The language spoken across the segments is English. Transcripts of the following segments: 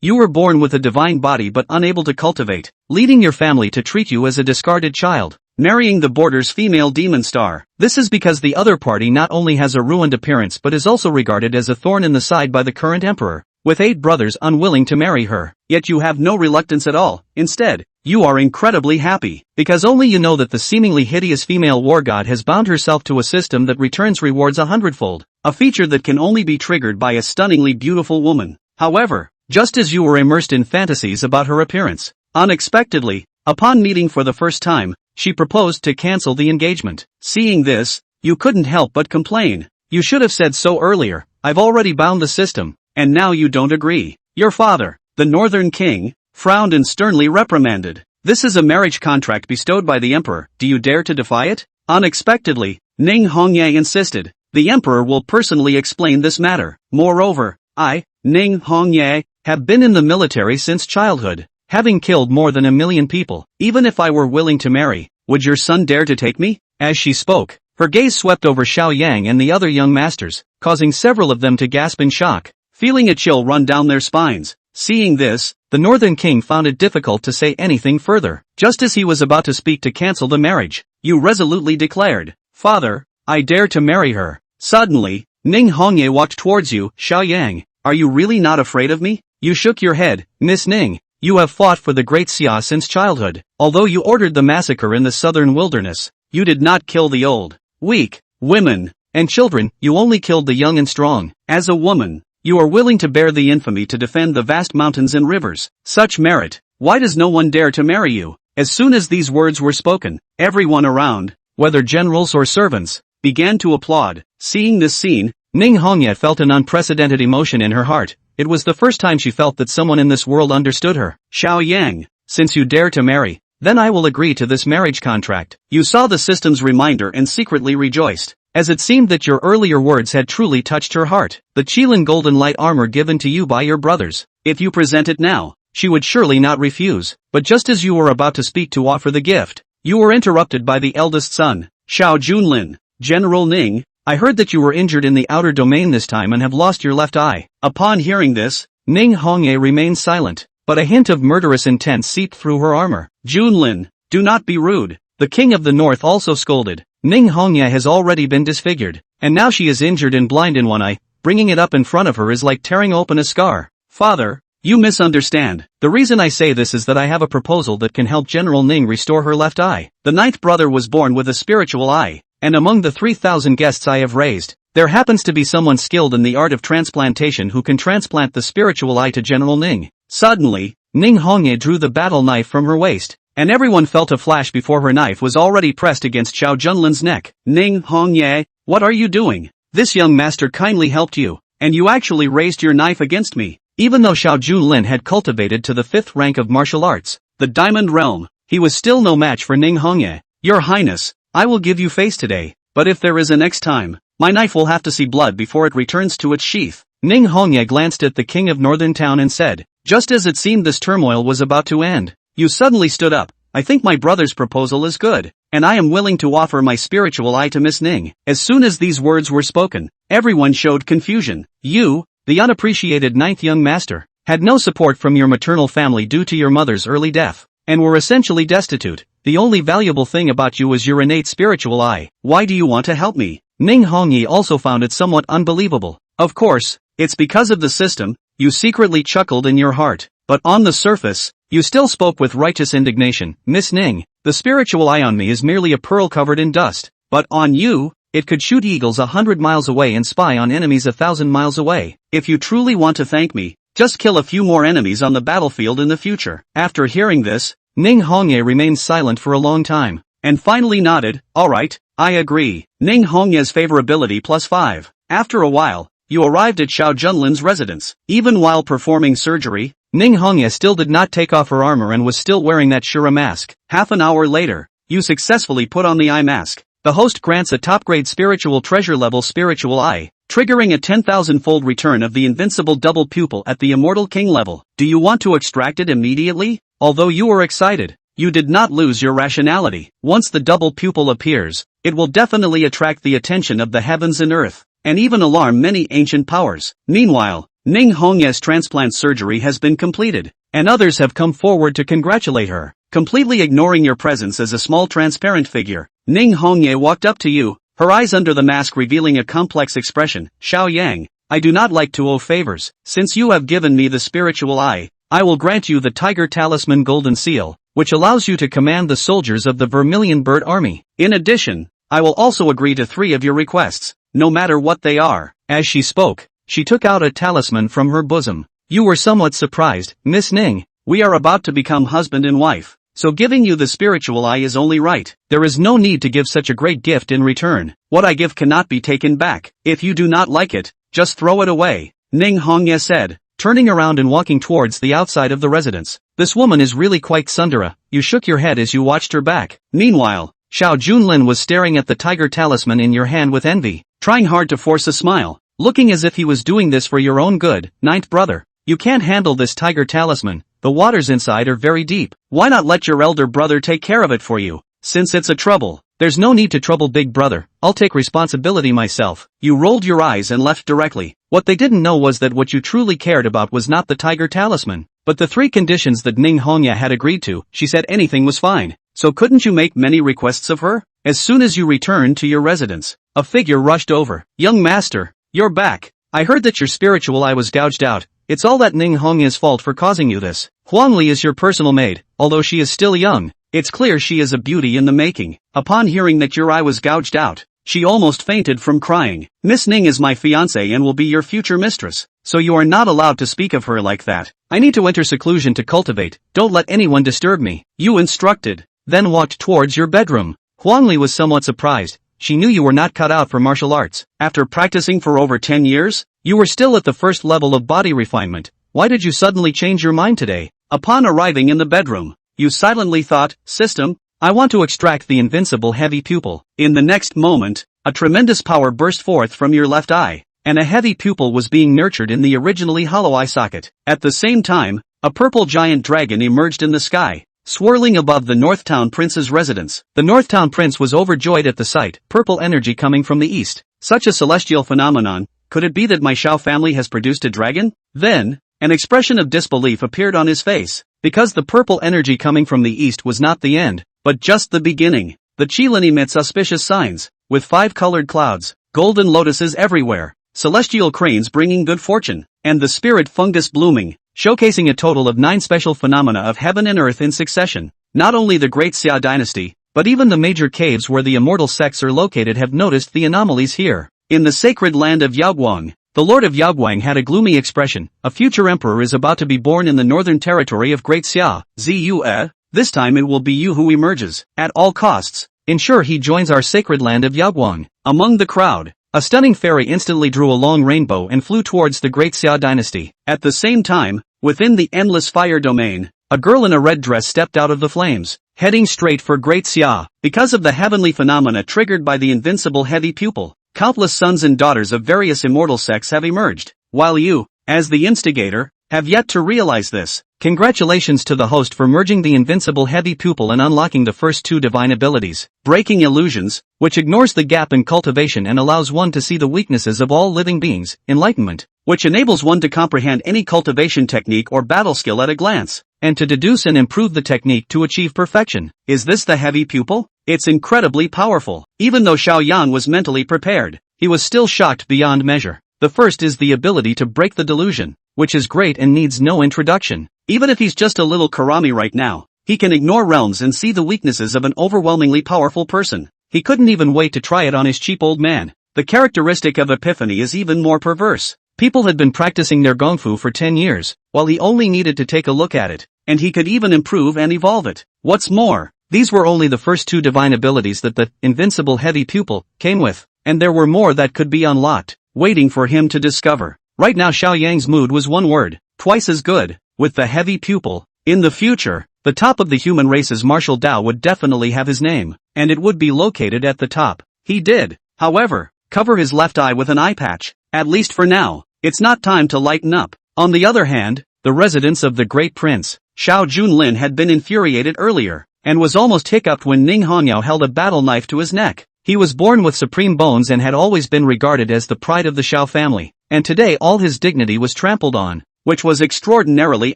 You were born with a divine body but unable to cultivate, leading your family to treat you as a discarded child, marrying the border's female demon star. This is because the other party not only has a ruined appearance but is also regarded as a thorn in the side by the current emperor, with 8 brothers unwilling to marry her. Yet you have no reluctance at all. Instead, you are incredibly happy, because only you know that the seemingly hideous female war god has bound herself to a system that returns rewards 100-fold, a feature that can only be triggered by a stunningly beautiful woman. However, just as you were immersed in fantasies about her appearance, unexpectedly, upon meeting for the first time, she proposed to cancel the engagement. Seeing this, you couldn't help but complain. You should have said so earlier. I've already bound the system, and now you don't agree. Your father, the Northern King, frowned and sternly reprimanded. This is a marriage contract bestowed by the emperor. Do you dare to defy it? Unexpectedly, Ning Hongye insisted. The emperor will personally explain this matter. Moreover, I, Ning Hongye, have been in the military since childhood, having killed more than 1 million people. Even if I were willing to marry, would your son dare to take me? As she spoke, her gaze swept over Xiao Yang and the other young masters, causing several of them to gasp in shock, feeling a chill run down their spines. Seeing this, the Northern King found it difficult to say anything further. Just as he was about to speak to cancel the marriage, you resolutely declared, "Father, I dare to marry her." Suddenly, Ning Hongye walked towards you. Xiao Yang, are you really not afraid of me? You shook your head. Miss Ning, you have fought for the Great Xia since childhood. Although you ordered the massacre in the southern wilderness, you did not kill the old, weak, women, and children. You only killed the young and strong. As a woman, you are willing to bear the infamy to defend the vast mountains and rivers. Such merit. Why does no one dare to marry you? As soon as these words were spoken, everyone around, whether generals or servants, began to applaud. Seeing this scene, Ning Hongye felt an unprecedented emotion in her heart. It was the first time she felt that someone in this world understood her. Xiao Yang, since you dare to marry, then I will agree to this marriage contract. You saw the system's reminder and secretly rejoiced, as it seemed that your earlier words had truly touched her heart. The Qilin golden light armor given to you by your brothers. If you present it now, she would surely not refuse. But just as you were about to speak to offer the gift, you were interrupted by the eldest son, Xiao Junlin. General Ning, I heard that you were injured in the outer domain this time and have lost your left eye. Upon hearing this, Ning Hongye remained silent, but a hint of murderous intent seeped through her armor. Junlin, do not be rude. The king of the north also scolded. Ning Hongye has already been disfigured, and now she is injured and blind in one eye. Bringing it up in front of her is like tearing open a scar. Father, you misunderstand. The reason I say this is that I have a proposal that can help General Ning restore her left eye. The 9th brother was born with a spiritual eye, and among the 3,000 guests I have raised, there happens to be someone skilled in the art of transplantation who can transplant the spiritual eye to General Ning. Suddenly, Ning Hongye drew the battle knife from her waist, and everyone felt a flash before her knife was already pressed against Xiao Junlin's neck. Ning Hongye, what are you doing? This young master kindly helped you, and you actually raised your knife against me. Even though Xiao Junlin had cultivated to the 5th rank of martial arts, the Diamond Realm, he was still no match for Ning Hongye. Your Highness, I will give you face today, but if there is a next time, my knife will have to see blood before it returns to its sheath. Ning Hongye glanced at the king of Northern Town and said, just as it seemed this turmoil was about to end, you suddenly stood up. I think my brother's proposal is good, and I am willing to offer my spiritual eye to Miss Ning. As soon as these words were spoken, everyone showed confusion. You, the unappreciated 9th young master, had no support from your maternal family due to your mother's early death, and were essentially destitute. The only valuable thing about you was your innate spiritual eye. Why do you want to help me? Ning Hongye also found it somewhat unbelievable. Of course, it's because of the system. You secretly chuckled in your heart, but on the surface, you still spoke with righteous indignation. Miss Ning, the spiritual eye on me is merely a pearl covered in dust, but on you, it could shoot eagles 100 miles away and spy on enemies 1,000 miles away. If you truly want to thank me, just kill a few more enemies on the battlefield in the future. After hearing this, Ning Hongye remained silent for a long time, and finally nodded. Alright, I agree. Ning Hongye's favorability +5. After a while, you arrived at Xiao Junlin's residence. Even while performing surgery, Ning Hongye still did not take off her armor and was still wearing that Shura mask. Half an hour later, you successfully put on the eye mask. The host grants a top-grade spiritual treasure level spiritual eye, triggering a 10,000-fold return of the invincible double pupil at the immortal king level. Do you want to extract it immediately? Although you were excited, you did not lose your rationality. Once the double pupil appears, it will definitely attract the attention of the heavens and earth, and even alarm many ancient powers. Meanwhile, Ning Hongye's transplant surgery has been completed, and others have come forward to congratulate her. Completely ignoring your presence as a small transparent figure, Ning Hongye walked up to you, her eyes under the mask revealing a complex expression. Xiao Yang, I do not like to owe favors. Since you have given me the spiritual eye, I will grant you the Tiger Talisman Golden Seal, which allows you to command the soldiers of the Vermilion Bird Army. In addition, I will also agree to 3 of your requests, no matter what they are. As she spoke, she took out a talisman from her bosom. You were somewhat surprised, Miss Ning. We are about to become husband and wife, so giving you the spiritual eye is only right. There is no need to give such a great gift in return. What I give cannot be taken back. If you do not like it, just throw it away, Ning Hongye said, turning around and walking towards the outside of the residence. This woman is really quite tsundere. You shook your head as you watched her back. Meanwhile, Xiao Junlin was staring at the tiger talisman in your hand with envy, trying hard to force a smile, looking as if he was doing this for your own good. Ninth brother, you can't handle this tiger talisman, the waters inside are very deep. Why not let your elder brother take care of it for you? Since it's a trouble, there's no need to trouble big brother, I'll take responsibility myself. You rolled your eyes and left directly. What they didn't know was that what you truly cared about was not the tiger talisman, but the 3 conditions that Ning Hongye had agreed to. She said anything was fine, so couldn't you make many requests of her? As soon as you returned to your residence, a figure rushed over. Young master, you're back. I heard that your spiritual eye was gouged out. It's all that Ning Hongye's fault for causing you this. Huangli is your personal maid, although she is still young. It's clear she is a beauty in the making. Upon hearing that your eye was gouged out, she almost fainted from crying. Miss Ning is my fiancée and will be your future mistress, so you are not allowed to speak of her like that. I need to enter seclusion to cultivate. Don't let anyone disturb me, you instructed, then walked towards your bedroom. Huangli was somewhat surprised. She knew you were not cut out for martial arts. After practicing for over 10 years, you were still at the first level of body refinement. Why did you suddenly change your mind today? Upon arriving in the bedroom, you silently thought, system, I want to extract the invincible heavy pupil. In the next moment, a tremendous power burst forth from your left eye, and a heavy pupil was being nurtured in the originally hollow eye socket. At the same time, a purple giant dragon emerged in the sky, swirling above the Northtown Prince's residence. The Northtown Prince was overjoyed at the sight. Purple energy coming from the east. Such a celestial phenomenon. Could it be that my Shao family has produced a dragon? Then, an expression of disbelief appeared on his face, because the purple energy coming from the east was not the end, but just the beginning. The Qilin emits auspicious signs, with 5 colored clouds, golden lotuses everywhere, celestial cranes bringing good fortune, and the spirit fungus blooming, showcasing a total of 9 special phenomena of heaven and earth in succession. Not only the Great Xia dynasty, but even the major caves where the immortal sects are located have noticed the anomalies here. In the sacred land of Yaoguang, the Lord of Yaoguang had a gloomy expression. A future emperor is about to be born in the northern territory of Great Xia. Ziyue, this time it will be you who emerges. At all costs, ensure he joins our sacred land of Yaoguang. Among the crowd, a stunning fairy instantly drew a long rainbow and flew towards the Great Xia dynasty. At the same time, within the endless fire domain, a girl in a red dress stepped out of the flames, heading straight for Great Xia. Because of the heavenly phenomena triggered by the invincible heavy pupil, countless sons and daughters of various immortal sects have emerged, while you, as the instigator, have yet to realize this. Congratulations to the host for merging the invincible heavy pupil and unlocking the first 2 divine abilities, breaking illusions, which ignores the gap in cultivation and allows one to see the weaknesses of all living beings, enlightenment, which enables one to comprehend any cultivation technique or battle skill at a glance, and to deduce and improve the technique to achieve perfection. Is this the heavy pupil? It's incredibly powerful. Even though Xiao Yan was mentally prepared, he was still shocked beyond measure. The first is the ability to break the delusion, which is great and needs no introduction. Even if he's just a little Karami right now, he can ignore realms and see the weaknesses of an overwhelmingly powerful person. He couldn't even wait to try it on his cheap old man. The characteristic of epiphany is even more perverse. People had been practicing their gongfu for 10 years, while he only needed to take a look at it, and he could even improve and evolve it. What's more, these were only the first 2 divine abilities that the invincible heavy pupil came with, and there were more that could be unlocked, waiting for him to discover. Right now Xiao Yang's mood was one word, twice as good. With the heavy pupil, in the future, the top of the human race's martial Tao would definitely have his name, and it would be located at the top. He did, however, cover his left eye with an eye patch. At least for now, it's not time to lighten up. On the other hand, the residence of the great prince, Xiao Junlin, had been infuriated earlier, and was almost hiccuped when Ning Honyao held a battle knife to his neck. He was born with supreme bones and had always been regarded as the pride of the Xiao family. and today all his dignity was trampled on, which was extraordinarily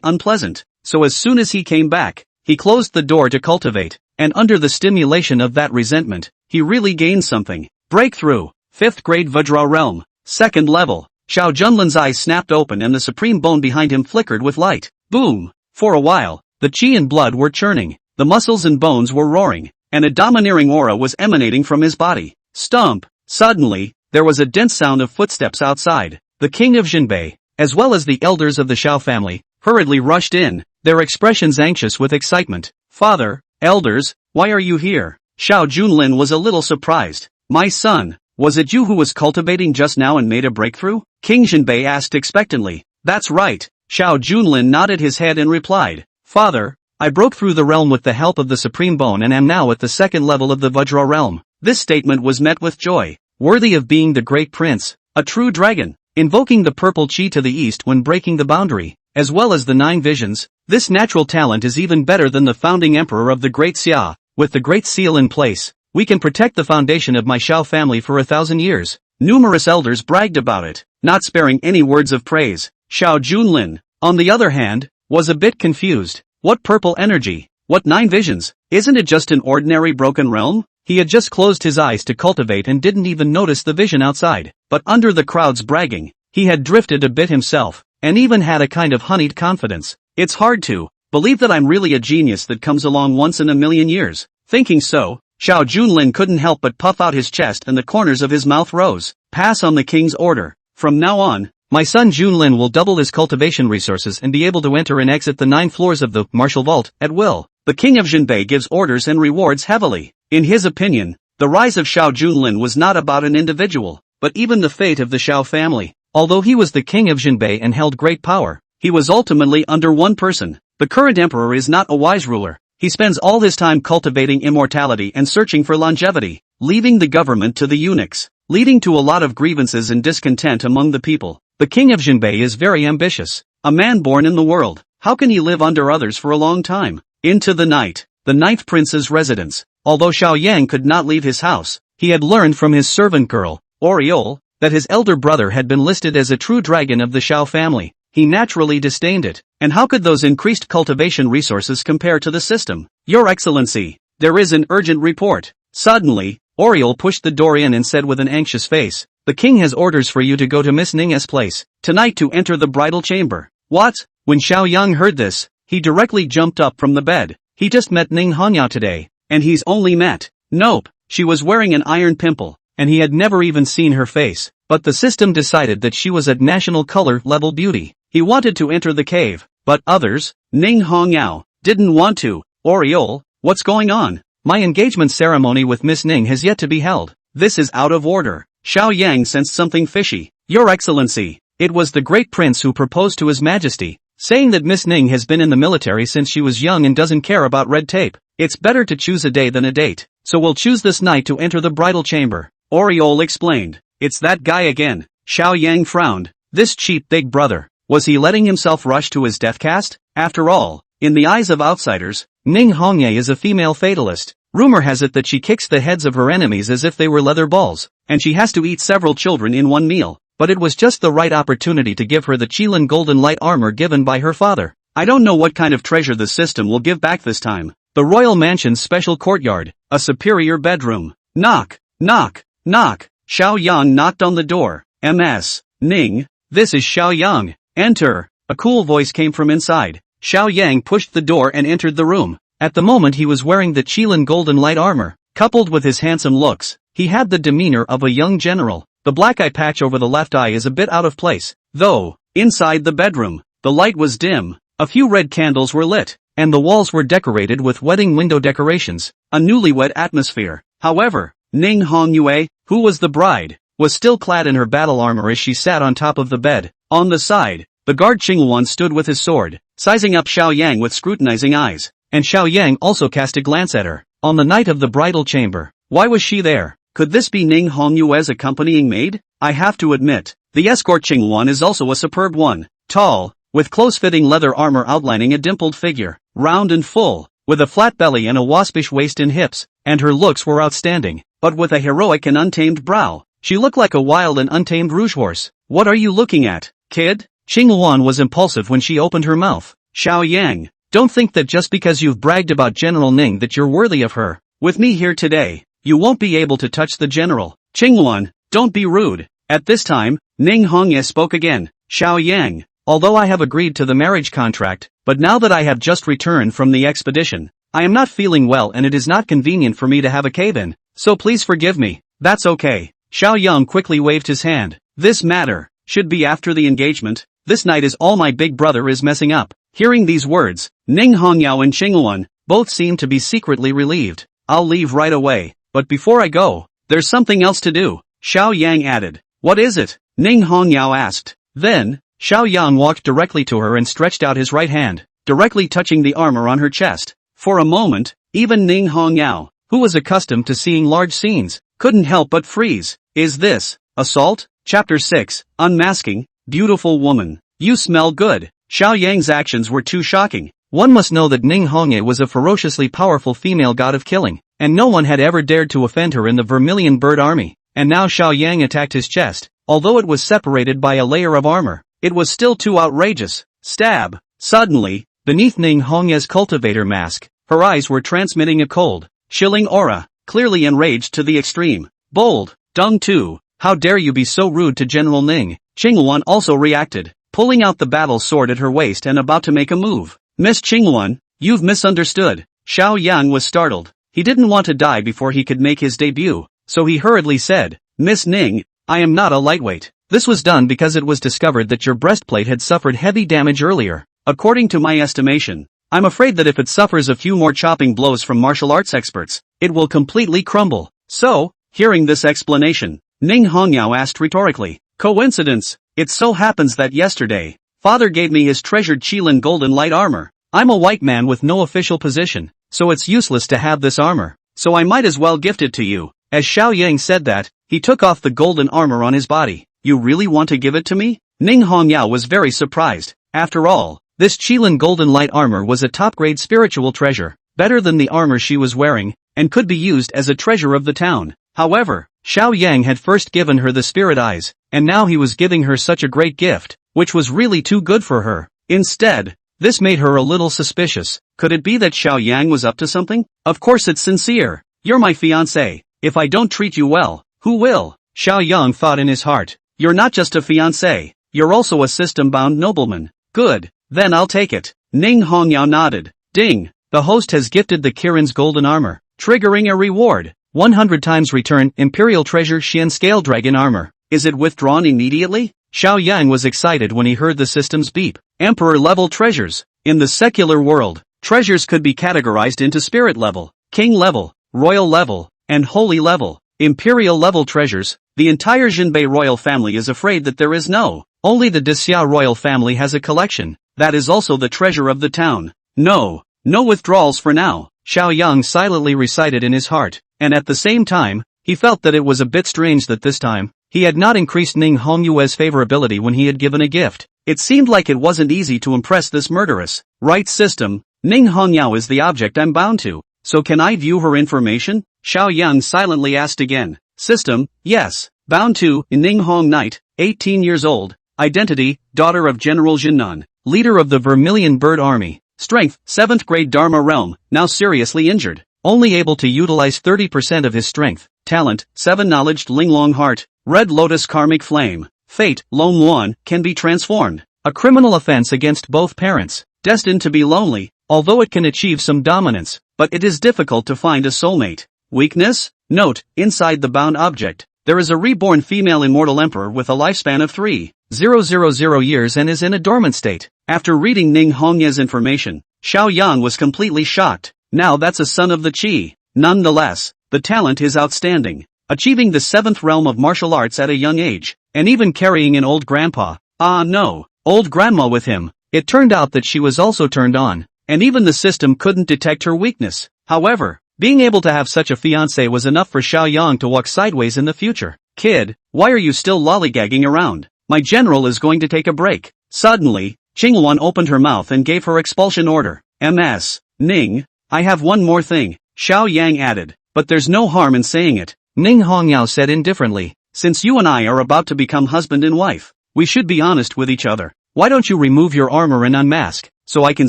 unpleasant. So as soon as he came back, he closed the door to cultivate, and under the stimulation of that resentment, he really gained something. Breakthrough. 5th grade Vajra realm. 2nd level. Xiao Junlin's eyes snapped open and the supreme bone behind him flickered with light. Boom! For a while, the chi and blood were churning, the muscles and bones were roaring, and a domineering aura was emanating from his body. Stomp! Suddenly, there was a dense sound of footsteps outside. The king of Jinbei, as well as the elders of the Xiao family, hurriedly rushed in, their expressions anxious with excitement. Father, elders, why are you here? Xiao Junlin was a little surprised. My son, was it you who was cultivating just now and made a breakthrough? King Jinbei asked expectantly. That's right. Xiao Junlin nodded his head and replied. Father, I broke through the realm with the help of the Supreme Bone and am now at the 2nd level of the Vajra realm. This statement was met with joy, worthy of being the great prince, a true dragon, invoking the purple chi to the east when breaking the boundary, as well as the 9 visions. This natural talent is even better than the founding emperor of the Great Xia. With the Great Seal in place, we can protect the foundation of my Xiao family for 1,000 years. Numerous elders bragged about it, not sparing any words of praise. Xiao Junlin, on the other hand, was a bit confused. What purple energy? What 9 visions? Isn't it just an ordinary broken realm? He had just closed his eyes to cultivate and didn't even notice the vision outside. But under the crowd's bragging, he had drifted a bit himself, and even had a kind of honeyed confidence. It's hard to believe that I'm really a genius that comes along once in a million years. Thinking so, Xiao Junlin couldn't help but puff out his chest and the corners of his mouth rose. Pass on the king's order. From now on, my son Junlin will double his cultivation resources and be able to enter and exit the 9 floors of the martial vault at will. The king of Jinbei gives orders and rewards heavily. In his opinion, the rise of Xiao Junlin was not about an individual, but even the fate of the Xiao family. Although he was the king of Jinbei and held great power, he was ultimately under one person. The current emperor is not a wise ruler. He spends all his time cultivating immortality and searching for longevity, leaving the government to the eunuchs, leading to a lot of grievances and discontent among the people. The king of Jinbei is very ambitious, a man born in the world. How can he live under others for a long time? Into the night, the 9th prince's residence. Although Xiao Yang could not leave his house, he had learned from his servant girl, Oriole, that his elder brother had been listed as a true dragon of the Xiao family. He naturally disdained it, and how could those increased cultivation resources compare to the system? Your Excellency, there is an urgent report. Suddenly, Oriole pushed the door in and said with an anxious face, the king has orders for you to go to Miss Ning's place, tonight to enter the bridal chamber. What? When Xiao Yang heard this, he directly jumped up from the bed. He just met Ning Hongya today, and he's only met. Nope, she was wearing an iron pimple, and he had never even seen her face, but the system decided that she was at national color level beauty. He wanted to enter the cave, but others, Ning Hongyao, didn't want to. Oriole, what's going on? My engagement ceremony with Miss Ning has yet to be held. This is out of order. Xiao Yang sensed something fishy. Your Excellency, it was the great prince who proposed to His Majesty, saying that Miss Ning has been in the military since she was young and doesn't care about red tape. It's better to choose a day than a date, so we'll choose this night to enter the bridal chamber. Oriole explained. It's that guy again. Xiao Yang frowned. This cheap big brother. Was he letting himself rush to his death cast? After all, in the eyes of outsiders, Ning Hongye is a female fatalist. Rumor has it that she kicks the heads of her enemies as if they were leather balls, and she has to eat several children in one meal. But it was just the right opportunity to give her the Qilin golden light armor given by her father. I don't know what kind of treasure the system will give back this time. The royal mansion's special courtyard, a superior bedroom. Knock, knock, knock. Xiao Yang knocked on the door. Ms. Ning, this is Xiao Yang. Enter. A cool voice came from inside. Xiao Yang pushed the door and entered the room. At the moment he was wearing the Qilin golden light armor. Coupled with his handsome looks, he had the demeanor of a young general. The black eye patch over the left eye is a bit out of place, though. Inside the bedroom, the light was dim. A few red candles were lit, and the walls were decorated with wedding window decorations. A newlywed atmosphere. However, Ning Hongyue, who was the bride, was still clad in her battle armor as she sat on top of the bed. On the side, the guard Qinghuan stood with his sword, sizing up Xiao Yang with scrutinizing eyes, and Xiao Yang also cast a glance at her. On the night of the bridal chamber, why was she there? Could this be Ning Hongyue's accompanying maid? I have to admit, the escort Qinghuan is also a superb one. Tall, with close-fitting leather armor outlining a dimpled figure, round and full, with a flat belly and a waspish waist and hips, and her looks were outstanding, but with a heroic and untamed brow. She looked like a wild and untamed rouge horse. What are you looking at, kid? Qingluan was impulsive when she opened her mouth. Xiao Yang, don't think that just because you've bragged about General Ning that you're worthy of her. With me here today, you won't be able to touch the general. Qingluan, don't be rude. At this time, Ning Hongye spoke again. Xiao Yang, although I have agreed to the marriage contract, but now that I have just returned from the expedition, I am not feeling well and it is not convenient for me to have a cave-in, so please forgive me. That's okay. Xiao Yang quickly waved his hand. This matter should be after the engagement. This night is all my big brother is messing up. Hearing these words, Ning Hongyao and Qingluan both seemed to be secretly relieved. I'll leave right away, but before I go, there's something else to do, Xiao Yang added. What is it? Ning Hongyao asked. Then, Xiao Yang walked directly to her and stretched out his right hand, directly touching the armor on her chest. For a moment, even Ning Hongyao, who was accustomed to seeing large scenes, couldn't help but freeze. Is this assault? Chapter 6, Unmasking. Beautiful woman, you smell good. Xiao Yang's actions were too shocking. One must know that Ning Hongye was a ferociously powerful female god of killing, and no one had ever dared to offend her in the Vermilion Bird Army. And now Xiao Yang attacked his chest. Although it was separated by a layer of armor, it was still too outrageous. Stab. Suddenly, beneath Ning Hongye's cultivator mask, her eyes were transmitting a cold, chilling aura, clearly enraged to the extreme. Bold, Dung Tu, how dare you be so rude to General Ning? Qingluan also reacted, pulling out the battle sword at her waist and about to make a move. Miss Qingluan, you've misunderstood. Xiao Yang was startled. He didn't want to die before he could make his debut, so he hurriedly said, Miss Ning, I am not a lightweight. This was done because it was discovered that your breastplate had suffered heavy damage earlier. According to my estimation, I'm afraid that if it suffers a few more chopping blows from martial arts experts, it will completely crumble. So, hearing this explanation, Ning Hongyao asked rhetorically, coincidence? It so happens that yesterday, father gave me his treasured Qilin golden light armor. I'm a white man with no official position, so it's useless to have this armor, so I might as well gift it to you. As Xiao Yang said that, he took off the golden armor on his body. You really want to give it to me? Ning Hongyao was very surprised. After all, this Qilin golden light armor was a top-grade spiritual treasure, better than the armor she was wearing, and could be used as a treasure of the town. However, Xiao Yang had first given her the spirit eyes, and now he was giving her such a great gift, which was really too good for her. Instead, this made her a little suspicious. Could it be that Xiao Yang was up to something? Of course it's sincere. You're my fiancé. If I don't treat you well, who will? Xiao Yang thought in his heart. You're not just a fiancé, you're also a system-bound nobleman. Good, then I'll take it. Ning Hongyao nodded. Ding, the host has gifted the Kirin's golden armor, triggering a reward. 100 times return Imperial Treasure Xian Scale Dragon Armor. Is it withdrawn immediately? Xiao Yang was excited when he heard the system's beep. Emperor-level treasures. In the secular world, treasures could be categorized into spirit level, king level, royal level, and holy level. Imperial level treasures. The entire Jinbei royal family is afraid that there is no. Only the Dixia royal family has a collection. That is also the treasure of the town. No withdrawals for now. Xiao Yang silently recited in his heart, and at the same time, he felt that it was a bit strange that this time, he had not increased Ning Hongyue's favorability when he had given a gift. It seemed like it wasn't easy to impress this murderous right system. Ning Hongyao is the object I'm bound to, so can I view her information? Xiao Yang silently asked again. System, yes. Bound to, Ning Hong Knight, 18 years old. Identity, daughter of General Jinnan, leader of the Vermilion Bird Army. Strength, 7th grade Dharma realm, now seriously injured. Only able to utilize 30% of his strength. Talent, 7 knowledge Linglong Heart, Red Lotus Karmic Flame. Fate, Lone Muan, can be transformed. A criminal offense against both parents. Destined to be lonely, although it can achieve some dominance, but it is difficult to find a soulmate. Weakness? Note, inside the bound object, there is a reborn female immortal emperor with a lifespan of 3,000 years and is in a dormant state. After reading Ning Hongye's information, Xiao Yang was completely shocked. Now that's a son of the Qi. Nonetheless, the talent is outstanding. Achieving the 7th realm of martial arts at a young age, and even carrying an old grandpa. Ah no, old grandma with him. It turned out that she was also turned on, and even the system couldn't detect her weakness. However, being able to have such a fiancé was enough for Xiao Yang to walk sideways in the future. Kid, why are you still lollygagging around? My general is going to take a break. Suddenly, Qingluan opened her mouth and gave her expulsion order. Ms. Ning, I have one more thing, Xiao Yang added, but there's no harm in saying it. Ning Hongyao said indifferently. since you and I are about to become husband and wife, we should be honest with each other. Why don't you remove your armor and unmask, so I can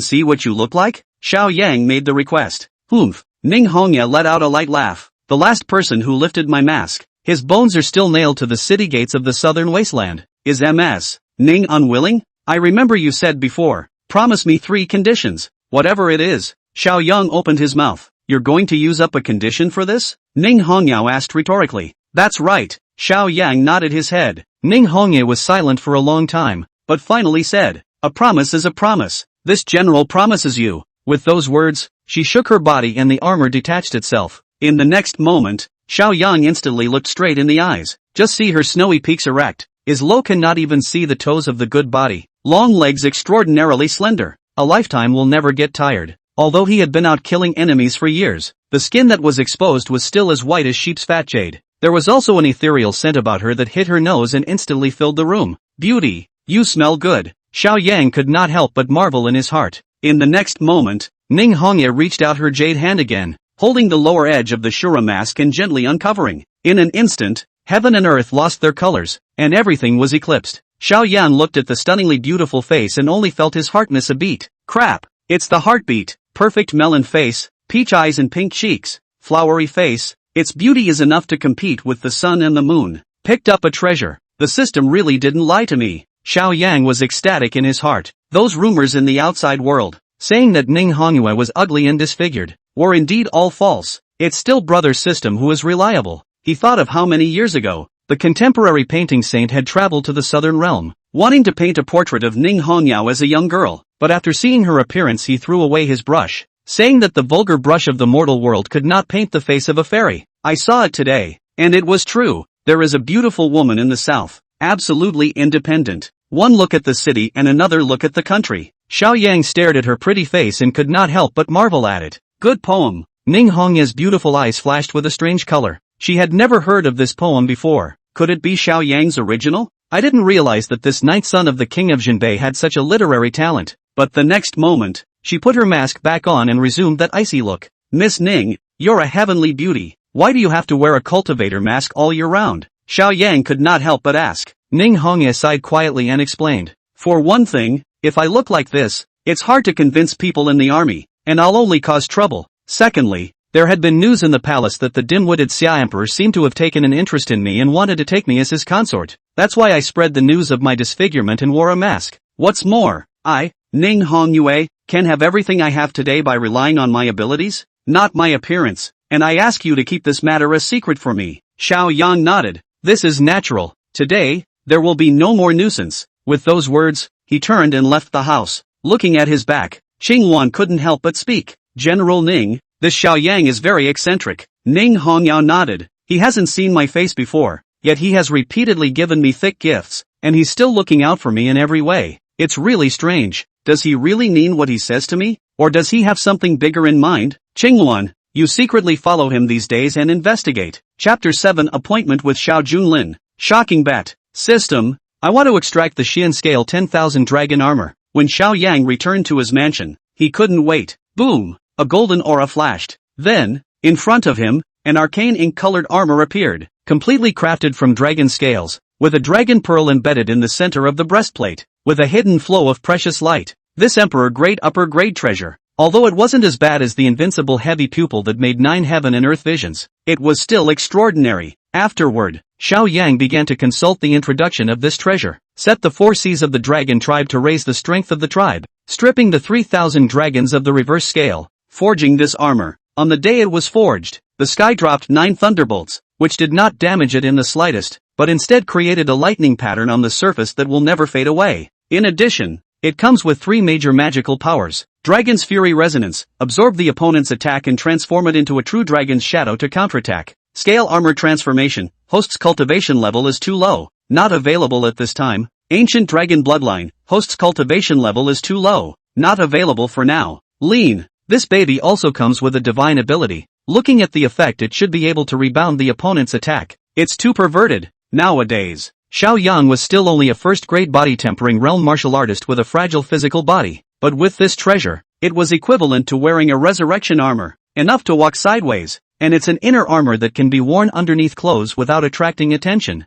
see what you look like? Xiao Yang made the request. Humph. Ning Hongya let out a light laugh. The last person who lifted my mask. His bones are still nailed to the city gates of the southern wasteland. Is Ms. Ning unwilling? I remember you said before, promise me 3 conditions. Whatever it is. Xiao Yang opened his mouth. You're going to use up a condition for this? Ning Hongyao asked rhetorically. That's right. Xiao Yang nodded his head. Ning Hongya was silent for a long time, but finally said, a promise is a promise. This general promises you. With those words, she shook her body and the armor detached itself. In the next moment, Xiao Yang instantly looked straight in the eyes. Just see her snowy peaks erect. Is low cannot even see the toes of the good body. Long legs extraordinarily slender. A lifetime will never get tired. Although he had been out killing enemies for years, the skin that was exposed was still as white as sheep's fat jade. There was also an ethereal scent about her that hit her nose and instantly filled the room. Beauty, you smell good. Xiao Yang could not help but marvel in his heart. In the next moment, Ning Hongya reached out her jade hand again, holding the lower edge of the Shura mask and gently uncovering. In an instant, heaven and earth lost their colors, and everything was eclipsed. Xiao Yan looked at the stunningly beautiful face and only felt his heart miss a beat. Crap! It's the heartbeat. Perfect melon face, peach eyes and pink cheeks, flowery face. Its beauty is enough to compete with the sun and the moon. Picked up a treasure. The system really didn't lie to me. Xiao Yang was ecstatic in his heart. Those rumors in the outside world, saying that Ning Hongyue was ugly and disfigured, were indeed all false. It's still brother system who is reliable. He thought of how many years ago, the contemporary painting saint had traveled to the southern realm, wanting to paint a portrait of Ning Hongyao as a young girl, but after seeing her appearance he threw away his brush, saying that the vulgar brush of the mortal world could not paint the face of a fairy. I saw it today, and it was true. There is a beautiful woman in the south, absolutely independent. One look at the city and another look at the country. Xiao Yang stared at her pretty face and could not help but marvel at it. Good poem. Ning Hongya's beautiful eyes flashed with a strange color. She had never heard of this poem before. Could it be Xiao Yang's original? I didn't realize that this ninth son of the king of Jinbei had such a literary talent. But the next moment, she put her mask back on and resumed that icy look. Miss Ning, you're a heavenly beauty. Why do you have to wear a cultivator mask all year round? Xiao Yang could not help but ask. Ning Hongya sighed quietly and explained. For one thing, if I look like this, it's hard to convince people in the army, and I'll only cause trouble. Secondly, there had been news in the palace that the dim-witted Xia Emperor seemed to have taken an interest in me and wanted to take me as his consort. That's why I spread the news of my disfigurement and wore a mask. What's more, I, Ning Hongyue, can have everything I have today by relying on my abilities, not my appearance, and I ask you to keep this matter a secret for me. Xiao Yang nodded. This is natural. Today, there will be no more nuisance. With those words, he turned and left the house. Looking at his back, Qingwan couldn't help but speak. General Ning, this Xiao Yang is very eccentric. Ning Hongyao nodded. He hasn't seen my face before, yet he has repeatedly given me thick gifts, and he's still looking out for me in every way. It's really strange. Does he really mean what he says to me? Or does he have something bigger in mind? Qingwan, you secretly follow him these days and investigate. Chapter 7 Appointment with Xiao Junlin. Shocking bet. System, I want to extract the Xian scale 10,000 dragon armor. When Xiao Yang returned to his mansion, he couldn't wait. Boom! A golden aura flashed. Then, in front of him, an arcane ink-colored armor appeared, completely crafted from dragon scales, with a dragon pearl embedded in the center of the breastplate, with a hidden flow of precious light. This Emperor grade upper grade treasure, although it wasn't as bad as the invincible heavy pupil that made 9 heaven and earth visions, it was still extraordinary. Afterward, Xiao Yang began to consult the introduction of this treasure. Set the 4 Cs of the dragon tribe to raise the strength of the tribe, stripping the 3,000 dragons of the reverse scale, forging this armor. On the day it was forged, the sky dropped 9 thunderbolts, which did not damage it in the slightest, but instead created a lightning pattern on the surface that will never fade away. In addition, it comes with 3 major magical powers. Dragon's Fury Resonance, absorb the opponent's attack and transform it into a true dragon's shadow to counterattack. Scale Armor Transformation, host's cultivation level is too low, not available at this time. Ancient Dragon Bloodline, host's cultivation level is too low, not available for now. Lean, this baby also comes with a divine ability. Looking at the effect, it should be able to rebound the opponent's attack. It's too perverted. Nowadays, Xiao Yang was still only a first-grade body-tempering realm martial artist with a fragile physical body, but with this treasure, it was equivalent to wearing a resurrection armor, enough to walk sideways, and it's an inner armor that can be worn underneath clothes without attracting attention.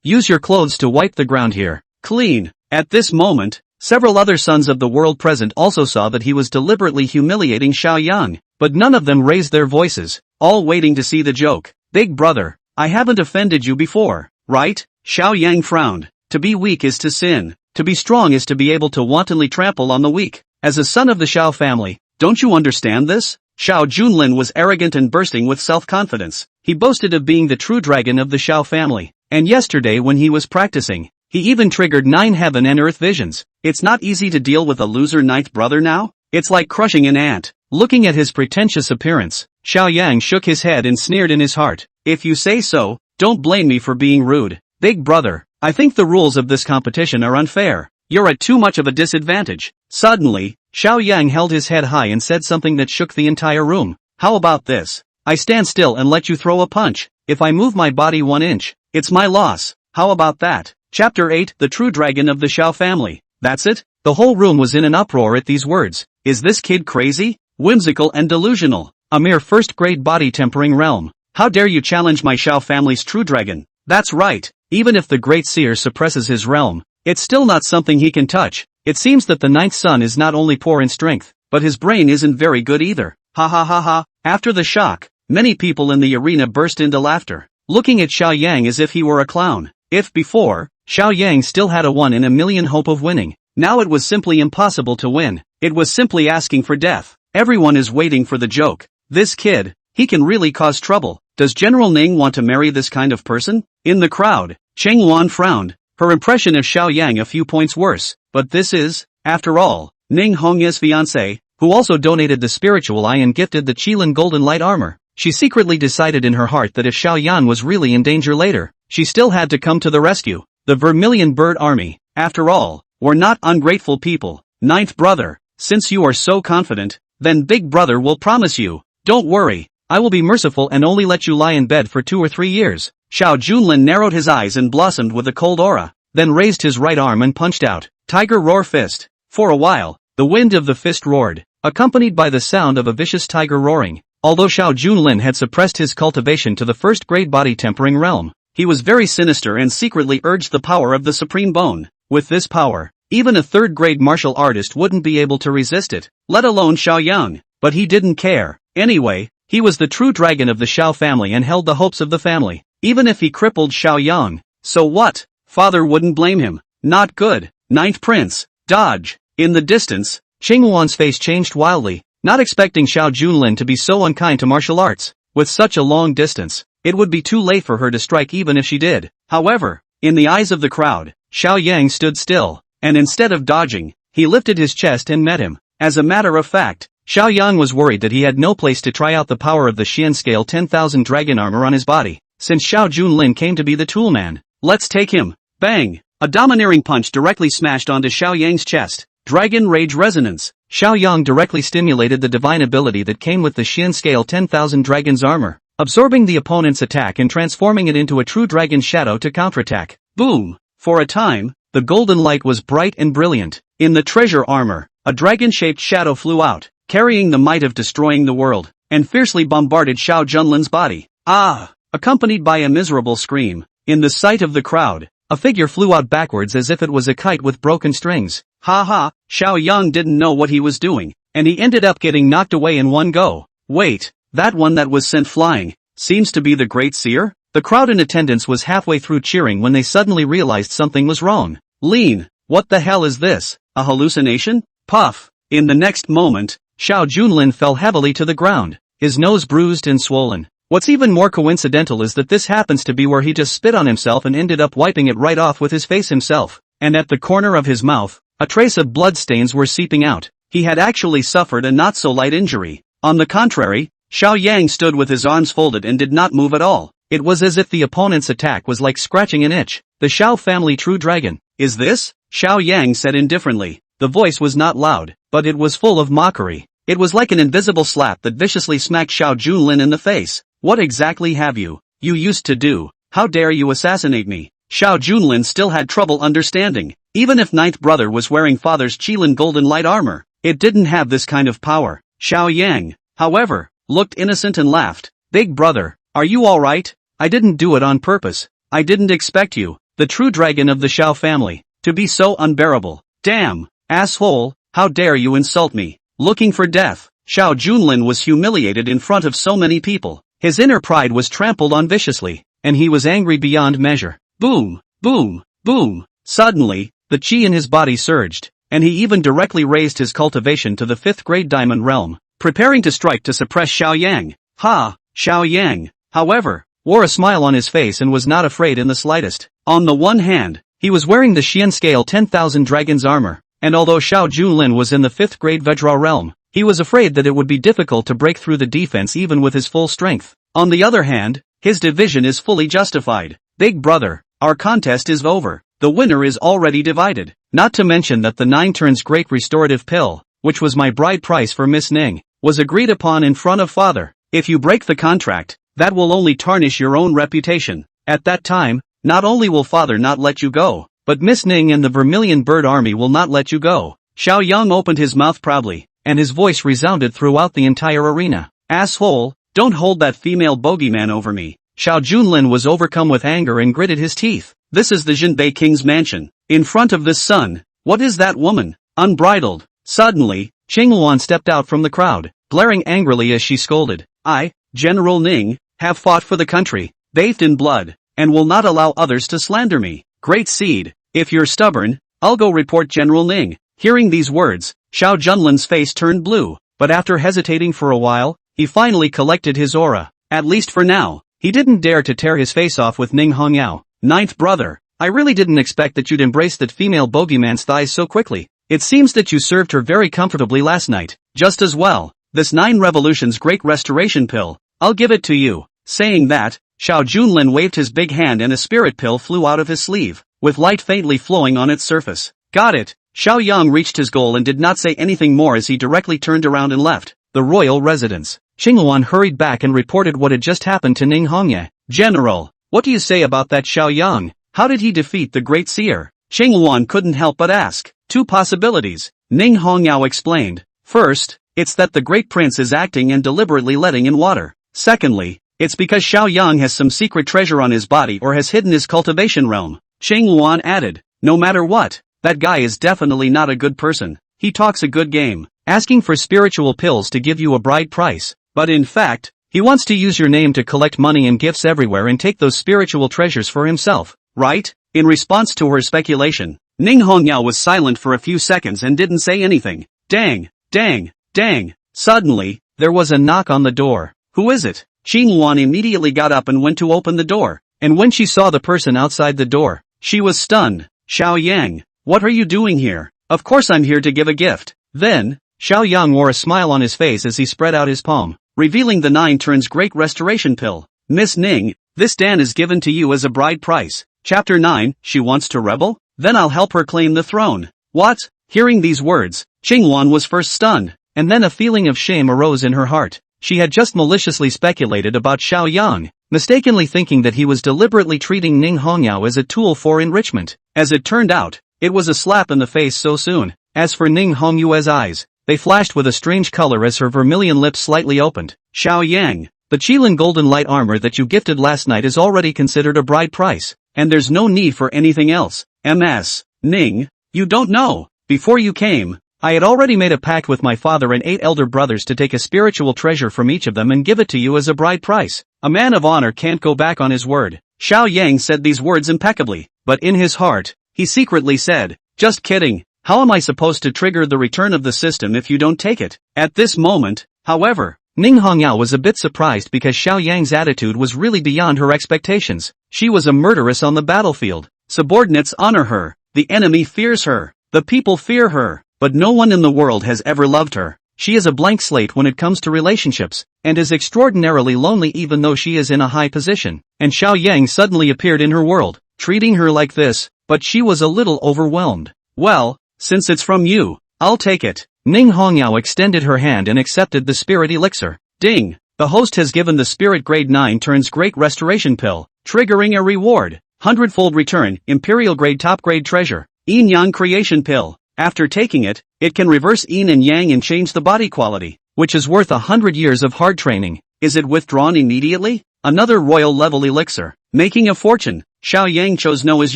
use your clothes to wipe the ground here. Clean. At this moment, several other sons of the world present also saw that he was deliberately humiliating Xiaoyang, but none of them raised their voices, all waiting to see the joke. Big brother, I haven't offended you before, right? Xiaoyang frowned. To be weak is to sin. To be strong is to be able to wantonly trample on the weak. As a son of the Xiao family, don't you understand this? Xiao Junlin was arrogant and bursting with self-confidence. He boasted of being the true dragon of the Xiao family. And yesterday when he was practicing, he even triggered 9 heaven and earth visions. It's not easy to deal with a loser ninth brother now? It's like crushing an ant. Looking at his pretentious appearance, Xiaoyang shook his head and sneered in his heart. If you say so, don't blame me for being rude. Big brother, I think the rules of this competition are unfair. You're at too much of a disadvantage. Suddenly, Xiaoyang held his head high and said something that shook the entire room. How about this? I stand still and let you throw a punch. If I move my body 1 inch, it's my loss. How about that? Chapter 8, The True Dragon of the Xiao Family. That's it? The whole room was in an uproar at these words. Is this kid crazy? Whimsical and delusional. A mere first-grade body-tempering realm. How dare you challenge my Xiao family's true dragon? That's right. Even if the great seer suppresses his realm, it's still not something he can touch. It seems that the 9th son is not only poor in strength, but his brain isn't very good either. Ha ha ha ha. After the shock, many people in the arena burst into laughter, looking at Xiaoyang as if he were a clown. If before, Xiaoyang still had a 1 in a million hope of winning, now it was simply impossible to win. It was simply asking for death. Everyone is waiting for the joke. This kid, he can really cause trouble. Does General Ning want to marry this kind of person? In the crowd, Cheng Wan frowned, her impression of Xiaoyang a few points worse. But this is, after all, Ning Hongya's fiancée, who also donated the spiritual eye and gifted the Qilin golden light armor. She secretly decided in her heart that if Xiaoyan was really in danger later, she still had to come to the rescue. The Vermilion Bird Army, after all, were not ungrateful people. 9th brother, since you are so confident, then big brother will promise you. Don't worry, I will be merciful and only let you lie in bed for 2 or 3 years. Xiao Junlin narrowed his eyes and blossomed with a cold aura, then raised his right arm and punched out. Tiger Roar Fist. For a while, the wind of the fist roared, accompanied by the sound of a vicious tiger roaring. Although Xiao Junlin had suppressed his cultivation to the first-grade body-tempering realm, he was very sinister and secretly urged the power of the supreme bone. With this power, even a third-grade martial artist wouldn't be able to resist it, let alone Xiaoyang. But he didn't care. Anyway, he was the true dragon of the Xiao family and held the hopes of the family, even if he crippled Xiaoyang. So what? Father wouldn't blame him. Not good. 9th prince, dodge. In the distance, Qingwan's face changed wildly, not expecting Xiao Junlin to be so unkind to martial arts. With such a long distance, it would be too late for her to strike even if she did. However, in the eyes of the crowd, Xiaoyang stood still, and instead of dodging, he lifted his chest and met him. As a matter of fact, Xiaoyang was worried that he had no place to try out the power of the Xian scale 10,000 dragon armor on his body, since Xiao Junlin came to be the toolman. Let's take him. Bang! A domineering punch directly smashed onto Xiaoyang's chest. Dragon Rage Resonance. Xiaoyang directly stimulated the divine ability that came with the Xian scale 10,000 dragon's armor, absorbing the opponent's attack and transforming it into a true dragon shadow to counterattack. Boom! For a time, the golden light was bright and brilliant. In the treasure armor, a dragon-shaped shadow flew out, carrying the might of destroying the world, and fiercely bombarded Xiao Junlin's body. Ah! Accompanied by a miserable scream. In the sight of the crowd, a figure flew out backwards as if it was a kite with broken strings. Ha ha, Xiaoyang didn't know what he was doing, and he ended up getting knocked away in one go. Wait, that one that was sent flying, seems to be the Great Seer? The crowd in attendance was halfway through cheering when they suddenly realized something was wrong. Lean, what the hell is this? A hallucination? Puff. In the next moment, Xiao Junlin fell heavily to the ground, his nose bruised and swollen. What's even more coincidental is that this happens to be where he just spit on himself and ended up wiping it right off with his face himself, and at the corner of his mouth, a trace of blood stains were seeping out. He had actually suffered a not-so-light injury. On the contrary, Xiaoyang stood with his arms folded and did not move at all. It was as if the opponent's attack was like scratching an itch. The Xiao family true dragon. Is this? Xiaoyang said indifferently. The voice was not loud, but it was full of mockery. It was like an invisible slap that viciously smacked Xiao Junlin in the face. What exactly have you used to do? How dare you assassinate me? Xiao Junlin still had trouble understanding. Even if 9th brother was wearing father's Qilin golden light armor, it didn't have this kind of power. Xiaoyang, however, looked innocent and laughed. Big brother, are you alright? I didn't do it on purpose. I didn't expect you. the true dragon of the Shao family, to be so unbearable. Damn, asshole, how dare you insult me? Looking for death. Xiao Junlin was humiliated in front of so many people. His inner pride was trampled on viciously, and he was angry beyond measure. Boom, boom, boom. Suddenly, the chi in his body surged, and he even directly raised his cultivation to the 5th grade diamond realm, preparing to strike to suppress Xiao Yang. Ha! Xiao Yang, however, wore a smile on his face and was not afraid in the slightest. On the one hand, he was wearing the Xian scale 10,000 dragon's armor, and although Xiao Junlin was in the 5th grade Vajra realm, he was afraid that it would be difficult to break through the defense even with his full strength. On the other hand, his division is fully justified. Big brother, our contest is over. The winner is already divided. Not to mention that the 9 turns great restorative pill, which was my bride price for Miss Ning, was agreed upon in front of father. If you break the contract, that will only tarnish your own reputation. At that time, not only will father not let you go, but Miss Ning and the Vermilion Bird Army will not let you go. Xiao Yang opened his mouth proudly, and his voice resounded throughout the entire arena. Asshole, don't hold that female bogeyman over me. Xiao Junlin was overcome with anger and gritted his teeth. This is the Jinbei King's mansion. In front of this son, what is that woman? Unbridled. Suddenly, Qingluan stepped out from the crowd, glaring angrily as she scolded. I, General Ning, have fought for the country, bathed in blood, and will not allow others to slander me. Great seed, if you're stubborn, I'll go report General Ning. Hearing these words, Xiao Junlin's face turned blue, but after hesitating for a while, he finally collected his aura. At least for now, he didn't dare to tear his face off with Ning Hongyao. Ninth brother, I really didn't expect that you'd embrace that female bogeyman's thighs so quickly. It seems that you served her very comfortably last night. Just as well. This 9 revolutions great restoration pill, I'll give it to you. Saying that, Xiao Junlin waved his big hand and a spirit pill flew out of his sleeve, with light faintly flowing on its surface. Got it. Xiao Yang reached his goal and did not say anything more as he directly turned around and left the royal residence. Qingluan hurried back and reported what had just happened to Ning Hongye. General, what do you say about that Xiao Yang? How did he defeat the great seer? Qingluan couldn't help but ask. 2 possibilities, Ning Hongyao explained. First, it's that the great prince is acting and deliberately letting in water. Secondly, it's because Xiao Yang has some secret treasure on his body or has hidden his cultivation realm. Qingluan added, no matter what, that guy is definitely not a good person. He talks a good game, asking for spiritual pills to give you a bride price, but in fact, he wants to use your name to collect money and gifts everywhere and take those spiritual treasures for himself, right? In response to her speculation, Ning Hongyao was silent for a few seconds and didn't say anything. Dang, dang, dang. Suddenly, there was a knock on the door. Who is it? Qingluan immediately got up and went to open the door, and when she saw the person outside the door, she was stunned. Xiao Yang, what are you doing here? Of course I'm here to give a gift. Then, Xiao Yang wore a smile on his face as he spread out his palm, revealing the 9 turns great restoration pill. Miss Ning, this Dan is given to you as a bride price. Chapter 9, she wants to rebel? Then I'll help her claim the throne. What? Hearing these words, Qingluan was first stunned, and then a feeling of shame arose in her heart. She had just maliciously speculated about Xiao Yang, mistakenly thinking that he was deliberately treating Ning Hongyao as a tool for enrichment. As it turned out, it was a slap in the face so soon. As for Ning Hongyue's eyes, they flashed with a strange color as her vermilion lips slightly opened. Xiao Yang, the Qilin golden light armor that you gifted last night is already considered a bride price, and there's no need for anything else. MS. Ning, you don't know. Before you came, I had already made a pact with my father and 8 elder brothers to take a spiritual treasure from each of them and give it to you as a bride price. A man of honor can't go back on his word. Xiao Yang said these words impeccably, but in his heart, he secretly said, just kidding, how am I supposed to trigger the return of the system if you don't take it? At this moment, however, Ning Hongyao was a bit surprised because Xiao Yang's attitude was really beyond her expectations. She was a murderess on the battlefield. Subordinates honor her, the enemy fears her, the people fear her, but no one in the world has ever loved her. She is a blank slate when it comes to relationships, and is extraordinarily lonely even though she is in a high position. And Xiao Yang suddenly appeared in her world, treating her like this, but she was a little overwhelmed. Well, since it's from you, I'll take it. Ning Hongyao extended her hand and accepted the spirit elixir. Ding! The host has given the spirit grade 9 turns great restoration pill, triggering a reward. 100-fold return, imperial grade top grade treasure. Yin Yang creation pill. After taking it, it can reverse yin and yang and change the body quality, which is worth 100 years of hard training. Is it withdrawn immediately? Another royal level elixir. making a fortune. Xiao Yang chose no as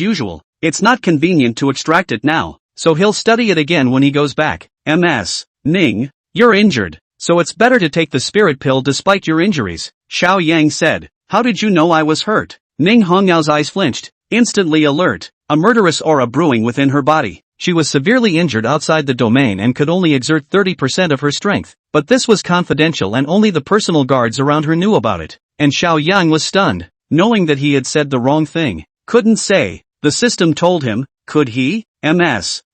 usual. It's not convenient to extract it now, so he'll study it again when he goes back. Ning, you're injured, so it's better to take the spirit pill despite your injuries, Xiao Yang said. How did you know I was hurt? Ning Hongyao's eyes flinched, instantly alert, a murderous aura brewing within her body. She was severely injured outside the domain and could only exert 30% of her strength, but this was confidential and only the personal guards around her knew about it. And Xiao Yang was stunned, knowing that he had said the wrong thing. Couldn't say. The system told him, could he?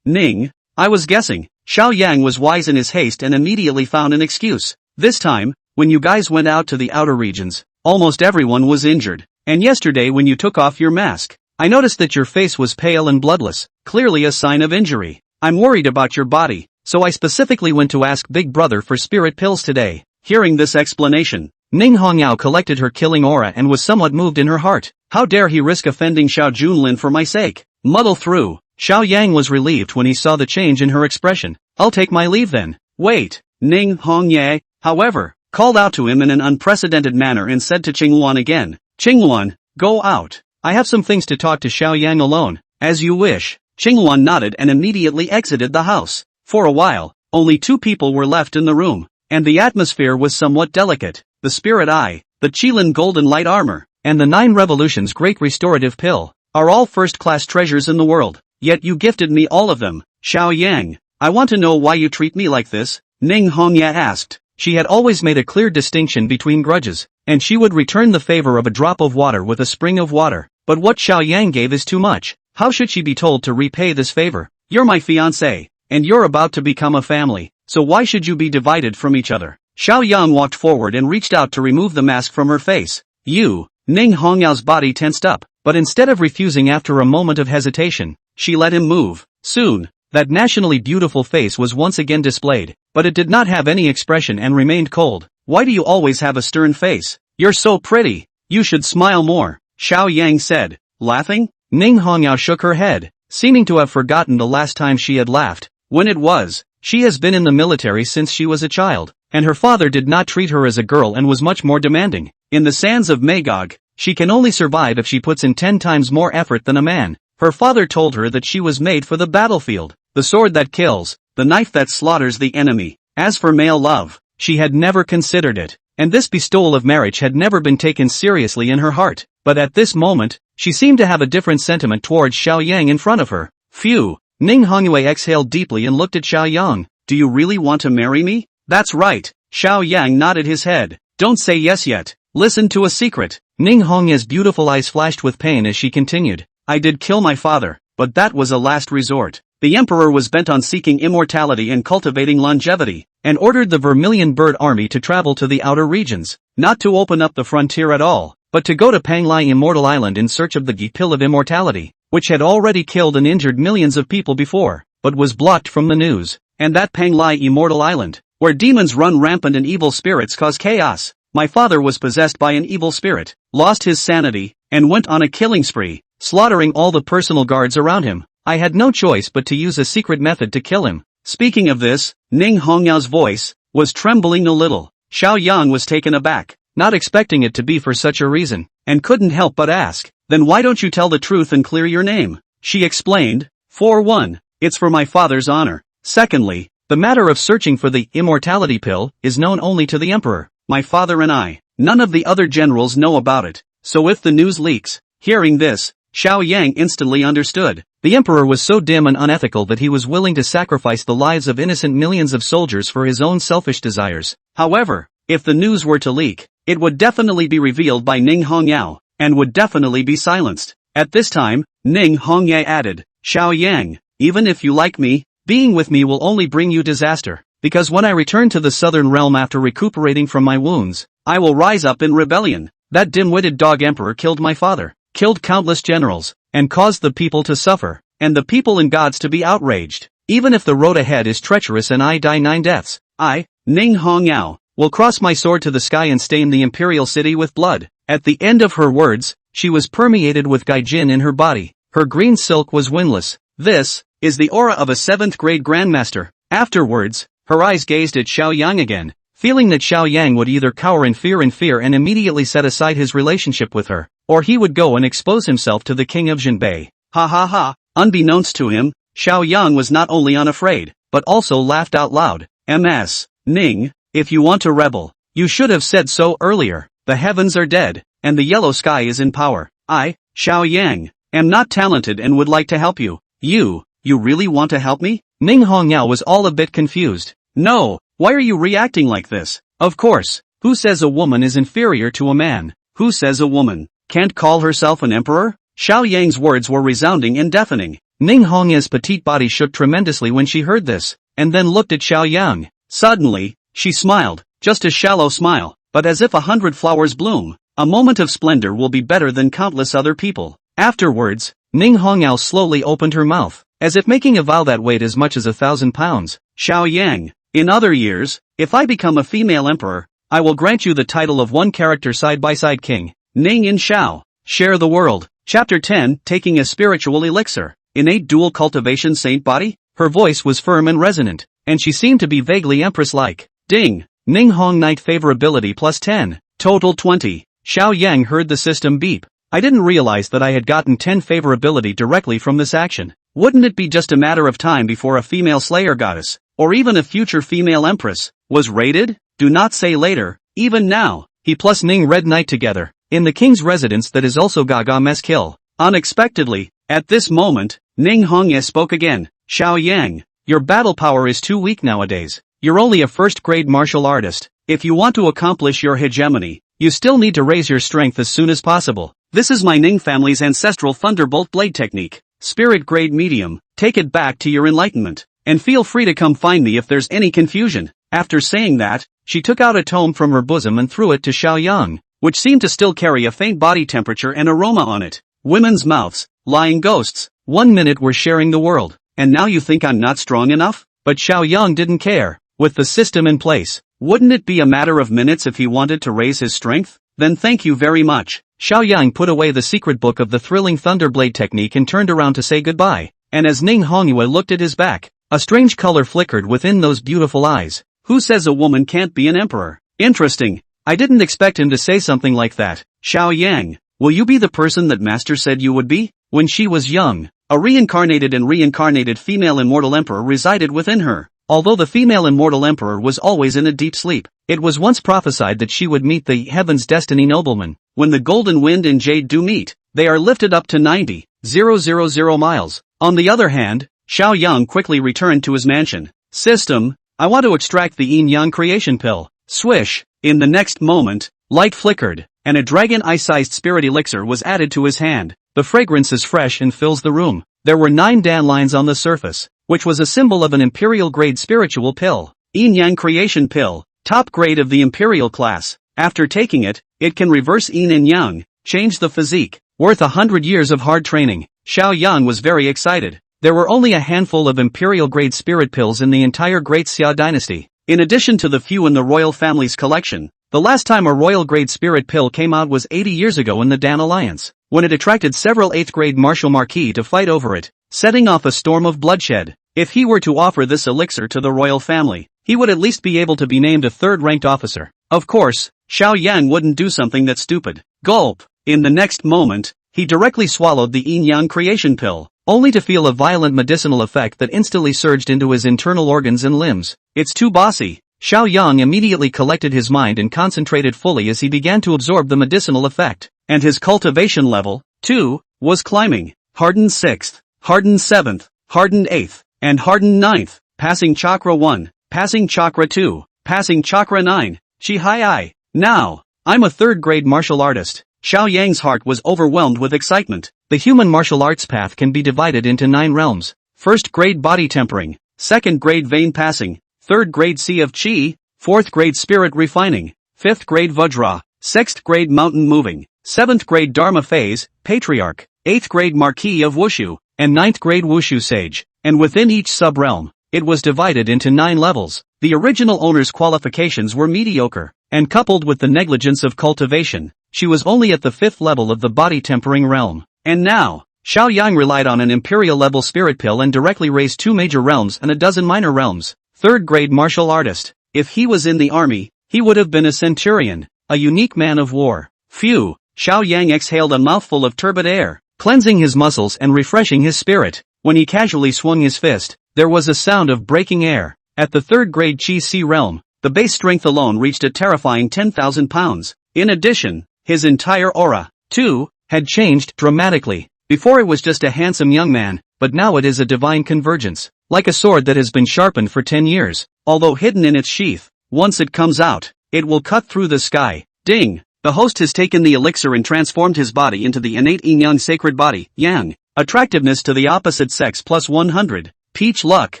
Ning, I was guessing. Xiao Yang was wise in his haste and immediately found an excuse. This time, when you guys went out to the outer regions, almost everyone was injured. And yesterday when you took off your mask, I noticed that your face was pale and bloodless, clearly a sign of injury. I'm worried about your body, so I specifically went to ask Big Brother for spirit pills today. Hearing this explanation, Ning Hongyao collected her killing aura and was somewhat moved in her heart. How dare he risk offending Xiao Junlin for my sake? Muddle through. Xiao Yang was relieved when he saw the change in her expression. I'll take my leave then. Wait. Ning Hongyao, however, called out to him in an unprecedented manner and said to Qingluan again, Qingluan, go out. I have some things to talk to Xiao Yang alone. As you wish. Qingluan nodded and immediately exited the house. For a while, only 2 people were left in the room, and the atmosphere was somewhat delicate. The Spirit Eye, the Qilin Golden Light Armor, and the 9 Revolutions Great Restorative Pill, are all first-class treasures in the world, yet you gifted me all of them. Xiao Yang, I want to know why you treat me like this, Ning Hongya asked. She had always made a clear distinction between grudges, and she would return the favor of a drop of water with a spring of water, but what Xiao Yang gave is too much. How should she be told to repay this favor? You're my fiancée, and you're about to become a family, so why should you be divided from each other? Xiao Yang walked forward and reached out to remove the mask from her face. You, Ning Hongyao's body tensed up, but instead of refusing after a moment of hesitation, she let him move. Soon, that nationally beautiful face was once again displayed, but it did not have any expression and remained cold. Why do you always have a stern face? You're so pretty. You should smile more, Xiao Yang said, laughing. Ning Hongyao shook her head, seeming to have forgotten the last time she had laughed. When it was, she has been in the military since she was a child, and her father did not treat her as a girl and was much more demanding. In the sands of Magog, she can only survive if she puts in 10 times more effort than a man. Her father told her that she was made for the battlefield, the sword that kills, the knife that slaughters the enemy. As for male love, she had never considered it, and this bestowal of marriage had never been taken seriously in her heart. But at this moment, she seemed to have a different sentiment towards Xiao Yang in front of her. Phew. Ning Hongyue exhaled deeply and looked at Xiao Yang. Do you really want to marry me? That's right. Xiao Yang nodded his head. Don't say yes yet. Listen to a secret. Ning Hongyue's beautiful eyes flashed with pain as she continued. I did kill my father, but that was a last resort. The emperor was bent on seeking immortality and cultivating longevity, and ordered the Vermilion Bird Army to travel to the outer regions, not to open up the frontier at all, but to go to Panglai Immortal Island in search of the pill of immortality, which had already killed and injured millions of people before, but was blocked from the news. And that Panglai Immortal Island, where demons run rampant and evil spirits cause chaos. My father was possessed by an evil spirit, lost his sanity, and went on a killing spree, slaughtering all the personal guards around him. I had no choice but to use a secret method to kill him. Speaking of this, Ning Hongyao's voice was trembling a little. Xiao Yang was taken aback, not expecting it to be for such a reason, and couldn't help but ask, then why don't you tell the truth and clear your name? She explained, for one, it's for my father's honor. Secondly, the matter of searching for the immortality pill is known only to the emperor, my father and I. None of the other generals know about it, so if the news leaks. Hearing this, Xiao Yang instantly understood. The emperor was so dim and unethical that he was willing to sacrifice the lives of innocent millions of soldiers for his own selfish desires. However, if the news were to leak, it would definitely be revealed by Ning Hongyao, and would definitely be silenced. At this time, Ning Hongyao added, Xiao Yang, even if you like me, being with me will only bring you disaster, because when I return to the southern realm after recuperating from my wounds, I will rise up in rebellion. That dim-witted dog emperor killed my father, killed countless generals, and caused the people to suffer, and the people and gods to be outraged. Even if the road ahead is treacherous and I die 9 deaths, I, Ning Hongyao, will cross my sword to the sky and stain the imperial city with blood. At the end of her words, she was permeated with gaijin in her body. Her green silk was windless. This is the aura of a 7th grade grandmaster. Afterwards, her eyes gazed at Xiao Yang again, feeling that Xiao Yang would either cower in fear and immediately set aside his relationship with her, or he would go and expose himself to the king of Jinbei. Ha ha ha. Unbeknownst to him, Xiao Yang was not only unafraid, but also laughed out loud. Ms. Ning, if you want to rebel, you should have said so earlier. The heavens are dead, and the yellow sky is in power. I, Xiao Yang, am not talented and would like to help you. You really want to help me? Ning Hongyao was all a bit confused. No, why are you reacting like this? Of course, who says a woman is inferior to a man? Who says a woman can't call herself an emperor? Xiao Yang's words were resounding and deafening. Ning Hongya's petite body shook tremendously when she heard this, and then looked at Xiao Yang. Suddenly, she smiled, just a shallow smile, but as if 100 flowers bloom. A moment of splendor will be better than countless other people. Afterwards, Ning Hongyao slowly opened her mouth, as if making a vow that weighed as much as 1,000 pounds. Xiao Yang, in other years, if I become a female emperor, I will grant you the title of one-character side-by-side king. Ning and Xiao, share the world. Chapter 10, Taking a Spiritual Elixir. Innate dual cultivation saint body? Her voice was firm and resonant, and she seemed to be vaguely empress-like. Ding! Ning Hong Knight favorability plus 10. Total 20. Xiao Yang heard the system beep. I didn't realize that I had gotten 10 favorability directly from this action. Wouldn't it be just a matter of time before a female slayer goddess, or even a future female empress, was rated? Do not say later, even now. He plus Ning Red Knight together, in the king's residence that is also Gaga Meskil. Unexpectedly, at this moment, Ning Hongye spoke again. Xiao Yang, your battle power is too weak nowadays. You're only a first-grade martial artist. If you want to accomplish your hegemony, you still need to raise your strength as soon as possible. This is my Ning family's ancestral Thunderbolt Blade technique. Spirit grade medium, take it back to your enlightenment. And feel free to come find me if there's any confusion. After saying that, she took out a tome from her bosom and threw it to Xiao Yang, which seemed to still carry a faint body temperature and aroma on it. Women's mouths, lying ghosts. 1 minute we're sharing the world, and now you think I'm not strong enough? But Xiao Yang didn't care. With the system in place, wouldn't it be a matter of minutes if he wanted to raise his strength? Then thank you very much. Xiao Yang put away the secret book of the thrilling Thunderblade technique and turned around to say goodbye. And as Ning Hongyue looked at his back, a strange color flickered within those beautiful eyes. Who says a woman can't be an emperor? Interesting. I didn't expect him to say something like that. Xiao Yang, will you be the person that Master said you would be? When she was young, a reincarnated female immortal emperor resided within her. Although the female immortal emperor was always in a deep sleep, it was once prophesied that she would meet the heaven's destiny nobleman. When the golden wind and jade do meet, they are lifted up to 90,000 miles. On the other hand, Xiao Yang quickly returned to his mansion. System, I want to extract the yin-yang creation pill. Swish. In the next moment, light flickered, and a dragon eye-sized spirit elixir was added to his hand. The fragrance is fresh and fills the room. There were 9 dandelions on the surface, which was a symbol of an imperial-grade spiritual pill. Yin-yang creation pill, top grade of the imperial class. After taking it, it can reverse yin and yang, change the physique. Worth 100 years of hard training. Xiao Yang was very excited. There were only a handful of imperial-grade spirit pills in the entire Great Xia dynasty. In addition to the few in the royal family's collection, the last time a royal-grade spirit pill came out was 80 years ago in the Dan Alliance, when it attracted several 8th-grade martial marquis to fight over it, setting off a storm of bloodshed. If he were to offer this elixir to the royal family, he would at least be able to be named a 3rd-ranked officer. Of course, Xiao Yang wouldn't do something that stupid. Gulp. In the next moment, he directly swallowed the yin-yang creation pill, only to feel a violent medicinal effect that instantly surged into his internal organs and limbs. It's too bossy. Xiao Yang immediately collected his mind and concentrated fully as he began to absorb the medicinal effect. And his cultivation level, too, was climbing. Hardened 6th, hardened 7th, hardened 8th, and hardened 9th, passing chakra 1, passing chakra 2, passing chakra 9. Chi-hi-ai. Now, I'm a 3rd-grade martial artist. Xiao Yang's heart was overwhelmed with excitement. The human martial arts path can be divided into 9 realms. 1st grade body tempering, 2nd grade vein passing, 3rd grade sea of chi, 4th grade spirit refining, 5th grade vajra, 6th grade mountain moving, 7th grade dharma phase, patriarch, 8th grade marquis of wushu, and 9th grade wushu sage. And within each sub-realm, it was divided into 9 levels. The original owner's qualifications were mediocre, and coupled with the negligence of cultivation, she was only at the 5th level of the body tempering realm. And now, Xiao Yang relied on an imperial-level spirit pill and directly raised 2 major realms and a dozen minor realms. 3rd-grade martial artist. If he was in the army, he would have been a centurion, a unique man of war. Phew, Xiao Yang exhaled a mouthful of turbid air, cleansing his muscles and refreshing his spirit. When he casually swung his fist, there was a sound of breaking air. At the third-grade Qi Si realm, the base strength alone reached a terrifying 10,000 pounds. In addition, his entire aura, too, had changed dramatically. Before it was just a handsome young man, but now it is a divine convergence. Like a sword that has been sharpened for 10 years, although hidden in its sheath, once it comes out, it will cut through the sky. Ding! The host has taken the elixir and transformed his body into the innate yin-yang sacred body, yang. Attractiveness to the opposite sex plus 100. Peach luck.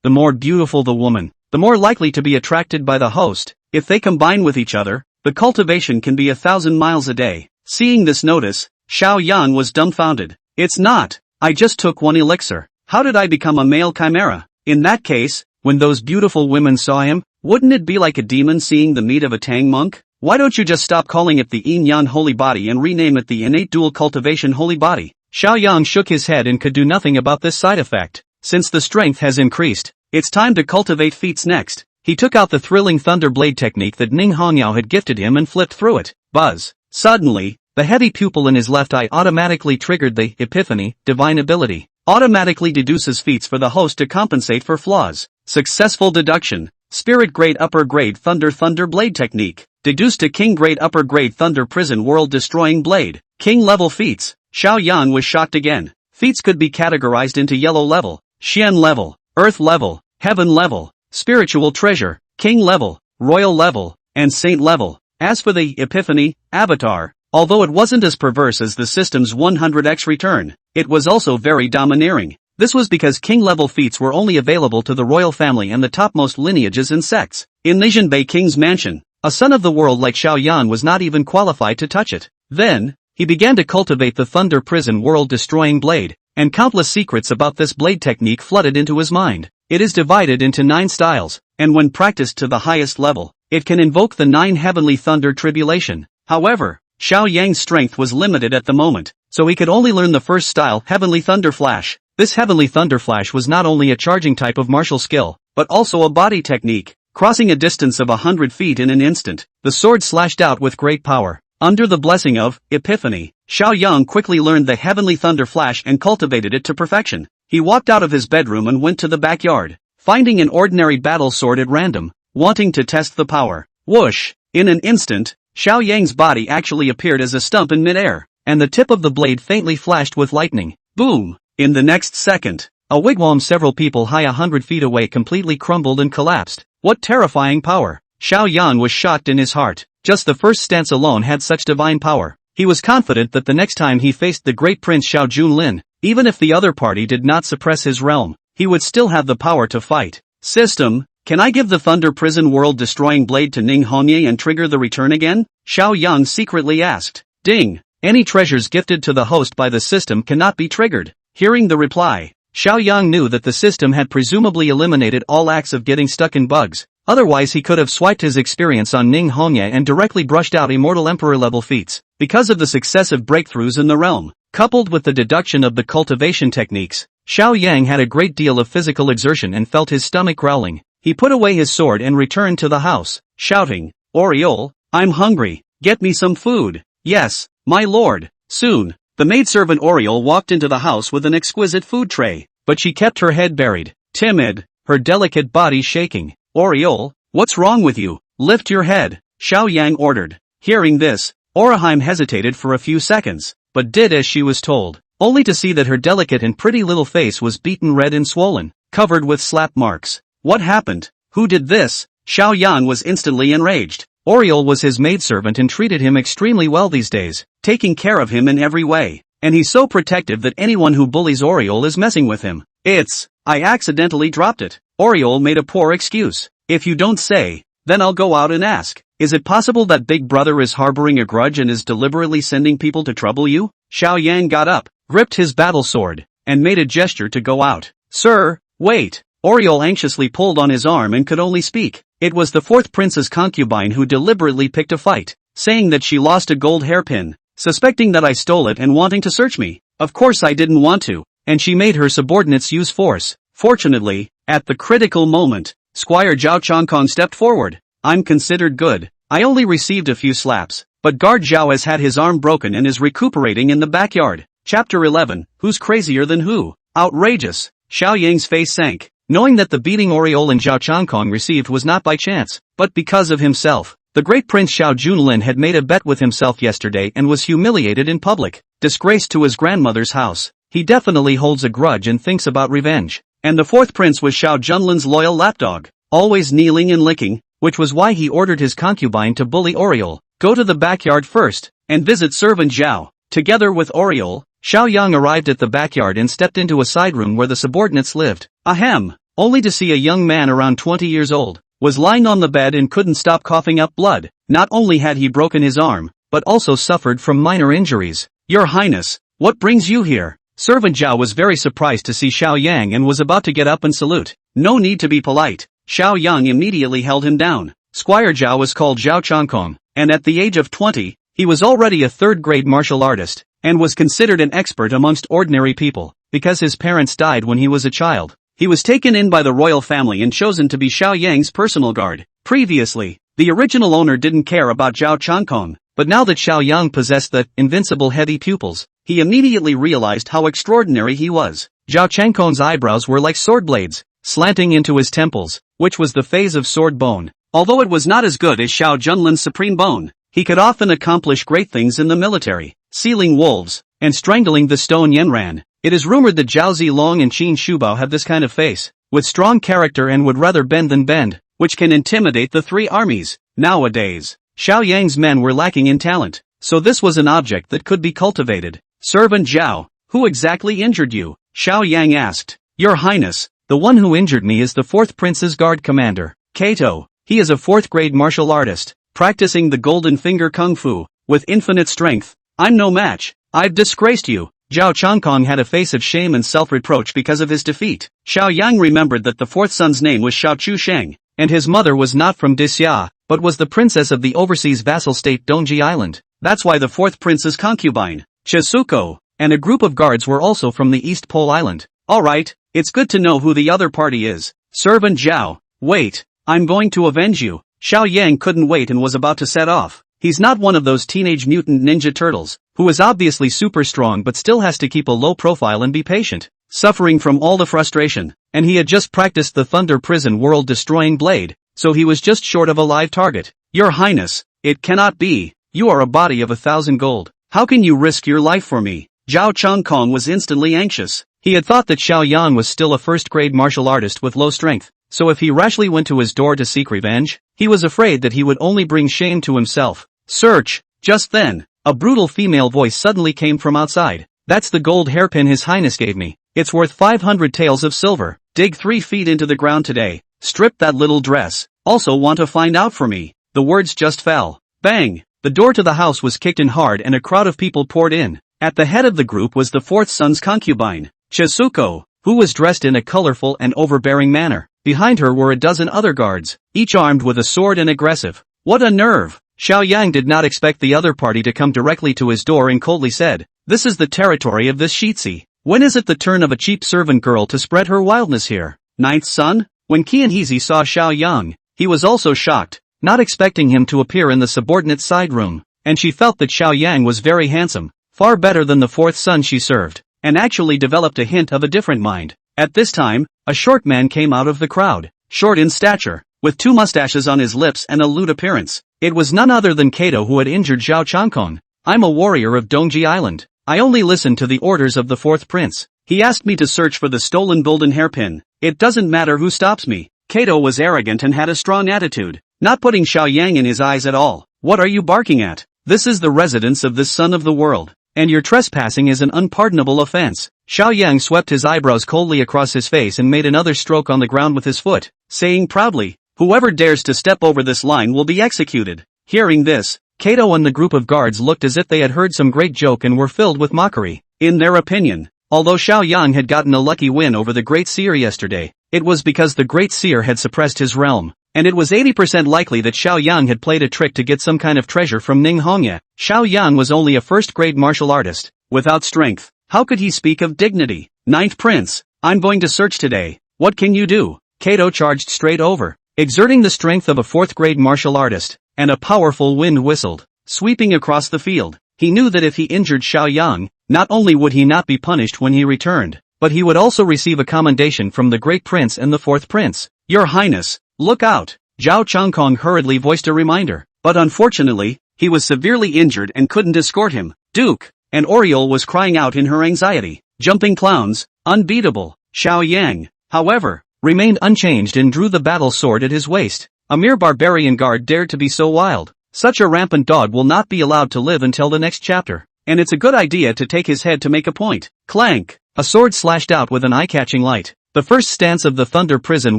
The more beautiful the woman, the more likely to be attracted by the host. If they combine with each other, the cultivation can be 1,000 miles a day. Seeing this notice, Xiao Yang was dumbfounded. It's not. I just took one elixir. How did I become a male chimera? In that case, when those beautiful women saw him, wouldn't it be like a demon seeing the meat of a Tang monk? Why don't you just stop calling it the yin-yang holy body and rename it the innate dual cultivation holy body? Xiao Yang shook his head and could do nothing about this side effect. Since the strength has increased, it's time to cultivate feats next. He took out the thrilling thunder blade technique that Ning Hongyao had gifted him and flipped through it. Buzz. Suddenly, the heavy pupil in his left eye automatically triggered the epiphany, divine ability. Automatically deduces feats for the host to compensate for flaws. Successful deduction. Spirit grade upper grade thunder blade technique. Deduced to king grade upper grade thunder prison world destroying blade. King level feats. Xiao Yang was shocked again. Feats could be categorized into yellow level, Xian level, earth level, heaven level, spiritual treasure, king level, royal level, and saint level. As for the epiphany, avatar, although it wasn't as perverse as the system's 100x return, it was also very domineering. This was because king-level feats were only available to the royal family and the topmost lineages and sects. In Lijianbei King's mansion, a son of the world like Xiao Yan was not even qualified to touch it. Then, he began to cultivate the Thunder Prison world-destroying blade, and countless secrets about this blade technique flooded into his mind. It is divided into 9 styles, and when practiced to the highest level, it can invoke the 9 heavenly thunder tribulation. However, Xiao Yang's strength was limited at the moment, so he could only learn the first style, Heavenly Thunder Flash. This Heavenly Thunder Flash was not only a charging type of martial skill, but also a body technique, crossing a distance of 100 feet in an instant. The sword slashed out with great power. Under the blessing of Epiphany, Xiao Yang quickly learned the Heavenly Thunder Flash and cultivated it to perfection. He walked out of his bedroom and went to the backyard, finding an ordinary battle sword at random, wanting to test the power. Whoosh! In an instant, Xiao Yang's body actually appeared as a stump in midair, and the tip of the blade faintly flashed with lightning. Boom! In the next second, a wigwam several people high 100 feet away completely crumbled and collapsed. What terrifying power! Xiao Yan was shocked in his heart. Just the first stance alone had such divine power. He was confident that the next time he faced the great prince Xiao Junlin, even if the other party did not suppress his realm, he would still have the power to fight. System, can I give the Thunder Prison world-destroying blade to Ning Hongye and trigger the return again? Xiao Yang secretly asked. Ding! Any treasures gifted to the host by the system cannot be triggered. Hearing the reply, Xiao Yang knew that the system had presumably eliminated all acts of getting stuck in bugs. Otherwise he could have swiped his experience on Ning Hongye and directly brushed out Immortal Emperor-level feats. Because of the successive breakthroughs in the realm, coupled with the deduction of the cultivation techniques, Xiao Yang had a great deal of physical exertion and felt his stomach growling. He put away his sword and returned to the house, shouting, Oriole, I'm hungry, get me some food. Yes, my lord. Soon, the maidservant Oriole walked into the house with an exquisite food tray, but she kept her head buried, timid, her delicate body shaking. Oriole, what's wrong with you? Lift your head, Xiao Yang ordered. Hearing this, Orihime hesitated for a few seconds, but did as she was told, only to see that her delicate and pretty little face was beaten red and swollen, covered with slap marks. What happened? Who did this? Xiao Yang was instantly enraged. Oriole was his maidservant and treated him extremely well these days, taking care of him in every way, and he's so protective that anyone who bullies Oriole is messing with him. I accidentally dropped it. Oriole made a poor excuse. If you don't say, then I'll go out and ask. Is it possible that Big Brother is harboring a grudge and is deliberately sending people to trouble you? Xiao Yang got up, gripped his battle sword, and made a gesture to go out. Sir, wait. Oriole anxiously pulled on his arm and could only speak. It was the 4th prince's concubine who deliberately picked a fight, saying that she lost a gold hairpin, suspecting that I stole it and wanting to search me. Of course I didn't want to, and she made her subordinates use force. Fortunately, at the critical moment, Squire Zhao Chongkong stepped forward. I'm considered good. I only received a few slaps. but guard Zhao has had his arm broken and is recuperating in the backyard. Chapter 11, Who's Crazier Than Who? Outrageous. Xiao Yang's face sank, knowing that the beating Oriole and Zhao Changkong received was not by chance, but because of himself. The great Prince Xiao Junlin had made a bet with himself yesterday and was humiliated in public, disgraced to his grandmother's house. He definitely holds a grudge and thinks about revenge. And the fourth prince was Xiao Junlin's loyal lapdog, always kneeling and licking, which was why he ordered his concubine to bully Oriole. Go to the backyard first, and visit servant Zhao. Together with Oriole, Xiao Yang arrived at the backyard and stepped into a side room where the subordinates lived. Ahem! Only to see a young man around 20 years old, was lying on the bed and couldn't stop coughing up blood. Not only had he broken his arm, but also suffered from minor injuries. Your Highness, what brings you here? Servant Zhao was very surprised to see Xiao Yang and was about to get up and salute. No need to be polite. Xiao Yang immediately held him down. Squire Zhao was called Zhao Changkong, and at the age of 20, he was already a third-grade martial artist, and was considered an expert amongst ordinary people, because his parents died when he was a child. He was taken in by the royal family and chosen to be Xiao Yang's personal guard. Previously, the original owner didn't care about Zhao Changkong, but now that Xiao Yang possessed the invincible heady pupils, he immediately realized how extraordinary he was. Zhao Changkong's eyebrows were like sword blades, slanting into his temples, which was the phase of sword bone. Although it was not as good as Xiao Junlin's supreme bone, he could often accomplish great things in the military, sealing wolves, and strangling the stone Yanran. It is rumored that Zhao Zilong and Qin Shubao have this kind of face, with strong character and would rather bend than bend, which can intimidate the three armies. Nowadays, Xiao Yang's men were lacking in talent, so this was an object that could be cultivated. Servant Zhao, who exactly injured you? Xiao Yang asked. Your Highness, the one who injured me is the fourth prince's guard commander, Kato. He is a fourth-grade martial artist, practicing the golden finger kung fu, with infinite strength. I'm no match. I've disgraced you. Zhao Changkong had a face of shame and self-reproach because of his defeat. Xiao Yang remembered that the fourth son's name was Xiao Chu Sheng, and his mother was not from Disya, but was the princess of the overseas vassal state Dongji Island. That's why the fourth prince's concubine, Chisuko, and a group of guards were also from the East Pole Island. Alright, it's good to know who the other party is. Servant Zhao, wait. I'm going to avenge you. Xiao Yang couldn't wait and was about to set off. He's not one of those teenage mutant ninja turtles, who is obviously super strong but still has to keep a low profile and be patient, suffering from all the frustration, and he had just practiced the Thunder Prison world-destroying blade, so he was just short of a live target. Your Highness, it cannot be. You are a body of 1,000 gold. How can you risk your life for me? Zhao Changkong was instantly anxious. He had thought that Xiao Yang was still a first-grade martial artist with low strength. So if he rashly went to his door to seek revenge, he was afraid that he would only bring shame to himself. Search! Just then, a brutal female voice suddenly came from outside. That's the gold hairpin His Highness gave me. It's worth 500 taels of silver. Dig 3 feet into the ground today. Strip that little dress. Also want to find out for me. The words just fell. Bang! The door to the house was kicked in hard and a crowd of people poured in. At the head of the group was the fourth son's concubine, Chisuko, who was dressed in a colorful and overbearing manner. Behind her were a dozen other guards, each armed with a sword and aggressive. What a nerve! Xiao Yang did not expect the other party to come directly to his door and coldly said, This is the territory of this Shitsi. When is it the turn of a cheap servant girl to spread her wildness here? Ninth son? When Qianhezi saw Xiao Yang, he was also shocked, not expecting him to appear in the subordinate side room, and she felt that Xiao Yang was very handsome, far better than the fourth son she served, and actually developed a hint of a different mind. At this time, a short man came out of the crowd, short in stature, with 2 mustaches on his lips and a lewd appearance. It was none other than Kato who had injured Zhao Changkong. I'm a warrior of Dongji Island. I only listen to the orders of the fourth prince. He asked me to search for the stolen golden hairpin. It doesn't matter who stops me. Kato was arrogant and had a strong attitude, not putting Xiao Yang in his eyes at all. What are you barking at? This is the residence of this son of the world, and your trespassing is an unpardonable offense. Xiao Yang swept his eyebrows coldly across his face and made another stroke on the ground with his foot, saying proudly, Whoever dares to step over this line will be executed. Hearing this, Kato and the group of guards looked as if they had heard some great joke and were filled with mockery. In their opinion, although Xiao Yang had gotten a lucky win over the Great Seer yesterday, it was because the Great Seer had suppressed his realm, and it was 80% likely that Xiao Yang had played a trick to get some kind of treasure from Ning Hongya. Xiao Yang was only a first-grade martial artist, without strength. How could he speak of dignity? Ninth Prince, I'm going to search today. What can you do? Kato charged straight over, exerting the strength of a fourth-grade martial artist, and a powerful wind whistled. sweeping across the field. He knew that if he injured Xiaoyang, not only would he not be punished when he returned, but he would also receive a commendation from the Great Prince and the Fourth Prince. Your Highness, look out! Zhao Changkong hurriedly voiced a reminder, but unfortunately, he was severely injured and couldn't escort him. Duke! And Oriole was crying out in her anxiety. Jumping clowns, unbeatable. Xiaoyang, however, remained unchanged and drew the battle sword at his waist. A mere barbarian guard dared to be so wild. Such a rampant dog will not be allowed to live until the next chapter. And it's a good idea to take his head to make a point. Clank! A sword slashed out with an eye-catching light. The first stance of the Thunder Prison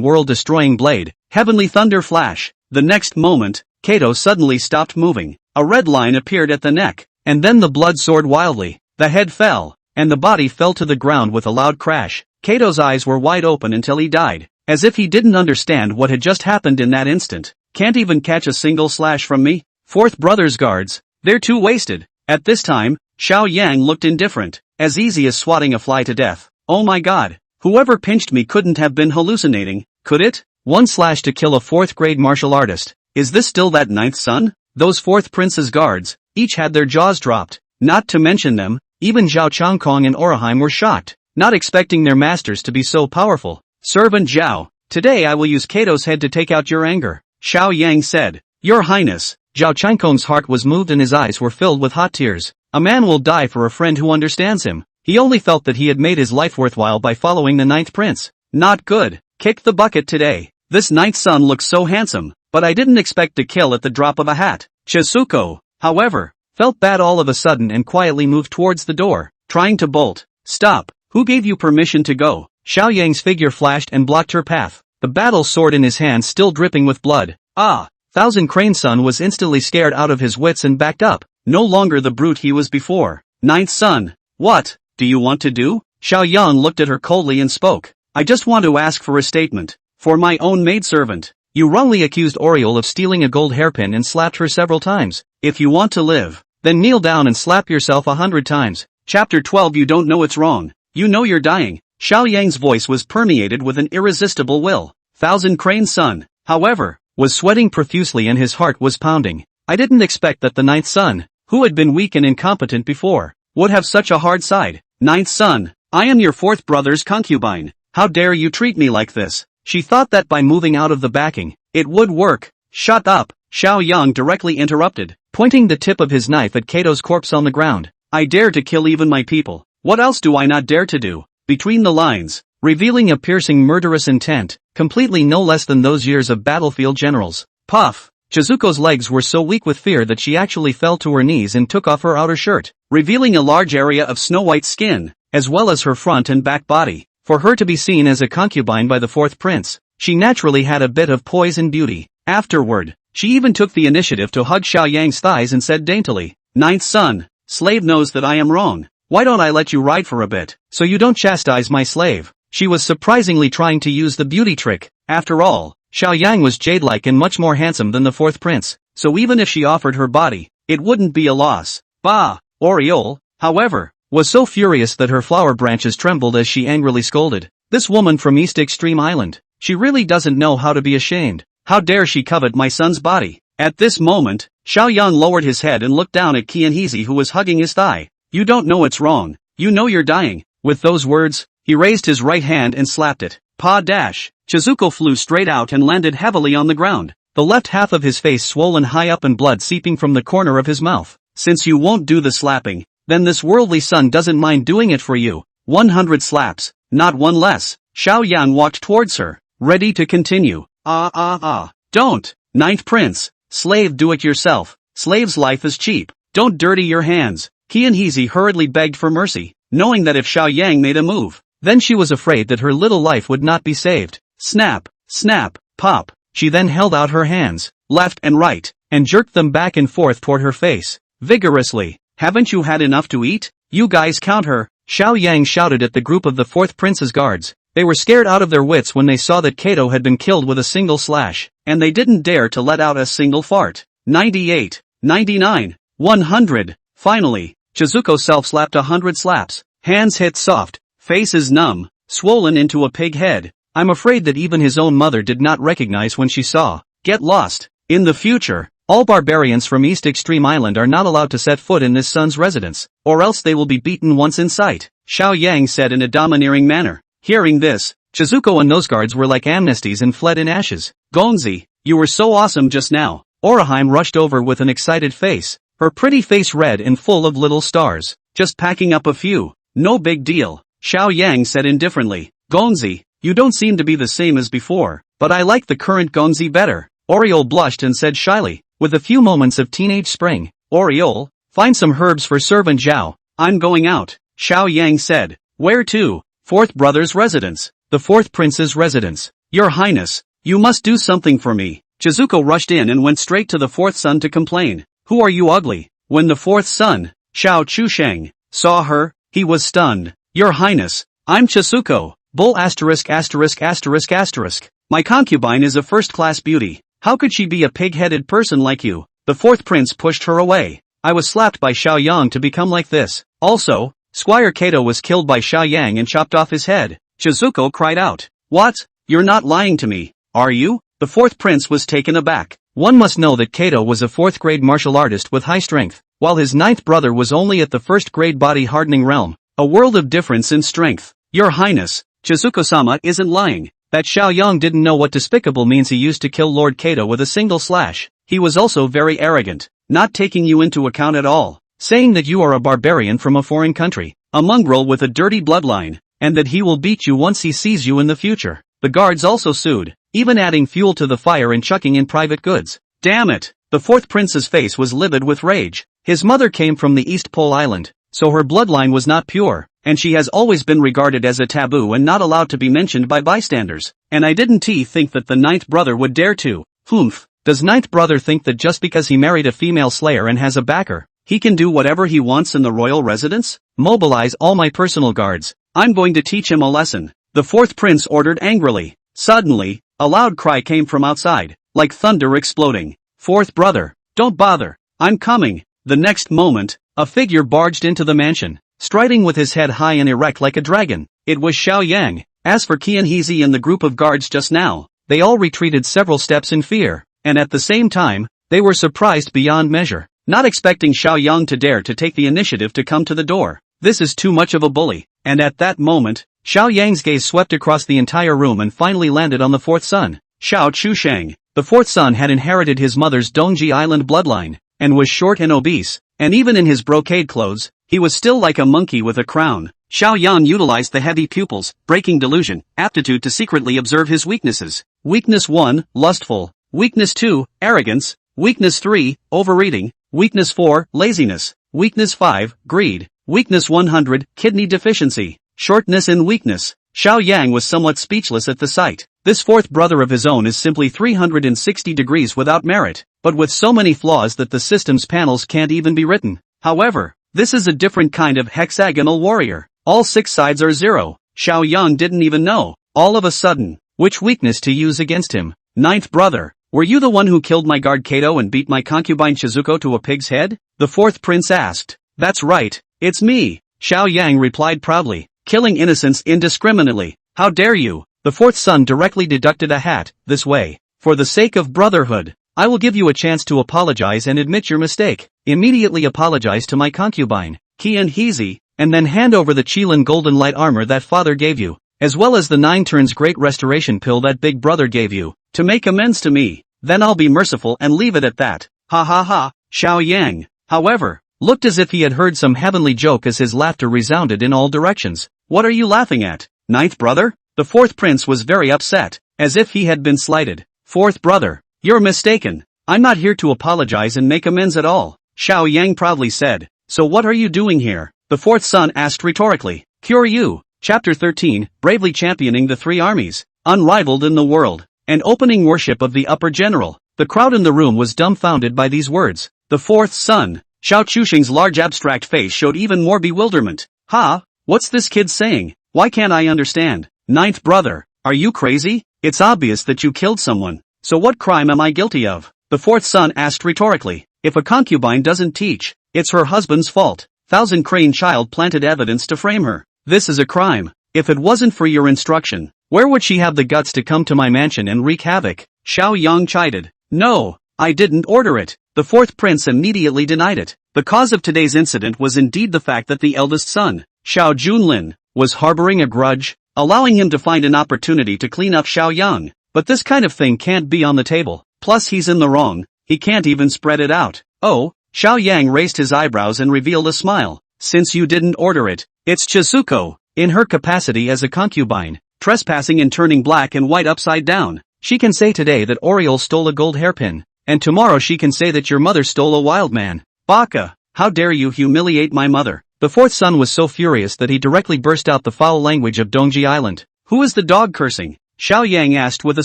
world-destroying blade. Heavenly thunder flash. The next moment, Kato suddenly stopped moving. A red line appeared at the neck. And then the blood soared wildly. The head fell, and the body fell to the ground with a loud crash. Kato's eyes were wide open until he died, as if he didn't understand what had just happened in that instant. Can't even catch a single slash from me? Fourth Brother's guards, they're too wasted. At this time, Xiaoyang looked indifferent, as easy as swatting a fly to death. Oh my god, whoever pinched me couldn't have been hallucinating, could it? One slash to kill a fourth-grade martial artist. Is this still that ninth son? Those Fourth Prince's guards, each had their jaws dropped. Not to mention them, even Zhao Changkong and Oraheim were shocked, not expecting their masters to be so powerful. Servant Zhao, today I will use Kato's head to take out your anger, Xiaoyang said. Your Highness. Zhao Changkong's heart was moved and his eyes were filled with hot tears. A man will die for a friend who understands him. He only felt that he had made his life worthwhile by following the ninth prince. Not good. Kick the bucket today. This ninth son looks so handsome, but I didn't expect to kill at the drop of a hat. Chisuko, however, felt bad all of a sudden and quietly moved towards the door, trying to bolt. Stop. Who gave you permission to go? Xiaoyang's figure flashed and blocked her path, the battle sword in his hand still dripping with blood. Ah! Thousand Crane Son was instantly scared out of his wits and backed up, no longer the brute he was before. Ninth son, what do you want to do? Xiaoyang looked at her coldly and spoke. I just want to ask for a statement. For my own maidservant. You wrongly accused Oriole of stealing a gold hairpin and slapped her several times. If you want to live, then kneel down and slap yourself 100 times. Chapter 12. You don't know it's wrong. You know you're dying. Xiaoyang's voice was permeated with an irresistible will. Thousand Crane Son, however, was sweating profusely and his heart was pounding. I didn't expect that the ninth son, who had been weak and incompetent before, would have such a hard side. Ninth son, I am your fourth brother's concubine. How dare you treat me like this? She thought that by moving out of the backing, it would work. Shut up, Xiaoyang directly interrupted, pointing the tip of his knife at Kato's corpse on the ground. I dare to kill even my people. What else do I not dare to do? Between the lines, revealing a piercing murderous intent, completely no less than those years of battlefield generals. Puff! Chizuko's legs were so weak with fear that she actually fell to her knees and took off her outer shirt, revealing a large area of snow-white skin, as well as her front and back body. For her to be seen as a concubine by the fourth prince, she naturally had a bit of poise and beauty. Afterward, she even took the initiative to hug Xiaoyang's thighs and said daintily, Ninth son, slave knows that I am wrong. Why don't I let you ride for a bit, so you don't chastise my slave? She was surprisingly trying to use the beauty trick. After all, Xiaoyang was jade-like and much more handsome than the fourth prince, so even if she offered her body, it wouldn't be a loss. Bah! Oriole, however, was so furious that her flower branches trembled as she angrily scolded. This woman from East Extreme Island, she really doesn't know how to be ashamed. How dare she covet my son's body? At this moment, Xiaoyang lowered his head and looked down at Qianhezi who was hugging his thigh. You don't know it's wrong. You know you're dying. With those words, he raised his right hand and slapped it. Pa dash! Chizuko flew straight out and landed heavily on the ground, the left half of his face swollen high up and blood seeping from the corner of his mouth. Since you won't do the slapping, then this worldly son doesn't mind doing it for you. 100 slaps, not one less. Xiaoyang walked towards her, ready to continue. Don't! Ninth prince, slave do it yourself. Slave's life is cheap. Don't dirty your hands. Qianhezi hurriedly begged for mercy, knowing that if Xiaoyang made a move, then she was afraid that her little life would not be saved. Snap, snap, pop. She then held out her hands, left and right, and jerked them back and forth toward her face, vigorously. Haven't you had enough to eat? You guys count her. Xiaoyang shouted at the group of the fourth prince's guards. They were scared out of their wits when they saw that Kato had been killed with a single slash, and they didn't dare to let out a single fart. 98, 99, 100. Finally, Chizuko self-slapped 100 slaps. Hands hit soft, face is numb, swollen into a pig head. I'm afraid that even his own mother did not recognize when she saw. Get lost. In the future, All barbarians from East Extreme Island are not allowed to set foot in this son's residence, or else they will be beaten once in sight, Xiao Yang said in a domineering manner. Hearing this, Chizuko and those guards were like amnesties and fled in ashes. Gonzi, you were so awesome just now. Oraheim rushed over with an excited face, her pretty face red and full of little stars. Just packing up a few. No big deal, Xiao Yang said indifferently. Gonzi, you don't seem to be the same as before, but I like the current Gonzi better. Oriole blushed and said shyly, with a few moments of teenage spring. Oriole, find some herbs for servant Zhao. I'm going out, Xiao Yang said. Where to? Fourth brother's residence. The fourth prince's residence. Your Highness, you must do something for me. Chizuko rushed in and went straight to the fourth son to complain. Who are you ugly? When the fourth son, Xiao Chusheng, saw her, he was stunned. Your Highness, I'm Chizuko. Bull asterisk asterisk asterisk asterisk. My concubine is a first-class beauty. How could she be a pig-headed person like you? The fourth prince pushed her away. I was slapped by Xiao Yang to become like this. Also, Squire Kato was killed by Xiao Yang and chopped off his head. Chizuko cried out. What? You're not lying to me, are you? The fourth prince was taken aback. One must know that Kato was a fourth-grade martial artist with high strength, while his ninth brother was only at the first-grade body-hardening realm. A world of difference in strength. Your Highness, Chizuko-sama isn't lying. That Xiao Yang didn't know what despicable means he used to kill Lord Kato with a single slash. He was also very arrogant, not taking you into account at all, saying that you are a barbarian from a foreign country, a mongrel with a dirty bloodline, and that he will beat you once he sees you in the future. The guards also sued, even adding fuel to the fire and chucking in private goods. Damn it! The fourth prince's face was livid with rage. His mother came from the East Pole Island, so her bloodline was not pure, and she has always been regarded as a taboo and not allowed to be mentioned by bystanders. And I didn't think that the ninth brother would dare to. Humph. Does ninth brother think that just because he married a female slayer and has a backer, he can do whatever he wants in the royal residence? Mobilize all my personal guards. I'm going to teach him a lesson. The fourth prince ordered angrily. Suddenly, a loud cry came from outside, like thunder exploding. Fourth brother, don't bother. I'm coming. The next moment, a figure barged into the mansion, striding with his head high and erect like a dragon. It was Xiao Yang. As for Qian Hezi and the group of guards just now, they all retreated several steps in fear, and at the same time, they were surprised beyond measure, not expecting Xiao Yang to dare to take the initiative to come to the door. This is too much of a bully. And at that moment, Xiao Yang's gaze swept across the entire room and finally landed on the fourth son, Xiao Chusheng. The fourth son had inherited his mother's Dongji Island bloodline, and was short and obese, and even in his brocade clothes, he was still like a monkey with a crown. Xiao Yang utilized the heavy pupils, breaking delusion, aptitude to secretly observe his weaknesses. Weakness 1, lustful. Weakness 2, arrogance. Weakness 3, overeating. Weakness 4, laziness. Weakness 5, greed. Weakness 100, kidney deficiency. Shortness and weakness. Xiao Yang was somewhat speechless at the sight. This fourth brother of his own is simply 360 degrees without merit, but with so many flaws that the system's panels can't even be written. However, this is a different kind of hexagonal warrior. All 6 sides are 0. Xiao Yang didn't even know, all of a sudden, which weakness to use against him. Ninth brother, were you the one who killed my guard Kato and beat my concubine Chizuko to a pig's head? The fourth prince asked. That's right, it's me, Xiao Yang replied proudly, killing innocents indiscriminately. How dare you? The fourth son directly deducted a hat. This way, for the sake of brotherhood, I will give you a chance to apologize and admit your mistake. Immediately apologize to my concubine, Qian Hezi, and then hand over the Qilin golden light armor that father gave you, as well as the 9 turns great restoration pill that big brother gave you, to make amends to me. Then I'll be merciful and leave it at that. Ha ha ha. Xiao Yang, however, looked as if he had heard some heavenly joke as his laughter resounded in all directions. What are you laughing at, ninth brother? The fourth prince was very upset, as if he had been slighted. Fourth brother, you're mistaken. I'm not here to apologize and make amends at all, Xiao Yang proudly said. So what are you doing here? The fourth son asked rhetorically. Cure you. Chapter 13, bravely championing the 3 armies, unrivaled in the world, and opening worship of the upper general. The crowd in the room was dumbfounded by these words. The fourth son, Xiao Chusheng's large abstract face showed even more bewilderment. Ha, what's this kid saying? Why can't I understand? Ninth brother, are you crazy? It's obvious that you killed someone. So what crime am I guilty of? The fourth son asked rhetorically. If a concubine doesn't teach, it's her husband's fault. Thousand Crane child planted evidence to frame her. This is a crime. If it wasn't for your instruction, where would she have the guts to come to my mansion and wreak havoc? Xiao Yang chided. No, I didn't order it. The fourth prince immediately denied it. The cause of today's incident was indeed the fact that the eldest son, Xiao Junlin, was harboring a grudge, allowing him to find an opportunity to clean up Xiao Yang. But this kind of thing can't be on the table. Plus he's in the wrong, he can't even spread it out. Oh, Xiao Yang raised his eyebrows and revealed a smile. Since you didn't order it, it's Chizuko, in her capacity as a concubine, trespassing and turning black and white upside down. She can say today that Oriole stole a gold hairpin, and tomorrow she can say that your mother stole a wild man. Baka, how dare you humiliate my mother? The fourth son was so furious that he directly burst out the foul language of Dongji Island. Who is the dog cursing? Xiao Yang asked with a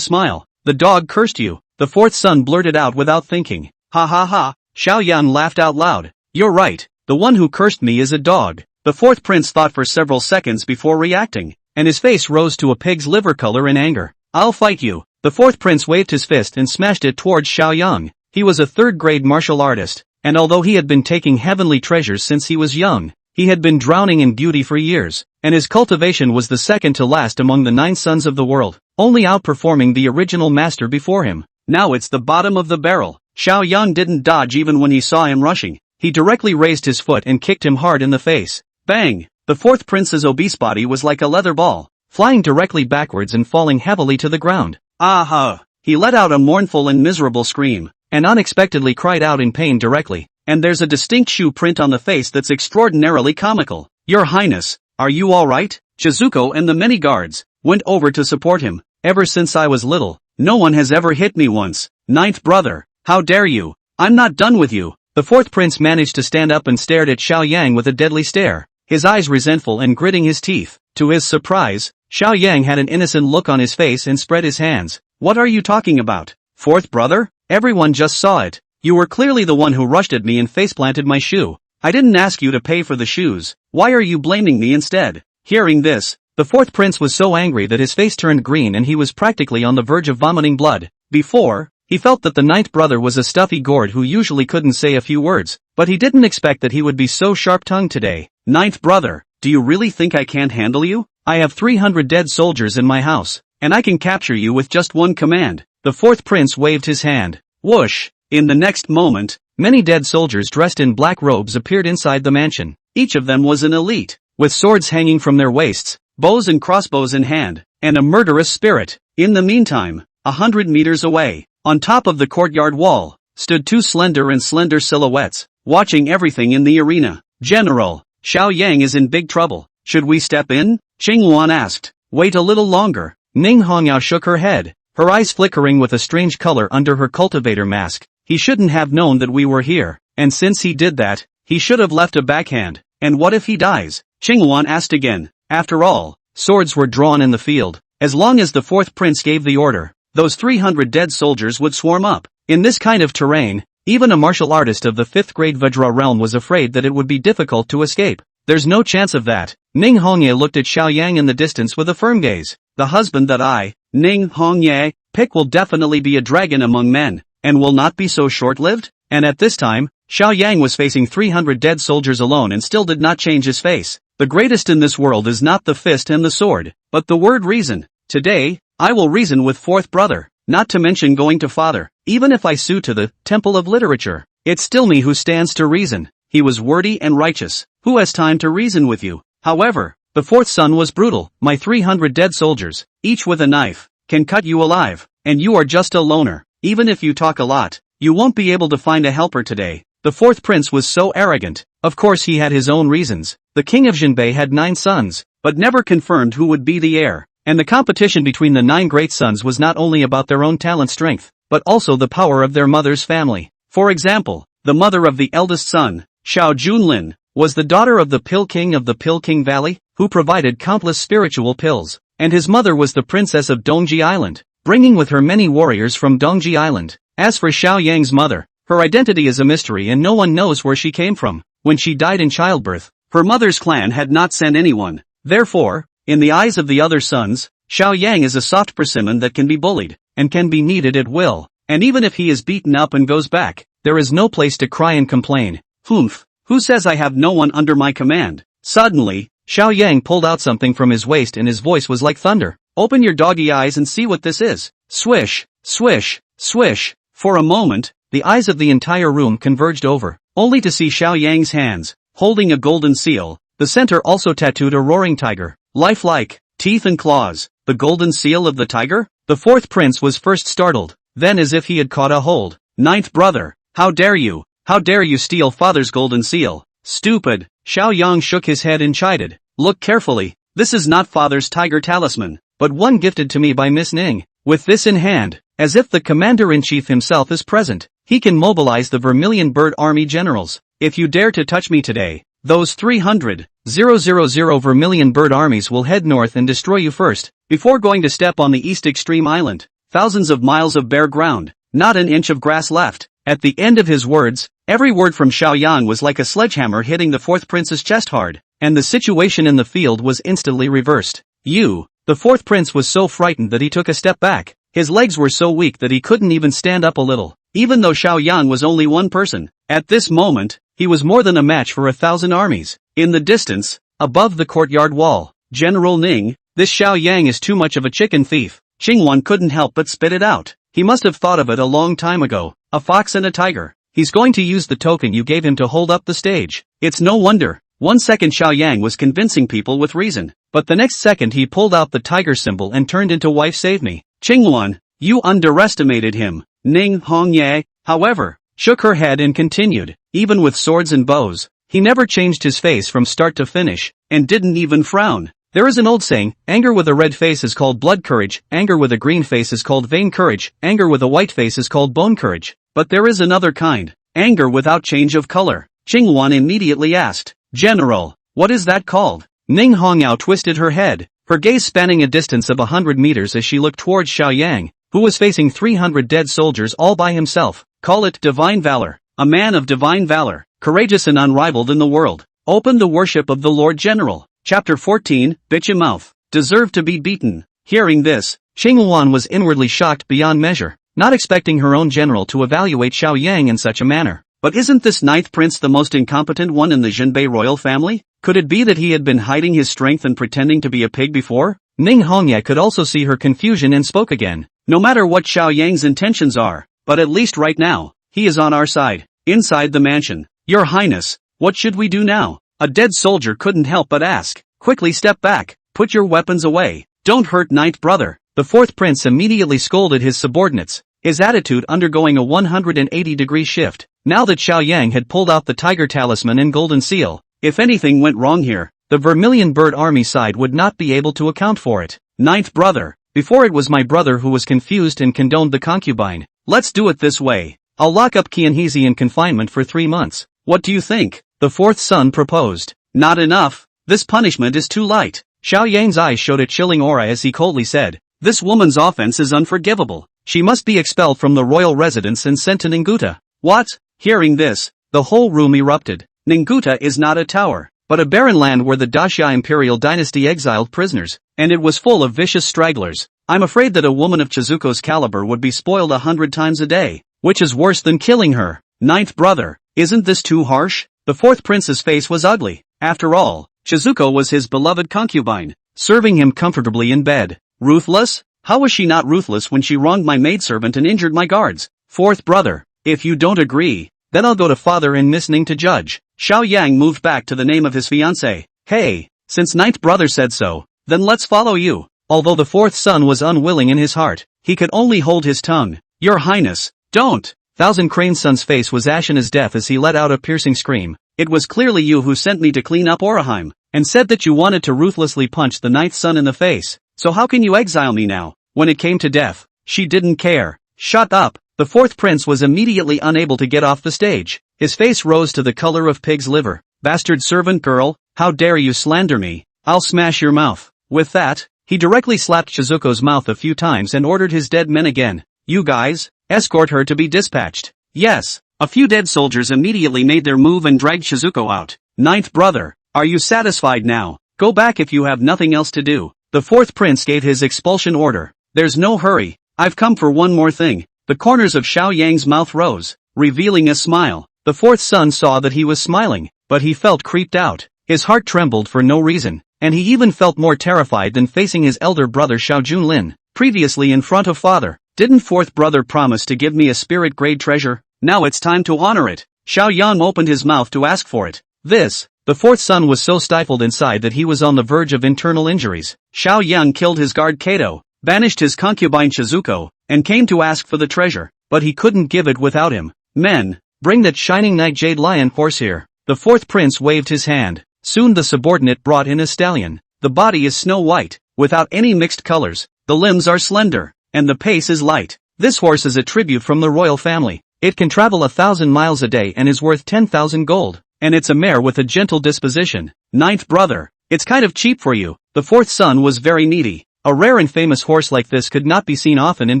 smile. The dog cursed you, the fourth son blurted out without thinking. Ha ha ha, Xiao Yan laughed out loud. You're right, the one who cursed me is a dog. The fourth prince thought for several seconds before reacting, and his face rose to a pig's liver color in anger. I'll fight you. The fourth prince waved his fist and smashed it towards Xiao Yang. He was a third-grade martial artist, and although he had been taking heavenly treasures since he was young, he had been drowning in beauty for years, and his cultivation was the second to last among the 9 sons of the world, only outperforming the original master before him. Now it's the bottom of the barrel. Xiao Yang didn't dodge even when he saw him rushing. He directly raised his foot and kicked him hard in the face. Bang! The fourth prince's obese body was like a leather ball, flying directly backwards and falling heavily to the ground. Aha! He let out a mournful and miserable scream, and unexpectedly cried out in pain directly. And there's a distinct shoe print on the face that's extraordinarily comical. Your Highness, are you alright? Shizuko and the many guards went over to support him. Ever since I was little, no one has ever hit me once. Ninth brother, how dare you? I'm not done with you. The fourth prince managed to stand up and stared at Xiao Yang with a deadly stare, his eyes resentful and gritting his teeth. To his surprise, Xiao Yang had an innocent look on his face and spread his hands. What are you talking about? Fourth brother? Everyone just saw it. You were clearly the one who rushed at me and faceplanted my shoe. I didn't ask you to pay for the shoes. Why are you blaming me instead? Hearing this, the fourth prince was so angry that his face turned green and he was practically on the verge of vomiting blood. Before, he felt that the ninth brother was a stuffy gourd who usually couldn't say a few words, but he didn't expect that he would be so sharp-tongued today. Ninth brother, do you really think I can't handle you? I have 300 dead soldiers in my house, and I can capture you with just one command. The fourth prince waved his hand. Whoosh! In the next moment, many dead soldiers dressed in black robes appeared inside the mansion. Each of them was an elite, with swords hanging from their waists, bows and crossbows in hand, and a murderous spirit. In the meantime, 100 meters away, on top of the courtyard wall, stood 2 slender silhouettes, watching everything in the arena. General, Xiao Yang is in big trouble. Should we step in? Qinghuan asked. Wait a little longer. Ning Hongyao shook her head, her eyes flickering with a strange color under her cultivator mask. He shouldn't have known that we were here, and since he did that, he should have left a backhand. And what if he dies? Qinghuan asked again. After all, swords were drawn in the field. As long as the fourth prince gave the order, those 300 dead soldiers would swarm up. In this kind of terrain, even a martial artist of the 5th grade Vajra realm was afraid that it would be difficult to escape. There's no chance of that. Ning Hongye looked at Xiao Yang in the distance with a firm gaze. The husband that I, Ning Hongye, pick will definitely be a dragon among men, and will not be so short-lived? And at this time, Xiao Yang was facing 300 dead soldiers alone and still did not change his face. The greatest in this world is not the fist and the sword, but the word reason. Today, I will reason with fourth brother, not to mention going to father. Even if I sue to the Temple of Literature, it's still me who stands to reason. He was wordy and righteous. Who has time to reason with you? However, the fourth son was brutal. My 300 dead soldiers, each with a knife, can cut you alive, and you are just a loner. Even if you talk a lot, you won't be able to find a helper today. The fourth prince was so arrogant. Of course he had his own reasons. The king of Jinbei had 9 sons, but never confirmed who would be the heir. And the competition between the 9 great sons was not only about their own talent strength, but also the power of their mother's family. For example, the mother of the eldest son, Xiao Junlin, was the daughter of the Pill King of the Pill King Valley, who provided countless spiritual pills, and his mother was the princess of Dongji Island, bringing with her many warriors from Dongji Island. As for Xiao Yang's mother, her identity is a mystery and no one knows where she came from. When she died in childbirth, her mother's clan had not sent anyone. Therefore, in the eyes of the other sons, Xiao Yang is a soft persimmon that can be bullied, and can be kneaded at will, and even if he is beaten up and goes back, there is no place to cry and complain. Humph, who says I have no one under my command? Suddenly, Xiao Yang pulled out something from his waist and his voice was like thunder. Open your doggy eyes and see what this is. Swish, swish, swish. For a moment, the eyes of the entire room converged over, only to see Xiao Yang's hands, holding a golden seal, the center also tattooed a roaring tiger, lifelike, teeth and claws. The golden seal of the tiger? The fourth prince was first startled, then as if he had caught a hold. Ninth brother, how dare you? How dare you steal father's golden seal? Stupid! Xiao Yang shook his head and chided. Look carefully, this is not father's tiger talisman, but one gifted to me by Miss Ning. With this in hand, as if the commander-in-chief himself is present, he can mobilize the Vermilion Bird Army generals. If you dare to touch me today, those 300,000 Vermilion Bird armies will head north and destroy you first, before going to step on the east extreme island. Thousands of miles of bare ground, not an inch of grass left. At the end of his words, every word from Xiao Yang was like a sledgehammer hitting the fourth prince's chest hard, and the situation in the field was instantly reversed. The fourth prince was so frightened that he took a step back. His legs were so weak that he couldn't even stand up a little, even though Xiao Yang was only one person. At this moment, he was more than a match for 1,000 armies. In the distance, above the courtyard wall, General Ning, this Xiao Yang is too much of a chicken thief. Qingwan couldn't help but spit it out. He must have thought of it a long time ago. A fox and a tiger. He's going to use the token you gave him to hold up the stage. It's no wonder. 1 second Xiao Yang was convincing people with reason, but the next second he pulled out the tiger symbol and turned into wife save me. Qingwan, you underestimated him. Ning Hongye, however, shook her head and continued, even with swords and bows, he never changed his face from start to finish, and didn't even frown. There is an old saying, anger with a red face is called blood courage, anger with a green face is called vein courage, anger with a white face is called bone courage. But there is another kind, anger without change of color. Qingwan immediately asked, General, what is that called? Ning Hongyao twisted her head, her gaze spanning a distance of 100 meters as she looked towards Xiao Yang, who was facing 300 dead soldiers all by himself. Call it divine valor. A man of divine valor, courageous and unrivaled in the world. Open the worship of the Lord General. Chapter 14, Bitch Mouth. Deserve to be beaten. Hearing this, Qingwan was inwardly shocked beyond measure, not expecting her own general to evaluate Xiao Yang in such a manner. But isn't this ninth prince the most incompetent one in the Jinbei royal family? Could it be that he had been hiding his strength and pretending to be a pig before? Ning Hongye could also see her confusion and spoke again. No matter what Xiao Yang's intentions are, but at least right now, he is on our side. Inside the mansion. Your Highness, what should we do now? A dead soldier couldn't help but ask. Quickly step back, put your weapons away. Don't hurt ninth brother. The fourth prince immediately scolded his subordinates, his attitude undergoing a 180-degree shift. Now that Xiao Yang had pulled out the tiger talisman and golden seal, if anything went wrong here, the Vermilion Bird Army side would not be able to account for it. Ninth brother, before it was my brother who was confused and condoned the concubine. Let's do it this way. I'll lock up Qianhezi in confinement for 3 months. What do you think? The fourth son proposed. Not enough. This punishment is too light. Xiao Yang's eyes showed a chilling aura as he coldly said, this woman's offense is unforgivable. She must be expelled from the royal residence and sent to Ninguta. What? Hearing this, the whole room erupted. Ninguta is not a tower, but a barren land where the Daxia imperial dynasty exiled prisoners, and it was full of vicious stragglers. I'm afraid that a woman of Chizuko's caliber would be spoiled 100 times a day, which is worse than killing her. Ninth brother, isn't this too harsh? The fourth prince's face was ugly. After all, Chizuko was his beloved concubine, serving him comfortably in bed. Ruthless? How was she not ruthless when she wronged my maidservant and injured my guards? Fourth brother, if you don't agree, then I'll go to father and Miss Ning to judge. Xiao Yang moved back to the name of his fiancée. Hey, since ninth brother said so, then let's follow you. Although the fourth son was unwilling in his heart, he could only hold his tongue. Your Highness, don't! Thousand Crane's son's face was ashen as death as he let out a piercing scream. It was clearly you who sent me to clean up Oraheim, and said that you wanted to ruthlessly punch the ninth son in the face. So how can you exile me now? When it came to death, she didn't care. Shut up! The fourth prince was immediately unable to get off the stage. His face rose to the color of pig's liver. Bastard servant girl, how dare you slander me? I'll smash your mouth. With that, he directly slapped Chizuko's mouth a few times and ordered his dead men again. You guys, escort her to be dispatched. Yes. A few dead soldiers immediately made their move and dragged Chizuko out. Ninth brother, are you satisfied now? Go back if you have nothing else to do. The fourth prince gave his expulsion order. There's no hurry. I've come for one more thing. The corners of Xiao Yang's mouth rose, revealing a smile. The fourth son saw that he was smiling, but he felt creeped out. His heart trembled for no reason, and he even felt more terrified than facing his elder brother Xiao Junlin. Previously in front of father, didn't fourth brother promise to give me a spirit grade treasure? Now it's time to honor it. Xiao Yang opened his mouth to ask for it. The fourth son was so stifled inside that he was on the verge of internal injuries. Xiao Yang killed his guard Kato, banished his concubine Shizuko, and came to ask for the treasure, but he couldn't give it without him. Men, bring that shining night jade lion horse here. The fourth prince waved his hand. Soon the subordinate brought in a stallion. The body is snow white, without any mixed colors, the limbs are slender, and the pace is light. This horse is a tribute from the royal family. It can travel 1,000 miles a day and is worth 10,000 gold. And it's a mare with a gentle disposition. Ninth brother, it's kind of cheap for you. The fourth son was very needy. A rare and famous horse like this could not be seen often in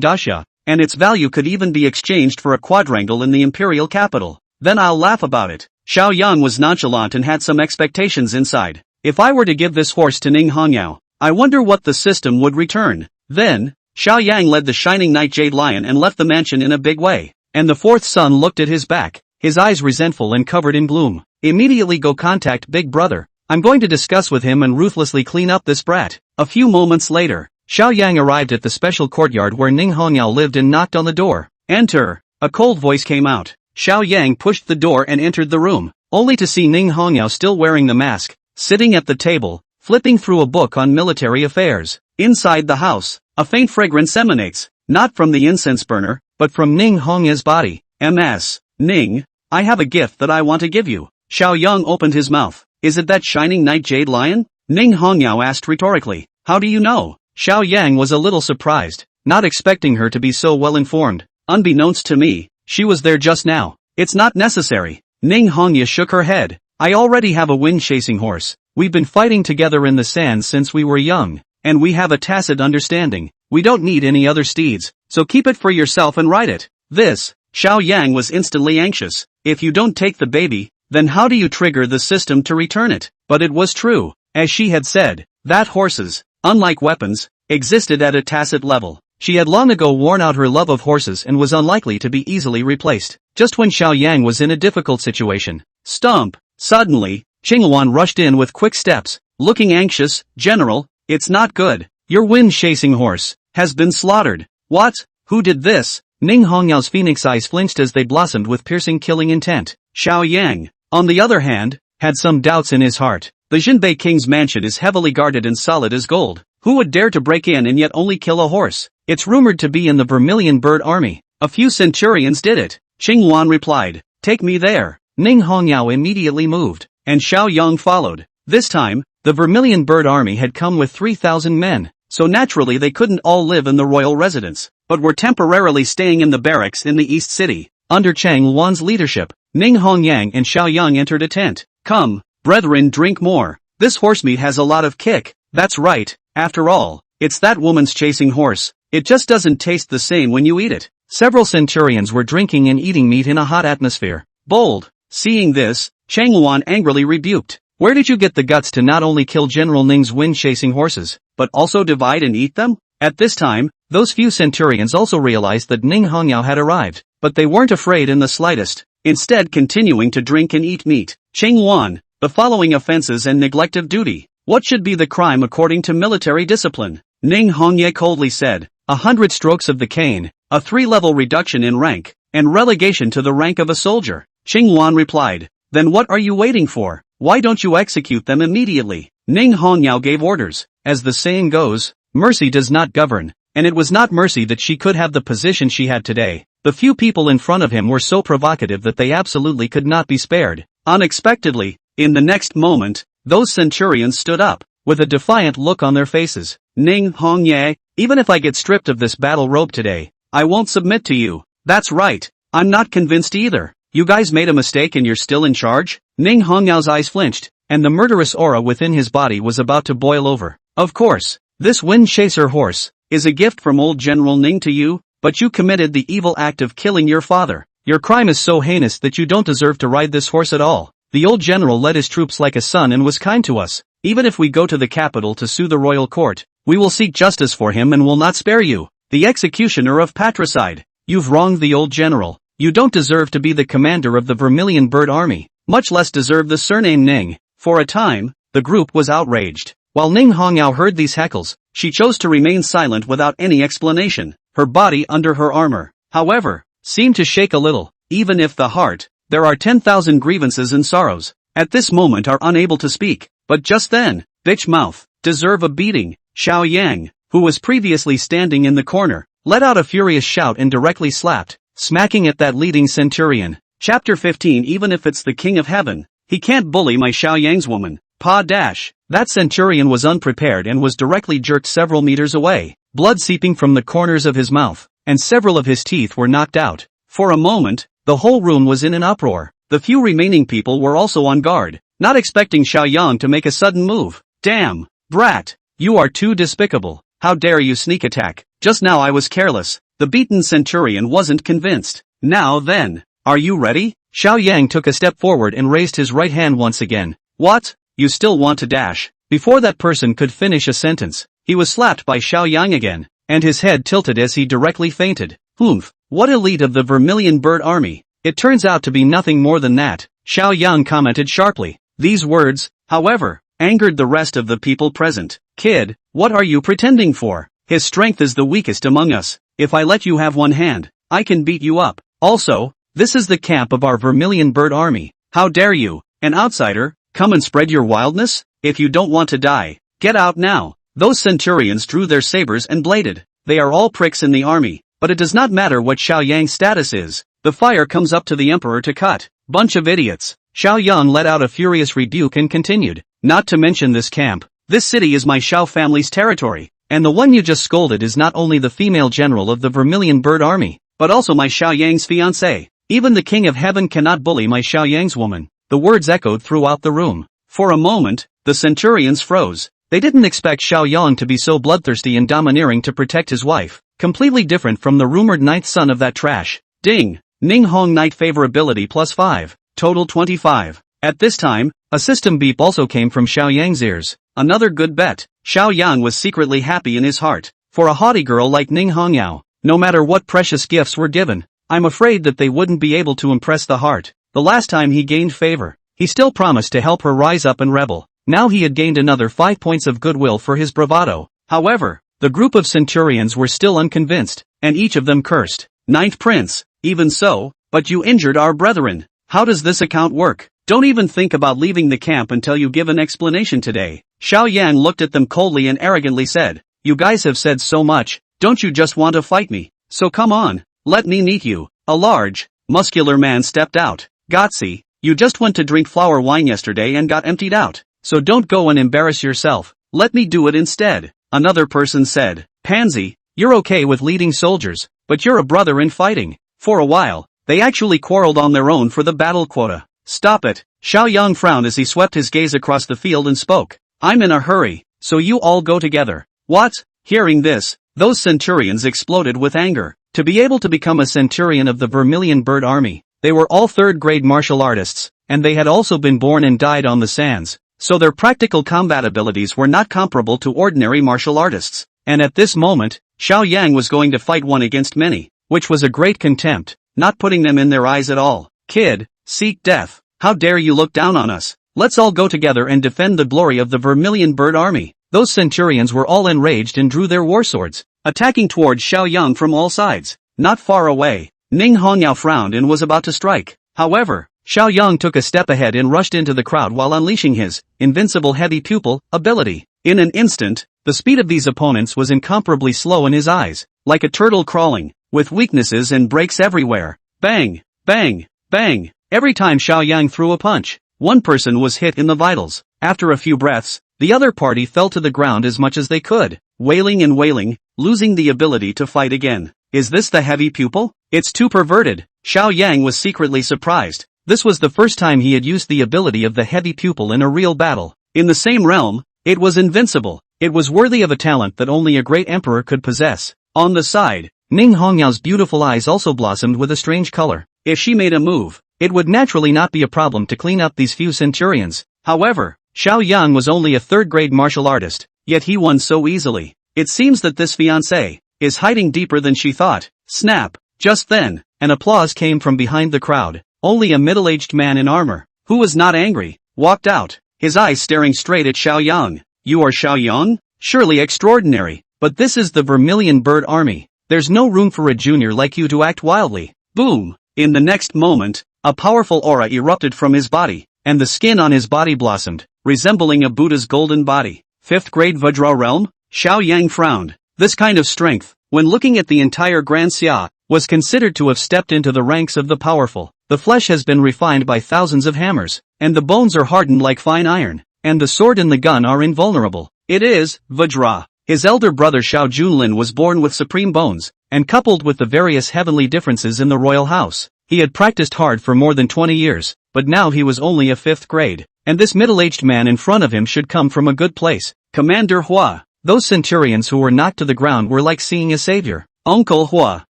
Dacia, and its value could even be exchanged for a quadrangle in the imperial capital. Then I'll laugh about it. Xiao Yang was nonchalant and had some expectations inside. If I were to give this horse to Ning Hongyao, I wonder what the system would return. Then, Xiao Yang led the shining night jade lion and left the mansion in a big way. And the fourth son looked at his back, his eyes resentful and covered in gloom. Immediately go contact Big Brother. I'm going to discuss with him and ruthlessly clean up this brat. A few moments later, Xiao Yang arrived at the special courtyard where Ning Hongyao lived and knocked on the door. Enter. A cold voice came out. Xiao Yang pushed the door and entered the room, only to see Ning Hongyao still wearing the mask, sitting at the table, flipping through a book on military affairs. Inside the house, a faint fragrance emanates, not from the incense burner, but from Ning Hongyao's body. Ms. Ning, I have a gift that I want to give you. Xiao Yang opened his mouth. Is it that shining night jade lion? Ning Hongyao asked rhetorically. How do you know? Xiao Yang was a little surprised, not expecting her to be so well informed. Unbeknownst to me, she was there just now. It's not necessary. Ning Hongyao shook her head. I already have a wind-chasing horse. We've been fighting together in the sand since we were young, and we have a tacit understanding. We don't need any other steeds, so keep it for yourself and ride it. Xiao Yang was instantly anxious. If you don't take the baby, then how do you trigger the system to return it? But it was true, as she had said, that horses, unlike weapons, existed at a tacit level. She had long ago worn out her love of horses and was unlikely to be easily replaced. Just when Xiao Yang was in a difficult situation. Stump! Suddenly, Qinghuan rushed in with quick steps, looking anxious. General, it's not good. Your wind-chasing horse has been slaughtered. What? Who did this? Ning Hongyao's phoenix eyes flinched as they blossomed with piercing killing intent. Xiao Yang, on the other hand, had some doubts in his heart. The Jinbei king's mansion is heavily guarded and solid as gold. Who would dare to break in and yet only kill a horse? It's rumored to be in the Vermilion Bird Army. A few centurions did it. Qinghuan replied, take me there. Ning Hongyao immediately moved, and Xiao Yang followed. This time, the Vermilion Bird Army had come with 3,000 men, so naturally they couldn't all live in the royal residence, but were temporarily staying in the barracks in the East City. Under Chang Wan's leadership, Ning Hongyang and Xiao Yang entered a tent. Come, brethren, drink more. This horsemeat has a lot of kick. That's right, after all, it's that woman's chasing horse. It just doesn't taste the same when you eat it. Several centurions were drinking and eating meat in a hot atmosphere. Bold. Seeing this, Chang Wan angrily rebuked. Where did you get the guts to not only kill General Ning's wind-chasing horses, but also divide and eat them? At this time, those few centurions also realized that Ning Hongyao had arrived, but they weren't afraid in the slightest, instead continuing to drink and eat meat. Chang Wan, the following offenses and neglect of duty. What should be the crime according to military discipline? Ning Hongyao coldly said, 100 strokes of the cane, a 3-level reduction in rank, and relegation to the rank of a soldier. Qinghuan replied, then what are you waiting for? Why don't you execute them immediately? Ning Hongyao gave orders. As the saying goes, mercy does not govern, and it was not mercy that she could have the position she had today. The few people in front of him were so provocative that they absolutely could not be spared. Unexpectedly, in the next moment, those centurions stood up, with a defiant look on their faces. Ning Hongyao, even if I get stripped of this battle robe today, I won't submit to you. That's right, I'm not convinced either. You guys made a mistake and you're still in charge? Ning Hongyao's eyes flinched, and the murderous aura within his body was about to boil over. Of course, this wind chaser horse is a gift from old General Ning to you, but you committed the evil act of killing your father. Your crime is so heinous that you don't deserve to ride this horse at all. The old general led his troops like a son and was kind to us. Even if we go to the capital to sue the royal court, we will seek justice for him and will not spare you. The executioner of patricide. You've wronged the old general. You don't deserve to be the commander of the Vermilion Bird Army, much less deserve the surname Ning. For a time, the group was outraged. While Ning Hongyao heard these heckles, she chose to remain silent without any explanation. Her body under her armor, however, seemed to shake a little. even if the heart, there are 10,000 grievances and sorrows, at this moment are unable to speak. But just then, bitch mouth, deserve a beating. Xiao Yang, who was previously standing in the corner, let out a furious shout and directly slapped, smacking at that leading centurion. Chapter 15. Even if it's the king of heaven, he can't bully my Xiao Yang's woman. Pa dash. That centurion was unprepared and was directly jerked several meters away, blood seeping from the corners of his mouth, and several of his teeth were knocked out. For a moment, the whole room was in an uproar. The few remaining people were also on guard, not expecting Xiao Yang to make a sudden move. Damn, brat, you are too despicable. How dare you sneak attack? Just now I was careless. The beaten centurion wasn't convinced. Now then, are you ready? Xiao Yang took a step forward and raised his right hand once again. What? You still want to dash? Before that person could finish a sentence, he was slapped by Xiao Yang again, and his head tilted as he directly fainted. Oomph, what elite of the Vermilion Bird Army. It turns out to be nothing more than that, Xiao Yang commented sharply. These words, however, angered the rest of the people present. Kid, what are you pretending for? His strength is the weakest among us. If I let you have one hand, I can beat you up. Also, this is the camp of our Vermilion Bird Army. How dare you, an outsider, come and spread your wildness? If you don't want to die, get out now. Those centurions drew their sabers and bladed. They are all pricks in the army, but it does not matter what Xiao Yang's status is. The fire comes up to the emperor to cut. Bunch of idiots. Xiao Yang let out a furious rebuke and continued. Not to mention this camp. This city is my Xiao family's territory, and the one you just scolded is not only the female general of the Vermilion Bird Army, but also my Xiao Yang's fiancée. Even the king of heaven cannot bully my Xiao Yang's woman. The words echoed throughout the room. For a moment, the centurions froze. They didn't expect Xiao Yang to be so bloodthirsty and domineering to protect his wife, completely different from the rumored ninth son of that trash. Ding! Ning Hong Knight favorability +5, total 25. At this time, a system beep also came from Xiao Yang's ears. Another good bet. Xiao Yang was secretly happy in his heart. For a haughty girl like Ning Hongyao, no matter what precious gifts were given, I'm afraid that they wouldn't be able to impress the heart. The last time he gained favor, he still promised to help her rise up and rebel. Now he had gained another 5 points of goodwill for his bravado. However, the group of centurions were still unconvinced, and each of them cursed. Ninth Prince, even so, but you injured our brethren. How does this account work? Don't even think about leaving the camp until you give an explanation today. Xiao Yang looked at them coldly and arrogantly said, you guys have said so much, don't you just want to fight me? So come on, let me meet you. A large, muscular man stepped out. Gotsi, you just went to drink flower wine yesterday and got emptied out. So don't go and embarrass yourself, let me do it instead. Another person said, Pansy, you're okay with leading soldiers, but you're a brother in fighting. For a while, they actually quarreled on their own for the battle quota. Stop it. Xiao Yang frowned as he swept his gaze across the field and spoke. I'm in a hurry, so you all go together. What? Hearing this, those centurions exploded with anger. To be able to become a centurion of the Vermilion Bird Army, they were all third-grade martial artists, and they had also been born and died on the sands, so their practical combat abilities were not comparable to ordinary martial artists. And at this moment, Xiao Yang was going to fight one against many, which was a great contempt, not putting them in their eyes at all. Kid, seek death. How dare you look down on us? Let's all go together and defend the glory of the Vermilion Bird Army. Those centurions were all enraged and drew their war swords, attacking towards Xiao Yang from all sides. Not far away, Ning Hongyao frowned and was about to strike. However, Xiao Yang took a step ahead and rushed into the crowd while unleashing his invincible heavy pupil ability. In an instant, the speed of these opponents was incomparably slow in his eyes, like a turtle crawling, with weaknesses and breaks everywhere. Bang, bang, bang. Every time Xiao Yang threw a punch, one person was hit in the vitals. After a few breaths, the other party fell to the ground as much as they could, wailing and wailing, losing the ability to fight again. Is this the heavy pupil? It's too perverted. Xiao Yang was secretly surprised. This was the first time he had used the ability of the heavy pupil in a real battle. In the same realm, it was invincible. It was worthy of a talent that only a great emperor could possess. On the side, Ning Hongyao's beautiful eyes also blossomed with a strange color. If she made a move, it would naturally not be a problem to clean up these few centurions. However, Xiao Yang was only a third-grade martial artist, yet he won so easily. It seems that this fiancée is hiding deeper than she thought. Snap! Just then, an applause came from behind the crowd. Only a middle-aged man in armor, who was not angry, walked out, his eyes staring straight at Xiao Yang. You are Xiao Yang? Surely extraordinary, but this is the Vermilion Bird Army. There's no room for a junior like you to act wildly. Boom! In the next moment, a powerful aura erupted from his body, and the skin on his body blossomed, resembling a Buddha's golden body. 5th grade Vajra realm? Xiao Yang frowned. This kind of strength, when looking at the entire Grand Xia, was considered to have stepped into the ranks of the powerful. The flesh has been refined by thousands of hammers, and the bones are hardened like fine iron, and the sword and the gun are invulnerable. It is Vajra. His elder brother Xiao Junlin was born with supreme bones, and coupled with the various heavenly differences in the royal house, he had practiced hard for more than 20 years, but now he was only a 5th grade, and this middle-aged man in front of him should come from a good place. Commander Hua. Those centurions who were knocked to the ground were like seeing a savior. Uncle Hua,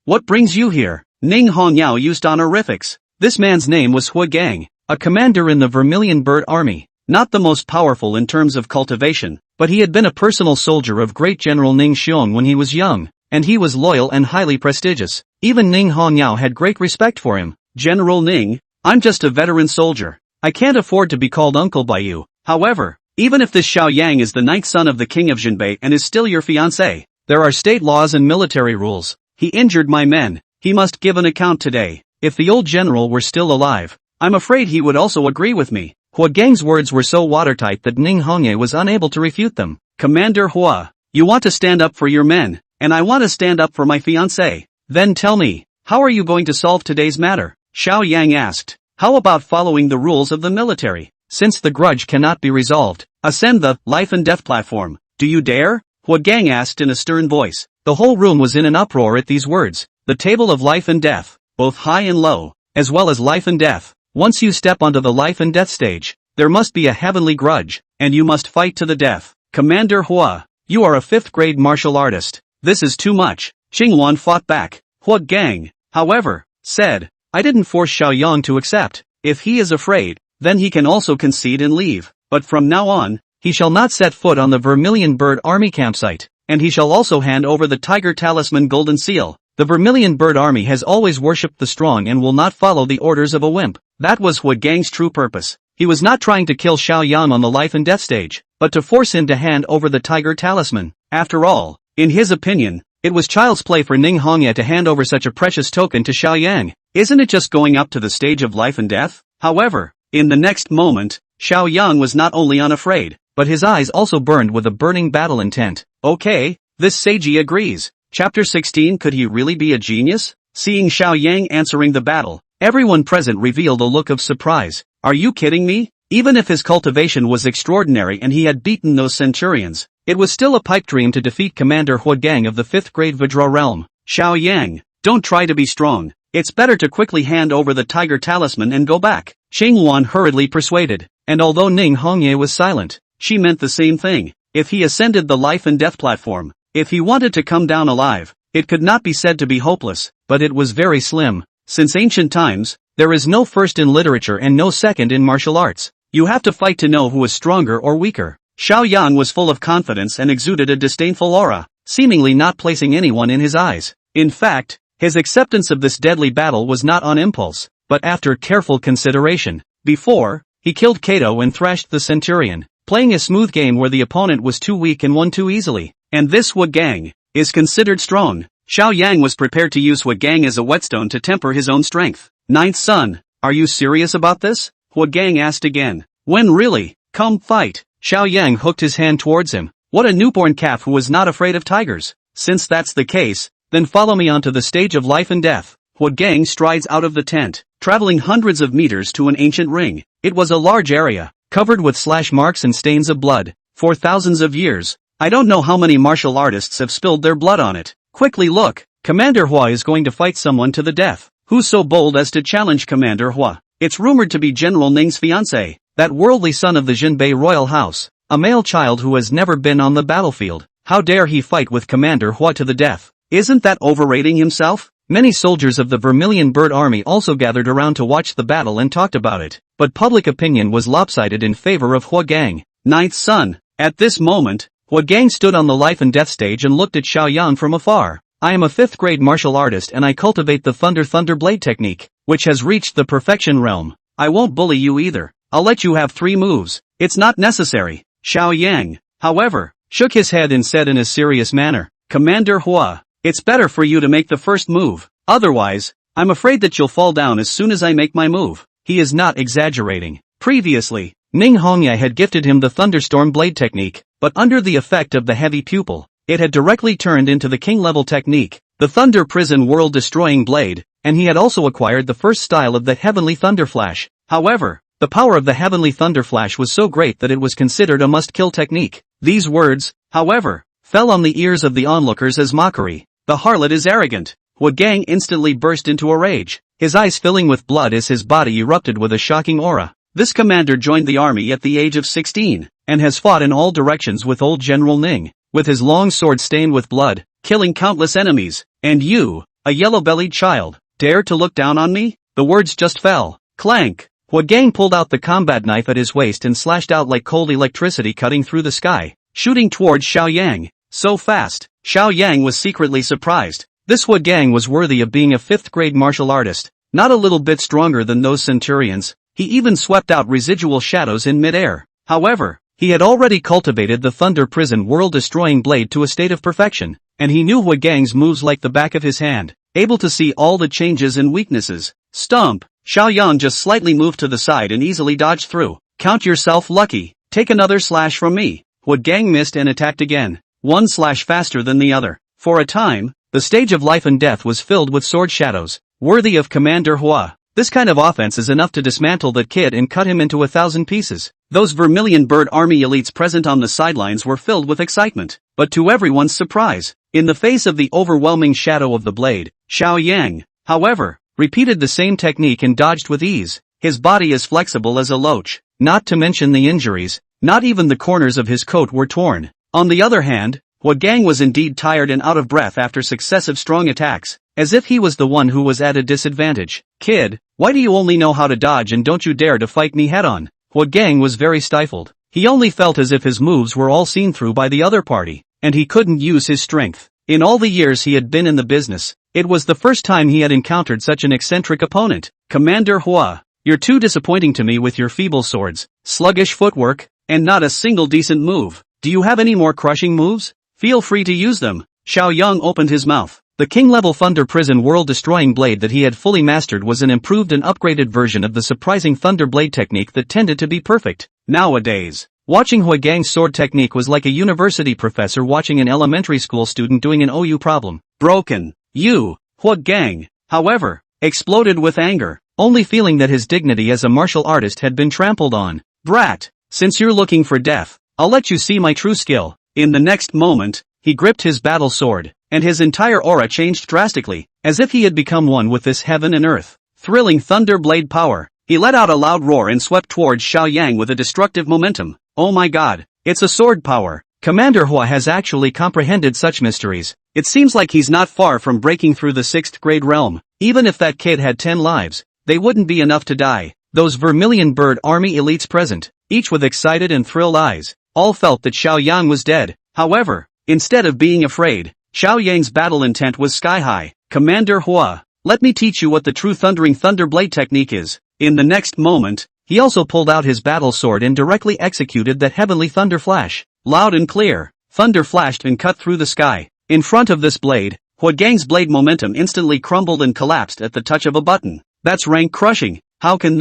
what brings you here? Ning Hongyao used honorifics. This man's name was Hua Gang, a commander in the Vermilion Bird Army, not the most powerful in terms of cultivation, but he had been a personal soldier of great General Ning Xiong when he was young, and he was loyal and highly prestigious. Even Ning Hongyao had great respect for him. General Ning, I'm just a veteran soldier. I can't afford to be called uncle by you. However, even if this Xiao Yang is the 9th son of the king of Jinbei and is still your fiancé, there are state laws and military rules. He injured my men. He must give an account today. If the old general were still alive, I'm afraid he would also agree with me. Hua Gang's words were so watertight that Ning Hongye was unable to refute them. Commander Hua, you want to stand up for your men, and I want to stand up for my fiancé. Then tell me, how are you going to solve today's matter? Xiao Yang asked. How about following the rules of the military? Since the grudge cannot be resolved, ascend the life and death platform. Do you dare? Hua Gang asked in a stern voice. The whole room was in an uproar at these words. The table of life and death, both high and low, as well as life and death. Once you step onto the life and death stage, there must be a heavenly grudge, and you must fight to the death. Commander Hua, you are a 5th grade martial artist. This is too much. Qingwan fought back. Hua Gang, however, said, I didn't force Xiao Yang to accept. If he is afraid, then he can also concede and leave. But from now on, he shall not set foot on the Vermilion Bird Army campsite, and he shall also hand over the Tiger Talisman Golden Seal. The Vermilion Bird Army has always worshipped the strong and will not follow the orders of a wimp. That was Hua Gang's true purpose. He was not trying to kill Xiao Yang on the life and death stage, but to force him to hand over the Tiger Talisman. After all, in his opinion, it was child's play for Ning Hongye to hand over such a precious token to Xiao Yang. Isn't it just going up to the stage of life and death? However, in the next moment, Xiao Yang was not only unafraid, but his eyes also burned with a burning battle intent. Okay, this Seiji agrees. Chapter 16. Could he really be a genius? Seeing Xiao Yang answering the battle, everyone present revealed a look of surprise. Are you kidding me? Even if his cultivation was extraordinary and he had beaten those centurions, it was still a pipe dream to defeat Commander Hua Gang of the 5th grade Vajra realm. Xiao Yang, don't try to be strong. It's better to quickly hand over the Tiger Talisman and go back. Qingwan hurriedly persuaded, and although Ning Hongye was silent, she meant the same thing. If he ascended the life and death platform, if he wanted to come down alive, it could not be said to be hopeless, but it was very slim. Since ancient times, there is no first in literature and no second in martial arts. You have to fight to know who is stronger or weaker. Xiao Yang was full of confidence and exuded a disdainful aura, seemingly not placing anyone in his eyes. In fact, his acceptance of this deadly battle was not on impulse, but after careful consideration. Before, he killed Kato and thrashed the centurion, playing a smooth game where the opponent was too weak and won too easily. And this Hua Gang is considered strong. Xiao Yang was prepared to use Hua Gang as a whetstone to temper his own strength. 9th son, are you serious about this? Hua Gang asked again. When really? Come fight. Xiao Yang hooked his hand towards him. What a newborn calf who was not afraid of tigers. Since that's the case, then follow me onto the stage of life and death. Hua Gang strides out of the tent, traveling hundreds of meters to an ancient ring. It was a large area, covered with slash marks and stains of blood. For thousands of years, I don't know how many martial artists have spilled their blood on it. Quickly look, Commander Hua is going to fight someone to the death. Who's so bold as to challenge Commander Hua? It's rumored to be General Ning's fiancé, that worldly son of the Jinbei royal house, a male child who has never been on the battlefield. How dare he fight with Commander Hua to the death? Isn't that overrating himself? Many soldiers of the Vermilion Bird Army also gathered around to watch the battle and talked about it, but public opinion was lopsided in favor of Hua Gang. 9th son. At this moment, Hua Gang stood on the life and death stage and looked at Xiao Yang from afar. I am a 5th grade martial artist and I cultivate the Thunder Blade technique, which has reached the perfection realm. I won't bully you either. I'll let you have 3 moves. It's not necessary. Xiao Yang, however, shook his head and said in a serious manner, Commander Hua, it's better for you to make the first move. Otherwise, I'm afraid that you'll fall down as soon as I make my move. He is not exaggerating. Previously, Ming Hongye had gifted him the thunderstorm blade technique, but under the effect of the heavy pupil, it had directly turned into the king-level technique, the thunder prison world-destroying blade, and he had also acquired the first style of the heavenly thunder flash. However, the power of the heavenly thunder flash was so great that it was considered a must-kill technique. These words, however, fell on the ears of the onlookers as mockery. The harlot is arrogant. Hua Gang instantly burst into a rage, his eyes filling with blood as his body erupted with a shocking aura. This commander joined the army at the age of 16, and has fought in all directions with old General Ning, with his long sword stained with blood, killing countless enemies. And you, a yellow-bellied child, dare to look down on me? The words just fell. Clank! Hua Gang pulled out the combat knife at his waist and slashed out like cold electricity cutting through the sky, shooting towards Xiao Yang. So fast, Xiao Yang was secretly surprised. This Hua Gang was worthy of being a 5th-grade martial artist, not a little bit stronger than those centurions. He even swept out residual shadows in mid-air. However, he had already cultivated the Thunder Prison world-destroying blade to a state of perfection, and he knew Hua Gang's moves like the back of his hand, able to see all the changes and weaknesses. Stump! Xiao Yang just slightly moved to the side and easily dodged through. Count yourself lucky. Take another slash from me. Hua Gang missed and attacked again, one slash faster than the other. For a time, the stage of life and death was filled with sword shadows, worthy of Commander Hua. This kind of offense is enough to dismantle that kid and cut him into 1,000 pieces. Those Vermilion Bird Army elites present on the sidelines were filled with excitement, but to everyone's surprise, in the face of the overwhelming shadow of the blade, Xiao Yang, however, repeated the same technique and dodged with ease. His body as flexible as a loach, not to mention the injuries, not even the corners of his coat were torn. On the other hand, Hua Gang was indeed tired and out of breath after successive strong attacks, as if he was the one who was at a disadvantage. Kid, why do you only know how to dodge and don't you dare to fight me head-on? Hua Gang was very stifled. He only felt as if his moves were all seen through by the other party, and he couldn't use his strength. In all the years he had been in the business, it was the first time he had encountered such an eccentric opponent. Commander Hua, you're too disappointing to me with your feeble swords, sluggish footwork, and not a single decent move. Do you have any more crushing moves? Feel free to use them. Xiao Yang opened his mouth. The king-level Thunder Prison world-destroying blade that he had fully mastered was an improved and upgraded version of the surprising Thunder Blade technique that tended to be perfect. Nowadays, watching Hua Gang's sword technique was like a university professor watching an elementary school student doing an OU problem. Broken. You, Hua Gang, however, exploded with anger, only feeling that his dignity as a martial artist had been trampled on. Brat, since you're looking for death, I'll let you see my true skill. In the next moment, he gripped his battle sword, and his entire aura changed drastically, as if he had become one with this heaven and earth. Thrilling thunder blade power, he let out a loud roar and swept towards Xiao Yang with a destructive momentum. Oh my god, it's a sword power. Commander Hua has actually comprehended such mysteries. It seems like he's not far from breaking through the 6th grade realm. Even if that kid had 10 lives, they wouldn't be enough to die. Those Vermilion Bird Army elites present, each with excited and thrilled eyes, all felt that Xiao Yang was dead. However, instead of being afraid, Xiao Yang's battle intent was sky-high. Commander Hua, let me teach you what the true thundering thunder blade technique is. In the next moment, he also pulled out his battle sword and directly executed that heavenly thunder flash. Loud and clear, thunder flashed and cut through the sky. In front of this blade, Hua Gang's blade momentum instantly crumbled and collapsed at the touch of a button. That's rank crushing. How can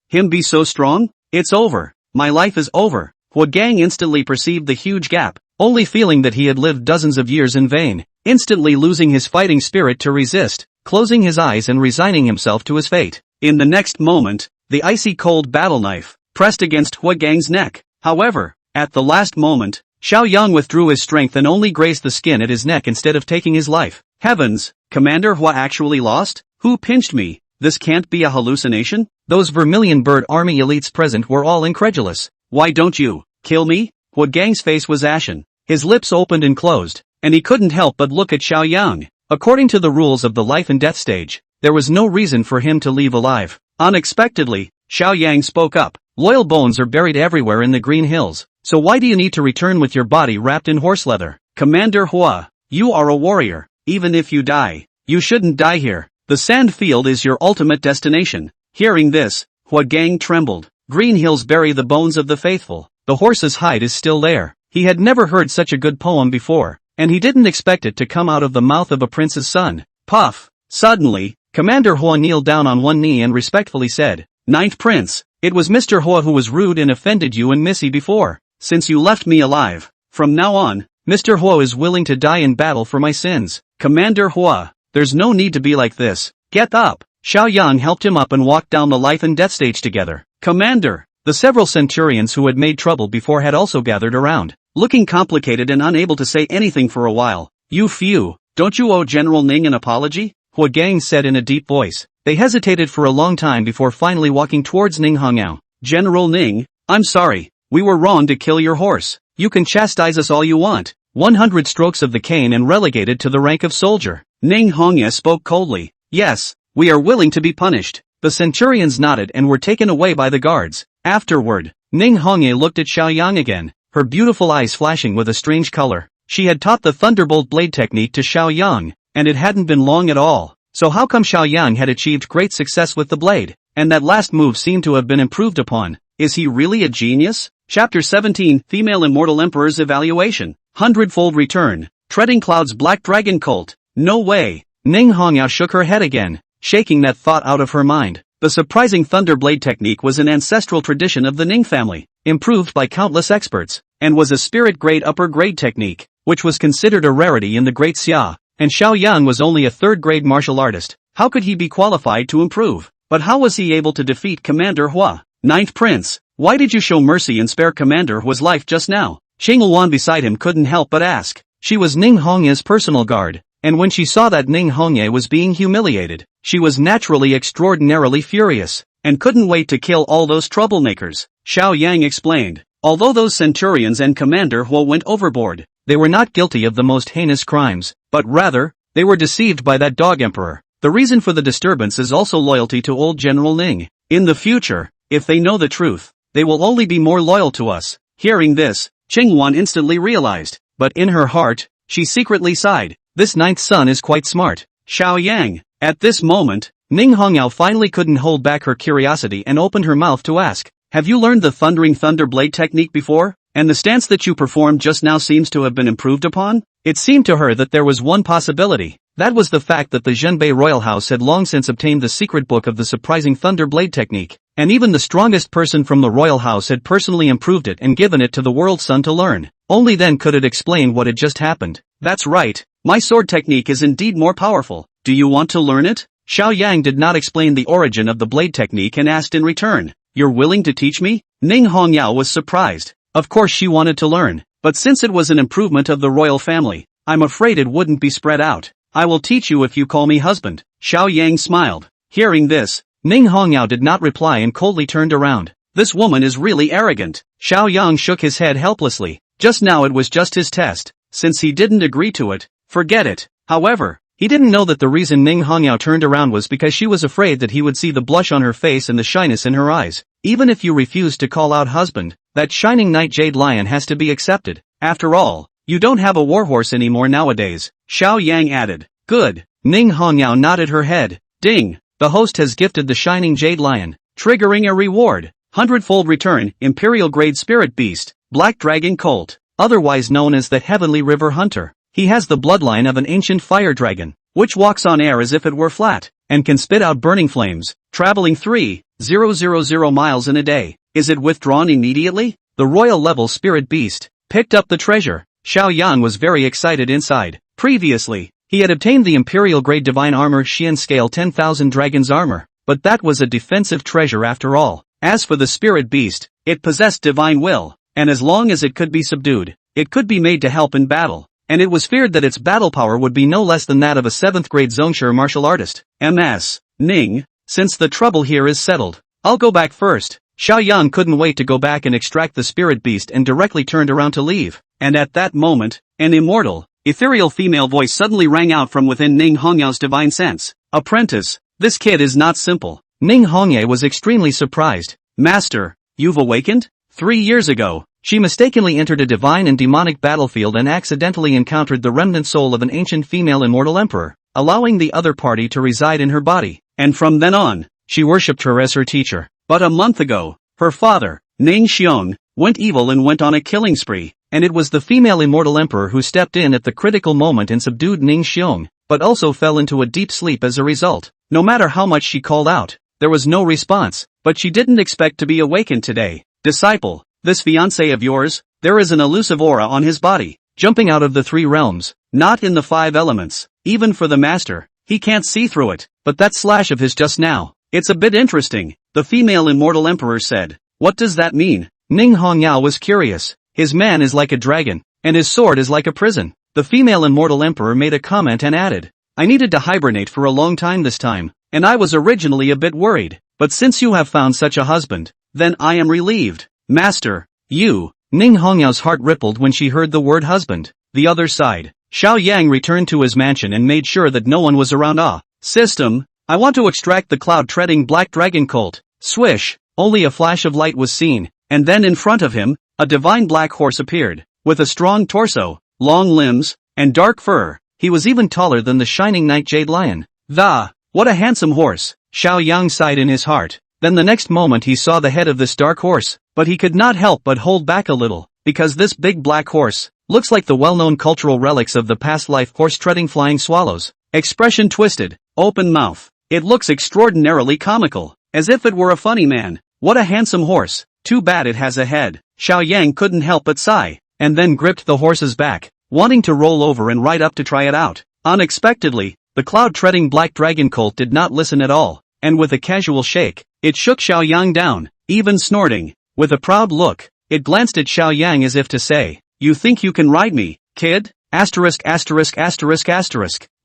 him be so strong? It's over. My life is over. Hua Gang instantly perceived the huge gap, only feeling that he had lived dozens of years in vain, instantly losing his fighting spirit to resist, closing his eyes and resigning himself to his fate. In the next moment, the icy cold battle knife pressed against Hua Gang's neck. However, at the last moment, Xiao Yang withdrew his strength and only grazed the skin at his neck instead of taking his life. Heavens, Commander Hua actually lost? Who pinched me? This can't be a hallucination? Those Vermilion Bird Army elites present were all incredulous. Why don't you kill me? Hua Gang's face was ashen. His lips opened and closed, and he couldn't help but look at Xiao Yang. According to the rules of the life and death stage, there was no reason for him to leave alive. Unexpectedly, Xiao Yang spoke up. Loyal bones are buried everywhere in the Green Hills, so why do you need to return with your body wrapped in horse leather? Commander Hua, you are a warrior. Even if you die, you shouldn't die here. The sand field is your ultimate destination. Hearing this, Hua Gang trembled. Green Hills bury the bones of the faithful. The horse's hide is still there. He had never heard such a good poem before, and he didn't expect it to come out of the mouth of a prince's son. Puff! Suddenly, Commander Hua kneeled down on one knee and respectfully said, "Ninth Prince, it was Mr. Hua who was rude and offended you and Missy before, since you left me alive. From now on, Mr. Hua is willing to die in battle for my sins." "Commander Hua, there's no need to be like this. Get up." Xiao Yang helped him up and walked down the life and death stage together. "Commander." The several centurions who had made trouble before had also gathered around, looking complicated and unable to say anything for a while. "You few, don't you owe General Ning an apology?" Hua Gang said in a deep voice. They hesitated for a long time before finally walking towards Ning Hongyao. "General Ning, I'm sorry, we were wrong to kill your horse. You can chastise us all you want." 100 strokes of the cane and relegated to the rank of soldier. Ning Hongyao spoke coldly. "Yes, we are willing to be punished." The centurions nodded and were taken away by the guards. Afterward, Ning Hongyao looked at Xiao Yang again, her beautiful eyes flashing with a strange color. She had taught the Thunderbolt blade technique to Xiao Yang, and it hadn't been long at all. So how come Xiao Yang had achieved great success with the blade, and that last move seemed to have been improved upon? Is he really a genius? Chapter 17, Female Immortal Emperor's Evaluation. Hundredfold Return. Treading Cloud's Black Dragon Cult. No way. Ning Hongyao shook her head again, shaking that thought out of her mind. The surprising Thunderblade technique was an ancestral tradition of the Ning family, improved by countless experts, and was a spirit-grade upper-grade technique, which was considered a rarity in the Great Xia, and Xiao Yang was only a third-grade martial artist. How could he be qualified to improve? But how was he able to defeat Commander Hua? Ninth Prince, why did you show mercy and spare Commander Hua's life just now? Xing Luan beside him couldn't help but ask. She was Ning Hongya's personal guard, and when she saw that Ning Hongya was being humiliated, she was naturally extraordinarily furious, and couldn't wait to kill all those troublemakers. Xiao Yang explained. Although those centurions and Commander Hua went overboard, they were not guilty of the most heinous crimes, but rather, they were deceived by that dog emperor. The reason for the disturbance is also loyalty to old General Ning. In the future, if they know the truth, they will only be more loyal to us. Hearing this, Qingwan instantly realized, but in her heart, she secretly sighed. This ninth son is quite smart. Xiao Yang. At this moment, Ning Hongyao finally couldn't hold back her curiosity and opened her mouth to ask, "Have you learned the Thundering Thunderblade technique before? And the stance that you performed just now seems to have been improved upon?" It seemed to her that there was one possibility. That was the fact that the Zhenbei royal house had long since obtained the secret book of the surprising Thunderblade technique, and even the strongest person from the royal house had personally improved it and given it to the world son to learn. Only then could it explain what had just happened. "That's right, my sword technique is indeed more powerful. Do you want to learn it?" Xiao Yang did not explain the origin of the blade technique and asked in return, "You're willing to teach me?" Ning Hongyao was surprised. Of course she wanted to learn, but since it was an improvement of the royal family, I'm afraid it wouldn't be spread out. "I will teach you if you call me husband." Xiao Yang smiled. Hearing this, Ning Hongyao did not reply and coldly turned around. This woman is really arrogant. Xiao Yang shook his head helplessly. Just now it was just his test. Since he didn't agree to it, forget it. However, he didn't know that the reason Ning Hongyao turned around was because she was afraid that he would see the blush on her face and the shyness in her eyes. Even if you refuse to call out husband, that shining knight jade lion has to be accepted. After all, you don't have a warhorse anymore nowadays. Xiao Yang added. Good. Ning Hongyao nodded her head. Ding. The host has gifted the shining jade lion, triggering a reward. Hundredfold return, Imperial grade spirit beast, Black Dragon Colt, otherwise known as the Heavenly River Hunter. He has the bloodline of an ancient fire dragon, which walks on air as if it were flat, and can spit out burning flames, traveling 3,000 miles in a day. Is it withdrawn immediately? The royal level spirit beast picked up the treasure. Xiao Yang was very excited inside. Previously, he had obtained the Imperial grade divine armor Xian scale 10,000 dragon's armor, but that was a defensive treasure after all. As for the spirit beast, it possessed divine will, and as long as it could be subdued, it could be made to help in battle, and it was feared that its battle power would be no less than that of a 7th grade Zongshire martial artist. MS. Ning, since the trouble here is settled, I'll go back first. Xiao Yang couldn't wait to go back and extract the spirit beast and directly turned around to leave, and at that moment, an immortal, ethereal female voice suddenly rang out from within Ning Hongyao's divine sense. Apprentice, this kid is not simple. Ning Hongya was extremely surprised. Master, you've awakened? 3 years ago, she mistakenly entered a divine and demonic battlefield and accidentally encountered the remnant soul of an ancient female immortal emperor, allowing the other party to reside in her body, and from then on, she worshipped her as her teacher. But a month ago, her father, Ning Xiong, went evil and went on a killing spree, and it was the female immortal emperor who stepped in at the critical moment and subdued Ning Xiong. but also fell into a deep sleep as a result. No matter how much she called out, there was no response, but she didn't expect to be awakened today. Disciple, this fiancé of yours, there is an elusive aura on his body, jumping out of the 3 realms, not in the 5 elements. Even for the master, he can't see through it, but that slash of his just now, it's a bit interesting, the female immortal emperor said. What does that mean? Ning Hongyao was curious. His man is like a dragon, and his sword is like a prison. The female immortal emperor made a comment and added, I needed to hibernate for a long time this time, and I was originally a bit worried, but since you have found such a husband, then I am relieved. Master, you. Ning Hongyao's heart rippled when she heard the word husband. The other side. Xiao Yang returned to his mansion and made sure that no one was around. System, I want to extract the cloud-treading black dragon colt. Swish, only a flash of light was seen, and then in front of him, a divine black horse appeared, with a strong torso, long limbs, and dark fur. He was even taller than the shining night jade lion. What a handsome horse, Xiao Yang sighed in his heart. Then the next moment he saw the head of this dark horse, but he could not help but hold back a little, because this big black horse looks like the well-known cultural relics of the past life horse-treading flying swallows. Expression twisted, open mouth. It looks extraordinarily comical, as if it were a funny man. What a handsome horse, too bad it has a head. Xiao Yang couldn't help but sigh, and then gripped the horse's back, wanting to roll over and ride up to try it out. Unexpectedly, the cloud-treading black dragon colt did not listen at all, and with a casual shake, it shook Xiao Yang down, even snorting. With a proud look, it glanced at Xiao Yang as if to say, you think you can ride me, kid? Asterisk.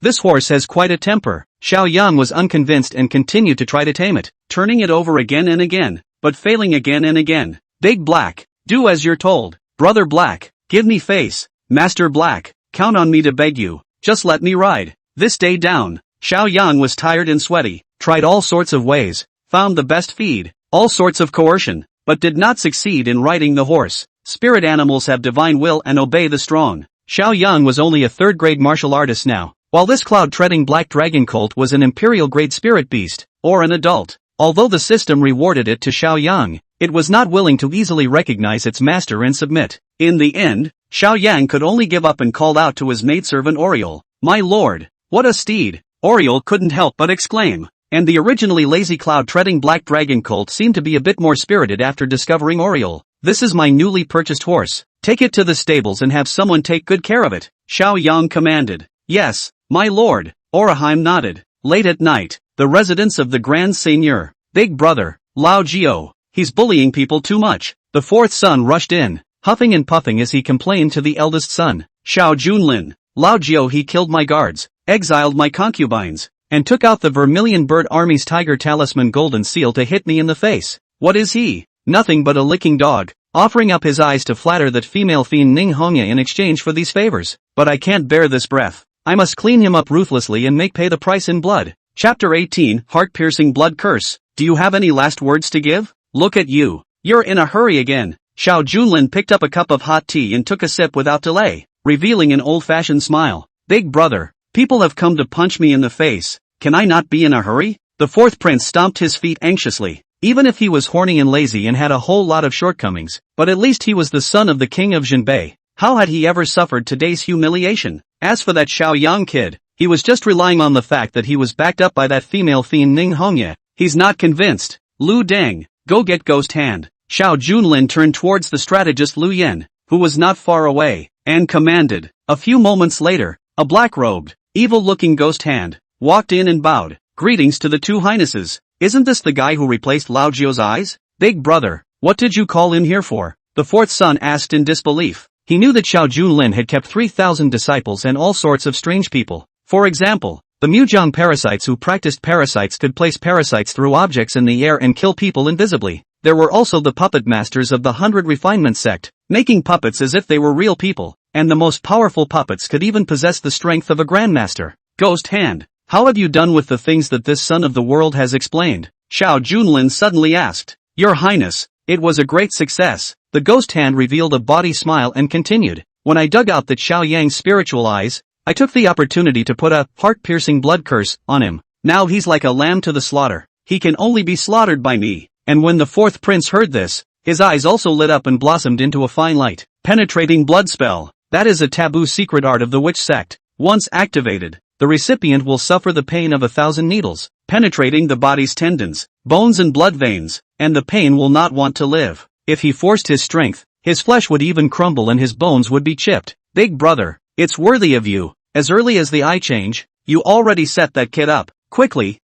This horse has quite a temper. Xiao Yang was unconvinced and continued to try to tame it, turning it over again and again, but failing again and again. Big Black, do as you're told. Brother Black, give me face. Master Black, count on me to beg you, just let me ride this day down. Xiao Yang was tired and sweaty, tried all sorts of ways, found the best feed, all sorts of coercion, but did not succeed in riding the horse. Spirit animals have divine will and obey the strong. Xiao Yang was only a 3rd-grade martial artist now, while this cloud-treading black dragon colt was an imperial-grade spirit beast, or an adult. Although the system rewarded it to Xiao Yang, it was not willing to easily recognize its master and submit. In the end, Xiao Yang could only give up and called out to his maidservant Oriole. My lord, what a steed! Oriole couldn't help but exclaim. And the originally lazy cloud-treading black dragon colt seemed to be a bit more spirited after discovering Oriole. This is my newly purchased horse. Take it to the stables and have someone take good care of it, Xiao Yang commanded. Yes, my lord, Oraheim nodded. Late at night, the residence of the Grand Seigneur, Big Brother, Lao Jiao. He's bullying people too much. The 4th son rushed in, huffing and puffing as he complained to the eldest son. Xiao Junlin, Lao Jiao, he killed my guards, exiled my concubines, and took out the Vermilion Bird Army's tiger talisman golden seal to hit me in the face. What is he? Nothing but a licking dog, offering up his eyes to flatter that female fiend Ning Hongya in exchange for these favors. But I can't bear this breath. I must clean him up ruthlessly and make pay the price in blood. Chapter 18, Heart-Piercing Blood Curse. Do you have any last words to give? Look at you. You're in a hurry again. Xiao Junlin picked up a cup of hot tea and took a sip without delay, revealing an old-fashioned smile. Big brother, people have come to punch me in the face. Can I not be in a hurry? The 4th prince stomped his feet anxiously. Even if he was horny and lazy and had a whole lot of shortcomings, but at least he was the son of the king of Jinbei. How had he ever suffered today's humiliation? As for that Xiao Yang kid, he was just relying on the fact that he was backed up by that female fiend Ning Hongya. He's not convinced. Lu Deng, go get Ghost Hand. Xiao Junlin turned towards the strategist Lu Yen, who was not far away, and commanded. A few moments later, a black-robed, evil-looking Ghost Hand walked in and bowed. Greetings to the 2 highnesses. Isn't this the guy who replaced Lao Jiao's eyes? Big brother, what did you call in here for? The 4th son asked in disbelief. He knew that Xiao Junlin had kept 3,000 disciples and all sorts of strange people. For example, the Muzhang parasites who practiced parasites could place parasites through objects in the air and kill people invisibly. There were also the puppet masters of the 100 Refinement sect, making puppets as if they were real people, and the most powerful puppets could even possess the strength of a grandmaster. Ghost Hand, how have you done with the things that this son of the world has explained? Xiao Junlin suddenly asked. Your Highness, it was a great success. The Ghost Hand revealed a bawdy smile and continued. When I dug out that Xiao Yang's spiritual eyes, I took the opportunity to put a heart-piercing blood curse on him. Now he's like a lamb to the slaughter. He can only be slaughtered by me. And when the 4th prince heard this, his eyes also lit up and blossomed into a fine light. Penetrating blood spell. That is a taboo secret art of the witch sect. Once activated, the recipient will suffer the pain of 1,000 needles, penetrating the body's tendons, bones and blood veins, and the pain will not want to live. If he forced his strength, his flesh would even crumble and his bones would be chipped. Big brother, it's worthy of you. As early as the eye change, you already set that kid up. Quickly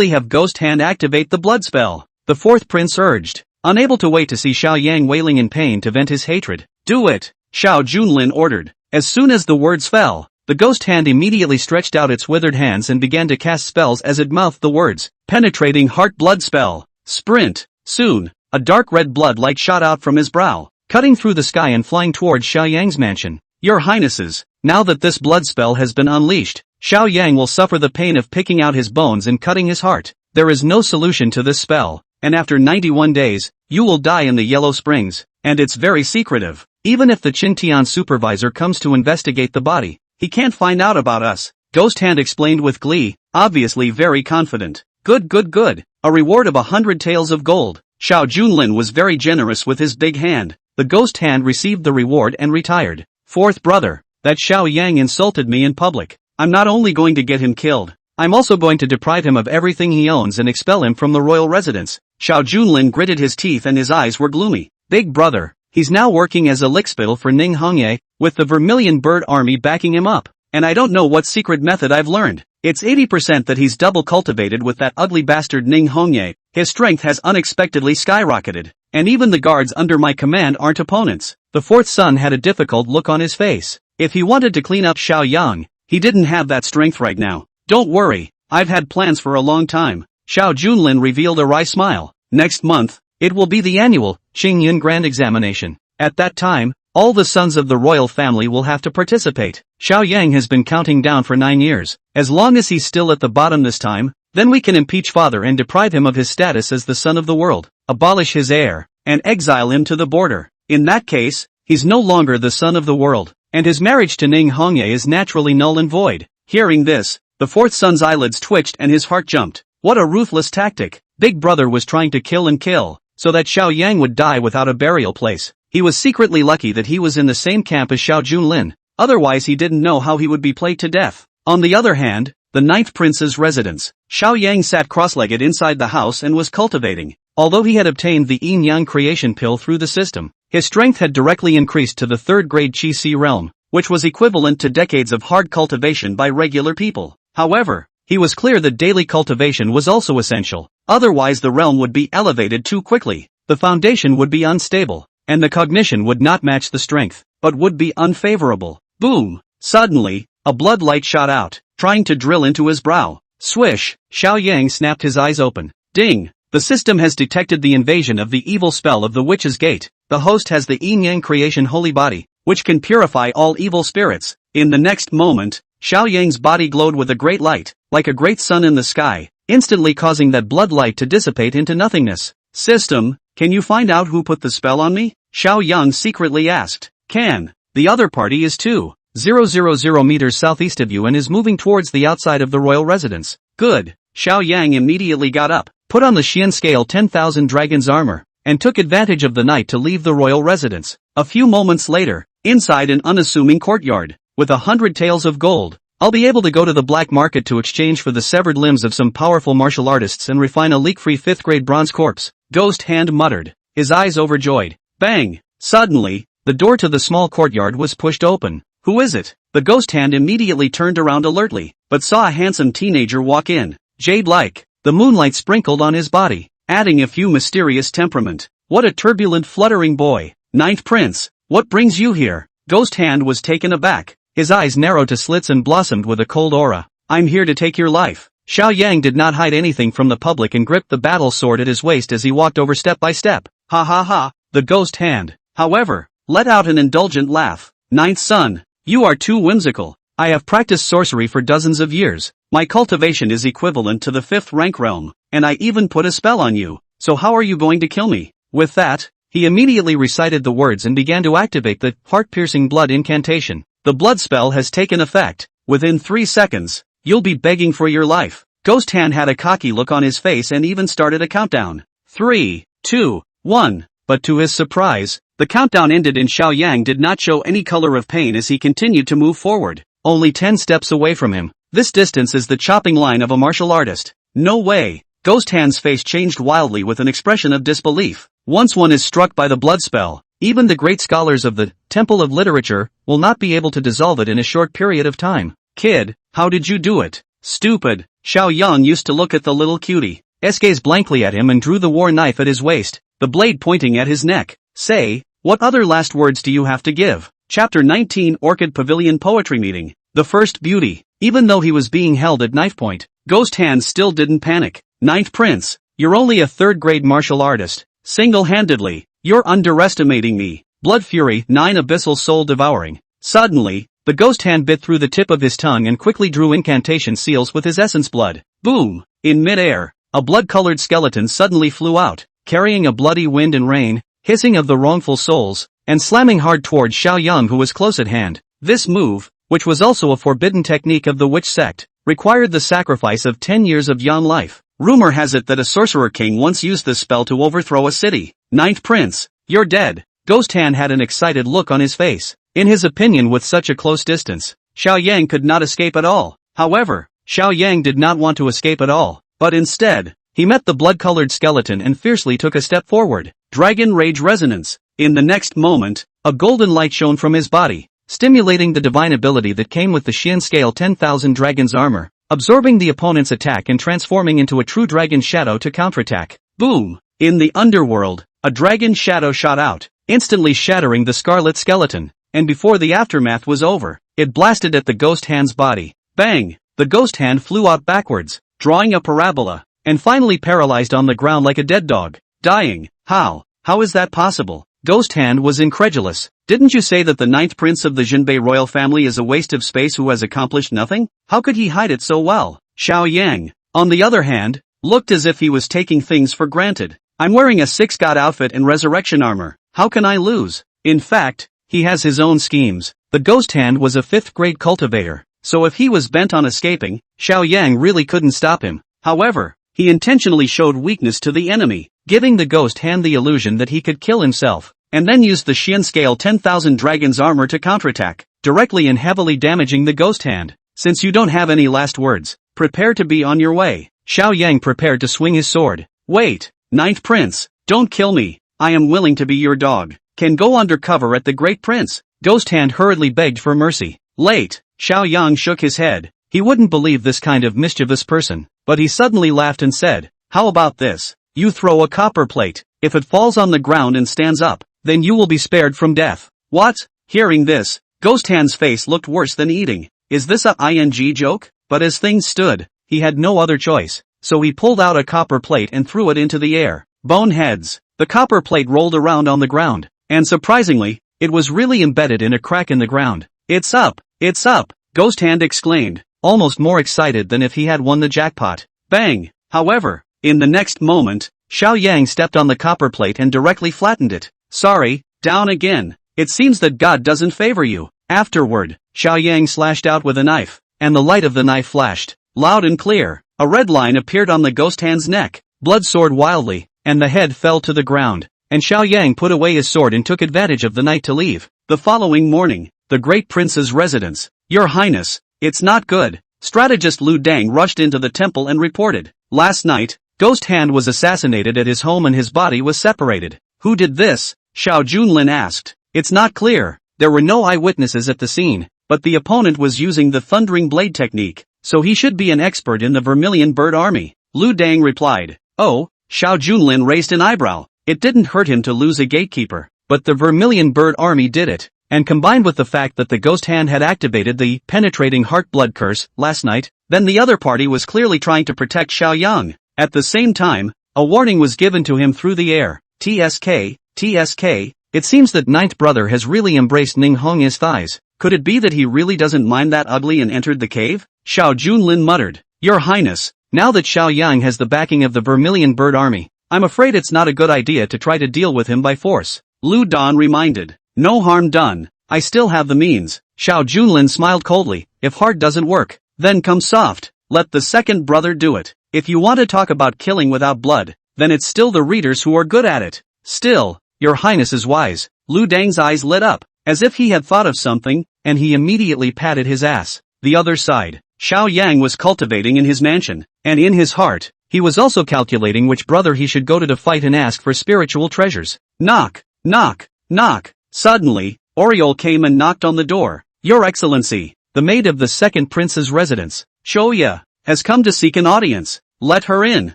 have Ghost Hand activate the blood spell. The fourth prince urged, unable to wait to see Xiao Yang wailing in pain to vent his hatred. Do it, Xiao Junlin ordered. As soon as the words fell, the ghost hand immediately stretched out its withered hands and began to cast spells as it mouthed the words, penetrating heart blood spell. Sprint. Soon, a dark red blood light shot out from his brow, cutting through the sky and flying towards Xiao Yang's mansion. Your highnesses, now that this blood spell has been unleashed, Xiao Yang will suffer the pain of picking out his bones and cutting his heart. There is no solution to this spell, and after 91 days, you will die in the Yellow Springs, and it's very secretive. Even if the Qintian supervisor comes to investigate the body, he can't find out about us. Ghost Hand explained with glee, obviously very confident. Good. A reward of 100 taels of gold. Xiao Junlin was very generous with his big hand. The ghost hand received the reward and retired. Fourth brother, that Xiao Yang insulted me in public. I'm not only going to get him killed, I'm also going to deprive him of everything he owns and expel him from the royal residence. Xiao Junlin gritted his teeth and his eyes were gloomy. Big brother, he's now working as a lickspittle for Ning Hongye, with the Vermilion Bird Army backing him up. And I don't know what secret method I've learned. It's 80% that he's double cultivated with that ugly bastard Ning Hongye. His strength has unexpectedly skyrocketed. And even the guards under my command aren't opponents. The fourth son had a difficult look on his face. If he wanted to clean up Xiao Yang, he didn't have that strength right now. Don't worry, I've had plans for a long time. Xiao Junlin revealed a wry smile. Next month, it will be the annual Qingyun Grand Examination. At that time, all the sons of the royal family will have to participate. Xiao Yang has been counting down for 9 years. As long as he's still at the bottom this time, then we can impeach father and deprive him of his status as the son of the world, abolish his heir, and exile him to the border. In that case, he's no longer the son of the world, and his marriage to Ning Hongye is naturally null and void. Hearing this, the fourth son's eyelids twitched and his heart jumped. What a ruthless tactic. Big brother was trying to kill and kill, so that Xiao Yang would die without a burial place. He was secretly lucky that he was in the same camp as Xiao Junlin, otherwise he didn't know how he would be played to death. On the other hand, the ninth prince's residence. Xiao Yang sat cross-legged inside the house and was cultivating. Although he had obtained the yin-yang creation pill through the system, his strength had directly increased to the third-grade Qi-Si realm, which was equivalent to decades of hard cultivation by regular people. However, he was clear that daily cultivation was also essential, otherwise the realm would be elevated too quickly, the foundation would be unstable, and the cognition would not match the strength, but would be unfavorable. Boom! Suddenly, a blood light shot out, trying to drill into his brow. Swish! Xiao Yang snapped his eyes open. Ding! The system has detected the invasion of the evil spell of the Witch's Gate. The host has the yin-yang creation holy body, which can purify all evil spirits. In the next moment, Xiao Yang's body glowed with a great light, like a great sun in the sky, instantly causing that blood light to dissipate into nothingness. System, can you find out who put the spell on me? Xiao Yang secretly asked. Can. The other party is 2,000 meters southeast of you and is moving towards the outside of the royal residence. Good. Xiao Yang immediately got up, put on the Xian scale 10,000 dragon's armor, and took advantage of the night to leave the royal residence. A few moments later, inside an unassuming courtyard, with 100 taels of gold, I'll be able to go to the black market to exchange for the severed limbs of some powerful martial artists and refine a leak-free 5th-grade bronze corpse. Ghost Hand muttered, his eyes overjoyed. Bang! Suddenly, the door to the small courtyard was pushed open. Who is it? The ghost hand immediately turned around alertly, but saw a handsome teenager walk in. Jade-like, the moonlight sprinkled on his body, adding a few mysterious temperament. What a turbulent fluttering boy. Ninth Prince, what brings you here? Ghost Hand was taken aback. His eyes narrowed to slits and blossomed with a cold aura. I'm here to take your life. Xiao Yang did not hide anything from the public and gripped the battle sword at his waist as he walked over step by step. Ha ha ha, the Ghost Hand, however, let out an indulgent laugh. Ninth son, you are too whimsical. I have practiced sorcery for dozens of years. My cultivation is equivalent to the 5th rank realm, and I even put a spell on you, so how are you going to kill me? With that, he immediately recited the words and began to activate the heart-piercing blood incantation. The blood spell has taken effect. Within 3 seconds, you'll be begging for your life. Ghost Hand had a cocky look on his face and even started a countdown. 3, 2, 1. But to his surprise, the countdown ended and Xiao Yang did not show any color of pain as he continued to move forward. Only 10 steps away from him, This distance is the chopping line of a martial artist. No way. Ghost Hand's face changed wildly with an expression of disbelief. Once one is struck by the blood spell, even the great scholars of the Temple of Literature will not be able to dissolve it in a short period of time. Kid, how did you do it? Stupid. Xiao Yang used to look at the little cutie, gazed blankly at him and drew the war knife at his waist, the blade pointing at his neck. Say, what other last words do you have to give? Chapter 19 Orchid Pavilion Poetry Meeting. The First Beauty. Even though he was being held at knife point, Ghost Hand still didn't panic. Ninth Prince, you're only a third-grade martial artist. Single-handedly, you're underestimating me. Blood Fury, 9 Abyssal Soul Devouring. Suddenly, the Ghost Hand bit through the tip of his tongue and quickly drew incantation seals with his essence blood. Boom! In mid-air, a blood-colored skeleton suddenly flew out, carrying a bloody wind and rain, hissing of the wrongful souls, and slamming hard toward Xiao Yang, who was close at hand. This move, which was also a forbidden technique of the witch sect, required the sacrifice of 10 years of Yan life. Rumor has it that a sorcerer king once used this spell to overthrow a city. Ninth Prince, you're dead. Ghost Hand had an excited look on his face. In his opinion, with such a close distance, Xiao Yang could not escape at all. However, Xiao Yang did not want to escape at all, but instead, he met the blood-colored skeleton and fiercely took a step forward. Dragon Rage Resonance. In the next moment, a golden light shone from his body, stimulating the divine ability that came with the Xian scale 10,000 dragon's armor, absorbing the opponent's attack and transforming into a true dragon shadow to counterattack. Boom! In the underworld, a dragon shadow shot out, instantly shattering the scarlet skeleton, and before the aftermath was over, it blasted at the Ghost Hand's body. Bang! The Ghost Hand flew out backwards, drawing a parabola, and finally paralyzed on the ground like a dead dog. Dying. How? How is that possible? Ghost Hand was incredulous. Didn't you say that the 9th prince of the Jinbei royal family is a waste of space who has accomplished nothing? How could he hide it so well? Xiao Yang, on the other hand, looked as if he was taking things for granted. I'm wearing a 6-god outfit and resurrection armor. How can I lose? In fact, he has his own schemes. The Ghost Hand was a 5th-grade cultivator, so if he was bent on escaping, Xiao Yang really couldn't stop him. However, he intentionally showed weakness to the enemy, giving the Ghost Hand the illusion that he could kill himself, and then used the Xian scale 10,000 dragon's armor to counterattack, directly and heavily damaging the Ghost Hand. Since you don't have any last words, prepare to be on your way. Xiao Yang prepared to swing his sword. Wait, 9th Prince, don't kill me. I am willing to be your dog. Can go undercover at the Great Prince. Ghost Hand hurriedly begged for mercy. Late. Xiao Yang shook his head. He wouldn't believe this kind of mischievous person, but he suddenly laughed and said, how about this? You throw a copper plate. If it falls on the ground and stands up, then you will be spared from death. What? Hearing this, Ghost Hand's face looked worse than eating. Is this a ing joke? But as things stood, he had no other choice, so he pulled out a copper plate and threw it into the air. Boneheads. The copper plate rolled around on the ground, and surprisingly, it was really embedded in a crack in the ground. It's up! It's up! Ghost Hand exclaimed, almost more excited than if he had won the jackpot. Bang! However, in the next moment, Xiao Yang stepped on the copper plate and directly flattened it. Sorry, down again. It seems that God doesn't favor you. Afterward, Xiao Yang slashed out with a knife, and the light of the knife flashed, loud and clear. A red line appeared on the Ghost Hand's neck. Blood soared wildly, and the head fell to the ground, and Xiao Yang put away his sword and took advantage of the night to leave. The following morning, the Great Prince's residence. Your Highness, it's not good. Strategist Lu Dang rushed into the temple and reported. Last night, Ghost Hand was assassinated at his home and his body was separated. Who did this? Xiao Junlin asked. It's not clear. There were no eyewitnesses at the scene, but the opponent was using the Thundering Blade technique, so he should be an expert in the Vermilion Bird Army. Lu Dang replied. Oh, Xiao Junlin raised an eyebrow. It didn't hurt him to lose a gatekeeper, but the Vermilion Bird Army did it, and combined with the fact that the Ghost Hand had activated the Penetrating Heart Blood Curse last night, then the other party was clearly trying to protect Xiao Yang. At the same time, a warning was given to him through the air. TSK, TSK, it seems that Ninth Brother has really embraced Ning Hong his thighs. Could it be that he really doesn't mind that ugly and entered the cave? Xiao Junlin muttered. Your Highness, now that Xiao Yang has the backing of the Vermilion Bird Army, I'm afraid it's not a good idea to try to deal with him by force. Lu Dan reminded. No harm done. I still have the means. Xiao Junlin smiled coldly. If hard doesn't work, then come soft. Let the second brother do it. If you want to talk about killing without blood, then it's still the readers who are good at it. Still, your Highness is wise. Lu Dang's eyes lit up, as if he had thought of something, and he immediately patted his ass. The other side. Xiao Yang was cultivating in his mansion, and in his heart, he was also calculating which brother he should go to fight and ask for spiritual treasures. Knock, knock, knock. Suddenly, Oriole came and knocked on the door. Your Excellency, the maid of the second prince's residence, Shoya, has come to seek an audience. Let her in,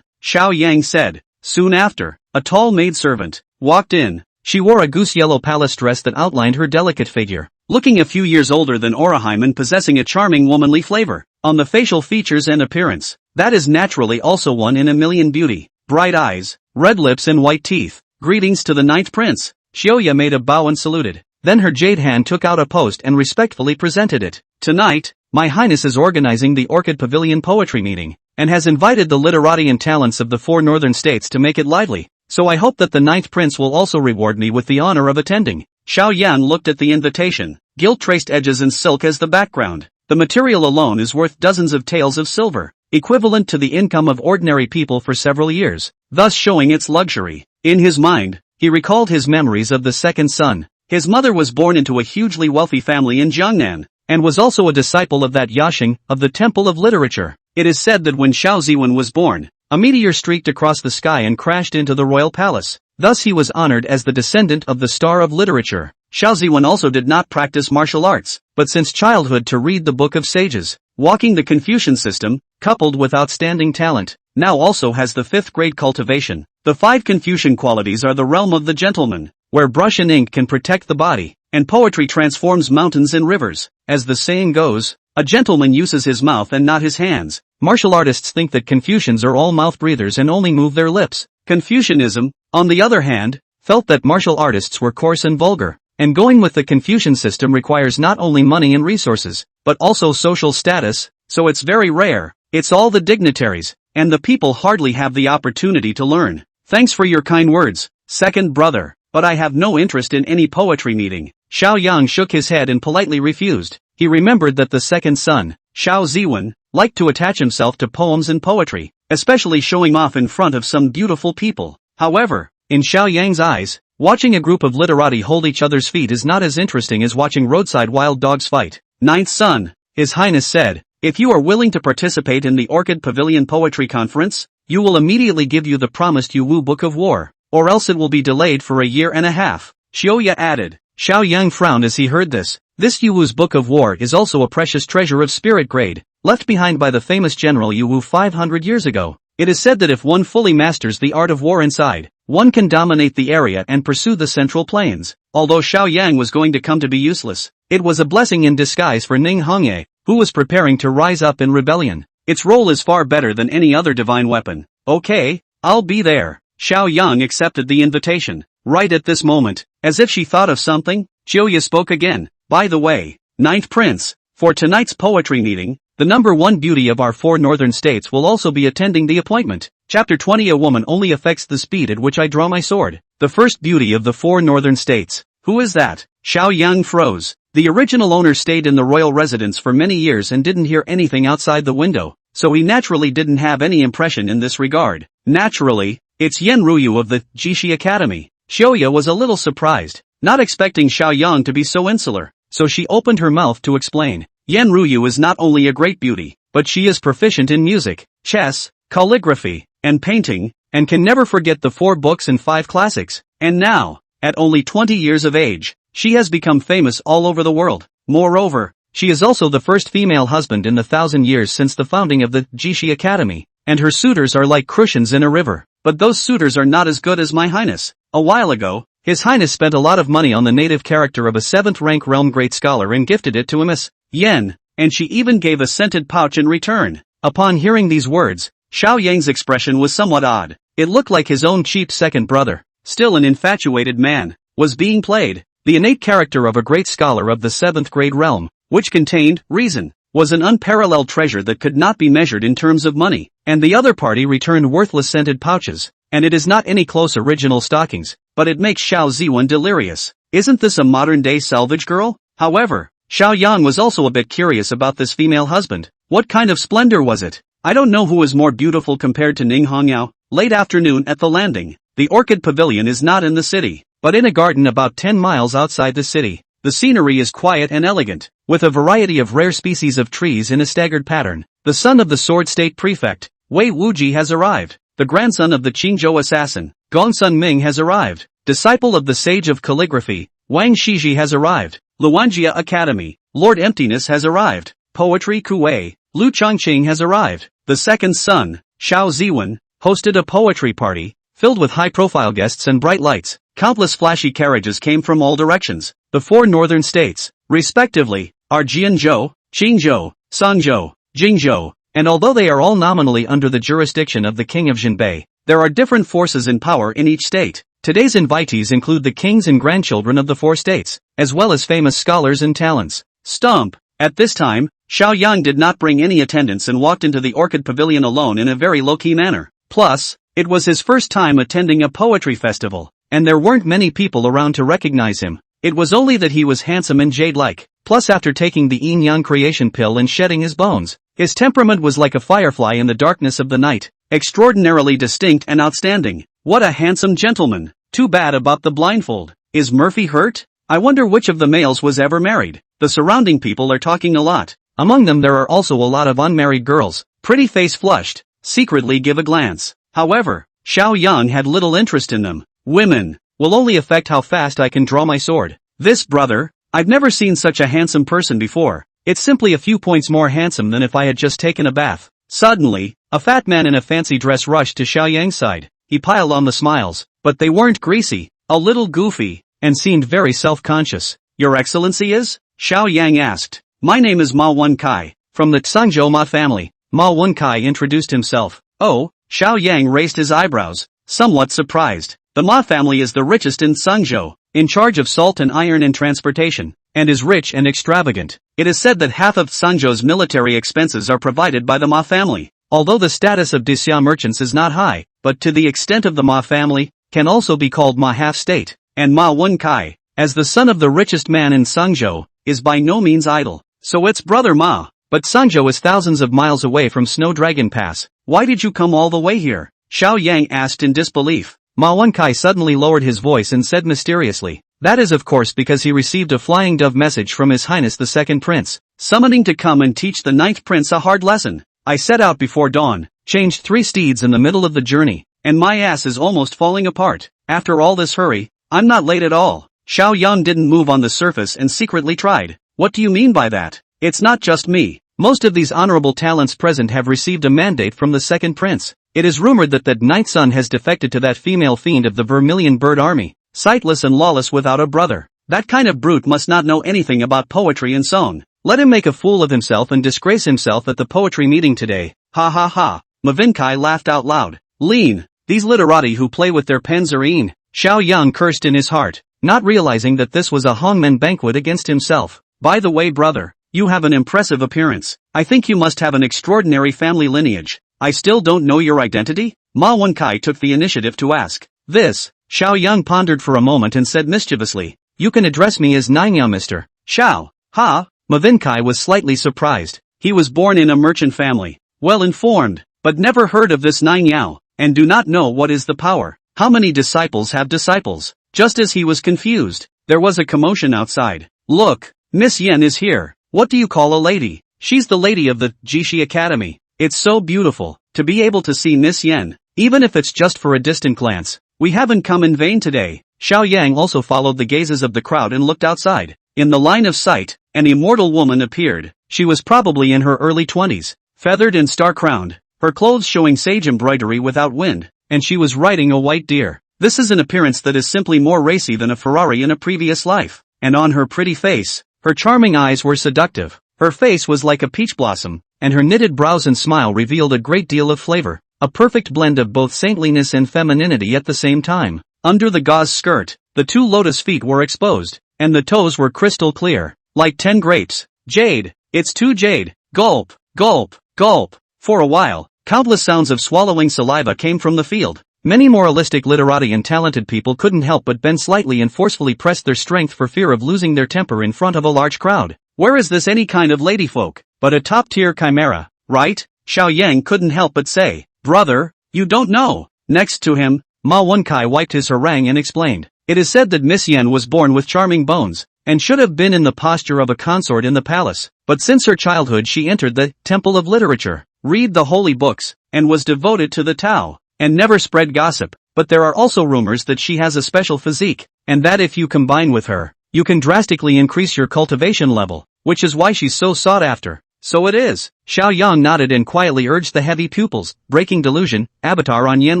Xiao Yang said. Soon after, a tall maidservant walked in. She wore a goose-yellow palace dress that outlined her delicate figure, looking a few years older than Orihime and possessing a charming womanly flavor on the facial features and appearance. That is naturally also one in a million beauty, bright eyes, red lips and white teeth. Greetings to the ninth prince. Shoya made a bow and saluted. Then her jade hand took out a post and respectfully presented it. Tonight, My Highness is organizing the Orchid Pavilion poetry meeting, and has invited the literati and talents of the 4 northern states to make it lively, so I hope that the ninth prince will also reward me with the honor of attending. Xiao Yan looked at the invitation, gilt-traced edges and silk as the background. The material alone is worth dozens of taels of silver, equivalent to the income of ordinary people for several years, thus showing its luxury. In his mind, he recalled his memories of the second son. His mother was born into a hugely wealthy family in Jiangnan, and was also a disciple of that Yaxing, of the Temple of Literature. It is said that when Xiao Ziwen was born, a meteor streaked across the sky and crashed into the royal palace. Thus he was honored as the descendant of the Star of Literature. Xiao Ziwen also did not practice martial arts, but since childhood to read the Book of Sages, walking the Confucian system, coupled with outstanding talent, now also has the 5th grade cultivation. The 5 Confucian qualities are the realm of the gentleman, where brush and ink can protect the body, and poetry transforms mountains and rivers. As the saying goes, a gentleman uses his mouth and not his hands. Martial artists think that Confucians are all mouth breathers and only move their lips. Confucianism, on the other hand, felt that martial artists were coarse and vulgar, and going with the Confucian system requires not only money and resources, but also social status, so it's very rare. It's all the dignitaries, and the people hardly have the opportunity to learn. Thanks for your kind words, second brother, but I have no interest in any poetry meeting. Xiao Yang shook his head and politely refused. He remembered that the second son, Xiao Ziwen, liked to attach himself to poems and poetry, especially showing off in front of some beautiful people. However, in Xiao Yang's eyes, watching a group of literati hold each other's feet is not as interesting as watching roadside wild dogs fight. Ninth son, His Highness said, if you are willing to participate in the Orchid Pavilion Poetry Conference, you will immediately give you the promised Yuwu Book of War, or else it will be delayed for a year and a half. Xiaoya added. Xiao Yang frowned as he heard this. This Yuwu's Book of War is also a precious treasure of spirit grade, left behind by the famous General Yuwu 500 years ago. It is said that if one fully masters the art of war inside, one can dominate the area and pursue the central plains. Although Xiao Yang was going to come to be useless, it was a blessing in disguise for Ning Hongye, who was preparing to rise up in rebellion. Its role is far better than any other divine weapon. Okay, I'll be there. Xiao Yang accepted the invitation. Right at this moment, as if she thought of something, Jioya spoke again. By the way, ninth prince, for tonight's poetry meeting, the number 1 beauty of our 4 northern states will also be attending the appointment. Chapter 20. A woman only affects the speed at which I draw my sword. The first beauty of the 4 northern states. Who is that? Xiao Yang froze. The original owner stayed in the royal residence for many years and didn't hear anything outside the window, so he naturally didn't have any impression in this regard. Naturally, it's Yen Ruyu of the Jishi Academy. Xiaoya was a little surprised, not expecting Xiao Yang to be so insular, so she opened her mouth to explain. Yen Ruyu is not only a great beauty, but she is proficient in music, chess, calligraphy, and painting, and can never forget the 4 books and 5 classics. And now, at only 20 years of age, she has become famous all over the world. Moreover, she is also the first female husband in the 1,000 years since the founding of the Jishi Academy, and her suitors are like crucians in a river. But those suitors are not as good as my highness. A while ago, His Highness spent a lot of money on the native character of a 7th rank realm great scholar and gifted it to Miss Yen, and she even gave a scented pouch in return. Upon hearing these words, Xiao Yang's expression was somewhat odd. It looked like his own cheap second brother, still an infatuated man, was being played. The innate character of a great scholar of the 7th grade realm, which contained reason, was an unparalleled treasure that could not be measured in terms of money, and the other party returned worthless scented pouches, and it is not any close original stockings, but it makes Xiao Ziwen delirious. Isn't this a modern-day salvage girl? However, Xiao Yang was also a bit curious about this female husband. What kind of splendor was it? I don't know who is more beautiful compared to Ning Hongyao. Late afternoon at the landing. The Orchid Pavilion is not in the city, but in a garden about 10 miles outside the city. The scenery is quiet and elegant, with a variety of rare species of trees in a staggered pattern. The son of the Sword State Prefect, Wei Wuji, has arrived. The grandson of the Qingzhou assassin, Gong Sun Ming, has arrived. Disciple of the Sage of Calligraphy, Wang Shiji, has arrived. Luanjia Academy, Lord Emptiness, has arrived. Poetry Kuei, Lu Chongqing, has arrived. The second son, Xiao Ziwen, hosted a poetry party, filled with high-profile guests and bright lights. Countless flashy carriages came from all directions. The four northern states, respectively, are Jianzhou, Qingzhou, Sangzhou, Jingzhou, and although they are all nominally under the jurisdiction of the king of Jinbei, there are different forces in power in each state. Today's invitees include the kings and grandchildren of the four states, as well as famous scholars and talents. Stump. At this time, Xiao Yang did not bring any attendants and walked into the Orchid Pavilion alone in a very low-key manner. Plus, it was his first time attending a poetry festival, and there weren't many people around to recognize him. It was only that he was handsome and jade-like. Plus, after taking the yin-yang creation pill and shedding his bones, his temperament was like a firefly in the darkness of the night, extraordinarily distinct and outstanding. What a handsome gentleman. Too bad about the blindfold. Is Murphy hurt? I wonder which of the males was ever married. The surrounding people are talking a lot. Among them there are also a lot of unmarried girls. Pretty face flushed. Secretly give a glance. However, Xiao Yang had little interest in them. Women will only affect how fast I can draw my sword. This brother, I've never seen such a handsome person before. It's simply a few points more handsome than if I had just taken a bath. Suddenly, a fat man in a fancy dress rushed to Xiao Yang's side. He piled on the smiles, but they weren't greasy, a little goofy, and seemed very self-conscious. Your Excellency is? Xiao Yang asked. My name is Ma Wenkai, from the Tsangzhou Ma family. Ma Wenkai introduced himself. Oh, Xiao Yang raised his eyebrows, somewhat surprised. The Ma family is the richest in Tsangzhou, in charge of salt and iron and transportation, and is rich and extravagant. It is said that half of Tsangzhou's military expenses are provided by the Ma family. Although the status of Xia merchants is not high, but to the extent of the Ma family, can also be called Ma half-state, and Ma Wenkai, as the son of the richest man in Tsangzhou, is by no means idle. So it's brother Ma. But Tsangzhou is thousands of miles away from Snow Dragon Pass. Why did you come all the way here? Xiao Yang asked in disbelief. Ma Wenkai suddenly lowered his voice and said mysteriously, that is of course because he received a flying dove message from His Highness the Second Prince, summoning to come and teach the Ninth Prince a hard lesson. I set out before dawn, changed 3 steeds in the middle of the journey, and my ass is almost falling apart. After all this hurry, I'm not late at all. Xiao Yang didn't move on the surface and secretly tried. What do you mean by that? It's not just me. Most of these honorable talents present have received a mandate from the Second Prince. It is rumored that that ninth son has defected to that female fiend of the Vermilion Bird Army, sightless and lawless without a brother. That kind of brute must not know anything about poetry and song. Let him make a fool of himself and disgrace himself at the poetry meeting today. Ha ha ha. Mavinkai laughed out loud. Lean. These literati who play with their pens are een. Xiao Yang cursed in his heart, not realizing that this was a hangmen banquet against himself. By the way, brother, you have an impressive appearance. I think you must have an extraordinary family lineage. I still don't know your identity? Ma Wenkai took the initiative to ask. This, Xiao Yang pondered for a moment and said mischievously, you can address me as Nanya, Mr. Xiao. Ha? Mavinkai was slightly surprised. He was born in a merchant family, well informed, but never heard of this Nanyao, and do not know what is the power. How many disciples have disciples? Just as he was confused, there was a commotion outside. Look, Miss Yen is here. What do you call a lady? She's the lady of the Jishi Academy. It's so beautiful to be able to see Miss Yen, even if it's just for a distant glance. We haven't come in vain today. Xiao Yang also followed the gazes of the crowd and looked outside. In the line of sight, an immortal woman appeared. She was probably in her early 20s, feathered and star-crowned, her clothes showing sage embroidery without wind, and she was riding a white deer. This is an appearance that is simply more racy than a Ferrari in a previous life. And on her pretty face, her charming eyes were seductive. Her face was like a peach blossom, and her knitted brows and smile revealed a great deal of flavor, a perfect blend of both saintliness and femininity at the same time. Under the gauze skirt, the 2 lotus feet were exposed, and the toes were crystal clear, like 10 grapes. Jade, it's too jade. Gulp, gulp, gulp. For a while, countless sounds of swallowing saliva came from the field. Many moralistic literati and talented people couldn't help but bend slightly and forcefully press their strength for fear of losing their temper in front of a large crowd. Where is this any kind of ladyfolk, but a top-tier chimera, right? Xiao Yang couldn't help but say, brother, you don't know. Next to him, Ma Wenkai wiped his harangue and explained. It is said that Miss Yen was born with charming bones, and should have been in the posture of a consort in the palace, but since her childhood she entered the temple of literature, read the holy books, and was devoted to the Tao, and never spread gossip. But there are also rumors that she has a special physique, and that if you combine with her, you can drastically increase your cultivation level, which is why she's so sought after. So it is. Xiao Yang nodded and quietly urged the heavy pupils, breaking delusion, avatar on Yen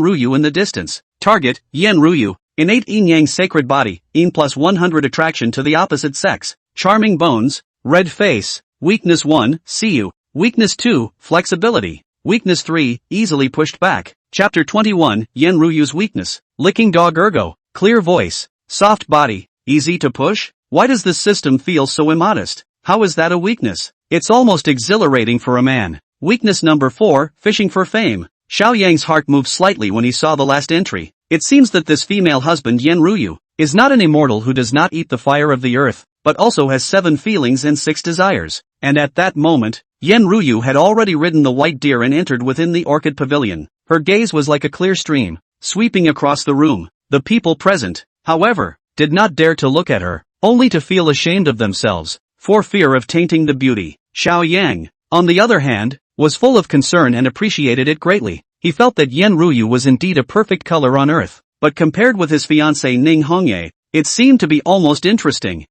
Ruyu in the distance. Target, Yen Ruyu, innate yin-yang sacred body, yin plus 100 attraction to the opposite sex, charming bones, red face, weakness 1, Siyu, weakness 2, flexibility, weakness 3, easily pushed back. Chapter 21, Yen Ruyu's weakness, licking dog ergo, clear voice, soft body, easy to push? Why does this system feel so immodest? How is that a weakness? It's almost exhilarating for a man. Weakness number 4, fishing for fame. Xiao Yang's heart moved slightly when he saw the last entry. It seems that this female husband Yen Ruyu is not an immortal who does not eat the fire of the earth, but also has 7 feelings and 6 desires. And at that moment, Yen Ruyu had already ridden the white deer and entered within the orchid pavilion. Her gaze was like a clear stream, sweeping across the room. The people present, however, did not dare to look at her, only to feel ashamed of themselves, for fear of tainting the beauty. Xiao Yang, on the other hand, was full of concern and appreciated it greatly. He felt that Yen Ruyu was indeed a perfect color on earth, but compared with his fiancée Ning Hongye, it seemed to be almost interesting.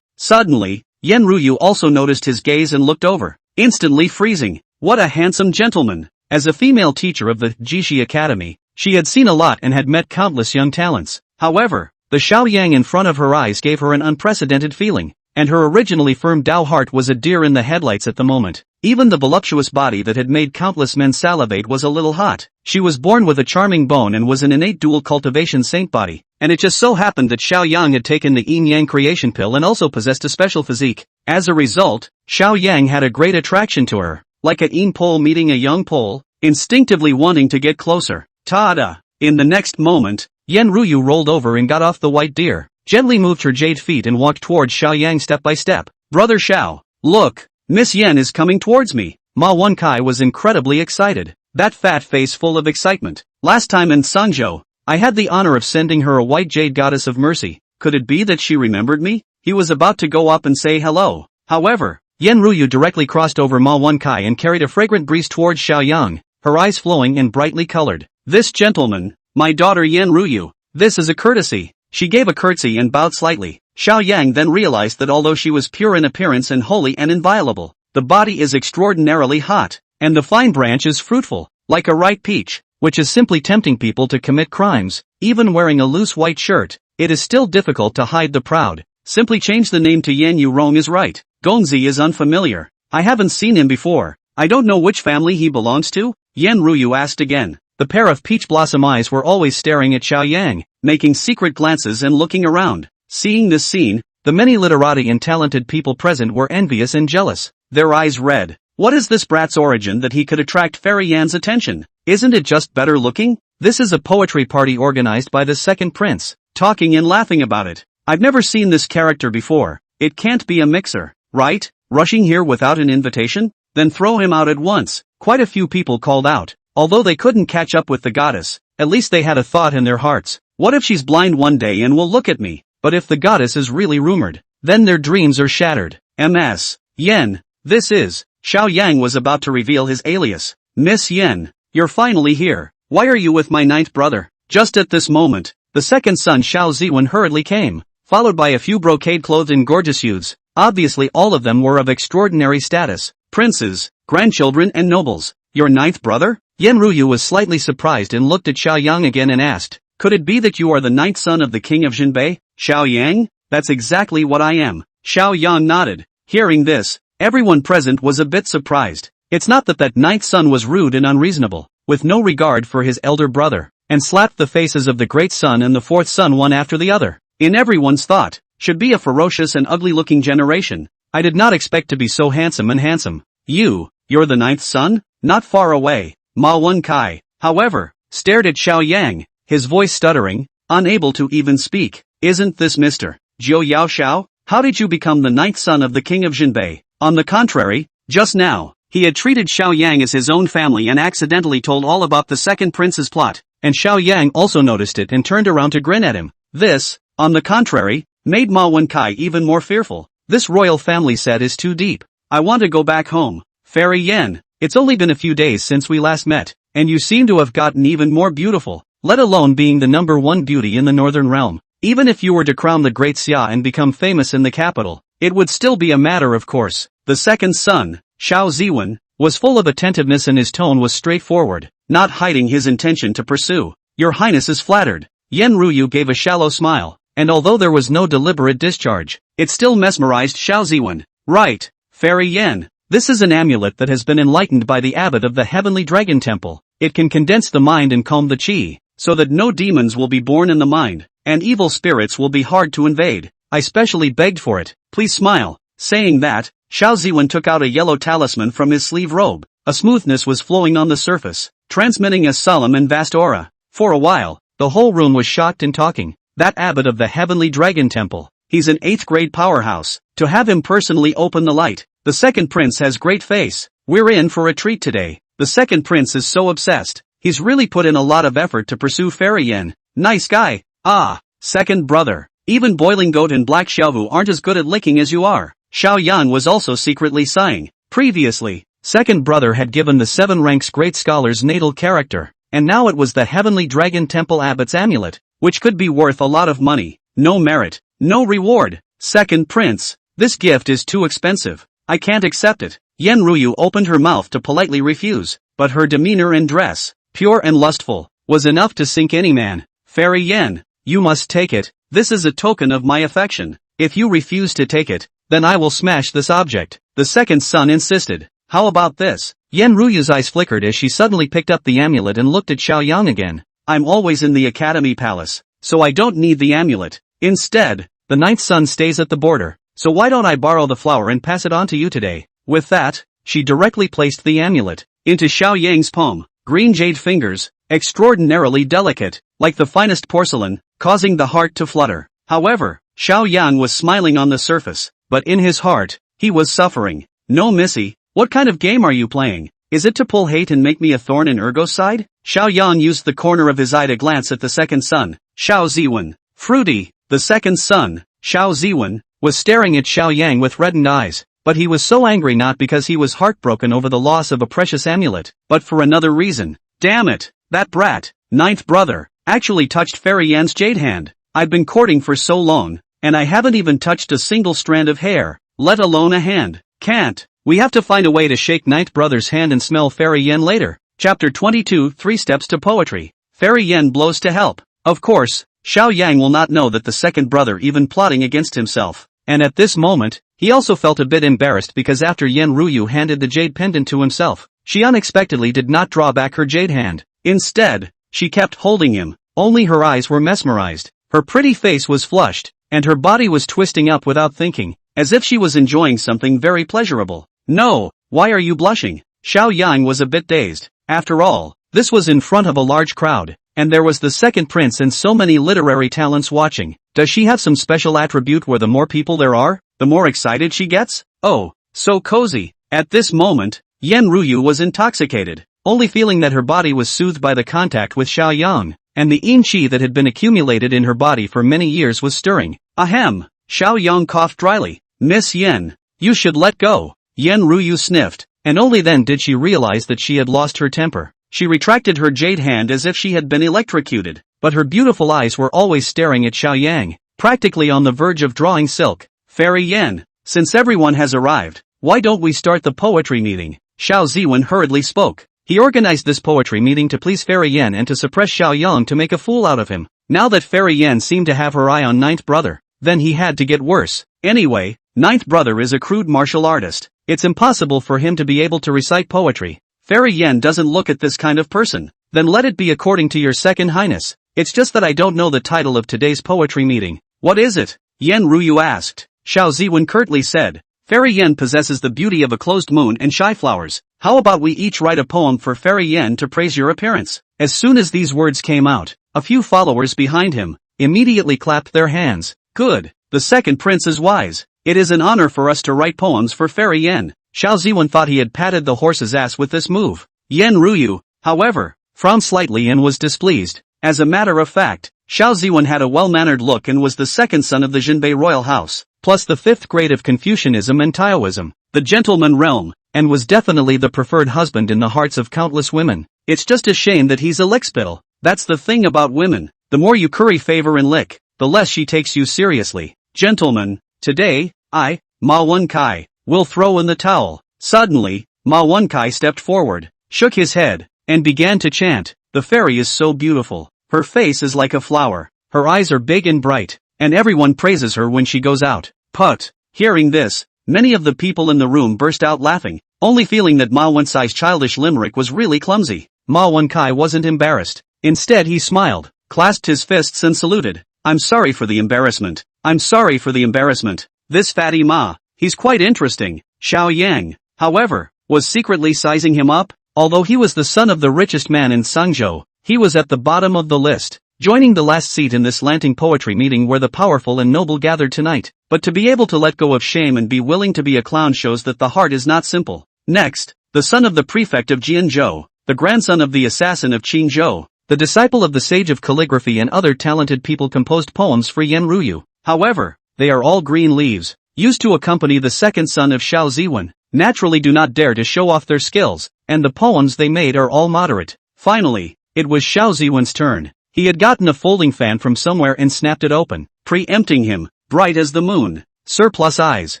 Suddenly, Yen Ruyu also noticed his gaze and looked over, instantly freezing. What a handsome gentleman! As a female teacher of the Jishi Academy, she had seen a lot and had met countless young talents. However, the Xiao Yang in front of her eyes gave her an unprecedented feeling, and her originally firm Dao heart was a deer in the headlights at the moment. Even the voluptuous body that had made countless men salivate was a little hot. She was born with a charming bone and was an innate dual cultivation saint body, and it just so happened that Xiao Yang had taken the yin-yang creation pill and also possessed a special physique. As a result, Xiao Yang had a great attraction to her, like a yin pole meeting a young pole, instinctively wanting to get closer. Ta-da! In the next moment, Yen Ruyu rolled over and got off the white deer, gently moved her jade feet and walked towards Xiao Yang step by step. Brother Xiao, look! Miss Yen is coming towards me. Ma Wenkai was incredibly excited, that fat face full of excitement. Last time in Sangzhou, I had the honor of sending her a white jade goddess of mercy. Could it be that she remembered me? He was about to go up and say hello. However, Yen Ruyu directly crossed over Ma Wenkai and carried a fragrant breeze towards Xiao Yang, her eyes flowing and brightly colored. This gentleman, my daughter Yen Ruyu, this is a courtesy. She gave a curtsy and bowed slightly. Xiao Yang then realized that although she was pure in appearance and holy and inviolable, the body is extraordinarily hot, and the fine branch is fruitful, like a ripe peach, which is simply tempting people to commit crimes. Even wearing a loose white shirt, it is still difficult to hide the proud. Simply change the name to Yen Yu Rong is right. Gongzi is unfamiliar. I haven't seen him before. I don't know which family he belongs to? Yen Ruyu asked again. The pair of peach blossom eyes were always staring at Xiao Yang, making secret glances and looking around. Seeing this scene, the many literati and talented people present were envious and jealous, their eyes red. What is this brat's origin that he could attract Fairy Yan's attention? Isn't it just better looking? This is a poetry party organized by the second prince, talking and laughing about it. I've never seen this character before. It can't be a mixer, right? Rushing here without an invitation? Then throw him out at once. Quite a few people called out. Although they couldn't catch up with the goddess, at least they had a thought in their hearts. What if she's blind one day and will look at me? But if the goddess is really rumored, then their dreams are shattered. Ms. Yen, this is. Xiao Yang was about to reveal his alias. Miss Yen, you're finally here. Why are you with my ninth brother? Just at this moment, the second son Xiao Ziwen hurriedly came, followed by a few brocade-clothed and gorgeous youths. Obviously all of them were of extraordinary status, princes, grandchildren and nobles. Your ninth brother? Yen Ruyu was slightly surprised and looked at Xiao Yang again and asked, could it be that you are the ninth son of the king of Jinbei? Xiao Yang? That's exactly what I am. Xiao Yang nodded. Hearing this, everyone present was a bit surprised. It's not that ninth son was rude and unreasonable, with no regard for his elder brother, and slapped the faces of the great son and the fourth son one after the other. In everyone's thought, should be a ferocious and ugly-looking generation. I did not expect to be so handsome and handsome. You're the ninth son? Not far away. Ma Wenkai, however, stared at Xiao Yang, his voice stuttering, unable to even speak. Isn't this Mr. Zhou Yaoxiao? How did you become the ninth son of the king of Jinbei? On the contrary, just now, he had treated Xiao Yang as his own family and accidentally told all about the second prince's plot, and Xiao Yang also noticed it and turned around to grin at him. This, on the contrary, made Ma Wenkai even more fearful. This royal family set is too deep. I want to go back home. Fairy Yen, it's only been a few days since we last met, and you seem to have gotten even more beautiful, let alone being the #1 beauty in the northern realm. Even if you were to crown the great Xia and become famous in the capital, it would still be a matter of course. The second son, Xiao Ziwen, was full of attentiveness and his tone was straightforward, not hiding his intention to pursue. Your Highness is flattered. Yen Ruyu gave a shallow smile, and although there was no deliberate discharge, it still mesmerized Xiao Ziwen. Right, Fairy Yen. This is an amulet that has been enlightened by the abbot of the Heavenly Dragon Temple. It can condense the mind and calm the qi, so that no demons will be born in the mind, and evil spirits will be hard to invade. I specially begged for it, please smile. Saying that, Xiao Ziwen took out a yellow talisman from his sleeve robe. A smoothness was flowing on the surface, transmitting a solemn and vast aura. For a while, the whole room was shocked and talking. That abbot of the Heavenly Dragon Temple, he's an 8th grade powerhouse. To have him personally open the light. The second prince has great face. We're in for a treat today. The second prince is so obsessed. He's really put in a lot of effort to pursue Fairy Yen. Nice guy. Ah, second brother. Even Boiling Goat and Black Xiaovu aren't as good at licking as you are. Xiao Yan was also secretly sighing. Previously, second brother had given the 7 ranks great scholar's natal character, and now it was the Heavenly Dragon Temple abbot's amulet, which could be worth a lot of money. No merit, no reward. Second prince, this gift is too expensive. I can't accept it. Yen Ruyu opened her mouth to politely refuse, but her demeanor and dress, pure and lustful, was enough to sink any man. Fairy Yen, you must take it. This is a token of my affection. If you refuse to take it, then I will smash this object. The second son insisted. How about this? Yen Ruyu's eyes flickered as she suddenly picked up the amulet and looked at Xiao Yang again. I'm always in the Academy Palace, so I don't need the amulet. Instead, the 9th son stays at the border, so why don't I borrow the flower and pass it on to you today? With that, she directly placed the amulet into Xiao Yang's palm. Green jade fingers, extraordinarily delicate, like the finest porcelain, causing the heart to flutter. However, Xiao Yang was smiling on the surface, but in his heart, he was suffering. No missy, what kind of game are you playing? Is it to pull hate and make me a thorn in Ergo's side? Xiao Yang used the corner of his eye to glance at the second son, Xiao Ziwen. Fruity, the second son, Xiao Ziwen, was staring at Xiao Yang with reddened eyes, but he was so angry not because he was heartbroken over the loss of a precious amulet, but for another reason. Damn it, that brat, 9th brother, actually touched Fairy Yan's jade hand. I've been courting for so long, and I haven't even touched a single strand of hair, let alone a hand. Can't. We have to find a way to shake 9th brother's hand and smell Fairy Yen later. Chapter 22 3 Steps to Poetry. Fairy Yen blows to help. Of course, Xiao Yang will not know that the second brother even plotting against himself. And at this moment, he also felt a bit embarrassed because after Yen Ruyu handed the jade pendant to himself, she unexpectedly did not draw back her jade hand. Instead, she kept holding him. Only her eyes were mesmerized. Her pretty face was flushed, and her body was twisting up without thinking, as if she was enjoying something very pleasurable. No, why are you blushing? Xiao Yang was a bit dazed. After all, this was in front of a large crowd, and there was the second prince and so many literary talents watching. Does she have some special attribute where the more people there are, the more excited she gets? Oh, so cozy. At this moment, Yen Ruyu was intoxicated, only feeling that her body was soothed by the contact with Xiao Yang, and the yin qi that had been accumulated in her body for many years was stirring. Ahem, Xiao Yang coughed dryly. Miss Yen, you should let go. Yen Ruyu sniffed, and only then did she realize that she had lost her temper. She retracted her jade hand as if she had been electrocuted, but her beautiful eyes were always staring at Xiao Yang, practically on the verge of drawing silk. Fairy Yen, since everyone has arrived, why don't we start the poetry meeting? Xiao Ziwen hurriedly spoke. He organized this poetry meeting to please Fairy Yen and to suppress Xiao Yang to make a fool out of him. Now that Fairy Yen seemed to have her eye on 9th brother, then he had to get worse. Anyway, 9th brother is a crude martial artist. It's impossible for him to be able to recite poetry. Fairy Yen doesn't look at this kind of person. Then let it be according to your second highness. It's just that I don't know the title of today's poetry meeting. What is it? Yen Ruyu asked. Xiao Ziwen curtly said. Fairy Yen possesses the beauty of a closed moon and shy flowers. How about we each write a poem for Fairy Yen to praise your appearance? As soon as these words came out, a few followers behind him immediately clapped their hands. Good. The second prince is wise. It is an honor for us to write poems for Fairy Yen. Xiao Ziwen thought he had patted the horse's ass with this move. Yen Ruyu, however, frowned slightly and was displeased. As a matter of fact, Xiao Ziwen had a well-mannered look and was the second son of the Jinbei royal house, plus the fifth grade of Confucianism and Taoism, the gentleman realm, and was definitely the preferred husband in the hearts of countless women. It's just a shame that he's a lickspittle. That's the thing about women. The more you curry favor and lick, the less she takes you seriously. Gentlemen, today, Ma Wenkai, will throw in the towel. Suddenly, Ma Wenkai stepped forward, shook his head, and began to chant. The fairy is so beautiful. Her face is like a flower. Her eyes are big and bright, and everyone praises her when she goes out. Put. Hearing this, many of the people in the room burst out laughing, only feeling that Ma Wenkai's childish limerick was really clumsy. Ma Wenkai wasn't embarrassed. Instead he smiled, clasped his fists and saluted. I'm sorry for the embarrassment. I'm sorry for the embarrassment. This fatty Ma, he's quite interesting. Xiao Yang, however, was secretly sizing him up. Although he was the son of the richest man in Sangzhou, he was at the bottom of the list, joining the last seat in this lanting poetry meeting where the powerful and noble gathered tonight. But to be able to let go of shame and be willing to be a clown shows that the heart is not simple. Next, the son of the prefect of Jianzhou, the grandson of the assassin of Qingzhou, the disciple of the sage of calligraphy and other talented people composed poems for Yan Ruyu. However, they are all green leaves, used to accompany the second son of Xiao Ziwen, naturally do not dare to show off their skills, and the poems they made are all moderate. Finally, it was Xiao Ziwen's turn. He had gotten a folding fan from somewhere and snapped it open, preempting him, bright as the moon. Surplus eyes.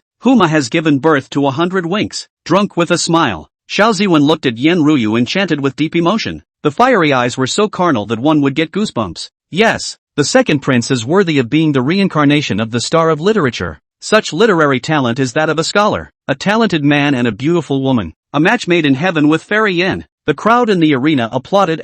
Huma has given birth to 100 winks. Drunk with a smile, Xiao Ziwen looked at Yan Ruyu enchanted with deep emotion. The fiery eyes were so carnal that one would get goosebumps. Yes, the second prince is worthy of being the reincarnation of the star of literature. Such literary talent is that of a scholar, a talented man and a beautiful woman. A match made in heaven with Fairy Yan. The crowd in the arena applauded,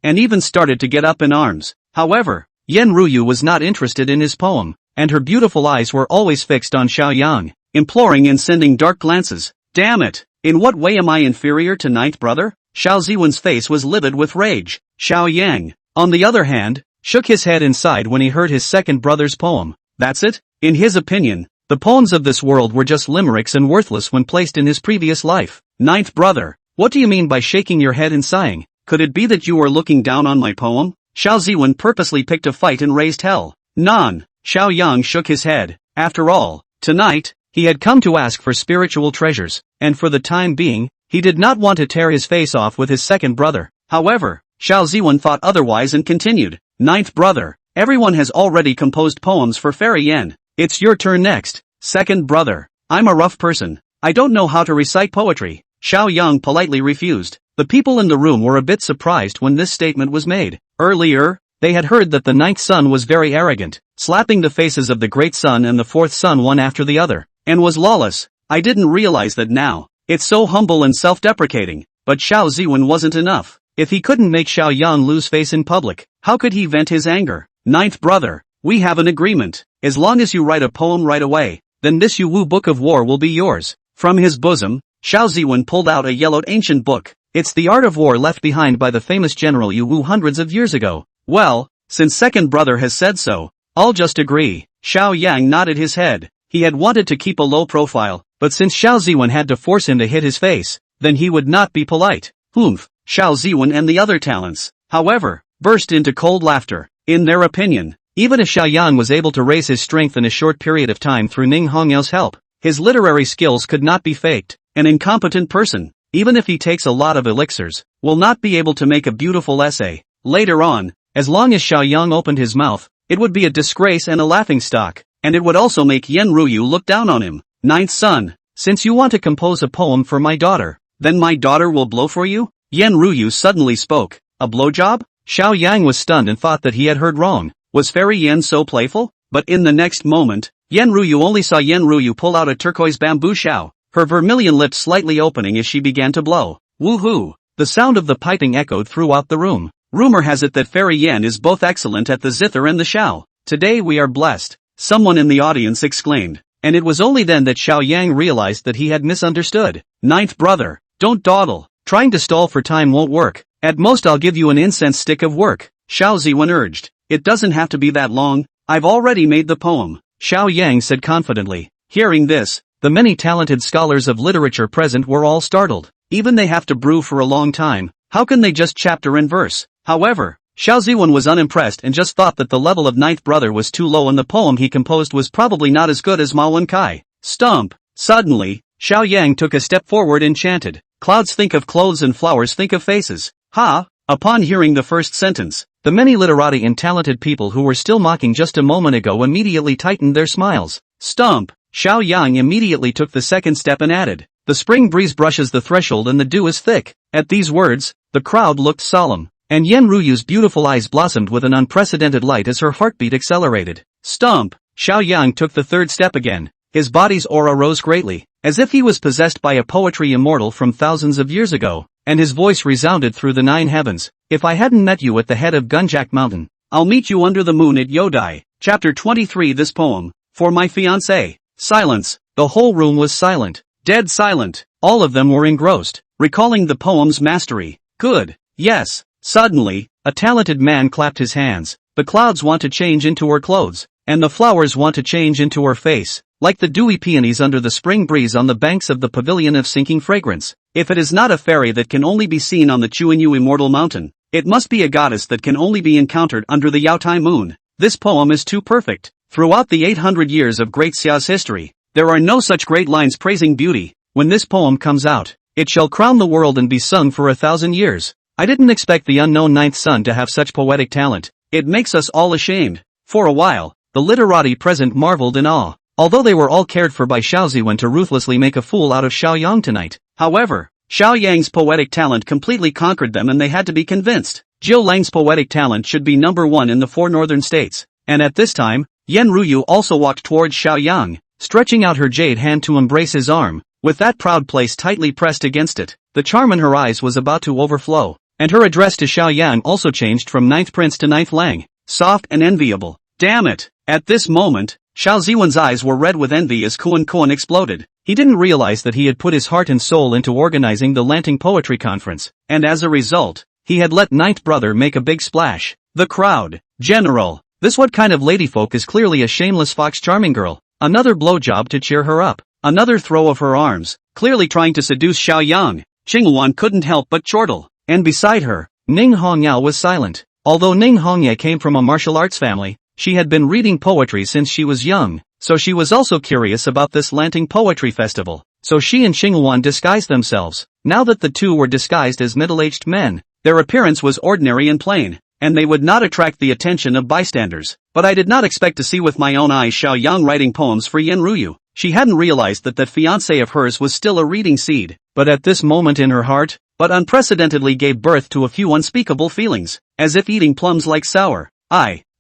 and even started to get up in arms. However, Yan Ruyu was not interested in his poem, and her beautiful eyes were always fixed on Xiao Yang, imploring and sending dark glances. Damn it! In what way am I inferior to ninth brother? Xiao Ziwen's face was livid with rage. Xiao Yang, on the other hand, shook his head and sighed when he heard his second brother's poem. That's it? In his opinion, the poems of this world were just limericks and worthless when placed in his previous life. Ninth brother, what do you mean by shaking your head and sighing? Could it be that you are looking down on my poem? Xiao Ziwen purposely picked a fight and raised hell. None. Xiao Yang shook his head. After all, tonight, he had come to ask for spiritual treasures, and for the time being, he did not want to tear his face off with his second brother. However, Xiao Ziwen thought otherwise and continued. Ninth brother, everyone has already composed poems for Fairy Yan. It's your turn next. Second brother, I'm a rough person. I don't know how to recite poetry. Xiao Yang politely refused. The people in the room were a bit surprised when this statement was made. Earlier, they had heard that the ninth son was very arrogant, slapping the faces of the great son and the fourth son one after the other, and was lawless. I didn't realize that now. It's so humble and self-deprecating. But Xiao Ziwen wasn't enough. If he couldn't make Xiao Yang lose face in public, how could he vent his anger? Ninth brother, we have an agreement. As long as you write a poem right away, then this Yu Wu Book of War will be yours. From his bosom, Xiao Ziwen pulled out a yellowed ancient book. It's the art of war left behind by the famous General Yu Wu hundreds of years ago. Well, since second brother has said so, I'll just agree. Xiao Yang nodded his head. He had wanted to keep a low profile, but since Xiao Ziwen had to force him to hit his face, then he would not be polite. Humph. Xiao Ziwen and the other talents, however, burst into cold laughter. In their opinion, even if Xiao Yang was able to raise his strength in a short period of time through Ning Hongyao's help, his literary skills could not be faked. An incompetent person, even if he takes a lot of elixirs, will not be able to make a beautiful essay. Later on, as long as Xiao Yang opened his mouth, it would be a disgrace and a laughingstock, and it would also make Yan Ruyu look down on him. Ninth son, since you want to compose a poem for my daughter, then my daughter will blow for you? Yan Ruyu suddenly spoke. A blowjob? Xiao Yang was stunned and thought that he had heard wrong. Was Fairy Yan so playful? But in the next moment, Yan Ruyu only saw Yan Ruyu pull out a turquoise bamboo shao, her vermilion lips slightly opening as she began to blow. Woohoo! The sound of the piping echoed throughout the room. Rumor has it that Fairy Yan is both excellent at the zither and the shao. Today we are blessed, someone in the audience exclaimed. And it was only then that Xiao Yang realized that he had misunderstood. Ninth brother, don't dawdle. Trying to stall for time won't work. At most I'll give you an incense stick of work. Xiao Ziwen urged. It doesn't have to be that long. I've already made the poem. Xiao Yang said confidently. Hearing this, the many talented scholars of literature present were all startled. Even they have to brew for a long time. How can they just chapter and verse? However, Xiao Ziwen was unimpressed and just thought that the level of ninth brother was too low and the poem he composed was probably not as good as Ma Wen Kai. Stump. Suddenly, Xiao Yang took a step forward enchanted. Clouds think of clothes and flowers think of faces. Ha! Upon hearing the first sentence, the many literati and talented people who were still mocking just a moment ago immediately tightened their smiles. Stump. Xiao Yang immediately took the second step and added, the spring breeze brushes the threshold and the dew is thick. At these words, the crowd looked solemn, and Yen Ruyu's beautiful eyes blossomed with an unprecedented light as her heartbeat accelerated. Stump. Xiao Yang took the third step again. His body's aura rose greatly, as if he was possessed by a poetry immortal from thousands of years ago, and his voice resounded through the 9 heavens. If I hadn't met you at the head of Gunjak Mountain, I'll meet you under the moon at Yodai. Chapter 23. This poem, for my fiancée. Silence. The whole room was silent. Dead silent. All of them were engrossed, recalling the poem's mastery. Good. Yes. Suddenly, a talented man clapped his hands. The clouds want to change into her clothes, and the flowers want to change into her face, like the dewy peonies under the spring breeze on the banks of the pavilion of sinking fragrance. If it is not a fairy that can only be seen on the Chuanyu immortal mountain, it must be a goddess that can only be encountered under the Yaotai moon. This poem is too perfect. Throughout the 800 years of Great Xia's history, there are no such great lines praising beauty. When this poem comes out, it shall crown the world and be sung for 1,000 years. I didn't expect the unknown ninth son to have such poetic talent. It makes us all ashamed. For a while, the literati present marveled in awe, although they were all cared for by Xiao Ziwen to ruthlessly make a fool out of Xiao Yang tonight. However, Xiao Yang's poetic talent completely conquered them and they had to be convinced. Jiu Lang's poetic talent should be number 1 in the 4 northern states. And at this time, Yen Ruyu also walked towards Xiao Yang, stretching out her jade hand to embrace his arm, with that proud place tightly pressed against it. The charm in her eyes was about to overflow, and her address to Xiao Yang also changed from ninth prince to ninth lang, soft and enviable. Damn it! At this moment, Xiao Ziwen's eyes were red with envy as Kuan exploded. He didn't realize that he had put his heart and soul into organizing the Lanting Poetry Conference, and as a result, he had let ninth brother make a big splash. The crowd. General. This what kind of ladyfolk is clearly a shameless fox charming girl. Another blowjob to cheer her up. Another throw of her arms, clearly trying to seduce Xiao Yang. Qingwan couldn't help but chortle. And beside her, Ning Hongyao was silent. Although Ning Hongye came from a martial arts family, she had been reading poetry since she was young, so she was also curious about this Lanting Poetry Festival. So she and Qingwan disguised themselves. Now that the two were disguised as middle-aged men, their appearance was ordinary and plain, and they would not attract the attention of bystanders. But I did not expect to see with my own eyes Xiao Yang writing poems for Yen Ruyu. She hadn't realized that fiancé of hers was still a reading seed, but at this moment in her heart, but unprecedentedly gave birth to a few unspeakable feelings, as if eating plums like sour.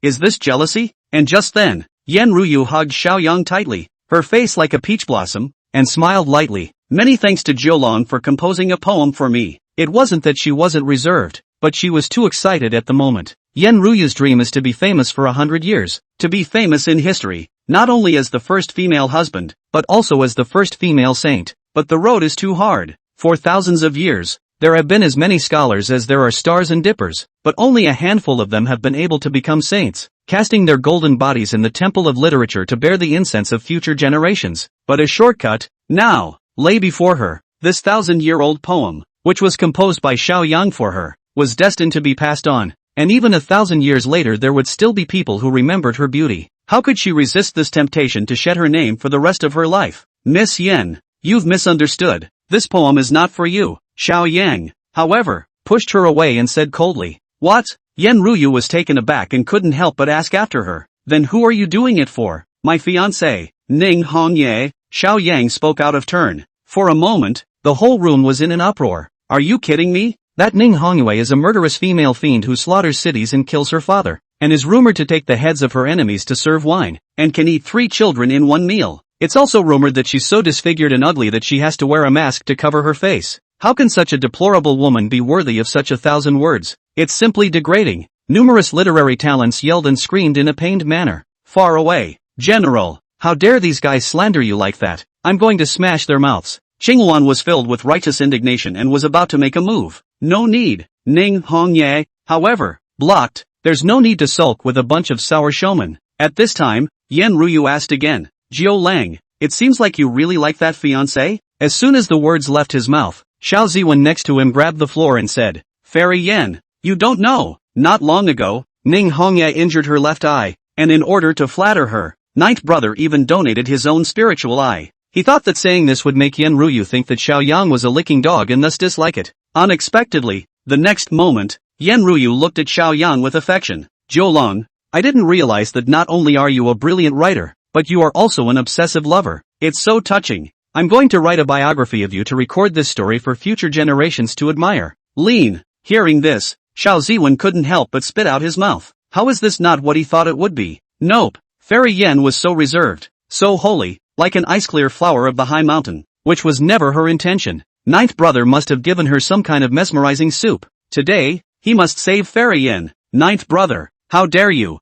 Is this jealousy? And just then, Yen Ruyu hugged Xiao Yang tightly, her face like a peach blossom, and smiled lightly. Many thanks to Jiulong for composing a poem for me. It wasn't that she wasn't reserved, but she was too excited at the moment. Yen Ruyu's dream is to be famous for 100 years, to be famous in history, not only as the first female husband, but also as the first female saint. But the road is too hard. For thousands of years, there have been as many scholars as there are stars and dippers, but only a handful of them have been able to become saints, casting their golden bodies in the temple of literature to bear the incense of future generations. But a shortcut, now, lay before her. This 1,000-year-old poem, which was composed by Xiao Yang for her, was destined to be passed on, and even 1,000 years later there would still be people who remembered her beauty. How could she resist this temptation to shed her name for the rest of her life? Miss Yen, you've misunderstood. This poem is not for you. Xiao Yang, however, pushed her away and said coldly, "What?" Yen Ruyu was taken aback and couldn't help but ask after her. "Then who are you doing it for?" "My fiancée, Ning Hongye." Xiao Yang spoke out of turn. For a moment, the whole room was in an uproar. "Are you kidding me? That Ning Hongye is a murderous female fiend who slaughters cities and kills her father, and is rumored to take the heads of her enemies to serve wine, and can eat 3 children in one meal. It's also rumored that she's so disfigured and ugly that she has to wear a mask to cover her face. How can such a deplorable woman be worthy of such 1,000 words? It's simply degrading." Numerous literary talents yelled and screamed in a pained manner. "Far away. General, how dare these guys slander you like that? I'm going to smash their mouths." Qingwan was filled with righteous indignation and was about to make a move. "No need." Ning Hongye, however, blocked. "There's no need to sulk with a bunch of sour showmen." At this time, Yen Ruyu asked again, "Jiu Lang, it seems like you really like that fiancé?" As soon as the words left his mouth, Xiao Ziwen next to him grabbed the floor and said, "Fairy Yen, you don't know. Not long ago, Ning Hongye injured her left eye, and in order to flatter her, ninth brother even donated his own spiritual eye. He thought that saying this would make Yen Ruyu think that Xiaoyang was a licking dog and thus dislike it. Unexpectedly, the next moment, Yen Ruyu looked at Xiaoyang with affection. Zhou, I didn't realize that not only are you a brilliant writer, but you are also an obsessive lover. It's so touching. I'm going to write a biography of you to record this story for future generations to admire. Lean. Hearing this, Xiao Ziwen couldn't help but spit out his mouth. How is this not what he thought it would be? Nope. Fairy Yen was so reserved, so holy, like an ice-clear flower of the high mountain, which was never her intention. Ninth brother must have given her some kind of mesmerizing soup. Today, he must save Fairy Yen. Ninth brother, how dare you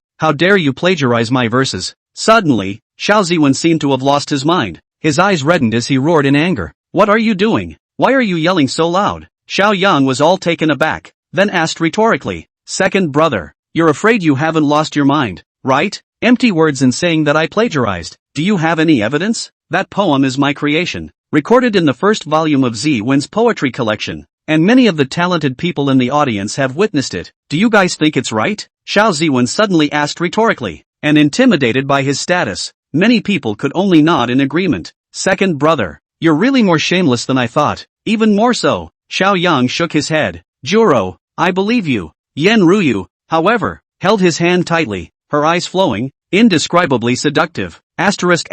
plagiarize my verses? Suddenly, Xiao Ziwen seemed to have lost his mind. His eyes reddened as he roared in anger. What are you doing? Why are you yelling so loud? Xiao Yang was all taken aback, then asked rhetorically. Second brother, you're afraid you haven't lost your mind, right? Empty words in saying that I plagiarized. Do you have any evidence? That poem is my creation, recorded in the first volume of Ziwen's poetry collection, and many of the talented people in the audience have witnessed it. Do you guys think it's right? Xiao Ziwen suddenly asked rhetorically, and intimidated by his status. Many people could only nod in agreement. Second brother, you're really more shameless than I thought. Even more so. Xiao Yang shook his head. Juro, I believe you. Yen Ruyu, however, held his hand tightly, her eyes flowing, indescribably seductive. Asterisk.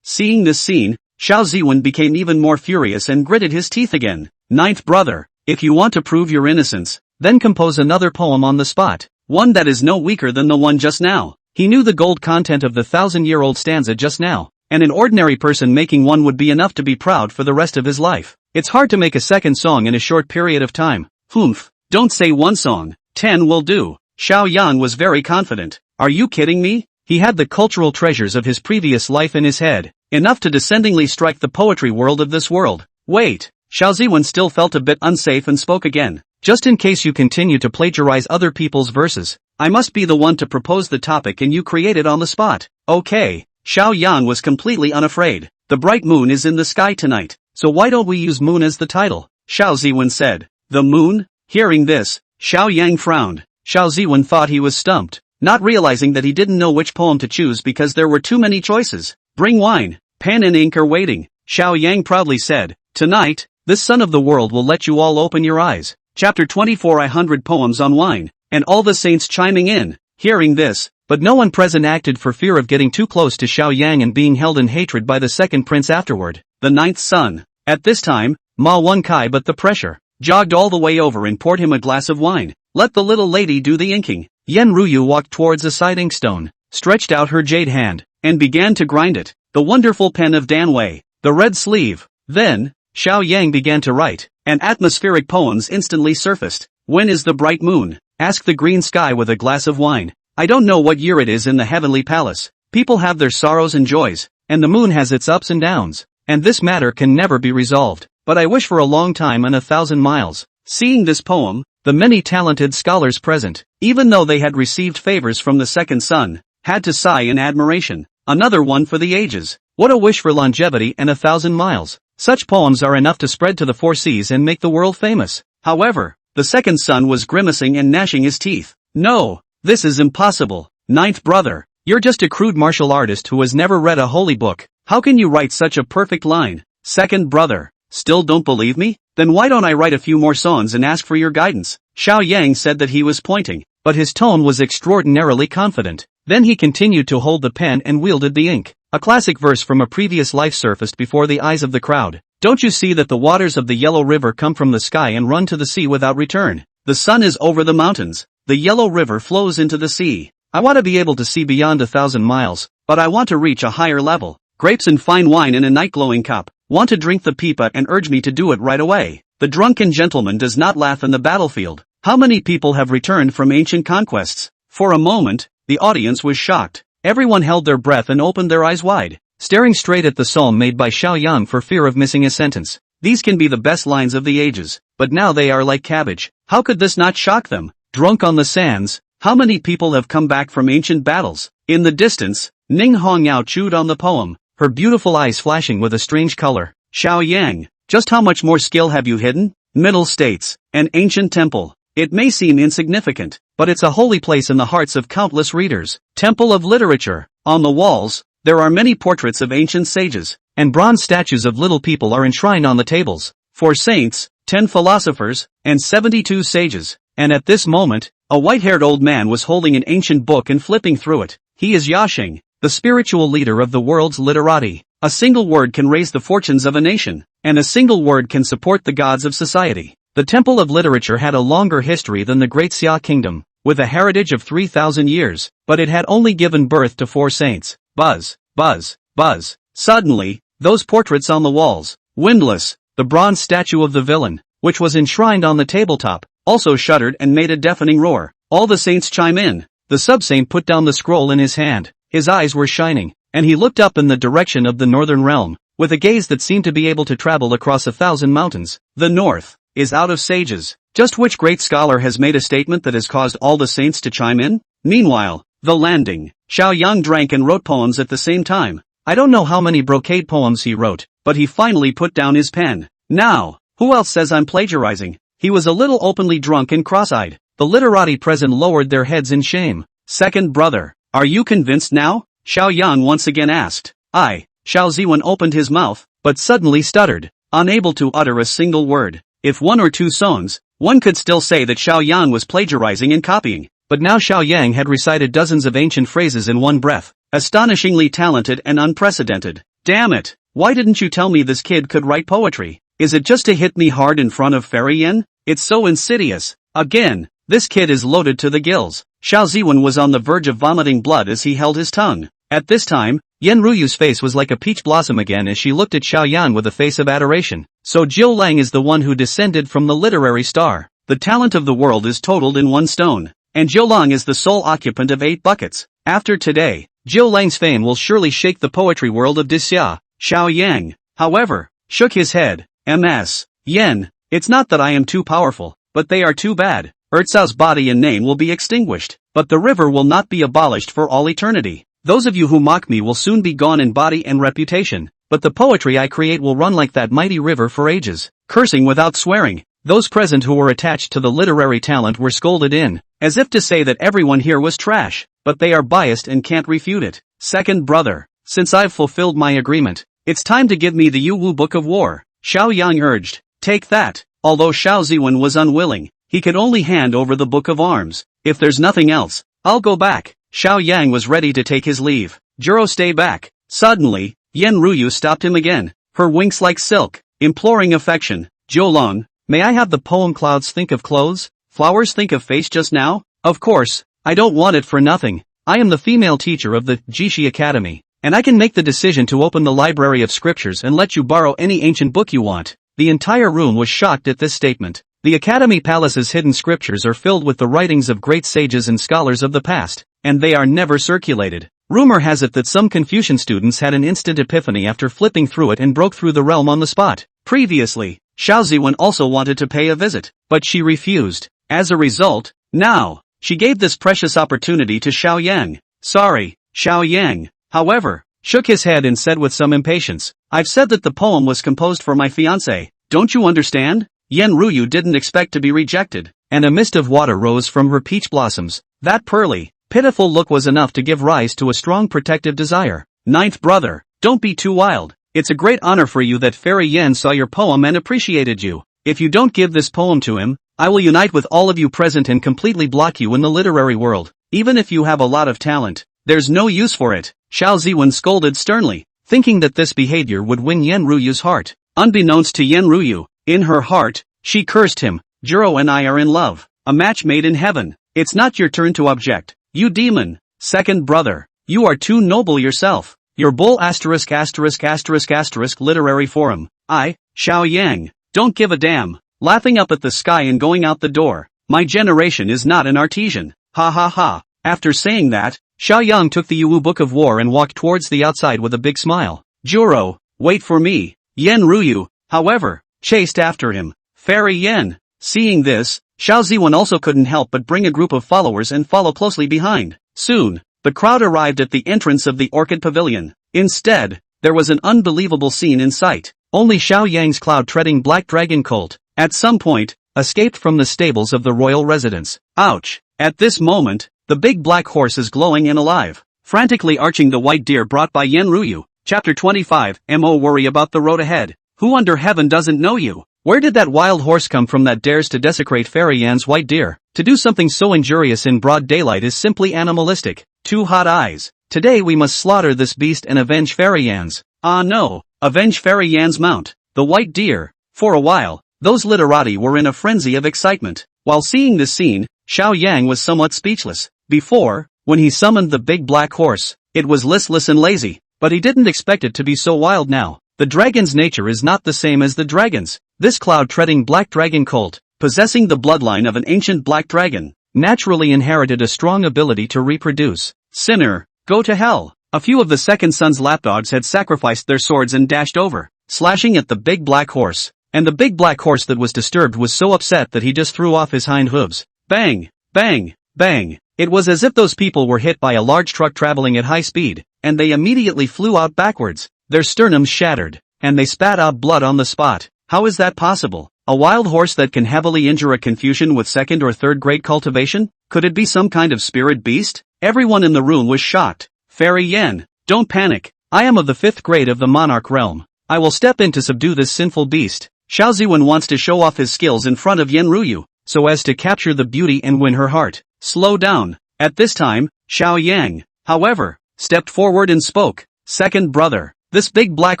Seeing this scene, Xiao Ziwen became even more furious and gritted his teeth again. Ninth brother, if you want to prove your innocence, then compose another poem on the spot. One that is no weaker than the one just now. He knew the gold content of the 1,000-year-old stanza just now, and an ordinary person making one would be enough to be proud for the rest of his life. It's hard to make a second song in a short period of time. Humph, don't say one song, 10 will do. Xiao Yang was very confident. Are you kidding me? He had the cultural treasures of his previous life in his head, enough to descendingly strike the poetry world of this world. Wait, Xiao Ziwen still felt a bit unsafe and spoke again. Just in case you continue to plagiarize other people's verses, I must be the one to propose the topic and you create it on the spot. Okay. Xiao Yang was completely unafraid. The bright moon is in the sky tonight, so why don't we use moon as the title? Xiao Ziwen said. The moon? Hearing this, Xiao Yang frowned. Xiao Ziwen thought he was stumped, not realizing that he didn't know which poem to choose because there were too many choices. Bring wine, pen and ink are waiting, Xiao Yang proudly said. Tonight, this sun of the world will let you all open your eyes. Chapter 24 100 Poems on Wine, and all the saints chiming in. Hearing this, but no one present acted for fear of getting too close to Xiao Yang and being held in hatred by the second prince afterward. The ninth son. At this time, Ma Wen Kai but the pressure, jogged all the way over and poured him a glass of wine. Let the little lady do the inking. Yen Ruyu walked towards a side inkstone, stretched out her jade hand, and began to grind it. The wonderful pen of Dan Wei, the red sleeve. Then, Xiao Yang began to write, and atmospheric poems instantly surfaced. When is the bright moon? Asked the green sky with a glass of wine. I don't know what year it is in the heavenly palace. People have their sorrows and joys, and the moon has its ups and downs, and this matter can never be resolved, but I wish for a long time and 1,000 miles. Seeing this poem, the many talented scholars present, even though they had received favors from the second son, had to sigh in admiration. Another one for the ages. What a wish for longevity and 1,000 miles. Such poems are enough to spread to the 4 seas and make the world famous. However, the second son was grimacing and gnashing his teeth. No, this is impossible. Ninth brother, you're just a crude martial artist who has never read a holy book. How can you write such a perfect line? Second brother, still don't believe me? Then why don't I write a few more songs and ask for your guidance? Xiao Yang said that he was pointing, but his tone was extraordinarily confident. Then he continued to hold the pen and wielded the ink. A classic verse from a previous life surfaced before the eyes of the crowd. Don't you see that the waters of the Yellow River come from the sky and run to the sea without return? The sun is over the mountains. The Yellow River flows into the sea. I want to be able to see beyond 1,000 miles, but I want to reach a higher level. Grapes and fine wine in a night-glowing cup. Want to drink the pipa and urge me to do it right away. The drunken gentleman does not laugh in the battlefield. How many people have returned from ancient conquests? For a moment, the audience was shocked. Everyone held their breath and opened their eyes wide, staring straight at the psalm made by Xiao Yang for fear of missing a sentence. These can be the best lines of the ages, but now they are like cabbage. How could this not shock them? Drunk on the sands, how many people have come back from ancient battles? In the distance, Ning Hongyao chewed on the poem, her beautiful eyes flashing with a strange color. Xiao Yang, just how much more skill have you hidden? Middle states, an ancient temple. It may seem insignificant, but it's a holy place in the hearts of countless readers. Temple of Literature. On the walls, there are many portraits of ancient sages, and bronze statues of little people are enshrined on the tables. 4 saints, 10 philosophers, and 72 sages. And at this moment, a white-haired old man was holding an ancient book and flipping through it. He is Yasheng, the spiritual leader of the world's literati. A single word can raise the fortunes of a nation, and a single word can support the gods of society. The Temple of Literature had a longer history than the Great Xia Kingdom, with a heritage of 3,000 years, but it had only given birth to 4 saints. Buzz, buzz, buzz. Suddenly, those portraits on the walls, windless, the bronze statue of the villain, which was enshrined on the tabletop, also shuddered and made a deafening roar. All the saints chime in. The sub-saint put down the scroll in his hand. His eyes were shining, and he looked up in the direction of the northern realm, with a gaze that seemed to be able to travel across 1,000 mountains. The north is out of sages. Just which great scholar has made a statement that has caused all the saints to chime in? Meanwhile, the landing. Xiao Yang drank and wrote poems at the same time. I don't know how many brocade poems he wrote, but he finally put down his pen. Now, who else says I'm plagiarizing? He was a little openly drunk and cross-eyed. The literati present lowered their heads in shame. Second brother, are you convinced now? Xiao Yang once again asked. Xiao Ziwen opened his mouth, but suddenly stuttered, unable to utter a single word. If 1 or 2 songs, one could still say that Xiao Yang was plagiarizing and copying. But now Xiao Yang had recited dozens of ancient phrases in one breath. Astonishingly talented and unprecedented. Damn it, why didn't you tell me this kid could write poetry? Is it just to hit me hard in front of Fairy Yen? It's so insidious. Again, this kid is loaded to the gills. Xiao Ziwen was on the verge of vomiting blood as he held his tongue. At this time, Yen Ruyu's face was like a peach blossom again as she looked at Xiao Yan with a face of adoration. So Jiu Lang is the one who descended from the literary star. The talent of the world is totaled in 1 stone. And Jiu Lang is the sole occupant of 8 buckets. After today, Jiu Lang's fame will surely shake the poetry world of Dixia. Xiao Yang, however, shook his head. Ms. Yen, it's not that I am too powerful, but they are too bad. Erzao's body and name will be extinguished, but the river will not be abolished for all eternity. Those of you who mock me will soon be gone in body and reputation, but the poetry I create will run like that mighty river for ages. Cursing without swearing, those present who were attached to the literary talent were scolded in, as if to say that everyone here was trash, but they are biased and can't refute it. Second brother, since I've fulfilled my agreement, it's time to give me the Yu Wu Book of War, Xiao Yang urged. Take that. Although Xiao Ziwen was unwilling, he could only hand over the Book of Arms. If there's nothing else, I'll go back. Xiao Yang was ready to take his leave. Juro, stay back. Suddenly, Yen Ruyu stopped him again, her winks like silk, imploring affection. Jiulong, may I have the poem Clouds Think of Clothes, Flowers Think of Face just now? Of course, I don't want it for nothing. I am the female teacher of the Jishi Academy, and I can make the decision to open the library of scriptures and let you borrow any ancient book you want. The entire room was shocked at this statement. The Academy Palace's hidden scriptures are filled with the writings of great sages and scholars of the past, and they are never circulated. Rumor has it that some Confucian students had an instant epiphany after flipping through it and broke through the realm on the spot. Previously, Xiao Ziwen also wanted to pay a visit, but she refused. As a result, now, she gave this precious opportunity to Xiao Yang. Sorry, Xiao Yang, however, shook his head and said with some impatience, I've said that the poem was composed for my fiancée. Don't you understand? Yen Ruyu didn't expect to be rejected, and a mist of water rose from her peach blossoms. That pearly, pitiful look was enough to give rise to a strong protective desire. Ninth brother, don't be too wild. It's a great honor for you that Fairy Yen saw your poem and appreciated you. If you don't give this poem to him, I will unite with all of you present and completely block you in the literary world. Even if you have a lot of talent, there's no use for it. Xiao Ziwen scolded sternly, thinking that this behavior would win Yen Ruyu's heart. Unbeknownst to Yen Ruyu, in her heart, she cursed him. Juro and I are in love, a match made in heaven. It's not your turn to object, you demon. Second brother, you are too noble yourself. Your bull ***** literary forum. I, Xiao Yang, don't give a damn. Laughing up at the sky and going out the door. My generation is not an artesian. Ha ha ha. After saying that, Xiao Yang took the Yu Book of War and walked towards the outside with a big smile. Juro, wait for me. Yen Ruyu, however, chased after him. Fairy Yen. Seeing this, Xiao Ziwen also couldn't help but bring a group of followers and follow closely behind. Soon, the crowd arrived at the entrance of the Orchid Pavilion. Instead, there was an unbelievable scene in sight. Only Xiao Yang's cloud-treading black dragon colt. At some point, escaped from the stables of the royal residence. Ouch! At this moment, the big black horse is glowing and alive, frantically arching the white deer brought by Yenryu. Chapter 25, Mo worry about the road ahead. Who under heaven doesn't know you? Where did that wild horse come from that dares to desecrate Fairy Yan's white deer? To do something so injurious in broad daylight is simply animalistic. Two hot eyes. Today we must slaughter this beast and avenge Fairy Yan's. Ah no, avenge Fairy Yan's mount, the white deer. For a while, those literati were in a frenzy of excitement. While seeing this scene, Xiao Yang was somewhat speechless. Before, when he summoned the big black horse, it was listless and lazy, but he didn't expect it to be so wild now. The dragon's nature is not the same as the dragon's. This cloud-treading black dragon colt, possessing the bloodline of an ancient black dragon, naturally inherited a strong ability to reproduce. Sinner, go to hell. A few of the second son's lapdogs had sacrificed their swords and dashed over, slashing at the big black horse. And the big black horse that was disturbed was so upset that he just threw off his hind hooves. Bang! Bang! Bang! It was as if those people were hit by a large truck traveling at high speed, and they immediately flew out backwards. Their sternums shattered, and they spat out blood on the spot. How is that possible? A wild horse that can heavily injure a Confucian with second or third grade cultivation? Could it be some kind of spirit beast? Everyone in the room was shocked. Fairy Yan, don't panic. I am of the 5th grade of the monarch realm. I will step in to subdue this sinful beast. Xiao Ziwen wants to show off his skills in front of Yenryu, so as to capture the beauty and win her heart. Slow down. At this time, Xiao Yang, however, stepped forward and spoke. Second brother, this big black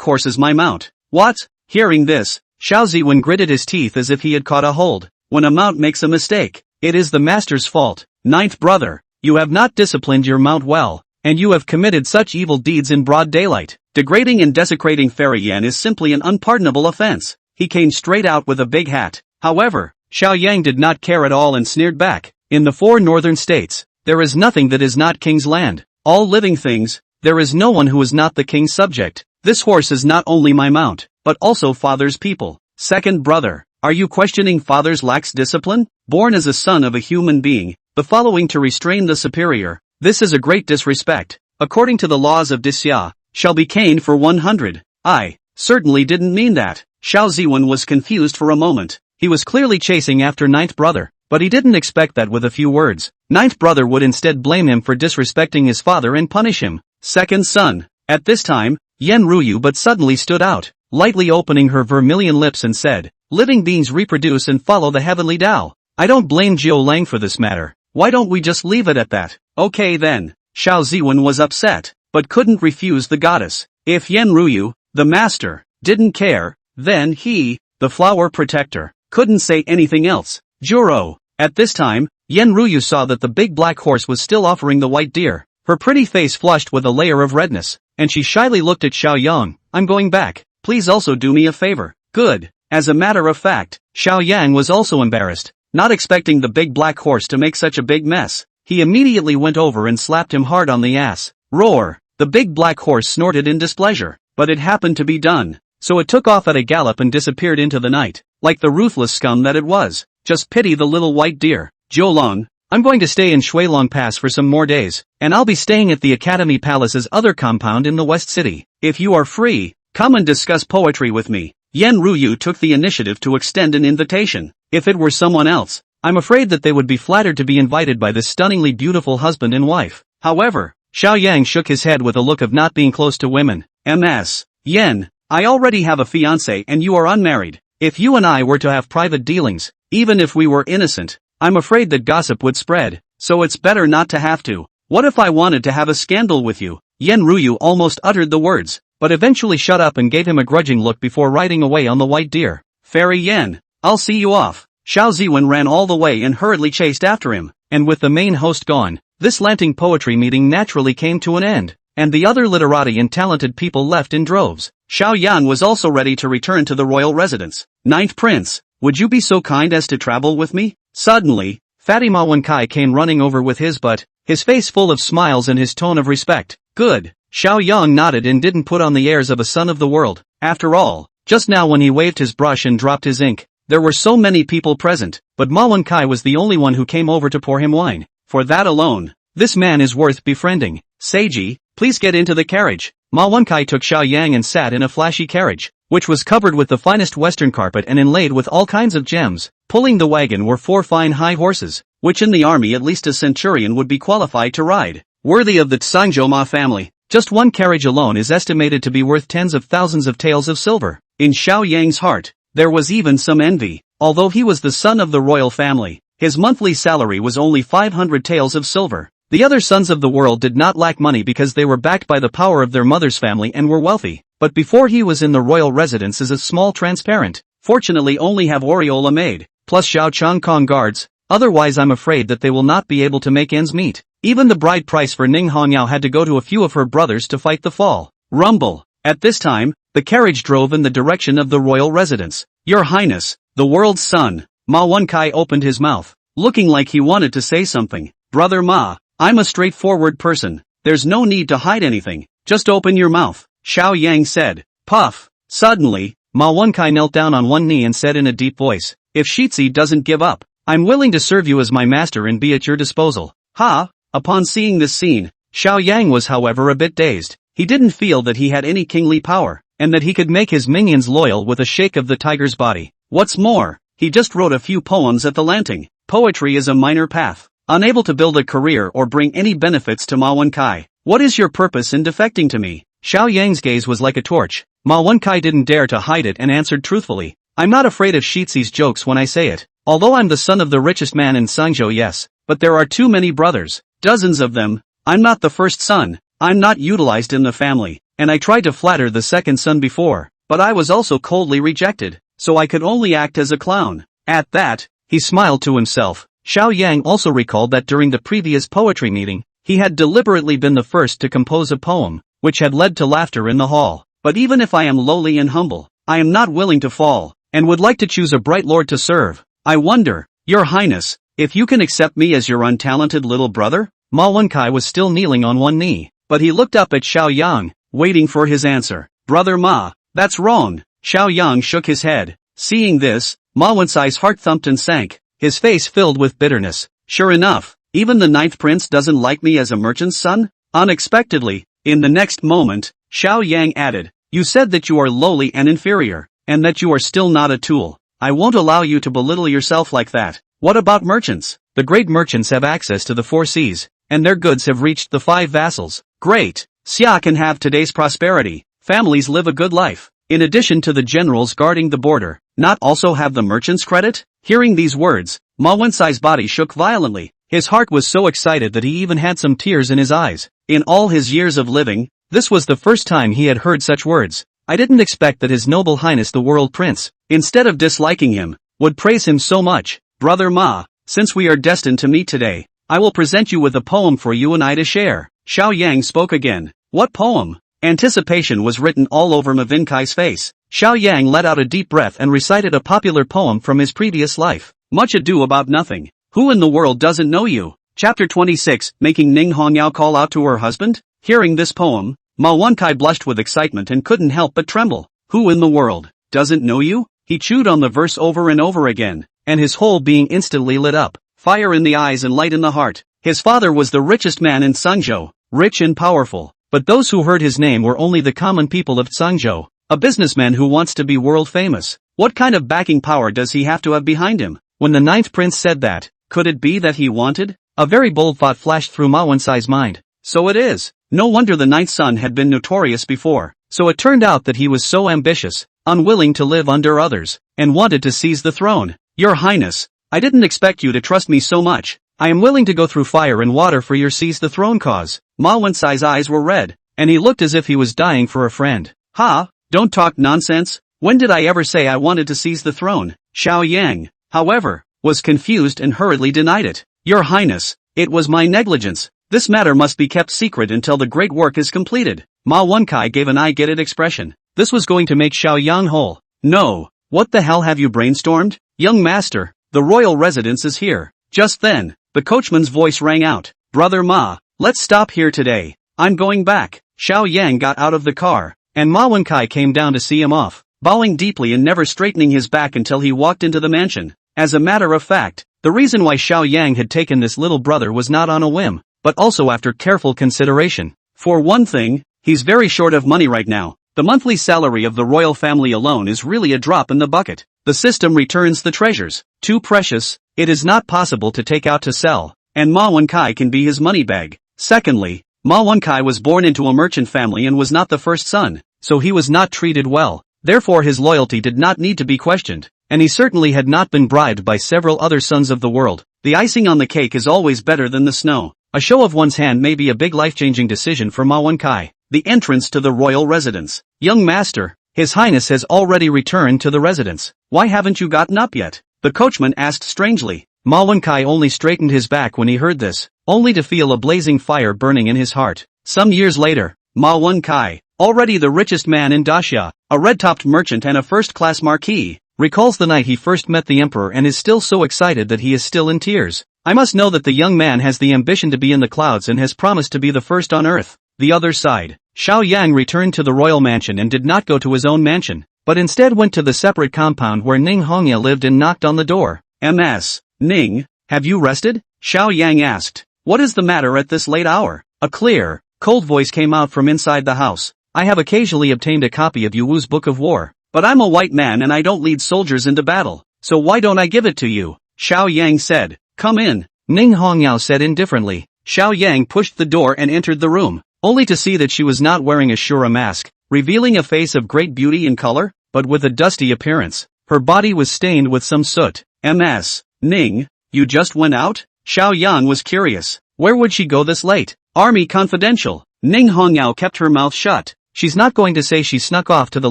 horse is my mount. What? Hearing this, Xiao Ziwen gritted his teeth as if he had caught a hold. When a mount makes a mistake, it is the master's fault. Ninth brother, you have not disciplined your mount well, and you have committed such evil deeds in broad daylight. Degrading and desecrating Fairy Yan is simply an unpardonable offense. He came straight out with a big hat. However, Xiao Yang did not care at all and sneered back. In the 4 northern states, there is nothing that is not king's land. All living things, there is no one who is not the king's subject. This horse is not only my mount, but also father's people. Second brother, are you questioning father's lax discipline? Born as a son of a human being, the following to restrain the superior, this is a great disrespect. According to the laws of Disya, shall be caned for 100. I certainly didn't mean that. Xiao Ziwen was confused for a moment. He was clearly chasing after ninth brother, but he didn't expect that with a few words. Ninth brother would instead blame him for disrespecting his father and punish him. Second son. At this time, Yenryu but suddenly stood out, lightly opening her vermilion lips and said, living beings reproduce and follow the heavenly Tao. I don't blame Jiu Lang for this matter. Why don't we just leave it at that? Okay then. Xiao Ziwen was upset, but couldn't refuse the goddess. If Yenryu, the master, didn't care, then he, the flower protector, couldn't say anything else. Juro. At this time, Yenryu saw that the big black horse was still offering the white deer. Her pretty face flushed with a layer of redness, and she shyly looked at Xiao Yang. I'm going back. Please also do me a favor. Good. As a matter of fact, Xiao Yang was also embarrassed, not expecting the big black horse to make such a big mess. He immediately went over and slapped him hard on the ass. Roar! The big black horse snorted in displeasure, but it happened to be done. So it took off at a gallop and disappeared into the night, like the ruthless scum that it was. Just pity the little white deer. Jiulong, I'm going to stay in Shuilong Pass for some more days, and I'll be staying at the Academy Palace's other compound in the West City. If you are free, come and discuss poetry with me. Yenryu took the initiative to extend an invitation. If it were someone else, I'm afraid that they would be flattered to be invited by this stunningly beautiful husband and wife. However, Xiao Yang shook his head with a look of not being close to women. Ms. Yen, I already have a fiancé and you are unmarried. If you and I were to have private dealings, even if we were innocent, I'm afraid that gossip would spread, so it's better not to have to. What if I wanted to have a scandal with you? Yenryu almost uttered the words, but eventually shut up and gave him a grudging look before riding away on the white deer. Fairy Yen, I'll see you off. Xiao Ziwen ran all the way and hurriedly chased after him, and with the main host gone, this Lanting poetry meeting naturally came to an end, and the other literati and talented people left in droves. Xiao Yan was also ready to return to the royal residence. Ninth Prince, would you be so kind as to travel with me? Suddenly, Fatima Wenkai came running over with his butt, his face full of smiles and his tone of respect. Good. Xiao Yang nodded and didn't put on the airs of a son of the world. After all, just now when he waved his brush and dropped his ink, there were so many people present, but Ma Wenkai was the only one who came over to pour him wine. For that alone, this man is worth befriending. Seiji, please get into the carriage. Ma Wenkai took Xiao Yang and sat in a flashy carriage. which was covered with the finest western carpet and inlaid with all kinds of gems. Pulling the wagon were 4 fine high horses, which in the army at least a centurion would be qualified to ride, worthy of the Sangjo-ma family. Just one carriage alone is estimated to be worth tens of thousands of taels of silver. In Xiao Yang's heart, there was even some envy. Although he was the son of the royal family, his monthly salary was only 500 taels of silver. The other sons of the world did not lack money because they were backed by the power of their mother's family and were wealthy. But before he was in the royal residence as a small transparent, fortunately only have Oriola maid, plus Xiao Chang Kong guards, otherwise I'm afraid that they will not be able to make ends meet. Even the bride price for Ning Hongyao had to go to a few of her brothers to fight the fall. Rumble. At this time, the carriage drove in the direction of the royal residence. Your Highness, the world's son. Ma Wenkai opened his mouth, looking like he wanted to say something. Brother Ma, I'm a straightforward person. There's no need to hide anything. Just open your mouth, Xiao Yang said. Puff. Suddenly, Ma Wenkai knelt down on one knee and said in a deep voice, if Shitzi doesn't give up, I'm willing to serve you as my master and be at your disposal. Ha! Upon seeing this scene, Xiao Yang was however a bit dazed. He didn't feel that he had any kingly power, and that he could make his minions loyal with a shake of the tiger's body. What's more, he just wrote a few poems at the Lanting. Poetry is a minor path, unable to build a career or bring any benefits to Ma Wenkai. What is your purpose in defecting to me? Xiao Yang's gaze was like a torch. Ma Wenkai didn't dare to hide it and answered truthfully. I'm not afraid of Shitzi's jokes when I say it. Although I'm the son of the richest man in Sangzhou, yes, but there are too many brothers, dozens of them. I'm not the first son, I'm not utilized in the family, and I tried to flatter the second son before, but I was also coldly rejected, so I could only act as a clown. At that, he smiled to himself. Xiao Yang also recalled that during the previous poetry meeting, he had deliberately been the first to compose a poem, which had led to laughter in the hall. But even if I am lowly and humble, I am not willing to fall, and would like to choose a bright lord to serve. I wonder, Your Highness, if you can accept me as your untalented little brother? Ma Wenkai was still kneeling on one knee, but he looked up at Xiao Yang, waiting for his answer. Brother Ma, that's wrong. Xiao Yang shook his head. Seeing this, Ma Wenkai's heart thumped and sank, his face filled with bitterness. Sure enough, even the ninth prince doesn't like me as a merchant's son? Unexpectedly, in the next moment, Xiao Yang added, you said that you are lowly and inferior, and that you are still not a tool. I won't allow you to belittle yourself like that. What about merchants? The great merchants have access to the 4 seas, and their goods have reached the 5 vassals. Great! Xia can have today's prosperity. Families live a good life. In addition to the generals guarding the border, not also have the merchants credit? Hearing these words, Ma Wenkai's body shook violently. His heart was so excited that he even had some tears in his eyes. In all his years of living, this was the first time he had heard such words. I didn't expect that His Noble Highness the World Prince, instead of disliking him, would praise him so much. Brother Ma, since we are destined to meet today, I will present you with a poem for you and I to share. Xiao Yang spoke again. What poem? Anticipation was written all over Ma Wenkai's face. Xiao Yang let out a deep breath and recited a popular poem from his previous life. Much Ado About Nothing. Who in the world doesn't know you? Chapter 26, Making Ning Hongyao Call Out to Her Husband? Hearing this poem, Ma Wenkai blushed with excitement and couldn't help but tremble. Who in the world doesn't know you? He chewed on the verse over and over again, and his whole being instantly lit up. Fire in the eyes and light in the heart. His father was the richest man in Sangzhou, rich and powerful, but those who heard his name were only the common people of Sangzhou, a businessman who wants to be world famous. What kind of backing power does he have to have behind him? When the ninth prince said that, could it be that he wanted? A very bold thought flashed through Ma Wenkai's mind. So it is. No wonder the ninth son had been notorious before. So it turned out that he was so ambitious, unwilling to live under others, and wanted to seize the throne. Your Highness, I didn't expect you to trust me so much. I am willing to go through fire and water for your seize the throne cause. Ma Wenkai's eyes were red, and he looked as if he was dying for a friend. Ha! Don't talk nonsense. When did I ever say I wanted to seize the throne? Xiao Yang, however, was confused and hurriedly denied it. Your Highness, it was my negligence. This matter must be kept secret until the great work is completed. Ma Wenkai gave an I get it expression. This was going to make Xiao Yang whole. No, what the hell have you brainstormed? Young master, the royal residence is here. Just then, the coachman's voice rang out. Brother Ma, let's stop here today. I'm going back. Xiao Yang got out of the car, and Ma Wenkai came down to see him off, bowing deeply and never straightening his back until he walked into the mansion. As a matter of fact, the reason why Xiao Yang had taken this little brother was not on a whim, but also after careful consideration. For one thing, he's very short of money right now, The monthly salary of the royal family alone is really a drop in the bucket. The system returns the treasures. Too precious, it is not possible to take out to sell, and Ma Wenkai can be his money bag. Secondly, Ma Wenkai was born into a merchant family and was not the first son, so he was not treated well. Therefore his loyalty did not need to be questioned, and he certainly had not been bribed by several other sons of the world. The icing on the cake is always better than the snow. A show of one's hand may be a big life-changing decision for Ma Wenkai. The entrance to the royal residence. Young master, His Highness has already returned to the residence. Why haven't you gotten up yet? The coachman asked strangely. Ma Wenkai only straightened his back when he heard this, only to feel a blazing fire burning in his heart. Some years later, Ma Wenkai, already the richest man in Daxia, a red-topped merchant and a first-class marquis, recalls the night he first met the emperor and is still so excited that he is still in tears. I must know that the young man has the ambition to be in the clouds and has promised to be the first on earth. The other side. Xiao Yang returned to the royal mansion and did not go to his own mansion, but instead went to the separate compound where Ning Hongya lived and knocked on the door. "Ms. Ning, have you rested?" Xiao Yang asked. "What is the matter at this late hour?" A clear, cold voice came out from inside the house. "I have occasionally obtained a copy of Yu Wu's Book of War, but I'm a white man and I don't lead soldiers into battle, so why don't I give it to you?" Xiao Yang said. "Come in," Ning Hongyao said indifferently. Xiao Yang pushed the door and entered the room, only to see that she was not wearing a Shura mask, revealing a face of great beauty and color, but with a dusty appearance. Her body was stained with some soot. "Ms. Ning, you just went out?" Xiao Yang was curious. Where would she go this late? Army Confidential. Ning Hongyao kept her mouth shut. She's not going to say she snuck off to the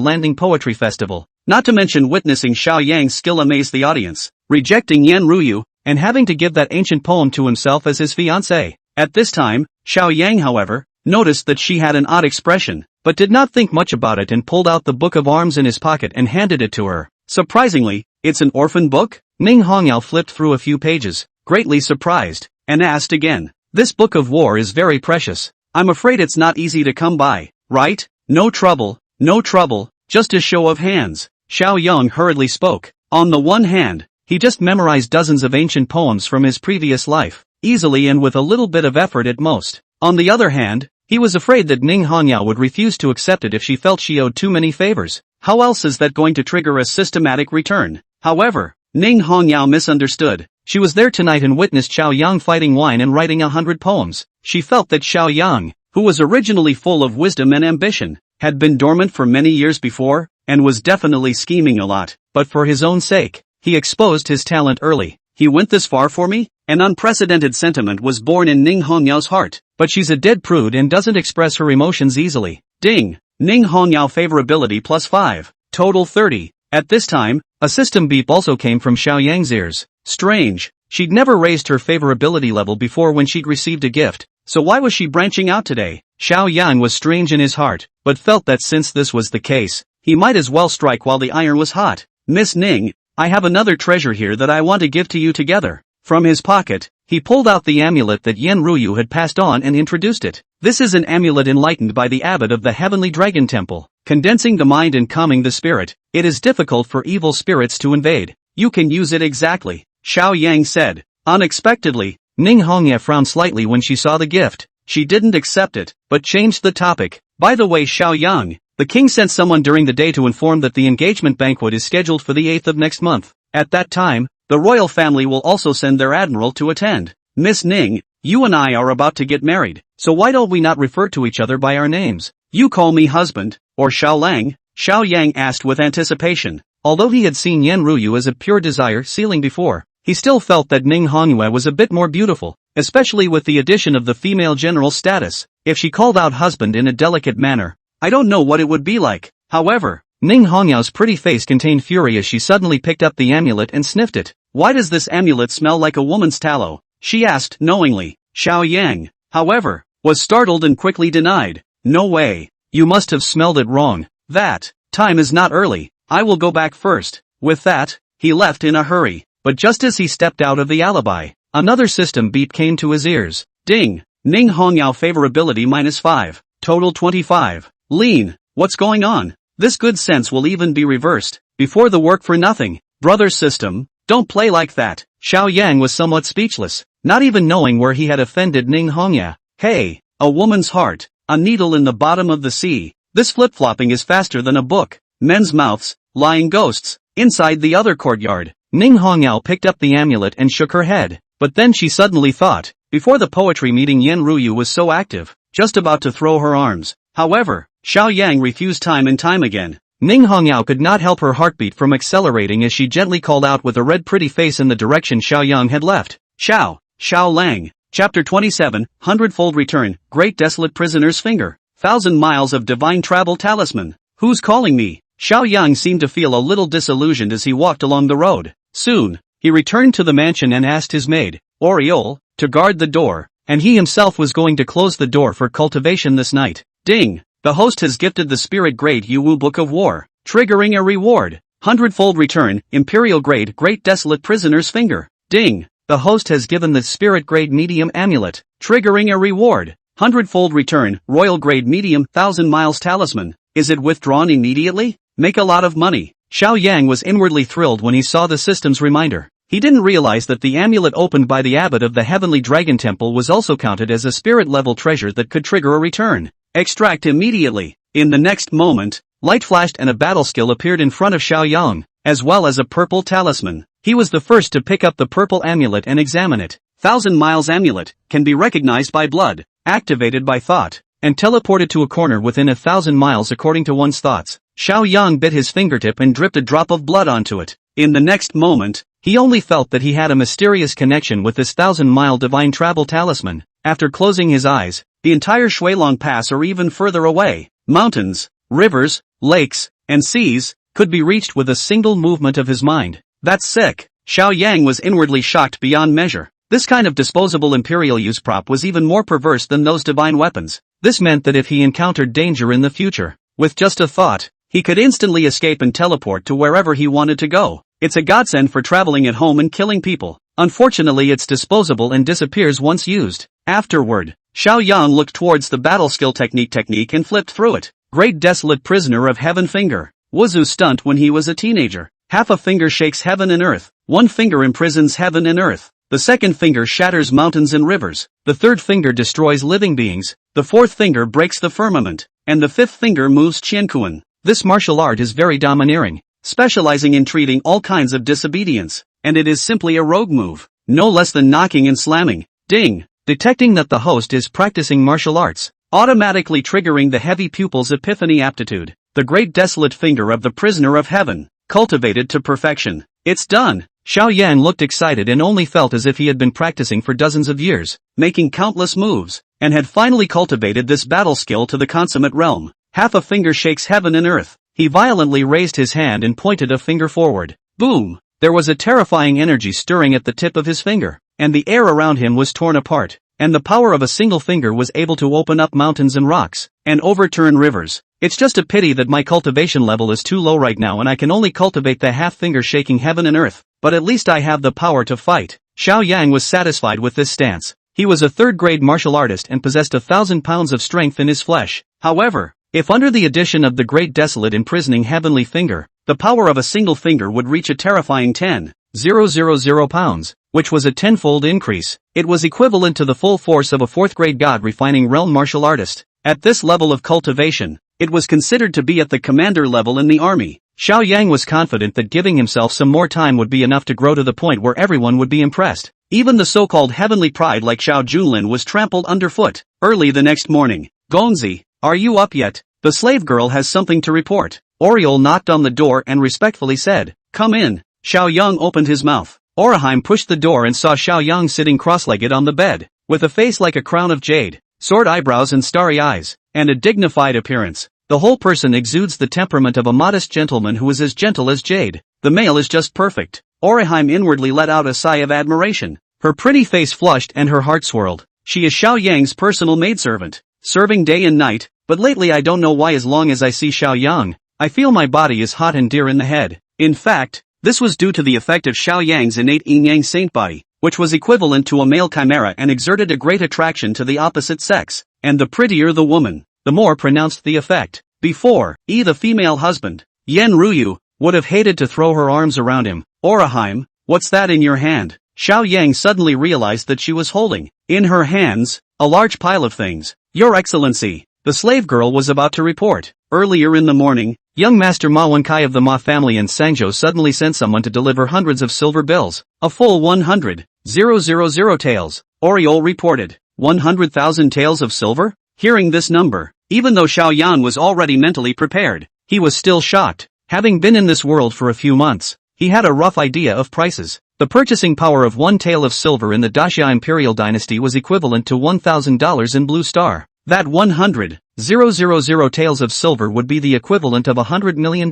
Landing Poetry Festival. Not to mention witnessing Xiao Yang's skill amazed the audience, rejecting Yan Ruyu, and having to give that ancient poem to himself as his fiancée. At this time, Xiao Yang, however, noticed that she had an odd expression, but did not think much about it and pulled out the book of arms in his pocket and handed it to her. Surprisingly, "It's an orphan book?" Ning Hongyao flipped through a few pages, greatly surprised, and asked again. "This book of war is very precious. I'm afraid it's not easy to come by, right?" No trouble, just a show of hands," Xiao Yang hurriedly spoke. On the one hand, he just memorized dozens of ancient poems from his previous life, easily and with a little bit of effort at most. On the other hand, he was afraid that Ning Hongyao would refuse to accept it if she felt she owed too many favors. How else is that going to trigger a systematic return? However, Ning Hongyao misunderstood. She was there tonight and witnessed Xiao Yang fighting wine and writing 100 poems. She felt that Xiao Yang, who was originally full of wisdom and ambition, had been dormant for many years before, and was definitely scheming a lot, but for his own sake, he exposed his talent early. "He went this far for me?" An unprecedented sentiment was born in Ning Hongyao's heart, but she's a dead prude and doesn't express her emotions easily. Ding! Ning Hongyao favorability +5, total 30. At this time, a system beep also came from Xiao Yang's ears. Strange, she'd never raised her favorability level before when she'd received a gift, so why was she branching out today? Xiao Yang was strange in his heart, but felt that since this was the case, he might as well strike while the iron was hot. "Miss Ning, I have another treasure here that I want to give to you together." From his pocket, he pulled out the amulet that Yan Ruyu had passed on and introduced it. "This is an amulet enlightened by the abbot of the Heavenly Dragon Temple, condensing the mind and calming the spirit. It is difficult for evil spirits to invade. You can use it exactly," Xiao Yang said. Unexpectedly, Ning Hongya frowned slightly when she saw the gift. She didn't accept it, but changed the topic. "By the way, Xiao Yang, the king sent someone during the day to inform that the engagement banquet is scheduled for the 8th of next month. At that time, the royal family will also send their admiral to attend. Miss Ning, you and I are about to get married, so why don't we not refer to each other by our names? You call me husband, or Xiao Lang?" Xiao Yang asked with anticipation. Although he had seen Yan Ruyu as a pure desire ceiling before, he still felt that Ning Hongyue was a bit more beautiful, especially with the addition of the female general status. If she called out husband in a delicate manner, I don't know what it would be like. However, Ning Hongyue's pretty face contained fury as she suddenly picked up the amulet and sniffed it. "Why does this amulet smell like a woman's tallow?" she asked knowingly. Xiao Yang, however, was startled and quickly denied. "No way, you must have smelled it wrong. That time is not early. I will go back first." With that, he left in a hurry, but just as he stepped out of the alibi, another system beep came to his ears. Ding! Ning Hongyao favorability -5, total 25. Lean, what's going on? This good sense will even be reversed, before the work for nothing. Brother system, don't play like that. Xiao Yang was somewhat speechless, not even knowing where he had offended Ning Hongya. Hey, a woman's heart, a needle in the bottom of the sea. This flip-flopping is faster than a book. Men's mouths, lying ghosts. Inside the other courtyard, Ning Hongyao picked up the amulet and shook her head. But then she suddenly thought, before the poetry meeting Yen Ruyu was so active, just about to throw her arms. However, Xiao Yang refused time and time again. Ning Hongyao could not help her heartbeat from accelerating as she gently called out with a red pretty face in the direction Xiao Yang had left. Xiao Lang. Chapter 27, Hundredfold Return, Great Desolate Prisoner's Finger. 1,000 miles of divine travel talisman. Who's calling me? Xiao Yang seemed to feel a little disillusioned as he walked along the road. Soon, he returned to the mansion and asked his maid, Oriole, to guard the door, and he himself was going to close the door for cultivation this night. Ding! The host has gifted the Spirit Grade Yuwu Book of War, triggering a reward. Hundredfold Return, Imperial Grade Great Desolate Prisoner's Finger. Ding! The host has given the Spirit Grade Medium Amulet, triggering a reward. Hundredfold Return, Royal Grade Medium 1,000 Miles Talisman. Is it withdrawn immediately? Make a lot of money. Xiao Yang was inwardly thrilled when he saw the system's reminder. He didn't realize that the amulet opened by the abbot of the Heavenly Dragon Temple was also counted as a spirit-level treasure that could trigger a return. Extract immediately. In the next moment, light flashed and a battle skill appeared in front of Xiao Yang, as well as a purple talisman. He was the first to pick up the purple amulet and examine it. 1,000 Miles Amulet, can be recognized by blood, activated by thought, and teleported to a corner within 1,000 miles according to one's thoughts. Xiao Yang bit his fingertip and dripped a drop of blood onto it. In the next moment, he only felt that he had a mysterious connection with this 1,000-mile divine travel talisman. After closing his eyes, the entire Shuilong Pass or even further away, mountains, rivers, lakes, and seas, could be reached with a single movement of his mind. That's sick. Xiao Yang was inwardly shocked beyond measure. This kind of disposable imperial use prop was even more perverse than those divine weapons. This meant that if he encountered danger in the future, with just a thought, he could instantly escape and teleport to wherever he wanted to go. It's a godsend for traveling at home and killing people. Unfortunately, it's disposable and disappears once used. Afterward, Xiao Yang looked towards the battle skill technique and flipped through it. Great Desolate Prisoner of Heaven Finger. Wuzu stunt when he was a teenager. Half a finger shakes heaven and earth. One finger imprisons heaven and earth. The second finger shatters mountains and rivers. The third finger destroys living beings. The fourth finger breaks the firmament. And the fifth finger moves Qiankuan. This martial art is very domineering, specializing in treating all kinds of disobedience. And it is simply a rogue move. No less than knocking and slamming. Ding! Detecting that the host is practicing martial arts, automatically triggering the heavy pupil's epiphany aptitude. The Great Desolate Finger of the Prisoner of Heaven, cultivated to perfection. It's done! Xiao Yang looked excited and only felt as if he had been practicing for dozens of years, making countless moves, and had finally cultivated this battle skill to the consummate realm. Half a finger shakes heaven and earth. He violently raised his hand and pointed a finger forward. Boom! There was a terrifying energy stirring at the tip of his finger, and the air around him was torn apart, and the power of a single finger was able to open up mountains and rocks, and overturn rivers. It's just a pity that my cultivation level is too low right now and I can only cultivate the half finger shaking heaven and earth, but at least I have the power to fight. Xiao Yang was satisfied with this stance. He was a third-grade martial artist and possessed 1,000 pounds of strength in his flesh. However, if under the addition of the Great Desolate imprisoning heavenly finger, the power of a single finger would reach a terrifying 10,000 pounds, which was a tenfold increase. It was equivalent to the full force of a fourth-grade god-refining realm martial artist. At this level of cultivation, it was considered to be at the commander level in the army. Xiao Yang was confident that giving himself some more time would be enough to grow to the point where everyone would be impressed. Even the so-called heavenly pride like Xiao Junlin was trampled underfoot. Early the next morning, Gonzi, are you up yet? The slave girl has something to report. Oriole knocked on the door and respectfully said, come in. Xiao Yang opened his mouth. Oraheim pushed the door and saw Xiao Yang sitting cross-legged on the bed, with a face like a crown of jade, sword eyebrows and starry eyes, and a dignified appearance. The whole person exudes the temperament of a modest gentleman who is as gentle as jade. The male is just perfect. Oraheim inwardly let out a sigh of admiration. Her pretty face flushed and her heart swirled. She is Xiao Yang's personal maidservant, serving day and night, but lately I don't know why as long as I see Xiao Yang, I feel my body is hot and dear in the head. In fact, this was due to the effect of Xiao Yang's innate yin-yang saint body, which was equivalent to a male chimera and exerted a great attraction to the opposite sex, and the prettier the woman, the more pronounced the effect. Before, the female husband, Yen Ruyu, would have hated to throw her arms around him. Oraheim, what's that in your hand? Xiao Yang suddenly realized that she was holding, in her hands, a large pile of things. Your Excellency, The slave girl was about to report. Earlier in the morning, young Master Ma Wenkai of the Ma family in Sangzhou suddenly sent someone to deliver hundreds of silver bills. A full 100,000 taels. Oriole reported. 100,000 taels of silver? Hearing this number, even though Xiao Yan was already mentally prepared, he was still shocked. Having been in this world for a few months, he had a rough idea of prices. The purchasing power of 1 tael of silver in the Daxia Imperial Dynasty was equivalent to $1,000 in Blue Star. That 100,000 taels of silver would be the equivalent of $100 million,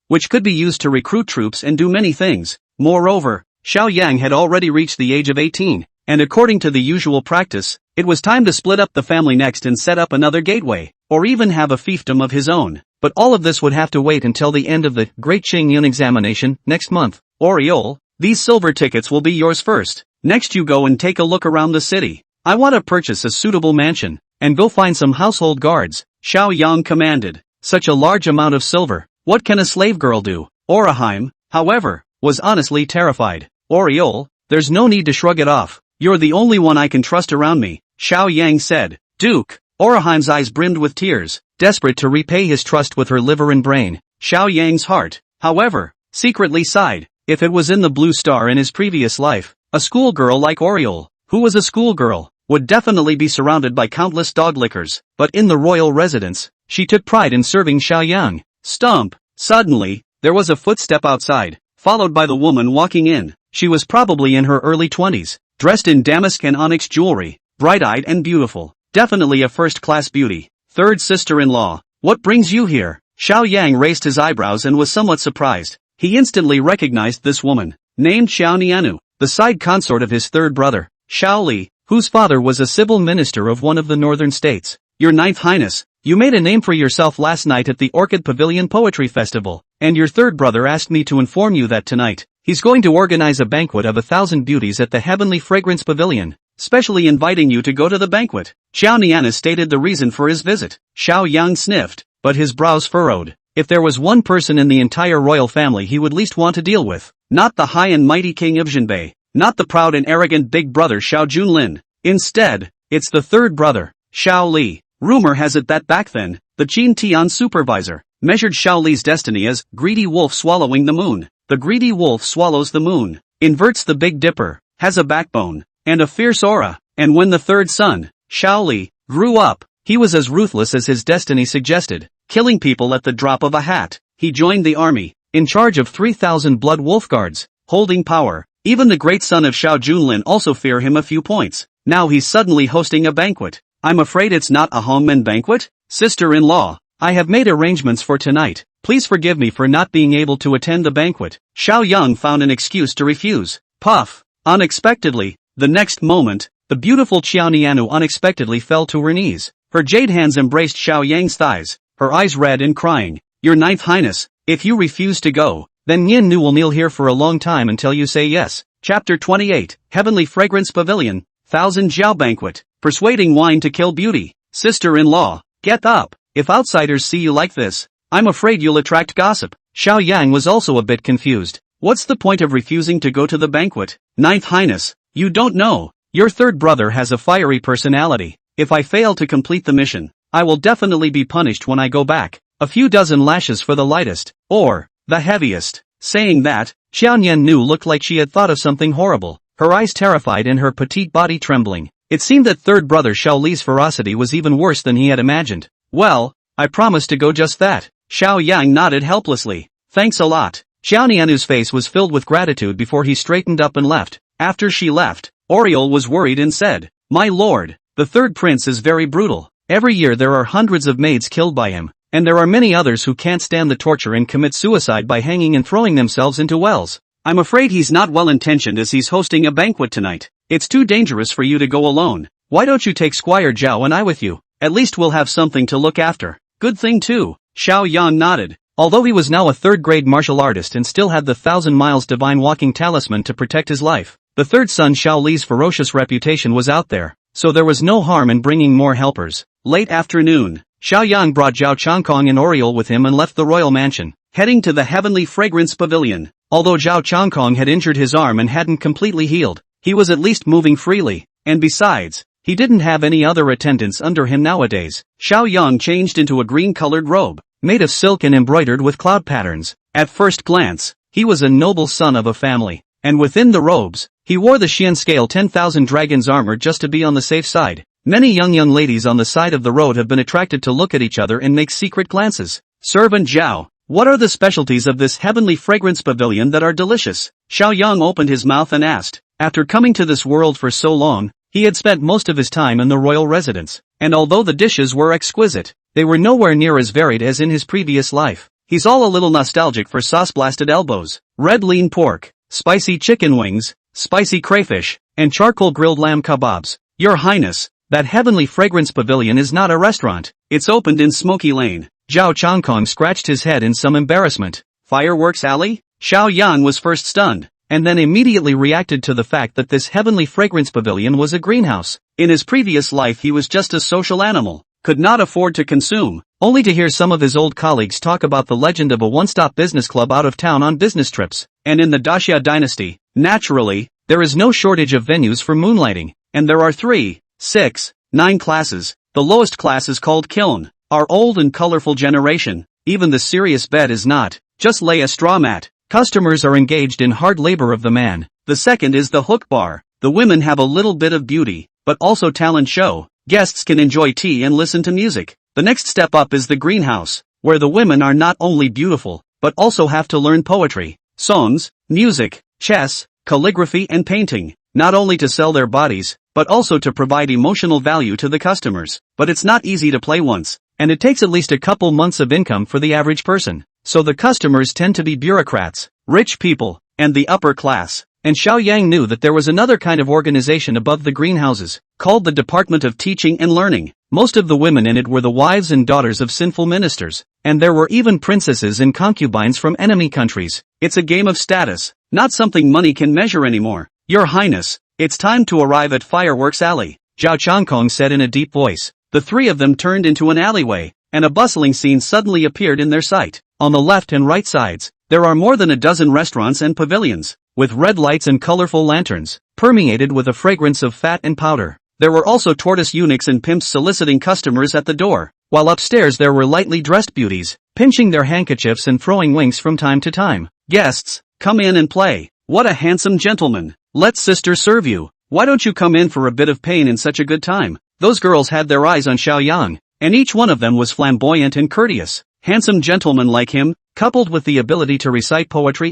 which could be used to recruit troops and do many things. Moreover, Xiao Yang had already reached the age of 18, and according to the usual practice, it was time to split up the family next and set up another gateway, or even have a fiefdom of his own. But all of this would have to wait until the end of the Great Qingyun examination next month. Oriole, these silver tickets will be yours first. Next you go and take a look around the city. I want to purchase a suitable mansion, and go find some household guards, Xiao Yang commanded. Such a large amount of silver, what can a slave girl do? Oraheim, however, was honestly terrified. Oriole, there's no need to shrug it off. You're the only one I can trust around me, Xiao Yang said. Duke, Oraheim's eyes brimmed with tears, desperate to repay his trust with her liver and brain. Xiao Yang's heart, however, secretly sighed. If it was in the Blue Star in his previous life, a schoolgirl like Oriole, who was a schoolgirl, would definitely be surrounded by countless dog lickers, but in the royal residence, she took pride in serving Xiao Yang. Stump! Suddenly, there was a footstep outside, followed by the woman walking in. She was probably in her early 20s, dressed in damask and onyx jewelry, bright-eyed and beautiful, definitely a first-class beauty. Third sister-in-law, what brings you here? Xiao Yang raised his eyebrows and was somewhat surprised. He instantly recognized this woman, named Xiao Nianu, the side consort of his third brother, Xiao Li, whose father was a civil minister of one of the northern states. Your Ninth Highness, you made a name for yourself last night at the Orchid Pavilion Poetry Festival, and your third brother asked me to inform you that tonight, he's going to organize a banquet of 1,000 beauties at the Heavenly Fragrance Pavilion, specially inviting you to go to the banquet. Xiao Nian stated the reason for his visit. Xiao Yang sniffed, but his brows furrowed. If there was one person in the entire royal family he would least want to deal with, not the high and mighty king of Jinbei, not the proud and arrogant big brother Xiao Junlin. Instead, it's the third brother, Xiao Li. Rumor has it that back then, the Qin Tian supervisor measured Xiao Li's destiny as greedy wolf swallowing the moon. The greedy wolf swallows the moon, inverts the Big Dipper, has a backbone, and a fierce aura. And when the third son, Xiao Li, grew up, he was as ruthless as his destiny suggested, killing people at the drop of a hat. He joined the army, in charge of 3,000 blood wolf guards, holding power. Even the great son of Xiao Junlin also fear him a few points. Now he's suddenly hosting a banquet. I'm afraid it's not a hongmen banquet? Sister-in-law, I have made arrangements for tonight. Please forgive me for not being able to attend the banquet. Xiao Yang found an excuse to refuse. Puff! Unexpectedly, the next moment, the beautiful Xiao Nianu unexpectedly fell to her knees. Her jade hands embraced Xiao Yang's thighs, her eyes red and crying. Your Ninth Highness, if you refuse to go, then Nian Nu will kneel here for a long time until you say yes. Chapter 28, Heavenly Fragrance Pavilion, 1,000 Jiao Banquet, Persuading Wine to Kill Beauty. Sister-in-law, get up. If outsiders see you like this, I'm afraid you'll attract gossip. Xiao Yang was also a bit confused. What's the point of refusing to go to the banquet? Ninth Highness, you don't know. Your third brother has a fiery personality. If I fail to complete the mission, I will definitely be punished when I go back. A few dozen lashes for the lightest, or the heaviest. Saying that, Xiao Nian looked like she had thought of something horrible, her eyes terrified and her petite body trembling. It seemed that third brother Xiao Li's ferocity was even worse than he had imagined. Well, I promise to go just that. Xiao Yang nodded helplessly. Thanks a lot. Xiao Nianu's face was filled with gratitude before he straightened up and left. After she left, Oriole was worried and said, My lord, the third prince is very brutal. Every year there are hundreds of maids killed by him, and there are many others who can't stand the torture and commit suicide by hanging and throwing themselves into wells. I'm afraid he's not well-intentioned as he's hosting a banquet tonight. It's too dangerous for you to go alone. Why don't you take Squire Zhao and I with you? At least we'll have something to look after. Good thing too. Xiao Yang nodded. Although he was now a third-grade martial artist and still had the 1,000 miles divine walking talisman to protect his life, the third son Xiao Li's ferocious reputation was out there, so there was no harm in bringing more helpers. Late afternoon, Xiao Yang brought Zhao Changkong and Oriole with him and left the royal mansion, heading to the Heavenly Fragrance Pavilion. Although Zhao Changkong had injured his arm and hadn't completely healed, he was at least moving freely, and besides, He didn't have any other attendants under him nowadays. Xiao Yang changed into a green-colored robe, made of silk and embroidered with cloud patterns. At first glance, he was a noble son of a family, and within the robes, he wore the Xian scale 10,000 dragons armor just to be on the safe side. Many young ladies on the side of the road have been attracted to look at each other and make secret glances. Servant Zhao, what are the specialties of this heavenly fragrance pavilion that are delicious? Xiao Yang opened his mouth and asked. After coming to this world for so long, he had spent most of his time in the royal residence, and although the dishes were exquisite, they were nowhere near as varied as in his previous life. He's all a little nostalgic for sauce-blasted elbows, red lean pork, spicy chicken wings, spicy crayfish, and charcoal grilled lamb kebabs. Your Highness, that heavenly fragrance pavilion is not a restaurant, it's opened in Smoky Lane. Zhao Changkong scratched his head in some embarrassment. Fireworks Alley? Xiao Yang was first stunned, and then immediately reacted to the fact that this heavenly fragrance pavilion was a greenhouse. In his previous life he was just a social animal, could not afford to consume, only to hear some of his old colleagues talk about the legend of a one-stop business club out of town on business trips. And in the Daxia dynasty, naturally, there is no shortage of venues for moonlighting, and there are 3, 6, 9 classes. The lowest class is called kiln. Our old and colorful generation, even the serious bed is not, just lay a straw mat. Customers are engaged in hard labor of the man. The second is the hook bar. The women have a little bit of beauty, but also talent show. Guests can enjoy tea and listen to music. The next step up is the greenhouse, where the women are not only beautiful, but also have to learn poetry, songs, music, chess, calligraphy and painting, not only to sell their bodies, but also to provide emotional value to the customers. But it's not easy to play once, and it takes at least a couple months of income for the average person. So the customers tend to be bureaucrats, rich people, and the upper class. And Xiao Yang knew that there was another kind of organization above the greenhouses, called the Department of Teaching and Learning. Most of the women in it were the wives and daughters of sinful ministers, and there were even princesses and concubines from enemy countries. It's a game of status, not something money can measure anymore. Your Highness, it's time to arrive at Fireworks Alley, Zhao Changkong said in a deep voice. The 3 of them turned into an alleyway, and a bustling scene suddenly appeared in their sight. On the left and right sides, there are more than a dozen restaurants and pavilions, with red lights and colorful lanterns, permeated with a fragrance of fat and powder. There were also tortoise eunuchs and pimps soliciting customers at the door, while upstairs there were lightly dressed beauties, pinching their handkerchiefs and throwing winks from time to time. Guests, come in and play. What a handsome gentleman. Let sister serve you. Why don't you come in for a bit of pain in such a good time? Those girls had their eyes on Xiao Yang, and each one of them was flamboyant and courteous. Handsome gentlemen like him, coupled with the ability to recite poetry,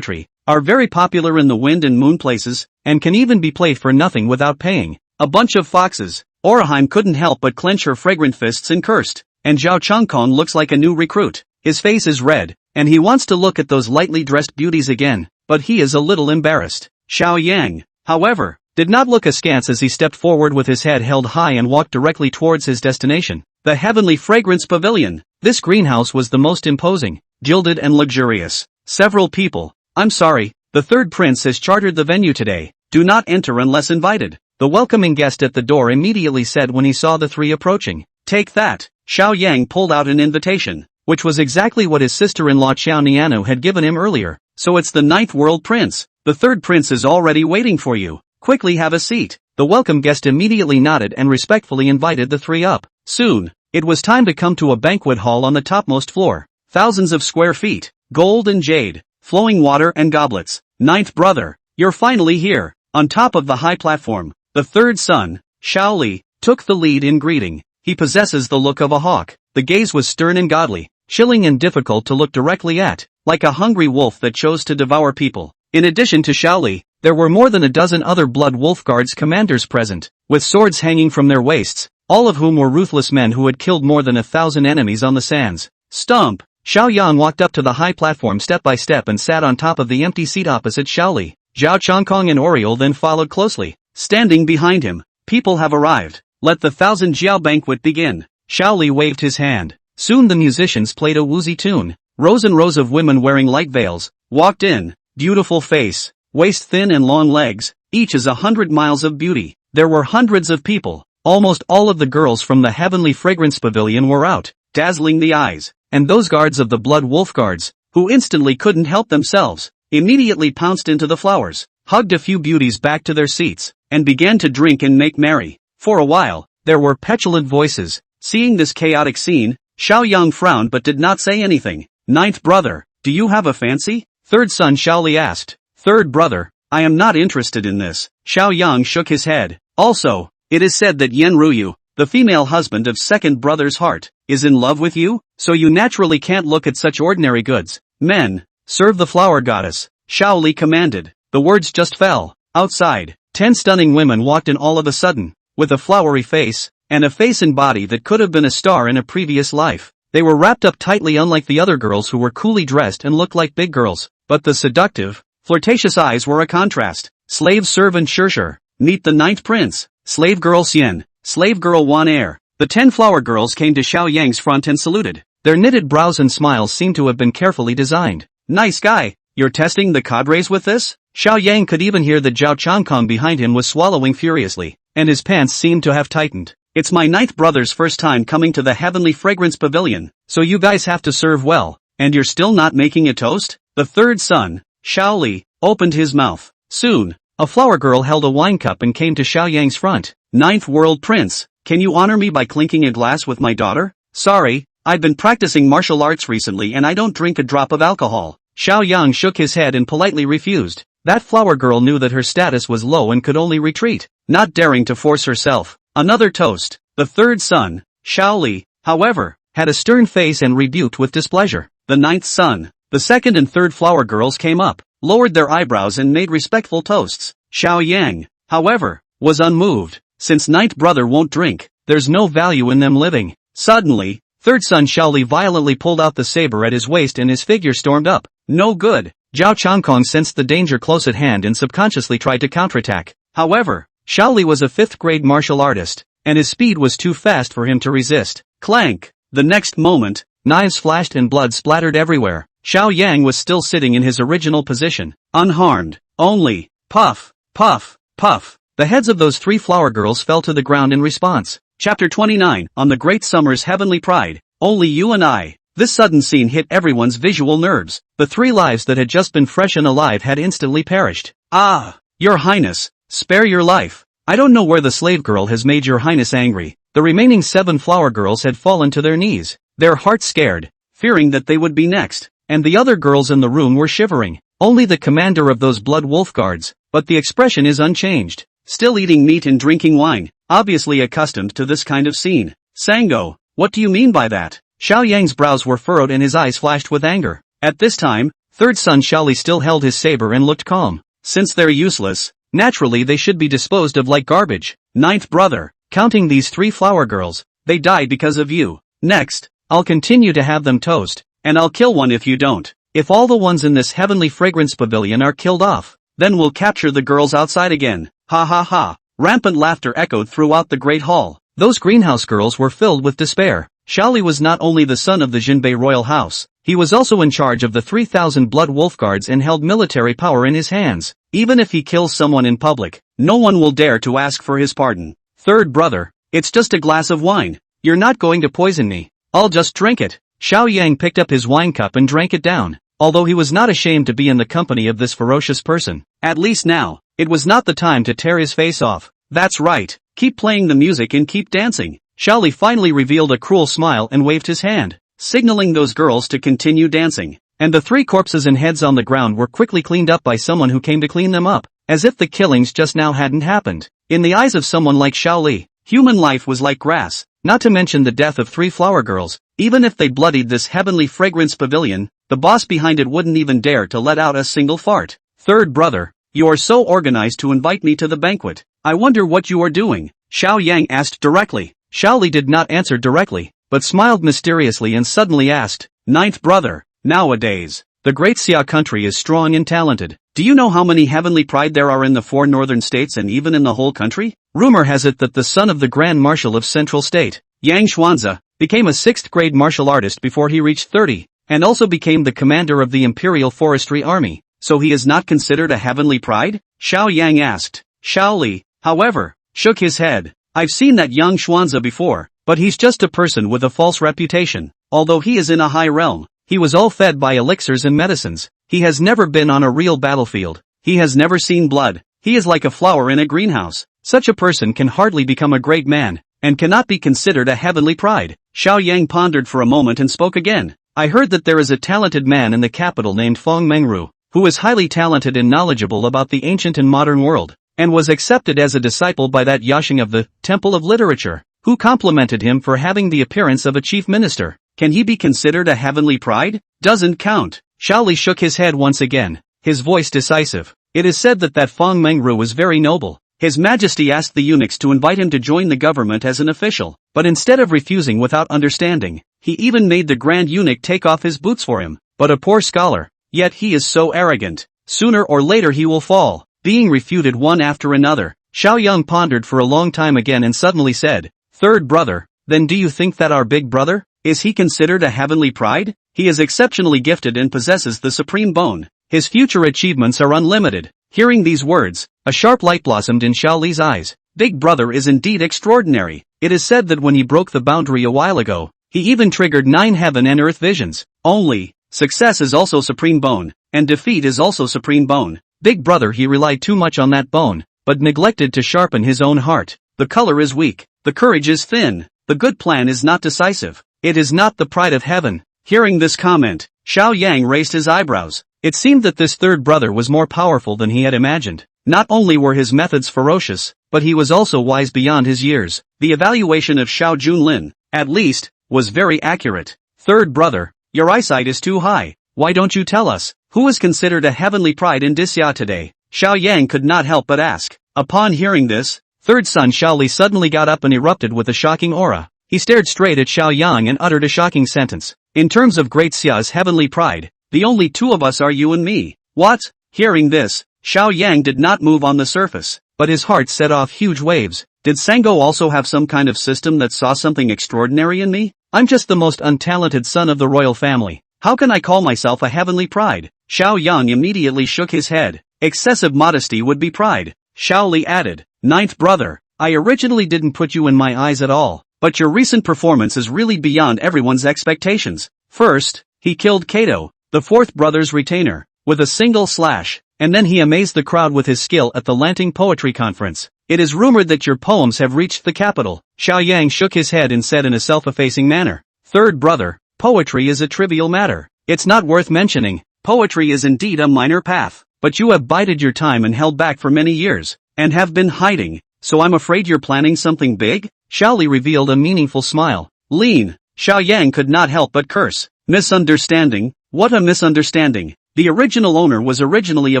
are very popular in the wind and moon places, and can even be played for nothing without paying. A bunch of foxes. Oraheim couldn't help but clench her fragrant fists and cursed. And Zhao Changkong looks like a new recruit. His face is red, and he wants to look at those lightly dressed beauties again, but he is a little embarrassed. Xiao Yang, however, did not look askance as he stepped forward with his head held high and walked directly towards his destination, the Heavenly Fragrance Pavilion. This greenhouse was the most imposing, gilded and luxurious. Several people. I'm sorry, the third prince has chartered the venue today. Do not enter unless invited, the welcoming guest at the door immediately said when he saw the 3 approaching. Take that. Xiao Yang pulled out an invitation, which was exactly what his sister-in-law Xiao Nianu had given him earlier. So it's the 9th world prince. The third prince is already waiting for you. Quickly have a seat. The welcome guest immediately nodded and respectfully invited the 3 up. Soon, it was time to come to a banquet hall on the topmost floor. Thousands of square feet, gold and jade, flowing water and goblets. 9th brother, you're finally here. On top of the high platform, the third son, Xiao Li, took the lead in greeting. He possesses the look of a hawk. The gaze was stern and godly, chilling and difficult to look directly at, like a hungry wolf that chose to devour people. In addition to Xiao Li, there were more than a dozen other Blood Wolf Guards commanders present, with swords hanging from their waists, all of whom were ruthless men who had killed more than 1,000 enemies on the sands. Stump! Xiao Yang walked up to the high platform step by step and sat on top of the empty seat opposite Xiao Li. Zhao Changkong and Oriole then followed closely, standing behind him. People have arrived. Let the 1,000 Jiao banquet begin. Xiao Li waved his hand. Soon the musicians played a woozy tune. Rows and rows of women wearing light veils walked in. Beautiful face, waist thin and long legs, each is 100 miles of beauty. There were hundreds of people. Almost all of the girls from the Heavenly Fragrance Pavilion were out, dazzling the eyes. And those guards of the Blood Wolf Guards, who instantly couldn't help themselves, immediately pounced into the flowers, hugged a few beauties back to their seats, and began to drink and make merry. For a while, there were petulant voices. Seeing this chaotic scene, Xiao Yang frowned but did not say anything. Ninth brother, do you have a fancy? Third son Xiaoli asked. Third brother, I am not interested in this. Xiao Yang shook his head. Also, it is said that Yen Ruyu, the female husband of second brother's heart, is in love with you, so you naturally can't look at such ordinary goods. Men, serve the flower goddess, Xiao Li commanded. The words just fell. Outside, 10 stunning women walked in all of a sudden, with a flowery face, and a face and body that could have been a star in a previous life. They were wrapped up tightly unlike the other girls who were coolly dressed and looked like big girls, but the seductive, flirtatious eyes were a contrast. Slave servant Shirshir, meet the ninth prince, slave girl Xian, slave girl Wan Air. The 10 flower girls came to Xiao Yang's front and saluted. Their knitted brows and smiles seemed to have been carefully designed. Nice guy, you're testing the cadres with this? Xiao Yang could even hear that Zhao Changkong behind him was swallowing furiously, and his pants seemed to have tightened. It's my ninth brother's first time coming to the Heavenly Fragrance Pavilion, so you guys have to serve well, and you're still not making a toast? The third son, Xiao Li, opened his mouth. Soon, a flower girl held a wine cup and came to Xiao Yang's front. Ninth world prince, can you honor me by clinking a glass with my daughter? Sorry, I've been practicing martial arts recently and I don't drink a drop of alcohol. Xiao Yang shook his head and politely refused. That flower girl knew that her status was low and could only retreat, not daring to force herself. Another toast. The third son, Xiao Li, however, had a stern face and rebuked with displeasure. The ninth son, the second and third flower girls came up, lowered their eyebrows and made respectful toasts. Xiao Yang, however, was unmoved. Since ninth brother won't drink, there's no value in them living. Suddenly, third son Xiaoli violently pulled out the saber at his waist and his figure stormed up. No good. Zhao Changkong sensed the danger close at hand and subconsciously tried to counterattack. However, Xiaoli was a 5th grade martial artist, and his speed was too fast for him to resist. Clank! The next moment, knives flashed and blood splattered everywhere. Xiao Yang was still sitting in his original position, unharmed. Only, puff, puff, puff. The heads of those 3 flower girls fell to the ground in response. Chapter 29, On the Great Summer's Heavenly Pride. Only you and I. This sudden scene hit everyone's visual nerves. The 3 lives that had just been fresh and alive had instantly perished. Ah, Your Highness, spare your life. I don't know where the slave girl has made Your Highness angry. The remaining 7 flower girls had fallen to their knees, their hearts scared, fearing that they would be next, and the other girls in the room were shivering. Only the commander of those blood wolf guards, but the expression is unchanged, still eating meat and drinking wine, obviously accustomed to this kind of scene. Sango, what do you mean by that? Xiao Yang's brows were furrowed and his eyes flashed with anger. At this time, third son Xiaoli still held his saber and looked calm. Since they're useless, naturally they should be disposed of like garbage. Ninth brother, counting these 3 flower girls, they died because of you. Next, I'll continue to have them toast, and I'll kill one if you don't. If all the ones in this Heavenly Fragrance Pavilion are killed off, then we'll capture the girls outside again. Ha ha ha. Rampant laughter echoed throughout the great hall. Those greenhouse girls were filled with despair. Xiaoli was not only the son of the Jinbei royal house, he was also in charge of the 3,000 blood wolf guards and held military power in his hands. Even if he kills someone in public, no one will dare to ask for his pardon. Third brother, it's just a glass of wine. You're not going to poison me. I'll just drink it. Xiao Yang picked up his wine cup and drank it down, although he was not ashamed to be in the company of this ferocious person. At least now, it was not the time to tear his face off. That's right, keep playing the music and keep dancing. Xiaoli finally revealed a cruel smile and waved his hand, signaling those girls to continue dancing. And the 3 corpses and heads on the ground were quickly cleaned up by someone who came to clean them up, as if the killings just now hadn't happened. In the eyes of someone like Xiaoli, human life was like grass, not to mention the death of 3 flower girls. Even if they bloodied this Heavenly Fragrance Pavilion, the boss behind it wouldn't even dare to let out a single fart. Third brother, you are so organized to invite me to the banquet. I wonder what you are doing. Xiao Yang asked directly. Xiaoli did not answer directly, but smiled mysteriously and suddenly asked, Ninth brother, nowadays, the great Xia country is strong and talented. Do you know how many heavenly pride there are in the 4 northern states and even in the whole country? Rumor has it that the son of the Grand Marshal of Central State, Yang Xuanzi, became a 6th grade martial artist before he reached 30, and also became the commander of the Imperial Forestry Army. So he is not considered a heavenly pride? Xiao Yang asked. Xiaoli, however, shook his head. I've seen that young Xuanzi before, but he's just a person with a false reputation. Although he is in a high realm, he was all fed by elixirs and medicines. He has never been on a real battlefield. He has never seen blood. He is like a flower in a greenhouse. Such a person can hardly become a great man, and cannot be considered a heavenly pride. Xiao Yang pondered for a moment and spoke again. I heard that there is a talented man in the capital named Feng Mengru, who is highly talented and knowledgeable about the ancient and modern world, and was accepted as a disciple by that Yashing of the Temple of Literature, who complimented him for having the appearance of a chief minister. Can he be considered a heavenly pride? Doesn't count. Xiao Li shook his head once again, his voice decisive. It is said that Feng Mengru was very noble. His Majesty asked the eunuchs to invite him to join the government as an official, but instead of refusing without understanding, he even made the grand eunuch take off his boots for him. But a poor scholar, yet he is so arrogant. Sooner or later he will fall, being refuted one after another. Xiao Yang pondered for a long time again and suddenly said, "Third brother, then do you think that our big brother, is he considered a heavenly pride? He is exceptionally gifted and possesses the supreme bone. His future achievements are unlimited." Hearing these words, a sharp light blossomed in Xiao Li's eyes. Big brother is indeed extraordinary. It is said that when he broke the boundary a while ago, he even triggered 9 heaven and earth visions. Only, success is also supreme bone, and defeat is also supreme bone. Big brother, he relied too much on that bone, but neglected to sharpen his own heart. The color is weak, the courage is thin, the good plan is not decisive. It is not the pride of heaven. Hearing this comment, Xiao Yang raised his eyebrows. It seemed that this third brother was more powerful than he had imagined. Not only were his methods ferocious, but he was also wise beyond his years. The evaluation of Xiao Junlin, at least, was very accurate. Third brother, your eyesight is too high. Why don't you tell us, who is considered a heavenly pride in Disya today? Xiao Yang could not help but ask. Upon hearing this, third son Xiao Li suddenly got up and erupted with a shocking aura. He stared straight at Xiao Yang and uttered a shocking sentence. In terms of Great Xia's heavenly pride, the only two of us are you and me. What? Hearing this, Xiao Yang did not move on the surface, but his heart set off huge waves. Did Sango also have some kind of system that saw something extraordinary in me? I'm just the most untalented son of the royal family. How can I call myself a heavenly pride? Xiao Yang immediately shook his head. Excessive modesty would be pride. Xiao Li added, "Ninth brother, I originally didn't put you in my eyes at all, but your recent performance is really beyond everyone's expectations. First, he killed Kato, the fourth brother's retainer, with a single slash, and then he amazed the crowd with his skill at the Lanting Poetry Conference. It is rumored that your poems have reached the capital." Xiao Yang shook his head and said in a self-effacing manner, "Third brother, poetry is a trivial matter. It's not worth mentioning. Poetry is indeed a minor path, but you have bided your time and held back for many years, and have been hiding, so I'm afraid you're planning something big?" Xiao Li revealed a meaningful smile. Lean. Xiao Yang could not help but curse. Misunderstanding? What a misunderstanding. The original owner was originally a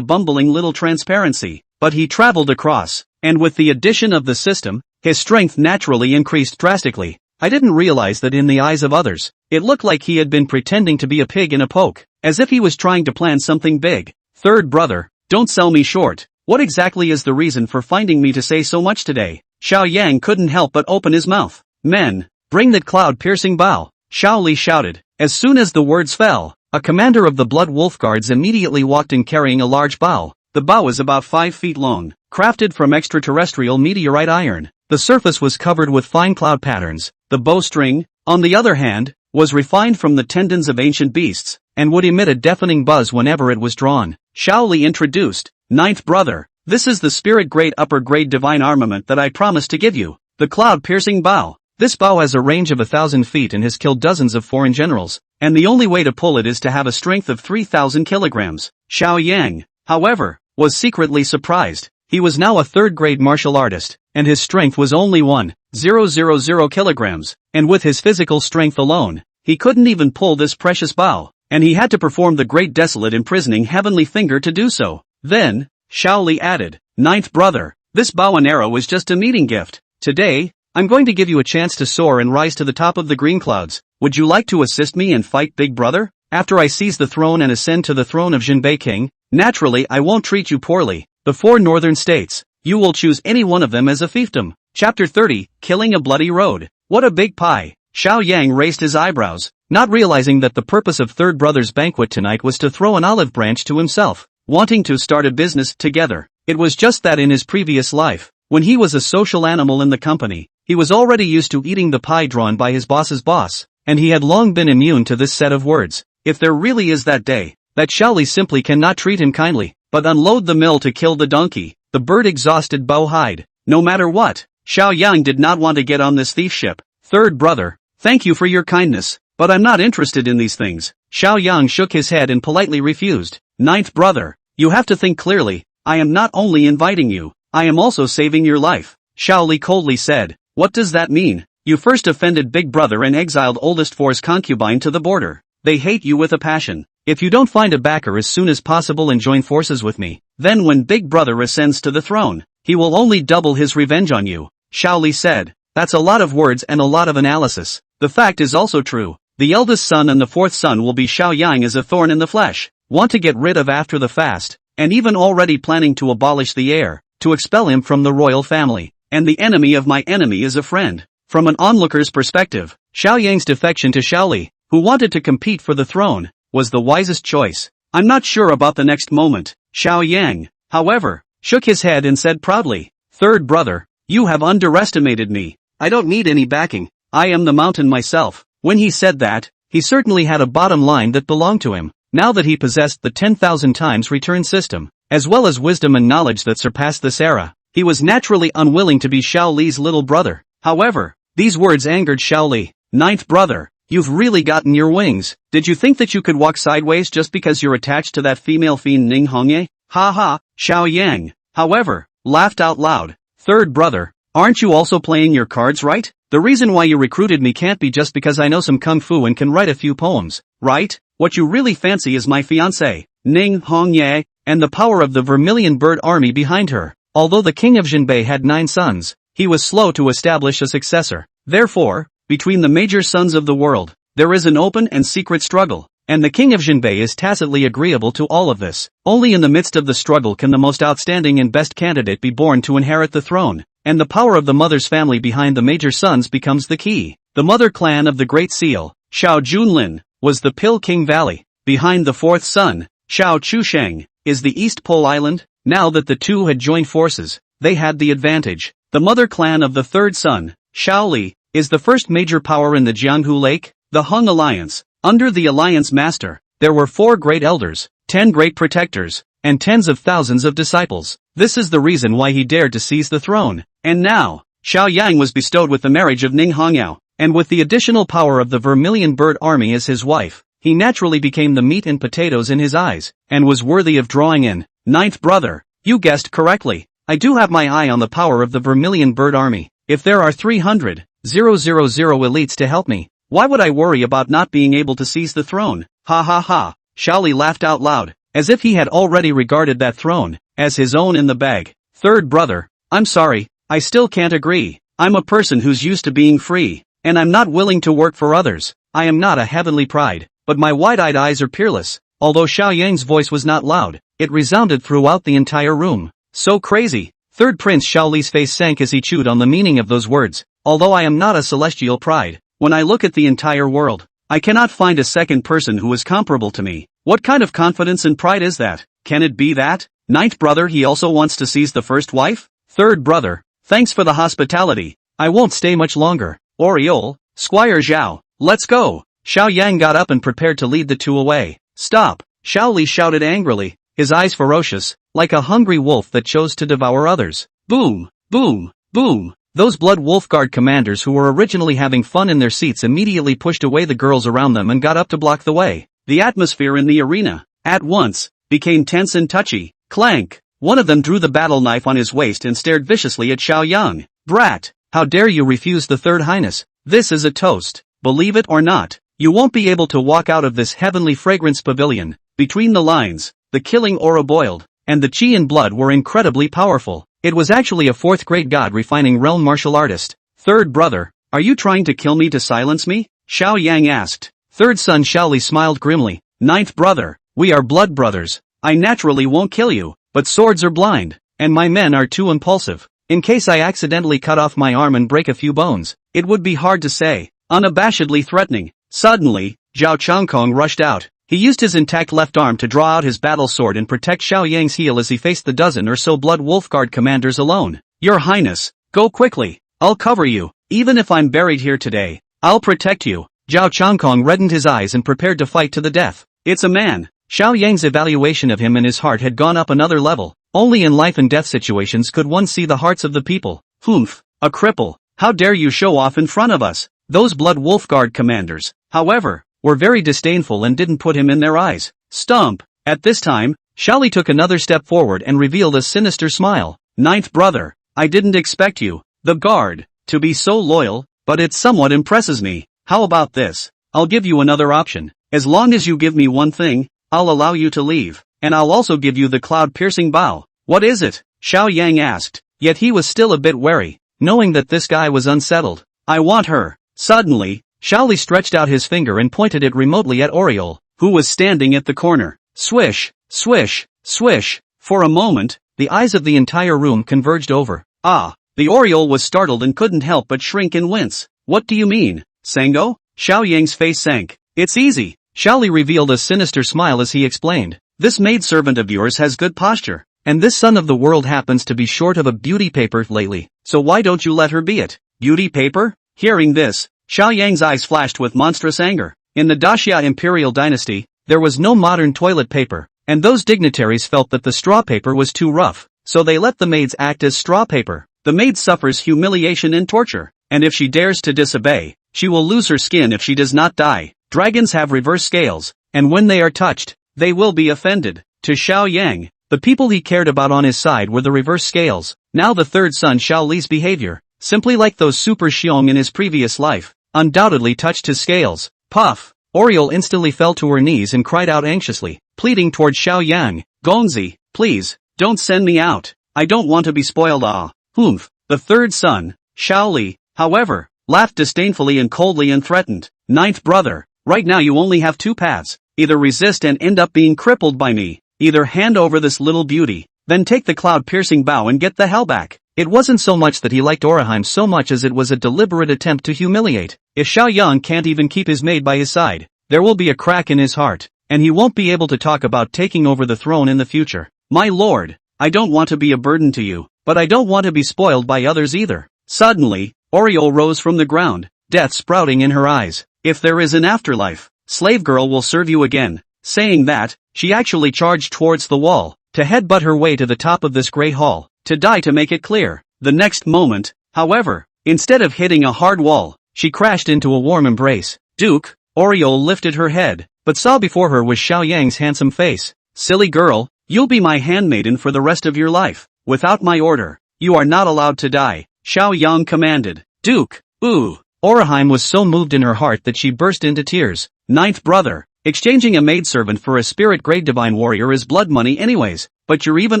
bumbling little transparency, but he traveled across, and with the addition of the system, his strength naturally increased drastically. I didn't realize that in the eyes of others, it looked like he had been pretending to be a pig in a poke, as if he was trying to plan something big. Third brother, don't sell me short. What exactly is the reason for finding me to say so much today? Xiao Yang couldn't help but open his mouth. Men, bring that cloud-piercing bow, Xiao Li shouted. As soon as the words fell, a commander of the Blood Wolf Guards immediately walked in carrying a large bow. The bow is about 5 feet long, crafted from extraterrestrial meteorite iron. The surface was covered with fine cloud patterns. The bowstring, on the other hand, was refined from the tendons of ancient beasts, and would emit a deafening buzz whenever it was drawn. Xiao Li introduced, "Ninth brother, this is the spirit grade upper grade divine armament that I promised to give you, the cloud-piercing bow. This bow has a range of 1,000 feet and has killed dozens of foreign generals, and the only way to pull it is to have a strength of 3,000 kilograms. Xiao Yang, however, was secretly surprised. He was now a third-grade martial artist, and his strength was only 1,000 kilograms, and with his physical strength alone, he couldn't even pull this precious bow, and he had to perform the great desolate imprisoning heavenly finger to do so. Then, Xiao Li added, "Ninth brother, this bow and arrow is just a meeting gift. Today, I'm going to give you a chance to soar and rise to the top of the green clouds. Would you like to assist me and fight Big Brother? After I seize the throne and ascend to the throne of Jinbei King, naturally I won't treat you poorly. The 4 northern states, you will choose any one of them as a fiefdom." Chapter 30, Killing a Bloody Road. What a big pie. Xiao Yang raised his eyebrows, not realizing that the purpose of Third Brother's banquet tonight was to throw an olive branch to himself, wanting to start a business together. It was just that in his previous life, when he was a social animal in the company, he was already used to eating the pie drawn by his boss's boss, and he had long been immune to this set of words. If there really is that day, that Xiao Li simply cannot treat him kindly, but unload the mill to kill the donkey. the bird exhausted bowhide. No matter what, Xiao Yang did not want to get on this thief ship. Third brother, thank you for your kindness, but I'm not interested in these things. Xiao Yang shook his head and politely refused. Ninth brother, you have to think clearly, I am not only inviting you, I am also saving your life. Xiao Li coldly said, what does that mean? You first offended big brother and exiled oldest force concubine to the border. They hate you with a passion. If you don't find a backer as soon as possible and join forces with me, then when big brother ascends to the throne, he will only double his revenge on you. Xiao Li said, that's a lot of words and a lot of analysis. The fact is also true. The eldest son and the fourth son will be Xiao Yang as a thorn in the flesh, want to get rid of after the fast, and even already planning to abolish the heir, to expel him from the royal family. And the enemy of my enemy is a friend. From an onlooker's perspective, Xiao Yang's defection to Xiao Li, who wanted to compete for the throne, was the wisest choice. I'm not sure about the next moment. Xiao Yang, however, shook his head and said proudly, third brother, you have underestimated me. I don't need any backing. I am the mountain myself. When he said that, he certainly had a bottom line that belonged to him. Now that he possessed the 10,000 times return system, as well as wisdom and knowledge that surpassed this era, he was naturally unwilling to be Xiao Li's little brother. However, these words angered Xiao Li. Ninth brother, you've really gotten your wings. Did you think that you could walk sideways just because you're attached to that female fiend Ning Hongye? Ha ha. Xiao Yang, however, laughed out loud. Third brother, aren't you also playing your cards right? The reason why you recruited me can't be just because I know some kung fu and can write a few poems, right? What you really fancy is my fiancée, Ning Hongye, and the power of the Vermilion Bird army behind her. Although the king of Jinbei had 9 sons, he was slow to establish a successor. Therefore, between the major sons of the world, there is an open and secret struggle, and the king of Jinbei is tacitly agreeable to all of this. Only in the midst of the struggle can the most outstanding and best candidate be born to inherit the throne, and the power of the mother's family behind the major sons becomes the key. The mother clan of the Great Seal, Xiao Junlin, was the Pil King Valley. Behind the fourth son, Xiao Chusheng, is the East Pole Island. Now that the two had joined forces, they had the advantage. The mother clan of the third son, Xiao Li, is the first major power in the Jianghu Lake, the Hung Alliance. Under the alliance master, there were 4 great elders, 10 great protectors, and tens of thousands of disciples. This is the reason why he dared to seize the throne. And now, Xiao Yang was bestowed with the marriage of Ning Hongyao, and with the additional power of the Vermilion Bird army as his wife, he naturally became the meat and potatoes in his eyes, and was worthy of drawing in. Ninth brother, you guessed correctly. I do have my eye on the power of the Vermilion Bird army. If there are 300,000 elites to help me, why would I worry about not being able to seize the throne? Ha ha ha. Xiao Li laughed out loud, as if he had already regarded that throne as his own in the bag. Third brother, I'm sorry, I still can't agree. I'm a person who's used to being free, and I'm not willing to work for others. I am not a heavenly pride, but my wide-eyed eyes are peerless. Although Xiao Yang's voice was not loud, it resounded throughout the entire room. So crazy. Third Prince Xiao Li's face sank as he chewed on the meaning of those words. Although I am not a celestial pride, when I look at the entire world, I cannot find a second person who is comparable to me. What kind of confidence and pride is that? Can it be that? Ninth brother, he also wants to seize the first wife? Third brother, thanks for the hospitality. I won't stay much longer. Oriole, Squire Zhao, let's go. Xiao Yang got up and prepared to lead the two away. Stop, Xiao Li shouted angrily, his eyes ferocious, like a hungry wolf that chose to devour others. Boom, boom, boom. Those Blood Wolf Guard commanders who were originally having fun in their seats immediately pushed away the girls around them and got up to block the way. The atmosphere in the arena, at once, became tense and touchy. Clank! One of them drew the battle knife on his waist and stared viciously at Xiao Yang. Brat! How dare you refuse the Third Highness? This is a toast. Believe it or not, you won't be able to walk out of this heavenly fragrance pavilion. Between the lines, the killing aura boiled, and the chi and blood were incredibly powerful. It was actually a fourth-grade god-refining realm martial artist. Third brother, are you trying to kill me to silence me? Xiao Yang asked. Third son Xiao Li smiled grimly. Ninth brother, we are blood brothers. I naturally won't kill you, but swords are blind, and my men are too impulsive. In case I accidentally cut off my arm and break a few bones, it would be hard to say. Unabashedly threatening. Suddenly, Zhao Changkong rushed out. He used his intact left arm to draw out his battle sword and protect Xiao Yang's heel as he faced the dozen or so Blood Wolf Guard commanders alone. Your Highness, go quickly. I'll cover you. Even if I'm buried here today, I'll protect you. Zhao Changkong reddened his eyes and prepared to fight to the death. It's a man. Xiao Yang's evaluation of him in his heart had gone up another level. Only in life and death situations could one see the hearts of the people. Humph, a cripple. How dare you show off in front of us? Those Blood Wolf Guard commanders, however, were very disdainful and didn't put him in their eyes. Stump. At this time, Shaoli took another step forward and revealed a sinister smile. Ninth brother, I didn't expect you, the guard, to be so loyal, but it somewhat impresses me. How about this? I'll give you another option. As long as you give me one thing, I'll allow you to leave, and I'll also give you the cloud-piercing bow. What is it? Xiao Yang asked, yet he was still a bit wary, knowing that this guy was unsettled. I want her. Suddenly, Shaoli stretched out his finger and pointed it remotely at Oriole, who was standing at the corner. Swish, swish, swish. For a moment, the eyes of the entire room converged over. Ah, the Oriole was startled and couldn't help but shrink and wince. What do you mean, Sango? Xiao Yang's face sank. It's easy. Shaoli revealed a sinister smile as he explained. This maidservant of yours has good posture, and this son of the world happens to be short of a beauty paper lately, so why don't you let her be it? Beauty paper? Hearing this, Xiao Yang's eyes flashed with monstrous anger. In the Daxia imperial dynasty, there was no modern toilet paper, and those dignitaries felt that the straw paper was too rough, so they let the maids act as straw paper. The maid suffers humiliation and torture, and if she dares to disobey, she will lose her skin if she does not die. Dragons have reverse scales, and when they are touched, they will be offended. To Xiao Yang, the people he cared about on his side were the reverse scales. Now the third son Xiao Li's behavior, simply like those super Xiong in his previous life, undoubtedly touched his scales. Puff! Oriole instantly fell to her knees and cried out anxiously, pleading toward Xiao Yang. Gongzi, please, don't send me out. I don't want to be spoiled. Ah. Humph. The third son, Xiao Li, however, laughed disdainfully and coldly and threatened. Ninth brother, right now you only have two paths. Either resist and end up being crippled by me, either hand over this little beauty, then take the cloud-piercing bow and get the hell back. It wasn't so much that he liked Oraheim so much as it was a deliberate attempt to humiliate. If Xiao Yang can't even keep his maid by his side, there will be a crack in his heart, and he won't be able to talk about taking over the throne in the future. My lord, I don't want to be a burden to you, but I don't want to be spoiled by others either. Suddenly, Oriole rose from the ground, death sprouting in her eyes. If there is an afterlife, slave girl will serve you again. Saying that, she actually charged towards the wall, to headbutt her way to the top of this great hall, to die to make it clear. The next moment, however, instead of hitting a hard wall, she crashed into a warm embrace. Duke, Oriole lifted her head, but saw before her was Xiao Yang's handsome face. Silly girl, you'll be my handmaiden for the rest of your life. Without my order, you are not allowed to die, Xiao Yang commanded. Duke, ooh. Oraheim was so moved in her heart that she burst into tears. Ninth brother, exchanging a maidservant for a spirit-grade divine warrior is blood money anyways, but you're even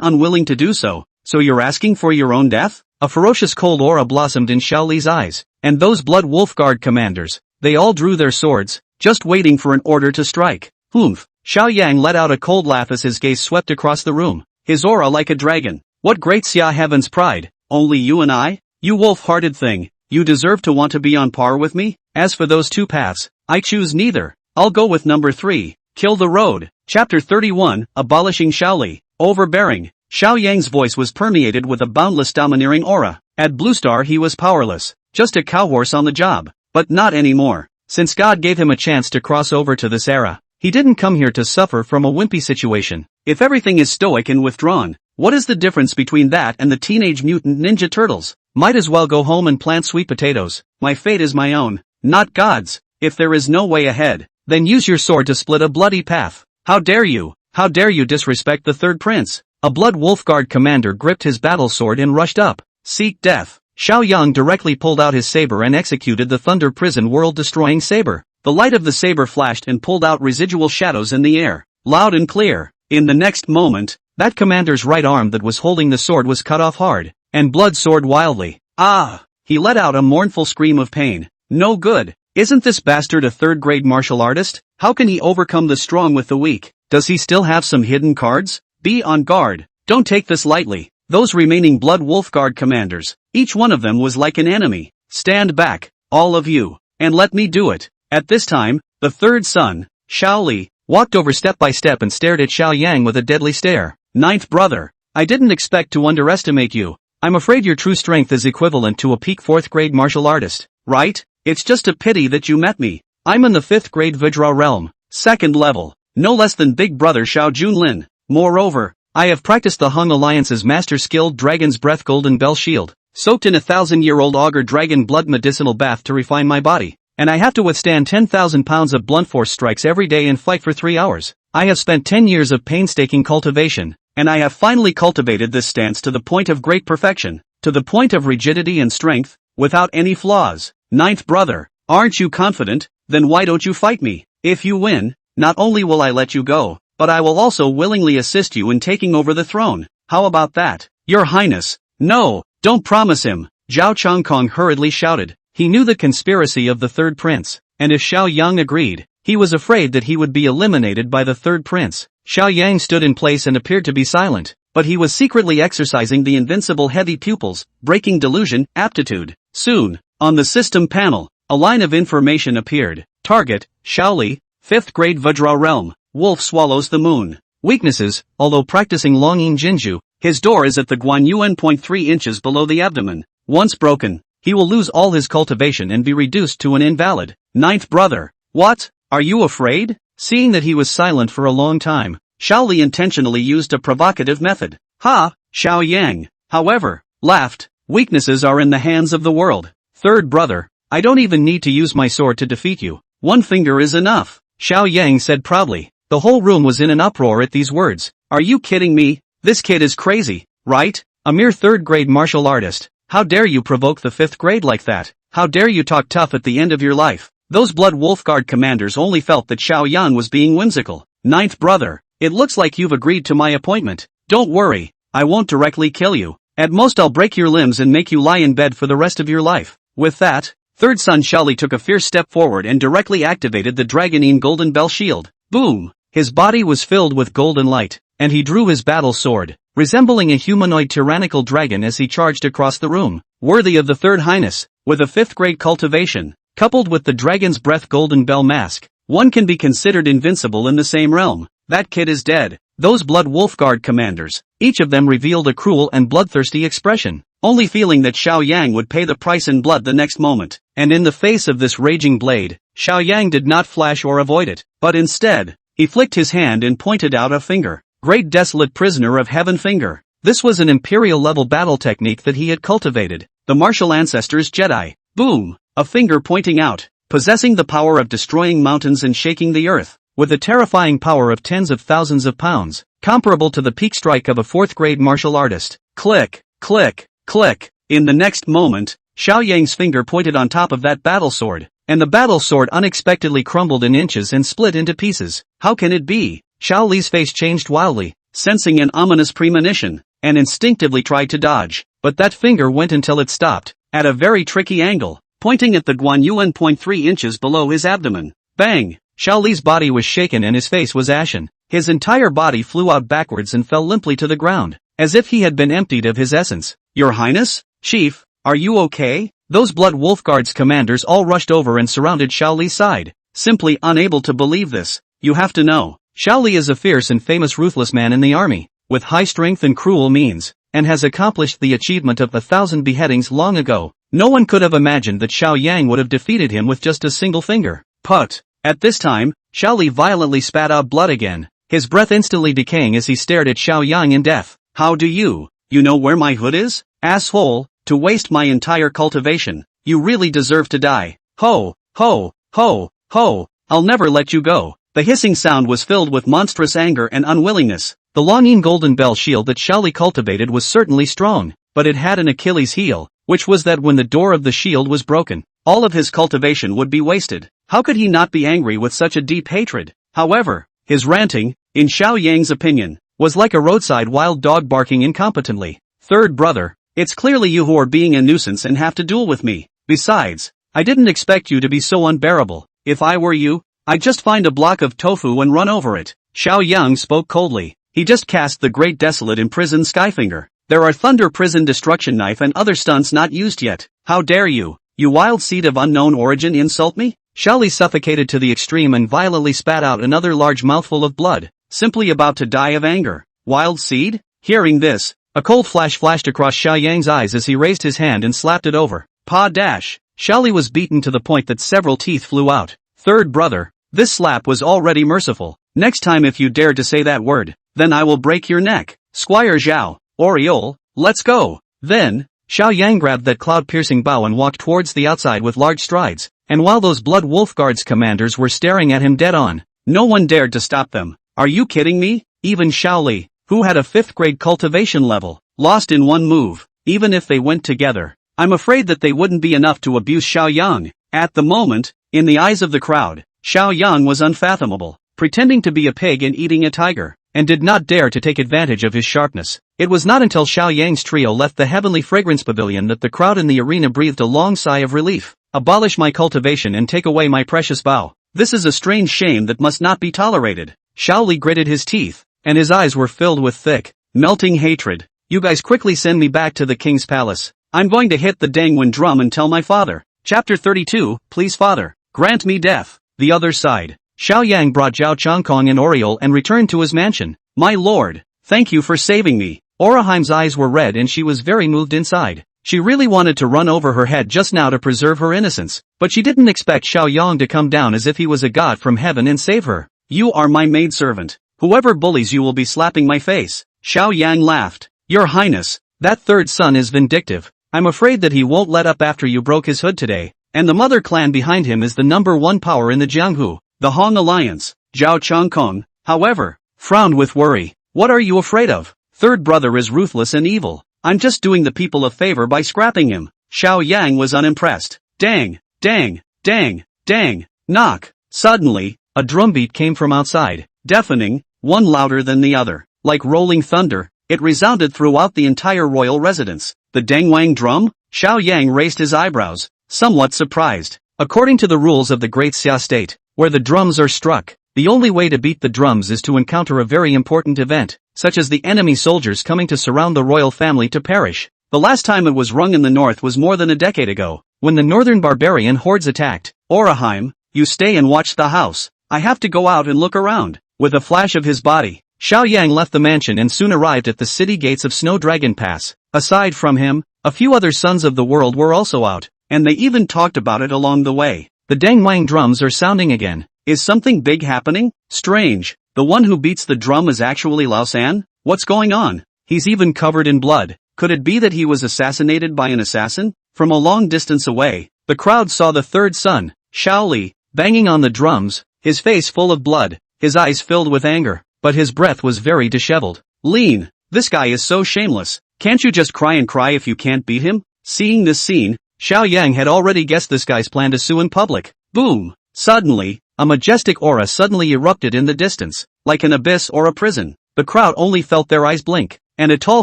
unwilling to do so you're asking for your own death? A ferocious cold aura blossomed in Xiao Li's eyes, and those Blood Wolf Guard commanders, they all drew their swords, just waiting for an order to strike. Humph! Xiao Yang let out a cold laugh as his gaze swept across the room, his aura like a dragon. What great Xia Heaven's pride, only you and I? You wolf-hearted thing, you deserve to want to be on par with me? As for those two paths, I choose neither. I'll go with number 3, kill the road. Chapter 31, Abolishing Shaoli. Overbearing. Xiao Yang's voice was permeated with a boundless domineering aura. At Blue Star he was powerless, just a cowhorse on the job. But not anymore. Since God gave him a chance to cross over to this era, he didn't come here to suffer from a wimpy situation. If everything is stoic and withdrawn, what is the difference between that and the Teenage Mutant Ninja Turtles? Might as well go home and plant sweet potatoes. My fate is my own, not God's. If there is no way ahead, then use your sword to split a bloody path. How dare you? How dare you disrespect the third prince? A Blood Wolf Guard commander gripped his battle sword and rushed up. Seek death. Xiao Yang directly pulled out his saber and executed the Thunder Prison world-destroying saber. The light of the saber flashed and pulled out residual shadows in the air, loud and clear. In the next moment, that commander's right arm that was holding the sword was cut off hard, and blood soared wildly. Ah! He let out a mournful scream of pain. No good. Isn't this bastard a third-grade martial artist? How can he overcome the strong with the weak? Does he still have some hidden cards? Be on guard. Don't take this lightly. Those remaining Blood Wolf Guard commanders, each one of them was like an enemy. Stand back, all of you, and let me do it. At this time, the third son, Xiao Li, walked over step by step and stared at Xiao Yang with a deadly stare. Ninth brother, I didn't expect to underestimate you. I'm afraid your true strength is equivalent to a peak 4th grade martial artist, right? It's just a pity that you met me. I'm in the 5th grade Vajra realm, 2nd level, no less than big brother Xiao Junlin. Moreover, I have practiced the Hung Alliance's master-skilled Dragon's Breath Golden Bell Shield, soaked in a 1,000-year-old auger dragon blood medicinal bath to refine my body, and I have to withstand 10,000 pounds of blunt force strikes every day and fight for 3 hours. I have spent 10 years of painstaking cultivation, and I have finally cultivated this stance to the point of great perfection, to the point of rigidity and strength, without any flaws. Ninth brother, aren't you confident? Then why don't you fight me? If you win, not only will I let you go, but I will also willingly assist you in taking over the throne. How about that? Your Highness. No, don't promise him, Zhao Chongkong hurriedly shouted. He knew the conspiracy of the third prince, and if Xiao Yang agreed, he was afraid that he would be eliminated by the third prince. Xiao Yang stood in place and appeared to be silent, but he was secretly exercising the invincible heavy pupils, breaking delusion, aptitude. Soon, on the system panel, a line of information appeared. Target, Shaoli, 5th grade Vajra realm. Wolf swallows the moon. Weaknesses, although practicing Longyin Jinju, his door is at the Guanyuan 0.3 inches below the abdomen. Once broken, he will lose all his cultivation and be reduced to an invalid. Ninth brother. What? Are you afraid? Seeing that he was silent for a long time, Shaoli intentionally used a provocative method. Ha! Xiao Yang, however, laughed. Weaknesses are in the hands of the world. Third brother, I don't even need to use my sword to defeat you. One finger is enough, Xiao Yang said proudly. The whole room was in an uproar at these words. Are you kidding me? This kid is crazy, right? A mere third-grade martial artist. How dare you provoke the 5th grade like that? How dare you talk tough at the end of your life? Those Blood Wolf Guard commanders only felt that Xiao Yan was being whimsical. Ninth brother, it looks like you've agreed to my appointment. Don't worry, I won't directly kill you. At most I'll break your limbs and make you lie in bed for the rest of your life. With that, third son Shaoli took a fierce step forward and directly activated the Dragonine Golden Bell Shield. Boom! His body was filled with golden light, and he drew his battle sword, resembling a humanoid tyrannical dragon as he charged across the room. Worthy of the third highness, with a 5th grade cultivation, coupled with the Dragon's Breath Golden Bell mask, one can be considered invincible in the same realm. That kid is dead. Those Blood Wolf Guard commanders, each of them revealed a cruel and bloodthirsty expression, only feeling that Xiao Yang would pay the price in blood the next moment. And in the face of this raging blade, Xiao Yang did not flash or avoid it, but instead, he flicked his hand and pointed out a finger. Great desolate prisoner of heaven finger. This was an imperial-level battle technique that he had cultivated. The martial ancestors Jedi. Boom! A finger pointing out, possessing the power of destroying mountains and shaking the earth, with a terrifying power of tens of thousands of pounds, comparable to the peak strike of a 4th-grade martial artist. Click, click, click. In the next moment, Xiao Yang's finger pointed on top of that battle sword, and the battle sword unexpectedly crumbled in inches and split into pieces. How can it be? Xiao Li's face changed wildly, sensing an ominous premonition, and instinctively tried to dodge, but that finger went until it stopped, at a very tricky angle, pointing at the Guanyuan 0.3 inches below his abdomen. Bang! Xiao Li's body was shaken and his face was ashen. His entire body flew out backwards and fell limply to the ground, as if he had been emptied of his essence. Your Highness? Chief, are you okay? Those Blood Wolf Guard's commanders all rushed over and surrounded Xiao Li's side, simply unable to believe this. You have to know, Xiao Li is a fierce and famous ruthless man in the army, with high strength and cruel means, and has accomplished the achievement of 1,000 beheadings long ago. No one could have imagined that Xiao Yang would have defeated him with just a single finger. But, at this time, Xiao Li violently spat out blood again, his breath instantly decaying as he stared at Xiao Yang in death. How do you know where my hood is? Asshole, to waste my entire cultivation, you really deserve to die. Ho, ho, ho, ho, I'll never let you go. The hissing sound was filled with monstrous anger and unwillingness. The Longyin Golden Bell shield that Xiao Li cultivated was certainly strong, but it had an Achilles heel, which was that when the door of the shield was broken, all of his cultivation would be wasted. How could he not be angry with such a deep hatred? However, his ranting, in Xiao Yang's opinion, was like a roadside wild dog barking incompetently. Third brother, it's clearly you who are being a nuisance and have to duel with me. Besides, I didn't expect you to be so unbearable. If I were you, I'd just find a block of tofu and run over it. Xiao Yang spoke coldly. He just cast the Great Desolate Imprisoned Skyfinger. There are Thunder Prison Destruction Knife and other stunts not used yet. How dare you, you wild seed of unknown origin, insult me? Xiao Li suffocated to the extreme and violently spat out another large mouthful of blood, simply about to die of anger. Wild seed? Hearing this, a cold flash flashed across Xiao Yang's eyes as he raised his hand and slapped it over. Pa dash! Xiao Li was beaten to the point that several teeth flew out. Third brother, this slap was already merciful. Next time if you dare to say that word, then I will break your neck. Squire Zhao, Oriole, let's go. Then, Xiao Yang grabbed that cloud-piercing bow and walked towards the outside with large strides, and while those Blood Wolf Guards commanders were staring at him dead on, no one dared to stop them. Are you kidding me? Even Xiao Li, who had a 5th grade cultivation level, lost in one move. Even if they went together, I'm afraid that they wouldn't be enough to abuse Xiao Yang. At the moment, in the eyes of the crowd, Xiao Yang was unfathomable, pretending to be a pig and eating a tiger, and did not dare to take advantage of his sharpness. It was not until Xiao Yang's trio left the Heavenly Fragrance Pavilion that the crowd in the arena breathed a long sigh of relief. Abolish my cultivation and take away my precious bow. This is a strange shame that must not be tolerated. Xiao Li gritted his teeth, and his eyes were filled with thick, melting hatred. You guys quickly send me back to the king's palace. I'm going to hit the Dangwon drum and tell my father. Chapter 32, Please Father, grant me death. The other side. Xiao Yang brought Zhao Chongkong and Oriole and returned to his mansion. My lord, thank you for saving me. Oraheim's eyes were red and she was very moved inside. She really wanted to run over her head just now to preserve her innocence, but she didn't expect Xiao Yang to come down as if he was a god from heaven and save her. You are my maidservant. Whoever bullies you will be slapping my face. Xiao Yang laughed. Your Highness, that third son is vindictive. I'm afraid that he won't let up after you broke his hood today, and the mother clan behind him is the #1 power in the Jianghu, the Hong Alliance. Zhao Chongkong, however, frowned with worry. What are you afraid of? Third brother is ruthless and evil. I'm just doing the people a favor by scrapping him. Xiao Yang was unimpressed. Dang, dang, dang, dang, knock. Suddenly, a drumbeat came from outside, deafening, one louder than the other. Like rolling thunder, it resounded throughout the entire royal residence. The Dangwang drum? Xiao Yang raised his eyebrows, somewhat surprised. According to the rules of the Great Xia State, where the drums are struck, the only way to beat the drums is to encounter a very important event, such as the enemy soldiers coming to surround the royal family to perish. The last time it was rung in the north was more than a decade ago, when the northern barbarian hordes attacked. Oraheim, you stay and watch the house. I have to go out and look around. With a flash of his body, Xiao Yang left the mansion and soon arrived at the city gates of Snow Dragon Pass. Aside from him, a few other sons of the world were also out, and they even talked about it along the way. The Dangwang drums are sounding again. Is something big happening? Strange. The one who beats the drum is actually Lao San? What's going on? He's even covered in blood. Could it be that he was assassinated by an assassin? From a long distance away, the crowd saw the third son, Xiao Li, banging on the drums, his face full of blood, his eyes filled with anger, but his breath was very disheveled. Lean, this guy is so shameless. Can't you just cry and cry if you can't beat him? Seeing this scene, Xiao Yang had already guessed this guy's plan to sue in public. Boom! Suddenly, a majestic aura suddenly erupted in the distance, like an abyss or a prison. The crowd only felt their eyes blink, and a tall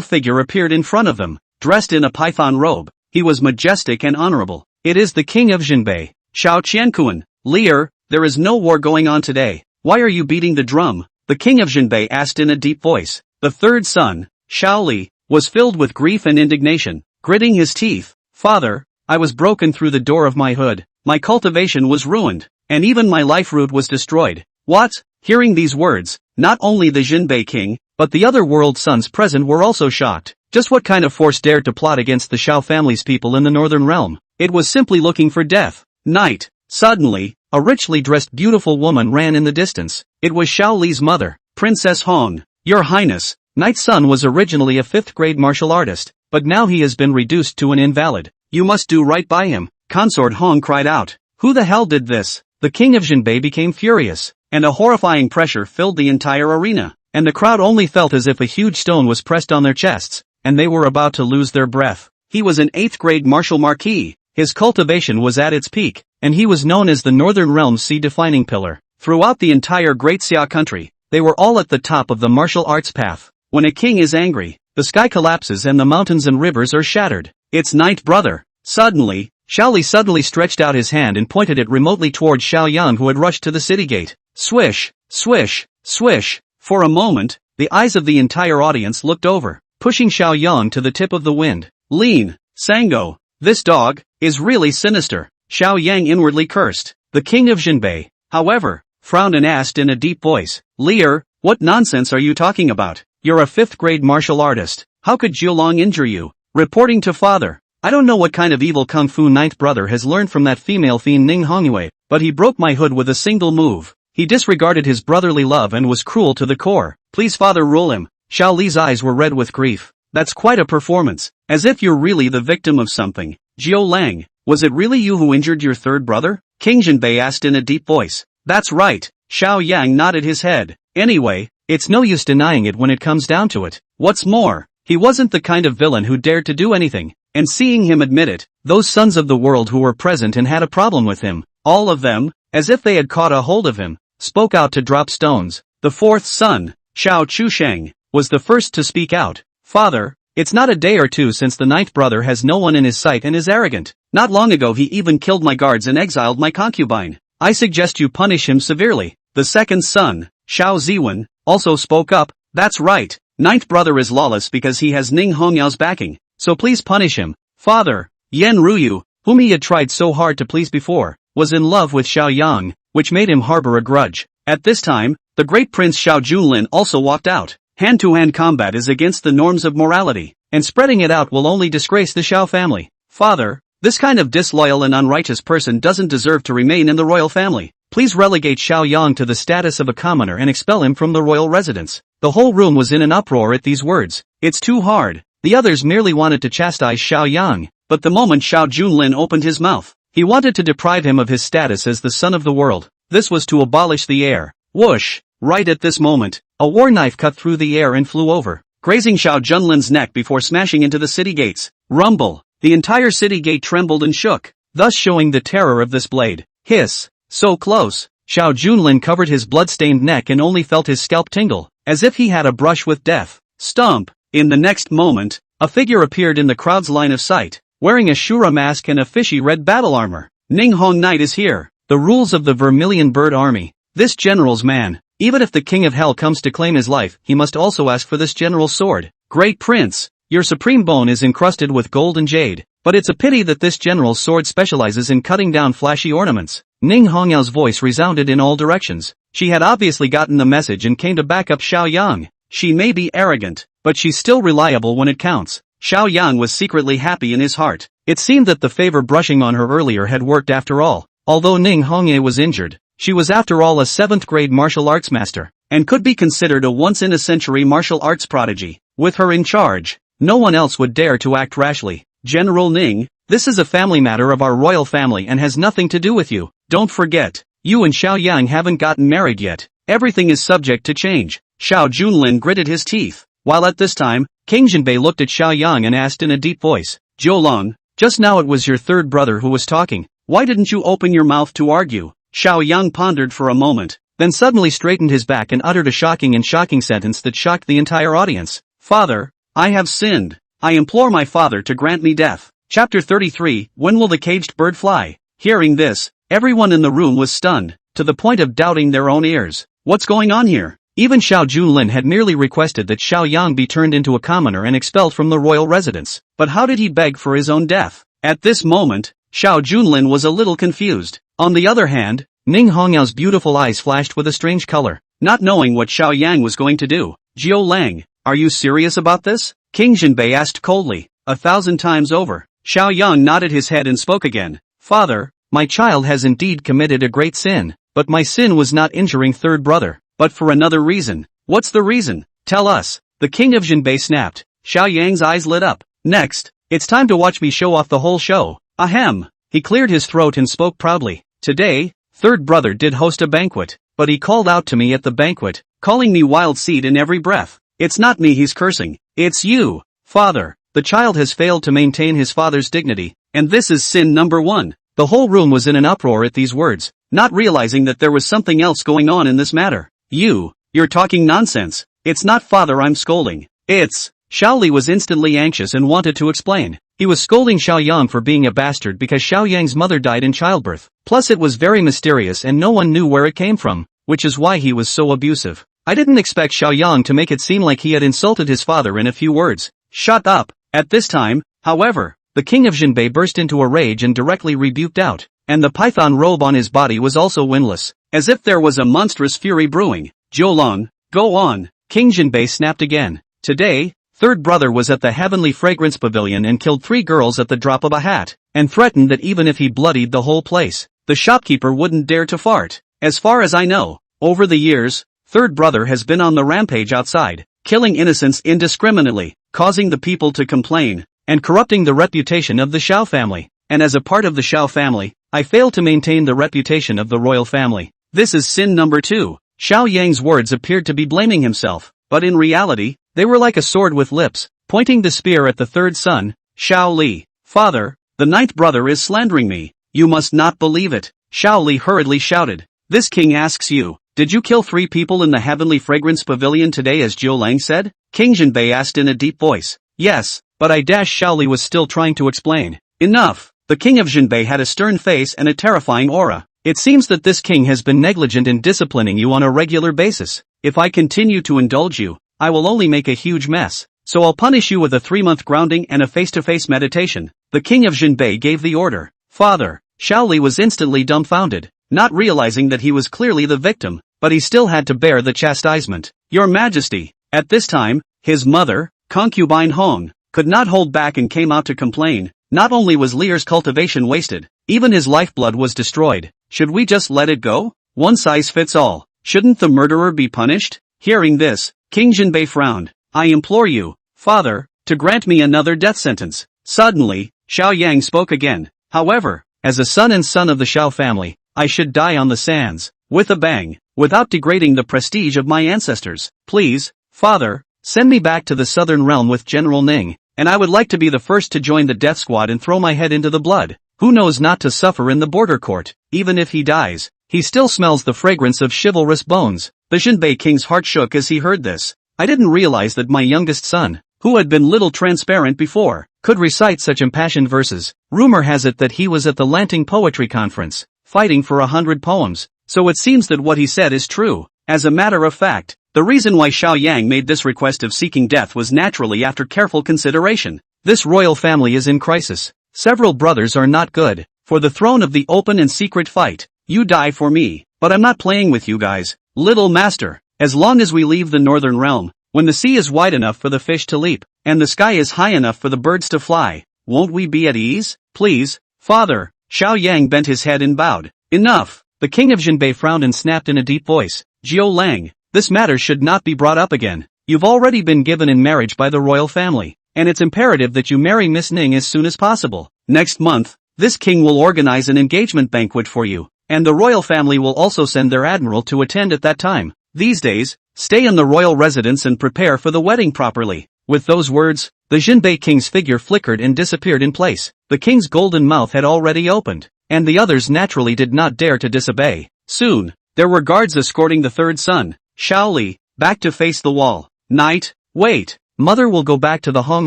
figure appeared in front of them, dressed in a python robe. He was majestic and honorable. It is the king of Jinbei, Xiao Qiankuan. Lear, there is no war going on today. Why are you beating the drum? The king of Jinbei asked in a deep voice. The third son, Xiao Li, was filled with grief and indignation, gritting his teeth. Father, I was broken through the door of my hood. My cultivation was ruined, and even my life root was destroyed. What? Hearing these words, not only the Jinbei king, but the other world sons present were also shocked. Just what kind of force dared to plot against the Xiao family's people in the northern realm? It was simply looking for death. Night. Suddenly, a richly dressed beautiful woman ran in the distance. It was Xiao Li's mother, Princess Hong. Your Highness, Knight's son was originally a 5th grade martial artist, but now he has been reduced to an invalid. You must do right by him. Consort Hong cried out. Who the hell did this? The king of Jinbei became furious, and a horrifying pressure filled the entire arena, and the crowd only felt as if a huge stone was pressed on their chests, and they were about to lose their breath. He was an 8th grade martial marquis. His cultivation was at its peak, and he was known as the Northern Realm's sea-defining pillar. Throughout the entire Great Xia country, they were all at the top of the martial arts path. When a king is angry, the sky collapses and the mountains and rivers are shattered. It's night, brother. Suddenly, Xiao Li suddenly stretched out his hand and pointed it remotely towards Xiao Yang, who had rushed to the city gate. Swish, swish, swish. For a moment, the eyes of the entire audience looked over, pushing Xiao Yang to the tip of the wind. Lean, Sango, this dog is really sinister. Xiao Yang inwardly cursed. The king of Jinbei, however, frowned and asked in a deep voice. Lear, what nonsense are you talking about? You're a 5th grade martial artist. How could Jiulong injure you? Reporting to father. I don't know what kind of evil kung fu ninth brother has learned from that female fiend Ning Hongyue, but he broke my hood with a single move. He disregarded his brotherly love and was cruel to the core. Please father, rule him. Xiao Li's eyes were red with grief. That's quite a performance. As if you're really the victim of something. Jiu Lang, was it really you who injured your third brother? King Jinbei asked in a deep voice. That's right. Xiao Yang nodded his head. Anyway, it's no use denying it when it comes down to it. What's more, he wasn't the kind of villain who dared to do anything. And seeing him admit it, those sons of the world who were present and had a problem with him, all of them, as if they had caught a hold of him, spoke out to drop stones. The fourth son, Xiao Chusheng, was the first to speak out. Father, it's not a day or two since the ninth brother has no one in his sight and is arrogant. Not long ago he even killed my guards and exiled my concubine. I suggest you punish him severely. The second son, Xiao Ziwen, also spoke up. That's right. Ninth brother is lawless because he has Ning Hongyao's backing, so please punish him. Father, Yan Ruyu, whom he had tried so hard to please before, was in love with Xiao Yang, which made him harbor a grudge. At this time, the great prince Xiao Junlin also walked out. Hand-to-hand combat is against the norms of morality, and spreading it out will only disgrace the Xiao family. Father, this kind of disloyal and unrighteous person doesn't deserve to remain in the royal family. Please relegate Xiao Yang to the status of a commoner and expel him from the royal residence. The whole room was in an uproar at these words. It's too hard. The others merely wanted to chastise Xiao Yang, but the moment Xiao Junlin opened his mouth, he wanted to deprive him of his status as the son of the world. This was to abolish the heir. Whoosh! Right at this moment, a war knife cut through the air and flew over, grazing Xiao Junlin's neck before smashing into the city gates. Rumble! The entire city gate trembled and shook, thus showing the terror of this blade. Hiss! So close! Xiao Junlin covered his blood-stained neck and only felt his scalp tingle, as if he had a brush with death. Stomp! In the next moment, a figure appeared in the crowd's line of sight, wearing a Shura mask and a fishy red battle armor. Ning Hong Knight is here. The rules of the Vermilion Bird Army. This general's man. Even if the King of Hell comes to claim his life, he must also ask for this general's sword. Great Prince, your supreme bone is encrusted with gold and jade, but it's a pity that this general's sword specializes in cutting down flashy ornaments. Ning Hongyao's voice resounded in all directions. She had obviously gotten the message and came to back up Xiao Yang. She may be arrogant, but she's still reliable when it counts. Xiao Yang was secretly happy in his heart. It seemed that the favor brushing on her earlier had worked after all. Although Ning Hongye was injured, she was after all a 7th grade martial arts master, and could be considered a once-in-a-century martial arts prodigy. With her in charge, no one else would dare to act rashly. General Ning, this is a family matter of our royal family and has nothing to do with you. Don't forget, you and Xiao Yang haven't gotten married yet. Everything is subject to change. Xiao Junlin gritted his teeth, while at this time, King Jinbei looked at Xiao Yang and asked in a deep voice, Jiulong, just now it was your third brother who was talking. Why didn't you open your mouth to argue? Xiao Yang pondered for a moment, then suddenly straightened his back and uttered a shocking sentence that shocked the entire audience. Father, I have sinned. I implore my father to grant me death. Chapter 33, When will the caged bird fly? Hearing this, everyone in the room was stunned, to the point of doubting their own ears. What's going on here? Even Xiao Junlin had merely requested that Xiao Yang be turned into a commoner and expelled from the royal residence. But how did he beg for his own death? At this moment, Xiao Junlin was a little confused. On the other hand, Ning Hongyao's beautiful eyes flashed with a strange color, not knowing what Xiao Yang was going to do. Jiu Lang, are you serious about this? King Jinbei asked coldly. 1,000 times over. Xiao Yang nodded his head and spoke again. Father, my child has indeed committed a great sin, but my sin was not injuring third brother, but for another reason. What's the reason? Tell us. The king of Jinbei snapped. Xiao Yang's eyes lit up. Next, it's time to watch me show off the whole show. Ahem. He cleared his throat and spoke proudly. Today, third brother did host a banquet, but he called out to me at the banquet, calling me wild seed in every breath. It's not me he's cursing. It's you, father. The child has failed to maintain his father's dignity, and this is sin number 1. The whole room was in an uproar at these words, not realizing that there was something else going on in this matter. You're talking nonsense. It's not father I'm scolding. It's... Xiao Li was instantly anxious and wanted to explain. He was scolding Xiao Yang for being a bastard because Xiao Yang's mother died in childbirth. Plus it was very mysterious and no one knew where it came from, which is why he was so abusive. I didn't expect Xiao Yang to make it seem like he had insulted his father in a few words. Shut up. At this time, however, the king of Jinbei burst into a rage and directly rebuked out, and the python robe on his body was also windless, as if there was a monstrous fury brewing. Jiulong, go on. King Jinbei snapped again. Today, third brother was at the Heavenly Fragrance Pavilion and killed 3 girls at the drop of a hat, and threatened that even if he bloodied the whole place, the shopkeeper wouldn't dare to fart. As far as I know, over the years, third brother has been on the rampage outside, killing innocents indiscriminately, causing the people to complain, and corrupting the reputation of the Shao family. And as a part of the Shao family, I fail to maintain the reputation of the royal family. This is sin number 2. Xiao Yang's words appeared to be blaming himself, but in reality, they were like a sword with lips, pointing the spear at the third son, Xiao Li. Father, the ninth brother is slandering me. You must not believe it. Xiao Li hurriedly shouted. This king asks you, did you kill 3 people in the heavenly fragrance pavilion today as Jiu Lang said? King Jinbei asked in a deep voice. Yes, but Xiao Li was still trying to explain. Enough. The king of Jinbei had a stern face and a terrifying aura. It seems that this king has been negligent in disciplining you on a regular basis. If I continue to indulge you, I will only make a huge mess. So I'll punish you with a 3-month grounding and a face-to-face meditation. The king of Jinbei gave the order. Father, Xiao Li was instantly dumbfounded, not realizing that he was clearly the victim, but he still had to bear the chastisement. Your Majesty. At this time, his mother, concubine Hong, could not hold back and came out to complain. Not only was Lear's cultivation wasted, even his lifeblood was destroyed. Should we just let it go? One size fits all. Shouldn't the murderer be punished? Hearing this, King Jinbei frowned. I implore you, father, to grant me another death sentence. Suddenly, Xiao Yang spoke again. However, as a son and son of the Shao family, I should die on the sands, with a bang, without degrading the prestige of my ancestors. Please, father, send me back to the southern realm with General Ning, and I would like to be the first to join the death squad and throw my head into the blood. Who knows not to suffer in the border court? Even if he dies, he still smells the fragrance of chivalrous bones. The Jinbei king's heart shook as he heard this. I didn't realize that my youngest son, who had been little transparent before, could recite such impassioned verses. Rumor has it that he was at the Lanting Poetry Conference, fighting for 100 poems, so it seems that what he said is true. As a matter of fact, the reason why Xiao Yang made this request of seeking death was naturally after careful consideration. This royal family is in crisis. Several brothers are not good. For the throne of the open and secret fight, you die for me, but I'm not playing with you guys. Little master, as long as we leave the northern realm, when the sea is wide enough for the fish to leap, and the sky is high enough for the birds to fly, won't we be at ease? Please, father. Xiao Yang bent his head and bowed. Enough. The king of Jinbei frowned and snapped in a deep voice. Jiu Lang, this matter should not be brought up again. You've already been given in marriage by the royal family, and it's imperative that you marry Miss Ning as soon as possible. Next month, this king will organize an engagement banquet for you, and the royal family will also send their admiral to attend at that time. These days, stay in the royal residence and prepare for the wedding properly. With those words, the Jinbei king's figure flickered and disappeared in place. The king's golden mouth had already opened, and the others naturally did not dare to disobey. Soon, there were guards escorting the third son, Xiao Li, back to face the wall. Knight, wait. Mother will go back to the Hong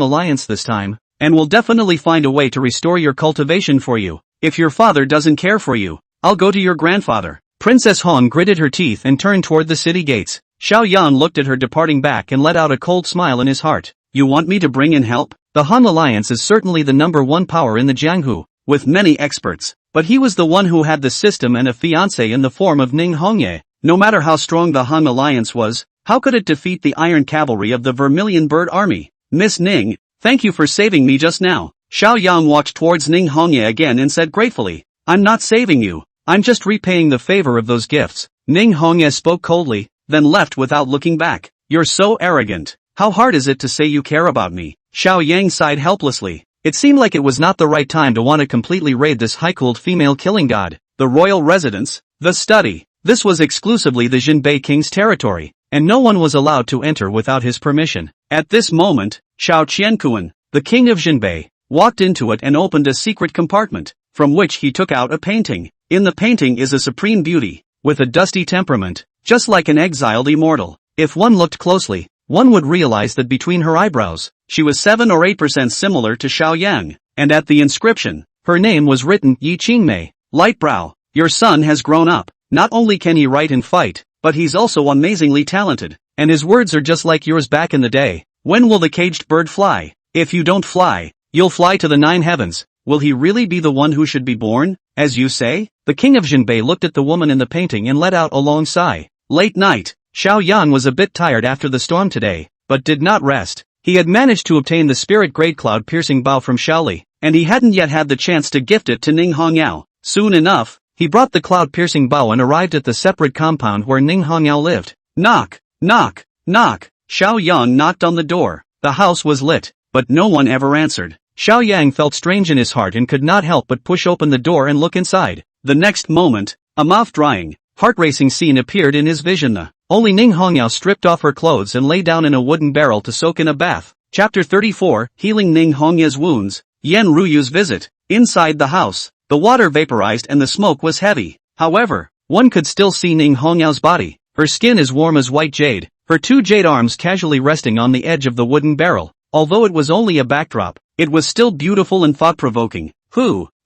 Alliance this time, and will definitely find a way to restore your cultivation for you. If your father doesn't care for you, I'll go to your grandfather. Princess Hong gritted her teeth and turned toward the city gates. Xiao Yan looked at her departing back and let out a cold smile in his heart. You want me to bring in help? The Han Alliance is certainly the #1 power in the Jianghu, with many experts, but he was the one who had the system and a fiancée in the form of Ning Hongye. No matter how strong the Han Alliance was, how could it defeat the iron cavalry of the Vermilion Bird Army? Miss Ning, thank you for saving me just now. Xiao Yang walked towards Ning Hongye again and said gratefully, I'm not saving you, I'm just repaying the favor of those gifts. Ning Hongye spoke coldly, then left without looking back. You're so arrogant. How hard is it to say you care about me? Xiao Yang sighed helplessly. It seemed like it was not the right time to want to completely raid this high-cooled female killing god. The royal residence, the study. This was exclusively the Jinbei king's territory, and no one was allowed to enter without his permission. At this moment, Xiao Qiankuan, the king of Jinbei, walked into it and opened a secret compartment, from which he took out a painting. In the painting is a supreme beauty, with a dusty temperament, just like an exiled immortal. If one looked closely, one would realize that between her eyebrows, she was 7 or 8% similar to Xiao Yang, and at the inscription, her name was written Yi Qingmei, light brow. Your son has grown up. Not only can he write and fight, but he's also amazingly talented, and his words are just like yours back in the day. When will the caged bird fly? If you don't fly, you'll fly to the 9 heavens. Will he really be the one who should be born, as you say? The king of Jinbei looked at the woman in the painting and let out a long sigh. Late night. Xiao Yan was a bit tired after the storm today, but did not rest. He had managed to obtain the spirit grade cloud-piercing bow from Shaoli, and he hadn't yet had the chance to gift it to Ning Hongyao. Soon enough, he brought the cloud-piercing bow and arrived at the separate compound where Ning Hongyao lived. Knock, knock, knock. Xiao Yang knocked on the door. The house was lit, but no one ever answered. Xiao Yang felt strange in his heart and could not help but push open the door and look inside. The next moment, a mouth-drying, heart-racing scene appeared in his vision. Only Ning Hongyao stripped off her clothes and lay down in a wooden barrel to soak in a bath. Chapter 34, Healing Ning Hongya's Wounds. Yan Ruyu's Visit. Inside the house, the water vaporized and the smoke was heavy. However, one could still see Ning Hongyao's body. Her skin as warm as white jade, her two jade arms casually resting on the edge of the wooden barrel. Although it was only a backdrop, it was still beautiful and thought-provoking.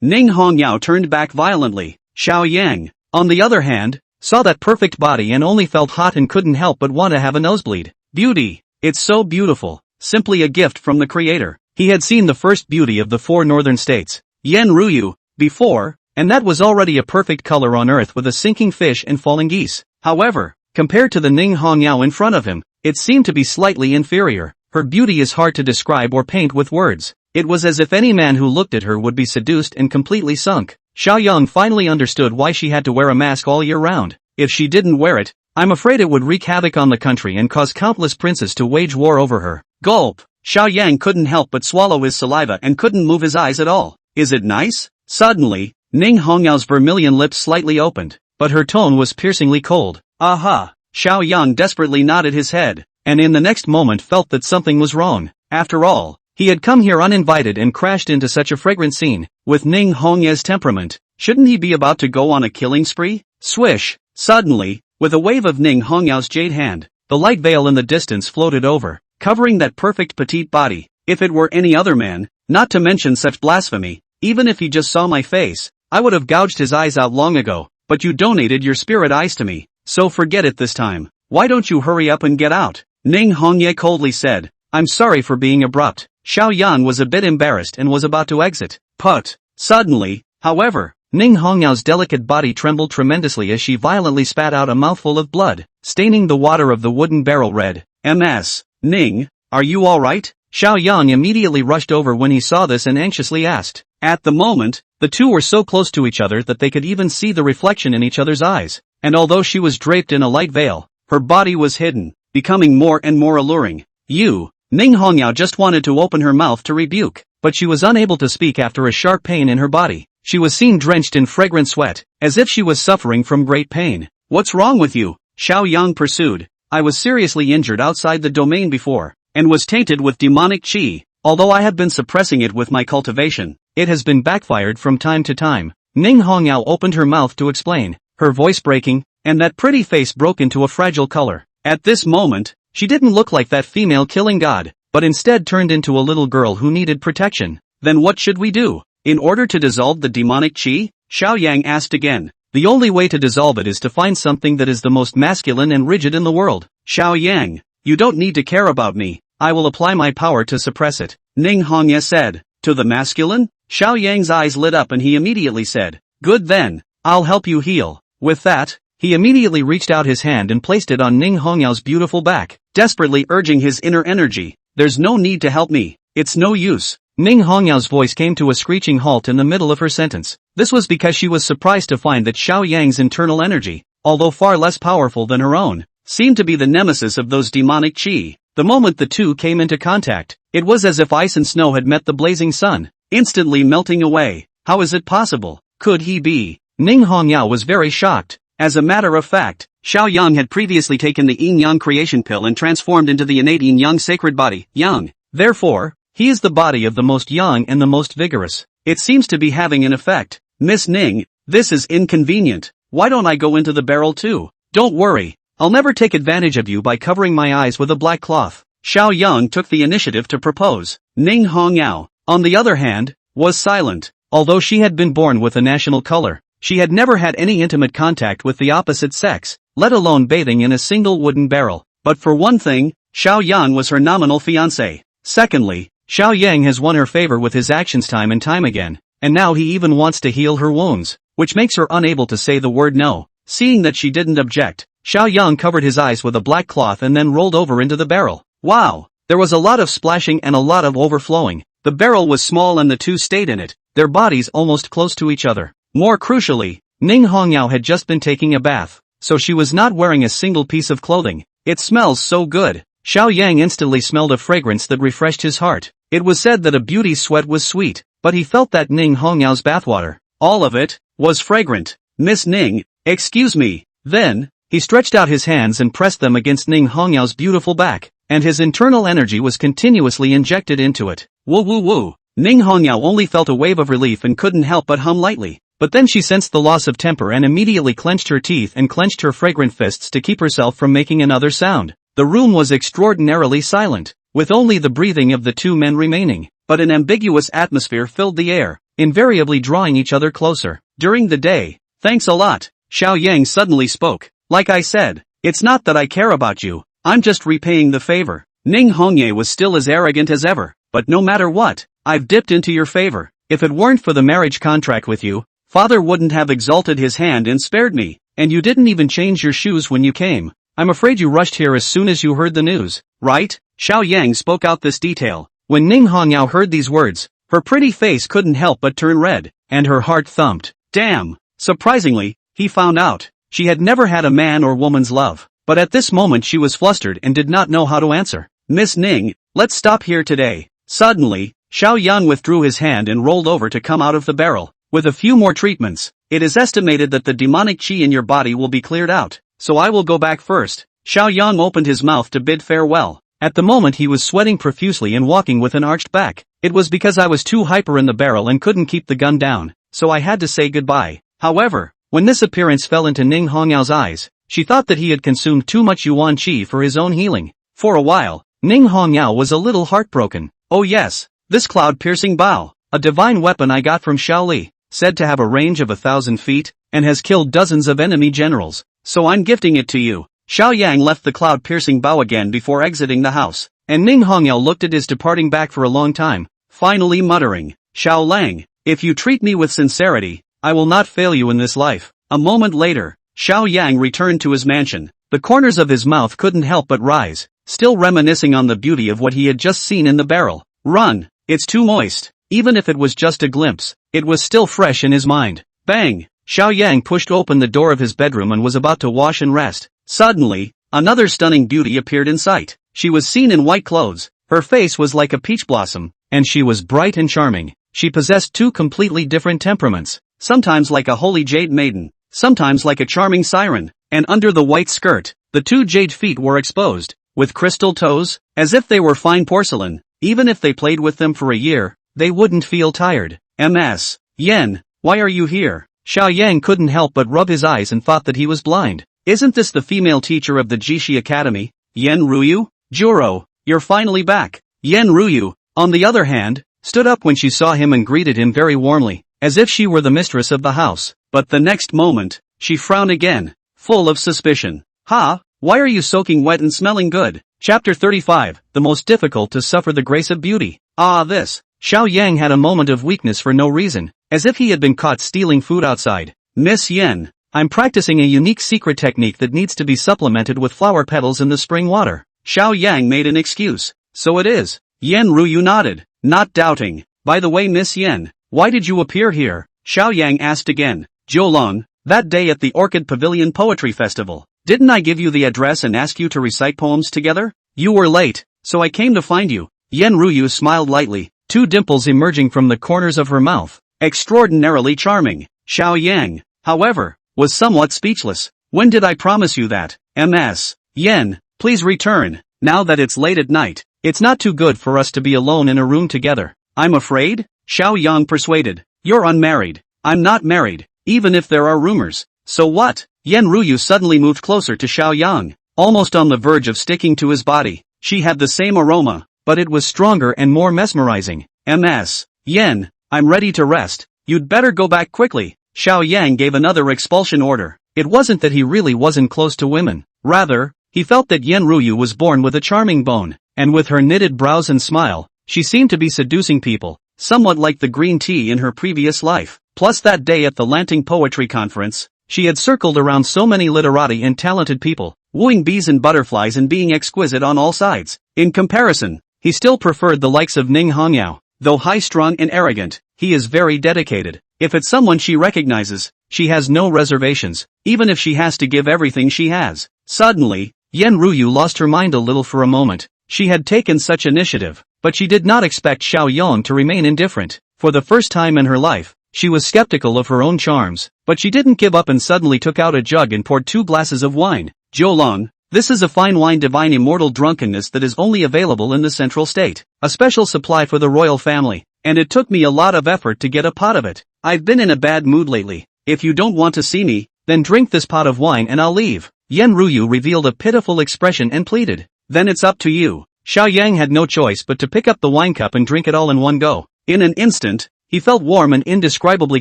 Ning Hongyao turned back violently. Xiao Yang, on the other hand, saw that perfect body and only felt hot and couldn't help but want to have a nosebleed. Beauty. It's so beautiful. Simply a gift from the creator. He had seen the first beauty of the four northern states, Yan Ruyu, before, and that was already a perfect color on earth with a sinking fish and falling geese. However, compared to the Ning Hongyao in front of him, it seemed to be slightly inferior. Her beauty is hard to describe or paint with words. It was as if any man who looked at her would be seduced and completely sunk. Xiao Yang finally understood why she had to wear a mask all year round. If she didn't wear it, I'm afraid it would wreak havoc on the country and cause countless princes to wage war over her. Gulp! Xiao Yang couldn't help but swallow his saliva and couldn't move his eyes at all. Is it nice? Suddenly, Ning Hongyao's vermilion lips slightly opened, but her tone was piercingly cold. Aha! Xiao Yang desperately nodded his head, and in the next moment felt that something was wrong. After all, he had come here uninvited and crashed into such a fragrant scene. With Ning Hongya's temperament, shouldn't he be about to go on a killing spree? Swish! Suddenly, with a wave of Ning Hongyao's jade hand, the light veil in the distance floated over, covering that perfect petite body. If it were any other man, not to mention such blasphemy, even if he just saw my face, I would have gouged his eyes out long ago, but you donated your spirit eyes to me, so forget it this time. Why don't you hurry up and get out? Ning Hongye coldly said. I'm sorry for being abrupt. Xiao Yang was a bit embarrassed and was about to exit. But, suddenly, however, Ning Hongyao's delicate body trembled tremendously as she violently spat out a mouthful of blood, staining the water of the wooden barrel red. MS. Ning, are you alright? Xiao Yang immediately rushed over when he saw this and anxiously asked. At the moment, the two were so close to each other that they could even see the reflection in each other's eyes, and although she was draped in a light veil, her body was hidden, becoming more and more alluring. Ning Hongyao just wanted to open her mouth to rebuke, but she was unable to speak after a sharp pain in her body. She was seen drenched in fragrant sweat, as if she was suffering from great pain. What's wrong with you? Xiao Yang pursued. I was seriously injured outside the domain before, and was tainted with demonic qi. Although I have been suppressing it with my cultivation, it has been backfired from time to time. Ning Hongyao opened her mouth to explain, her voice breaking, and that pretty face broke into a fragile color. At this moment, she didn't look like that female killing god, but instead turned into a little girl who needed protection. Then what should we do? In order to dissolve the demonic qi? Xiao Yang asked again. The only way to dissolve it is to find something that is the most masculine and rigid in the world. Xiao Yang, you don't need to care about me. I will apply my power to suppress it. Ning Hongye said. To the masculine? Xiao Yang's eyes lit up and he immediately said. Good then, I'll help you heal. With that, he immediately reached out his hand and placed it on Ning Hongyao's beautiful back, desperately urging his inner energy. There's no need to help me. It's no use. Ning Hongyao's voice came to a screeching halt in the middle of her sentence. This was because she was surprised to find that Xiao Yang's internal energy, although far less powerful than her own, seemed to be the nemesis of those demonic qi. The moment the two came into contact, it was as if ice and snow had met the blazing sun, instantly melting away. How is it possible? Could he be? Ning Hongyao was very shocked. As a matter of fact, Xiao Yang had previously taken the yin-yang creation pill and transformed into the innate yin-yang sacred body, yang. Therefore, he is the body of the most young and the most vigorous. It seems to be having an effect. Miss Ning, this is inconvenient. Why don't I go into the barrel too? Don't worry, I'll never take advantage of you by covering my eyes with a black cloth. Xiao Yang took the initiative to propose. Ning Hongyao, on the other hand, was silent. Although she had been born with a national color, she had never had any intimate contact with the opposite sex, let alone bathing in a single wooden barrel. But for one thing, Xiao Yang was her nominal fiancé. Secondly, Xiao Yang has won her favor with his actions time and time again, and now he even wants to heal her wounds, which makes her unable to say the word no. Seeing that she didn't object, Xiao Yang covered his eyes with a black cloth and then rolled over into the barrel. Wow! There was a lot of splashing and a lot of overflowing. The barrel was small and the two stayed in it, their bodies almost close to each other. More crucially, Ning Hongyao had just been taking a bath, so she was not wearing a single piece of clothing. It smells so good. Xiao Yang instantly smelled a fragrance that refreshed his heart. It was said that a beauty's sweat was sweet, but he felt that Ning Hongyao's bathwater, all of it, was fragrant. Miss Ning, excuse me. Then, he stretched out his hands and pressed them against Ning Hongyao's beautiful back, and his internal energy was continuously injected into it. Woo woo woo. Ning Hongyao only felt a wave of relief and couldn't help but hum lightly. But then she sensed the loss of temper and immediately clenched her teeth and clenched her fragrant fists to keep herself from making another sound. The room was extraordinarily silent, with only the breathing of the two men remaining, but an ambiguous atmosphere filled the air, invariably drawing each other closer. During the day, thanks a lot, Xiao Yang suddenly spoke. Like I said, it's not that I care about you, I'm just repaying the favor. Ning Hongye was still as arrogant as ever, but no matter what, I've dipped into your favor. If it weren't for the marriage contract with you, Father wouldn't have exalted his hand and spared me, and you didn't even change your shoes when you came. I'm afraid you rushed here as soon as you heard the news, right? Xiao Yang spoke out this detail. When Ning Hongyao heard these words, her pretty face couldn't help but turn red, and her heart thumped. Damn! Surprisingly, he found out, she had never had a man or woman's love. But at this moment she was flustered and did not know how to answer. Miss Ning, let's stop here today. Suddenly, Xiao Yang withdrew his hand and rolled over to come out of the barrel. With a few more treatments, it is estimated that the demonic qi in your body will be cleared out, so I will go back first. Xiao Yang opened his mouth to bid farewell. At the moment he was sweating profusely and walking with an arched back. It was because I was too hyper in the barrel and couldn't keep the gun down, so I had to say goodbye. However, when this appearance fell into Ning Hongyao's eyes, she thought that he had consumed too much yuan qi for his own healing. For a while, Ning Hongyao was a little heartbroken. Oh yes, this cloud-piercing bow, a divine weapon I got from Shaoli, said to have a range of 1,000 feet, and has killed dozens of enemy generals, so I'm gifting it to you. Xiao Yang left the cloud-piercing bow again before exiting the house, and Ning Hongyao looked at his departing back for a long time, finally muttering, Xiao Lang, if you treat me with sincerity, I will not fail you in this life. A moment later, Xiao Yang returned to his mansion. The corners of his mouth couldn't help but rise, still reminiscing on the beauty of what he had just seen in the barrel. Run, it's too moist. Even if it was just a glimpse, it was still fresh in his mind. Bang! Xiao Yang pushed open the door of his bedroom and was about to wash and rest. Suddenly, another stunning beauty appeared in sight. She was seen in white clothes, her face was like a peach blossom, and she was bright and charming. She possessed two completely different temperaments, sometimes like a holy jade maiden, sometimes like a charming siren, and under the white skirt, the two jade feet were exposed, with crystal toes, as if they were fine porcelain. Even if they played with them for a year, they wouldn't feel tired. Ms. Yen, why are you here? Xiao Yang couldn't help but rub his eyes and thought that he was blind. Isn't this the female teacher of the Jishi Academy, Yen Ruyu? Juro, you're finally back. Yen Ruyu, on the other hand, stood up when she saw him and greeted him very warmly, as if she were the mistress of the house. But the next moment, she frowned again, full of suspicion. Ha, why are you soaking wet and smelling good? Chapter 35, the most difficult to suffer the grace of beauty. Ah this. Xiao Yang had a moment of weakness for no reason, as if he had been caught stealing food outside. Miss Yen, I'm practicing a unique secret technique that needs to be supplemented with flower petals in the spring water. Xiao Yang made an excuse. So it is. Yen Ruyu nodded, not doubting. By the way Miss Yen, why did you appear here? Xiao Yang asked again. Jiulong, that day at the Orchid Pavilion Poetry Festival, didn't I give you the address and ask you to recite poems together? You were late, so I came to find you. Yen Ruyu smiled lightly, two dimples emerging from the corners of her mouth. Extraordinarily charming. Xiao Yang, however, was somewhat speechless. When did I promise you that? Ms. Yen, please return, now that it's late at night. It's not too good for us to be alone in a room together. I'm afraid? Xiao Yang persuaded. You're unmarried. I'm not married, even if there are rumors. So what? Yen Ruyu suddenly moved closer to Xiao Yang, almost on the verge of sticking to his body. She had the same aroma, but it was stronger and more mesmerizing. Ms. Yen, I'm ready to rest. You'd better go back quickly. Xiao Yang gave another expulsion order. It wasn't that he really wasn't close to women. Rather, he felt that Yen Ruyu was born with a charming bone, and with her knitted brows and smile, she seemed to be seducing people, somewhat like the green tea in her previous life. Plus that day at the Lanting Poetry Conference, she had circled around so many literati and talented people, wooing bees and butterflies and being exquisite on all sides. In comparison, he still preferred the likes of Ning Hongyao. Though high-strung and arrogant, he is very dedicated. If it's someone she recognizes, she has no reservations, even if she has to give everything she has. Suddenly, Yen Ruyu lost her mind a little for a moment. She had taken such initiative, but she did not expect Xiao Yang to remain indifferent. For the first time in her life, she was skeptical of her own charms, but she didn't give up and suddenly took out a jug and poured 2 glasses of wine. Jiulong, this is a fine wine, divine immortal drunkenness that is only available in the central state. A special supply for the royal family, and it took me a lot of effort to get a pot of it. I've been in a bad mood lately. If you don't want to see me, then drink this pot of wine and I'll leave. Yen Ruyu revealed a pitiful expression and pleaded, then it's up to you. Xiao Yang had no choice but to pick up the wine cup and drink it all in one go. In an instant, he felt warm and indescribably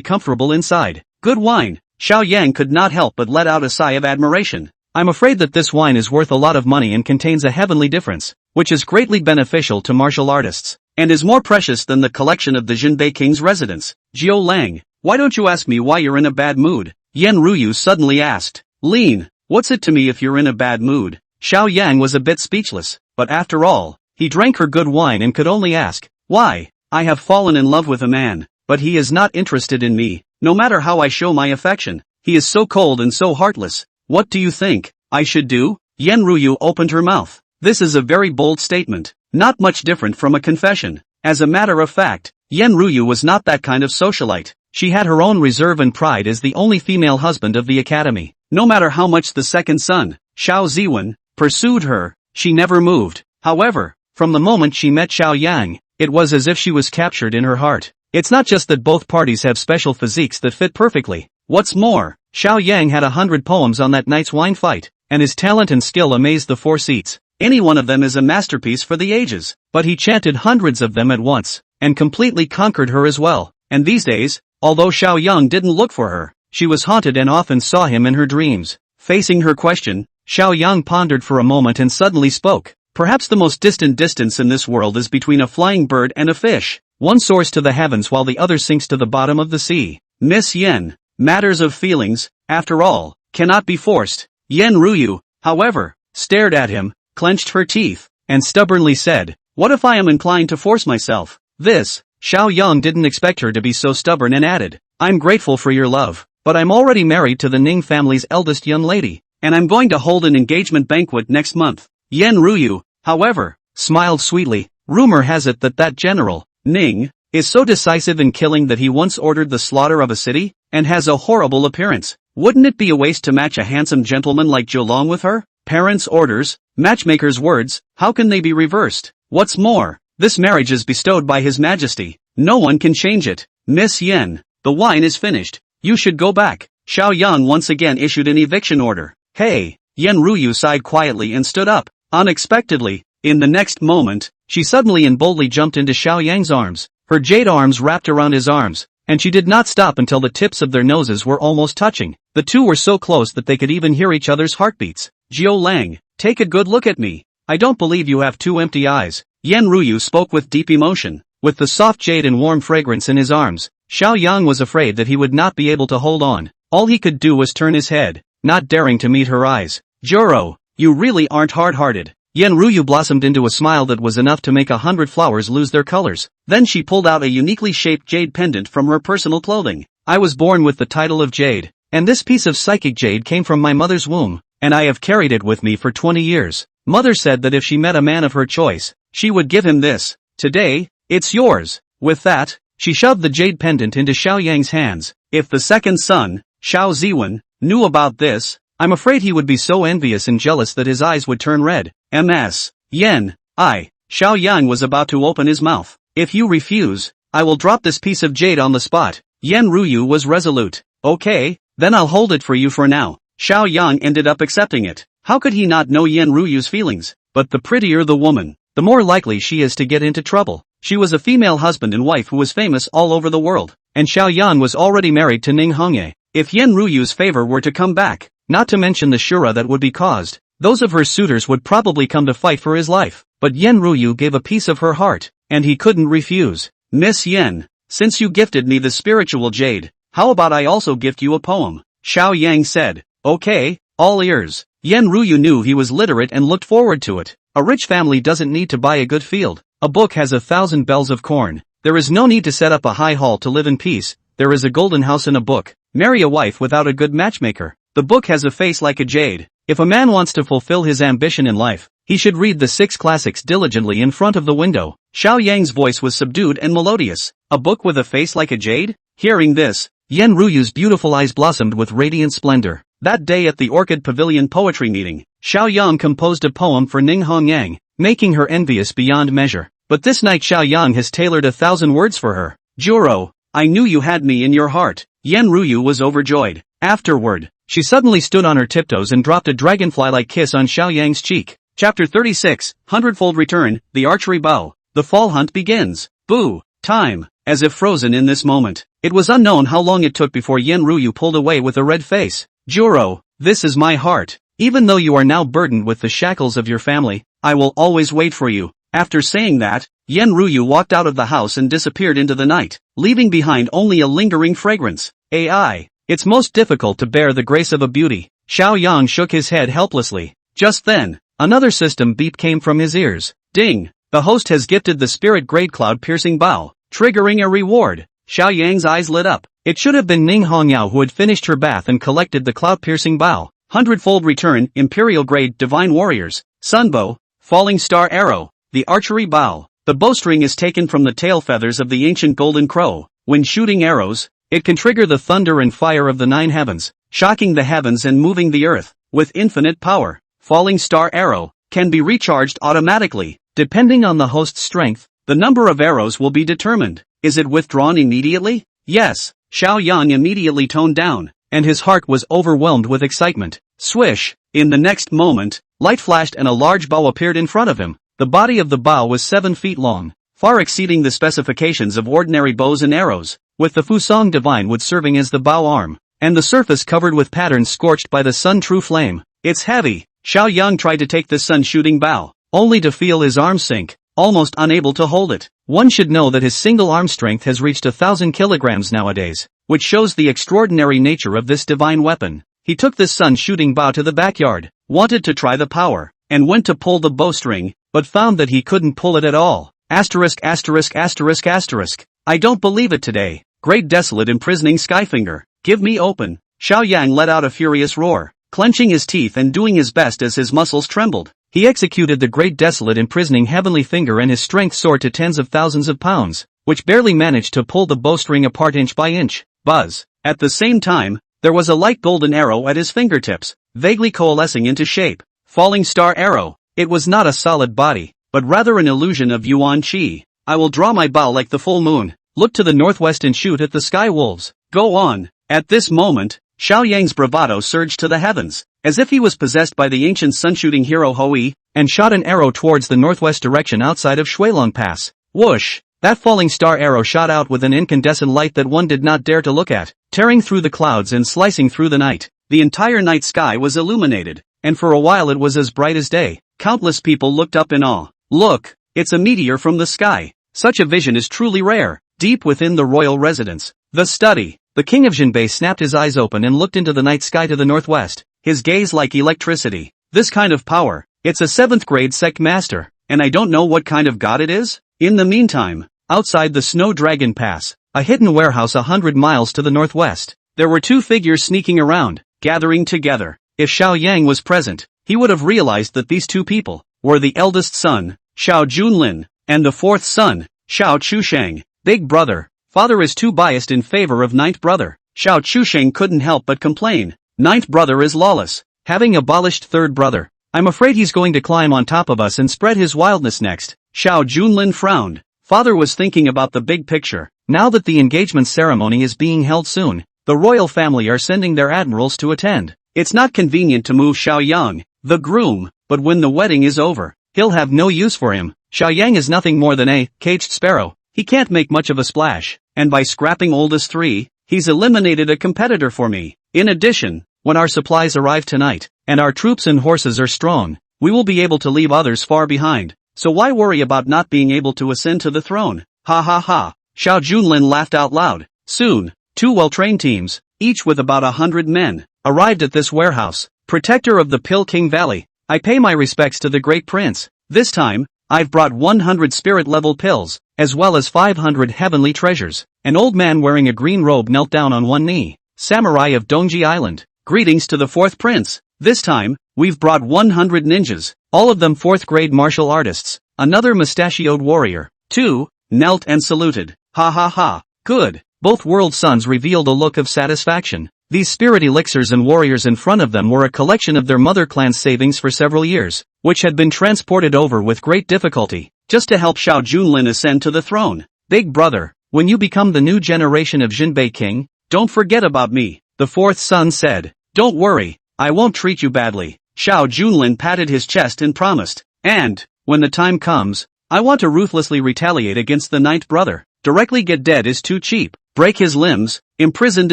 comfortable inside. Good wine. Xiao Yang could not help but let out a sigh of admiration. I'm afraid that this wine is worth a lot of money and contains a heavenly difference, which is greatly beneficial to martial artists, and is more precious than the collection of the Jinbei King's residence. Jiu Lang, why don't you ask me why you're in a bad mood? Yen Ruyu suddenly asked. Lean, what's it to me if you're in a bad mood? Xiao Yang was a bit speechless, but after all, he drank her good wine and could only ask, why? I have fallen in love with a man, but he is not interested in me, no matter how I show my affection. He is so cold and so heartless. What do you think I should do? Yen Ruyu opened her mouth. This is a very bold statement, not much different from a confession. As a matter of fact, Yen Ruyu was not that kind of socialite. She had her own reserve and pride as the only female husband of the academy. No matter how much the second son, Xiao Ziwen, pursued her, she never moved. However, from the moment she met Xiao Yang, it was as if she was captured in her heart. It's not just that both parties have special physiques that fit perfectly. What's more, Xiao Yang had 100 poems on that night's wine fight, and his talent and skill amazed the 4 seats. Any one of them is a masterpiece for the ages. But he chanted hundreds of them at once, and completely conquered her as well. And these days, although Xiao Yang didn't look for her, she was haunted and often saw him in her dreams. Facing her question, Xiao Yang pondered for a moment and suddenly spoke. Perhaps the most distant distance in this world is between a flying bird and a fish. One soars to the heavens while the other sinks to the bottom of the sea. Miss Yen, matters of feelings, after all, cannot be forced. Yen Ruyu, however, stared at him, clenched her teeth, and stubbornly said, what if I am inclined to force myself? This, Xiao Yang didn't expect her to be so stubborn and added, I'm grateful for your love, but I'm already married to the Ning family's eldest young lady, and I'm going to hold an engagement banquet next month. Yen Ruyu, however, smiled sweetly. Rumor has it that general, Ning, is so decisive in killing that he once ordered the slaughter of a city, and has a horrible appearance. Wouldn't it be a waste to match a handsome gentleman like Jiulong with her? Parents' orders, matchmaker's words, how can they be reversed? What's more, this marriage is bestowed by His Majesty. No one can change it. Miss Yen, the wine is finished. You should go back. Xiao Yang once again issued an eviction order. Hey, Yen Ruyu sighed quietly and stood up. Unexpectedly, in the next moment, she suddenly and boldly jumped into Xiao Yang's arms. Her jade arms wrapped around his arms, and she did not stop until the tips of their noses were almost touching. The two were so close that they could even hear each other's heartbeats. Jiu Lang, take a good look at me. I don't believe you have 2 empty eyes. Yen Ruyu spoke with deep emotion. With the soft jade and warm fragrance in his arms, Xiao Yang was afraid that he would not be able to hold on. All he could do was turn his head, not daring to meet her eyes. Juro, you really aren't hard-hearted. Yen Ruyu blossomed into a smile that was enough to make 100 flowers lose their colors. Then she pulled out a uniquely shaped jade pendant from her personal clothing. I was born with the title of Jade, and this piece of psychic jade came from my mother's womb, and I have carried it with me for 20 years. Mother said that if she met a man of her choice, she would give him this. Today, it's yours. With that, she shoved the jade pendant into Xiao Yang's hands. If the second son, Xiao Ziwen, knew about this, I'm afraid he would be so envious and jealous that his eyes would turn red. Ms. Yen, Xiao Yang was about to open his mouth. If you refuse, I will drop this piece of jade on the spot. Yen Ruyu was resolute. Okay, then I'll hold it for you for now. Xiao Yang ended up accepting it. How could he not know Yen Ruyu's feelings? But the prettier the woman, the more likely she is to get into trouble. She was a female husband and wife who was famous all over the world, and Xiao Yan was already married to Ning Hongye. If Yen Ruyu's favor were to come back, not to mention the shura that would be caused, those of her suitors would probably come to fight for his life. But Yen Ruyu gave a piece of her heart, and he couldn't refuse. Miss Yen, since you gifted me the spiritual jade, how about I also gift you a poem? Xiao Yang said. Okay, all ears. Yen Ruyu knew he was literate and looked forward to it. A rich family doesn't need to buy a good field. A book has 1,000 bells of corn. There is no need to set up a high hall to live in peace. There is a golden house in a book. Marry a wife without a good matchmaker. The book has a face like a jade. If a man wants to fulfill his ambition in life, he should read the 6 classics diligently in front of the window. Xiao Yang's voice was subdued and melodious. A book with a face like a jade? Hearing this, Yen Ruyu's beautiful eyes blossomed with radiant splendor. That day at the Orchid Pavilion poetry meeting, Xiao Yang composed a poem for Ning Hongyang, making her envious beyond measure. But this night Xiao Yang has tailored 1,000 words for her. Juro, I knew you had me in your heart. Yen Ruyu was overjoyed. Afterward, she suddenly stood on her tiptoes and dropped a dragonfly-like kiss on Xiao Yang's cheek. Chapter 36, Hundredfold Return, The Archery Bow. The fall hunt begins. Boo! Time. As if frozen in this moment. It was unknown how long it took before Yen Ruyu pulled away with a red face. Juro, this is my heart. Even though you are now burdened with the shackles of your family, I will always wait for you. After saying that, Yen Ruyu walked out of the house and disappeared into the night, leaving behind only a lingering fragrance. AI. It's most difficult to bear the grace of a beauty. Xiao Yang shook his head helplessly. Just then, another system beep came from his ears. Ding! The host has gifted the spirit grade cloud-piercing bow, triggering a reward. Xiao Yang's eyes lit up. It should have been Ning Hongyao who had finished her bath and collected the cloud-piercing bow. Hundredfold Return, Imperial Grade Divine Warriors, Sunbow, Falling Star Arrow, the Archery Bow. The bowstring is taken from the tail feathers of the ancient golden crow. When shooting arrows, it can trigger the thunder and fire of the 9 heavens, shocking the heavens and moving the earth, with infinite power. Falling Star Arrow can be recharged automatically. Depending on the host's strength, the number of arrows will be determined. Is it withdrawn immediately? Yes. Xiao Yang immediately toned down, and his heart was overwhelmed with excitement. Swish! In the next moment, light flashed and a large bow appeared in front of him. The body of the bow was 7 feet long, far exceeding the specifications of ordinary bows and arrows, with the Fusang Divine Wood serving as the bow arm, and the surface covered with patterns scorched by the sun true flame. It's heavy. Xiao Yang tried to take the sun-shooting bow, only to feel his arm sink, almost unable to hold it. One should know that his single arm strength has reached 1,000 kilograms nowadays, which shows the extraordinary nature of this divine weapon. He took this sun-shooting bow to the backyard, wanted to try the power, and went to pull the bowstring, but found that he couldn't pull it at all. Asterisk asterisk asterisk asterisk. I don't believe it today. Great desolate imprisoning Skyfinger, give me open. Xiao Yang let out a furious roar, clenching his teeth and doing his best as his muscles trembled. He executed the great desolate imprisoning heavenly finger and his strength soared to tens of thousands of pounds, which barely managed to pull the bowstring apart inch by inch. Buzz. At the same time, there was a light golden arrow at his fingertips, vaguely coalescing into shape. Falling Star Arrow. It was not a solid body, but rather an illusion of Yuan Qi. I will draw my bow like the full moon, look to the northwest and shoot at the sky wolves. Go on. At this moment, Xiao Yang's bravado surged to the heavens, as if he was possessed by the ancient sun-shooting hero Hui, and shot an arrow towards the northwest direction outside of Shuilong Pass. Whoosh! That falling star arrow shot out with an incandescent light that one did not dare to look at, tearing through the clouds and slicing through the night. The entire night sky was illuminated, and for a while it was as bright as day. Countless people looked up in awe. Look! It's a meteor from the sky. Such a vision is truly rare. Deep within the royal residence, the study, the king of Jinbei snapped his eyes open and looked into the night sky to the northwest, his gaze like electricity. This kind of power, it's a 7th grade sect master, and I don't know what kind of god it is? In the meantime, outside the Snow Dragon Pass, a hidden warehouse 100 miles to the northwest, there were 2 figures sneaking around, gathering together. If Xiao Yang was present, he would have realized that these 2 people were the eldest son, Xiao Junlin, and the 4th son, Xiao Chusheng. Big brother, father is too biased in favor of 9th brother. Xiao Chusheng couldn't help but complain. 9th brother is lawless, having abolished 3rd brother. I'm afraid he's going to climb on top of us and spread his wildness next. Xiao Junlin frowned. Father was thinking about the big picture. Now that the engagement ceremony is being held soon, the royal family are sending their admirals to attend. It's not convenient to move Xiao Yang, the groom, but when the wedding is over, he'll have no use for him. Xiao Yang is nothing more than a caged sparrow. He can't make much of a splash, and by scrapping oldest 3, he's eliminated a competitor for me. In addition, when our supplies arrive tonight, and our troops and horses are strong, we will be able to leave others far behind. So why worry about not being able to ascend to the throne? Ha ha ha. Xiao Junlin laughed out loud. Soon, 2 well-trained teams, each with about 100 men, arrived at this warehouse. Protector of the Pill King Valley, I pay my respects to the great prince. This time, I've brought 100 spirit-level pills, as well as 500 heavenly treasures. An old man wearing a green robe knelt down on one knee. Samurai of Dongji Island, greetings to the 4th prince. This time, we've brought 100 ninjas, all of them 4th grade martial artists, another mustachioed warrior. 2. Knelt and saluted. Ha ha ha. Good. Both world sons revealed a look of satisfaction. These spirit elixirs and warriors in front of them were a collection of their mother clan's savings for several years, which had been transported over with great difficulty, just to help Xiao Junlin ascend to the throne. Big brother, when you become the new generation of Jinbei king, don't forget about me, the 4th son said. Don't worry, I won't treat you badly. Xiao Junlin patted his chest and promised. And, when the time comes, I want to ruthlessly retaliate against the 9th brother. Directly get dead is too cheap. Break his limbs, imprisoned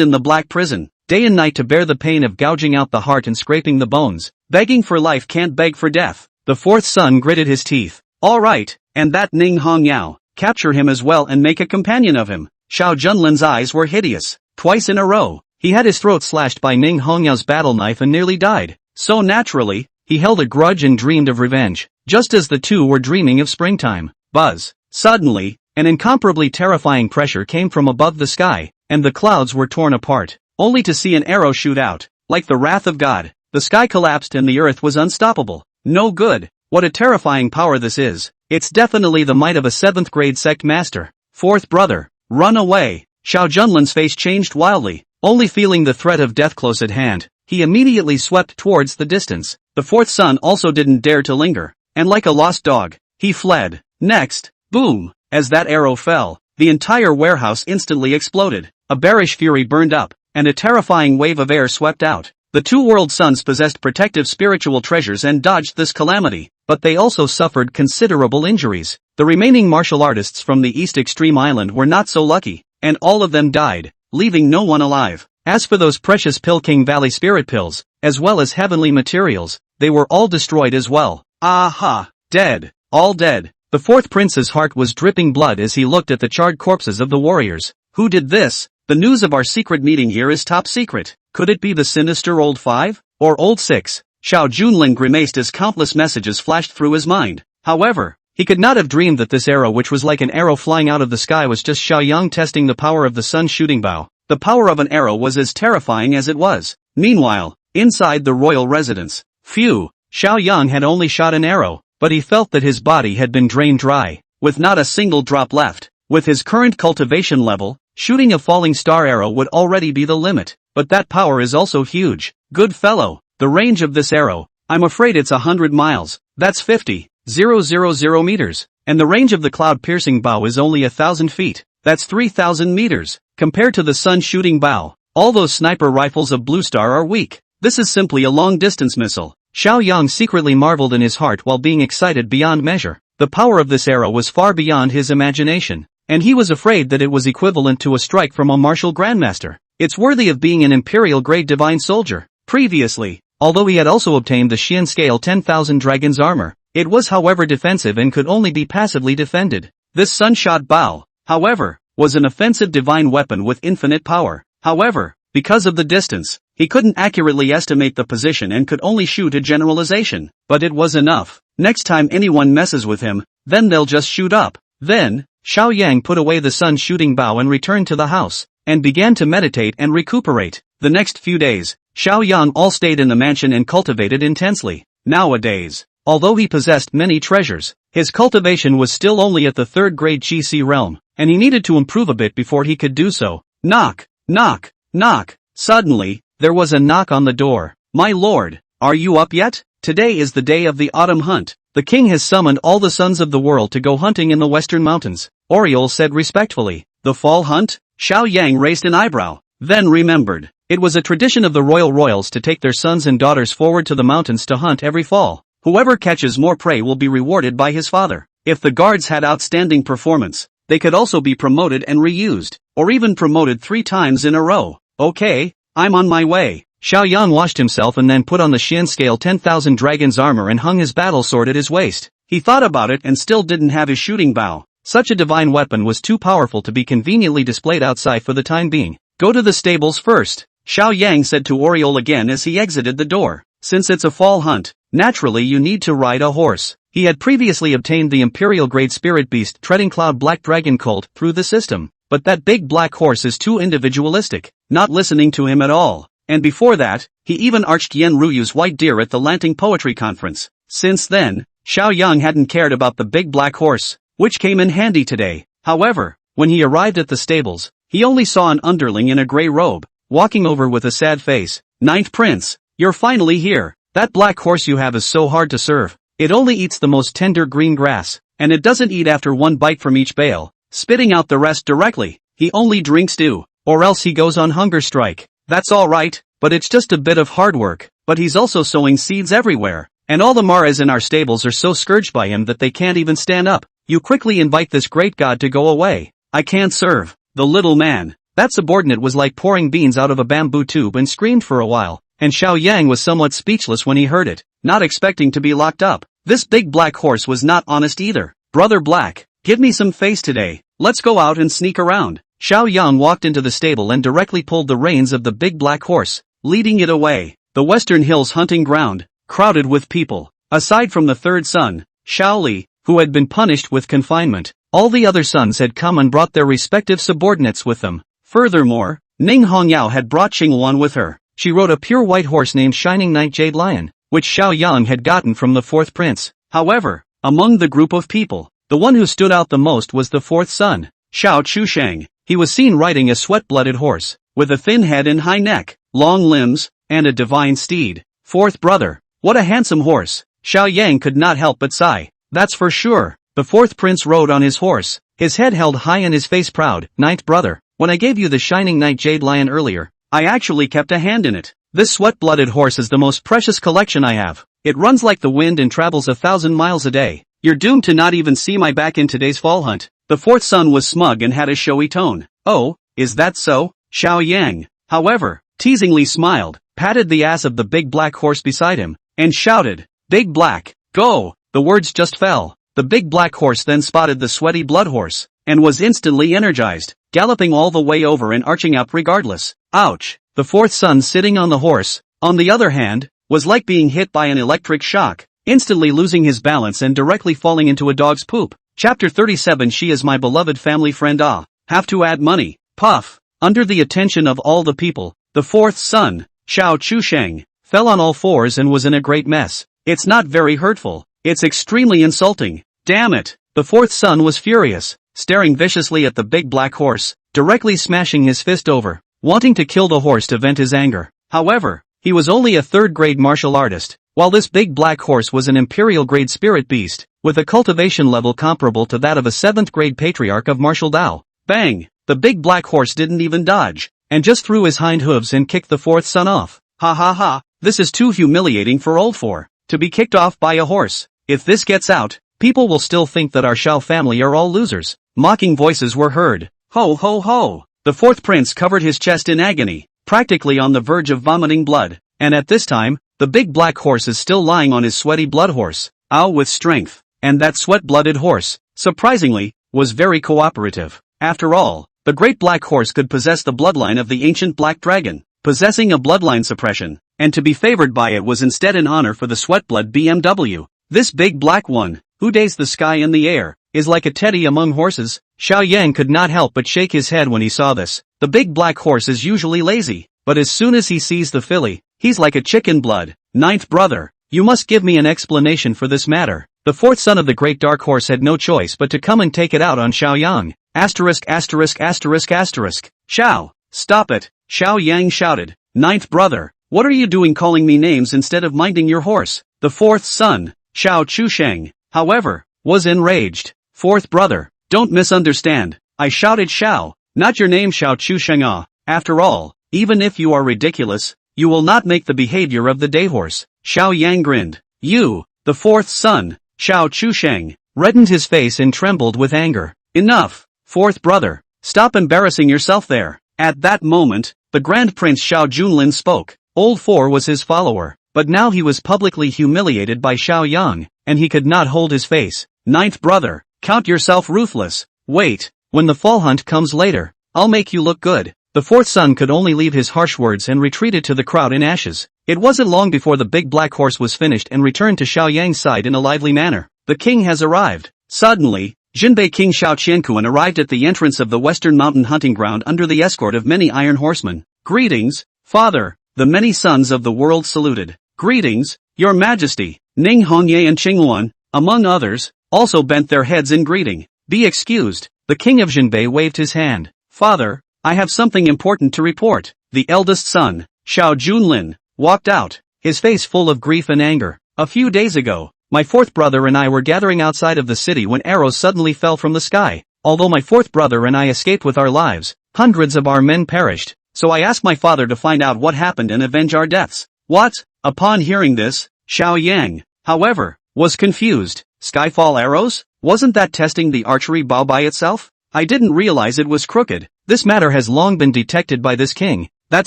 in the black prison, day and night to bear the pain of gouging out the heart and scraping the bones. Begging for life can't beg for death. The 4th son gritted his teeth. All right, and that Ning Hongyao, capture him as well and make a companion of him. Xiao Junlin's eyes were hideous. Twice in a row, he had his throat slashed by Ning Hongyao's battle knife and nearly died. So naturally, he held a grudge and dreamed of revenge, just as the two were dreaming of springtime. Buzz. Suddenly, an incomparably terrifying pressure came from above the sky, and the clouds were torn apart, only to see an arrow shoot out. Like the wrath of God, the sky collapsed and the earth was unstoppable. No good. What a terrifying power this is. It's definitely the might of a 7th grade sect master. 4th brother, run away. Xiao Junlin's face changed wildly, only feeling the threat of death close at hand. He immediately swept towards the distance. The 4th son also didn't dare to linger, and like a lost dog, he fled. Next, boom, as that arrow fell, the entire warehouse instantly exploded. A bearish fury burned up, and a terrifying wave of air swept out. The 2 world sons possessed protective spiritual treasures and dodged this calamity, but they also suffered considerable injuries. The remaining martial artists from the East Extreme Island were not so lucky, and all of them died, leaving no one alive. As for those precious Pilking Valley spirit pills, as well as heavenly materials, they were all destroyed as well. Aha! Dead. All dead. The 4th prince's heart was dripping blood as he looked at the charred corpses of the warriors. Who did this? The news of our secret meeting here is top secret. Could it be the sinister old 5? Or old 6? Xiao Junlin grimaced as countless messages flashed through his mind. However, he could not have dreamed that this arrow, which was like an arrow flying out of the sky, was just Xiaoyang testing the power of the sun's shooting bow. The power of an arrow was as terrifying as it was. Meanwhile, inside the royal residence, phew, Xiaoyang had only shot an arrow, but he felt that his body had been drained dry, with not a single drop left. With his current cultivation level, shooting a falling star arrow would already be the limit, but that power is also huge. Good fellow, the range of this arrow, I'm afraid it's 100 miles, that's 50,000 meters, and the range of the cloud-piercing bow is only 1,000 feet, that's 3,000 meters. Compared to the sun-shooting bow, all those sniper rifles of Blue Star are weak. This is simply a long-distance missile. Xiaoyang secretly marveled in his heart while being excited beyond measure. The power of this arrow was far beyond his imagination, and he was afraid that it was equivalent to a strike from a martial grandmaster. It's worthy of being an imperial-grade divine soldier. Previously, although he had also obtained the Xian scale 10,000 dragon's armor, it was however defensive and could only be passively defended. This sun-shot bow, however, was an offensive divine weapon with infinite power. However, because of the distance, he couldn't accurately estimate the position and could only shoot a generalization. But it was enough. Next time anyone messes with him, then they'll just shoot up. Then, Xiaoyang put away the sun-shooting bow and returned to the house, and began to meditate and recuperate. The next few days, Xiaoyang all stayed in the mansion and cultivated intensely. Nowadays, although he possessed many treasures, his cultivation was still only at the 3rd grade Qi realm, and he needed to improve a bit before he could do so. Knock, knock, knock. Suddenly, there was a knock on the door. My lord, are you up yet? Today is the day of the autumn hunt. The king has summoned all the sons of the world to go hunting in the western mountains, Oriole said respectfully. The fall hunt? Xiaoyang raised an eyebrow, then remembered. It was a tradition of the royals to take their sons and daughters forward to the mountains to hunt every fall. Whoever catches more prey will be rewarded by his father. If the guards had outstanding performance, they could also be promoted and reused, or even promoted 3 times in a row. Okay, I'm on my way. Xiaoyang washed himself and then put on the Xian scale 10,000 dragon's armor and hung his battle sword at his waist. He thought about it and still didn't have his shooting bow. Such a divine weapon was too powerful to be conveniently displayed outside for the time being. Go to the stables first, Xiaoyang said to Oriole again as he exited the door. Since it's a fall hunt, naturally you need to ride a horse. He had previously obtained the imperial-grade spirit beast Treading Cloud Black Dragon Colt through the system, but that big black horse is too individualistic, not listening to him at all. And before that, He even arched Yen Ruyu's white deer at the Lanting Poetry Conference. Since then, Xiao Yang hadn't cared about the big black horse, which came in handy today. However, when he arrived at the stables, he only saw an underling in a grey robe, walking over with a sad face. "Ninth Prince, you're finally here. That black horse you have is so hard to serve. It only eats the most tender green grass, and it doesn't eat after one bite from each bale, spitting out the rest directly. He only drinks dew, or else he goes on hunger strike. That's alright, but it's just a bit of hard work. But he's also sowing seeds everywhere, and all the maras in our stables are so scourged by him that they can't even stand up. You quickly invite this great god to go away. I can't serve." The little man, that subordinate, was like pouring beans out of a bamboo tube and screamed for a while, and Xiao Yang was somewhat speechless when he heard it, not expecting to be locked up. This big black horse was not honest either. "Brother Black, give me some face today. Let's go out and sneak around." Xiao Yang walked into the stable and directly pulled the reins of the big black horse, leading it away. The Western Hills hunting ground, crowded with people. Aside from the third son, Xiao Li, who had been punished with confinement, all the other sons had come and brought their respective subordinates with them. Furthermore, Ning Hongyao had brought Xingwan with her. She rode a pure white horse named Shining Night Jade Lion, which Xiao Yang had gotten from the fourth prince. However, among the group of people, the one who stood out the most was the fourth son, Xiao Chusheng. He was seen riding a sweat-blooded horse, with a thin head and high neck, long limbs, and a divine steed. "Fourth brother, what a handsome horse." Xiao Yang could not help but sigh. "That's for sure." The fourth prince rode on his horse, his head held high and his face proud. "Ninth brother, when I gave you the Shining Night Jade Lion earlier, I actually kept a hand in it. This sweat-blooded horse is the most precious collection I have. It runs like the wind and travels 1,000 miles a day. You're doomed to not even see my back in today's fall hunt." The fourth son was smug and had a showy tone. "Oh, is that so?" Xiao Yang, however, teasingly smiled, patted the ass of the big black horse beside him, and shouted, "Big Black, go!" The words just fell. The big black horse then spotted the sweaty blood horse, and was instantly energized, galloping all the way over and arching up regardless. Ouch! The fourth son sitting on the horse, on the other hand, was like being hit by an electric shock, instantly losing his balance and directly falling into a dog's poop. Chapter 37. She is my beloved family friend. Ah, have to add money. Puff. Under the attention of all the people, the fourth son, Xiao Chusheng, fell on all fours and was in a great mess. "It's not very hurtful. It's extremely insulting. Damn it." The fourth son was furious, staring viciously at the big black horse, directly smashing his fist over, wanting to kill the horse to vent his anger. However, he was only a third-grade martial artist, while this big black horse was an imperial-grade spirit beast, with a cultivation level comparable to that of a 7th-grade patriarch of martial Dao. Bang! The big black horse didn't even dodge, and just threw his hind hooves and kicked the fourth son off. "Ha ha ha, this is too humiliating for old four, to be kicked off by a horse. If this gets out, people will still think that our Xiao family are all losers." Mocking voices were heard. "Ho ho ho!" The fourth prince covered his chest in agony, practically on the verge of vomiting blood, and at this time, the big black horse is still lying on his sweaty blood horse, with strength, and that sweat-blooded horse, surprisingly, was very cooperative. After all, the great black horse could possess the bloodline of the ancient black dragon, possessing a bloodline suppression, and to be favored by it was instead an honor for the sweat-blood BMW. This big black one, who dazed the sky and the air, is like a teddy among horses. Xiao Yang could not help but shake his head when he saw this. The big black horse is usually lazy, but as soon as he sees the filly, he's like a chicken blood. "Ninth brother, you must give me an explanation for this matter." The fourth son of the great dark horse had no choice but to come and take it out on Xiao Yang. Asterisk asterisk asterisk asterisk. "Xiao, stop it," Xiao Yang shouted. "Ninth brother, what are you doing calling me names instead of minding your horse?" The fourth son, Xiao Chusheng, however, was enraged. "Fourth brother, don't misunderstand. I shouted Xiao, not your name Xiao Chusheng. Ah, after all, even if you are ridiculous, you will not make the behavior of the day horse." Xiao Yang grinned. "You," the fourth son, Xiao Chusheng, reddened his face and trembled with anger. "Enough, fourth brother, stop embarrassing yourself there." At that moment, the Grand Prince Xiao Junlin spoke. Old Four was his follower, but now he was publicly humiliated by Xiao Yang, and he could not hold his face. "Ninth brother, count yourself ruthless. Wait, when the fall hunt comes later, I'll make you look good." The fourth son could only leave his harsh words and retreated to the crowd in ashes. It wasn't long before the big black horse was finished and returned to Xiao Yang's side in a lively manner. "The king has arrived." Suddenly, Jinbei King Xiao Qiankuan arrived at the entrance of the western mountain hunting ground under the escort of many iron horsemen. "Greetings, father," The many sons of the world saluted. Greetings, your majesty. Ning Hongye and Qingwan, among others, also bent their heads in greeting. Be excused. The king of Jinbei waved his hand. Father, I have something important to report. The eldest son, Xiao Junlin, walked out, his face full of grief and anger. A few days ago, my fourth brother and I were gathering outside of the city when arrows suddenly fell from the sky. Although my fourth brother and I escaped with our lives, hundreds of our men perished, so I asked my father to find out what happened and avenge our deaths. What? Upon hearing this, Xiao Yang, however, was confused. Skyfall arrows? Wasn't that testing the archery bow by itself? I didn't realize it was crooked. This matter has long been detected by this king. That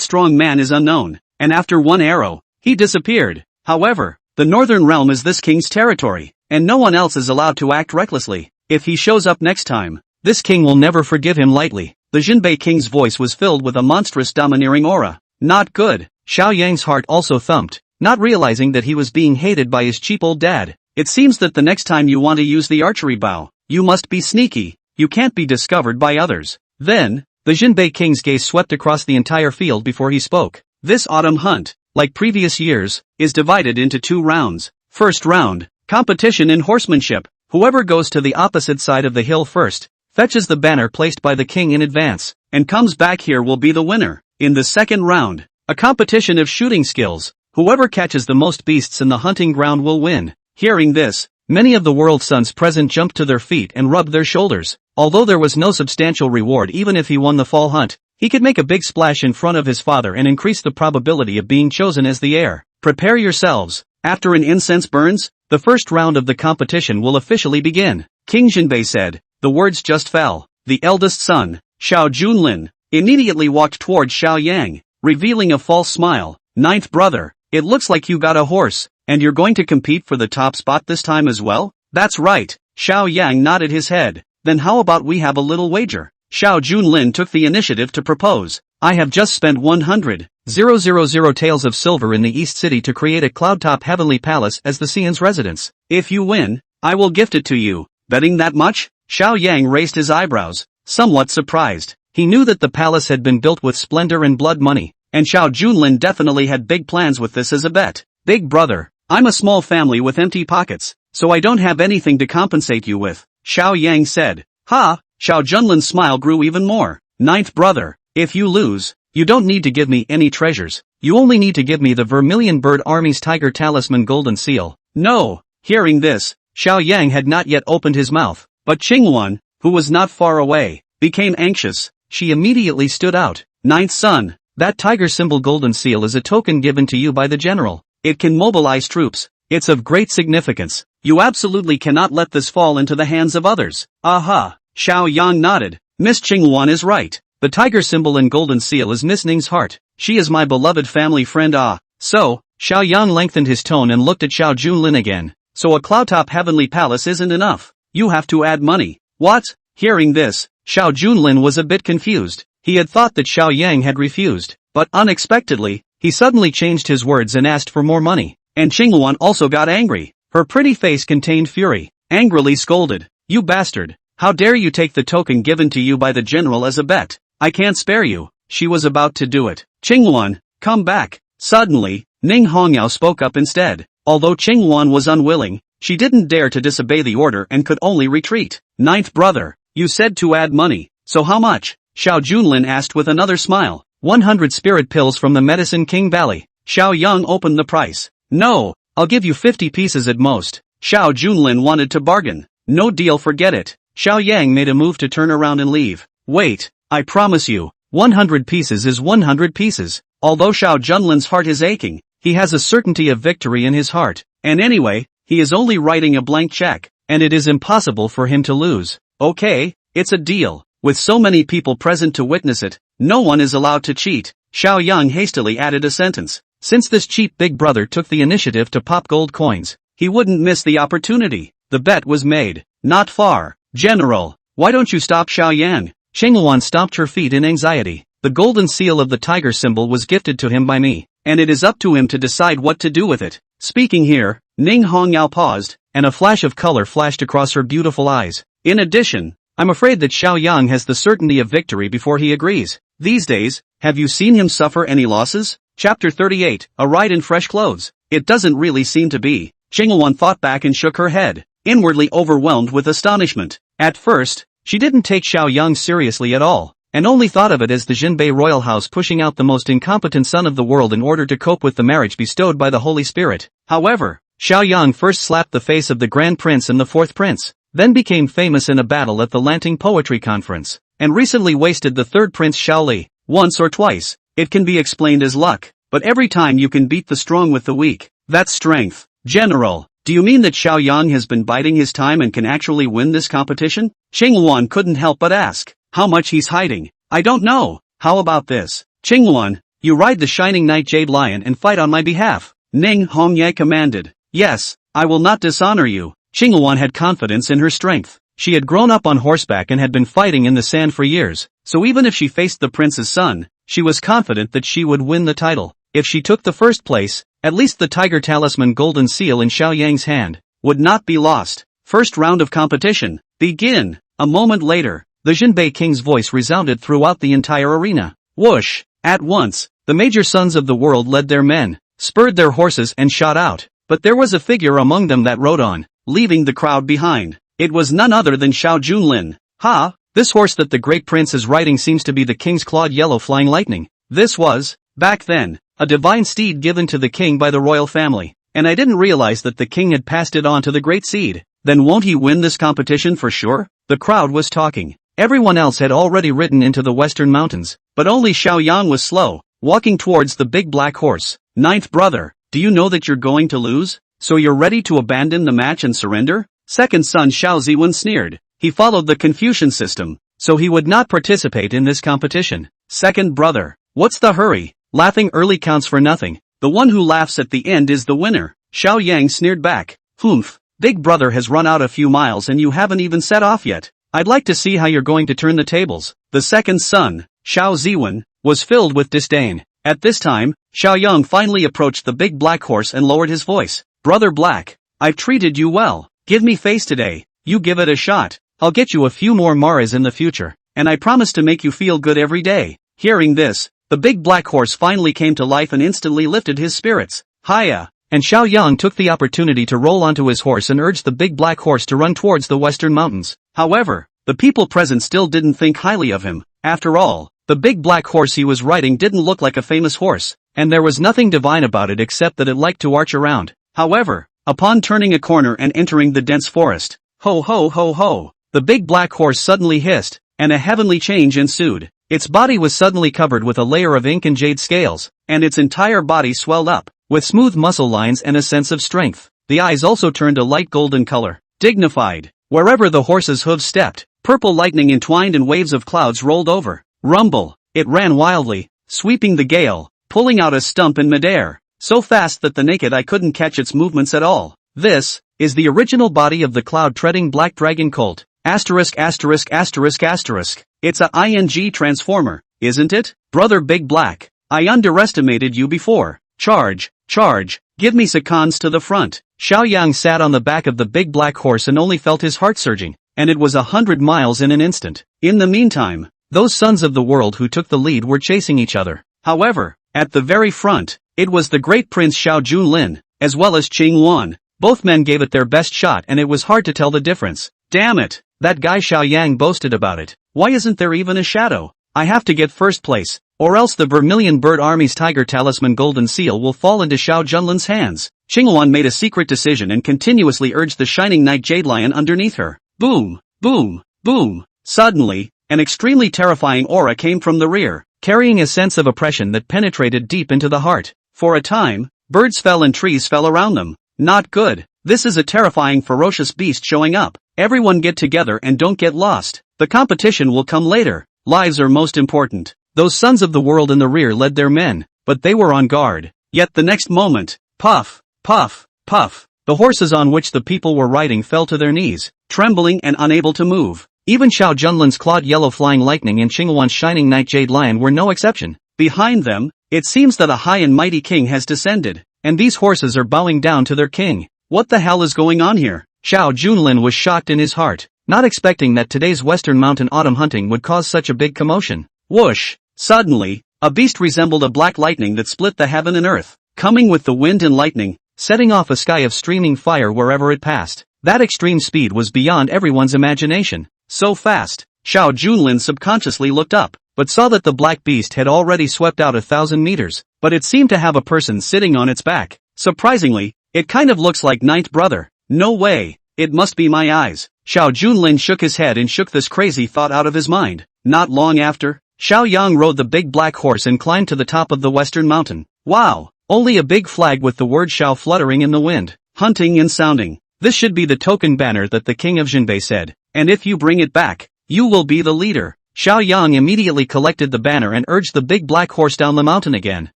strong man is unknown, and after one arrow, he disappeared. However, the northern realm is this king's territory, and no one else is allowed to act recklessly. If he shows up next time, this king will never forgive him lightly. The Jinbei king's voice was filled with a monstrous domineering aura. Not good. Xiao Yang's heart also thumped, not realizing that he was being hated by his cheap old dad. It seems that the next time you want to use the archery bow, you must be sneaky. You can't be discovered by others. Then, the Jinbei king's gaze swept across the entire field before he spoke. This autumn hunt, like previous years, is divided into 2 rounds. First round, competition in horsemanship. Whoever goes to the opposite side of the hill first, fetches the banner placed by the king in advance, and comes back here will be the winner. In the second round, a competition of shooting skills. Whoever catches the most beasts in the hunting ground will win. Hearing this, many of the world's sons present jumped to their feet and rubbed their shoulders. Although there was no substantial reward even if he won the fall hunt, he could make a big splash in front of his father and increase the probability of being chosen as the heir. Prepare yourselves. After an incense burns, the first round of the competition will officially begin. King Jinbei said. The words just fell. The eldest son, Xiao Junlin, immediately walked toward Xiao Yang, revealing a false smile. Ninth brother, it looks like you got a horse, and you're going to compete for the top spot this time as well? That's right. Xiao Yang nodded his head. Then how about we have a little wager? Xiao Junlin took the initiative to propose. I have just spent 100,000 taels of silver in the East City to create a cloud-top heavenly palace as the Xian's residence. If you win, I will gift it to you. Betting that much? Xiao Yang raised his eyebrows, somewhat surprised. He knew that the palace had been built with splendor and blood money, and Xiao Junlin definitely had big plans with this as a bet. Big brother, I'm a small family with empty pockets, so I don't have anything to compensate you with, Xiao Yang said. Ha! Xiao Junlin's smile grew even more. Ninth brother, if you lose, you don't need to give me any treasures. You only need to give me the Vermilion Bird Army's Tiger Talisman Golden Seal. No! Hearing this, Xiao Yang had not yet opened his mouth, but Qingwan, who was not far away, became anxious. She immediately stood out. Ninth son, that tiger symbol Golden Seal is a token given to you by the general. It can mobilize troops. It's of great significance. You absolutely cannot let this fall into the hands of others. Aha! Xiao Yang nodded. Miss Qingwan is right. The tiger symbol and Golden Seal is Miss Ning's heart. She is my beloved family friend. So, Xiao Yang lengthened his tone and looked at Xiao Junlin again. So a cloud-top heavenly palace isn't enough. You have to add money. What? Hearing this, Xiao Junlin was a bit confused. He had thought that Xiao Yang had refused, but unexpectedly, he suddenly changed his words and asked for more money. And Qingwan also got angry. Her pretty face contained fury. Angrily scolded. You bastard. How dare you take the token given to you by the general as a bet? I can't spare you. She was about to do it. Qingwan, come back. Suddenly, Ning Hongyao spoke up instead. Although Qingwan was unwilling, she didn't dare to disobey the order and could only retreat. Ninth brother, you said to add money, so how much? Xiao Junlin asked with another smile. 100 spirit pills from the Medicine King Valley. Xiao Yang opened the price. No, I'll give you 50 pieces at most. Xiao Junlin wanted to bargain. No deal, forget it. Xiao Yang made a move to turn around and leave. Wait, I promise you, 100 pieces is 100 pieces. Although Xiao Junlin's heart is aching, he has a certainty of victory in his heart. And anyway, he is only writing a blank check, and it is impossible for him to lose. Okay, it's a deal. With so many people present to witness it, no one is allowed to cheat. Xiao Yang hastily added a sentence. Since this cheap big brother took the initiative to pop gold coins, he wouldn't miss the opportunity. The bet was made. Not far. General, why don't you stop Xiao Yang? Qingwan stomped her feet in anxiety. The golden seal of the tiger symbol was gifted to him by me, and it is up to him to decide what to do with it. Speaking here, Ning Hongyao paused, and a flash of color flashed across her beautiful eyes. In addition, I'm afraid that Xiao Yang has the certainty of victory before he agrees. These days, have you seen him suffer any losses? Chapter 38, A Ride in Fresh Clothes. It doesn't really seem to be. Qinghuan thought back and shook her head, inwardly overwhelmed with astonishment. At first, she didn't take Xiao Yang seriously at all, and only thought of it as the Jinbei royal house pushing out the most incompetent son of the world in order to cope with the marriage bestowed by the Holy Spirit. However, Xiao Yang first slapped the face of the Grand Prince and the Fourth Prince, then became famous in a battle at the Lanting Poetry Conference, and recently wasted the Third Prince Xiao Li, once or twice. It can be explained as luck, but every time you can beat the strong with the weak, that's strength. General, do you mean that Xiao Yang has been biding his time and can actually win this competition? Qinghuan couldn't help but ask. How much he's hiding? I don't know. How about this? Qinghuan, you ride the shining knight Jade Lion and fight on my behalf. Ning Hongye commanded. Yes, I will not dishonor you. Qinghuan had confidence in her strength. She had grown up on horseback and had been fighting in the sand for years, so even if she faced the prince's son, she was confident that she would win the title. If she took the first place, at least the tiger talisman golden seal in Xiao Yang's hand would not be lost. First round of competition, begin. A moment later, the Jinbei king's voice resounded throughout the entire arena. Whoosh! At once, the major sons of the world led their men, spurred their horses and shot out. But there was a figure among them that rode on, leaving the crowd behind. It was none other than Xiao Junlin. Ha! This horse that the great prince is riding seems to be the king's clawed yellow flying lightning. This was, back then, a divine steed given to the king by the royal family, and I didn't realize that the king had passed it on to the great seed. Then won't he win this competition for sure? The crowd was talking. Everyone else had already ridden into the western mountains, but only Xiao Yang was slow, walking towards the big black horse. Ninth brother, do you know that you're going to lose? So you're ready to abandon the match and surrender? Second son Xiao Ziwen sneered. He followed the Confucian system, so he would not participate in this competition. Second brother, what's the hurry? Laughing early counts for nothing. The one who laughs at the end is the winner. Xiao Yang sneered back. Humph, big brother has run out a few miles and you haven't even set off yet. I'd like to see how you're going to turn the tables. The second son, Xiao Ziwen, was filled with disdain. At this time, Xiao Yang finally approached the big black horse and lowered his voice. Brother Black, I've treated you well. Give me face today. You give it a shot. I'll get you a few more maras in the future, and I promise to make you feel good every day. Hearing this, the big black horse finally came to life and instantly lifted his spirits. Hiya! And Xiao Yang took the opportunity to roll onto his horse and urged the big black horse to run towards the western mountains. However, the people present still didn't think highly of him. After all, the big black horse he was riding didn't look like a famous horse, and there was nothing divine about it except that it liked to arch around. However, upon turning a corner and entering the dense forest, ho ho ho ho, the big black horse suddenly hissed, and a heavenly change ensued. Its body was suddenly covered with a layer of ink and jade scales, and its entire body swelled up, with smooth muscle lines and a sense of strength. The eyes also turned a light golden color. Dignified. Wherever the horse's hooves stepped, purple lightning entwined and waves of clouds rolled over. Rumble. It ran wildly, sweeping the gale, pulling out a stump in midair, so fast that the naked eye couldn't catch its movements at all. This is the original body of the cloud-treading black dragon colt. Asterisk asterisk asterisk asterisk. It's a ING transformer, isn't it? Brother Big Black, I underestimated you before. Charge, charge, give me seconds to the front. Xiao Yang sat on the back of the big black horse and only felt his heart surging, and it was 100 miles in an instant. In the meantime, those sons of the world who took the lead were chasing each other. However, at the very front, it was the great Prince Xiao Junlin, as well as Qinghuan. Both men gave it their best shot and it was hard to tell the difference. Damn it, that guy Xiao Yang boasted about it. Why isn't there even a shadow? I have to get first place, or else the Vermilion Bird Army's Tiger Talisman Golden Seal will fall into Xiao Junlin's hands. Qinghuan made a secret decision and continuously urged the shining knight Jade Lion underneath her. Boom, boom, boom. Suddenly, an extremely terrifying aura came from the rear, carrying a sense of oppression that penetrated deep into the heart. For a time, birds fell and trees fell around them. Not good. This is a terrifying ferocious beast showing up. Everyone get together and don't get lost. The competition will come later. Lives are most important. Those sons of the world in the rear led their men, but they were on guard. Yet the next moment, puff, puff, puff, the horses on which the people were riding fell to their knees, trembling and unable to move. Even Xiao Junlin's clawed yellow flying lightning and Qinghuan's shining knight Jade Lion were no exception. Behind them, it seems that a high and mighty king has descended, and these horses are bowing down to their king. What the hell is going on here? Xiao Junlin was shocked in his heart, not expecting that today's western mountain autumn hunting would cause such a big commotion. Whoosh! Suddenly, A beast resembled a black lightning that split the heaven and earth, coming with the wind and lightning, setting off a sky of streaming fire wherever it passed. That extreme speed was beyond everyone's imagination. So fast, Xiao Junlin subconsciously looked up, but saw that the black beast had already swept out 1,000 meters, but it seemed to have a person sitting on its back. Surprisingly, it kind of looks like Ninth Brother. No way, it must be my eyes. Xiao Junlin shook his head and shook this crazy thought out of his mind. Not long after, Xiao Yang rode the big black horse and climbed to the top of the western mountain. Wow, only a big flag with the word Xiao fluttering in the wind, hunting and sounding. This should be the token banner that the king of Jinbei said, and if you bring it back, you will be the leader. Xiao Yang immediately collected the banner and urged the big black horse down the mountain again.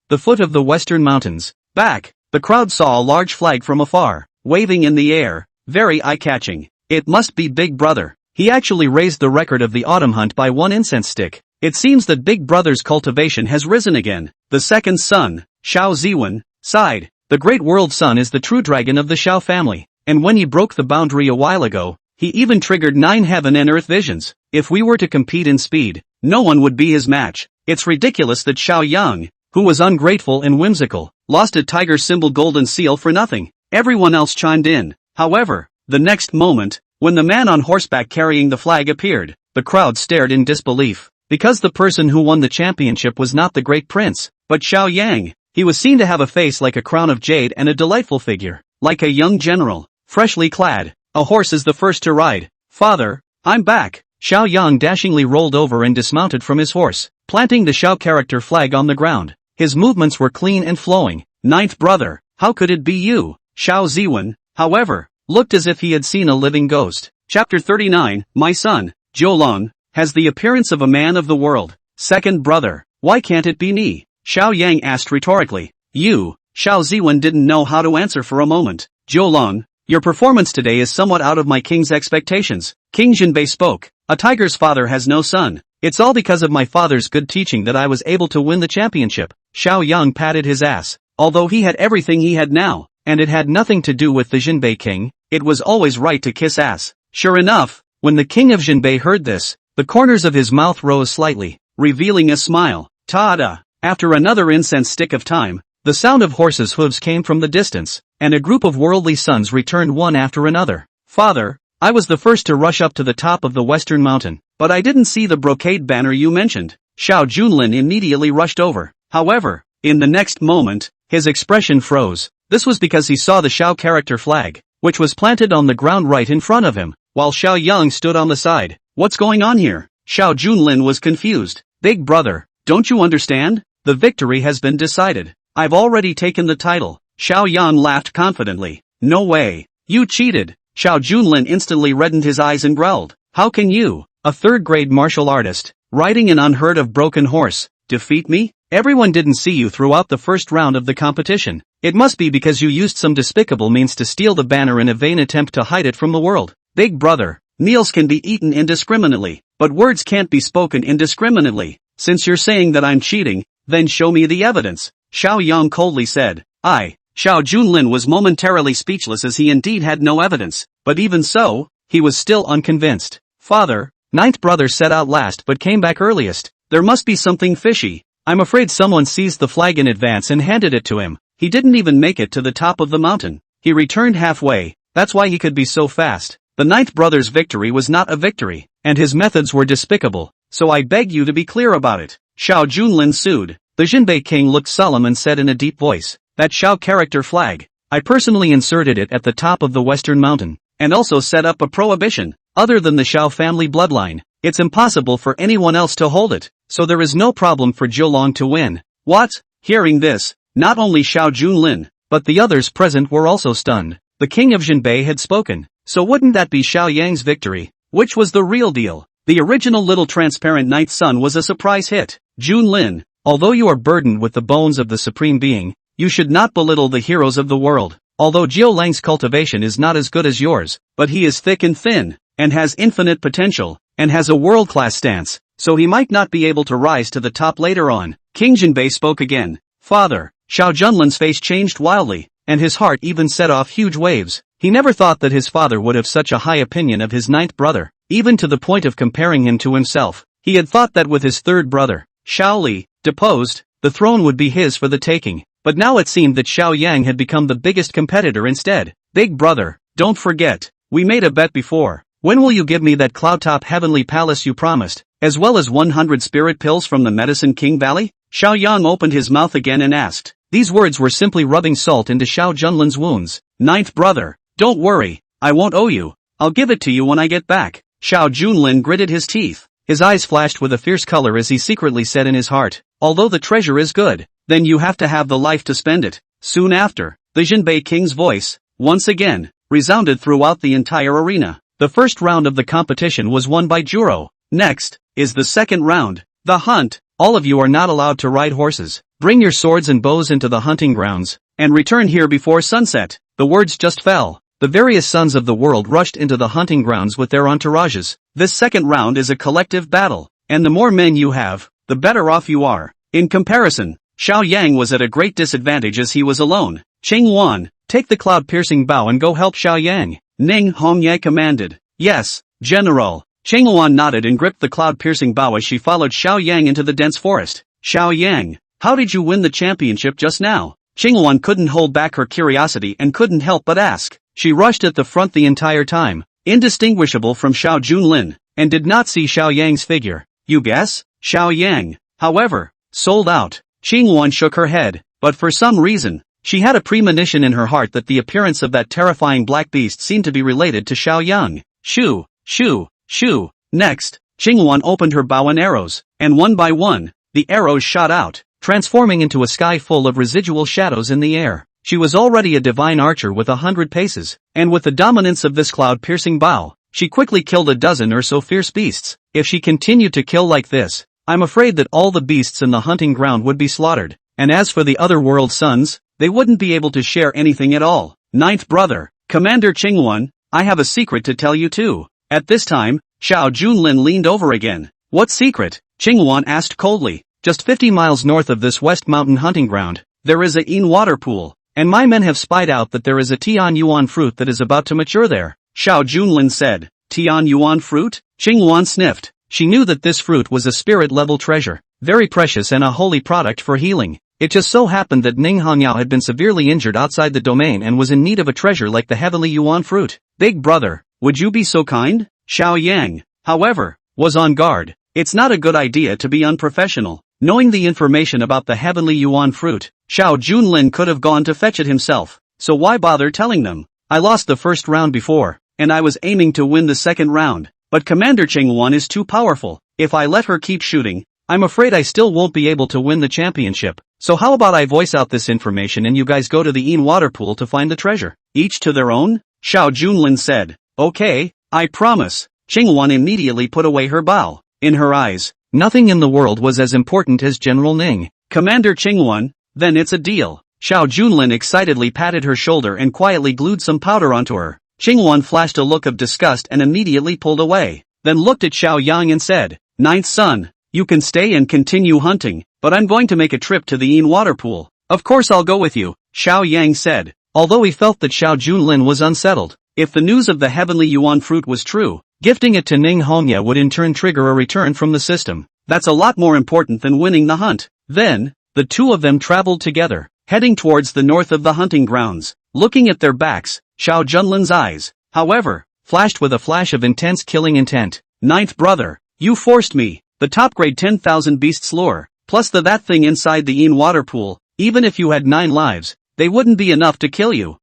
The foot of the western mountains. Back, the crowd saw a large flag from afar, waving in the air, very eye-catching. It must be Big Brother. He actually raised the record of the autumn hunt by 1 incense stick. It seems that Big Brother's cultivation has risen again. The second son, Xiao Ziwen, sighed. The great world son is the true dragon of the Xiao family, and when he broke the boundary a while ago, he even triggered 9 heaven and earth visions. If we were to compete in speed, no one would be his match. It's ridiculous that Xiao Yang, who was ungrateful and whimsical, lost a tiger symbol golden seal for nothing. Everyone else chimed in. However, the next moment, when the man on horseback carrying the flag appeared, the crowd stared in disbelief, because the person who won the championship was not the great prince, but Xiao Yang. He was seen to have a face like a crown of jade and a delightful figure, like a young general, freshly clad. A horse is the first to ride. Father, I'm back. Xiao Yang dashingly rolled over and dismounted from his horse, planting the Xiao character flag on the ground. His movements were clean and flowing. Ninth Brother, how could it be you? Xiao Ziwen, however, looked as if he had seen a living ghost. Chapter 39, My son, Jiulong, has the appearance of a man of the world. Second Brother, why can't it be me? Xiao Yang asked rhetorically. You, Xiao Ziwen didn't know how to answer for a moment. Jiulong, your performance today is somewhat out of my king's expectations. King Jinbei spoke. A tiger's father has no son. It's all because of my father's good teaching that I was able to win the championship. Xiao Yang patted his ass. Although he had everything he had now, and it had nothing to do with the Jinbei king, it was always right to kiss ass. Sure enough, when the king of Jinbei heard this, the corners of his mouth rose slightly, revealing a smile. Ta-da! After another incense stick of time, the sound of horses' hooves came from the distance, and a group of worldly sons returned one after another. Father, I was the first to rush up to the top of the western mountain, but I didn't see the brocade banner you mentioned. Xiao Junlin immediately rushed over. However, in the next moment, his expression froze. This was because he saw the Xiao character flag, which was planted on the ground right in front of him, while Xiao Yang stood on the side. What's going on here? Xiao Junlin was confused. Big Brother, don't you understand? The victory has been decided. I've already taken the title. Xiao Yang laughed confidently. No way. You cheated. Xiao Junlin instantly reddened his eyes and growled. How can you, a third-grade martial artist, riding an unheard of broken horse, defeat me? Everyone didn't see you throughout the first round of the competition. It must be because you used some despicable means to steal the banner in a vain attempt to hide it from the world. Big Brother, meals can be eaten indiscriminately, but words can't be spoken indiscriminately. Since you're saying that I'm cheating, then show me the evidence. Xiao Yang coldly said. Xiao Junlin was momentarily speechless as he indeed had no evidence, but even so, he was still unconvinced. Father, Ninth Brother said out last but came back earliest. There must be something fishy. I'm afraid someone seized the flag in advance and handed it to him. He didn't even make it to the top of the mountain. He returned halfway. That's why he could be so fast. The Ninth Brother's victory was not a victory, and his methods were despicable, so I beg you to be clear about it. Xiao Junlin sued. The Jinbei king looked solemn and said in a deep voice, that Xiao character flag, I personally inserted it at the top of the western mountain, and also set up a prohibition. Other than the Xiao family bloodline, it's impossible for anyone else to hold it, so there is no problem for Jiulong to win. What? Hearing this, not only Xiao Junlin, but the others present were also stunned. The king of Jinbei had spoken, so wouldn't that be Xiao Yang's victory? Which was the real deal? The original little transparent ninth son was a surprise hit. Junlin, although you are burdened with the bones of the Supreme Being, you should not belittle the heroes of the world. Although Jiulang's cultivation is not as good as yours, but he is thick and thin, and has infinite potential, and has a world-class stance, so he might not be able to rise to the top later on. King Jinbei spoke again. Father, Xiao Junlin's face changed wildly, and his heart even set off huge waves. He never thought that his father would have such a high opinion of his ninth brother, even to the point of comparing him to himself. He had thought that with his third brother, Shaoli, deposed, the throne would be his for the taking. But now it seemed that Xiao Yang had become the biggest competitor instead. Big brother, don't forget, we made a bet before. When will you give me that cloud-top heavenly palace you promised, as well as 100 spirit pills from the Medicine King Valley? Xiao Yang opened his mouth again and asked. These words were simply rubbing salt into Xiao Junlin's wounds. Ninth brother, don't worry, I won't owe you. I'll give it to you when I get back. Xiao Junlin gritted his teeth. His eyes flashed with a fierce color as he secretly said in his heart, although the treasure is good, then you have to have the life to spend it. Soon after, the Jinbei King's voice, once again, resounded throughout the entire arena. The first round of the competition was won by Juro. Next, is the second round, the hunt. All of you are not allowed to ride horses. Bring your swords and bows into the hunting grounds, and return here before sunset. The words just fell. The various sons of the world rushed into the hunting grounds with their entourages. This second round is a collective battle, and the more men you have, the better off you are. In comparison, Xiao Yang was at a great disadvantage as he was alone. Qing Wan, take the cloud-piercing bow and go help Xiao Yang. Ning Hongye commanded. Yes, General. Qing Wan nodded and gripped the cloud-piercing bow as she followed Xiao Yang into the dense forest. Xiao Yang, how did you win the championship just now? Qing Wan couldn't hold back her curiosity and couldn't help but ask. She rushed at the front the entire time, indistinguishable from Xiao Junlin, and did not see Xiao Yang's figure. You guess? Xiao Yang, however, sold out. Qing Wan shook her head, but for some reason, she had a premonition in her heart that the appearance of that terrifying black beast seemed to be related to Xiao Yang. Shoo, shoo, shoo. Next, Qing Wan opened her bow and arrows, and one by one, the arrows shot out, transforming into a sky full of residual shadows in the air. She was already a divine archer with 100 paces, and with the dominance of this cloud-piercing bow, she quickly killed a dozen or so fierce beasts. If she continued to kill like this, I'm afraid that all the beasts in the hunting ground would be slaughtered, and as for the other world sons, they wouldn't be able to share anything at all. Ninth brother, Commander Qingwan, I have a secret to tell you too. At this time, Xiao Junlin leaned over again. What secret? Qingwan asked coldly. Just 50 miles north of this West Mountain hunting ground, there is a Yin water pool, and my men have spied out that there is a Tian Yuan fruit that is about to mature there. Xiao Junlin said, Tian Yuan fruit? Qingwan sniffed. She knew that this fruit was a spirit-level treasure, very precious and a holy product for healing. It just so happened that Ning Hongyao had been severely injured outside the domain and was in need of a treasure like the heavenly Yuan fruit. Big brother, would you be so kind? Xiao Yang, however, was on guard. It's not a good idea to be unprofessional. Knowing the information about the heavenly Yuan fruit, Xiao Junlin could have gone to fetch it himself, so why bother telling them? I lost the first round before, and I was aiming to win the second round, but Commander Qingwan is too powerful. If I let her keep shooting, I'm afraid I still won't be able to win the championship. So how about I voice out this information and you guys go to the Yin water pool to find the treasure? Each to their own? Xiao Junlin said. Okay, I promise. Qingwan immediately put away her bow. In her eyes, nothing in the world was as important as General Ning. Commander Qingwan, then it's a deal. Xiao Junlin excitedly patted her shoulder and quietly glued some powder onto her. Qingwan flashed a look of disgust and immediately pulled away, then looked at Xiao Yang and said, Ninth son, you can stay and continue hunting, but I'm going to make a trip to the Yin water pool. Of course I'll go with you, Xiao Yang said, although he felt that Xiao Junlin was unsettled. If the news of the heavenly Yuan fruit was true, gifting it to Ning Hongye would in turn trigger a return from the system. That's a lot more important than winning the hunt. Then, the two of them traveled together, heading towards the north of the hunting grounds. Looking at their backs, Xiao Junlin's eyes, however, flashed with a flash of intense killing intent. Ninth brother, you forced me. The top grade 10,000 beasts lure, plus that thing inside the Yin water pool, even if you had 9 lives, they wouldn't be enough to kill you.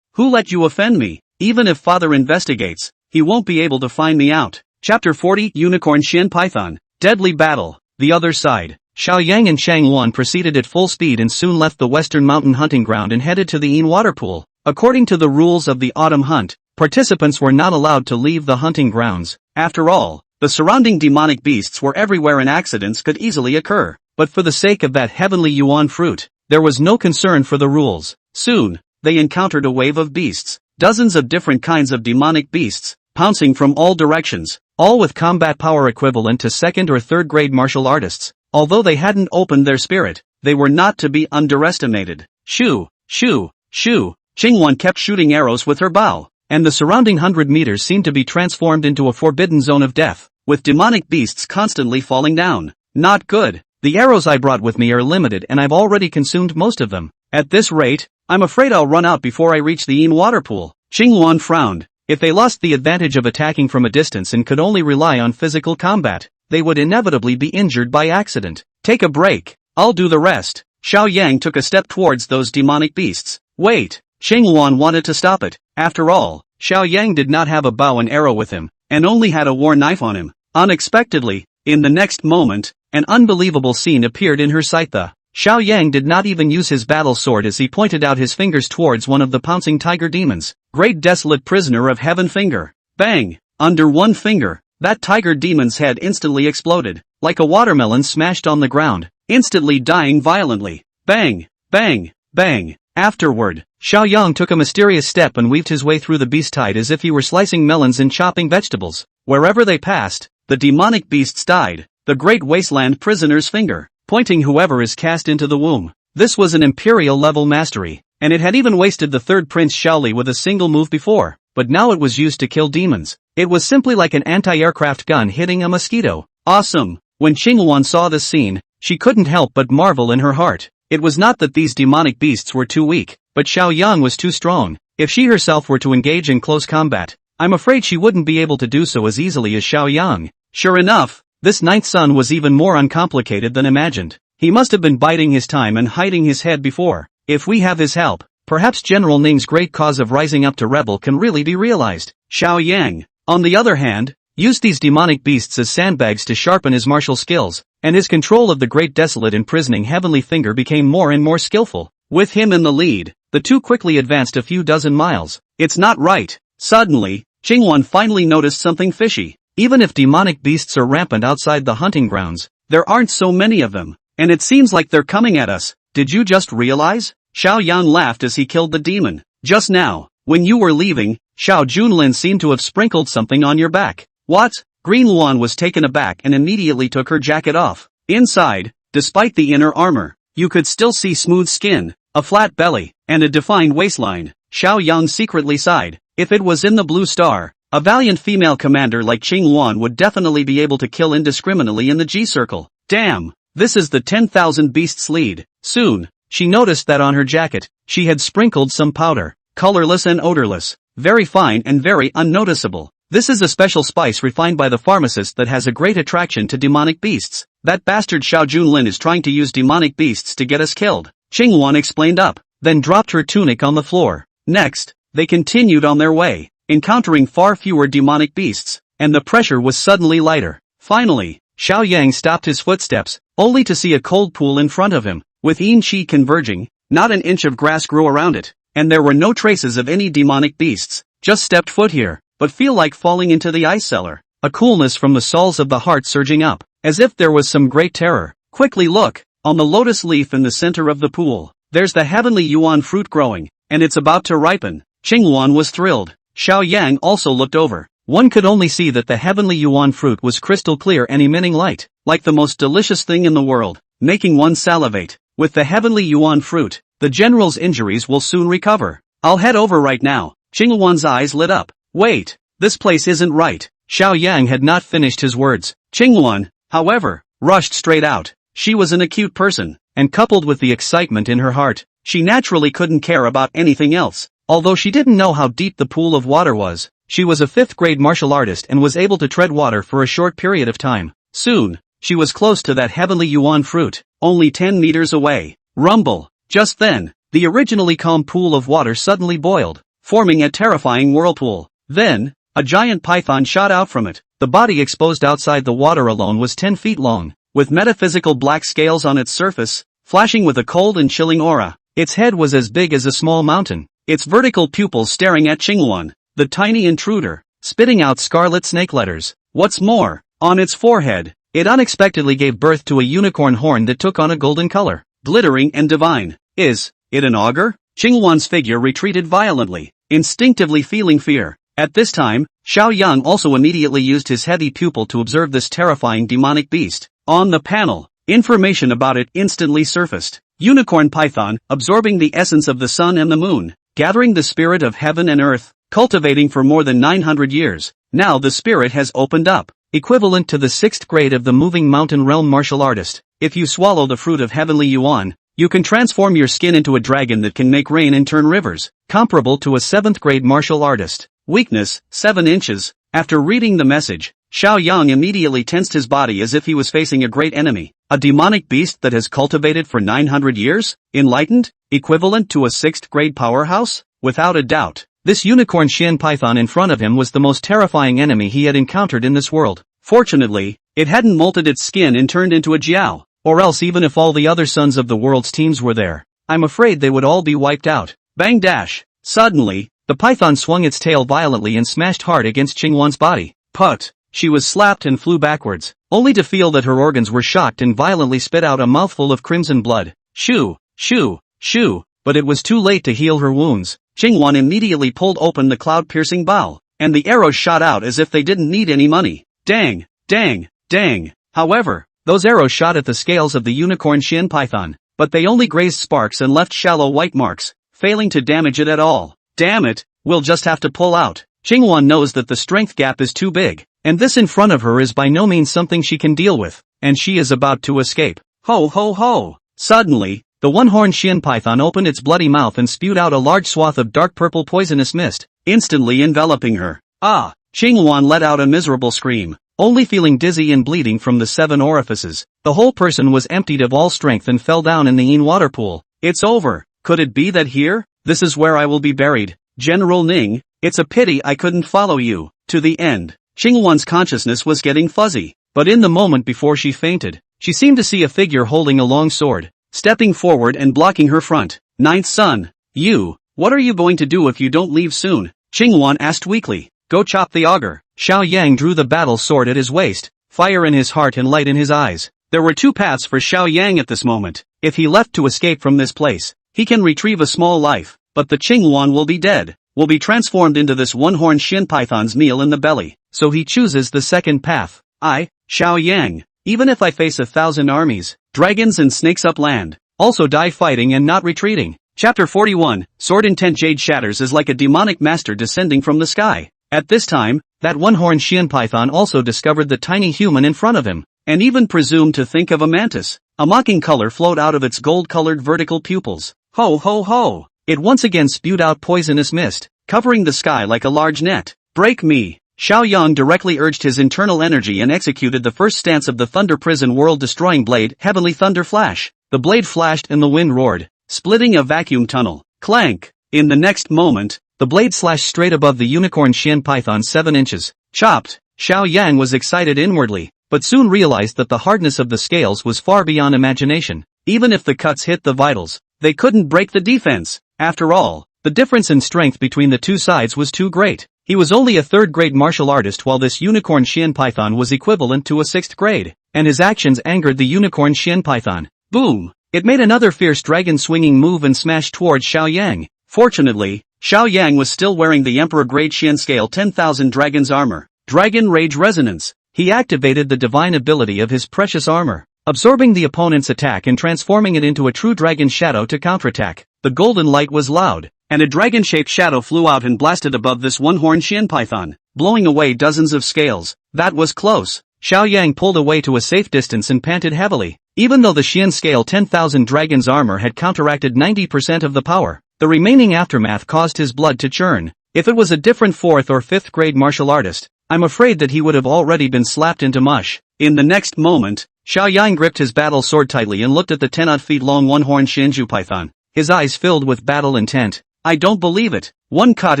Who let you offend me? Even if father investigates, he won't be able to find me out. Chapter 40 Unicorn Shin Python. Deadly Battle. The Other Side. Xiao Yang and Shang Wan proceeded at full speed and soon left the western mountain hunting ground and headed to the Yin water pool. According to the rules of the autumn hunt, participants were not allowed to leave the hunting grounds. After all, the surrounding demonic beasts were everywhere and accidents could easily occur. But for the sake of that heavenly Yuan fruit, there was no concern for the rules. Soon, they encountered a wave of beasts. Dozens of different kinds of demonic beasts, pouncing from all directions, all with combat power equivalent to second or third grade martial artists. Although they hadn't opened their spirit, they were not to be underestimated. Shoo, shoo, shoo. Qingwan kept shooting arrows with her bow, and the surrounding 100 meters seemed to be transformed into a forbidden zone of death, with demonic beasts constantly falling down. Not good. The arrows I brought with me are limited and I've already consumed most of them. At this rate, I'm afraid I'll run out before I reach the Yin water pool. Qingluan frowned. If they lost the advantage of attacking from a distance and could only rely on physical combat, they would inevitably be injured by accident. Take a break. I'll do the rest. Xiao Yang took a step towards those demonic beasts. Wait. Qingluan wanted to stop it. After all, Xiao Yang did not have a bow and arrow with him, and only had a war knife on him. Unexpectedly, in the next moment, an unbelievable scene appeared in her sight. The Xiao Yang did not even use his battle sword as he pointed out his fingers towards one of the pouncing tiger demons. Great desolate prisoner of heaven finger. Bang! Under one finger, that tiger demon's head instantly exploded, like a watermelon smashed on the ground, instantly dying violently. Bang! Bang! Bang! Afterward, Xiao Yang took a mysterious step and weaved his way through the beast tide as if he were slicing melons and chopping vegetables. Wherever they passed, the demonic beasts died. The great wasteland prisoner's finger, pointing whoever is cast into the womb. This was an imperial level mastery, and it had even wasted the third Prince Shaoli with a single move before, but now it was used to kill demons. It was simply like an anti-aircraft gun hitting a mosquito. Awesome! When Qingluan saw this scene, she couldn't help but marvel in her heart. It was not that these demonic beasts were too weak, but Xiao Yang was too strong. If she herself were to engage in close combat, I'm afraid she wouldn't be able to do so as easily as Xiao Yang. Sure enough, this ninth son was even more uncomplicated than imagined. He must have been biding his time and hiding his head before. If we have his help, perhaps General Ning's great cause of rising up to rebel can really be realized. Xiao Yang, on the other hand, used these demonic beasts as sandbags to sharpen his martial skills, and his control of the great desolate imprisoning heavenly finger became more and more skillful. With him in the lead, the two quickly advanced a few dozen miles. It's not right. Suddenly, Qingluan finally noticed something fishy. Even if demonic beasts are rampant outside the hunting grounds, there aren't so many of them, and it seems like they're coming at us. Did you just realize? Xiao Yang laughed as he killed the demon. Just now, when you were leaving, Xiao Junlin seemed to have sprinkled something on your back. What? Green Luan was taken aback and immediately took her jacket off. Inside, despite the inner armor, you could still see smooth skin, a flat belly, and a defined waistline. Xiao Yang secretly sighed. If it was in the Blue Star, a valiant female commander like Qingluan would definitely be able to kill indiscriminately in the G-circle. Damn, this is the 10,000 beasts lead. Soon, she noticed that on her jacket, she had sprinkled some powder, colorless and odorless, very fine and very unnoticeable. This is a special spice refined by the pharmacist that has a great attraction to demonic beasts. That bastard Xiao Junlin is trying to use demonic beasts to get us killed. Qingluan explained up, then dropped her tunic on the floor. Next, they continued on their way, encountering far fewer demonic beasts, and the pressure was suddenly lighter. Finally, Xiao Yang stopped his footsteps, only to see a cold pool in front of him. With yin qi converging, not an inch of grass grew around it, and there were no traces of any demonic beasts. Just stepped foot here, but feel like falling into the ice cellar. A coolness from the soles of the heart surging up, as if there was some great terror. Quickly look, on the lotus leaf in the center of the pool, there's the heavenly yuan fruit growing, and it's about to ripen. Qingluan was thrilled. Xiao Yang also looked over. One could only see that the heavenly yuan fruit was crystal clear and emitting light, like the most delicious thing in the world, making one salivate. With the heavenly yuan fruit, the general's injuries will soon recover. I'll head over right now. Qingluan's eyes lit up. Wait, this place isn't right. Xiao Yang had not finished his words. Qingluan, however, rushed straight out. She was an acute person, and coupled with the excitement in her heart, she naturally couldn't care about anything else. Although she didn't know how deep the pool of water was, she was a 5th grade martial artist and was able to tread water for a short period of time. Soon, she was close to that heavenly yuan fruit, only 10 meters away. Rumble! Just then, the originally calm pool of water suddenly boiled, forming a terrifying whirlpool. Then, a giant python shot out from it. The body exposed outside the water alone was 10 feet long, with metaphysical black scales on its surface, flashing with a cold and chilling aura. Its head was as big as a small mountain, its vertical pupils staring at Qingluan, the tiny intruder, spitting out scarlet snake letters. What's more, on its forehead, it unexpectedly gave birth to a unicorn horn that took on a golden color, glittering and divine. Is it an augur? Qingluan's figure retreated violently, instinctively feeling fear. At this time, Xiao Yang also immediately used his heavy pupil to observe this terrifying demonic beast. On the panel, information about it instantly surfaced. Unicorn python, absorbing the essence of the sun and the moon, gathering the spirit of heaven and earth, cultivating for more than 900 years. Now the spirit has opened up. equivalent to the 6th grade of the moving mountain realm martial artist. If you swallow the fruit of heavenly yuan, you can transform your skin into a dragon that can make rain and turn rivers, comparable to a 7th grade martial artist. Weakness, 7 inches. After reading the message, Xiao Yang immediately tensed his body as if he was facing a great enemy, a demonic beast that has cultivated for 900 years, enlightened, equivalent to a 6th grade powerhouse? Without a doubt, this unicorn Shin python in front of him was the most terrifying enemy he had encountered in this world. Fortunately, it hadn't molted its skin and turned into a jiao, or else even if all the other sons of the world's teams were there, I'm afraid they would all be wiped out. Bang dash! Suddenly, the python swung its tail violently and smashed hard against Qingwan's body. Put! She was slapped and flew backwards, only to feel that her organs were shocked and violently spit out a mouthful of crimson blood. Shoo! Shoo! Shoo! But it was too late to heal her wounds. Qingwan immediately pulled open the cloud-piercing bow, and the arrows shot out as if they didn't need any money. Dang! Dang! Dang! However, those arrows shot at the scales of the unicorn Shin python, but they only grazed sparks and left shallow white marks, failing to damage it at all. Damn it, we'll just have to pull out. Qingwan knows that the strength gap is too big, and this in front of her is by no means something she can deal with, and she is about to escape. Ho ho ho! Suddenly, the one-horned Shin python opened its bloody mouth and spewed out a large swath of dark purple poisonous mist, instantly enveloping her. Ah! Qingwan let out a miserable scream, only feeling dizzy and bleeding from the 7 orifices. The whole person was emptied of all strength and fell down in the Yin water pool. It's over. Could it be that here? This is where I will be buried. General Ning, it's a pity I couldn't follow you to the end. Qingwan's consciousness was getting fuzzy, but in the moment before she fainted, she seemed to see a figure holding a long sword, stepping forward and blocking her front. Ninth son, you, what are you going to do if you don't leave soon? Qingwan asked weakly. Go chop the augur. Xiao Yang drew the battle sword at his waist, fire in his heart and light in his eyes. There were 2 paths for Xiao Yang at this moment. If he left to escape from this place, he can retrieve a small life, but the Qingwan will be dead, will be transformed into this one-horned Shin python's meal in the belly. So he chooses the second path. I, Xiao Yang, even if I face 1,000 armies, dragons and snakes up land, also die fighting and not retreating. Chapter 41, Sword Intent Jade shatters is like a demonic master descending from the sky. At this time, that one-horned Shin python also discovered the tiny human in front of him, and even presumed to think of a mantis. A mocking color flowed out of its gold-colored vertical pupils. Ho ho ho! It once again spewed out poisonous mist, covering the sky like a large net. Break me! Xiao Yang directly urged his internal energy and executed the first stance of the Thunder Prison world-destroying blade, Heavenly Thunder Flash. The blade flashed and the wind roared, splitting a vacuum tunnel. Clank! In the next moment, the blade slashed straight above the unicorn Shin python 7 inches. Chopped! Xiao Yang was excited inwardly, but soon realized that the hardness of the scales was far beyond imagination. Even if the cuts hit the vitals, they couldn't break the defense. After all, the difference in strength between the 2 sides was too great. He was only a 3rd grade martial artist while this unicorn Shin python was equivalent to a 6th grade, and his actions angered the unicorn Shin python. Boom! It made another fierce dragon swinging move and smashed towards Xiao Yang. Fortunately, Xiao Yang was still wearing the Emperor Grade Shin Scale 10,000 Dragon's armor, Dragon Rage Resonance. He activated the divine ability of his precious armor, absorbing the opponent's attack and transforming it into a true dragon shadow to counterattack. The golden light was loud, and a dragon-shaped shadow flew out and blasted above this one-horned Shin python, blowing away dozens of scales. That was close. Xiao Yang pulled away to a safe distance and panted heavily. Even though the Shin Scale 10,000 Dragon's armor had counteracted 90% of the power, the remaining aftermath caused his blood to churn. If it was a different 4th or 5th grade martial artist, I'm afraid that he would have already been slapped into mush. In the next moment, Xiao Yang gripped his battle sword tightly and looked at the 10-odd feet long one-horned Shinju python, his eyes filled with battle intent. I don't believe it. 1 cut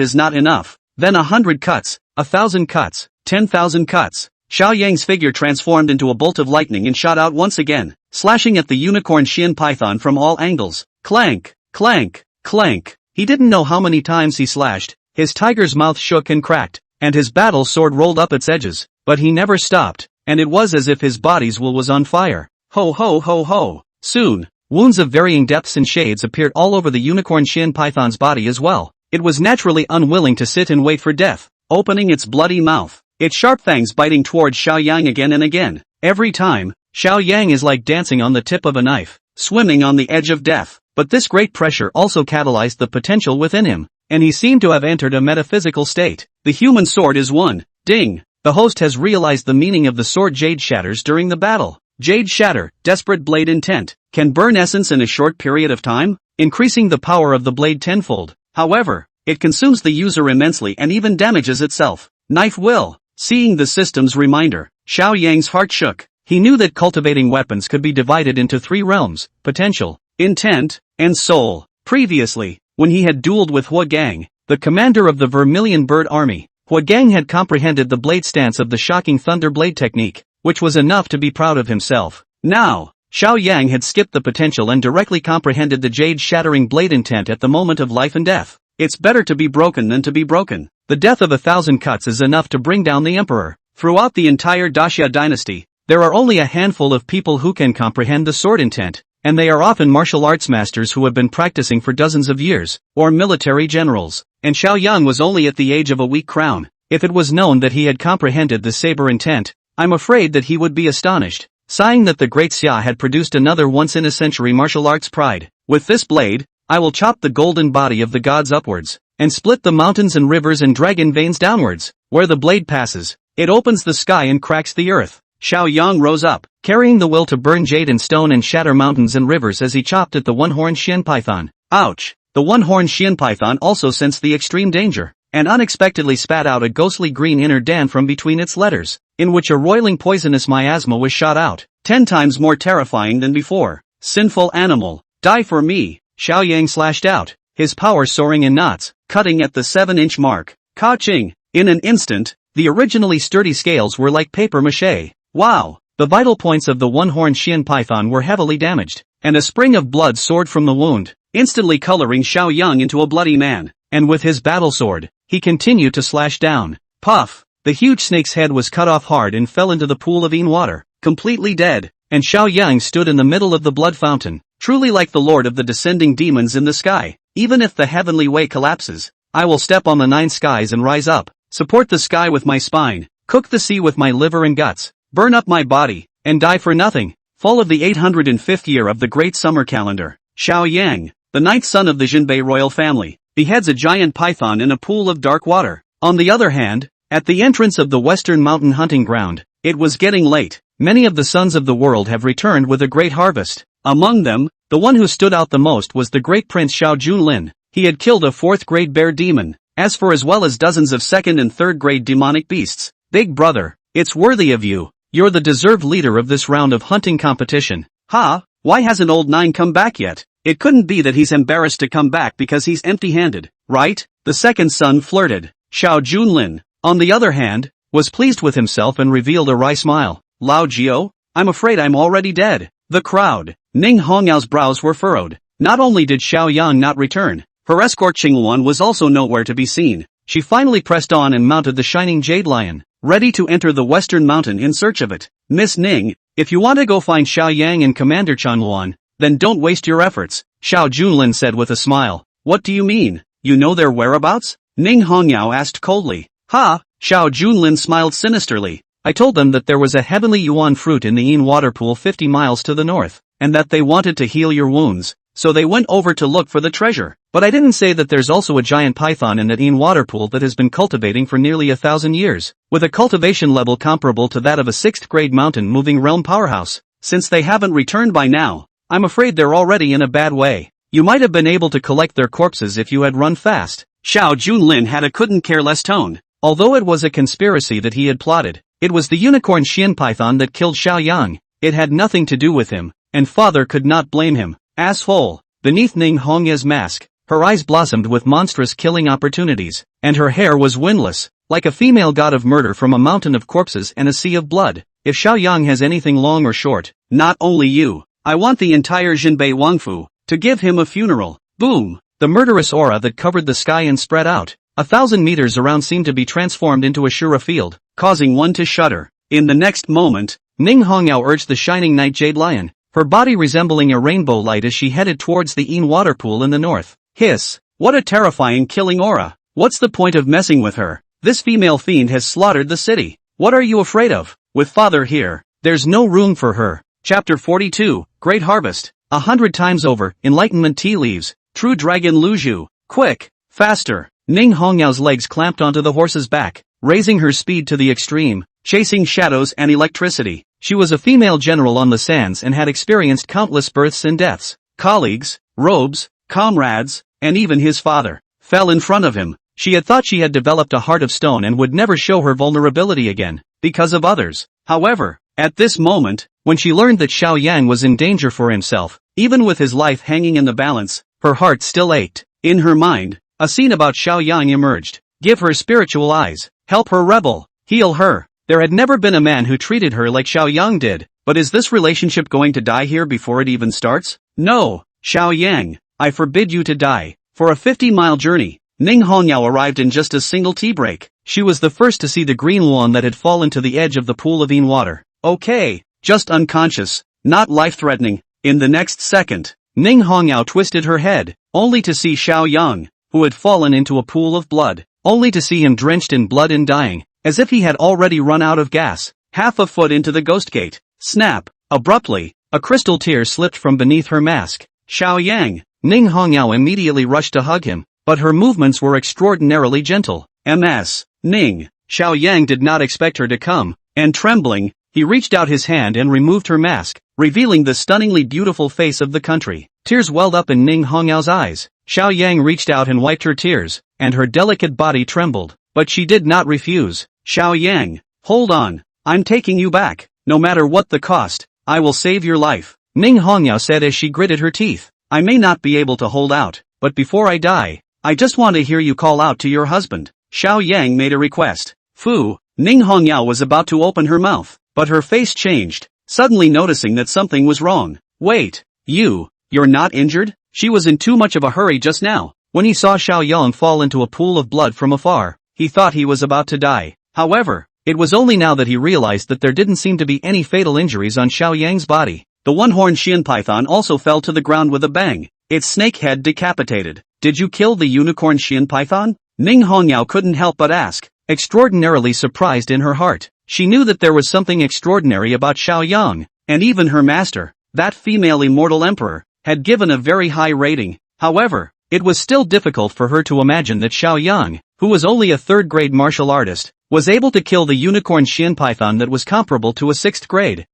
is not enough. Then 100 cuts, 1,000 cuts, 10,000 cuts. Xiao Yang's figure transformed into a bolt of lightning and shot out once again, slashing at the unicorn Shin python from all angles. Clank, clank, clank. He didn't know how many times he slashed. His tiger's mouth shook and cracked, and his battle sword rolled up its edges, but he never stopped, and it was as if his body's will was on fire. Ho ho ho ho. Soon, wounds of varying depths and shades appeared all over the unicorn Shin python's body as well. It was naturally unwilling to sit and wait for death, opening its bloody mouth, its sharp fangs biting towards Xiao Yang again and again. Every time, Xiao Yang is like dancing on the tip of a knife, swimming on the edge of death. But this great pressure also catalyzed the potential within him, and he seemed to have entered a metaphysical state. The human sword is won. Ding! The host has realized the meaning of the sword Jade shatters during the battle. Jade shatter, desperate blade intent, can burn essence in a short period of time, increasing the power of the blade tenfold. However, it consumes the user immensely and even damages itself. Knife will. Seeing the system's reminder, Xiao Yang's heart shook. He knew that cultivating weapons could be divided into three realms: potential, intent, and soul. Previously, when he had dueled with Hua Gang, the commander of the Vermilion Bird Army, Hua Gang had comprehended the blade stance of the shocking Thunder Blade technique, which was enough to be proud of himself. Now, Xiao Yang had skipped the potential and directly comprehended the jade-shattering blade intent at the moment of life and death. It's better to be broken than to be broken. The death of 1,000 cuts is enough to bring down the emperor. Throughout the entire Daxia dynasty, there are only a handful of people who can comprehend the sword intent, and they are often martial arts masters who have been practicing for dozens of years, or military generals. And Xiao Yang was only at the age of a weak crown. If it was known that he had comprehended the saber intent, I'm afraid that he would be astonished. Sighing that the great Xia had produced another once-in-a-century martial arts pride. With this blade, I will chop the golden body of the gods upwards, and split the mountains and rivers and dragon veins downwards. Where the blade passes, it opens the sky and cracks the earth. Xiao Yang rose up, carrying the will to burn jade and stone and shatter mountains and rivers as he chopped at the one-horned Xian python. Ouch! The one-horned Xian python also sensed the extreme danger, and unexpectedly spat out a ghostly green inner dan from between its letters, in which a roiling poisonous miasma was shot out, 10 times more terrifying than before. Sinful animal, die for me! Xiao Yang slashed out, his power soaring in knots, cutting at the 7-inch mark. Ka-ching! In an instant, the originally sturdy scales were like paper mache. Wow! The vital points of the one-horned Xian python were heavily damaged, and a spring of blood soared from the wound, instantly coloring Xiao Yang into a bloody man. And with his battle sword, he continued to slash down. Puff! The huge snake's head was cut off hard and fell into the pool of water, completely dead, and Xiao Yang stood in the middle of the blood fountain, truly like the lord of the descending demons in the sky. Even if the heavenly way collapses, I will step on the 9 skies and rise up, support the sky with my spine, cook the sea with my liver and guts, burn up my body, and die for nothing. Fall of the 805th year of the Great Summer Calendar. Xiao Yang, the 9th son of the Jinbei royal family, beheads a giant python in a pool of dark water. On the other hand, at the entrance of the Western Mountain hunting ground, it was getting late. Many of the sons of the world have returned with a great harvest. Among them, the one who stood out the most was the great prince Xiao Junlin. He had killed a 4th-grade bear demon, as well as dozens of 2nd and 3rd-grade demonic beasts. Big brother, it's worthy of you. You're the deserved leader of this round of hunting competition. Ha, why hasn't old 9 come back yet? It couldn't be that he's embarrassed to come back because he's empty-handed, right? The second son flirted. Xiao Junlin, on the other hand, was pleased with himself and revealed a wry smile. Lao Jiao, I'm afraid I'm already dead. The crowd. Ning Hongyao's brows were furrowed. Not only did Xiao Yang not return, her escort Qingluan was also nowhere to be seen. She finally pressed on and mounted the shining jade lion, ready to enter the western mountain in search of it. Miss Ning, if you want to go find Xiao Yang and Commander Qingluan, then don't waste your efforts, Xiao Junlin said with a smile. What do you mean? You know their whereabouts? Ning Hongyao asked coldly. Ha, Xiao Junlin smiled sinisterly. I told them that there was a heavenly yuan fruit in the Yin water pool 50 miles to the north, and that they wanted to heal your wounds, so they went over to look for the treasure. But I didn't say that there's also a giant python in that Yin water pool that has been cultivating for nearly 1,000 years, with a cultivation level comparable to that of a 6th-grade mountain-moving realm powerhouse. Since they haven't returned by now, I'm afraid they're already in a bad way. You might have been able to collect their corpses if you had run fast. Xiao Junlin had a couldn't-care-less tone. Although it was a conspiracy that he had plotted, it was the unicorn Xian python that killed Xiao Yang. It had nothing to do with him, and father could not blame him. Asshole. Beneath Ning Hongya's mask, her eyes blossomed with monstrous killing opportunities, and her hair was windless, like a female god of murder from a mountain of corpses and a sea of blood. If Xiao Yang has anything long or short, not only you, I want the entire Jinbei Wangfu to give him a funeral. Boom! The murderous aura that covered the sky and spread out 1,000 meters around seemed to be transformed into a Shura field, causing one to shudder. In the next moment, Ning Hongyao urged the shining night jade lion, her body resembling a rainbow light as she headed towards the Yin water pool in the north. Hiss! What a terrifying killing aura! What's the point of messing with her? This female fiend has slaughtered the city. What are you afraid of? With father here, there's no room for her. Chapter 42, Great Harvest. 100 times over, Enlightenment Tea Leaves, True Dragon Lu Zhu. Quick! Faster! Ning Hongyao's legs clamped onto the horse's back, raising her speed to the extreme, chasing shadows and electricity. She was a female general on the sands and had experienced countless births and deaths. Colleagues, robes, comrades, and even his father fell in front of him. She had thought she had developed a heart of stone and would never show her vulnerability again, because of others. However, at this moment, when she learned that Xiao Yang was in danger for himself, even with his life hanging in the balance, her heart still ached. In her mind, a scene about Xiao Yang emerged. Give her spiritual eyes, help her rebel, heal her. There had never been a man who treated her like Xiao Yang did, but is this relationship going to die here before it even starts? No, Xiao Yang, I forbid you to die. For a 50-mile journey, Ning Hongyao arrived in just a single tea break. She was the first to see the green lawn that had fallen to the edge of the pool of Yin water. Okay, just unconscious, not life-threatening. In the next second, Ning Hongyao twisted her head, only to see Xiao Yang, who had fallen into a pool of blood, only to see him drenched in blood and dying, as if he had already run out of gas. Half a foot into the ghost gate. Snap! Abruptly, a crystal tear slipped from beneath her mask. Xiao Yang. Ning Hongyao immediately rushed to hug him, but her movements were extraordinarily gentle. Ms. Ning. Xiao Yang did not expect her to come, and trembling, he reached out his hand and removed her mask, revealing the stunningly beautiful face of the country. Tears welled up in Ning Hongyao's eyes. Xiao Yang reached out and wiped her tears, and her delicate body trembled, but she did not refuse. Xiao Yang, hold on, I'm taking you back, no matter what the cost, I will save your life, Ning Hongyao said as she gritted her teeth. I may not be able to hold out, but before I die, I just want to hear you call out to your husband. Xiao Yang made a request. Fu, Ning Hongyao was about to open her mouth, but her face changed, suddenly noticing that something was wrong. Wait, you're not injured? She was in too much of a hurry just now. When he saw Xiao Yang fall into a pool of blood from afar, he thought he was about to die. However, it was only now that he realized that there didn't seem to be any fatal injuries on Xiao Yang's body. The one-horned Xian python also fell to the ground with a bang, its snake head decapitated. Did you kill the unicorn Xian python? Ning Hongyao couldn't help but ask, extraordinarily surprised in her heart. She knew that there was something extraordinary about Xiao Yang, and even her master, that female immortal emperor, had given a very high rating. However, it was still difficult for her to imagine that Xiao Yang, who was only a third-grade martial artist, was able to kill the unicorn Xian python that was comparable to a sixth grade.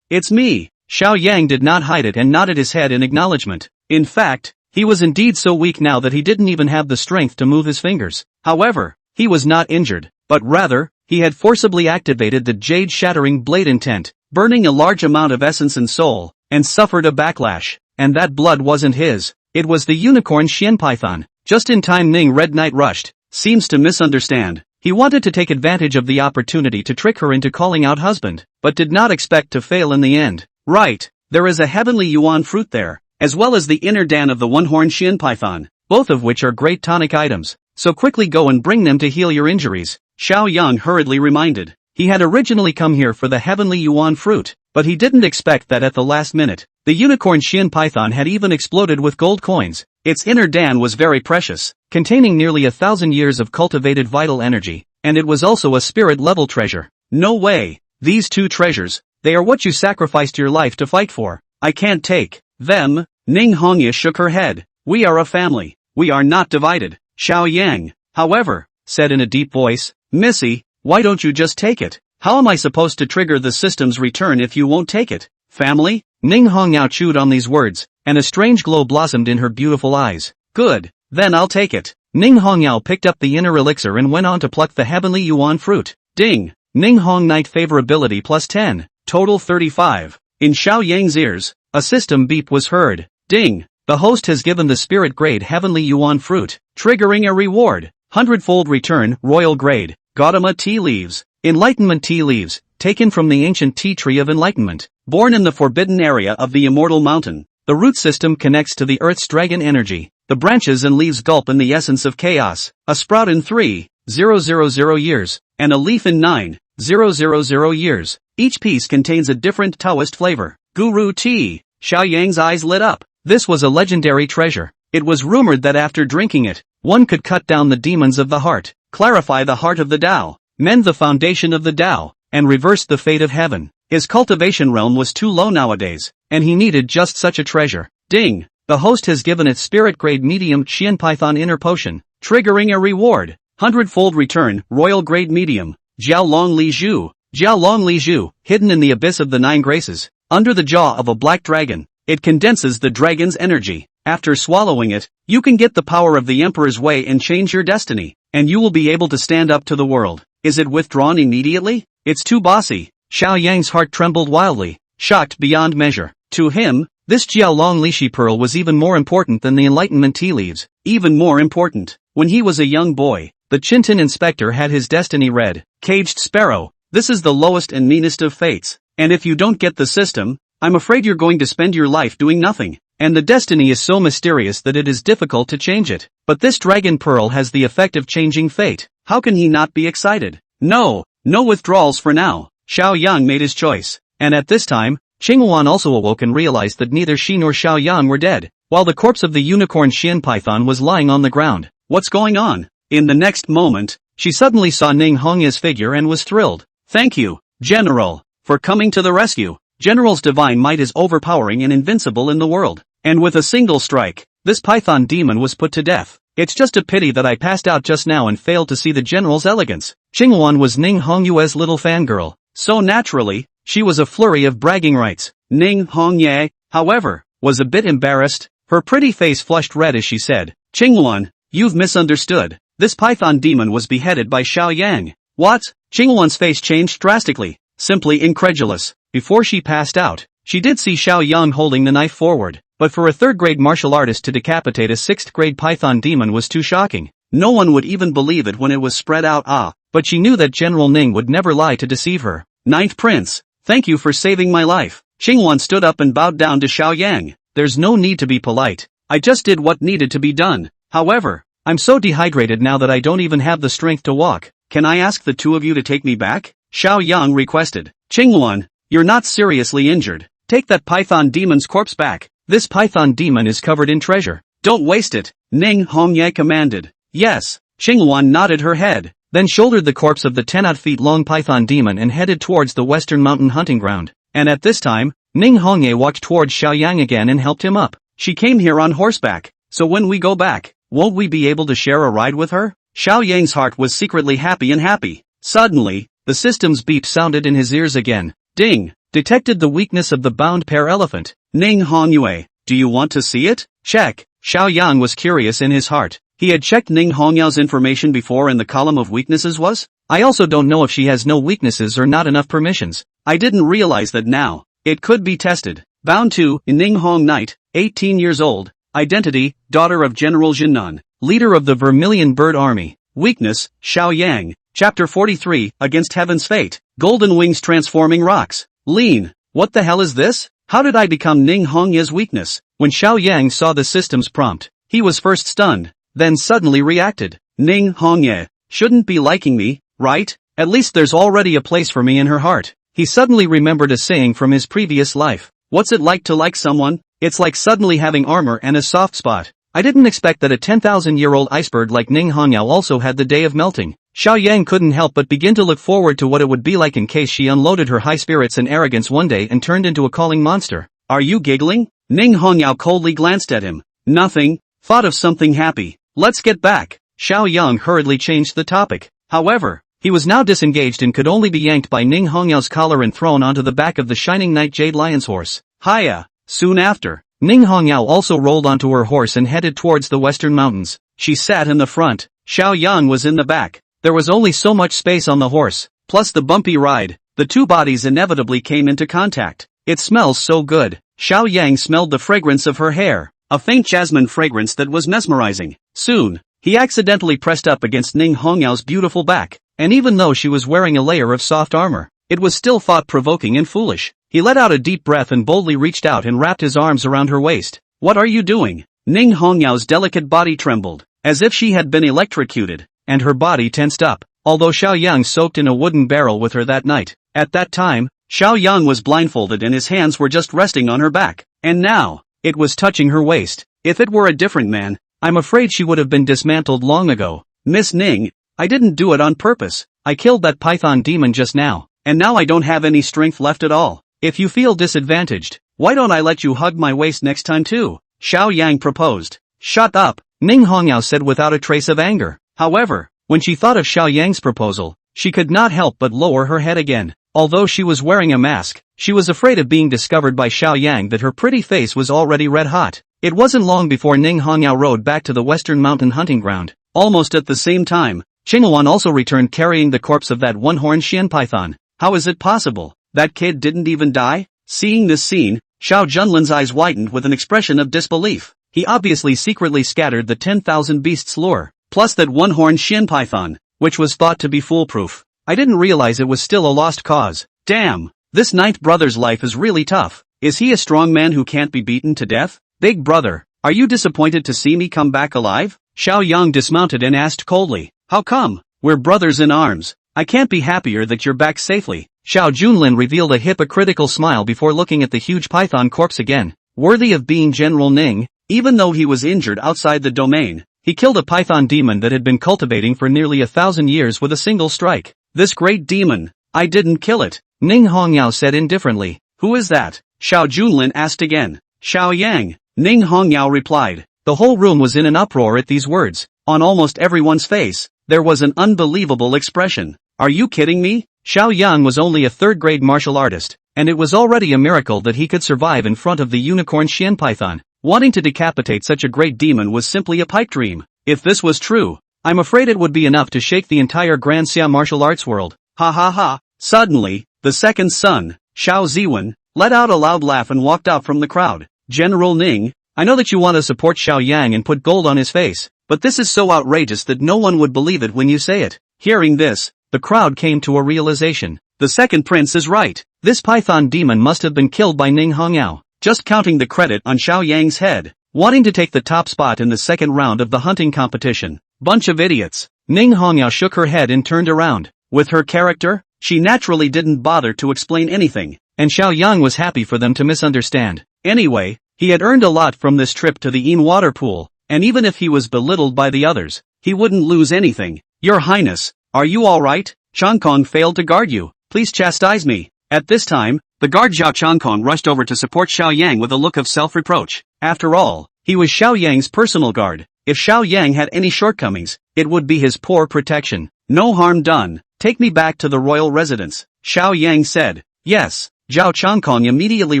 It's me. Xiao Yang did not hide it and nodded his head in acknowledgement. In fact, he was indeed so weak now that he didn't even have the strength to move his fingers. However, he was not injured, but rather, he had forcibly activated the jade-shattering blade intent, burning a large amount of essence and soul, and suffered a backlash. And that blood wasn't his, it was the unicorn Xian python. Just in time Ning Red Knight rushed. Seems to misunderstand. He wanted to take advantage of the opportunity to trick her into calling out husband, but did not expect to fail in the end. Right, there is a heavenly yuan fruit there, as well as the inner dan of the one-horned Xian python, both of which are great tonic items, so quickly go and bring them to heal your injuries, Xiao Yang hurriedly reminded. He had originally come here for the heavenly yuan fruit, but he didn't expect that at the last minute. The unicorn Xian python had even exploded with gold coins. Its inner dan was very precious, containing nearly 1,000 years of cultivated vital energy, and it was also a spirit-level treasure. No way, these two treasures, they are what you sacrificed your life to fight for. I can't take them. Ning Hongya shook her head. We are a family. We are not divided. Xiao Yang, however, said in a deep voice, Missy, why don't you just take it? How am I supposed to trigger the system's return if you won't take it? Family? Ning Hongyao chewed on these words, and a strange glow blossomed in her beautiful eyes. Good, then I'll take it. Ning Hongyao picked up the inner elixir and went on to pluck the heavenly yuan fruit. Ding! Ning Hong Knight favorability plus 10, total 35. In Xiao Yang's ears, a system beep was heard. Ding! The host has given the spirit grade heavenly yuan fruit, triggering a reward. 100-fold return, royal grade, Gautama tea leaves, enlightenment tea leaves, taken from the ancient tea tree of enlightenment. Born in the forbidden area of the immortal mountain, the root system connects to the earth's dragon energy. The branches and leaves gulp in the essence of chaos. A sprout in 3,000 years, and a leaf in 9,000 years. Each piece contains a different Taoist flavor. Guru tea. Xiao Yang's eyes lit up. This was a legendary treasure. It was rumored that after drinking it, one could cut down the demons of the heart, clarify the heart of the Tao, mend the foundation of the Tao, and reverse the fate of heaven. His cultivation realm was too low nowadays, and he needed just such a treasure. Ding! The host has given its spirit-grade medium Xian Python inner potion, triggering a reward. Hundredfold return, royal grade medium. Jiao Long Li Zhu. Jiao Long Li Zhu, hidden in the abyss of the 9 graces, under the jaw of a black dragon. It condenses the dragon's energy. After swallowing it, you can get the power of the Emperor's way and change your destiny, and you will be able to stand up to the world. Is it withdrawn immediately? It's too bossy. Xiao Yang's heart trembled wildly, shocked beyond measure. To him, this Jiao Long Lishi pearl was even more important than the Enlightenment tea leaves. Even more important. When he was a young boy, the Chinton inspector had his destiny read. Caged sparrow. This is the lowest and meanest of fates. And if you don't get the system, I'm afraid you're going to spend your life doing nothing. And the destiny is so mysterious that it is difficult to change it. But this dragon pearl has the effect of changing fate. How can he not be excited? No withdrawals for now. Xiao Yang made his choice. And at this time, Qinghuan also awoke and realized that neither she nor Xiao Yang were dead, while the corpse of the unicorn Xian python was lying on the ground. What's going on? In the next moment, she suddenly saw Ning Hongya's figure and was thrilled. Thank you, General, for coming to the rescue. General's divine might is overpowering and invincible in the world. And with a single strike, this python demon was put to death. It's just a pity that I passed out just now and failed to see the General's elegance. Qinghuan was Ning Hongyue's little fangirl, so naturally, she was a flurry of bragging rights. Ning Hongye, however, was a bit embarrassed. Her pretty face flushed red as she said, Qinghuan, you've misunderstood. This python demon was beheaded by Xiao Yang. What? Qinghuan's face changed drastically, simply incredulous. Before she passed out, she did see Xiao Yang holding the knife forward, but for a 3rd-grade martial artist to decapitate a 6th-grade python demon was too shocking. No one would even believe it when it was spread out. But she knew that General Ning would never lie to deceive her. 9th Prince, thank you for saving my life. Qinghuan stood up and bowed down to Xiao Yang. There's no need to be polite. I just did what needed to be done. However, I'm so dehydrated now that I don't even have the strength to walk. Can I ask the two of you to take me back? Xiao Yang requested. Qinghuan, you're not seriously injured. Take that python demon's corpse back. This python demon is covered in treasure. Don't waste it, Ning Hongye commanded. Yes. Qinghuan nodded her head, then shouldered the corpse of the 10-feet-long python demon and headed towards the western mountain hunting ground. And at this time, Ning Hongye walked towards Xiao Yang again and helped him up. She came here on horseback, so when we go back, won't we be able to share a ride with her? Xiao Yang's heart was secretly happy. Suddenly, the system's beep sounded in his ears again. Ding! Detected the weakness of the bound pair elephant. Ning Hongyue, do you want to see it? Check. Xiao Yang was curious in his heart. He had checked Ning Hongyue's information before and the column of weaknesses was? I also don't know if she has no weaknesses or not enough permissions. I didn't realize that now. It could be tested. Bound to, Ning Hong Knight, 18 years old. Identity, daughter of General Jinnan, leader of the Vermilion Bird Army. Weakness, Xiao Yang. Chapter 43, Against Heaven's Fate. Golden Wings Transforming Rocks. Lean. What the hell is this? How did I become Ning Hongye's weakness? When Xiao Yang saw the system's prompt, he was first stunned, then suddenly reacted. Ning Hongye shouldn't be liking me, right? At least there's already a place for me in her heart. He suddenly remembered a saying from his previous life. What's it like to like someone? It's like suddenly having armor and a soft spot. I didn't expect that a 10,000-year-old iceberg like Ning Hongye also had the day of melting. Xiao Yang couldn't help but begin to look forward to what it would be like in case she unloaded her high spirits and arrogance one day and turned into a calling monster. Are you giggling? Ning Hongye coldly glanced at him. Nothing. Thought of something happy. Let's get back. Xiao Yang hurriedly changed the topic. However, he was now disengaged and could only be yanked by Ning Hongyao's collar and thrown onto the back of the shining Night Jade Lion's horse. Hiya. Soon after, Ning Hongyao also rolled onto her horse and headed towards the western mountains. She sat in the front. Xiao Yang was in the back. There was only so much space on the horse, plus the bumpy ride. The two bodies inevitably came into contact. It smells so good. Xiao Yang smelled the fragrance of her hair, a faint jasmine fragrance that was mesmerizing. Soon, he accidentally pressed up against Ning Hongyao's beautiful back, and even though she was wearing a layer of soft armor, it was still thought-provoking and foolish. He let out a deep breath and boldly reached out and wrapped his arms around her waist. What are you doing? Ning Hongyao's delicate body trembled, as if she had been electrocuted, and her body tensed up. Although Xiao Yang soaked in a wooden barrel with her that night, at that time, Xiao Yang was blindfolded and his hands were just resting on her back. And now, it was touching her waist. If it were a different man, I'm afraid she would have been dismantled long ago. Miss Ning, I didn't do it on purpose. I killed that python demon just now, and now I don't have any strength left at all. If you feel disadvantaged, why don't I let you hug my waist next time too? Xiao Yang proposed. Shut up, Ning Hongyao said without a trace of anger. However, When she thought of Xiao Yang's proposal, she could not help but lower her head again. Although she was wearing a mask, she was afraid of being discovered by Xiao Yang that her pretty face was already red hot. It wasn't long before Ning Hongyao rode back to the western mountain hunting ground. Almost at the same time, Qinghuan also returned carrying the corpse of that one-horned Xian python. How is it possible? That kid didn't even die? Seeing this scene, Xiao Junlin's eyes widened with an expression of disbelief. He obviously secretly scattered the 10,000 beasts lure, plus that one-horned Xian python, which was thought to be foolproof. I didn't realize it was still a lost cause. Damn, this ninth brother's life is really tough. Is he a strong man who can't be beaten to death? Big brother, are you disappointed to see me come back alive? Xiao Yang dismounted and asked coldly. How come? We're brothers in arms. I can't be happier that you're back safely. Xiao Junlin revealed a hypocritical smile before looking at the huge python corpse again. Worthy of being General Ning, even though he was injured outside the domain, he killed a python demon that had been cultivating for nearly 1,000 years with a single strike. This great demon, I didn't kill it, Ning Hongyao said indifferently. Who is that? Xiao Junlin asked again. Xiao Yang, Ning Hongyao replied. The whole room was in an uproar at these words. On almost everyone's face, there was an unbelievable expression. Are you kidding me? Xiao Yang was only a third-grade martial artist, and it was already a miracle that he could survive in front of the unicorn Xian python. Wanting to decapitate such a great demon was simply a pipe dream. If this was true, I'm afraid it would be enough to shake the entire Grand Xia martial arts world. Ha ha ha. Suddenly, the second son, Xiao Ziwen, let out a loud laugh and walked out from the crowd. General Ning, I know that you want to support Xiao Yang and put gold on his face, but this is so outrageous that no one would believe it when you say it. Hearing this, the crowd came to a realization. The second prince is right. This python demon must have been killed by Ning Hongyao, just counting the credit on Xiao Yang's head, wanting to take the top spot in the second round of the hunting competition. Bunch of idiots. Ning Hongyao shook her head and turned around. With her character, she naturally didn't bother to explain anything, and Xiao Yang was happy for them to misunderstand. Anyway, he had earned a lot from this trip to the Yin water pool, and even if he was belittled by the others, he wouldn't lose anything. Your Highness, are you alright? Changkong failed to guard you. Please chastise me. At this time, the guard Zhao Changkong rushed over to support Xiao Yang with a look of self-reproach. After all, he was Xiao Yang's personal guard. If Xiao Yang had any shortcomings, it would be his poor protection. No harm done. Take me back to the royal residence, Xiao Yang said. Yes. Zhao Changkong immediately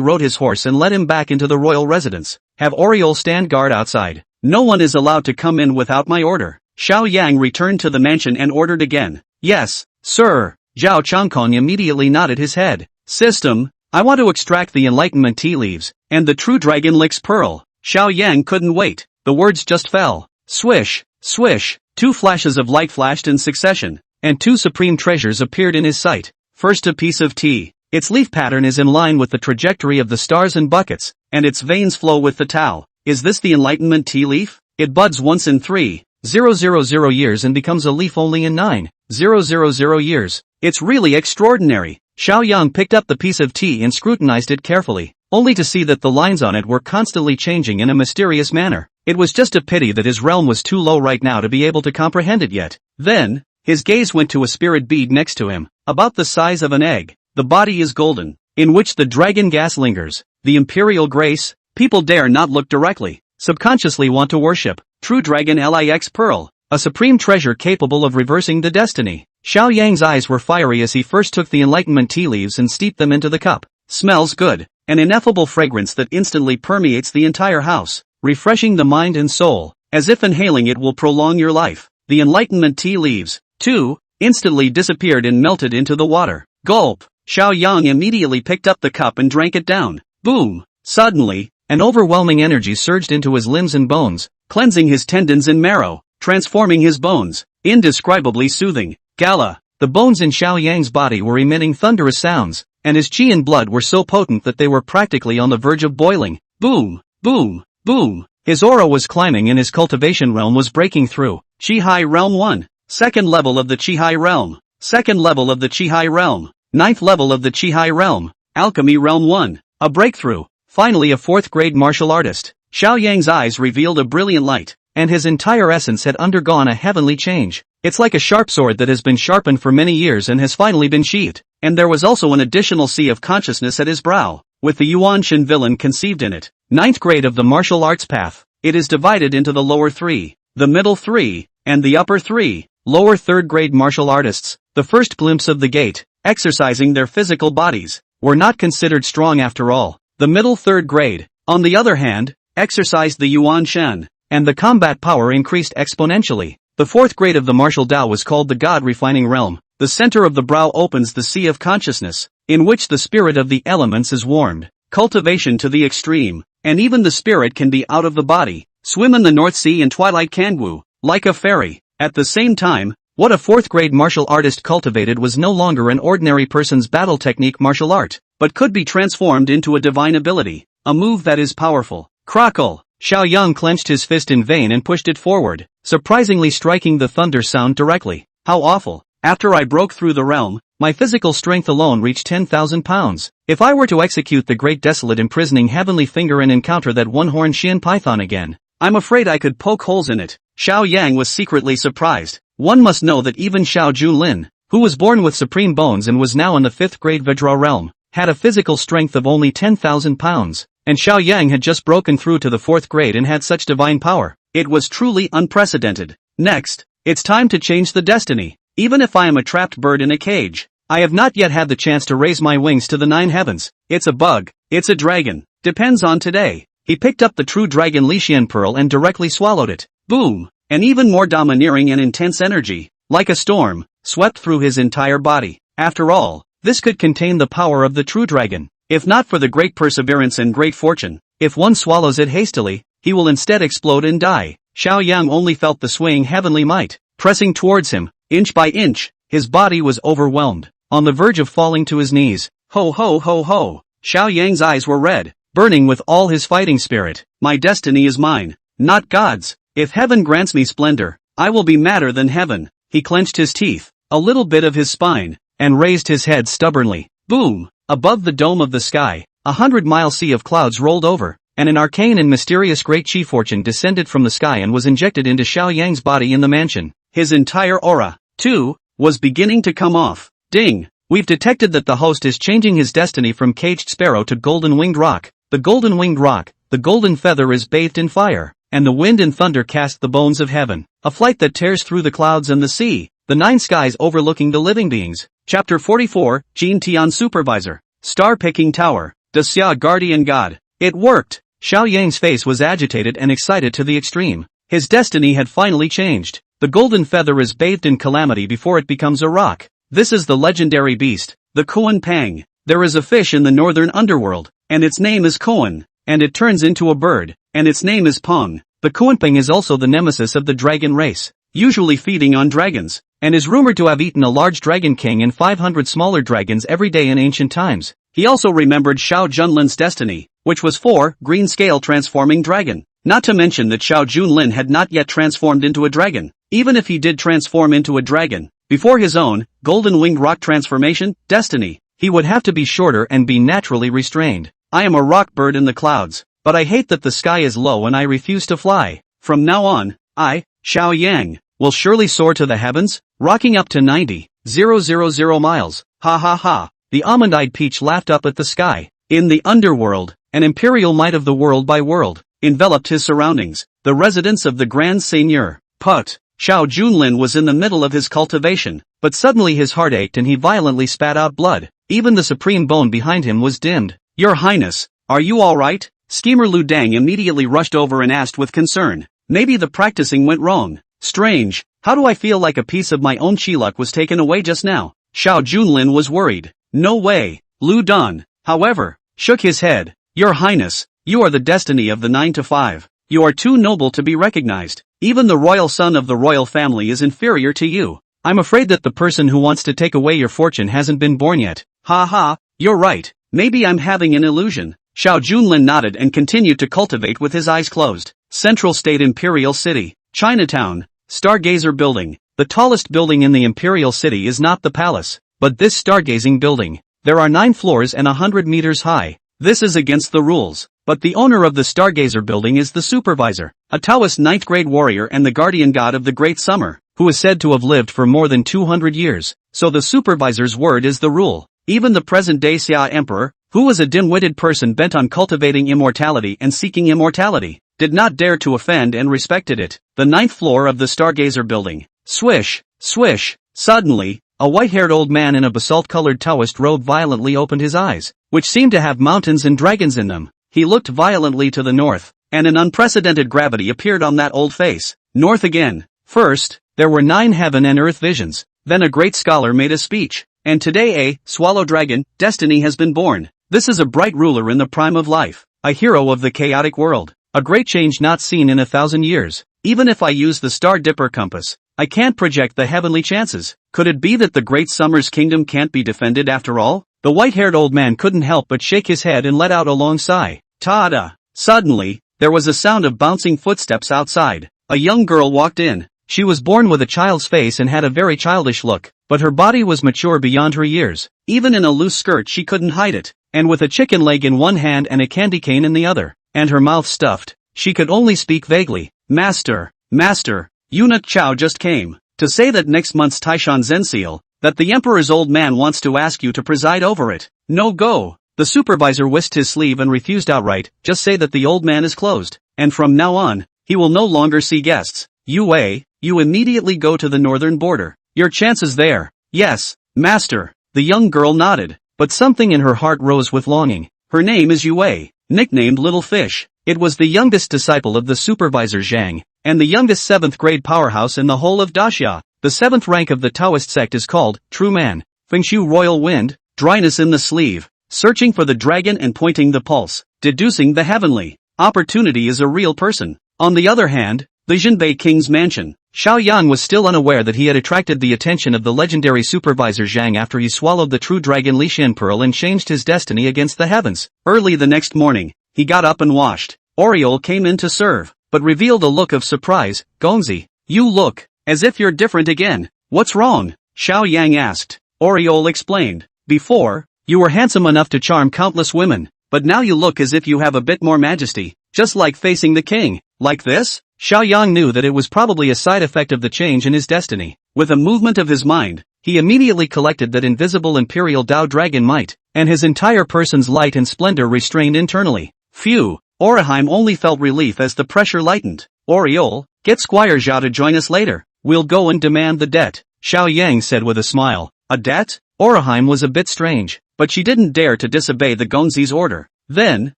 rode his horse and led him back into the royal residence. Have Oriole stand guard outside. No one is allowed to come in without my order. Xiao Yang returned to the mansion and ordered again. Yes, sir. Zhao Changkong immediately nodded his head. System, I want to extract the enlightenment tea leaves, and the true dragon licks pearl. Xiao Yang couldn't wait. The words just fell. Swish, swish, 2 flashes of light flashed in succession, and 2 supreme treasures appeared in his sight. First a piece of tea. Its leaf pattern is in line with the trajectory of the stars and buckets, and its veins flow with the Tao. Is this the enlightenment tea leaf? It buds once in 3,000 years and becomes a leaf only in 9,000 years. It's really extraordinary. Xiao Yang picked up the piece of tea and scrutinized it carefully, only to see that the lines on it were constantly changing in a mysterious manner. It was just a pity that his realm was too low right now to be able to comprehend it yet. Then, his gaze went to a spirit bead next to him, about the size of an egg. The body is golden, in which the dragon gas lingers. The imperial grace, people dare not look directly, subconsciously want to worship. True dragon Lix pearl, a supreme treasure capable of reversing the destiny. Xiao Yang's eyes were fiery as he first took the enlightenment tea leaves and steeped them into the cup. Smells good, an ineffable fragrance that instantly permeates the entire house, refreshing the mind and soul, as if inhaling it will prolong your life. The enlightenment tea leaves, too, instantly disappeared and melted into the water. Gulp! Xiao Yang immediately picked up the cup and drank it down. Boom! Suddenly, an overwhelming energy surged into his limbs and bones, cleansing his tendons and marrow, transforming his bones, indescribably soothing. Gala! The bones in Xiao Yang's body were emitting thunderous sounds, and his qi and blood were so potent that they were practically on the verge of boiling. Boom! Boom! Boom! His aura was climbing and his cultivation realm was breaking through. Qi High Realm 1. Second level of the Qi High Realm. Second level of the Qi High Realm. Ninth level of the Qi High Realm. Alchemy Realm 1. A breakthrough. Finally a 4th grade martial artist. Xiao Yang's eyes revealed a brilliant light, and his entire essence had undergone a heavenly change. It's like a sharp sword that has been sharpened for many years and has finally been sheathed. And there was also an additional sea of consciousness at his brow, with the Yuan Shin villain conceived in it. 9th grade of the martial arts path. It is divided into the lower 3, the middle 3, and the upper 3. lower third-grade martial artists, the first glimpse of the gate, exercising their physical bodies, were not considered strong after all. The middle third grade, on the other hand, exercised the Yuan Shen, and the combat power increased exponentially. The fourth grade of the martial Tao was called the God-refining realm. The center of the brow opens the sea of consciousness, in which the spirit of the elements is warmed. Cultivation to the extreme, and even the spirit can be out of the body, swim in the North Sea in twilight Kangwu, like a fairy. At the same time, what a fourth-grade martial artist cultivated was no longer an ordinary person's battle technique martial art, but could be transformed into a divine ability, a move that is powerful. Crackle! Xiao Yang clenched his fist in vain and pushed it forward, surprisingly striking the thunder sound directly. How awful! After I broke through the realm, my physical strength alone reached 10,000 pounds. If I were to execute the great desolate imprisoning heavenly finger and encounter that one-horned Xian python again, I'm afraid I could poke holes in it. Xiao Yang was secretly surprised. One must know that even Xiao Junlin, who was born with supreme bones and was now in the 5th grade Vajra realm, had a physical strength of only 10,000 pounds, and Xiao Yang had just broken through to the 4th grade and had such divine power. It was truly unprecedented. Next, it's time to change the destiny. Even if I am a trapped bird in a cage, I have not yet had the chance to raise my wings to the 9 heavens. It's a bug, it's a dragon, depends on today. He picked up the true dragon Lixian pearl and directly swallowed it. Boom! An even more domineering and intense energy, like a storm, swept through his entire body. After all, this could contain the power of the true dragon. If not for the great perseverance and great fortune, if one swallows it hastily, he will instead explode and die. Xiao Yang only felt the swaying heavenly might, pressing towards him, inch by inch. His body was overwhelmed, on the verge of falling to his knees. Ho ho ho ho! Xiao Yang's eyes were red, burning with all his fighting spirit. My destiny is mine, not God's. If heaven grants me splendor, I will be madder than heaven. He clenched his teeth, a little bit of his spine, and raised his head stubbornly. Boom! Above the dome of the sky, 100-mile sea of clouds rolled over, and an arcane and mysterious great chi fortune descended from the sky and was injected into Xiao Yang's body in the mansion. His entire aura, too, was beginning to come off. Ding! We've detected that the host is changing his destiny from caged sparrow to golden-winged roc. The golden-winged roc, the golden feather is bathed in fire, and the wind and thunder cast the bones of heaven. A flight that tears through the clouds and the sea, the 9 skies overlooking the living beings. Chapter 44, Jin Tian Supervisor. Star-picking tower. Xia Guardian God. It worked! Xiao Yang's face was agitated and excited to the extreme. His destiny had finally changed. The golden feather is bathed in calamity before it becomes a roc. This is the legendary beast, the Kuan Pang. There is a fish in the northern underworld, and its name is Kuan, and it turns into a bird, and its name is Peng. The Kuanpeng is also the nemesis of the dragon race, usually feeding on dragons, and is rumored to have eaten a large dragon king and 500 smaller dragons every day in ancient times. He also remembered Xiao Junlin's destiny, which was 4 green scale transforming dragon. Not to mention that Xiao Junlin had not yet transformed into a dragon. Even if he did transform into a dragon, before his own golden-winged roc transformation destiny, he would have to be shorter and be naturally restrained. I am a rock bird in the clouds, but I hate that the sky is low and I refuse to fly. From now on, I, Xiao Yang, will surely soar to the heavens, rocking up to 90,000 miles. Ha ha ha. The almond-eyed peach laughed up at the sky. In the underworld, an imperial might of the world by world enveloped his surroundings, the residence of the Grand Seigneur. Put. Xiao Junlin was in the middle of his cultivation, but suddenly his heart ached and he violently spat out blood. Even the supreme bone behind him was dimmed. Your Highness, are you alright? Schemer Lu Dang immediately rushed over and asked with concern. Maybe the practicing went wrong. Strange, how do I feel like a piece of my own chi-luck was taken away just now? Xiao Junlin was worried. No way. Lu Dan, however, shook his head. Your Highness, you are the destiny of the 9 to 5. You are too noble to be recognized. Even the royal son of the royal family is inferior to you. I'm afraid that the person who wants to take away your fortune hasn't been born yet. Ha ha, you're right. Maybe I'm having an illusion. Xiao Junlin nodded and continued to cultivate with his eyes closed. Central State Imperial City, Chinatown, Stargazer Building. The tallest building in the Imperial City is not the palace, but this stargazing building. There are 9 floors and 100 meters high. This is against the rules, but the owner of the Stargazer Building is the supervisor, a Taoist 9th grade warrior and the guardian god of the Great Summer, who is said to have lived for more than 200 years. So the supervisor's word is the rule. Even the present-day Xia Emperor, who was a dim-witted person bent on cultivating immortality and seeking immortality, did not dare to offend and respected it. The 9th floor of the Stargazer Building. Swish, swish, suddenly, a white-haired old man in a basalt-colored Taoist robe violently opened his eyes, which seemed to have mountains and dragons in them. He looked violently to the north, and an unprecedented gravity appeared on that old face. North again. First, there were 9 heaven and earth visions, then a great scholar made a speech, and today a swallow dragon, destiny has been born. This is a bright ruler in the prime of life, a hero of the chaotic world, a great change not seen in 1,000 years. Even if I use the Star Dipper compass, I can't project the heavenly chances. Could it be that the great summer's kingdom can't be defended after all? The white-haired old man couldn't help but shake his head and let out a long sigh. Ta-da! Suddenly, there was a sound of bouncing footsteps outside. A young girl walked in. She was born with a child's face and had a very childish look, but her body was mature beyond her years. Even in a loose skirt she couldn't hide it, and with a chicken leg in one hand and a candy cane in the other, and her mouth stuffed, she could only speak vaguely. Master, Master, Eunuch Chow just came to say that next month's Taishan Zenseal, that the Emperor's old man wants to ask you to preside over it. No go. The supervisor whisked his sleeve and refused outright. Just say that the old man is closed, and from now on, he will no longer see guests. Yue, you immediately go to the northern border. Your chances there. Yes, Master. The young girl nodded, but something in her heart rose with longing. Her name is Yue, nicknamed Little Fish. It was the youngest disciple of the supervisor Zhang, and the youngest 7th grade powerhouse in the whole of Daxia. The 7th rank of the Taoist sect is called True Man. Fengshu Royal Wind, dryness in the sleeve, searching for the dragon and pointing the pulse, deducing the heavenly. Opportunity is a real person. On the other hand, the Jinbei King's mansion. Xiaoyang was still unaware that he had attracted the attention of the legendary supervisor Zhang after he swallowed the true dragon Lishan Pearl and changed his destiny against the heavens. Early the next morning, he got up and washed. Oriole came in to serve, but revealed a look of surprise. Gongzi, you look as if you're different again. What's wrong? Xiaoyang asked. Oriole explained. Before, you were handsome enough to charm countless women, but now you look as if you have a bit more majesty, just like facing the king. Like this? Xiaoyang knew that it was probably a side effect of the change in his destiny. With a movement of his mind, he immediately collected that invisible imperial Dao dragon might, and his entire person's light and splendor restrained internally. Phew! Oraheim only felt relief as the pressure lightened. Oriole, get Squire Zhao to join us later. We'll go and demand the debt, Xiaoyang said with a smile. A debt? Oraheim was a bit strange, but she didn't dare to disobey the Gongzi's order. Then,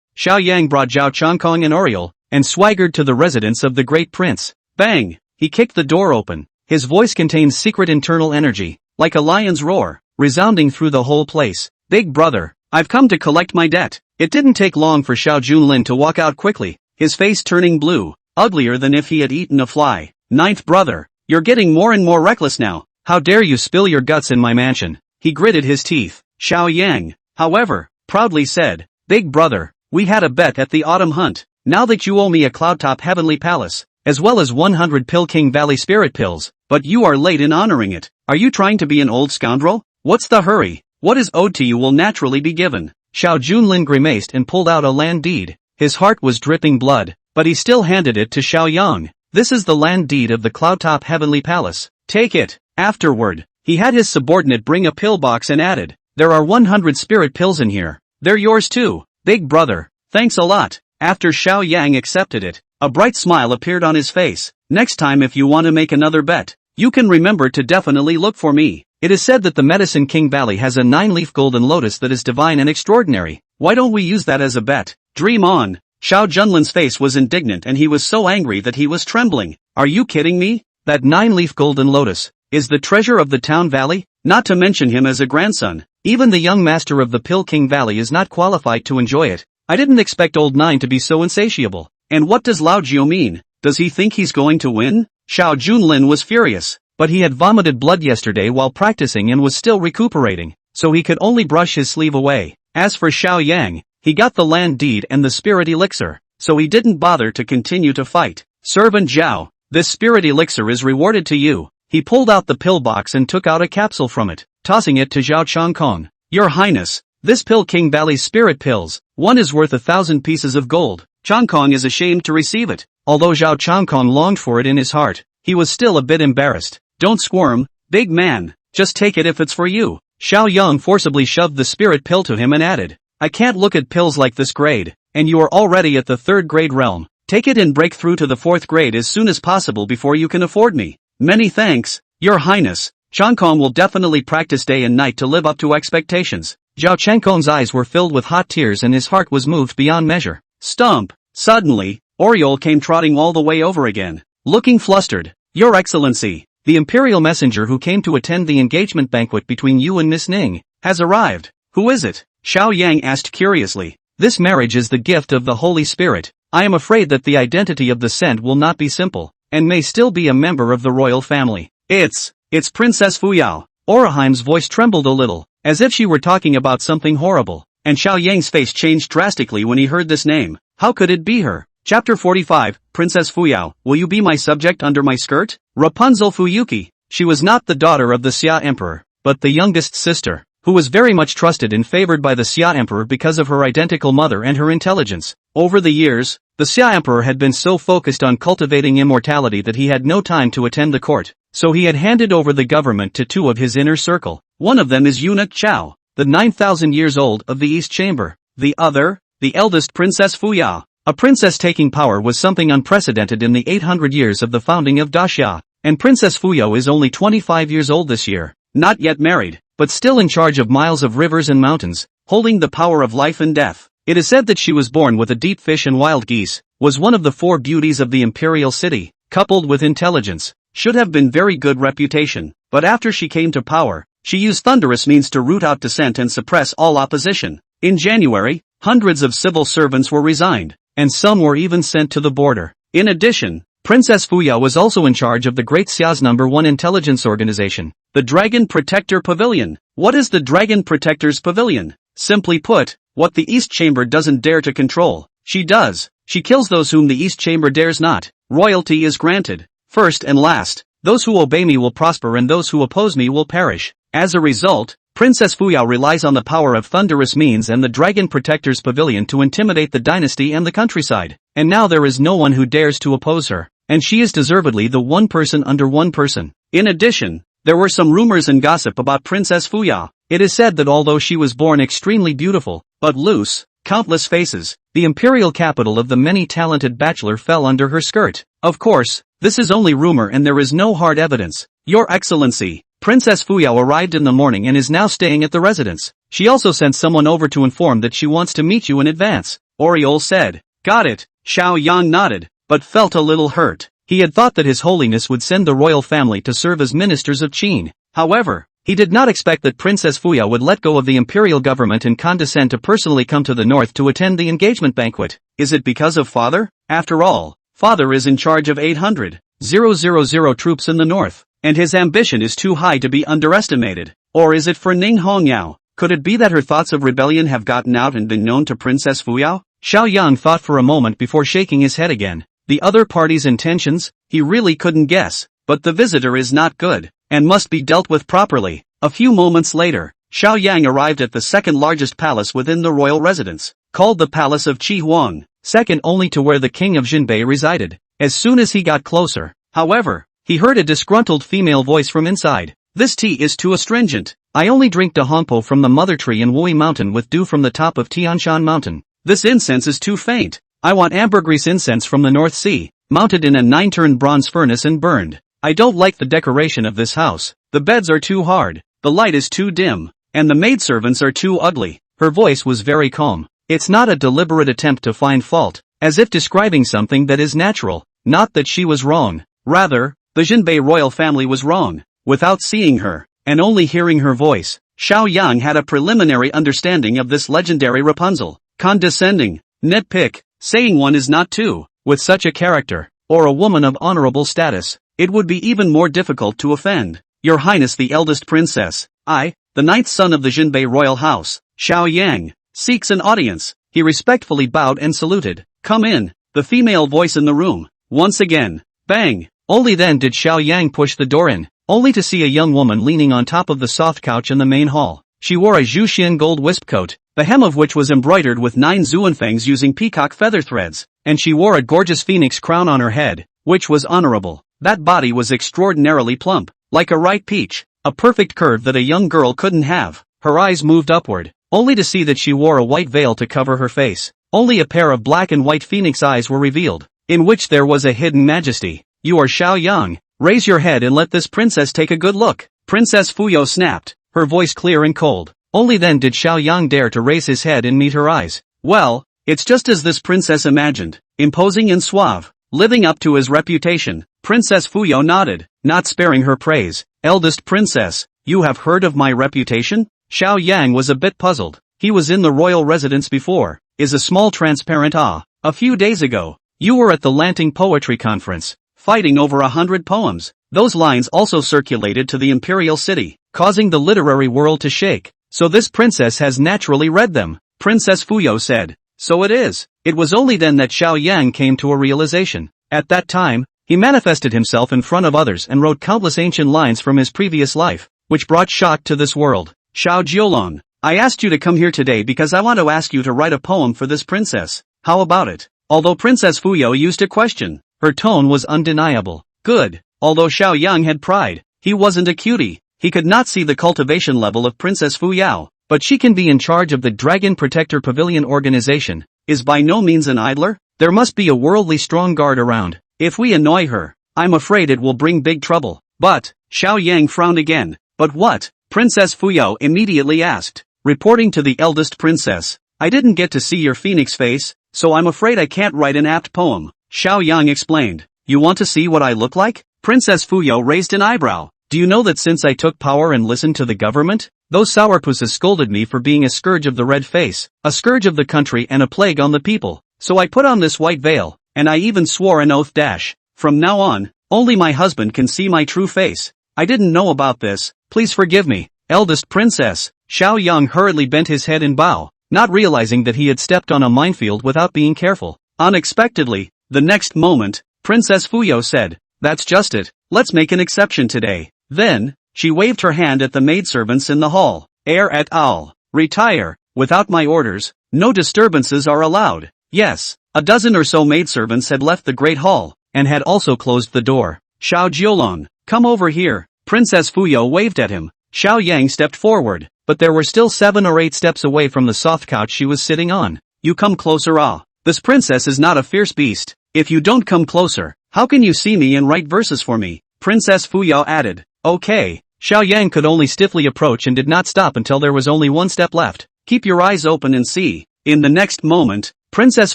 Xiaoyang brought Zhao Changkong and Oriole, and swaggered to the residence of the great prince. Bang! He kicked the door open. His voice contained secret internal energy, like a lion's roar, resounding through the whole place. Big brother, I've come to collect my debt. It didn't take long for Xiao Junlin to walk out quickly, his face turning blue, uglier than if he had eaten a fly. Ninth brother, you're getting more and more reckless now. How dare you spill your guts in my mansion? He gritted his teeth. Xiaoyang, however, proudly said, Big brother, we had a bet at the autumn hunt. Now that you owe me a cloudtop heavenly palace, as well as 100 Pill King Valley spirit pills, but you are late in honoring it. Are you trying to be an old scoundrel? What's the hurry? What is owed to you will naturally be given. Xiao Junlin grimaced and pulled out a land deed. His heart was dripping blood, but he still handed it to Xiaoyang. This is the land deed of the Cloudtop Heavenly Palace. Take it. Afterward, he had his subordinate bring a pill box and added, there are 100 spirit pills in here. They're yours too, big brother. Thanks a lot. After Xiaoyang accepted it, a bright smile appeared on his face. Next time if you want to make another bet, you can remember to definitely look for me. It is said that the Medicine King Valley has a 9-leaf golden lotus that is divine and extraordinary. Why don't we use that as a bet? Dream on. Xiao Junlin's face was indignant and he was so angry that he was trembling. Are you kidding me? That 9-leaf golden lotus is the treasure of the town valley? Not to mention him as a grandson. Even the young master of the Pill King Valley is not qualified to enjoy it. I didn't expect old Nine to be so insatiable. And what does Lao Jiu mean? Does he think he's going to win? Xiao Junlin was furious. But he had vomited blood yesterday while practicing and was still recuperating, so he could only brush his sleeve away. As for Xiaoyang, he got the land deed and the spirit elixir, so he didn't bother to continue to fight. Servant Zhao, this spirit elixir is rewarded to you. He pulled out the pill box and took out a capsule from it, tossing it to Zhao Changkong. Your Highness, this Pill King Valley's spirit pills, one is worth 1,000 pieces of gold. Changkong is ashamed to receive it. Although Zhao Changkong longed for it in his heart, he was still a bit embarrassed. Don't squirm, big man, just take it if it's for you. Xiaoyang forcibly shoved the spirit pill to him and added, I can't look at pills like this grade, and you are already at the 3rd grade realm. Take it and break through to the 4th grade as soon as possible before you can afford me. Many thanks, Your Highness. Changkong will definitely practice day and night to live up to expectations. Zhao Changkong's eyes were filled with hot tears and his heart was moved beyond measure. Stump! Suddenly, Oriole came trotting all the way over again. Looking flustered. Your Excellency, the imperial messenger who came to attend the engagement banquet between you and Miss Ning, has arrived. Who is it? Xiao Yang asked curiously. This marriage is the gift of the Holy Spirit. I am afraid that the identity of the sent will not be simple, and may still be a member of the royal family. It's Princess Fuyao. Oraheim's voice trembled a little, as if she were talking about something horrible, and Xiao Yang's face changed drastically when he heard this name. How could it be her? Chapter 45, Princess Fuyao, will you be my subject under my skirt? Rapunzel Fuyuki. She was not the daughter of the Xia Emperor, but the youngest sister, who was very much trusted and favored by the Xia Emperor because of her identical mother and her intelligence. Over the years, the Xia Emperor had been so focused on cultivating immortality that he had no time to attend the court, so he had handed over the government to two of his inner circle. One of them is Eunuch Chao, the 9,000 years old of the East Chamber. The other, the eldest Princess Fuyao. A princess taking power was something unprecedented in the 800 years of the founding of Daxia, and Princess Fuyao is only 25 years old this year, not yet married, but still in charge of miles of rivers and mountains, holding the power of life and death. It is said that she was born with a deep fish and wild geese, was one of the four beauties of the imperial city, coupled with intelligence, should have been very good reputation, but after she came to power, she used thunderous means to root out dissent and suppress all opposition. In January, hundreds of civil servants were resigned, and some were even sent to the border. In addition, Princess Fuyao was also in charge of the Great Xia's #1 intelligence organization, the Dragon Protector Pavilion. What is the Dragon Protector's Pavilion? Simply put, what the East Chamber doesn't dare to control, she does. She kills those whom the East Chamber dares not. Royalty is granted. First and last, those who obey me will prosper and those who oppose me will perish. As a result, Princess Fuyao relies on the power of thunderous means and the Dragon Protector's Pavilion to intimidate the dynasty and the countryside. And now there is no one who dares to oppose her, and she is deservedly the one person under one person. In addition, there were some rumors and gossip about Princess Fuyao. It is said that although she was born extremely beautiful, but loose, countless faces, the imperial capital of the many talented bachelor fell under her skirt. Of course, this is only rumor and there is no hard evidence. Your Excellency, Princess Fuyao arrived in the morning and is now staying at the residence. She also sent someone over to inform that she wants to meet you in advance. Oriole said. Got it. Xiao Yang nodded, but felt a little hurt. He had thought that His Holiness would send the royal family to serve as ministers of Qin. However, he did not expect that Princess Fuyao would let go of the imperial government and condescend to personally come to the north to attend the engagement banquet. Is it because of father? After all, father is in charge of 800,000 troops in the north, and his ambition is too high to be underestimated. Or is it for Ning Hongyao? Could it be that her thoughts of rebellion have gotten out and been known to Princess Fuyao? Xiao Yang thought for a moment before shaking his head again. The other party's intentions? He really couldn't guess, but the visitor is not good, and must be dealt with properly. A few moments later, Xiao Yang arrived at the second largest palace within the royal residence, called the Palace of Qi Huang, second only to where the king of Jinbei resided. As soon as he got closer, however, he heard a disgruntled female voice from inside. This tea is too astringent. I only drink Dahongpo from the mother tree in Wui Mountain with dew from the top of Tianshan Mountain. This incense is too faint. I want ambergris incense from the North Sea, mounted in a 9-turn bronze furnace and burned. I don't like the decoration of this house. The beds are too hard, the light is too dim, and the maidservants are too ugly. Her voice was very calm. It's not a deliberate attempt to find fault, as if describing something that is natural. Not that she was wrong. Rather, the Jinbei royal family was wrong. Without seeing her, and only hearing her voice, Xiao Yang had a preliminary understanding of this legendary Rapunzel. Condescending, nitpick, saying one is not two. With such a character, or a woman of honorable status, it would be even more difficult to offend. Your Highness the eldest princess, I, the ninth son of the Jinbei royal house, Xiao Yang, seeks an audience. He respectfully bowed and saluted. Come in. The female voice in the room. Once again, bang. Only then did Xiao Yang push the door in, only to see a young woman leaning on top of the soft couch in the main hall. She wore a Zhuxian gold wisp coat, the hem of which was embroidered with 9 zuanfangs using peacock feather threads, and she wore a gorgeous phoenix crown on her head, which was honorable. That body was extraordinarily plump, like a ripe peach, a perfect curve that a young girl couldn't have. Her eyes moved upward, only to see that she wore a white veil to cover her face. Only a pair of black and white phoenix eyes were revealed, in which there was a hidden majesty. You are Xiao Yang, Raise your head and let this princess take a good look. Princess Fuyao snapped, her voice clear and cold. Only then did Xiao Yang dare to raise his head and meet her eyes. Well, it's just as this princess imagined, imposing and suave, living up to his reputation. Princess Fuyao nodded, not sparing her praise. Eldest princess, you have heard of my reputation? Xiao Yang was a bit puzzled. He was in the royal residence before, is a small transparent a few days ago. You were at the Lanting Poetry Conference, fighting over 100 poems. Those lines also circulated to the imperial city, causing the literary world to shake. So this princess has naturally read them, Princess Fuyao said. So it is. It was only then that Xiao Yang came to a realization. At that time, he manifested himself in front of others and wrote countless ancient lines from his previous life, which brought shock to this world. Xiao Jiolong, I asked you to come here today because I want to ask you to write a poem for this princess. How about it? Although Princess Fuyao used a question, her tone was undeniable. Good. Although Xiao Yang had pride, he wasn't a cutie. He could not see the cultivation level of Princess Fuyao, but she can be in charge of the Dragon Protector Pavilion organization, is by no means an idler. There must be a worldly strong guard around. If we annoy her, I'm afraid it will bring big trouble. But, Xiao Yang frowned again. But what? Princess Fuyao immediately asked, reporting to the eldest princess. I didn't get to see your phoenix face, so I'm afraid I can't write an apt poem. Xiao Yang explained. You want to see what I look like? Princess Fuyao raised an eyebrow. Do you know that since I took power and listened to the government, those sourpusses scolded me for being a scourge of the red face, a scourge of the country and a plague on the people. So I put on this white veil, and I even swore an oath dash. From now on, only my husband can see my true face. I didn't know about this, please forgive me, eldest princess. Xiao Yang hurriedly bent his head in bow, not realizing that he had stepped on a minefield without being careful. Unexpectedly, the next moment, Princess Fuyao said, that's just it, let's make an exception today. Then, she waved her hand at the maidservants in the hall. Heir et al. Retire, without my orders, no disturbances are allowed. Yes, a dozen or so maidservants had left the great hall, and had also closed the door. Xiao Jiolong, come over here. Princess Fuyao waved at him. Xiao Yang stepped forward, but there were still 7 or 8 steps away from the soft couch she was sitting on. You come closer. This princess is not a fierce beast. If you don't come closer, how can you see me and write verses for me? Princess Fuyao added. Okay. Xiao Yang could only stiffly approach and did not stop until there was only 1 step left. Keep your eyes open and see. In the next moment, Princess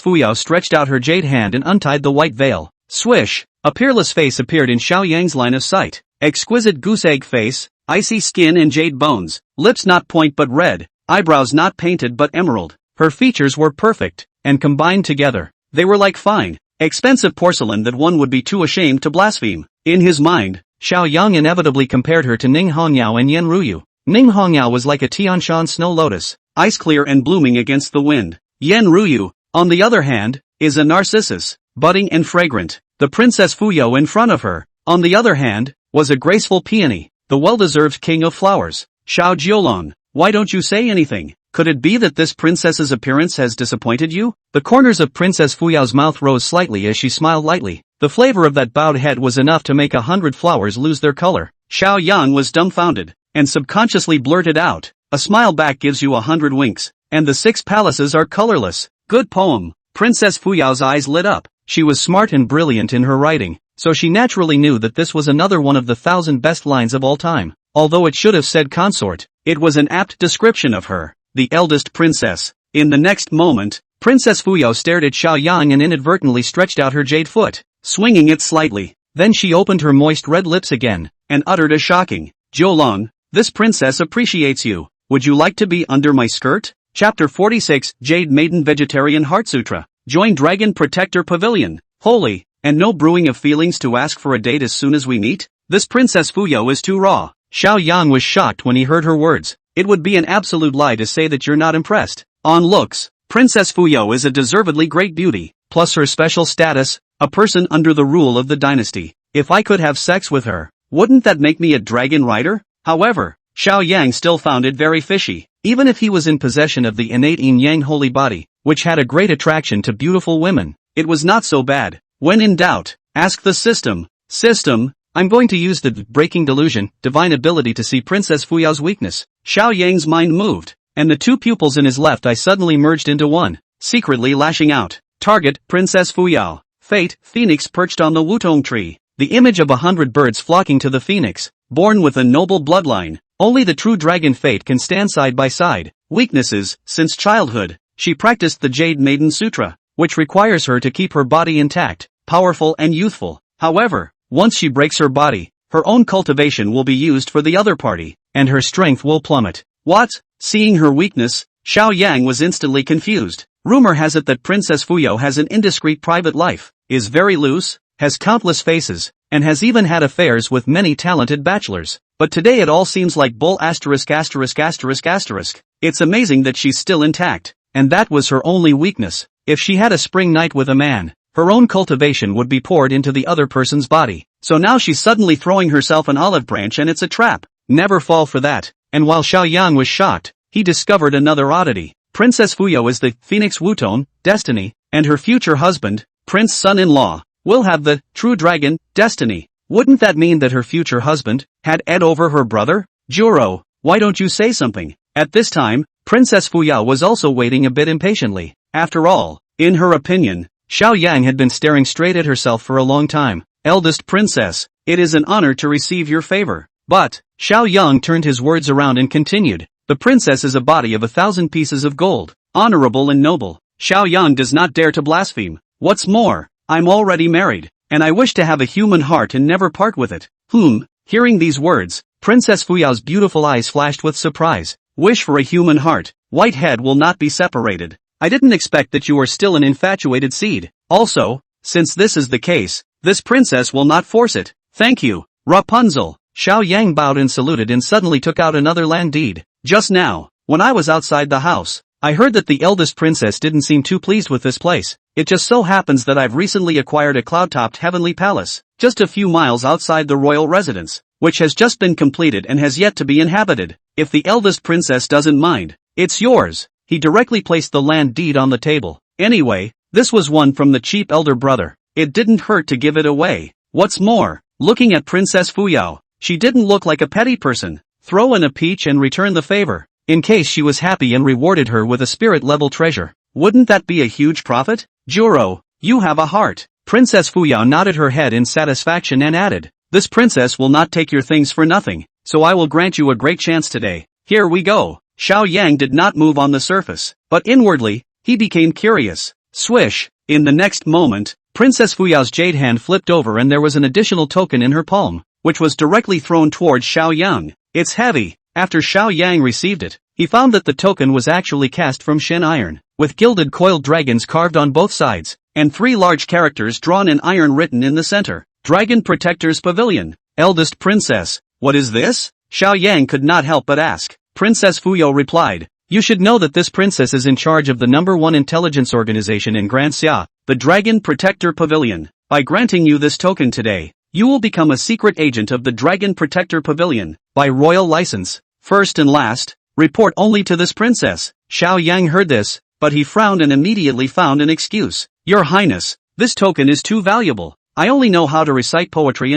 Fuyao stretched out her jade hand and untied the white veil. Swish! A peerless face appeared in Xiao Yang's line of sight. Exquisite goose-egg face, icy skin and jade bones, lips not point but red, eyebrows not painted but emerald. Her features were perfect, and combined together, they were like fine, expensive porcelain that one would be too ashamed to blaspheme. In his mind, Xiao Yang inevitably compared her to Ning Hongyao and Yen Ruyu. Ning Hongyao was like a Tianshan snow lotus, ice clear and blooming against the wind. Yen Ruyu, on the other hand, is a narcissus, budding and fragrant. The Princess Fuyao in front of her, on the other hand, was a graceful peony, the well-deserved king of flowers. Xiao Jiolong, why don't you say anything? Could it be that this princess's appearance has disappointed you? The corners of Princess Fuyao's mouth rose slightly as she smiled lightly. The flavor of that bowed head was enough to make 100 flowers lose their color. Xiao Yang was dumbfounded, and subconsciously blurted out, a smile back gives you 100 winks, and the 6 palaces are colorless. Good poem. Princess Fuyao's eyes lit up. She was smart and brilliant in her writing, so she naturally knew that this was another one of the 1,000 best lines of all time. Although it should have said consort, it was an apt description of her, the eldest princess. In the next moment, Princess Fuyao stared at Xiao Yang and inadvertently stretched out her jade foot, swinging it slightly. Then she opened her moist red lips again, and uttered a shocking, Jiolong, this princess appreciates you. Would you like to be under my skirt? Chapter 46, Jade Maiden Vegetarian Heart Sutra. Join Dragon Protector Pavilion. Holy, and no brewing of feelings to ask for a date as soon as we meet? This Princess Fuyao is too raw. Xiao Yang was shocked when he heard her words. It would be an absolute lie to say that you're not impressed. On looks, Princess Fuyao is a deservedly great beauty, plus her special status, a person under the rule of the dynasty. If I could have sex with her, wouldn't that make me a dragon rider? However, Xiao Yang still found it very fishy. Even if he was in possession of the innate yin-yang holy body, which had a great attraction to beautiful women, it was not so bad. When in doubt, ask the system. System, I'm going to use the breaking delusion, divine ability to see Princess Fuyao's weakness. Xiao Yang's mind moved, and the 2 pupils in his left eye suddenly merged into one, secretly lashing out. Target, Princess Fuyao. Fate, Phoenix perched on the Wutong tree. the image of 100 birds flocking to the phoenix, born with a noble bloodline. Only the true dragon fate can stand side by side. Weaknesses: since childhood, she practiced the Jade Maiden Sutra, which requires her to keep her body intact, powerful and youthful. However, once she breaks her body, her own cultivation will be used for the other party, and her strength will plummet. What? Seeing her weakness, Xiao Yang was instantly confused. Rumor has it that Princess Fuyao has an indiscreet private life, is very loose, has countless faces, and has even had affairs with many talented bachelors. But today it all seems like bull asterisk asterisk asterisk asterisk. It's amazing that she's still intact, and that was her only weakness. If she had a spring night with a man, her own cultivation would be poured into the other person's body. So now she's suddenly throwing herself an olive branch and it's a trap. Never fall for that. And while Xiao Yang was shocked, he discovered another oddity. Princess Fuyao is the Phoenix Wutong, Destiny, and her future husband, Prince Son-in-law, will have the True Dragon, Destiny. Wouldn't that mean that her future husband had ed over her brother? Juro, why don't you say something? At this time, Princess Fuyao was also waiting a bit impatiently. After all, in her opinion, Xiao Yang had been staring straight at herself for a long time. Eldest princess, it is an honor to receive your favor. But, Xiao Yang turned his words around and continued, the princess is a body of 1,000 pieces of gold, honorable and noble. Xiao Yang does not dare to blaspheme. What's more, I'm already married, and I wish to have a human heart and never part with it. Hearing these words, Princess Fuyao's beautiful eyes flashed with surprise. Wish for a human heart, white head will not be separated. I didn't expect that you are still an infatuated seed. Also, since this is the case, this princess will not force it. Thank you, Rapunzel. Xiao Yang bowed and saluted and suddenly took out another land deed. Just now, when I was outside the house, I heard that the eldest princess didn't seem too pleased with this place. It just so happens that I've recently acquired a cloud-topped heavenly palace, just a few miles outside the royal residence, which has just been completed and has yet to be inhabited. If the eldest princess doesn't mind, it's yours. He directly placed the land deed on the table. Anyway, this was one from the cheap elder brother. It didn't hurt to give it away. What's more, looking at Princess Fuyao, she didn't look like a petty person. Throw in a peach and return the favor, in case she was happy and rewarded her with a spirit-level treasure. Wouldn't that be a huge profit? Juro, you have a heart. Princess Fuyao nodded her head in satisfaction and added, this princess will not take your things for nothing, so I will grant you a great chance today. Here we go. Xiao Yang did not move on the surface, but inwardly, he became curious. Swish! In the next moment, Princess Fuyao's jade hand flipped over and there was an additional token in her palm, which was directly thrown towards Xiao Yang. It's heavy. After Xiao Yang received it, he found that the token was actually cast from shin iron, with gilded coiled dragons carved on both sides, and 3 large characters drawn in iron written in the center. Dragon Protector's Pavilion. Eldest Princess, what is this? Xiao Yang could not help but ask. Princess Fuyao replied, you should know that this princess is in charge of the #1 intelligence organization in Grand Xia, the Dragon Protector Pavilion. By granting you this token today, you will become a secret agent of the Dragon Protector Pavilion, by royal license. First and last, report only to this princess. Xiao Yang heard this, but he frowned and immediately found an excuse. Your Highness, this token is too valuable. I only know how to recite poetry,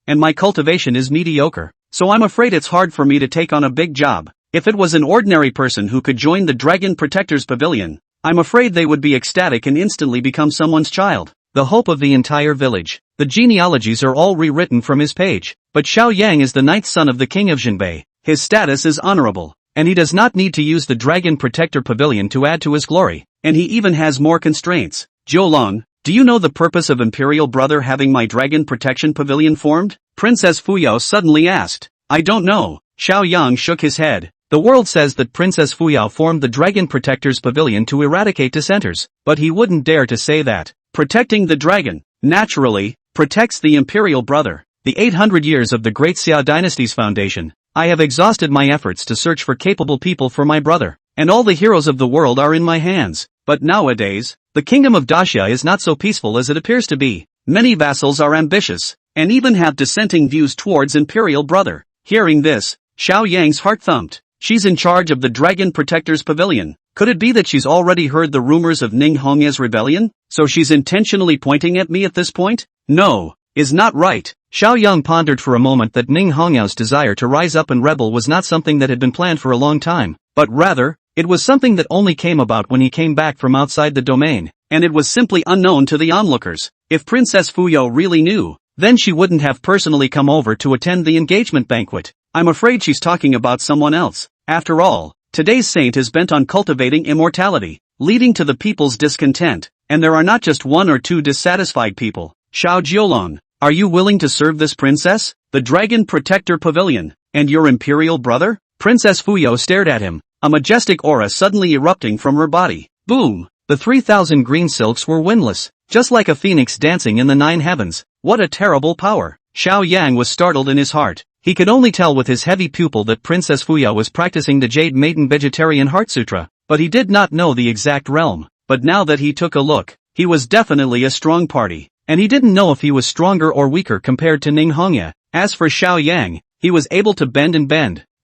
and my cultivation is mediocre, so I'm afraid it's hard for me to take on a big job. If it was an ordinary person who could join the Dragon Protector's Pavilion, I'm afraid they would be ecstatic and instantly become someone's child, the hope of the entire village. The genealogies are all rewritten from his page, but Xiao Yang is the 9th son of the king of Jinbei. His status is honorable, and he does not need to use the Dragon Protector Pavilion to add to his glory, and he even has more constraints. Jiulong, do you know the purpose of Imperial Brother having my Dragon Protection Pavilion formed? Princess Fuyao suddenly asked. I don't know. Xiao Yang shook his head. The world says that Princess Fuyao formed the Dragon Protector's Pavilion to eradicate dissenters, but he wouldn't dare to say that. Protecting the dragon, naturally, protects the Imperial Brother. The 800 years of the Great Xia Dynasty's foundation. I have exhausted my efforts to search for capable people for my brother, and all the heroes of the world are in my hands. But nowadays, the kingdom of Daxia is not so peaceful as it appears to be. Many vassals are ambitious, and even have dissenting views towards Imperial Brother. Hearing this, Xiao Yang's heart thumped. She's in charge of the Dragon Protector's Pavilion. Could it be that she's already heard the rumors of Ning Hongya's rebellion? So she's intentionally pointing at me at this point? No, is not right. Xiao Yang pondered for a moment that Ning Hongyao's desire to rise up and rebel was not something that had been planned for a long time, but rather, it was something that only came about when he came back from outside the domain, and it was simply unknown to the onlookers. If Princess Fuyao really knew, then she wouldn't have personally come over to attend the engagement banquet. I'm afraid she's talking about someone else. After all, today's saint is bent on cultivating immortality, leading to the people's discontent, and there are not just one or two dissatisfied people. Xiao Jiolong, are you willing to serve this princess? The Dragon Protector Pavilion, and your imperial brother? Princess Fuyo stared at him, a majestic aura suddenly erupting from her body. Boom! The 3,000 green silks were windless, just like a phoenix dancing in the 9 heavens. What a terrible power! Xiao Yang was startled in his heart. He could only tell with his heavy pupil that Princess Fuyo was practicing the Jade Maiden Vegetarian Heart Sutra, but he did not know the exact realm. But now that he took a look, he was definitely a strong party, and he didn't know if he was stronger or weaker compared to Ning Hongya. As for Xiao Yang, he was able to bend,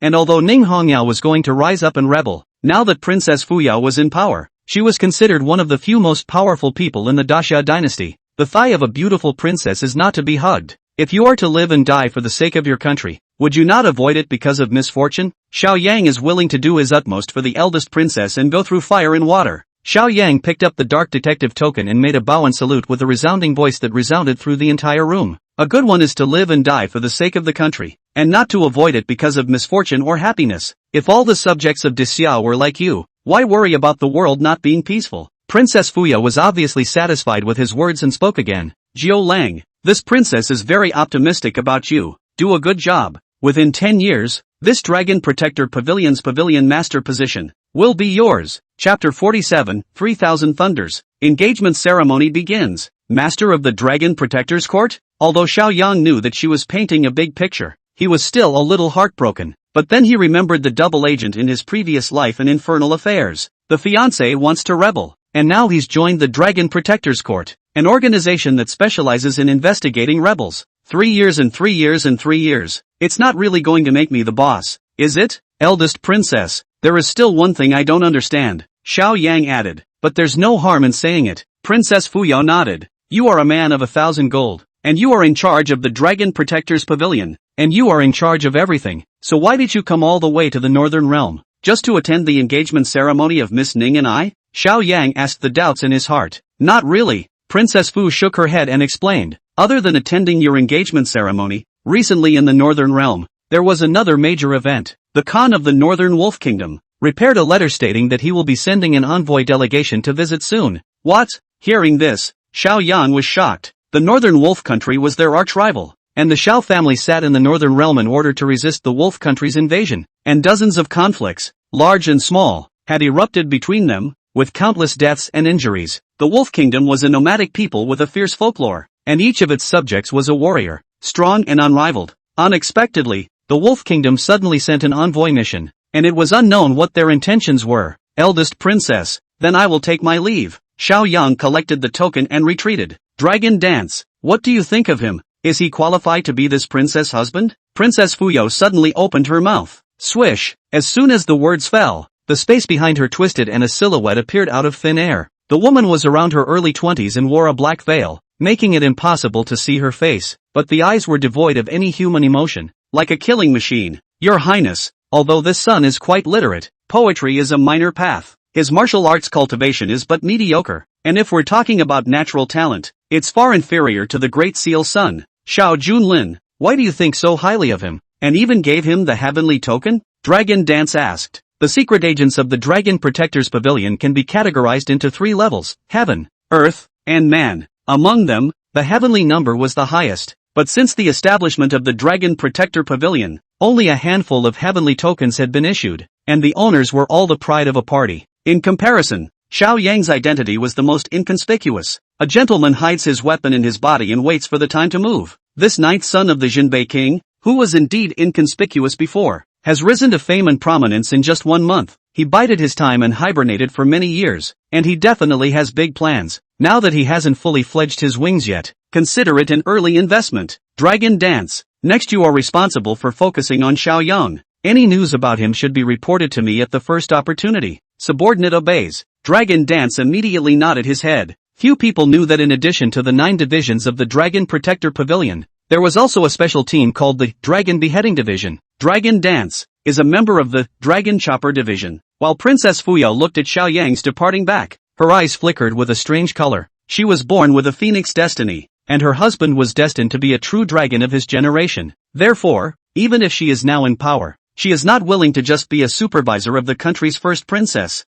and although Ning Hongya was going to rise up and rebel, now that Princess Fuyo was in power, she was considered one of the few most powerful people in the Daxia dynasty. The thigh of a beautiful princess is not to be hugged. If you are to live and die for the sake of your country, would you not avoid it because of misfortune? Xiao Yang is willing to do his utmost for the eldest princess and go through fire and water. Xiao Yang picked up the dark detective token and made a bow and salute with a resounding voice that resounded through the entire room. A good one is to live and die for the sake of the country, and not to avoid it because of misfortune or happiness. If all the subjects of Daxia were like you, why worry about the world not being peaceful? Princess Fuyo was obviously satisfied with his words and spoke again. Jiu Lang, this princess is very optimistic about you. Do a good job. Within 10 years, this Dragon Protector Pavilion's Pavilion Master position will be yours. Chapter 47, 3000 Thunders. Engagement ceremony begins. Master of the Dragon Protector's Court? Although Xiao Yang knew that she was painting a big picture, he was still a little heartbroken. But then he remembered the double agent in his previous life and infernal affairs. The fiancé wants to rebel, and now he's joined the Dragon Protector's Court, an organization that specializes in investigating rebels. 3 years and 3 years and 3 years. It's not really going to make me the boss, is it? Eldest princess, there is still one thing I don't understand, Xiao Yang added, but there's no harm in saying it. Princess Fuyo nodded. You are a man of 1,000 gold, and you are in charge of the Dragon Protector's Pavilion, and you are in charge of everything, so why did you come all the way to the Northern Realm, just to attend the engagement ceremony of Miss Ning and I? Xiao Yang asked the doubts in his heart. Not really. Princess Fu shook her head and explained. Other than attending your engagement ceremony, recently in the Northern Realm, there was another major event. The Khan of the Northern Wolf Kingdom prepared a letter stating that he will be sending an envoy delegation to visit soon. What? Hearing this, Xiao Yan was shocked. The Northern Wolf Country was their arch-rival, and the Xiao family sat in the Northern Realm in order to resist the Wolf Country's invasion, and dozens of conflicts, large and small, had erupted between them, with countless deaths and injuries. The Wolf Kingdom was a nomadic people with a fierce folklore, and each of its subjects was a warrior, strong and unrivaled. Unexpectedly, the Wolf Kingdom suddenly sent an envoy mission, and it was unknown what their intentions were. Eldest princess, then I will take my leave. Xiao Yang collected the token and retreated. Dragon Dance, what do you think of him? Is he qualified to be this princess' husband? Princess Fuyo suddenly opened her mouth. Swish, as soon as the words fell, the space behind her twisted and a silhouette appeared out of thin air. The woman was around her early 20s and wore a black veil, making it impossible to see her face, but the eyes were devoid of any human emotion, like a killing machine. Your Highness, although this son is quite literate, poetry is a minor path. His martial arts cultivation is but mediocre, and if we're talking about natural talent, it's far inferior to the Great Seal's son. Xiao Junlin, why do you think so highly of him, and even gave him the heavenly token? Dragon Dance asked. The secret agents of the Dragon Protector's Pavilion can be categorized into 3 levels, heaven, earth, and man. Among them, the heavenly number was the highest, but since the establishment of the Dragon Protector Pavilion, only a handful of heavenly tokens had been issued, and the owners were all the pride of a party. In comparison, Xiao Yang's identity was the most inconspicuous. A gentleman hides his weapon in his body and waits for the time to move. This 9th son of the Jinbei king, who was indeed inconspicuous before, has risen to fame and prominence in just 1 month. He bided his time and hibernated for many years, and he definitely has big plans. Now that he hasn't fully fledged his wings yet, consider it an early investment. Dragon Dance. Next, you are responsible for focusing on Xiao Yang. Any news about him should be reported to me at the first opportunity. Subordinate obeys. Dragon Dance immediately nodded his head. Few people knew that in addition to the 9 divisions of the Dragon Protector Pavilion, there was also a special team called the Dragon Beheading Division. Dragon Dance is a member of the Dragon Chopper Division. While Princess Fuyo looked at Xiao Yang's departing back, her eyes flickered with a strange color. She was born with a phoenix destiny. and her husband was destined to be a true dragon of his generation. Therefore, even if she is now in power, she is not willing to just be a supervisor of the country's first princess.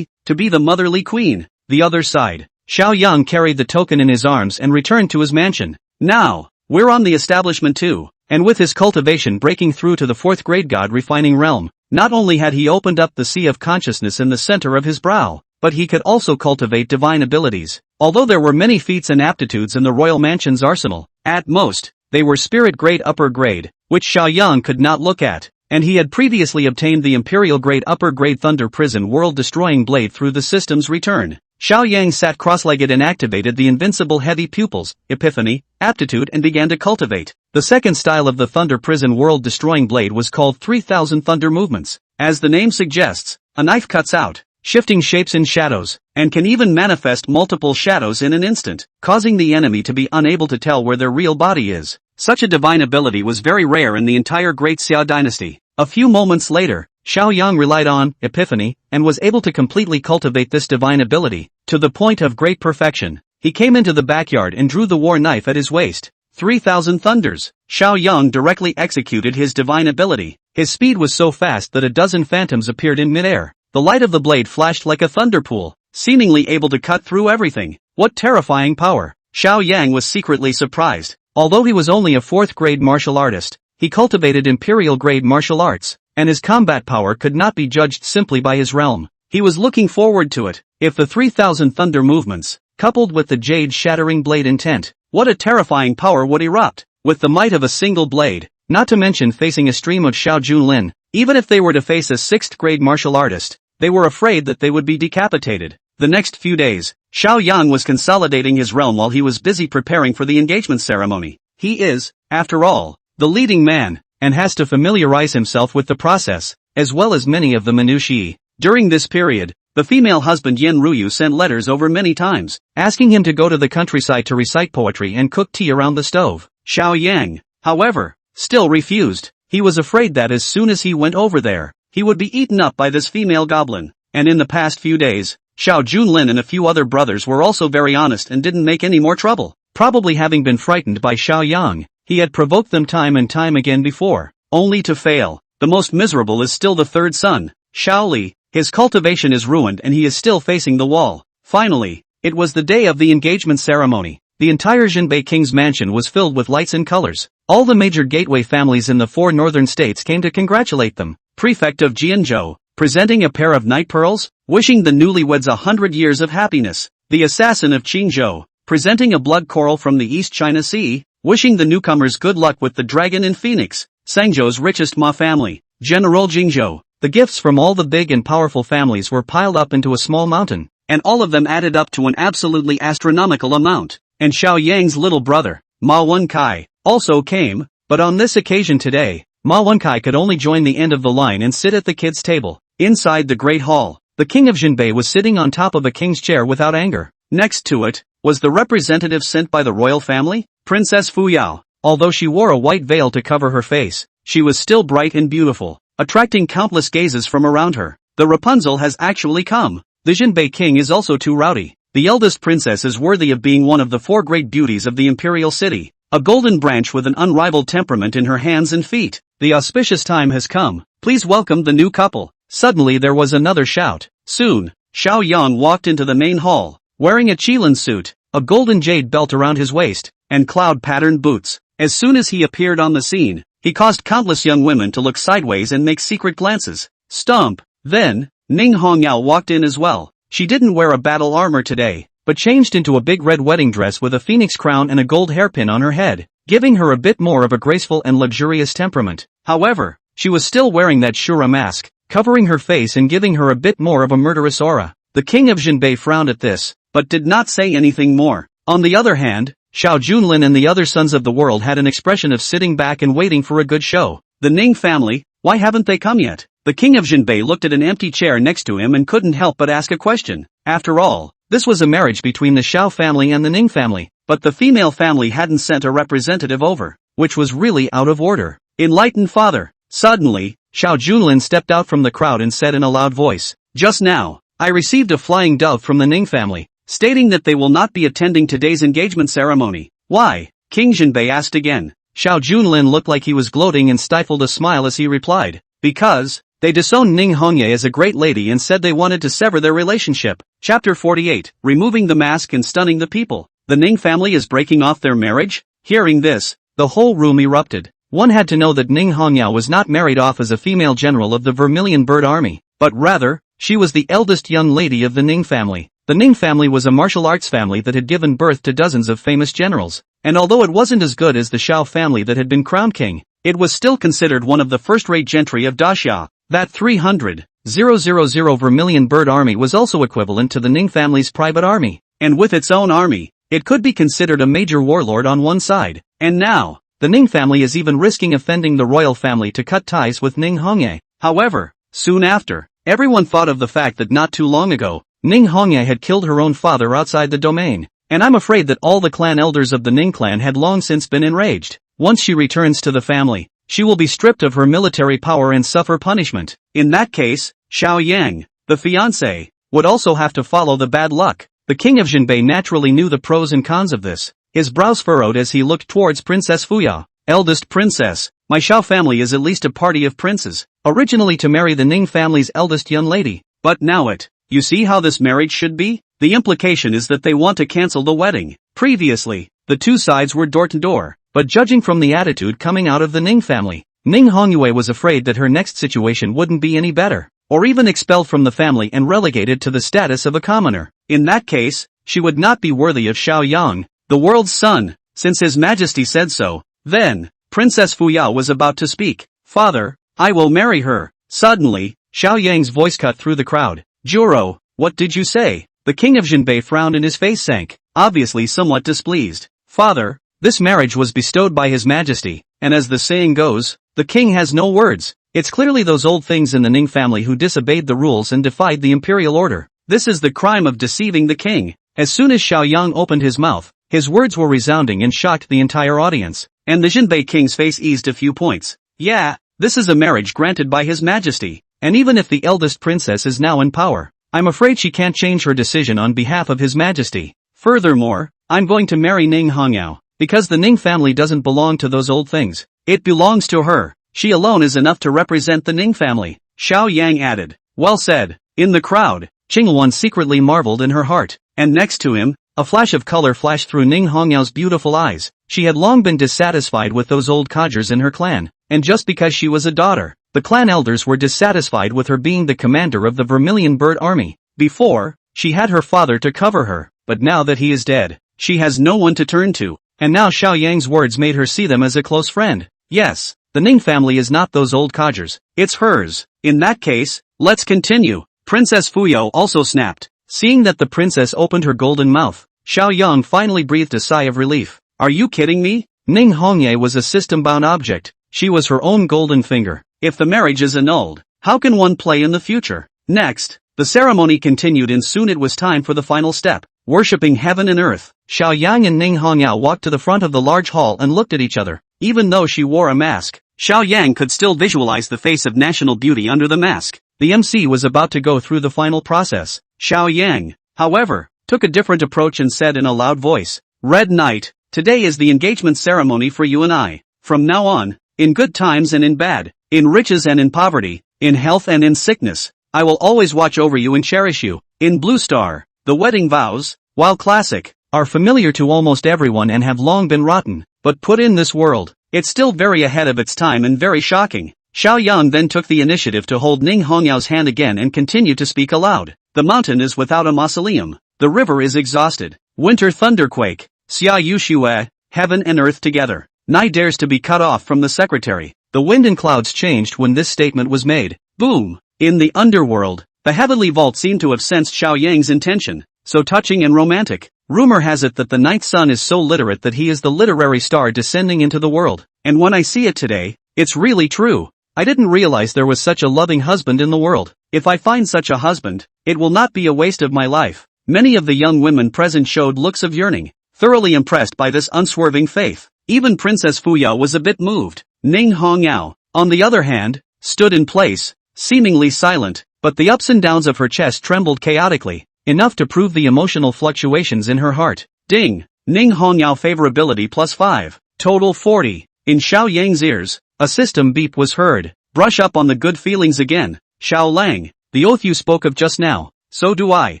To be the motherly queen. The other side. Xiao Yang carried the token in his arms and returned to his mansion. Now, we're on the establishment too. And with his cultivation breaking through to the fourth grade god refining realm, not only had he opened up the sea of consciousness in the center of his brow, but he could also cultivate divine abilities. Although there were many feats and aptitudes in the royal mansion's arsenal, at most, they were spirit grade upper grade, which Xiao Yang could not look at, and he had previously obtained the imperial grade upper grade thunder prison world destroying blade through the system's return. Xiao Yang sat cross-legged and activated the invincible heavy pupils, epiphany, aptitude and began to cultivate. The second style of the thunder prison world destroying blade was called 3000 thunder movements. As the name suggests, a knife cuts out, shifting shapes in shadows, and can even manifest multiple shadows in an instant, causing the enemy to be unable to tell where their real body is. Such a divine ability was very rare in the entire Great Xia dynasty. A few moments later, Xiao Yang relied on epiphany and was able to completely cultivate this divine ability to the point of great perfection. He came into the backyard and drew the war knife at his waist. 3000 thunders. Xiao Yang directly executed his divine ability. His speed was so fast that a dozen phantoms appeared in midair. The light of the blade flashed like a thunder pool, seemingly able to cut through everything. What terrifying power! Xiao Yang was secretly surprised. Although he was only a 4th grade martial artist, he cultivated imperial grade martial arts, and his combat power could not be judged simply by his realm. He was looking forward to it. If the 3000 thunder movements, coupled with the jade shattering blade intent, what a terrifying power would erupt, with the might of a single blade, not to mention facing a stream of Xiao Junlin. Even if they were to face a 6th grade martial artist, they were afraid that they would be decapitated. The next few days, Xiao Yang was consolidating his realm while he was busy preparing for the engagement ceremony. He is, after all, the leading man, and has to familiarize himself with the process, as well as many of the minutiae. During this period, the female husband Yen Ruyu sent letters over many times, asking him to go to the countryside to recite poetry and cook tea around the stove. Xiao Yang, however, still refused. He was afraid that as soon as he went over there, he would be eaten up by this female goblin. And in the past few days, Xiao Junlin and a few other brothers were also very honest and didn't make any more trouble. Probably having been frightened by Xiao Yang, he had provoked them time and time again before, only to fail. The most miserable is still the third son, Xiao Li. His cultivation is ruined and he is still facing the wall. Finally, it was the day of the engagement ceremony. The entire Jinbei King's mansion was filled with lights and colors. All the major gateway families in the 4 northern states came to congratulate them. Prefect of Jianzhou, presenting a pair of night pearls, wishing the newlyweds 100 years of happiness. The assassin of Qingzhou, presenting a blood coral from the East China Sea, wishing the newcomers good luck with the dragon and phoenix. Sangzhou's richest Ma family, General Jingzhou. The gifts from all the big and powerful families were piled up into a small mountain, and all of them added up to an absolutely astronomical amount. And Xiao Yang's little brother, Ma Wenkai, also came, but on this occasion today, Ma Wenkai could only join the end of the line and sit at the kids' table. Inside the great hall, the king of Jinbei was sitting on top of a king's chair without anger. Next to it, was the representative sent by the royal family, Princess Fuyao. Although she wore a white veil to cover her face, she was still bright and beautiful, attracting countless gazes from around her. The Rapunzel has actually come. The Jinbei king is also too rowdy. The eldest princess is worthy of being one of the 4 great beauties of the imperial city. A golden branch with an unrivaled temperament in her hands and feet. The auspicious time has come. Please welcome the new couple. Suddenly there was another shout. Soon, Xiao Yang walked into the main hall, wearing a Qilin suit, a golden jade belt around his waist, and cloud-patterned boots. As soon as he appeared on the scene, he caused countless young women to look sideways and make secret glances. Stomp. Then, Ning Hongyao walked in as well. She didn't wear a battle armor today, but changed into a big red wedding dress with a phoenix crown and a gold hairpin on her head, giving her a bit more of a graceful and luxurious temperament. However, she was still wearing that Shura mask, covering her face and giving her a bit more of a murderous aura. The king of Jinbei frowned at this, but did not say anything more. On the other hand, Xiao Junlin and the other sons of the world had an expression of sitting back and waiting for a good show. The Ning family, why haven't they come yet? The king of Jinbei looked at an empty chair next to him and couldn't help but ask a question. After all, this was a marriage between the Xiao family and the Ning family, but the female family hadn't sent a representative over, which was really out of order. Enlightened father. Suddenly, Xiao Junlin stepped out from the crowd and said in a loud voice, "Just now, I received a flying dove from the Ning family, stating that they will not be attending today's engagement ceremony." Why? King Jinbei asked again. Xiao Junlin looked like he was gloating and stifled a smile as he replied. Because they disowned Ning Hongye as a great lady and said they wanted to sever their relationship. Chapter 48, Removing the Mask and Stunning the People. The Ning family is breaking off their marriage? Hearing this, the whole room erupted. One had to know that Ning Hongya was not married off as a female general of the Vermilion Bird Army, but rather, she was the eldest young lady of the Ning family. The Ning family was a martial arts family that had given birth to dozens of famous generals, and although it wasn't as good as the Xiao family that had been crowned king, it was still considered one of the first-rate gentry of Daxia. That 300,000 Vermilion Bird Army was also equivalent to the Ning family's private army, and with its own army, it could be considered a major warlord on one side. And now, the Ning family is even risking offending the royal family to cut ties with Ning Hongye. However, soon after, everyone thought of the fact that not too long ago, Ning Hongye had killed her own father outside the domain, and I'm afraid that all the clan elders of the Ning clan had long since been enraged. Once she returns to the family, she will be stripped of her military power and suffer punishment. In that case, Xiao Yang, the fiancée, would also have to follow the bad luck. The king of Jinbei naturally knew the pros and cons of this. His brows furrowed as he looked towards Princess Fuya. Eldest princess, my Xiao family is at least a party of princes, originally to marry the Ning family's eldest young lady. But now you see how this marriage should be? The implication is that they want to cancel the wedding. Previously, the two sides were door to door, but judging from the attitude coming out of the Ning family, Ning Hongyue was afraid that her next situation wouldn't be any better, or even expelled from the family and relegated to the status of a commoner. In that case, she would not be worthy of Xiao Yang, the world's son, since His Majesty said so. Then, Princess Fuya was about to speak. Father, I will marry her. Suddenly, Xiao Yang's voice cut through the crowd. Juro, what did you say? The king of Jinbei frowned and his face sank, obviously somewhat displeased. Father, this marriage was bestowed by His Majesty, and as the saying goes, the king has no words. It's clearly those old things in the Ning family who disobeyed the rules and defied the imperial order. This is the crime of deceiving the king. As soon as Xiao Yang opened his mouth, his words were resounding and shocked the entire audience, and the Jinbei king's face eased a few points. Yeah, this is a marriage granted by His Majesty, and even if the eldest princess is now in power, I'm afraid she can't change her decision on behalf of His Majesty. Furthermore, I'm going to marry Ning Hongyao, because the Ning family doesn't belong to those old things. It belongs to her. She alone is enough to represent the Ning family. Xiao Yang added. Well said. In the crowd, Qingluan secretly marveled in her heart, and next to him, a flash of color flashed through Ning Hongyao's beautiful eyes. She had long been dissatisfied with those old codgers in her clan, and just because she was a daughter, the clan elders were dissatisfied with her being the commander of the Vermilion Bird Army. Before, she had her father to cover her, but now that he is dead, she has no one to turn to, and now Xiao Yang's words made her see them as a close friend. Yes, the Ning family is not those old codgers, it's hers. In that case, let's continue. Princess Fuyo also snapped. Seeing that the princess opened her golden mouth, Xiao Yang finally breathed a sigh of relief. Are you kidding me? Ning Hongye was a system-bound object. She was her own golden finger. If the marriage is annulled, how can one play in the future? Next, the ceremony continued and soon it was time for the final step. Worshipping heaven and earth, Xiao Yang and Ning Hongyao walked to the front of the large hall and looked at each other. Even though she wore a mask, Xiao Yang could still visualize the face of national beauty under the mask. The MC was about to go through the final process. Xiao Yang, however, took a different approach and said in a loud voice, Red Knight, today is the engagement ceremony for you and I. From now on, in good times and in bad, in riches and in poverty, in health and in sickness, I will always watch over you and cherish you. In Blue Star, the wedding vows, while classic, are familiar to almost everyone and have long been rotten, but put in this world, it's still very ahead of its time and very shocking. Xiao Yang then took the initiative to hold Ning Hongyao's hand again and continued to speak aloud. The mountain is without a mausoleum. The river is exhausted. Winter thunderquake. Xia Yushue, heaven and earth together. Night dares to be cut off from the secretary. The wind and clouds changed when this statement was made. Boom! In the underworld, the heavenly vault seemed to have sensed Xiao Yang's intention. So touching and romantic. Rumor has it that the ninth son is so literate that he is the literary star descending into the world. And when I see it today, it's really true. I didn't realize there was such a loving husband in the world. If I find such a husband, it will not be a waste of my life. Many of the young women present showed looks of yearning, thoroughly impressed by this unswerving faith. Even Princess Fuya was a bit moved. Ning Hongyao, on the other hand, stood in place, seemingly silent, but the ups and downs of her chest trembled chaotically, enough to prove the emotional fluctuations in her heart. Ding! Ning Hongyao favorability +5. Total 40. In Xiao Yang's ears, a system beep was heard. Brush up on the good feelings again. Xiao Lang, the oath you spoke of just now. So do I.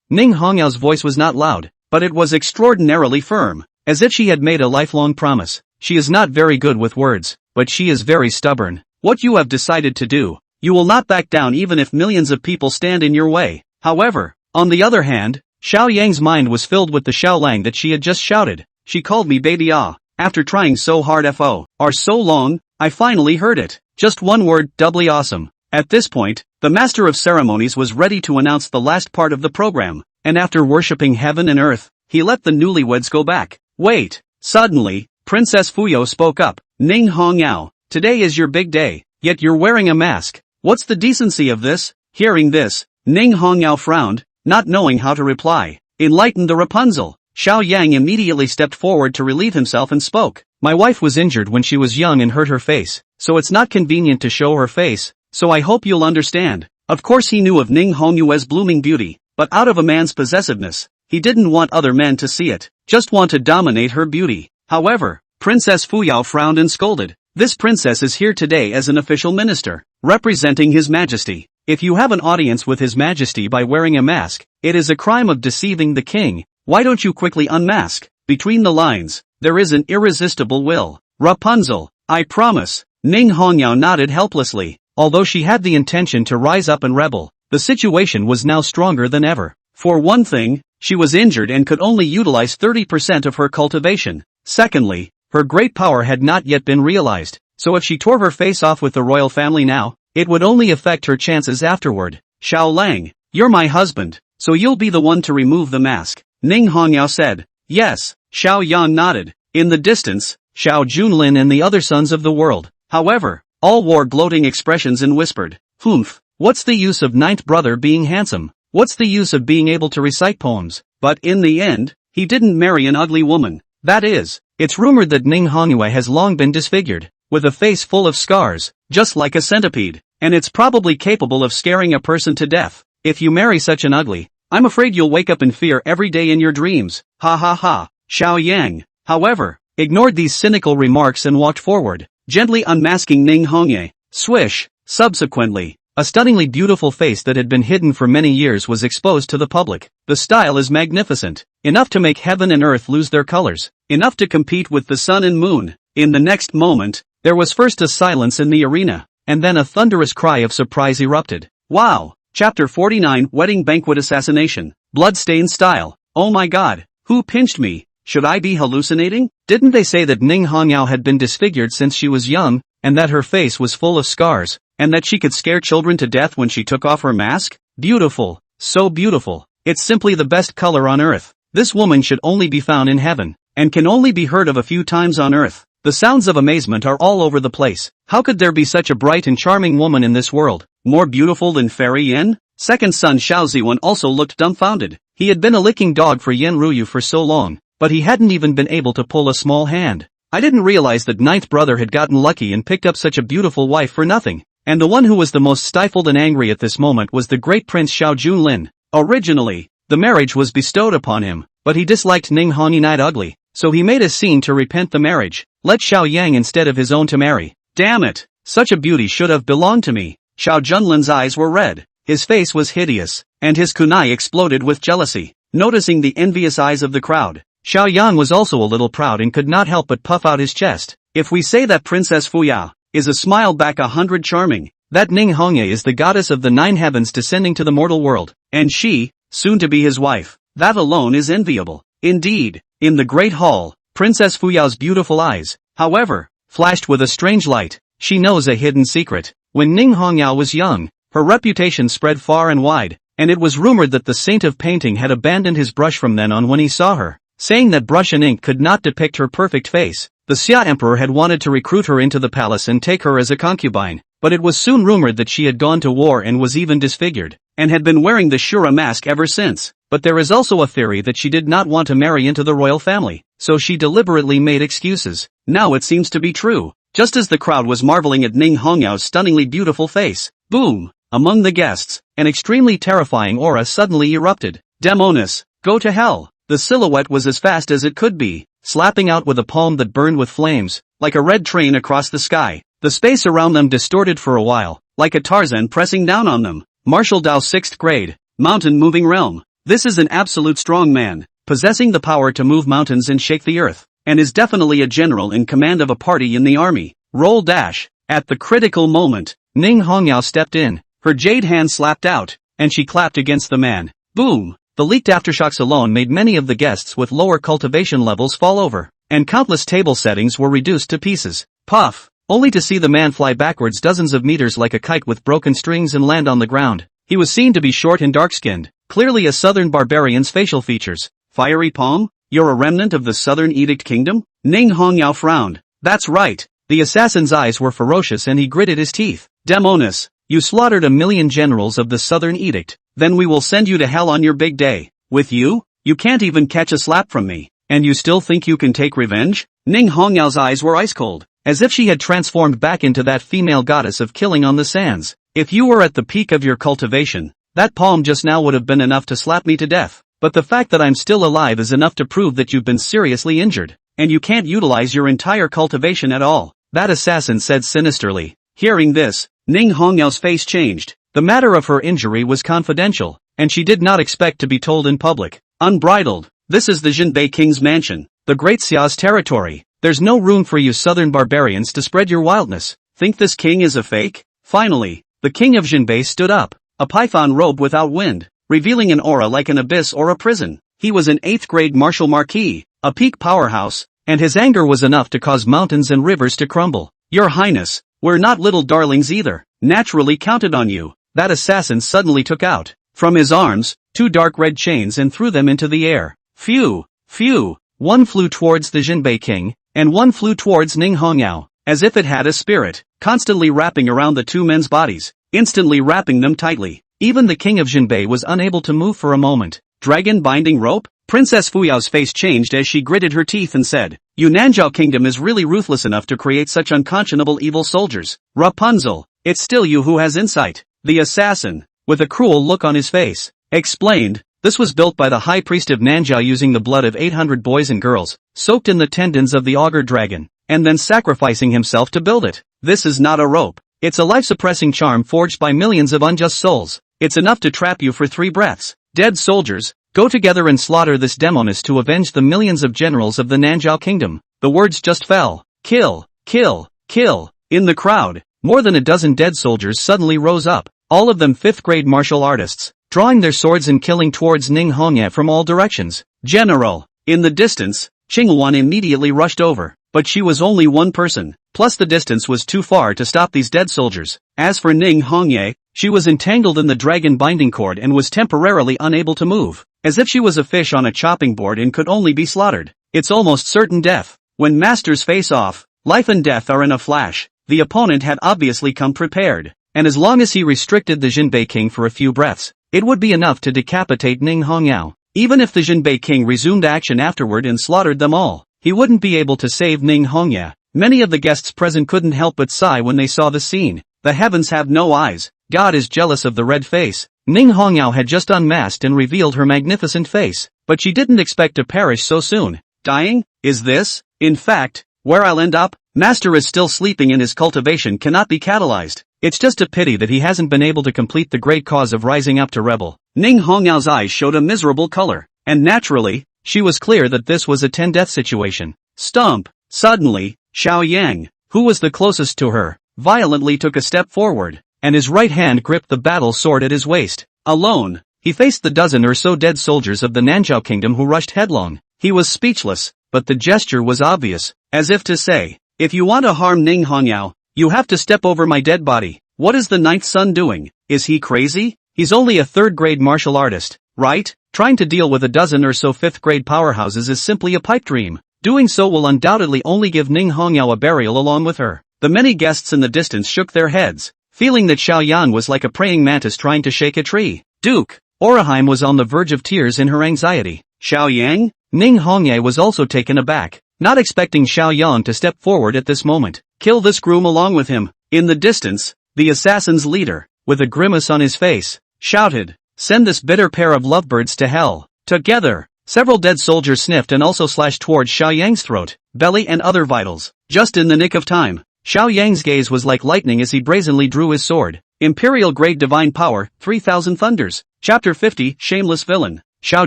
Ning Hongyao's voice was not loud, but it was extraordinarily firm, as if she had made a lifelong promise. She is not very good with words, but she is very stubborn. What you have decided to do, you will not back down even if millions of people stand in your way. However, on the other hand, Xiao Yang's mind was filled with the Xiao Lang that she had just shouted. She called me baby after trying so hard for so long, I finally heard it. Just one word, doubly awesome. At this point, the master of ceremonies was ready to announce the last part of the program, and after worshipping heaven and earth, he let the newlyweds go back. Wait. Suddenly, Princess Fuyo spoke up. Ning Hongyao, today is your big day, yet you're wearing a mask. What's the decency of this? Hearing this, Ning Hongyao frowned, not knowing how to reply. Enlighten the Rapunzel. Xiao Yang immediately stepped forward to relieve himself and spoke. My wife was injured when she was young and hurt her face, so it's not convenient to show her face, so I hope you'll understand. Of course he knew of Ning Hongyue's blooming beauty, but out of a man's possessiveness, he didn't want other men to see it, just want to dominate her beauty. However, Princess Fuyao frowned and scolded. This princess is here today as an official minister, representing His Majesty. If you have an audience with His Majesty by wearing a mask, it is a crime of deceiving the king. Why don't you quickly unmask? Between the lines, there is an irresistible will. Rapunzel, I promise. Ning Hongyao nodded helplessly. Although she had the intention to rise up and rebel, the situation was now stronger than ever. For one thing, she was injured and could only utilize 30% of her cultivation. Secondly, her great power had not yet been realized, so if she tore her face off with the royal family now, it would only affect her chances afterward. Xiao Lang, you're my husband, so you'll be the one to remove the mask. Ning Hongyao said. Yes, Xiao Yan nodded. In the distance, Xiao Junlin and the other sons of the world, however, all wore gloating expressions and whispered, Humph, what's the use of ninth brother being handsome? What's the use of being able to recite poems? But in the end, he didn't marry an ugly woman. That is, it's rumored that Ning Hongyue has long been disfigured, with a face full of scars, just like a centipede, and it's probably capable of scaring a person to death. If you marry such an ugly, I'm afraid you'll wake up in fear every day in your dreams. Ha ha ha. Xiao Yang, however, ignored these cynical remarks and walked forward, gently unmasking Ning Hongyue. Swish. Subsequently, a stunningly beautiful face that had been hidden for many years was exposed to the public. The style is magnificent, enough to make heaven and earth lose their colors, enough to compete with the sun and moon. In the next moment, there was first a silence in the arena, and then a thunderous cry of surprise erupted. Wow! Chapter 49 Wedding Banquet Assassination. Bloodstained style. Oh my god, who pinched me? Should I be hallucinating? Didn't they say that Ning Hongyao had been disfigured since she was young, and that her face was full of scars, and that she could scare children to death when she took off her mask? Beautiful. So beautiful. It's simply the best color on earth. This woman should only be found in heaven, and can only be heard of a few times on earth. The sounds of amazement are all over the place. How could there be such a bright and charming woman in this world? More beautiful than Fairy Yin? Second son Xiao Ziwen also looked dumbfounded. He had been a licking dog for Yin Ruyu for so long, but he hadn't even been able to pull a small hand. I didn't realize that ninth brother had gotten lucky and picked up such a beautiful wife for nothing. And the one who was the most stifled and angry at this moment was the great Prince Xiao Junlin. Originally, the marriage was bestowed upon him, but he disliked Ning Hongyue ugly, so he made a scene to repent the marriage. Let Xiao Yang instead of his own to marry. Damn it! Such a beauty should have belonged to me. Xiao Junlin's eyes were red, his face was hideous, and his kunai exploded with jealousy. Noticing the envious eyes of the crowd, Xiao Yang was also a little proud and could not help but puff out his chest. If we say that Princess Fuya is a smile back 100 charming, that Ning Hongyue is the goddess of the 9 heavens descending to the mortal world, and she, soon to be his wife, that alone is enviable. Indeed, in the great hall, Princess Fuyao's beautiful eyes, however, flashed with a strange light. She knows a hidden secret. When Ning Hongyao was young, her reputation spread far and wide, and it was rumored that the saint of painting had abandoned his brush from then on when he saw her, saying that brush and ink could not depict her perfect face. The Xia Emperor had wanted to recruit her into the palace and take her as a concubine, but it was soon rumored that she had gone to war and was even disfigured, and had been wearing the Shura mask ever since. But there is also a theory that she did not want to marry into the royal family, so she deliberately made excuses. Now it seems to be true. Just as the crowd was marveling at Ning Hongyao's stunningly beautiful face, boom! Among the guests, an extremely terrifying aura suddenly erupted. Demonis, go to hell! The silhouette was as fast as it could be, slapping out with a palm that burned with flames, like a red train across the sky. The space around them distorted for a while, like a Tarzan pressing down on them. Martial Dao 6th grade, mountain moving realm. This is an absolute strong man, possessing the power to move mountains and shake the earth, and is definitely a general in command of a party in the army. Roll dash. At the critical moment, Ning Hongyao stepped in, her jade hand slapped out, and she clapped against the man. Boom! The leaked aftershocks alone made many of the guests with lower cultivation levels fall over, and countless table settings were reduced to pieces. Puff! Only to see the man fly backwards dozens of meters like a kite with broken strings and land on the ground. He was seen to be short and dark-skinned, clearly a southern barbarian's facial features. Fiery palm? You're a remnant of the Southern Edict Kingdom? Ning Hongyao frowned. That's right. The assassin's eyes were ferocious and he gritted his teeth. Demonis, you slaughtered 1,000,000 generals of the Southern Edict. Then we will send you to hell on your big day. With you? You can't even catch a slap from me. And you still think you can take revenge? Ning Hongyao's eyes were ice cold, as if she had transformed back into that female goddess of killing on the sands. If you were at the peak of your cultivation, that palm just now would have been enough to slap me to death. But the fact that I'm still alive is enough to prove that you've been seriously injured, and you can't utilize your entire cultivation at all, that assassin said sinisterly. Hearing this, Ning Hongyao's face changed. The matter of her injury was confidential, and she did not expect to be told in public. Unbridled. This is the Jinbei King's mansion, the Great Xia's territory. There's no room for you southern barbarians to spread your wildness. Think this king is a fake? Finally, the king of Jinbei stood up, a python robe without wind, revealing an aura like an abyss or a prison. He was an 8th grade martial marquis, a peak powerhouse, and his anger was enough to cause mountains and rivers to crumble. Your Highness, we're not little darlings either. Naturally counted on you. That assassin suddenly took out, from his arms, 2 dark red chains and threw them into the air. Phew! Phew! One flew towards the Jinbei king, and one flew towards Ning Hongyao, as if it had a spirit, constantly wrapping around the two men's bodies, instantly wrapping them tightly. Even the king of Jinbei was unable to move for a moment. Dragon binding rope? Princess Fuyao's face changed as she gritted her teeth and said, "You Nanzhao kingdom is really ruthless enough to create such unconscionable evil soldiers. Rapunzel, it's still you who has insight." The assassin, with a cruel look on his face, explained, "This was built by the high priest of Nanzhao using the blood of 800 boys and girls, soaked in the tendons of the auger dragon, and then sacrificing himself to build it. This is not a rope. It's a life-suppressing charm forged by millions of unjust souls. It's enough to trap you for 3 breaths. Dead soldiers, go together and slaughter this demoness to avenge the millions of generals of the Nanzhao kingdom." The words just fell. Kill, kill, kill. In the crowd, more than a dozen dead soldiers suddenly rose up, all of them 5th grade martial artists, drawing their swords and killing towards Ning Hongyao from all directions. "General!" In the distance, Qinghuan immediately rushed over, but she was only one person, plus the distance was too far to stop these dead soldiers. As for Ning Hongyao, she was entangled in the dragon binding cord and was temporarily unable to move, as if she was a fish on a chopping board and could only be slaughtered. It's almost certain death. When masters face off, life and death are in a flash. The opponent had obviously come prepared, and as long as he restricted the Jinbei king for a few breaths, it would be enough to decapitate Ning Hongyao. Even if the Jinbei king resumed action afterward and slaughtered them all, he wouldn't be able to save Ning Hongyao. Many of the guests present couldn't help but sigh when they saw the scene. The heavens have no eyes. God is jealous of the red face. Ning Hongyao had just unmasked and revealed her magnificent face, but she didn't expect to perish so soon. Dying? Is this, in fact, where I'll end up? Master is still sleeping and his cultivation cannot be catalyzed. It's just a pity that he hasn't been able to complete the great cause of rising up to rebel. Ning Hongyao's eyes showed a miserable color, and naturally, she was clear that this was a 10-death situation. Stump! Suddenly, Xiao Yang, who was the closest to her, violently took a step forward, and his right hand gripped the battle sword at his waist. Alone, he faced the dozen or so dead soldiers of the Nanzhao kingdom who rushed headlong. He was speechless, but the gesture was obvious, as if to say, "If you want to harm Ning Hongyao, you have to step over my dead body." What is the 9th son doing? Is he crazy? He's only a 3rd grade martial artist, right? Trying to deal with a dozen or so 5th grade powerhouses is simply a pipe dream. Doing so will undoubtedly only give Ning Hongyao a burial along with her. The many guests in the distance shook their heads, feeling that Xiao Yan was like a praying mantis trying to shake a tree. Duke Oraheim was on the verge of tears in her anxiety. Xiao Yang? Ning Hongyao was also taken aback, not expecting Xiao Yang to step forward at this moment. Kill this groom along with him. In the distance, the assassin's leader, with a grimace on his face, shouted, "Send this bitter pair of lovebirds to hell." Together, Several dead soldiers sniffed and also slashed towards Xiao Yang's throat, belly and other vitals. Just in the nick of time, Xiao Yang's gaze was like lightning as he brazenly drew his sword. Imperial Grade Divine Power, 3000 Thunders. Chapter 50, Shameless Villain. Xiao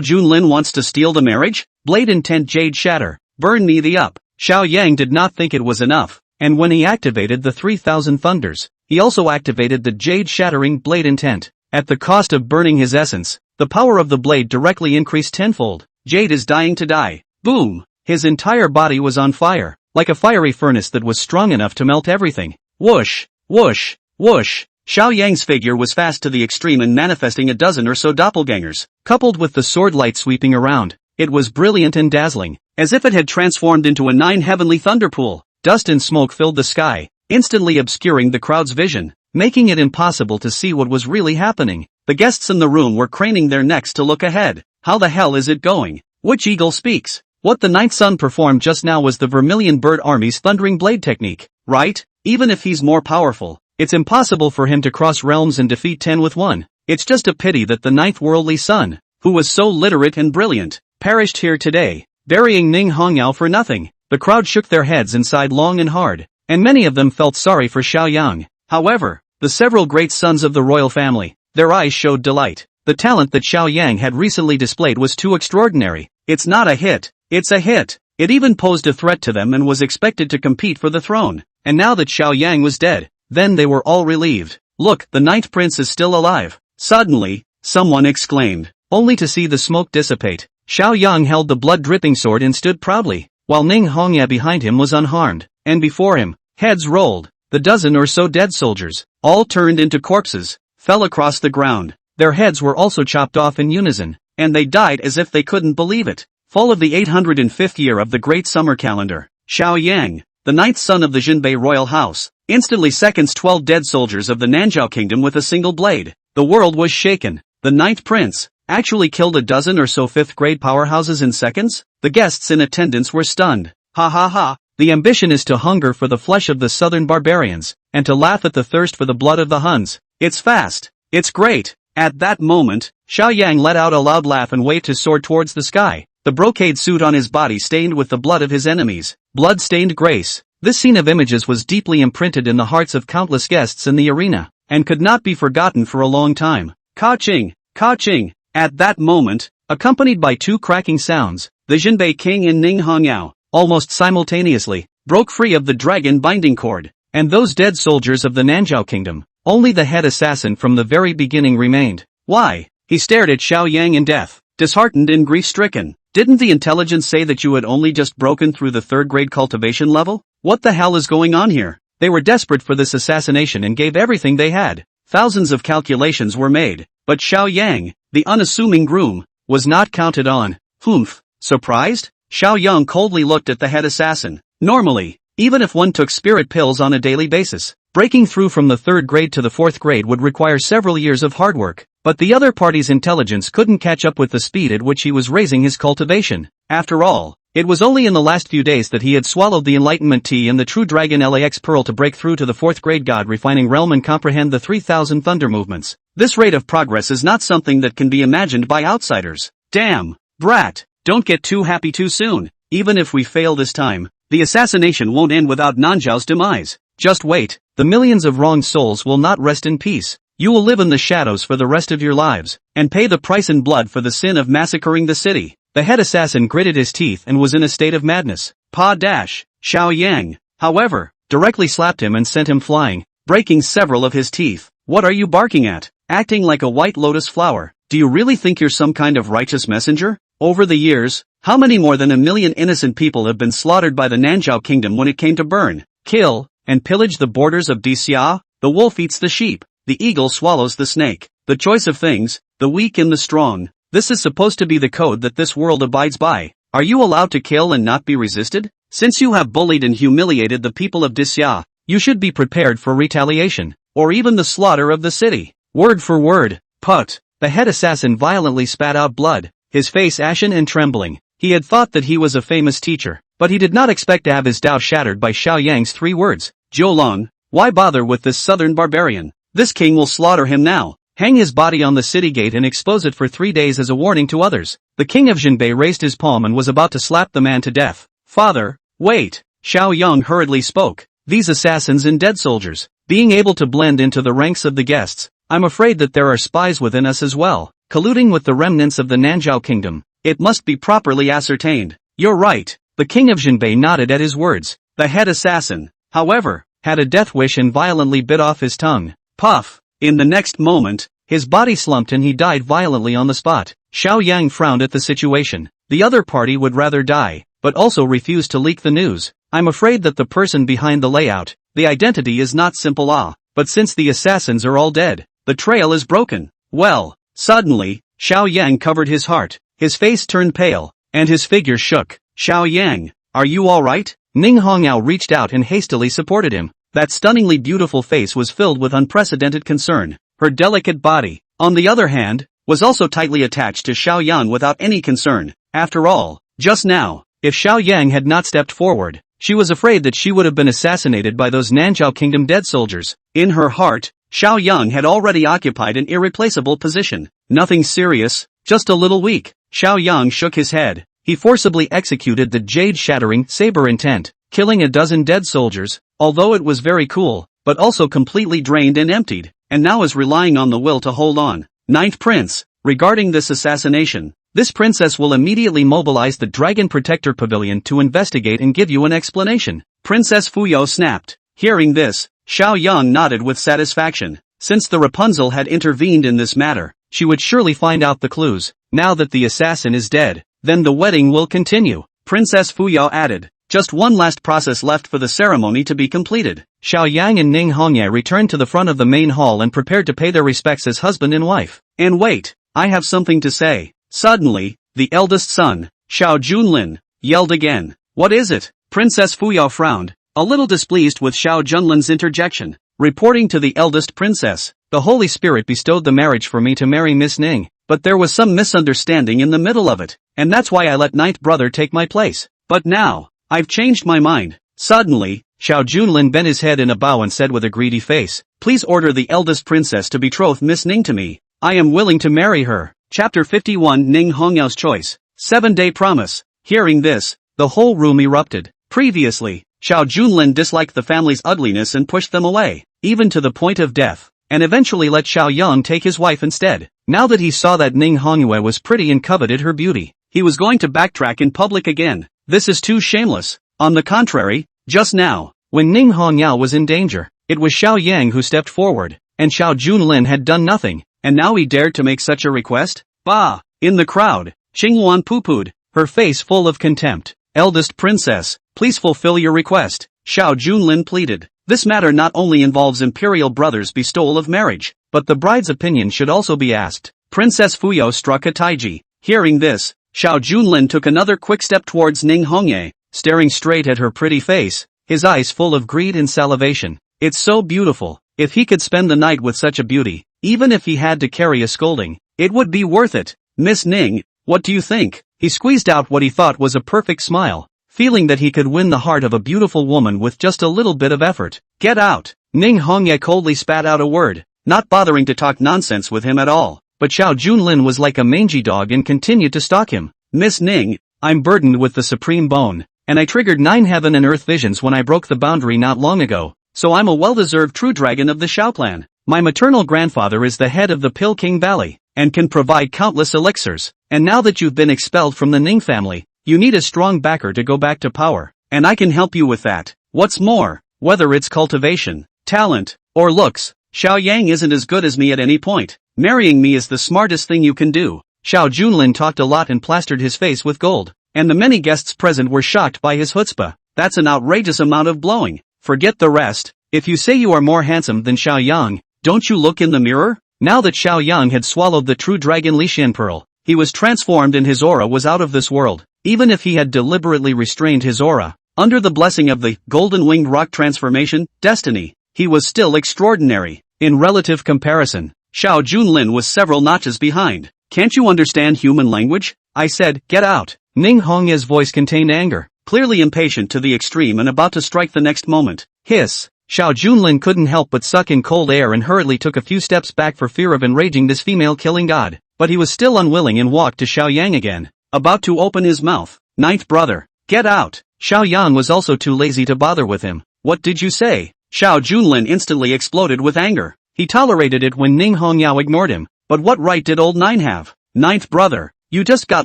Junlin wants to steal the marriage? Blade Intent Jade Shatter. Burn me the up. Xiao Yang did not think it was enough, and when he activated the 3000 Thunders, he also activated the Jade Shattering Blade Intent. At the cost of burning his essence, the power of the blade directly increased tenfold. Jade is dying to die. Boom! His entire body was on fire, like a fiery furnace that was strong enough to melt everything. Whoosh! Whoosh! Whoosh! Xiao Yang's figure was fast to the extreme and manifesting a dozen or so doppelgangers, coupled with the sword light sweeping around. It was brilliant and dazzling, as if it had transformed into a 9 heavenly thunderpool. Dust and smoke filled the sky, instantly obscuring the crowd's vision, making it impossible to see what was really happening. The guests in the room were craning their necks to look ahead. How the hell is it going? Which eagle speaks? What the ninth son performed just now was the Vermilion Bird Army's Thundering Blade technique, right? Even if he's more powerful, it's impossible for him to cross realms and defeat 10 with 1. It's just a pity that the ninth worldly son, who was so literate and brilliant, perished here today, burying Ning Hongyao for nothing. The crowd shook their heads and sighed long and hard, and many of them felt sorry for Xiao Yang. However, the several great sons of the royal family, their eyes showed delight. The talent that Xiao Yang had recently displayed was too extraordinary. It's not a hit, it's a hit. It even posed a threat to them and was expected to compete for the throne. And now that Xiao Yang was dead, then they were all relieved. Look, the ninth prince is still alive. Suddenly, someone exclaimed, only to see the smoke dissipate. Xiao Yang held the blood-dripping sword and stood proudly, while Ning Hongya behind him was unharmed, and before him, heads rolled. The dozen or so dead soldiers, all turned into corpses, fell across the ground. Their heads were also chopped off in unison, and they died as if they couldn't believe it. Fall of the 805th year of the Great Summer Calendar. Xiao Yang, the ninth son of the Jinbei royal house, instantly seconds 12 dead soldiers of the Nanzhao kingdom with a single blade. The world was shaken. The ninth prince actually killed a dozen or so fifth-grade powerhouses in seconds? The guests in attendance were stunned. Ha ha ha. The ambition is to hunger for the flesh of the southern barbarians, and to laugh at the thirst for the blood of the Huns. It's fast. It's great. At that moment, Xiao Yang let out a loud laugh and waved his sword towards the sky. The brocade suit on his body stained with the blood of his enemies. Blood-stained grace. This scene of images was deeply imprinted in the hearts of countless guests in the arena, and could not be forgotten for a long time. Ka-ching! Ka-ching! At that moment, accompanied by two cracking sounds, the Jinbei king and Ning Hongyao, almost simultaneously, broke free of the dragon binding cord, and those dead soldiers of the Nanzhao kingdom, only the head assassin from the very beginning remained. Why? He stared at Xiao Yang in death, disheartened and grief-stricken. Didn't the intelligence say that you had only just broken through the third-grade cultivation level? What the hell is going on here? They were desperate for this assassination and gave everything they had. Thousands of calculations were made, but Xiao Yang, the unassuming groom, was not counted on. Humph. Surprised? Xiao Yang coldly looked at the head assassin. Normally, even if one took spirit pills on a daily basis, breaking through from the third grade to the fourth grade would require several years of hard work. But the other party's intelligence couldn't catch up with the speed at which he was raising his cultivation. After all, it was only in the last few days that he had swallowed the Enlightenment Tea and the True Dragon LAX Pearl to break through to the fourth grade God-refining realm and comprehend the 3000 thunder movements. This rate of progress is not something that can be imagined by outsiders. Damn, brat, don't get too happy too soon. Even if we fail this time, the assassination won't end without Nanzhao's demise. Just wait, the millions of wronged souls will not rest in peace. You will live in the shadows for the rest of your lives, and pay the price in blood for the sin of massacring the city. The head assassin gritted his teeth and was in a state of madness. Xiao Yang, however, directly slapped him and sent him flying, breaking several of his teeth. What are you barking at? Acting like a white lotus flower. Do you really think you're some kind of righteous messenger? Over the years, how many more than 1 million innocent people have been slaughtered by the Nanzhao kingdom when it came to burn, kill, and pillage the borders of Dixia? The wolf eats the sheep. The eagle swallows the snake. The choice of things, the weak and the strong. This is supposed to be the code that this world abides by. Are you allowed to kill and not be resisted? Since you have bullied and humiliated the people of Dixia, you should be prepared for retaliation, or even the slaughter of the city. Word for word. Put. The head assassin violently spat out blood, his face ashen and trembling. He had thought that he was a famous teacher, but he did not expect to have his doubt shattered by Xiao Yang's 3 words. Zhou Long, why bother with this southern barbarian? This king will slaughter him now. hang his body on the city gate and expose it for 3 days as a warning to others. The king of Jinbei raised his palm and was about to slap the man to death. Father, wait, Xiao Yang hurriedly spoke. These assassins and dead soldiers, being able to blend into the ranks of the guests, I'm afraid that there are spies within us as well, colluding with the remnants of the Nanzhao kingdom. It must be properly ascertained. You're right. The king of Jinbei nodded at his words. The head assassin, however, had a death wish and violently bit off his tongue. Puff! In the next moment, his body slumped and he died violently on the spot. Xiao Yang frowned at the situation. The other party would rather die, but also refused to leak the news. I'm afraid that the person behind the layout, the identity is not simple but since the assassins are all dead, the trail is broken. Well, suddenly, Xiao Yang covered his heart, his face turned pale, and his figure shook. Xiao Yang, are you alright? Ning Hongyao reached out and hastily supported him. That stunningly beautiful face was filled with unprecedented concern. Her delicate body, on the other hand, was also tightly attached to Xiao Yang without any concern. After all, just now, if Xiao Yang had not stepped forward, she was afraid that she would have been assassinated by those Nanzhao Kingdom dead soldiers. In her heart, Xiao Yang had already occupied an irreplaceable position. Nothing serious, just a little weak. Xiao Yang shook his head. He forcibly executed the jade-shattering saber intent, killing a dozen dead soldiers, although it was very cool, but also completely drained and emptied, and now is relying on the will to hold on. Ninth Prince, regarding this assassination, this princess will immediately mobilize the Dragon Protector Pavilion to investigate and give you an explanation. Princess Fuyao snapped. Hearing this, Xiao Yang nodded with satisfaction. Since the Rapunzel had intervened in this matter, she would surely find out the clues. Now that the assassin is dead, then the wedding will continue. Princess Fuyao added. Just one last process left for the ceremony to be completed. Xiao Yang and Ning Hongye returned to the front of the main hall and prepared to pay their respects as husband and wife. And wait, I have something to say. Suddenly, the eldest son, Xiao Junlin, yelled again. What is it? Princess Fuyao frowned, a little displeased with Xiao Junlin's interjection. Reporting to the eldest princess, the Holy Spirit bestowed the marriage for me to marry Miss Ning, but there was some misunderstanding in the middle of it, and that's why I let ninth brother take my place. But now, I've changed my mind. Suddenly, Xiao Junlin bent his head in a bow and said with a greedy face, please order the eldest princess to betroth Miss Ning to me. I am willing to marry her. Chapter 51 Ning Hongyao's Choice. 7-Day Promise. Hearing this, the whole room erupted. Previously, Xiao Junlin disliked the family's ugliness and pushed them away, even to the point of death, and eventually let Xiao Yang take his wife instead. Now that he saw that Ning Hongyue was pretty and coveted her beauty, he was going to backtrack in public again. This is too shameless. On the contrary, just now, when Ning Hongyao was in danger, it was Xiao Yang who stepped forward, and Xiao Junlin had done nothing, and now he dared to make such a request? Bah! In the crowd, Qingluan poo-pooed, her face full of contempt. Eldest princess, please fulfill your request, Xiao Junlin pleaded. This matter not only involves imperial brothers' bestowal of marriage, but the bride's opinion should also be asked. Princess Fuyao struck a taiji. Hearing this, Xiao Junlin took another quick step towards Ning Hongye, staring straight at her pretty face, his eyes full of greed and salivation. It's so beautiful. If he could spend the night with such a beauty, even if he had to carry a scolding, it would be worth it. Miss Ning, what do you think? He squeezed out what he thought was a perfect smile, feeling that he could win the heart of a beautiful woman with just a little bit of effort. Get out! Ning Hongye coldly spat out a word, not bothering to talk nonsense with him at all. But Xiao Junlin was like a mangy dog and continued to stalk him. Miss Ning, I'm burdened with the supreme bone, and I triggered 9 heaven and earth visions when I broke the boundary not long ago, so I'm a well-deserved true dragon of the Shao clan. My maternal grandfather is the head of the Pill King Valley, and can provide countless elixirs, and now that you've been expelled from the Ning family, you need a strong backer to go back to power, and I can help you with that. What's more, whether it's cultivation, talent, or looks, Xiao Yang isn't as good as me at any point. Marrying me is the smartest thing you can do. Xiao Junlin talked a lot and plastered his face with gold, and the many guests present were shocked by his chutzpah. That's an outrageous amount of blowing. Forget the rest. If you say you are more handsome than Xiao Yang, don't you look in the mirror? Now that Xiao Yang had swallowed the true dragon Lixian pearl, he was transformed and his aura was out of this world. Even if he had deliberately restrained his aura, under the blessing of the golden-winged rock transformation, destiny, he was still extraordinary. In relative comparison, Xiao Junlin was several notches behind. Can't you understand human language? I said, get out. Ning Hongye's voice contained anger, clearly impatient to the extreme and about to strike the next moment. Hiss. Xiao Junlin couldn't help but suck in cold air and hurriedly took a few steps back for fear of enraging this female-killing god. But he was still unwilling and walked to Xiao Yang again, about to open his mouth. Ninth brother, get out! Xiao Yang was also too lazy to bother with him. What did you say? Xiao Junlin instantly exploded with anger. He tolerated it when Ning Hongyao ignored him, but what right did old Nine have? Ninth brother, you just got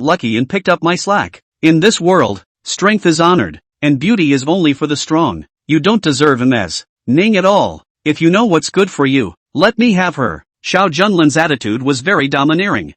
lucky and picked up my slack. In this world, strength is honored, and beauty is only for the strong. You don't deserve him as Ning at all. If you know what's good for you, let me have her. Xiao Junlin's attitude was very domineering.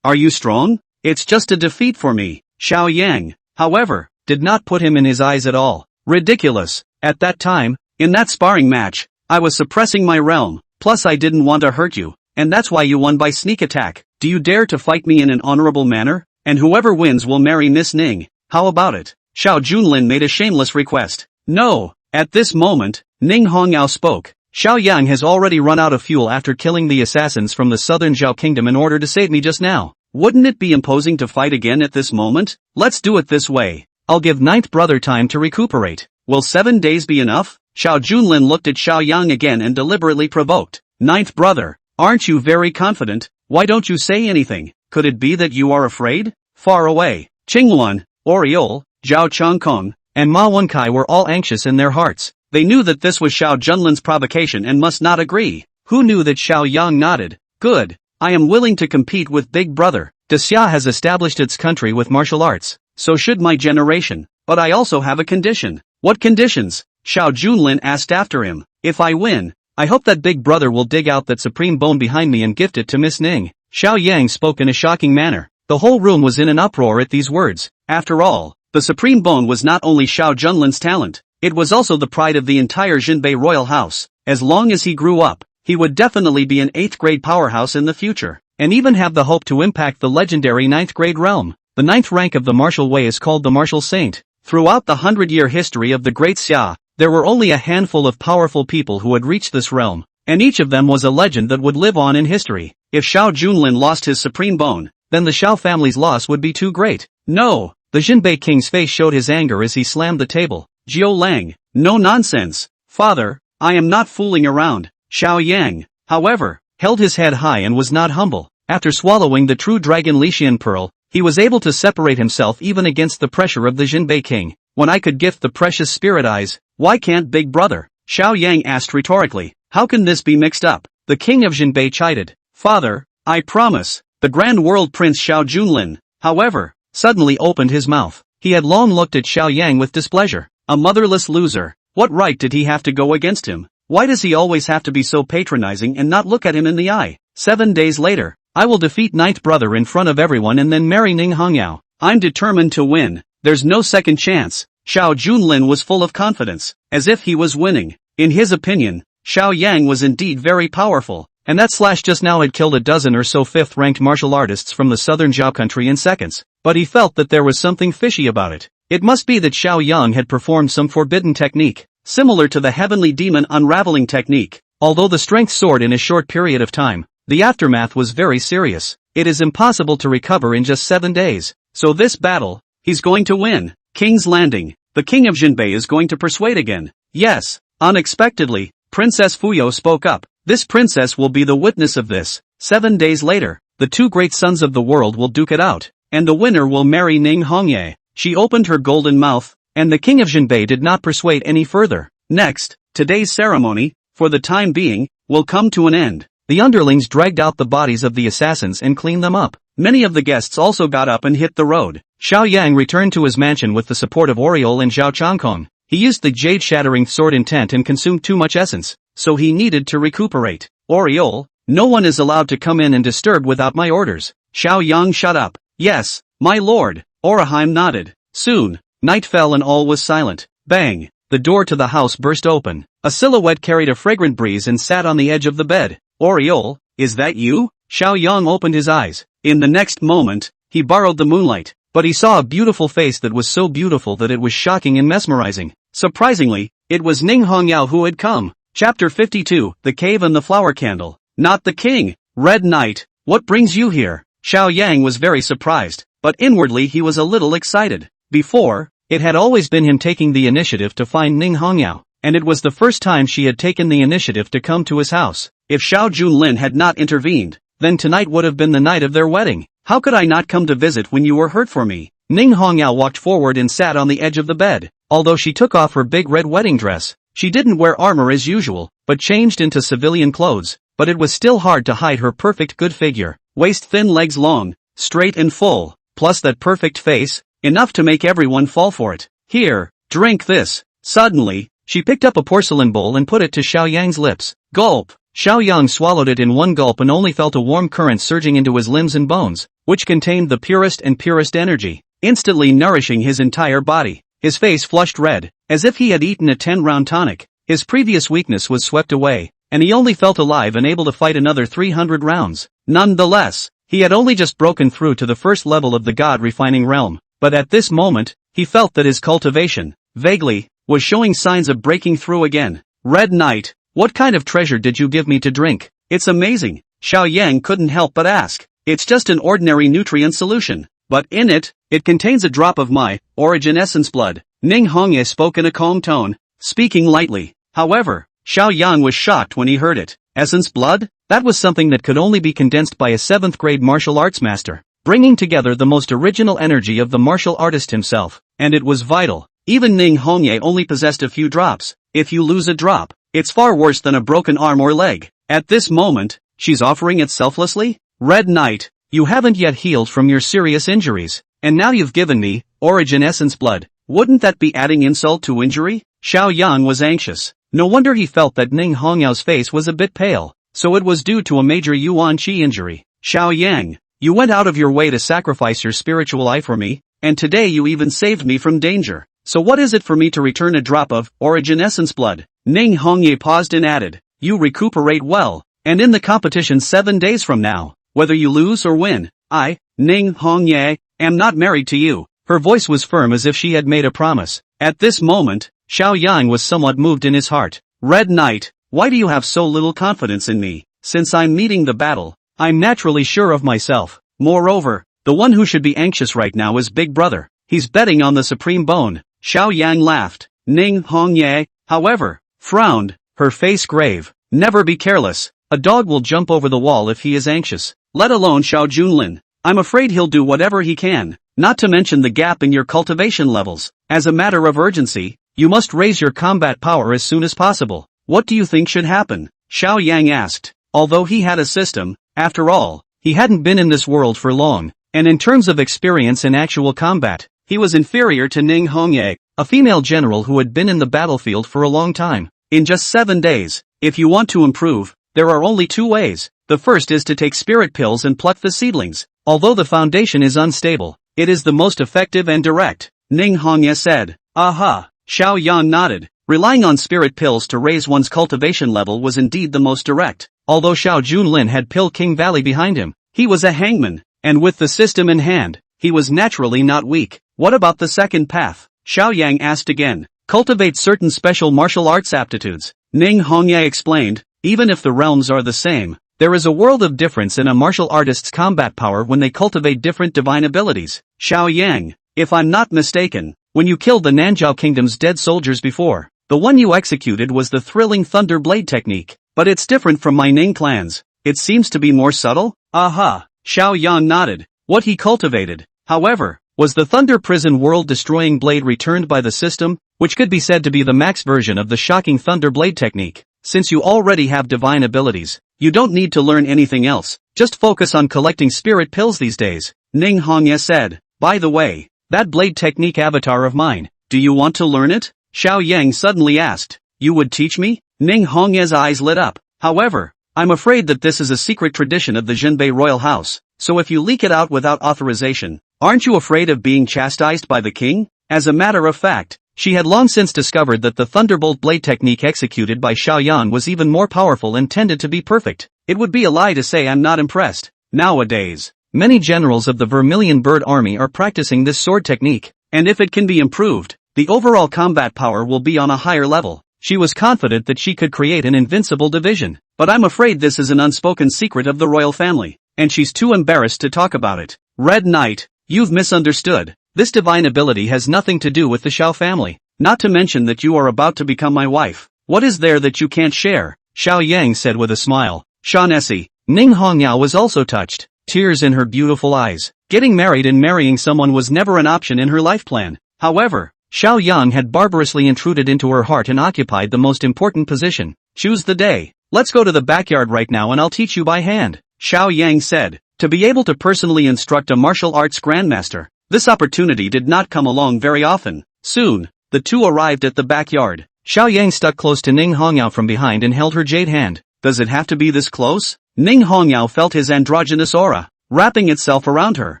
Are you strong? It's just a defeat for me. Xiao Yang, however, did not put him in his eyes at all. Ridiculous. At that time, in that sparring match, I was suppressing my realm, plus I didn't want to hurt you, and that's why you won by sneak attack. Do you dare to fight me in an honorable manner? And whoever wins will marry Miss Ning. How about it? Xiao Junlin made a shameless request. No. At this moment, Ning Hongyao spoke. Xiao Yang has already run out of fuel after killing the assassins from the southern Zhao kingdom in order to save me just now. Wouldn't it be imposing to fight again at this moment? Let's do it this way. I'll give ninth brother time to recuperate. Will 7 days be enough? Xiao Junlin looked at Xiao Yang again and deliberately provoked. Ninth brother, aren't you very confident? Why don't you say anything? Could it be that you are afraid? Far away, Qingluan, Oriole, Zhao Changkong, and Ma Wenkai were all anxious in their hearts. They knew that this was Xiao Junlin's provocation and must not agree. Who knew that Xiao Yang nodded? Good. I am willing to compete with Big Brother. Xia has established its country with martial arts. So should my generation. But I also have a condition. What conditions? Xiao Junlin asked after him. If I win, I hope that Big Brother will dig out that supreme bone behind me and gift it to Miss Ning. Xiao Yang spoke in a shocking manner. The whole room was in an uproar at these words. After all, the supreme bone was not only Xiao Junlin's talent. It was also the pride of the entire Jinbei royal house. As long as he grew up, he would definitely be an 8th grade powerhouse in the future, and even have the hope to impact the legendary 9th grade realm. The 9th rank of the martial way is called the martial saint. Throughout the 100-year history of the Great Xia, there were only a handful of powerful people who had reached this realm, and each of them was a legend that would live on in history. If Xiao Junlin lost his supreme bone, then the Xiao family's loss would be too great. No! The Jinbei king's face showed his anger as he slammed the table. Jiu Lang, no nonsense. Father, I am not fooling around. Xiao Yang, however, held his head high and was not humble. After swallowing the true dragon Lixian pearl, he was able to separate himself even against the pressure of the Jinbei king. When I could gift the precious spirit eyes, why can't Big Brother? Xiao Yang asked rhetorically. How can this be mixed up? The king of Jinbei chided. Father, I promise. The grand world prince Xiao Junlin, however, suddenly opened his mouth. He had long looked at Xiao Yang with displeasure. A motherless loser. What right did he have to go against him? Why does he always have to be so patronizing and not look at him in the eye? 7 days later, I will defeat ninth brother in front of everyone and then marry Ning Hongyao. I'm determined to win. There's no second chance. Xiao Junlin was full of confidence, as if he was winning. In his opinion, Xiao Yang was indeed very powerful, and that slash just now had killed a dozen or so 5th-ranked martial artists from the southern Zhao country in seconds. But he felt that there was something fishy about it. It must be that Xiao Yang had performed some forbidden technique, similar to the heavenly demon unraveling technique. Although the strength soared in a short period of time, the aftermath was very serious. It is impossible to recover in just 7 days. So this battle, he's going to win. King's Landing. The king of Jinbei is going to persuade again. Yes. Unexpectedly, Princess Fuyo spoke up. This princess will be the witness of this. 7 days later, the 2 great sons of the world will duke it out, and the winner will marry Ning Hongyao. She opened her golden mouth, and the king of Jinbei did not persuade any further. Next, today's ceremony, for the time being, will come to an end. The underlings dragged out the bodies of the assassins and cleaned them up. Many of the guests also got up and hit the road. Xiao Yang returned to his mansion with the support of Oriole and Zhao Changkong. He used the jade-shattering sword intent and consumed too much essence, so he needed to recuperate. Oriole, no one is allowed to come in and disturb without my orders. Xiao Yang shut up. Yes, my lord. Oraheim nodded. Soon, night fell and all was silent. Bang! The door to the house burst open. A silhouette carried a fragrant breeze and sat on the edge of the bed. Oriole, is that you? Xiao Yang opened his eyes. In the next moment, he borrowed the moonlight, but he saw a beautiful face that was so beautiful that it was shocking and mesmerizing. Surprisingly, it was Ning Hongyao who had come. Chapter 52, The Cave and the Flower Candle. Not the king. Red Knight, what brings you here? Xiao Yang was very surprised, but inwardly he was a little excited. Before, it had always been him taking the initiative to find Ning Hongyao, and it was the first time she had taken the initiative to come to his house. If Xiao Junlin had not intervened, then tonight would have been the night of their wedding. How could I not come to visit when you were hurt for me? Ning Hongyao walked forward and sat on the edge of the bed. Although she took off her big red wedding dress, she didn't wear armor as usual, but changed into civilian clothes. But it was still hard to hide her perfect good figure, waist thin, legs long, straight and full, plus that perfect face, enough to make everyone fall for it. Here, drink this. Suddenly, she picked up a porcelain bowl and put it to Xiao Yang's lips. Gulp! Xiao Yang swallowed it in one gulp and only felt a warm current surging into his limbs and bones, which contained the purest energy, instantly nourishing his entire body. His face flushed red, as if he had eaten a 10-round tonic. His previous weakness was swept away, and he only felt alive and able to fight another 300 rounds. Nonetheless, he had only just broken through to the first level of the god-refining realm, but at this moment, he felt that his cultivation, vaguely, was showing signs of breaking through again. Red Knight, what kind of treasure did you give me to drink? It's amazing. Xiao Yang couldn't help but ask. It's just an ordinary nutrient solution, but in it contains a drop of my origin essence blood. Ning Hongye spoke in a calm tone, speaking lightly. However, Xiao Yang was shocked when he heard it. Essence blood? That was something that could only be condensed by a 7th grade martial arts master, bringing together the most original energy of the martial artist himself, and it was vital. Even Ning Hongye only possessed a few drops. If you lose a drop, it's far worse than a broken arm or leg. At this moment, she's offering it selflessly? Red Knight, you haven't yet healed from your serious injuries, and now you've given me origin essence blood. Wouldn't that be adding insult to injury? Xiao Yang was anxious. No wonder he felt that Ning Hongyao's face was a bit pale, so it was due to a major Yuan Qi injury. Xiao Yang, you went out of your way to sacrifice your spiritual eye for me, and today you even saved me from danger. So what is it for me to return a drop of origin essence blood? Ning Hongye paused and added, you recuperate well, and in the competition 7 days from now, whether you lose or win, I, Ning Hongye, am not married to you. Her voice was firm as if she had made a promise. At this moment, Xiao Yang was somewhat moved in his heart. Red Knight, why do you have so little confidence in me? Since I'm meeting the battle, I'm naturally sure of myself. Moreover, the one who should be anxious right now is Big Brother. He's betting on the supreme bone. Xiao Yang laughed. Ning Hongye, however, frowned, her face grave. Never be careless. A dog will jump over the wall if he is anxious, let alone Xiao Junlin. I'm afraid he'll do whatever he can, not to mention the gap in your cultivation levels. As a matter of urgency, you must raise your combat power as soon as possible. What do you think should happen? Xiao Yang asked. Although he had a system, after all, he hadn't been in this world for long, and in terms of experience in actual combat, he was inferior to Ning Hongye, a female general who had been in the battlefield for a long time. In just 7 days, if you want to improve, there are only 2 ways. The first is to take spirit pills and pluck the seedlings. Although the foundation is unstable, it is the most effective and direct, Ning Hongye said. Aha! Xiao Yang nodded. Relying on spirit pills to raise one's cultivation level was indeed the most direct. Although Xiao Junlin had Pill King Valley behind him, he was a hangman, and with the system in hand, he was naturally not weak. What about the second path? Xiao Yang asked again. Cultivate certain special martial arts aptitudes. Ning Hongye explained. Even if the realms are the same, there is a world of difference in a martial artist's combat power when they cultivate different divine abilities. Xiao Yang, if I'm not mistaken, when you killed the Nanjiao Kingdom's dead soldiers before, the one you executed was the thrilling Thunder Blade technique, but it's different from my Ning clan's. It seems to be more subtle? Aha! Xiao Yang nodded. What he cultivated, however, was the Thunder Prison world-destroying blade returned by the system, which could be said to be the max version of the shocking Thunder Blade technique. Since you already have divine abilities, you don't need to learn anything else, just focus on collecting spirit pills these days, Ning Hongye said. By the way, that blade technique avatar of mine, do you want to learn it? Xiao Yang suddenly asked. You would teach me? Ning Hongye's eyes lit up. However, I'm afraid that this is a secret tradition of the Jinbei royal house, so if you leak it out without authorization, aren't you afraid of being chastised by the king? As a matter of fact, she had long since discovered that the Thunderbolt blade technique executed by Xiao Yan was even more powerful and tended to be perfect. It would be a lie to say I'm not impressed. Nowadays, many generals of the Vermilion Bird Army are practicing this sword technique, and if it can be improved, the overall combat power will be on a higher level. She was confident that she could create an invincible division, but I'm afraid this is an unspoken secret of the royal family, and she's too embarrassed to talk about it. Red Knight, you've misunderstood. This divine ability has nothing to do with the Xiao family. not to mention that you are about to become my wife. What is there that you can't share? Xiao Yang said with a smile. Shaughnessy. Ning Hongyao was also touched, tears in her beautiful eyes. Getting married and marrying someone was never an option in her life plan. However, Xiao Yang had barbarously intruded into her heart and occupied the most important position. Choose the day. Let's go to the backyard right now and I'll teach you by hand, Xiao Yang said. To be able to personally instruct a martial arts grandmaster, this opportunity did not come along very often. Soon, the two arrived at the backyard. Xiao Yang stuck close to Ning Hongyao from behind and held her jade hand. Does it have to be this close? Ning Hongyao felt his androgynous aura, wrapping itself around her,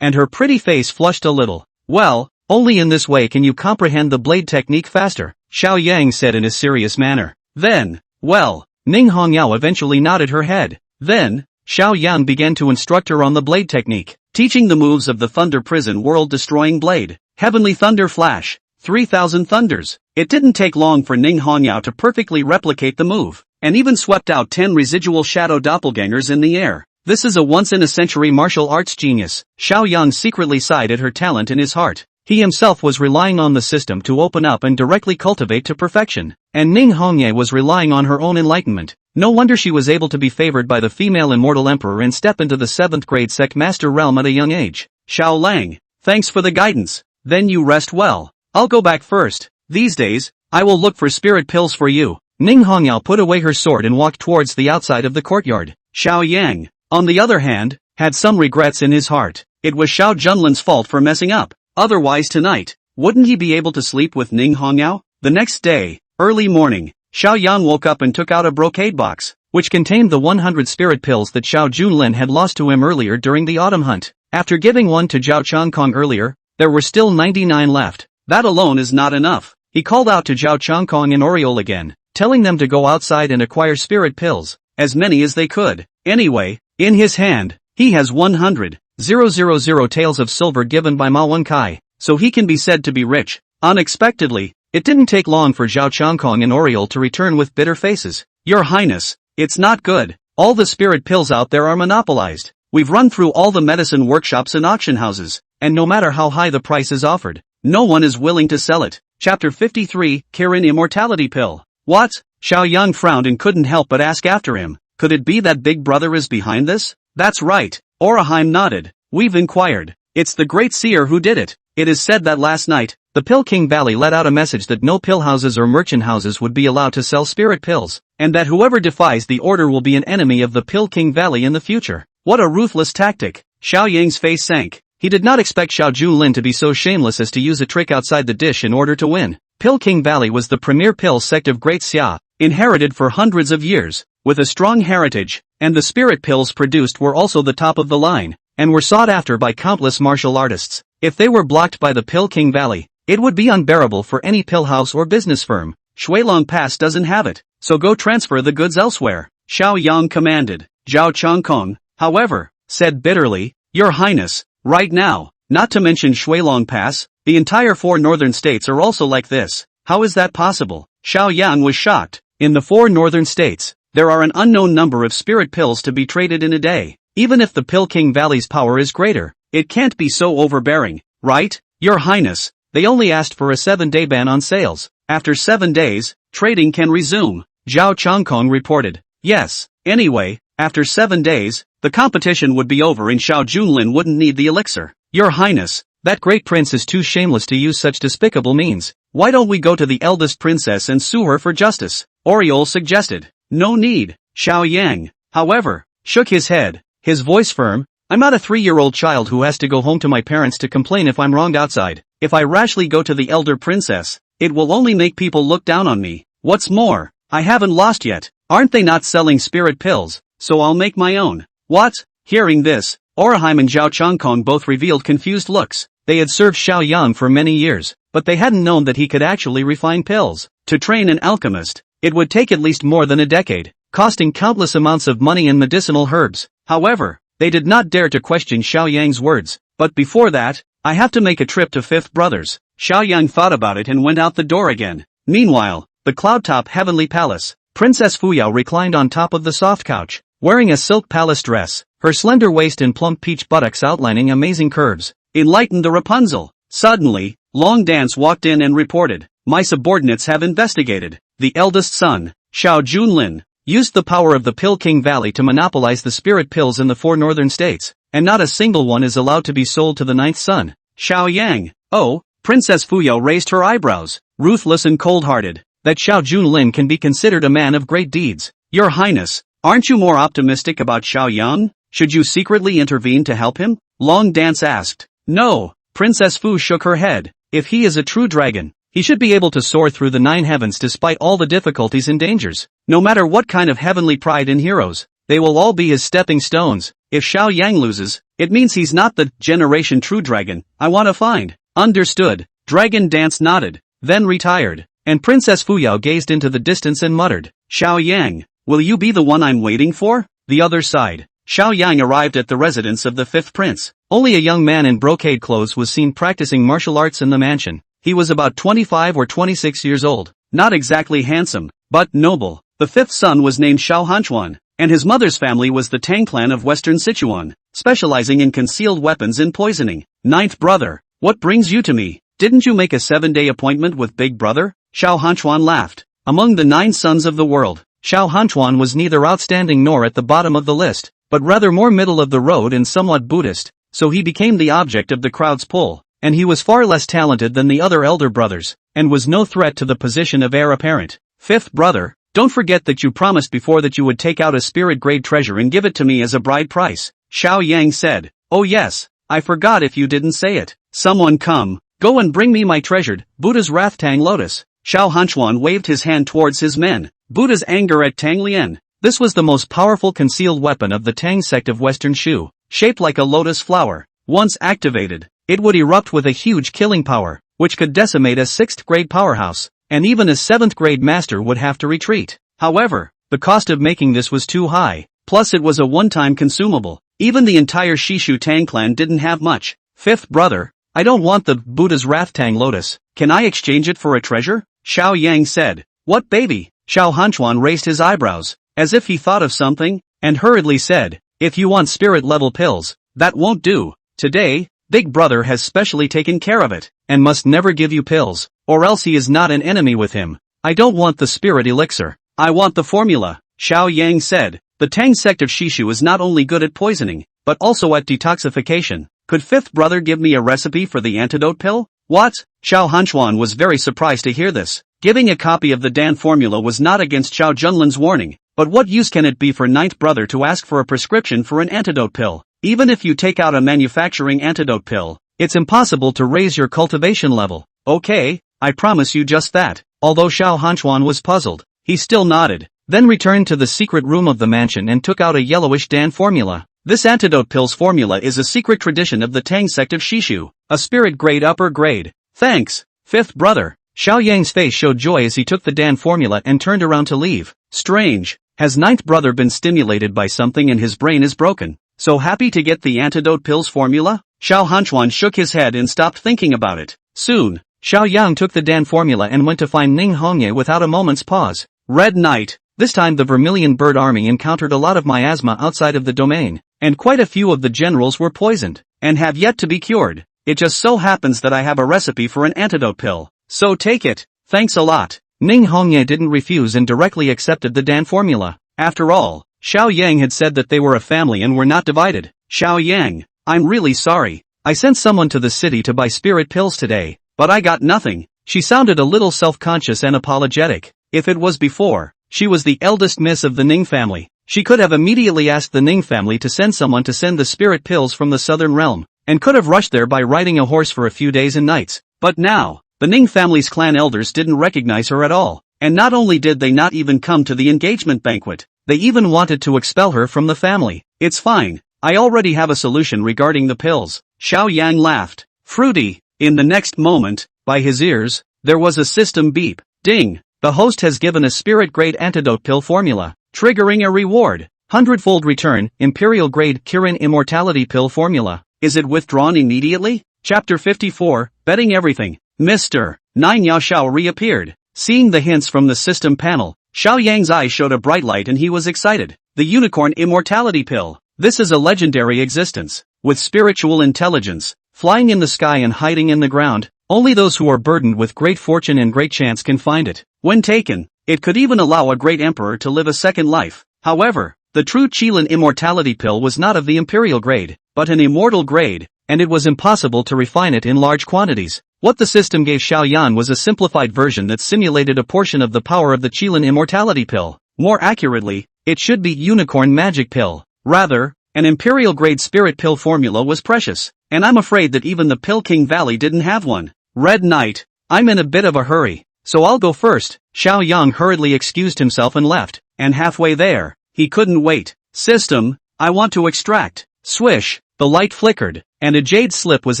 and her pretty face flushed a little. Well, only in this way can you comprehend the blade technique faster, Xiao Yang said in a serious manner. Then, well, Ning Hongyao eventually nodded her head. Then, Xiao Yang began to instruct her on the blade technique, teaching the moves of the Thunder Prison world-destroying blade, Heavenly Thunder Flash, 3000 Thunders. It didn't take long for Ning Hongyao to perfectly replicate the move, and even swept out 10 residual shadow doppelgangers in the air. This is a once-in-a-century martial arts genius. Xiao Yang secretly sighed at her talent in his heart. He himself was relying on the system to open up and directly cultivate to perfection, and Ning Hongyao was relying on her own enlightenment. No wonder she was able to be favored by the female immortal emperor and step into the 7th grade sect master realm at a young age. Xiao Lang, thanks for the guidance. Then you rest well. I'll go back first. These days, I will look for spirit pills for you. Ning Hongyao put away her sword and walked towards the outside of the courtyard. Xiao Yang, on the other hand, had some regrets in his heart. It was Xiao Junlin's fault for messing up. Otherwise tonight, wouldn't he be able to sleep with Ning Hongyao? The next day, early morning, Xiao Yang woke up and took out a brocade box, which contained the 100 spirit pills that Xiao Junlin had lost to him earlier during the autumn hunt. After giving one to Zhao Changkong earlier, there were still 99 left. That alone is not enough. He called out to Zhao Changkong and Oriole again, telling them to go outside and acquire spirit pills, as many as they could. Anyway, in his hand, he has 100,000 taels of silver given by Ma Wenkai, so he can be said to be rich. Unexpectedly, it didn't take long for Zhao Changkong and Oriole to return with bitter faces. Your Highness, it's not good. All the spirit pills out there are monopolized. We've run through all the medicine workshops and auction houses, and no matter how high the price is offered, no one is willing to sell it. Chapter 53, Kirin Immortality Pill. What? Xiao Yang frowned and couldn't help but ask after him. Could it be that Big Brother is behind this? That's right. Oraheim nodded. We've inquired. It's the Great Seer who did it. It is said that last night, the Pill King Valley let out a message that no pill houses or merchant houses would be allowed to sell spirit pills, and that whoever defies the order will be an enemy of the Pill King Valley in the future. What a ruthless tactic. Xiao Yang's face sank. He did not expect Xiao Junlin to be so shameless as to use a trick outside the dish in order to win. Pill King Valley was the premier pill sect of Great Xia, inherited for hundreds of years, with a strong heritage, and the spirit pills produced were also the top of the line, and were sought after by countless martial artists. If they were blocked by the Pill King Valley, it would be unbearable for any pill house or business firm. Shuilong Pass doesn't have it, so go transfer the goods elsewhere, Xiao Yang commanded. Zhao Changkong, however, said bitterly, Your Highness, right now, not to mention Shuilong Pass, the entire 4 northern states are also like this. How is that possible? Xiao Yang was shocked. In the 4 northern states, there are an unknown number of spirit pills to be traded in a day. Even if the Pill King Valley's power is greater, it can't be so overbearing, right? Your Highness, they only asked for a 7-day ban on sales. After 7 days, trading can resume, Zhao Changkong reported. Yes, anyway, after 7 days, the competition would be over and Xiao Junlin wouldn't need the elixir. Your Highness, that great prince is too shameless to use such despicable means. Why don't we go to the eldest princess and sue her for justice? Oriole suggested. No need. Xiao Yang, however, shook his head, his voice firm. I'm not a 3-year-old child who has to go home to my parents to complain if I'm wronged outside. If I rashly go to the elder princess, it will only make people look down on me. What's more, I haven't lost yet. Aren't they not selling spirit pills? So I'll make my own. What? Hearing this, Oraheim and Zhao Changkong both revealed confused looks. They had served Xiao Yang for many years, but they hadn't known that he could actually refine pills. To train an alchemist, it would take at least more than a decade, costing countless amounts of money and medicinal herbs. However, they did not dare to question Xiao Yang's words. But before that, I have to make a trip to Fifth Brothers. Xiao Yang thought about it and went out the door again. Meanwhile, the cloud-top heavenly palace, Princess Fuyao reclined on top of the soft couch, wearing a silk palace dress, her slender waist and plump peach buttocks outlining amazing curves. Enlightened the Rapunzel. Suddenly, Long Dance walked in and reported, My subordinates have investigated. The eldest son, Xiao Junlin, used the power of the Pill King Valley to monopolize the spirit pills in the 4 northern states, and not a single one is allowed to be sold to the 9th son, Xiao Yang. Oh, Princess Fuyao raised her eyebrows, ruthless and cold-hearted. That Xiao Junlin can be considered a man of great deeds. Your Highness, aren't you more optimistic about Xiao Yang? Should you secretly intervene to help him? Long Dance asked. No, Princess Fu shook her head. If he is a true dragon, he should be able to soar through the 9 heavens despite all the difficulties and dangers. No matter what kind of heavenly pride in heroes, they will all be his stepping stones. If Xiao Yang loses, it means he's not the generation true dragon I want to find. Understood. Dragon Dance nodded, then retired, and Princess Fuyao gazed into the distance and muttered, Xiao Yang, will you be the one I'm waiting for? The other side. Xiao Yang arrived at the residence of the 5th prince. Only a young man in brocade clothes was seen practicing martial arts in the mansion. He was about 25 or 26 years old, not exactly handsome, but noble. The 5th son was named Xiao Hanchuan, and his mother's family was the Tang clan of Western Sichuan, specializing in concealed weapons and poisoning. 9th brother, what brings you to me? Didn't you make a 7-day appointment with Big Brother? Xiao Hanchuan laughed. Among the 9 sons of the world, Xiao Hanchuan was neither outstanding nor at the bottom of the list, but rather more middle of the road and somewhat Buddhist, so he became the object of the crowd's pull, and he was far less talented than the other elder brothers, and was no threat to the position of heir apparent. 5th brother, don't forget that you promised before that you would take out a spirit-grade treasure and give it to me as a bride price, Xiao Yang said. Oh yes, I forgot if you didn't say it. Someone come, go and bring me my treasured, Buddha's Wrath Tang Lotus. Xiao Hanchuan waved his hand towards his men. Buddha's anger at Tang Lian. This was the most powerful concealed weapon of the Tang sect of Western Shu, shaped like a lotus flower. Once activated, it would erupt with a huge killing power, which could decimate a 6th grade powerhouse, and even a 7th grade master would have to retreat. However, the cost of making this was too high, plus it was a one-time consumable. Even the entire Shishu Tang clan didn't have much. 5th brother, I don't want the Buddha's Wrath Tang Lotus, can I exchange it for a treasure? Xiao Yang said. What baby? Xiao Hanchuan raised his eyebrows, as if he thought of something, and hurriedly said, if you want spirit-level pills, that won't do. Today, Big Brother has specially taken care of it, and must never give you pills, or else he is not an enemy with him. I don't want the spirit elixir. I want the formula, Xiao Yang said. The Tang sect of Shishu is not only good at poisoning, but also at detoxification. Could 5th brother give me a recipe for the antidote pill? What? Xiao Hanchuan was very surprised to hear this. Giving a copy of the Dan formula was not against Xiao Junlin's warning, but what use can it be for 9th brother to ask for a prescription for an antidote pill? Even if you take out a manufacturing antidote pill, it's impossible to raise your cultivation level. Okay, I promise you just that. Although Xiao Hanchuan was puzzled, he still nodded, then returned to the secret room of the mansion and took out a yellowish Dan formula. This antidote pill's formula is a secret tradition of the Tang sect of Shishu, a spirit grade upper grade. Thanks, 5th brother. Xiao Yang's face showed joy as he took the Dan formula and turned around to leave. Strange, has 9th brother been stimulated by something and his brain is broken? So happy to get the antidote pill's formula? Xiao Hanchuan shook his head and stopped thinking about it. Soon, Xiao Yang took the Dan formula and went to find Ning Hongye without a moment's pause. Red Knight. This time the Vermilion Bird Army encountered a lot of miasma outside of the domain, and quite a few of the generals were poisoned, and have yet to be cured. It just so happens that I have a recipe for an antidote pill, so take it, thanks a lot. Ning Hongye didn't refuse and directly accepted the Dan formula. After all, Xiao Yang had said that they were a family and were not divided. Xiao Yang, I'm really sorry. I sent someone to the city to buy spirit pills today, but I got nothing. She sounded a little self-conscious and apologetic. If it was before, she was the eldest miss of the Ning family. She could have immediately asked the Ning family to send someone to send the spirit pills from the southern realm, and could have rushed there by riding a horse for a few days and nights. But now, the Ning family's clan elders didn't recognize her at all, and not only did they not even come to the engagement banquet, they even wanted to expel her from the family. It's fine, I already have a solution regarding the pills. Xiao Yang laughed. Fruity. In the next moment, by his ears, there was a system beep. Ding. The host has given a spirit-grade antidote pill formula, triggering a reward. 100-fold return, Imperial-grade Kirin Immortality Pill formula. Is it withdrawn immediately? Chapter 54, Betting Everything. Mr. Nine Yao Shao reappeared. Seeing the hints from the system panel, Xiao Yang's eyes showed a bright light and he was excited. The Unicorn Immortality Pill. This is a legendary existence, with spiritual intelligence, flying in the sky and hiding in the ground. Only those who are burdened with great fortune and great chance can find it. When taken, it could even allow a great emperor to live a second life. However, the true Qilin immortality pill was not of the imperial grade, but an immortal grade, and it was impossible to refine it in large quantities. What the system gave Xiao Yan was a simplified version that simulated a portion of the power of the Qilin immortality pill. More accurately, it should be unicorn magic pill. Rather, an imperial grade spirit pill formula was precious, and I'm afraid that even the Pill King Valley didn't have one. Red Knight, I'm in a bit of a hurry, so I'll go first. Xiao Yang hurriedly excused himself and left, and halfway there, he couldn't wait. System, I want to extract. Swish, the light flickered, and a jade slip was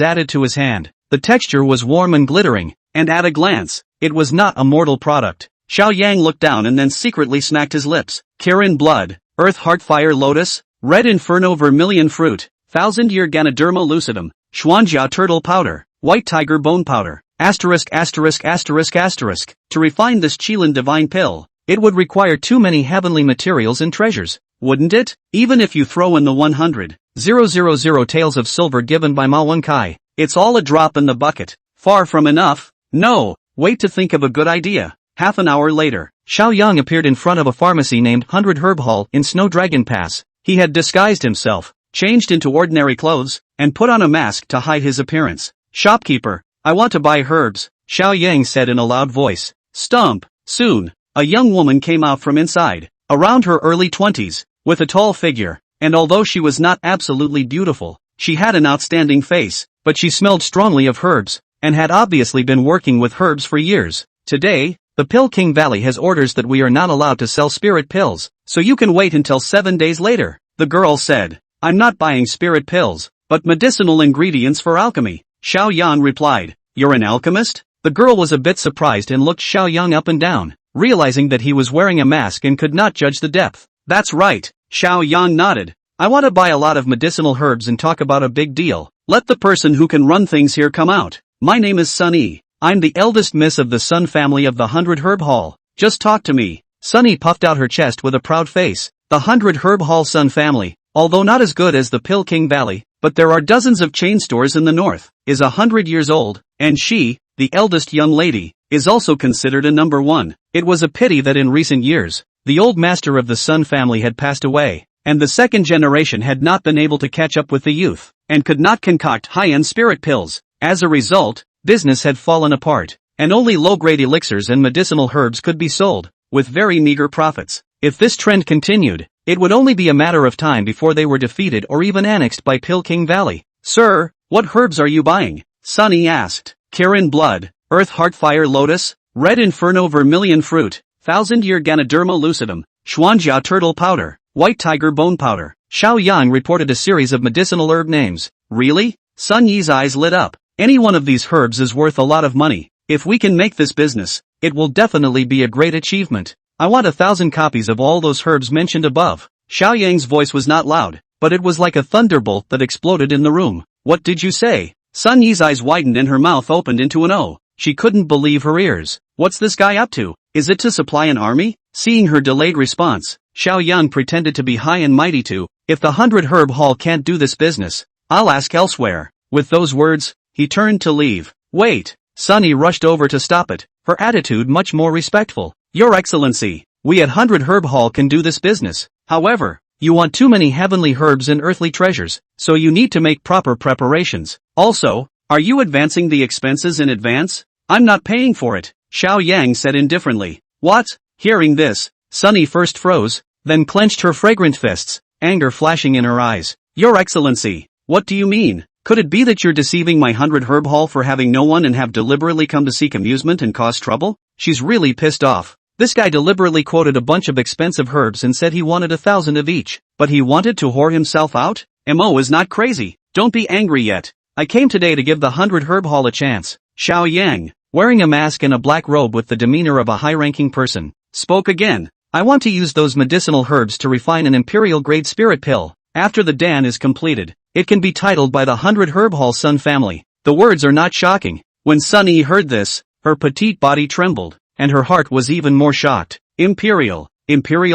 added to his hand. The texture was warm and glittering, and at a glance, it was not a mortal product. Xiao Yang looked down and then secretly smacked his lips. Kirin blood, earth heart fire lotus, red inferno vermilion fruit, 1000-year Ganoderma lucidum, Xuanjia turtle powder, white tiger bone powder, asterisk. To refine this Qilin divine pill, it would require too many heavenly materials and treasures, wouldn't it? Even if you throw in the 100,000 taels of silver given by Ma Wenkai, it's all a drop in the bucket. Far from enough. No, wait to think of a good idea. Half an hour later, Xiao Yang appeared in front of a pharmacy named 100 Herb Hall in Snow Dragon Pass. He had disguised himself, changed into ordinary clothes, and put on a mask to hide his appearance. Shopkeeper, I want to buy herbs, Xiao Yang said in a loud voice. Stump. Soon, a young woman came out from inside, around her early 20s, with a tall figure, and although she was not absolutely beautiful, she had an outstanding face, but she smelled strongly of herbs, and had obviously been working with herbs for years. Today, the Pill King Valley has orders that we are not allowed to sell spirit pills, so you can wait until 7 days later, the girl said. I'm not buying spirit pills, but medicinal ingredients for alchemy, Xiao Yan replied. You're an alchemist? The girl was a bit surprised and looked Xiao Yang up and down, realizing that he was wearing a mask and could not judge the depth. That's right, Xiao Yang nodded. I want to buy a lot of medicinal herbs and talk about a big deal. Let the person who can run things here come out. My name is Sunny. I'm the eldest miss of the Sun family of the 100 Herb Hall. Just talk to me. Sunny puffed out her chest with a proud face. The 100 Herb Hall Sun family, although not as good as the Pill King Valley, but there are dozens of chain stores in the north, is 100 years old, and she, the eldest young lady, is also considered a number one. It was a pity that in recent years, the old master of the Sun family had passed away, and the second generation had not been able to catch up with the youth, and could not concoct high-end spirit pills. As a result, business had fallen apart, and only low-grade elixirs and medicinal herbs could be sold, with very meager profits. If this trend continued, it would only be a matter of time before they were defeated or even annexed by Pill King Valley. Sir, what herbs are you buying? Sunny asked. Kirin blood, earth heart fire lotus, red inferno vermilion fruit, 1000-year Ganoderma lucidum, Xuanjia turtle powder, white tiger bone powder. Xiao Yang reported a series of medicinal herb names. Really? Sun Yi's eyes lit up. Any one of these herbs is worth a lot of money. If we can make this business, it will definitely be a great achievement. I want 1,000 copies of all those herbs mentioned above. Xiao Yang's voice was not loud, but it was like a thunderbolt that exploded in the room. What did you say? Sun Yi's eyes widened and her mouth opened into an O. She couldn't believe her ears. What's this guy up to? Is it to supply an army? Seeing her delayed response, Xiao Yang pretended to be high and mighty too. If the 100 Herb Hall can't do this business, I'll ask elsewhere. With those words, he turned to leave. Wait! Sunny rushed over to stop it, her attitude much more respectful. Your Excellency, we at 100 Herb Hall can do this business. However, you want too many heavenly herbs and earthly treasures, so you need to make proper preparations. Also, are you advancing the expenses in advance? I'm not paying for it, Xiao Yang said indifferently. What? Hearing this, Sunny first froze, then clenched her fragrant fists, anger flashing in her eyes. Your Excellency, what do you mean? Could it be that you're deceiving my 100 Herb Hall for having no one and have deliberately come to seek amusement and cause trouble? She's really pissed off. This guy deliberately quoted a bunch of expensive herbs and said he wanted 1,000 of each, but he wanted to whore himself out? Mo is not crazy. Don't be angry yet. I came today to give the 100 Herb Hall a chance. Xiao Yang, wearing a mask and a black robe with the demeanor of a high-ranking person, spoke again. I want to use those medicinal herbs to refine an imperial-grade spirit pill. After the Dan is completed, it can be titled by the 100 Herb Hall Sun family. The words are not shocking. When Sunny heard this, her petite body trembled, and her heart was even more shocked. Imperial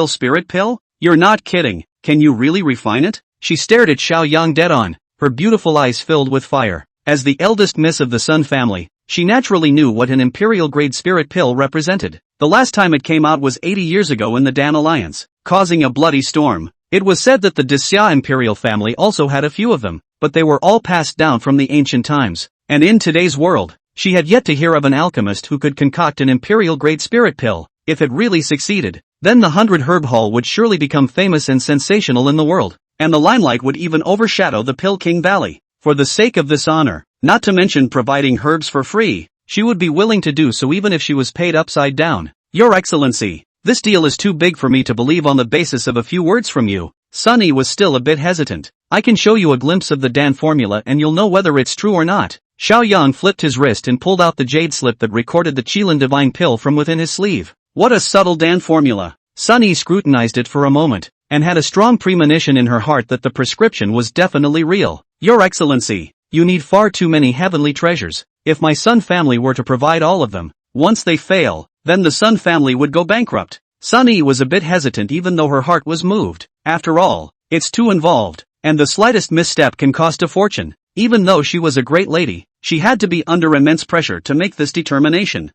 spirit pill? You're not kidding. Can you really refine it? She stared at Xiao Yang dead on, her beautiful eyes filled with fire. As the eldest miss of the Sun family, she naturally knew what an imperial-grade spirit pill represented. The last time it came out was 80 years ago in the Dan Alliance, causing a bloody storm. It was said that the Xia imperial family also had a few of them, but they were all passed down from the ancient times. And in today's world, she had yet to hear of an alchemist who could concoct an imperial-grade spirit pill. If it really succeeded, then the 100 Herb Hall would surely become famous and sensational in the world, and the limelight would even overshadow the Pill King Valley. For the sake of this honor, not to mention providing herbs for free, she would be willing to do so even if she was paid upside down. Your Excellency, this deal is too big for me to believe on the basis of a few words from you. Sunny was still a bit hesitant. I can show you a glimpse of the Dan formula and you'll know whether it's true or not. Xiao Yang flipped his wrist and pulled out the jade slip that recorded the Qilin divine pill from within his sleeve. What a subtle Dan formula. Sunny scrutinized it for a moment, and had a strong premonition in her heart that the prescription was definitely real. Your Excellency, you need far too many heavenly treasures. If my Sun family were to provide all of them, once they fail, then the Sun family would go bankrupt. Sunny was a bit hesitant even though her heart was moved. After all, it's too involved, and the slightest misstep can cost a fortune. Even though she was a great lady, she had to be under immense pressure to make this determination.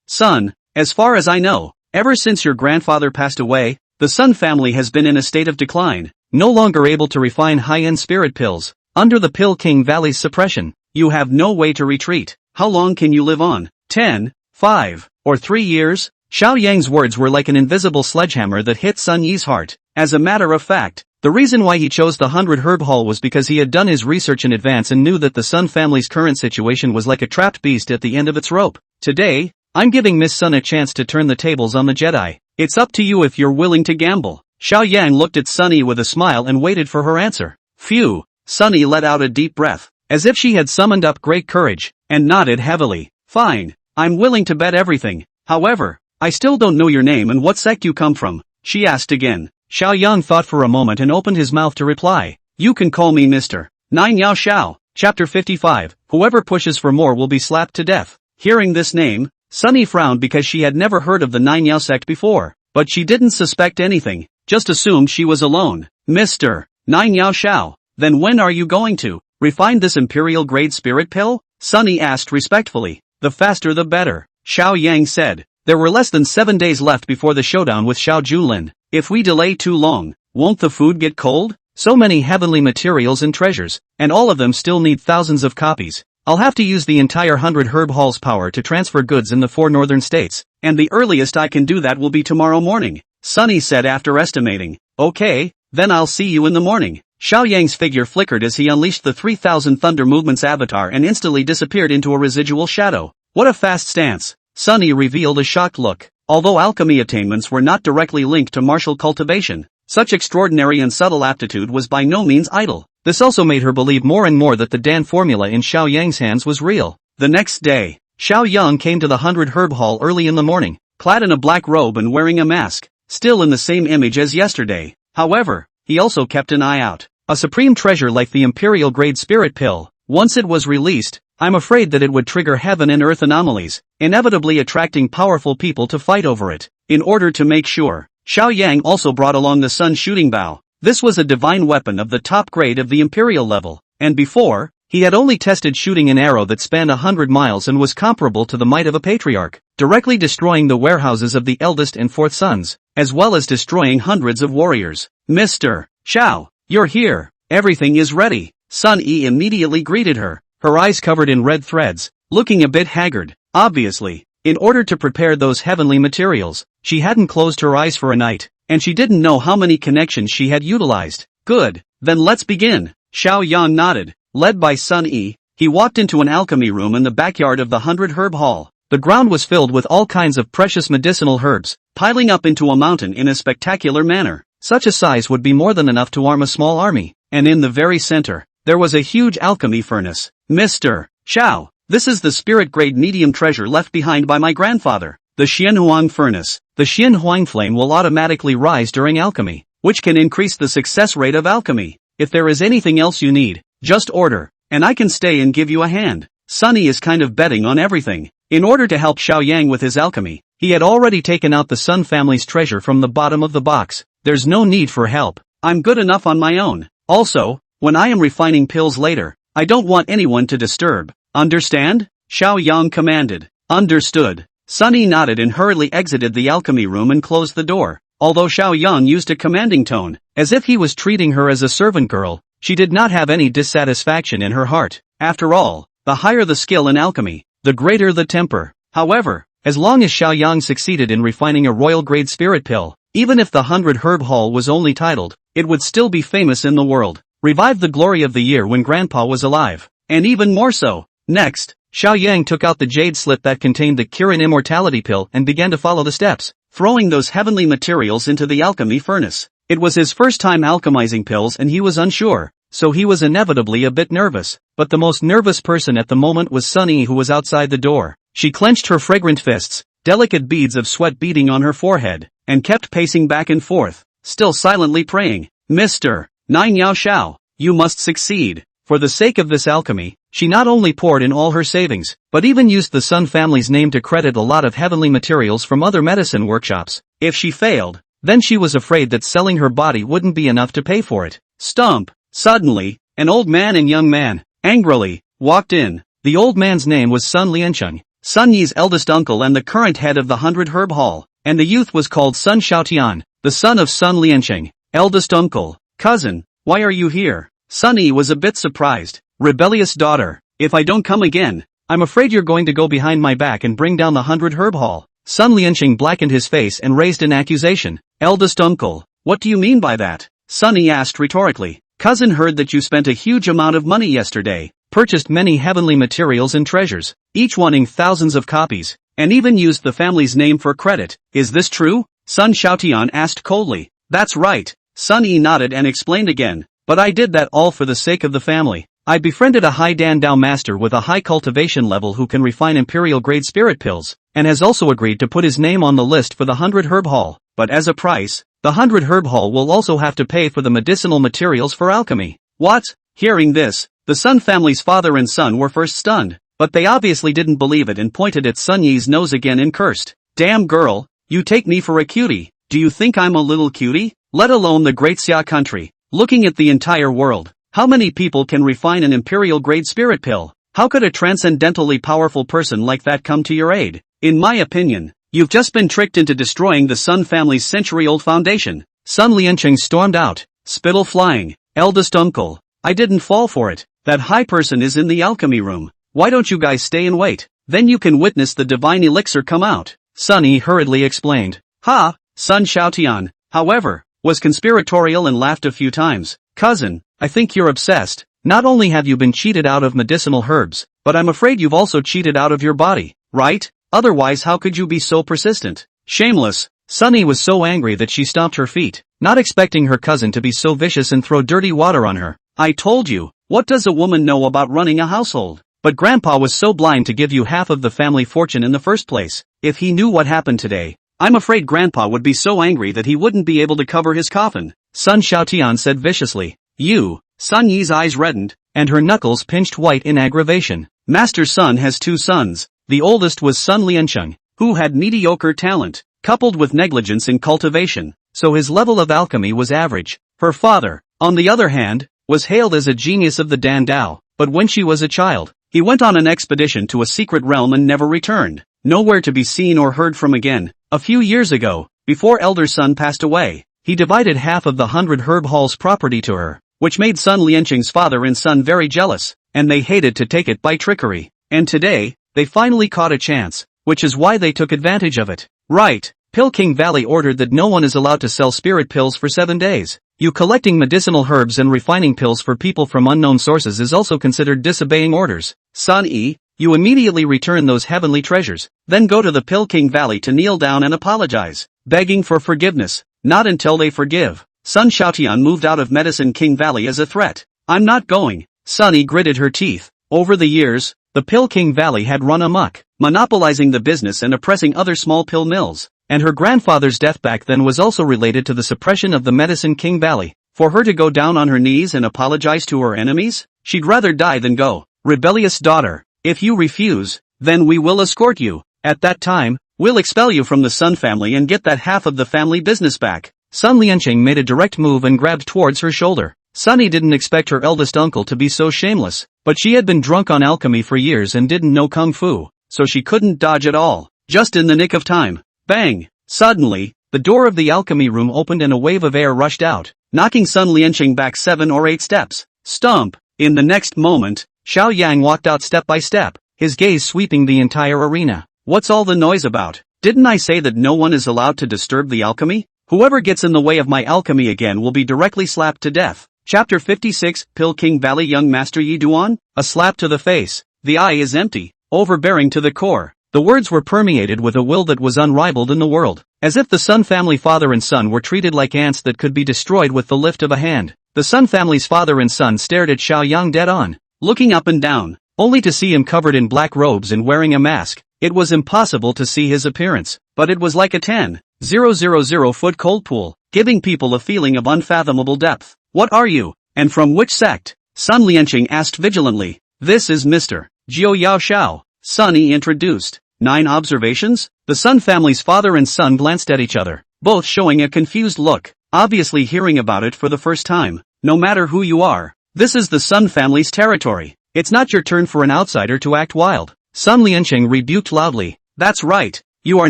Son, as far as I know, ever since your grandfather passed away, the Sun family has been in a state of decline, no longer able to refine high-end spirit pills. Under the Pill King Valley's suppression, you have no way to retreat. How long can you live on? 10, 5, or 3 years? Xiao Yang's words were like an invisible sledgehammer that hit Sun Yi's heart. As a matter of fact, the reason why he chose the 100 Herb Hall was because he had done his research in advance and knew that the Sun family's current situation was like a trapped beast at the end of its rope. Today, I'm giving Miss Sun a chance to turn the tables on the Jedi. It's up to you if you're willing to gamble. Xiao Yang looked at Sunny with a smile and waited for her answer. Phew, Sunny let out a deep breath, as if she had summoned up great courage, and nodded heavily. Fine, I'm willing to bet everything. However, I still don't know your name and what sect you come from, she asked again. Xiao Yang thought for a moment and opened his mouth to reply. You can call me Mr. Nine Yao Xiao. Chapter 55, Whoever pushes for more will be slapped to death. Hearing this name, Sunny frowned because she had never heard of the Nine Yao sect before, but she didn't suspect anything, just assumed she was alone. Mr. Nine Yao Xiao, then when are you going to refine this imperial-grade spirit pill? Sunny asked respectfully. The faster the better, Xiao Yang said. There were less than 7 days left before the showdown with Xiao Julin. If we delay too long, won't the food get cold? So many heavenly materials and treasures, and all of them still need thousands of copies. I'll have to use the entire 100 Herb Hall's power to transfer goods in the 4 northern states, and the earliest I can do that will be tomorrow morning, Sunny said after estimating. Okay, then I'll see you in the morning. Xiao Yang's figure flickered as he unleashed the 3000 Thunder Movements avatar and instantly disappeared into a residual shadow. What a fast stance. Sunny revealed a shocked look. Although alchemy attainments were not directly linked to martial cultivation, such extraordinary and subtle aptitude was by no means idle. This also made her believe more and more that the Dan formula in Xiao Yang's hands was real. The next day, Xiao Yang came to the 100 Herb Hall early in the morning, clad in a black robe and wearing a mask, still in the same image as yesterday. However, he also kept an eye out. A supreme treasure like the imperial-grade spirit pill, once it was released, I'm afraid that it would trigger heaven and earth anomalies, inevitably attracting powerful people to fight over it. In order to make sure, Xiao Yang also brought along the Sun Shooting Bow. This was a divine weapon of the top grade of the imperial level, and before, he had only tested shooting an arrow that spanned 100 miles and was comparable to the might of a patriarch, directly destroying the warehouses of the eldest and fourth sons, as well as destroying hundreds of warriors. Mr. Xiao, you're here. Everything is ready. Sun Yi immediately greeted her, her eyes covered in red threads, looking a bit haggard. Obviously, in order to prepare those heavenly materials, she hadn't closed her eyes for a night, and she didn't know how many connections she had utilized. Good, then let's begin. Xiao Yan nodded. Led by Sun Yi, he walked into an alchemy room in the backyard of the 100 Herb Hall. The ground was filled with all kinds of precious medicinal herbs, piling up into a mountain in a spectacular manner. Such a size would be more than enough to arm a small army, and in the very center, there was a huge alchemy furnace. Mr. Xiao, this is the spirit-grade medium treasure left behind by my grandfather, the Xianhuang furnace. The Xianhuang flame will automatically rise during alchemy, which can increase the success rate of alchemy. If there is anything else you need, just order, and I can stay and give you a hand. Sunny is kind of betting on everything. In order to help Xiao Yang with his alchemy, he had already taken out the Sun family's treasure from the bottom of the box. There's no need for help. I'm good enough on my own. Also, when I am refining pills later, I don't want anyone to disturb. Understand? Xiao Yang commanded. Understood. Sunny nodded and hurriedly exited the alchemy room and closed the door. Although Xiao Yang used a commanding tone, as if he was treating her as a servant girl, she did not have any dissatisfaction in her heart. After all, the higher the skill in alchemy, the greater the temper. However, as long as Xiao Yang succeeded in refining a royal-grade spirit pill, even if the 100 herb haul was only titled, it would still be famous in the world. Revived the glory of the year when Grandpa was alive. And even more so. Next, Xiao Yang took out the jade slip that contained the Kirin immortality pill and began to follow the steps, throwing those heavenly materials into the alchemy furnace. It was his first time alchemizing pills and he was unsure, so he was inevitably a bit nervous. But the most nervous person at the moment was Sunny, who was outside the door. She clenched her fragrant fists, delicate beads of sweat beading on her forehead, and kept pacing back and forth, still silently praying. Mr. Nine Yao Shao, you must succeed. For the sake of this alchemy, she not only poured in all her savings, but even used the Sun family's name to credit a lot of heavenly materials from other medicine workshops. If she failed, then she was afraid that selling her body wouldn't be enough to pay for it. Stump! Suddenly, an old man and young man, angrily, walked in. The old man's name was Sun Liancheng, Sun Yi's eldest uncle and the current head of the 100 Herb Hall, and the youth was called Sun Xiaotian, the son of Sun Liancheng, eldest uncle. Cousin, why are you here? Sun Yi was a bit surprised. Rebellious daughter, if I don't come again, I'm afraid you're going to go behind my back and bring down the 100 Herb Hall. Sun Liancheng blackened his face and raised an accusation. Eldest uncle, what do you mean by that? Sun Yi asked rhetorically. Cousin heard that you spent a huge amount of money yesterday, purchased many heavenly materials and treasures, each wanting thousands of copies, and even used the family's name for credit. Is this true? Sun Xiaotian asked coldly. That's right. Sun Yi nodded and explained again. But I did that all for the sake of the family. I befriended a high Dan Dao master with a high cultivation level who can refine imperial-grade spirit pills, and has also agreed to put his name on the list for the 100 Herb Hall. But as a price, the 100 Herb Hall will also have to pay for the medicinal materials for alchemy. What? Hearing this, the Sun family's father and son were first stunned, but they obviously didn't believe it and pointed at Sun Yi's nose again and cursed. Damn girl, you take me for a cutie. Do you think I'm a little cutie? Let alone the great Xia country. Looking at the entire world, how many people can refine an imperial-grade spirit pill? How could a transcendentally powerful person like that come to your aid? In my opinion, you've just been tricked into destroying the Sun family's century-old foundation. Sun Liancheng stormed out, spittle flying. Eldest uncle, I didn't fall for it. That high person is in the alchemy room. Why don't you guys stay and wait? Then you can witness the divine elixir come out. Sun Yi hurriedly explained. Ha! Sun Xiaotian, however, was conspiratorial and laughed a few times. Cousin, I think you're obsessed. Not only have you been cheated out of medicinal herbs, but I'm afraid you've also cheated out of your body, right? Otherwise how could you be so persistent? Shameless. Sunny was so angry that she stomped her feet, not expecting her cousin to be so vicious and throw dirty water on her. I told you, what does a woman know about running a household? But Grandpa was so blind to give you half of the family fortune in the first place. If he knew what happened today, I'm afraid Grandpa would be so angry that he wouldn't be able to cover his coffin. Sun Xiaotian said viciously. You. Sun Yi's eyes reddened, and her knuckles pinched white in aggravation. Master Sun has two sons. The oldest was Sun Liancheng, who had mediocre talent, coupled with negligence in cultivation, so his level of alchemy was average. Her father, on the other hand, was hailed as a genius of the Dan Dao, but when she was a child, he went on an expedition to a secret realm and never returned, nowhere to be seen or heard from again. A few years ago, before elder son passed away, he divided half of the 100 Herb Hall's property to her, which made Sun Liancheng's father and son very jealous, and they hated to take it by trickery. And today, they finally caught a chance, which is why they took advantage of it. Right, Pill King Valley ordered that no one is allowed to sell spirit pills for 7 days. You collecting medicinal herbs and refining pills for people from unknown sources is also considered disobeying orders. Sun Yi, you immediately return those heavenly treasures, then go to the Pill King Valley to kneel down and apologize, begging for forgiveness. Not until they forgive. Sun Xiaotian moved out of Medicine King Valley as a threat. I'm not going. Sunny gritted her teeth. Over the years, the Pill King Valley had run amok, monopolizing the business and oppressing other small pill mills, and her grandfather's death back then was also related to the suppression of the Medicine King Valley. For her to go down on her knees and apologize to her enemies? She'd rather die than go. Rebellious daughter, if you refuse, then we will escort you. At that time, we'll expel you from the Sun family and get that half of the family business back. Sun Liancheng made a direct move and grabbed towards her shoulder. Sunny didn't expect her eldest uncle to be so shameless. But she had been drunk on alchemy for years and didn't know kung fu, so she couldn't dodge at all. Just in the nick of time. Bang! Suddenly, the door of the alchemy room opened and a wave of air rushed out, knocking Sun Lianqing back 7 or 8 steps. Stomp! In the next moment, Xiao Yang walked out step by step, his gaze sweeping the entire arena. What's all the noise about? Didn't I say that no one is allowed to disturb the alchemy? Whoever gets in the way of my alchemy again will be directly slapped to death. Chapter 56, Pil King Valley. Young Master Yi Duan? A slap to the face. The eye is empty, overbearing to the core. The words were permeated with a will that was unrivaled in the world. As if the Sun family father and son were treated like ants that could be destroyed with the lift of a hand. The Sun family's father and son stared at Xiao Yang dead on, looking up and down, only to see him covered in black robes and wearing a mask. It was impossible to see his appearance, but it was like a 10,000 foot cold pool, giving people a feeling of unfathomable depth. What are you, and from which sect? Sun Lianqing asked vigilantly. This is Mr. Jiu Yao Shao, Sun Yi introduced. 9 observations? The Sun family's father and son glanced at each other, both showing a confused look, obviously hearing about it for the first time. No matter who you are, this is the Sun family's territory. It's not your turn for an outsider to act wild. Sun Lianqing rebuked loudly. That's right, you are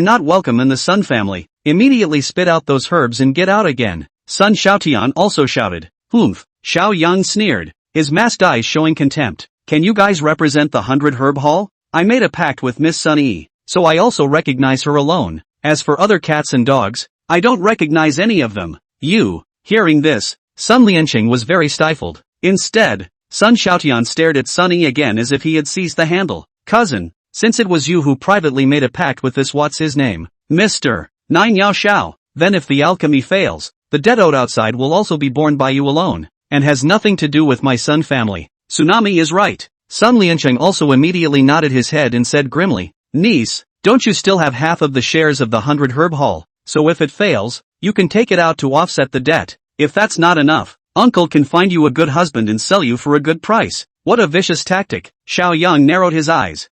not welcome in the Sun family. Immediately spit out those herbs and get out again. Sun Xiaotian also shouted. Humph. Xiao Yang sneered, his masked eyes showing contempt. Can you guys represent the 100 Herb Hall? I made a pact with Miss Sun Yi, so I also recognize her alone. As for other cats and dogs, I don't recognize any of them. You. Hearing this, Sun Lianqing was very stifled. Instead, Sun Xiaotian stared at Sun Yi again as if he had seized the handle. Cousin, since it was you who privately made a pact with this what's his name? Mr. Nine Yao Shao, then if the alchemy fails, the debt owed outside will also be borne by you alone, and has nothing to do with my Sun family. Tsunami is right. Sun Lianqing also immediately nodded his head and said grimly, Niece, don't you still have half of the shares of the 100 Herb Hall? So if it fails, you can take it out to offset the debt. If that's not enough, Uncle can find you a good husband and sell you for a good price. What a vicious tactic. Xiao Yang narrowed his eyes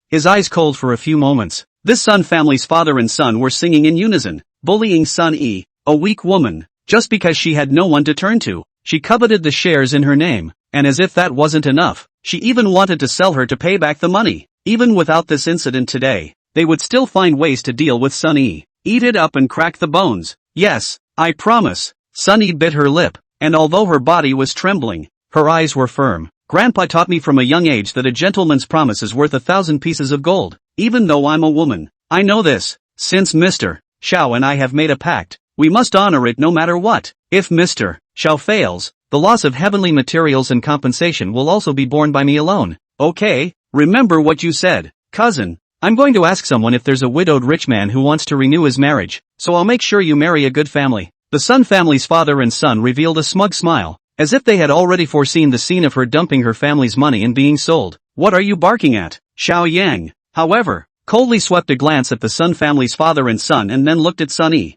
cold for a few moments. This Sun family's father and son were singing in unison, bullying Sun Yi, a weak woman, just because she had no one to turn to. She coveted the shares in her name, and as if that wasn't enough, she even wanted to sell her to pay back the money. Even without this incident today, they would still find ways to deal with Sun Yi. Eat it up and crack the bones. Yes, I promise. Sun Yi bit her lip, and although her body was trembling, her eyes were firm. Grandpa taught me from a young age that a gentleman's promise is worth 1,000 pieces of gold. Even though I'm a woman, I know this. Since Mr. Xiao and I have made a pact, we must honor it no matter what. If Mr. Xiao fails, the loss of heavenly materials and compensation will also be borne by me alone. Okay, remember what you said, cousin. I'm going to ask someone if there's a widowed rich man who wants to renew his marriage, so I'll make sure you marry a good family. The Sun family's father and son revealed a smug smile, as if they had already foreseen the scene of her dumping her family's money and being sold. What are you barking at? Xiao Yang, however, coldly swept a glance at the Sun family's father and son and then looked at Sun Yi.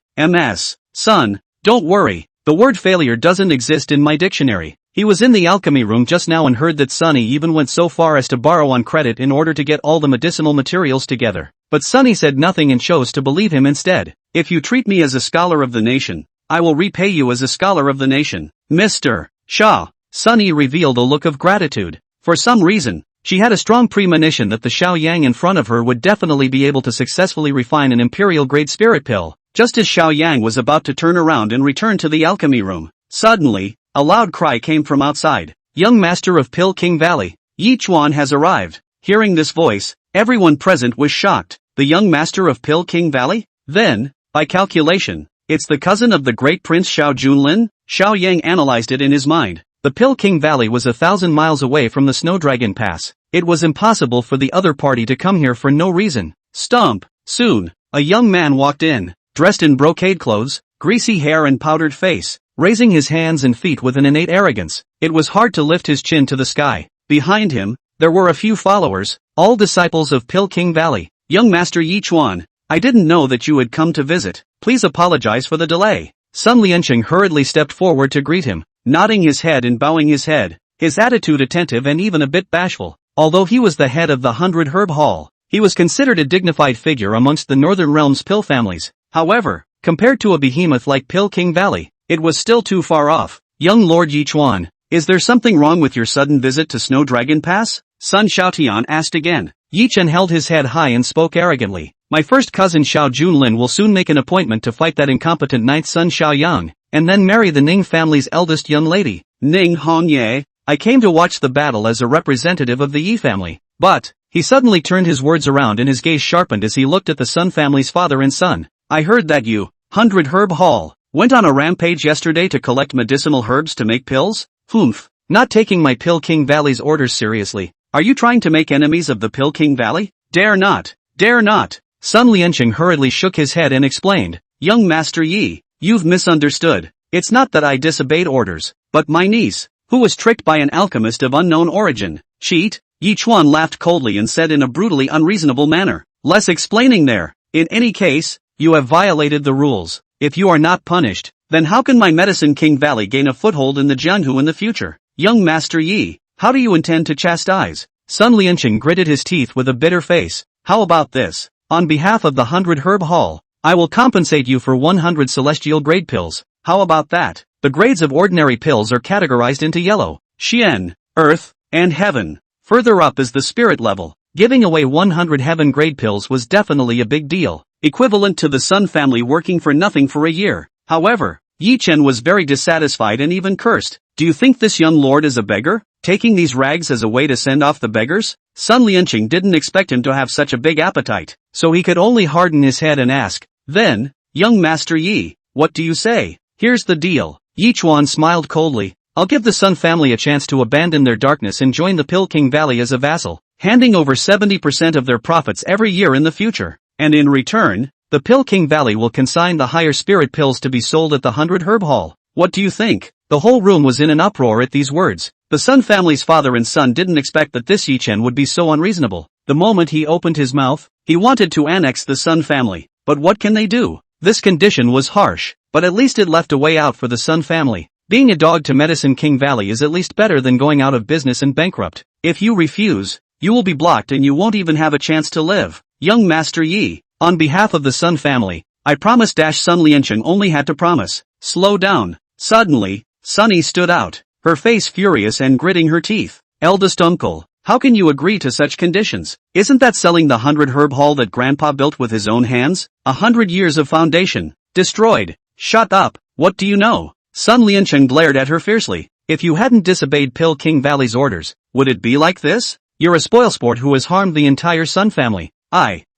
Son, don't worry, the word failure doesn't exist in my dictionary. He was in the alchemy room just now and heard that Sunny even went so far as to borrow on credit in order to get all the medicinal materials together. But Sunny said nothing and chose to believe him instead. If you treat me as a scholar of the nation, I will repay you as a scholar of the nation. Mr. Shah. Sunny revealed a look of gratitude. For some reason, she had a strong premonition that the Xiao Yang in front of her would definitely be able to successfully refine an imperial-grade spirit pill. Just as Xiao Yang was about to turn around and return to the alchemy room, suddenly, a loud cry came from outside. Young Master of Pil King Valley, Yi Chuan has arrived. Hearing this voice, everyone present was shocked. The young Master of Pil King Valley? Then, by calculation, it's the cousin of the great Prince Xiao Junlin? Xiao Yang analyzed it in his mind. The Pil King Valley was 1,000 miles away from the Snowdragon Pass. It was impossible for the other party to come here for no reason. Stomp! Soon, a young man walked in, dressed in brocade clothes, greasy hair and powdered face, raising his hands and feet with an innate arrogance. It was hard to lift his chin to the sky. Behind him, there were a few followers, all disciples of Pil King Valley. Young Master Yi Chuan, I didn't know that you had come to visit. Please apologize for the delay. Sun Lianqing hurriedly stepped forward to greet him, nodding his head and bowing his head, his attitude attentive and even a bit bashful. Although he was the head of the 100 Herb Hall, he was considered a dignified figure amongst the Northern Realms Pil families. However, compared to a behemoth like Pil King Valley, it was still too far off. Young Lord Yi Chuan, is there something wrong with your sudden visit to Snowdragon Pass? Sun Xiaotian asked again. Yi Chen held his head high and spoke arrogantly. My first cousin Xiao Junlin will soon make an appointment to fight that incompetent ninth son Xiaoyang, and then marry the Ning family's eldest young lady, Ning Hongye. I came to watch the battle as a representative of the Yi family. But, he suddenly turned his words around and his gaze sharpened as he looked at the Sun family's father and son. I heard that you, 100 Herb Hall, went on a rampage yesterday to collect medicinal herbs to make pills? Humph. Not taking my Pill King Valley's orders seriously. Are you trying to make enemies of the Pill King Valley? Dare not. Dare not. Sun Lianqing hurriedly shook his head and explained. Young Master Yi, you've misunderstood. It's not that I disobeyed orders, but my niece, who was tricked by an alchemist of unknown origin. Cheat? Yi Chuan laughed coldly and said in a brutally unreasonable manner. Less explaining there. In any case, you have violated the rules. If you are not punished, then how can my Medicine King Valley gain a foothold in the Jianhu in the future? Young Master Yi, how do you intend to chastise? Sun Lianqing gritted his teeth with a bitter face. How about this? On behalf of the 100 Herb Hall, I will compensate you for 100 celestial grade pills. How about that? The grades of ordinary pills are categorized into yellow, Xian, Earth, and Heaven. Further up is the spirit level. Giving away 100 Heaven grade pills was definitely a big deal, equivalent to the Sun family working for nothing for a year. However, Yi Chen was very dissatisfied and even cursed. Do you think this young lord is a beggar, taking these rags as a way to send off the beggars? Sun Lianqing didn't expect him to have such a big appetite, so he could only harden his head and ask, then, young Master Yi, what do you say? Here's the deal. Yi Chuan smiled coldly. I'll give the Sun family a chance to abandon their darkness and join the Pill King Valley as a vassal, handing over 70% of their profits every year in the future. And in return, the Pill King Valley will consign the higher spirit pills to be sold at the 100 Herb Hall. What do you think? The whole room was in an uproar at these words. The Sun family's father and son didn't expect that this Yi Chen would be so unreasonable. The moment he opened his mouth, he wanted to annex the Sun family. But what can they do? This condition was harsh, but at least it left a way out for the Sun family. Being a dog to Medicine King Valley is at least better than going out of business and bankrupt. If you refuse, you will be blocked and you won't even have a chance to live. Young Master Yi, on behalf of the Sun family, I promise. Sun Lianqing only had to promise. Slow down. Suddenly, Sunny stood out, her face furious and gritting her teeth. Eldest uncle, how can you agree to such conditions? Isn't that selling the 100 Herb Hall that Grandpa built with his own hands? 100 years of foundation, destroyed. Shut up, what do you know? Sun Lianqing glared at her fiercely. If you hadn't disobeyed Pill King Valley's orders, would it be like this? You're a spoilsport who has harmed the entire Sun family.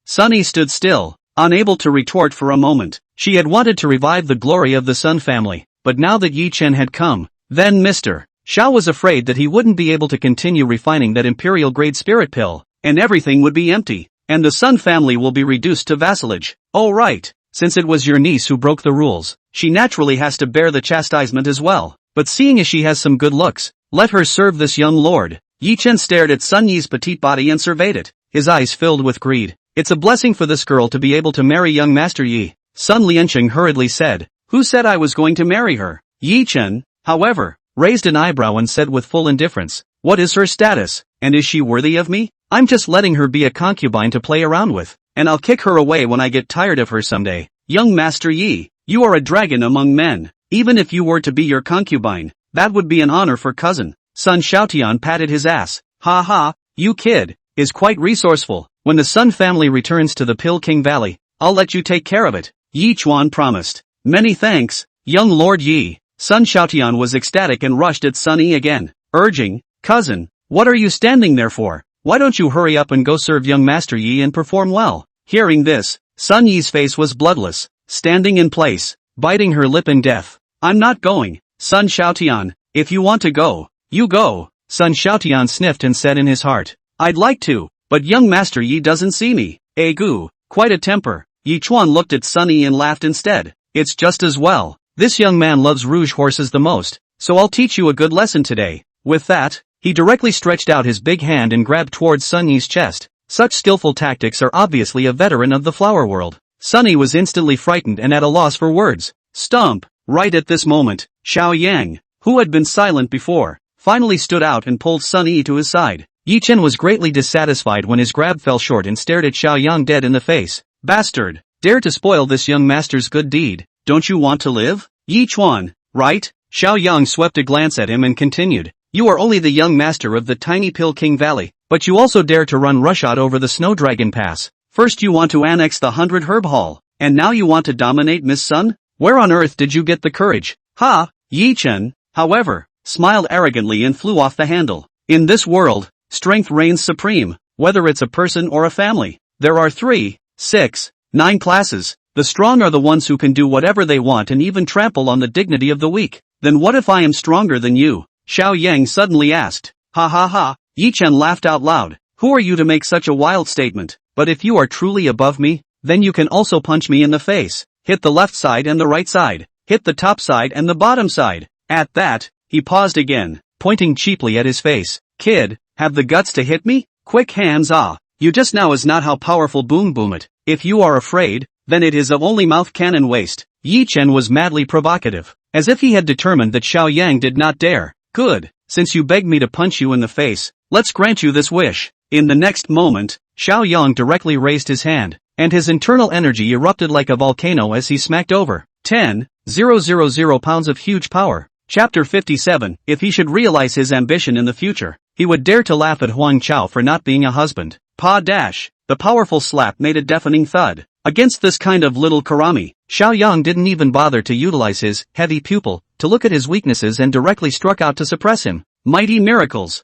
Sunny stood still, unable to retort for a moment. She had wanted to revive the glory of the Sun family, but now that Yi Chen had come, then Mr. Xiao was afraid that he wouldn't be able to continue refining that imperial-grade spirit pill, and everything would be empty, and the Sun family will be reduced to vassalage. Oh right, since it was your niece who broke the rules, she naturally has to bear the chastisement as well. But seeing as she has some good looks, let her serve this young lord. Yi Chen stared at Sun Yi's petite body and surveyed it, his eyes filled with greed. It's a blessing for this girl to be able to marry young Master Yi. Sun Lianqing hurriedly said. Who said I was going to marry her? Yi Chen, however, raised an eyebrow and said with full indifference, what is her status, and is she worthy of me? I'm just letting her be a concubine to play around with, and I'll kick her away when I get tired of her someday. Young Master Yi, you are a dragon among men. Even if you were to be your concubine, that would be an honor for cousin. Sun Xiaotian patted his ass. Ha ha, you kid, is quite resourceful. When the Sun family returns to the Pill King Valley, I'll let you take care of it. Yi Chuan promised. Many thanks, young Lord Yi. Sun Xiaotian was ecstatic and rushed at Sun Yi again, urging, cousin, what are you standing there for? Why don't you hurry up and go serve young Master Yi and perform well? Hearing this, Sun Yi's face was bloodless, standing in place, biting her lip in death. I'm not going, Sun Xiaotian, if you want to go, you go. Sun Xiaotian sniffed and said in his heart, I'd like to, but young Master Yi doesn't see me. Egu, quite a temper. Yi Chuan looked at Sun Yi and laughed instead. It's just as well. This young man loves rouge horses the most, so I'll teach you a good lesson today. With that, he directly stretched out his big hand and grabbed towards Sun Yi's chest. Such skillful tactics are obviously a veteran of the flower world. Sun Yi was instantly frightened and at a loss for words. Stump! Right at this moment, Xiao Yang, who had been silent before, finally stood out and pulled Sun Yi to his side. Yi Chen was greatly dissatisfied when his grab fell short and stared at Xiao Yang dead in the face. Bastard! Dare to spoil this young master's good deed. Don't you want to live? Yi Chuan, right? Xiao Yang swept a glance at him and continued. You are only the young master of the tiny Pill King Valley, But you also dare to run rushshot over the Snow Dragon Pass. First you want to annex the 100 Herb Hall, and now you want to dominate Miss Sun? Where on earth did you get the courage? Ha! Yi Chen, however, smiled arrogantly and flew off the handle. In this world, strength reigns supreme, whether it's a person or a family. There are 3, 6, 9 classes. The strong are the ones who can do whatever they want and even trample on the dignity of the weak. Then what if I am stronger than you? Xiao Yang suddenly asked. Ha ha ha, Yi Chen laughed out loud. Who are you to make such a wild statement? But if you are truly above me, then you can also punch me in the face. Hit the left side and the right side. Hit the top side and the bottom side. At that, he paused again, pointing cheaply at his face. Kid, have the guts to hit me? Quick hands You just now is not how powerful boom boom it. If you are afraid, then it is of only mouth cannon waste. Yi Chen was madly provocative, as if he had determined that Xiao Yang did not dare. Good, since you begged me to punch you in the face, let's grant you this wish. In the next moment, Xiao Yang directly raised his hand, and his internal energy erupted like a volcano as he smacked over 10,000 pounds of huge power. Chapter 57. If he should realize his ambition in the future, he would dare to laugh at Huang Chao for not being a husband. The powerful slap made a deafening thud. Against this kind of little karami, Xiao Yang didn't even bother to utilize his heavy pupil to look at his weaknesses and directly struck out to suppress him. Mighty miracles!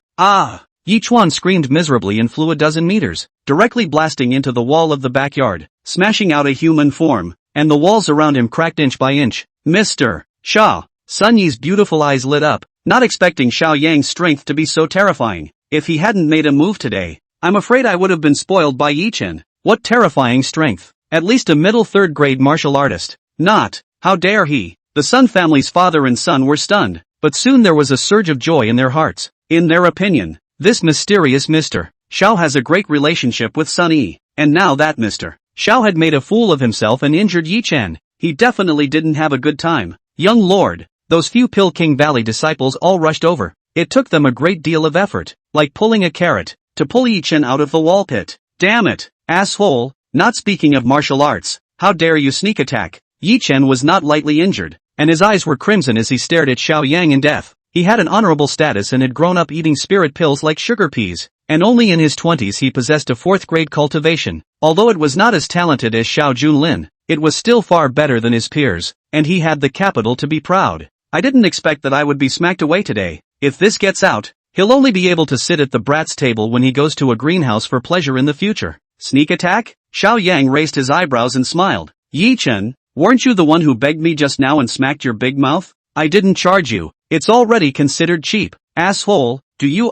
Yi Chuan screamed miserably and flew a dozen meters, directly blasting into the wall of the backyard, smashing out a human form, and the walls around him cracked inch by inch. Mr. Sha! Sun Yi's beautiful eyes lit up, not expecting Xiao Yang's strength to be so terrifying. If he hadn't made a move today, I'm afraid I would have been spoiled by Yi Chen. What terrifying strength! At least a middle third-grade martial artist. Not. How dare he? The Sun family's father and son were stunned, but soon there was a surge of joy in their hearts. In their opinion, this mysterious Mr. Xiao has a great relationship with Sun Yi, and now that Mr. Xiao had made a fool of himself and injured Yi Chen, he definitely didn't have a good time. Young lord, those few Pill King Valley disciples all rushed over. It took them a great deal of effort, like pulling a carrot, to pull Yi Chen out of the wall pit. Damn it, asshole, not speaking of martial arts, how dare you sneak attack? Yi Chen was not lightly injured, and his eyes were crimson as he stared at Xiao Yang in death. He had an honorable status and had grown up eating spirit pills like sugar peas, and only in his 20s he possessed a 4th-grade cultivation. Although it was not as talented as Xiao Junlin, it was still far better than his peers, and he had the capital to be proud. I didn't expect that I would be smacked away today. If this gets out, he'll only be able to sit at the brat's table when he goes to a greenhouse for pleasure in the future. Sneak attack? Xiao Yang raised his eyebrows and smiled. Yi Chen, weren't you the one who begged me just now and smacked your big mouth? I didn't charge you. It's already considered cheap. Asshole, do you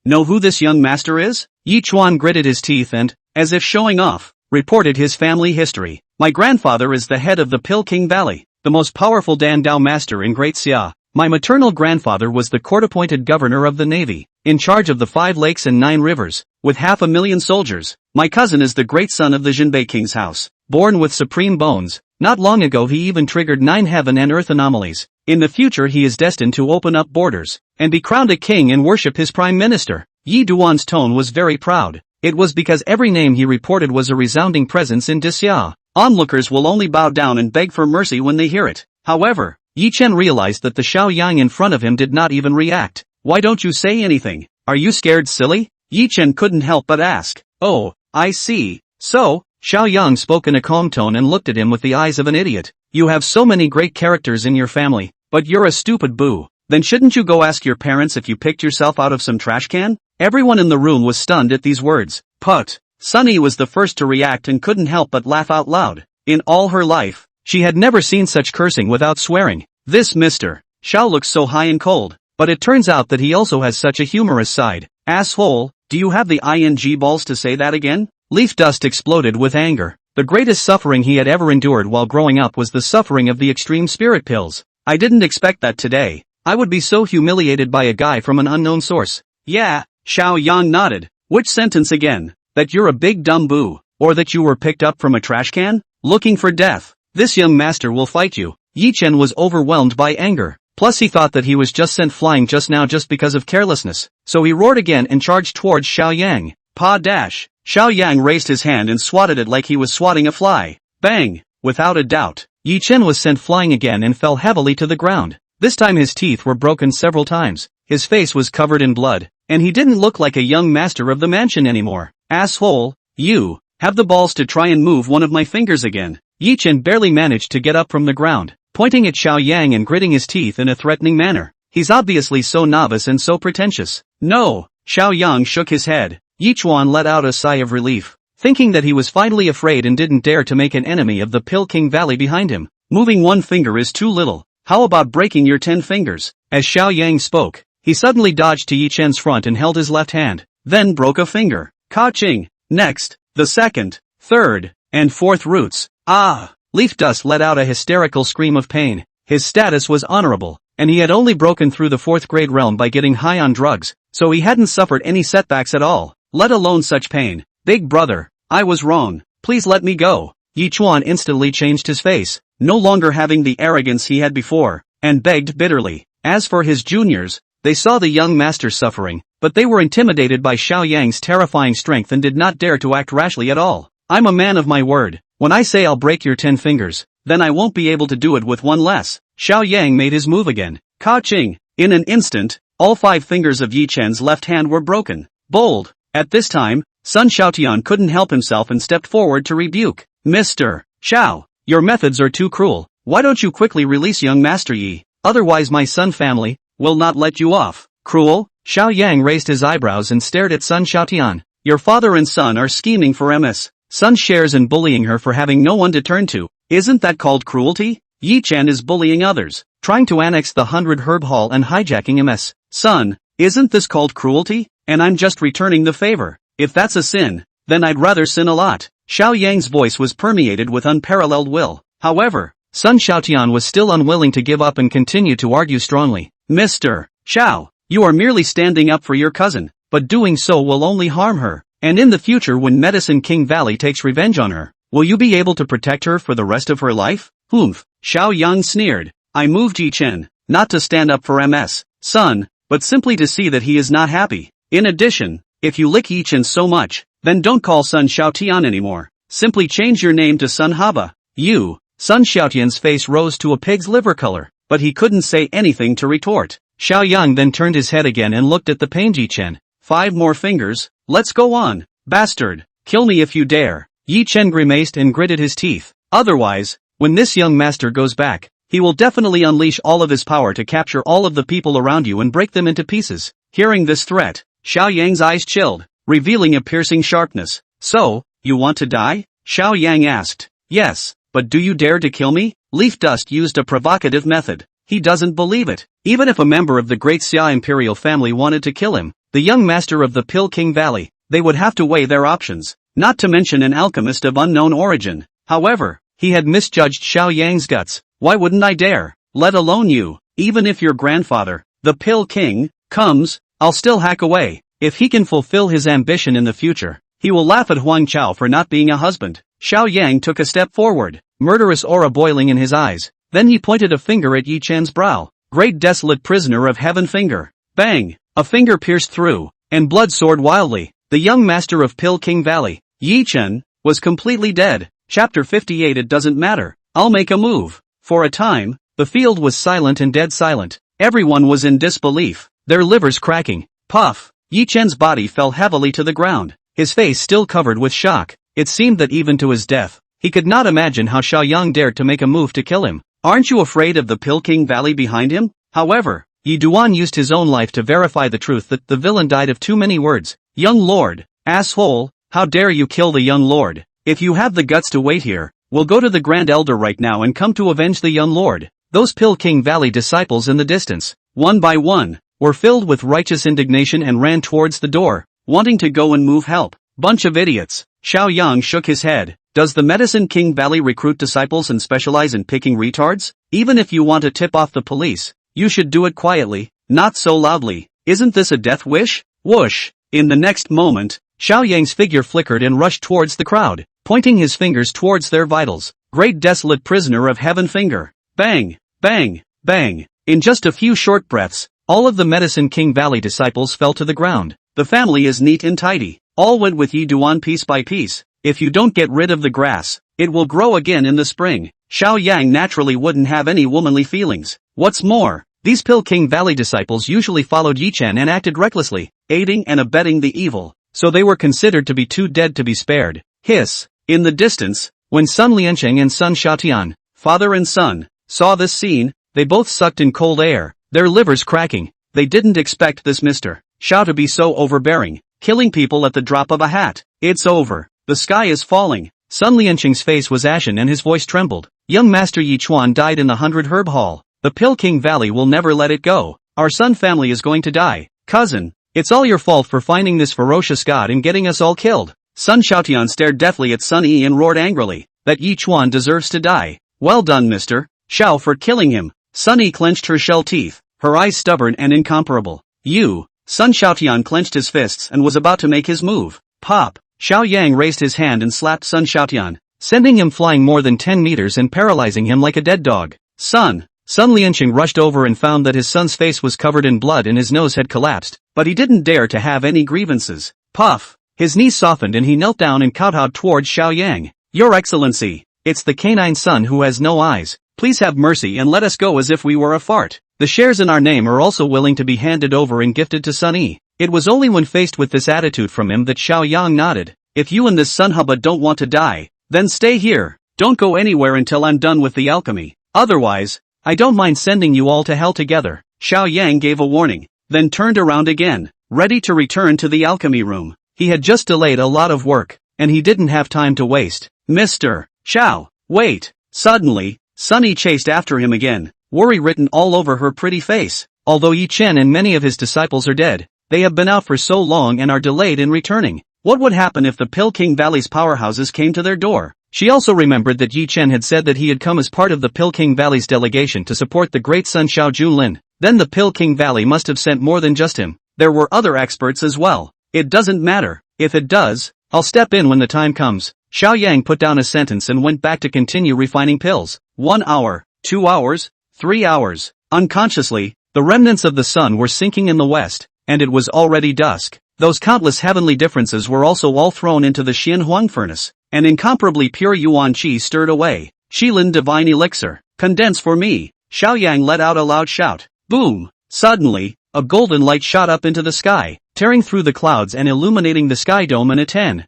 know who this young master is? Yi Chuan gritted his teeth and, as if showing off, reported his family history. My grandfather is the head of the Pill King Valley, the most powerful Dan Dao master in Great Xia. My maternal grandfather was the court-appointed governor of the navy, in charge of the 5 lakes and 9 rivers, with 500,000 soldiers. My cousin is the great son of the Jinbei King's house, born with supreme bones. Not long ago he even triggered 9 heaven and earth anomalies. In the future he is destined to open up borders, and be crowned a king and worship his prime minister. Yi Duan's tone was very proud. It was because every name he reported was a resounding presence in Xia. Onlookers will only bow down and beg for mercy when they hear it. However, Yi Chen realized that the Xiao Yang in front of him did not even react. Why don't you say anything? Are you scared, silly? Yi Chen couldn't help but ask. Oh, I see. So, Xiao Yang spoke in a calm tone and looked at him with the eyes of an idiot. You have so many great characters in your family, but you're a stupid boo. Then shouldn't you go ask your parents if you picked yourself out of some trash can? Everyone in the room was stunned at these words. Put. Sunny was the first to react and couldn't help but laugh out loud. In all her life, she had never seen such cursing without swearing. This Mr. Xiao looks so high and cold, but it turns out that he also has such a humorous side. Asshole, do you have the ing balls to say that again? Leaf Dust exploded with anger. The greatest suffering he had ever endured while growing up was the suffering of the extreme spirit pills. I didn't expect that today. I would be so humiliated by a guy from an unknown source. Yeah, Xiao Yang nodded. Which sentence again? That you're a big dumb boo, or that you were picked up from a trash can? Looking for death. This young master will fight you. Yi Chen was overwhelmed by anger. Plus he thought that he was just sent flying just now just because of carelessness. So he roared again and charged towards Xiao Yang. Xiao Yang raised his hand and swatted it like he was swatting a fly. Bang! Without a doubt, Yi Chen was sent flying again and fell heavily to the ground. This time his teeth were broken several times, his face was covered in blood, and he didn't look like a young master of the mansion anymore. Asshole, you have the balls to try and move one of my fingers again. Yi Chen barely managed to get up from the ground, pointing at Xiao Yang and gritting his teeth in a threatening manner. He's obviously so novice and so pretentious. No, Xiao Yang shook his head. Yi Chuan let out a sigh of relief, thinking that he was finally afraid and didn't dare to make an enemy of the Pill King Valley behind him. Moving one finger is too little. How about breaking your 10 fingers? As Xiao Yang spoke, he suddenly dodged to Yi Chen's front and held his left hand, then broke a finger. Ka-ching! Next, the second, third, and fourth roots. Ah! Leaf Dust let out a hysterical scream of pain. His status was honorable, and he had only broken through the 4th grade realm by getting high on drugs, so he hadn't suffered any setbacks at all, let alone such pain. Big brother, I was wrong. Please let me go. Yi Chuan instantly changed his face, no longer having the arrogance he had before, and begged bitterly. As for his juniors, they saw the young master suffering, but they were intimidated by Xiao Yang's terrifying strength and did not dare to act rashly at all. I'm a man of my word. When I say I'll break your 10 fingers, then I won't be able to do it with one less. Xiao Yang made his move again. Ka-ching! In an instant, all 5 fingers of Yi Chen's left hand were broken. Bold! At this time, Sun Xiaotian couldn't help himself and stepped forward to rebuke. Mr. Xiao, your methods are too cruel. Why don't you quickly release young Master Yi? Otherwise my Sun family will not let you off. Cruel? Xiao Yang raised his eyebrows and stared at Sun Xiaotian. Your father and son are scheming for MS. Sun shares and bullying her for having no one to turn to. Isn't that called cruelty? Yi Chen is bullying others, trying to annex the 100 Herb Hall and hijacking MS. Son, isn't this called cruelty? And I'm just returning the favor. If that's a sin, then I'd rather sin a lot. Xiao Yang's voice was permeated with unparalleled will. However, Sun Xiaotian was still unwilling to give up and continued to argue strongly. Mr. Xiao, you are merely standing up for your cousin, but doing so will only harm her. And in the future when Medicine King Valley takes revenge on her, will you be able to protect her for the rest of her life? Humph. Xiao Yang sneered. I moved Yi Chen, not to stand up for MS. Son, but simply to see that he is not happy. In addition, if you lick Yi Chen so much, then don't call Sun Xiaotian anymore. Simply change your name to Sun Haba. You. Sun Xiaotian's face rose to a pig's liver color, but he couldn't say anything to retort. Xiao Yang then turned his head again and looked at the pained Yi Chen. 5 more fingers, let's go on. Bastard, kill me if you dare. Yi Chen grimaced and gritted his teeth. Otherwise, when this young master goes back, he will definitely unleash all of his power to capture all of the people around you and break them into pieces. Hearing this threat, Xiao Yang's eyes chilled, revealing a piercing sharpness. So, you want to die? Xiao Yang asked. Yes, but do you dare to kill me? Leaf Dust used a provocative method. He doesn't believe it. Even if a member of the great Xia imperial family wanted to kill him, the young master of the Pill King Valley, they would have to weigh their options, not to mention an alchemist of unknown origin. However, he had misjudged Xiao Yang's guts. Why wouldn't I dare? Let alone you. Even if your grandfather, the Pill King, comes, I'll still hack away. If he can fulfill his ambition in the future, he will laugh at Huang Chao for not being a husband. Xiao Yang took a step forward, murderous aura boiling in his eyes. Then he pointed a finger at Yi Chen's brow. Great desolate prisoner of heaven finger. Bang! A finger pierced through, and blood soared wildly. The young master of Pill King Valley, Yi Chen, was completely dead. Chapter 58. It doesn't matter. I'll make a move. For a time, the field was silent and dead silent. Everyone was in disbelief, their livers cracking. Puff! Yi Chen's body fell heavily to the ground, his face still covered with shock. It seemed that even to his death, he could not imagine how Xiao Yang dared to make a move to kill him. Aren't you afraid of the Pill King Valley behind him? However, Yi Duan used his own life to verify the truth that the villain died of too many words. Young lord, asshole, how dare you kill the young lord? If you have the guts to wait here, we'll go to the Grand Elder right now and come to avenge the young lord. Those Pill King Valley disciples in the distance, one by one, were filled with righteous indignation and ran towards the door, wanting to go and move help. Bunch of idiots. Xiao Yang shook his head. Does the Medicine King Valley recruit disciples and specialize in picking retards? Even if you want to tip off the police, you should do it quietly, not so loudly. Isn't this a death wish? Whoosh! In the next moment, Xiao Yang's figure flickered and rushed towards the crowd, pointing his fingers towards their vitals. Great desolate prisoner of heaven finger. Bang! Bang! Bang! In just a few short breaths, all of the Medicine King Valley disciples fell to the ground. The family is neat and tidy. All went with Yi Duan piece by piece. If you don't get rid of the grass, it will grow again in the spring. Xiao Yang naturally wouldn't have any womanly feelings. What's more, These Pill King Valley disciples usually followed Yi-Chen and acted recklessly, aiding and abetting the evil, so they were considered to be too dead to be spared. Hiss. In the distance, when Sun Liancheng and Sun Xiaotian, father and son, saw this scene, they both sucked in cold air, their livers cracking. They didn't expect this Mr. Xiao to be so overbearing, killing people at the drop of a hat. It's over. The sky is falling. Sun Liancheng's face was ashen and his voice trembled. Young Master Yi Chuan died in the 100 Herb Hall. The Pill King Valley will never let it go. Our Sun family is going to die. Cousin, it's all your fault for finding this ferocious god and getting us all killed. Sun Xiaotian stared deathly at Sun Yi and roared angrily, that Yi Chuan deserves to die. Well done Mr. Xiao for killing him. Sun Yi clenched her shell teeth, her eyes stubborn and incomparable. You. Sun Xiaotian clenched his fists and was about to make his move. Pop. Xiao Yang raised his hand and slapped Sun Xiaotian, sending him flying more than 10 meters and paralyzing him like a dead dog. Sun Liancheng rushed over and found that his son's face was covered in blood and his nose had collapsed, but he didn't dare to have any grievances. Puff. His knees softened and he knelt down and kowtowed towards Xiao Yang. Your Excellency, it's the canine son who has no eyes. Please have mercy and let us go as if we were a fart. The shares in our name are also willing to be handed over and gifted to Sun Yi. It was only when faced with this attitude from him that Xiao Yang nodded. If you and this Sun Hubba don't want to die, then stay here. Don't go anywhere until I'm done with the alchemy. Otherwise, I don't mind sending you all to hell together. Xiao Yang gave a warning, then turned around again, ready to return to the alchemy room. He had just delayed a lot of work, and he didn't have time to waste. Mr. Xiao, wait. Suddenly, Sun Yi chased after him again, worry written all over her pretty face. Although Yi Chen and many of his disciples are dead, they have been out for so long and are delayed in returning. What would happen if the Pill King Valley's powerhouses came to their door? She also remembered that Yi Chen had said that he had come as part of the Pill King Valley's delegation to support the great Sun Xiao Junlin. Then the Pill King Valley must have sent more than just him. There were other experts as well. It doesn't matter. If it does, I'll step in when the time comes. Xiao Yang put down a sentence and went back to continue refining pills. 1 hour, 2 hours, 3 hours. Unconsciously, the remnants of the sun were sinking in the west, and it was already dusk. Those countless heavenly differences were also all thrown into the Xian Huang furnace, and incomparably pure Yuan Qi stirred away. Qilin divine elixir, condense for me. Xiao Yang let out a loud shout. Boom! Suddenly, a golden light shot up into the sky, tearing through the clouds and illuminating the sky dome in a 10,000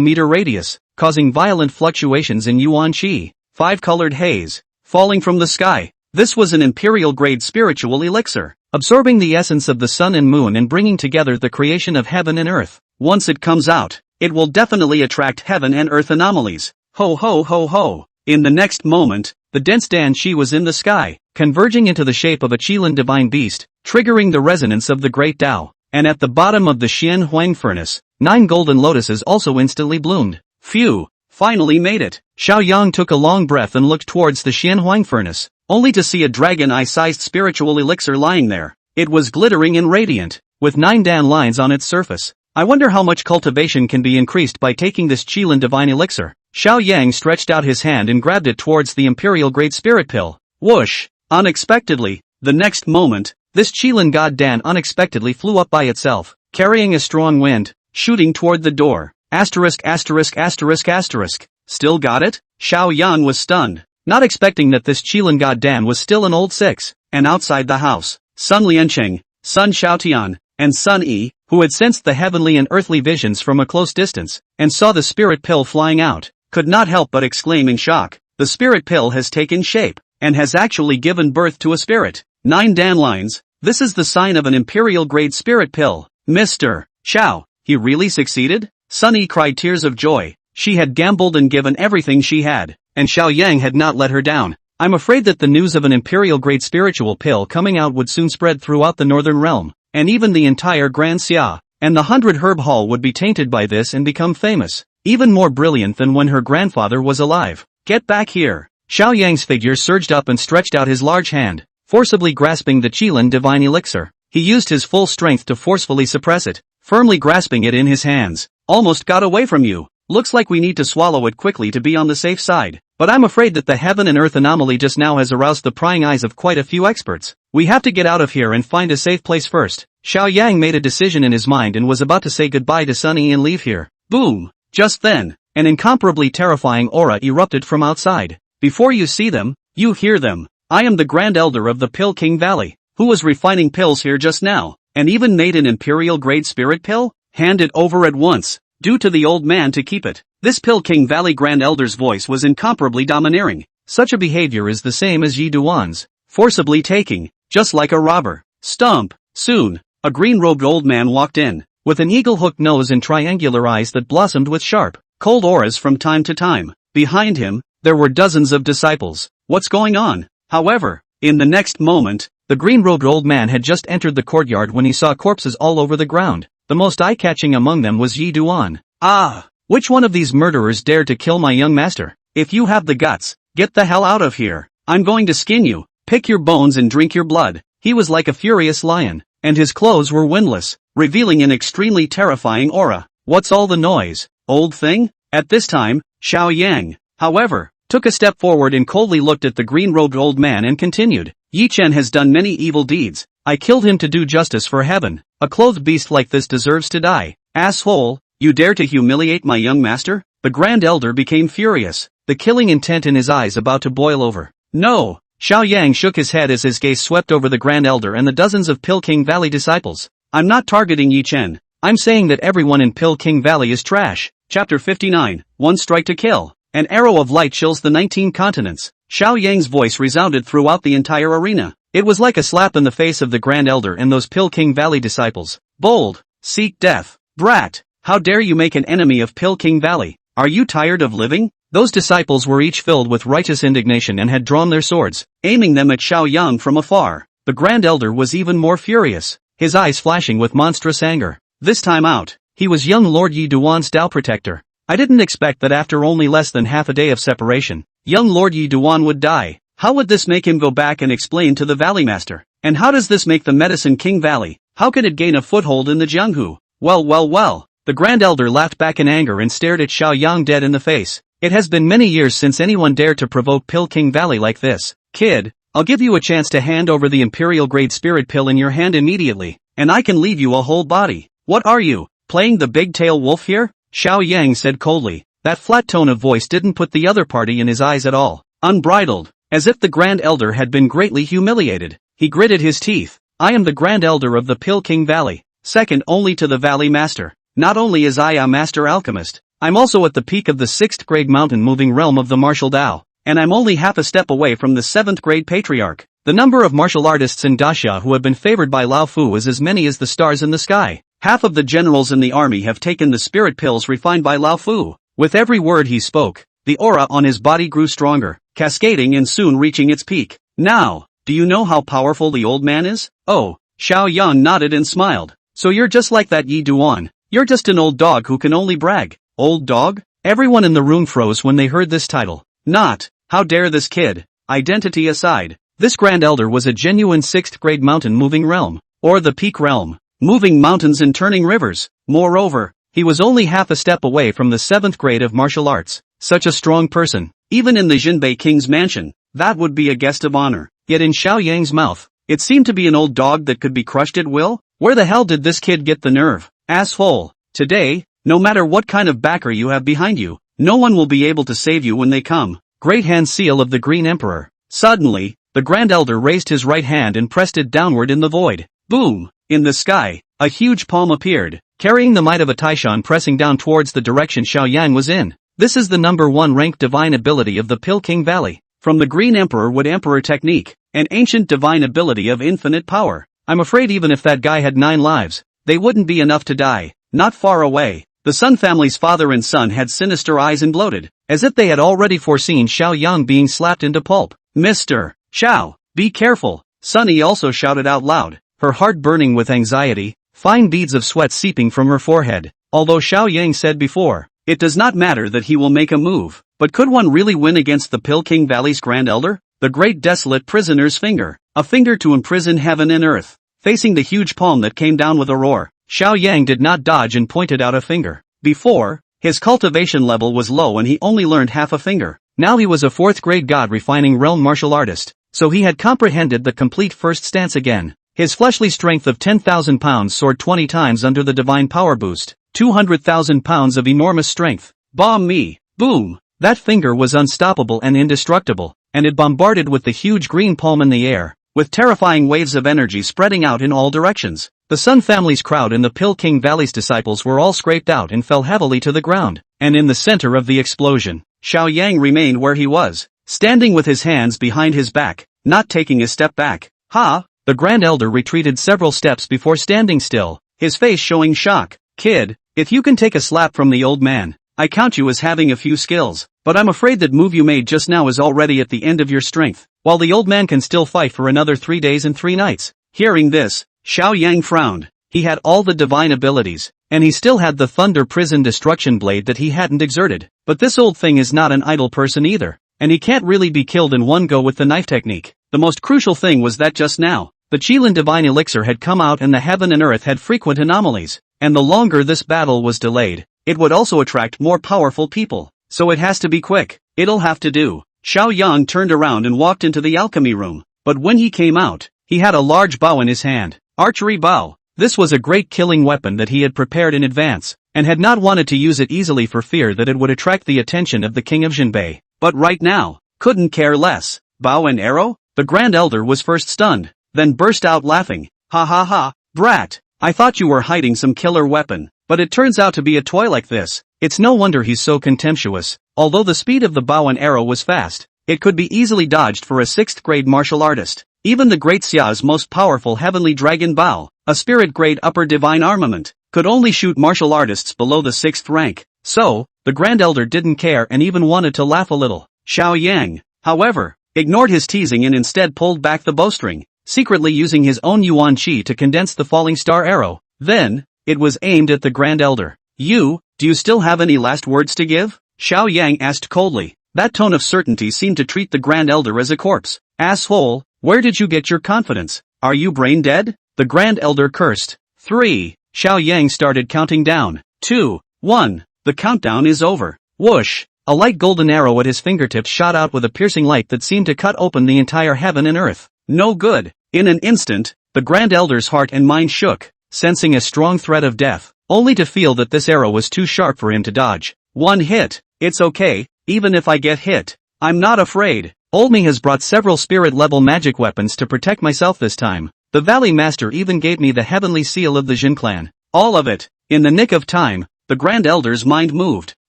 meter radius, causing violent fluctuations in Yuan Qi. 5-colored haze, falling from the sky. This was an imperial-grade spiritual elixir, absorbing the essence of the sun and moon and bringing together the creation of heaven and earth. Once it comes out, it will definitely attract heaven and earth anomalies. Ho ho ho ho. In the next moment, the dense Dan Qi was in the sky, converging into the shape of a Qilin divine beast, triggering the resonance of the great Tao. And at the bottom of the Xian Huang furnace, 9 golden lotuses also instantly bloomed. Phew! Finally made it. Xiao Yang took a long breath and looked towards the Xian Huang furnace, only to see a dragon eye-sized spiritual elixir lying there. It was glittering and radiant, with 9 Dan lines on its surface. I wonder how much cultivation can be increased by taking this Qilin divine elixir. Xiao Yang stretched out his hand and grabbed it towards the imperial great spirit pill. Whoosh! Unexpectedly, the next moment, this Qilin god Dan unexpectedly flew up by itself, carrying a strong wind, shooting toward the door. Asterisk asterisk asterisk asterisk. Still got it? Xiao Yang was stunned, not expecting that this Qilin god Dan was still an old 6. And outside the house, Sun Liancheng, Sun Xiaotian, and Sun Yi, who had sensed the heavenly and earthly visions from a close distance, and saw the spirit pill flying out, could not help but exclaim in shock. The spirit pill has taken shape, and has actually given birth to a spirit. 9 Dan lines. This is the sign of an imperial-grade spirit pill. Mr. Xiao, he really succeeded? Sun Yi cried tears of joy. She had gambled and given everything she had, and Xiao Yang had not let her down. I'm afraid that the news of an imperial-grade spiritual pill coming out would soon spread throughout the northern realm, and even the entire Grand Xia, and the 100 Herb Hall would be tainted by this and become famous, even more brilliant than when her grandfather was alive. Get back here. Xiao Yang's figure surged up and stretched out his large hand, forcibly grasping the Qilin divine elixir. He used his full strength to forcefully suppress it, firmly grasping it in his hands. Almost got away from you. Looks like we need to swallow it quickly to be on the safe side. But I'm afraid that the heaven and earth anomaly just now has aroused the prying eyes of quite a few experts. We have to get out of here and find a safe place first. Xiao Yang made a decision in his mind and was about to say goodbye to Sun Yi and leave here. Boom! Just then, an incomparably terrifying aura erupted from outside. Before you see them, you hear them. I am the Grand Elder of the Pill King Valley, who was refining pills here just now, and even made an imperial-grade spirit pill? Hand it over at once, due to the old man to keep it. This Pill King Valley Grand Elder's voice was incomparably domineering. Such a behavior is the same as Yi Duan's, forcibly taking, just like a robber. Stump. Soon, a green-robed old man walked in, with an eagle-hooked nose and triangular eyes that blossomed with sharp, cold auras from time to time. Behind him, there were dozens of disciples. What's going on? However, in the next moment, the green-robed old man had just entered the courtyard when he saw corpses all over the ground. The most eye-catching among them was Yi Duan. Ah! Which one of these murderers dared to kill my young master? If you have the guts, get the hell out of here. I'm going to skin you, pick your bones and drink your blood. He was like a furious lion, and his clothes were windless, revealing an extremely terrifying aura. What's all the noise, old thing? At this time, Xiao Yang, however, took a step forward and coldly looked at the green-robed old man and continued. Yi Chen has done many evil deeds. I killed him to do justice for heaven. A clothed beast like this deserves to die. Asshole, you dare to humiliate my young master? The Grand Elder became furious, the killing intent in his eyes about to boil over. No! Xiao Yang shook his head as his gaze swept over the Grand Elder and the dozens of Pill King Valley disciples. I'm not targeting Yi Chen. I'm saying that everyone in Pill King Valley is trash. Chapter 59, One Strike to Kill. An arrow of light chills the 19 continents. Xiao Yang's voice resounded throughout the entire arena. It was like a slap in the face of the Grand Elder and those Pill King Valley disciples. Bold, seek death. Brat, how dare you make an enemy of Pill King Valley? Are you tired of living? Those disciples were each filled with righteous indignation and had drawn their swords, aiming them at Xiao Yang from afar. The Grand Elder was even more furious, his eyes flashing with monstrous anger. This time out, he was young Lord Yi Duan's Tao protector. I didn't expect that after only less than half a day of separation, young Lord Yi Duan would die. How would this make him go back and explain to the Valley Master? And how does this make the Medicine King Valley? How could it gain a foothold in the Jianghu? Well. The Grand Elder laughed back in anger and stared at Xiao Yang dead in the face. It has been many years since anyone dared to provoke Pill King Valley like this. Kid, I'll give you a chance to hand over the Imperial-grade spirit pill in your hand immediately, and I can leave you a whole body. What are you, playing the big-tail wolf here? Xiao Yang said coldly. That flat tone of voice didn't put the other party in his eyes at all. Unbridled, as if the Grand Elder had been greatly humiliated. He gritted his teeth. I am the Grand Elder of the Pill King Valley, second only to the Valley Master. Not only is I a master alchemist, I'm also at the peak of the 6th grade mountain-moving realm of the martial Tao, and I'm only half a step away from the 7th grade patriarch. The number of martial artists in Daxia who have been favored by Lao Fu is as many as the stars in the sky. Half of the generals in the army have taken the spirit pills refined by Lao Fu. With every word he spoke, the aura on his body grew stronger, cascading and soon reaching its peak. Now, do you know how powerful the old man is? Oh, Xiao Yan nodded and smiled. So you're just like that Yi Duan. You're just an old dog who can only brag. Old dog? Everyone in the room froze when they heard this title. Not, how dare this kid? Identity aside, this Grand Elder was a genuine 6th grade mountain-moving realm, or the peak realm, moving mountains and turning rivers. Moreover, he was only half a step away from the 7th grade of martial arts. Such a strong person, even in the Jinbei King's mansion, that would be a guest of honor. Yet in Xiao Yang's mouth, it seemed to be an old dog that could be crushed at will. Where the hell did this kid get the nerve? Asshole. Today, no matter what kind of backer you have behind you, no one will be able to save you when they come. Great Hand Seal of the Green Emperor. Suddenly, the Grand Elder raised his right hand and pressed it downward in the void. Boom! In the sky, a huge palm appeared, carrying the might of a Taishan pressing down towards the direction Xiao Yang was in. This is the number 1 ranked divine ability of the Pill King Valley. From the Green Emperor Wood Emperor technique, an ancient divine ability of infinite power. I'm afraid even if that guy had 9 lives, they wouldn't be enough to die. Not far away, the Sun family's father and son had sinister eyes and bloated, as if they had already foreseen Xiao Yang being slapped into pulp. Mr. Xiao, be careful, Sunny also shouted out loud, her heart burning with anxiety, fine beads of sweat seeping from her forehead. Although Xiao Yang said before, it does not matter that he will make a move, but could one really win against the Pill King Valley's Grand Elder? The great desolate prisoner's finger, a finger to imprison heaven and earth, facing the huge palm that came down with a roar. Xiao Yang did not dodge and pointed out a finger. Before, his cultivation level was low and he only learned half a finger. Now he was a 4th grade god refining realm martial artist, so he had comprehended the complete first stance again. His fleshly strength of 10,000 pounds soared 20 times under the divine power boost, 200,000 pounds of enormous strength. Bomb me! Boom! That finger was unstoppable and indestructible. and it bombarded with the huge green palm in the air, with terrifying waves of energy spreading out in all directions. The Sun family's crowd and the Pill King Valley's disciples were all scraped out and fell heavily to the ground, and in the center of the explosion, Xiao Yang remained where he was, standing with his hands behind his back, not taking a step back. Ha! The Grand Elder retreated several steps before standing still, his face showing shock. Kid, if you can take a slap from the old man, I count you as having a few skills, but I'm afraid that move you made just now is already at the end of your strength, while the old man can still fight for another 3 days and 3 nights. Hearing this, Xiao Yang frowned. He had all the divine abilities, and he still had the Thunder Prison Destruction Blade that he hadn't exerted, but this old thing is not an idle person either, and he can't really be killed in one go with the knife technique. The most crucial thing was that just now, the Qilin Divine Elixir had come out and the heaven and earth had frequent anomalies, and the longer this battle was delayed, it would also attract more powerful people, so it has to be quick. It'll have to do. Xiao Yang turned around and walked into the alchemy room, but when he came out, he had a large bow in his hand. Archery bow. This was a great killing weapon that he had prepared in advance, and had not wanted to use it easily for fear that it would attract the attention of the king of Jinbei. But right now, couldn't care less. Bow and arrow? The Grand Elder was first stunned, then burst out laughing. Ha ha ha, brat, I thought you were hiding some killer weapon, but it turns out to be a toy like this. It's no wonder he's so contemptuous. Although the speed of the bow and arrow was fast, it could be easily dodged for a 6th grade martial artist. Even the Great Xia's most powerful heavenly dragon bow, a spirit grade upper divine armament, could only shoot martial artists below the 6th rank. So, the Grand Elder didn't care and even wanted to laugh a little. Xiao Yang, however, ignored his teasing and instead pulled back the bowstring, secretly using his own Yuan Qi to condense the falling star arrow. Then, it was aimed at the Grand Elder. Do you still have any last words to give? Xiao Yang asked coldly. That tone of certainty seemed to treat the Grand Elder as a corpse. Asshole, where did you get your confidence? Are you brain dead? The Grand Elder cursed. 3. Xiao Yang started counting down. 2. 1. The countdown is over. Whoosh! A light golden arrow at his fingertips shot out with a piercing light that seemed to cut open the entire heaven and earth. No good. In an instant, the Grand Elder's heart and mind shook, sensing a strong threat of death, only to feel that this arrow was too sharp for him to dodge. One hit. It's okay, even if I get hit. I'm not afraid. Olmi has brought several spirit-level magic weapons to protect myself this time. The Valley Master even gave me the heavenly seal of the Jin clan. All of it. In the nick of time, the Grand Elder's mind moved.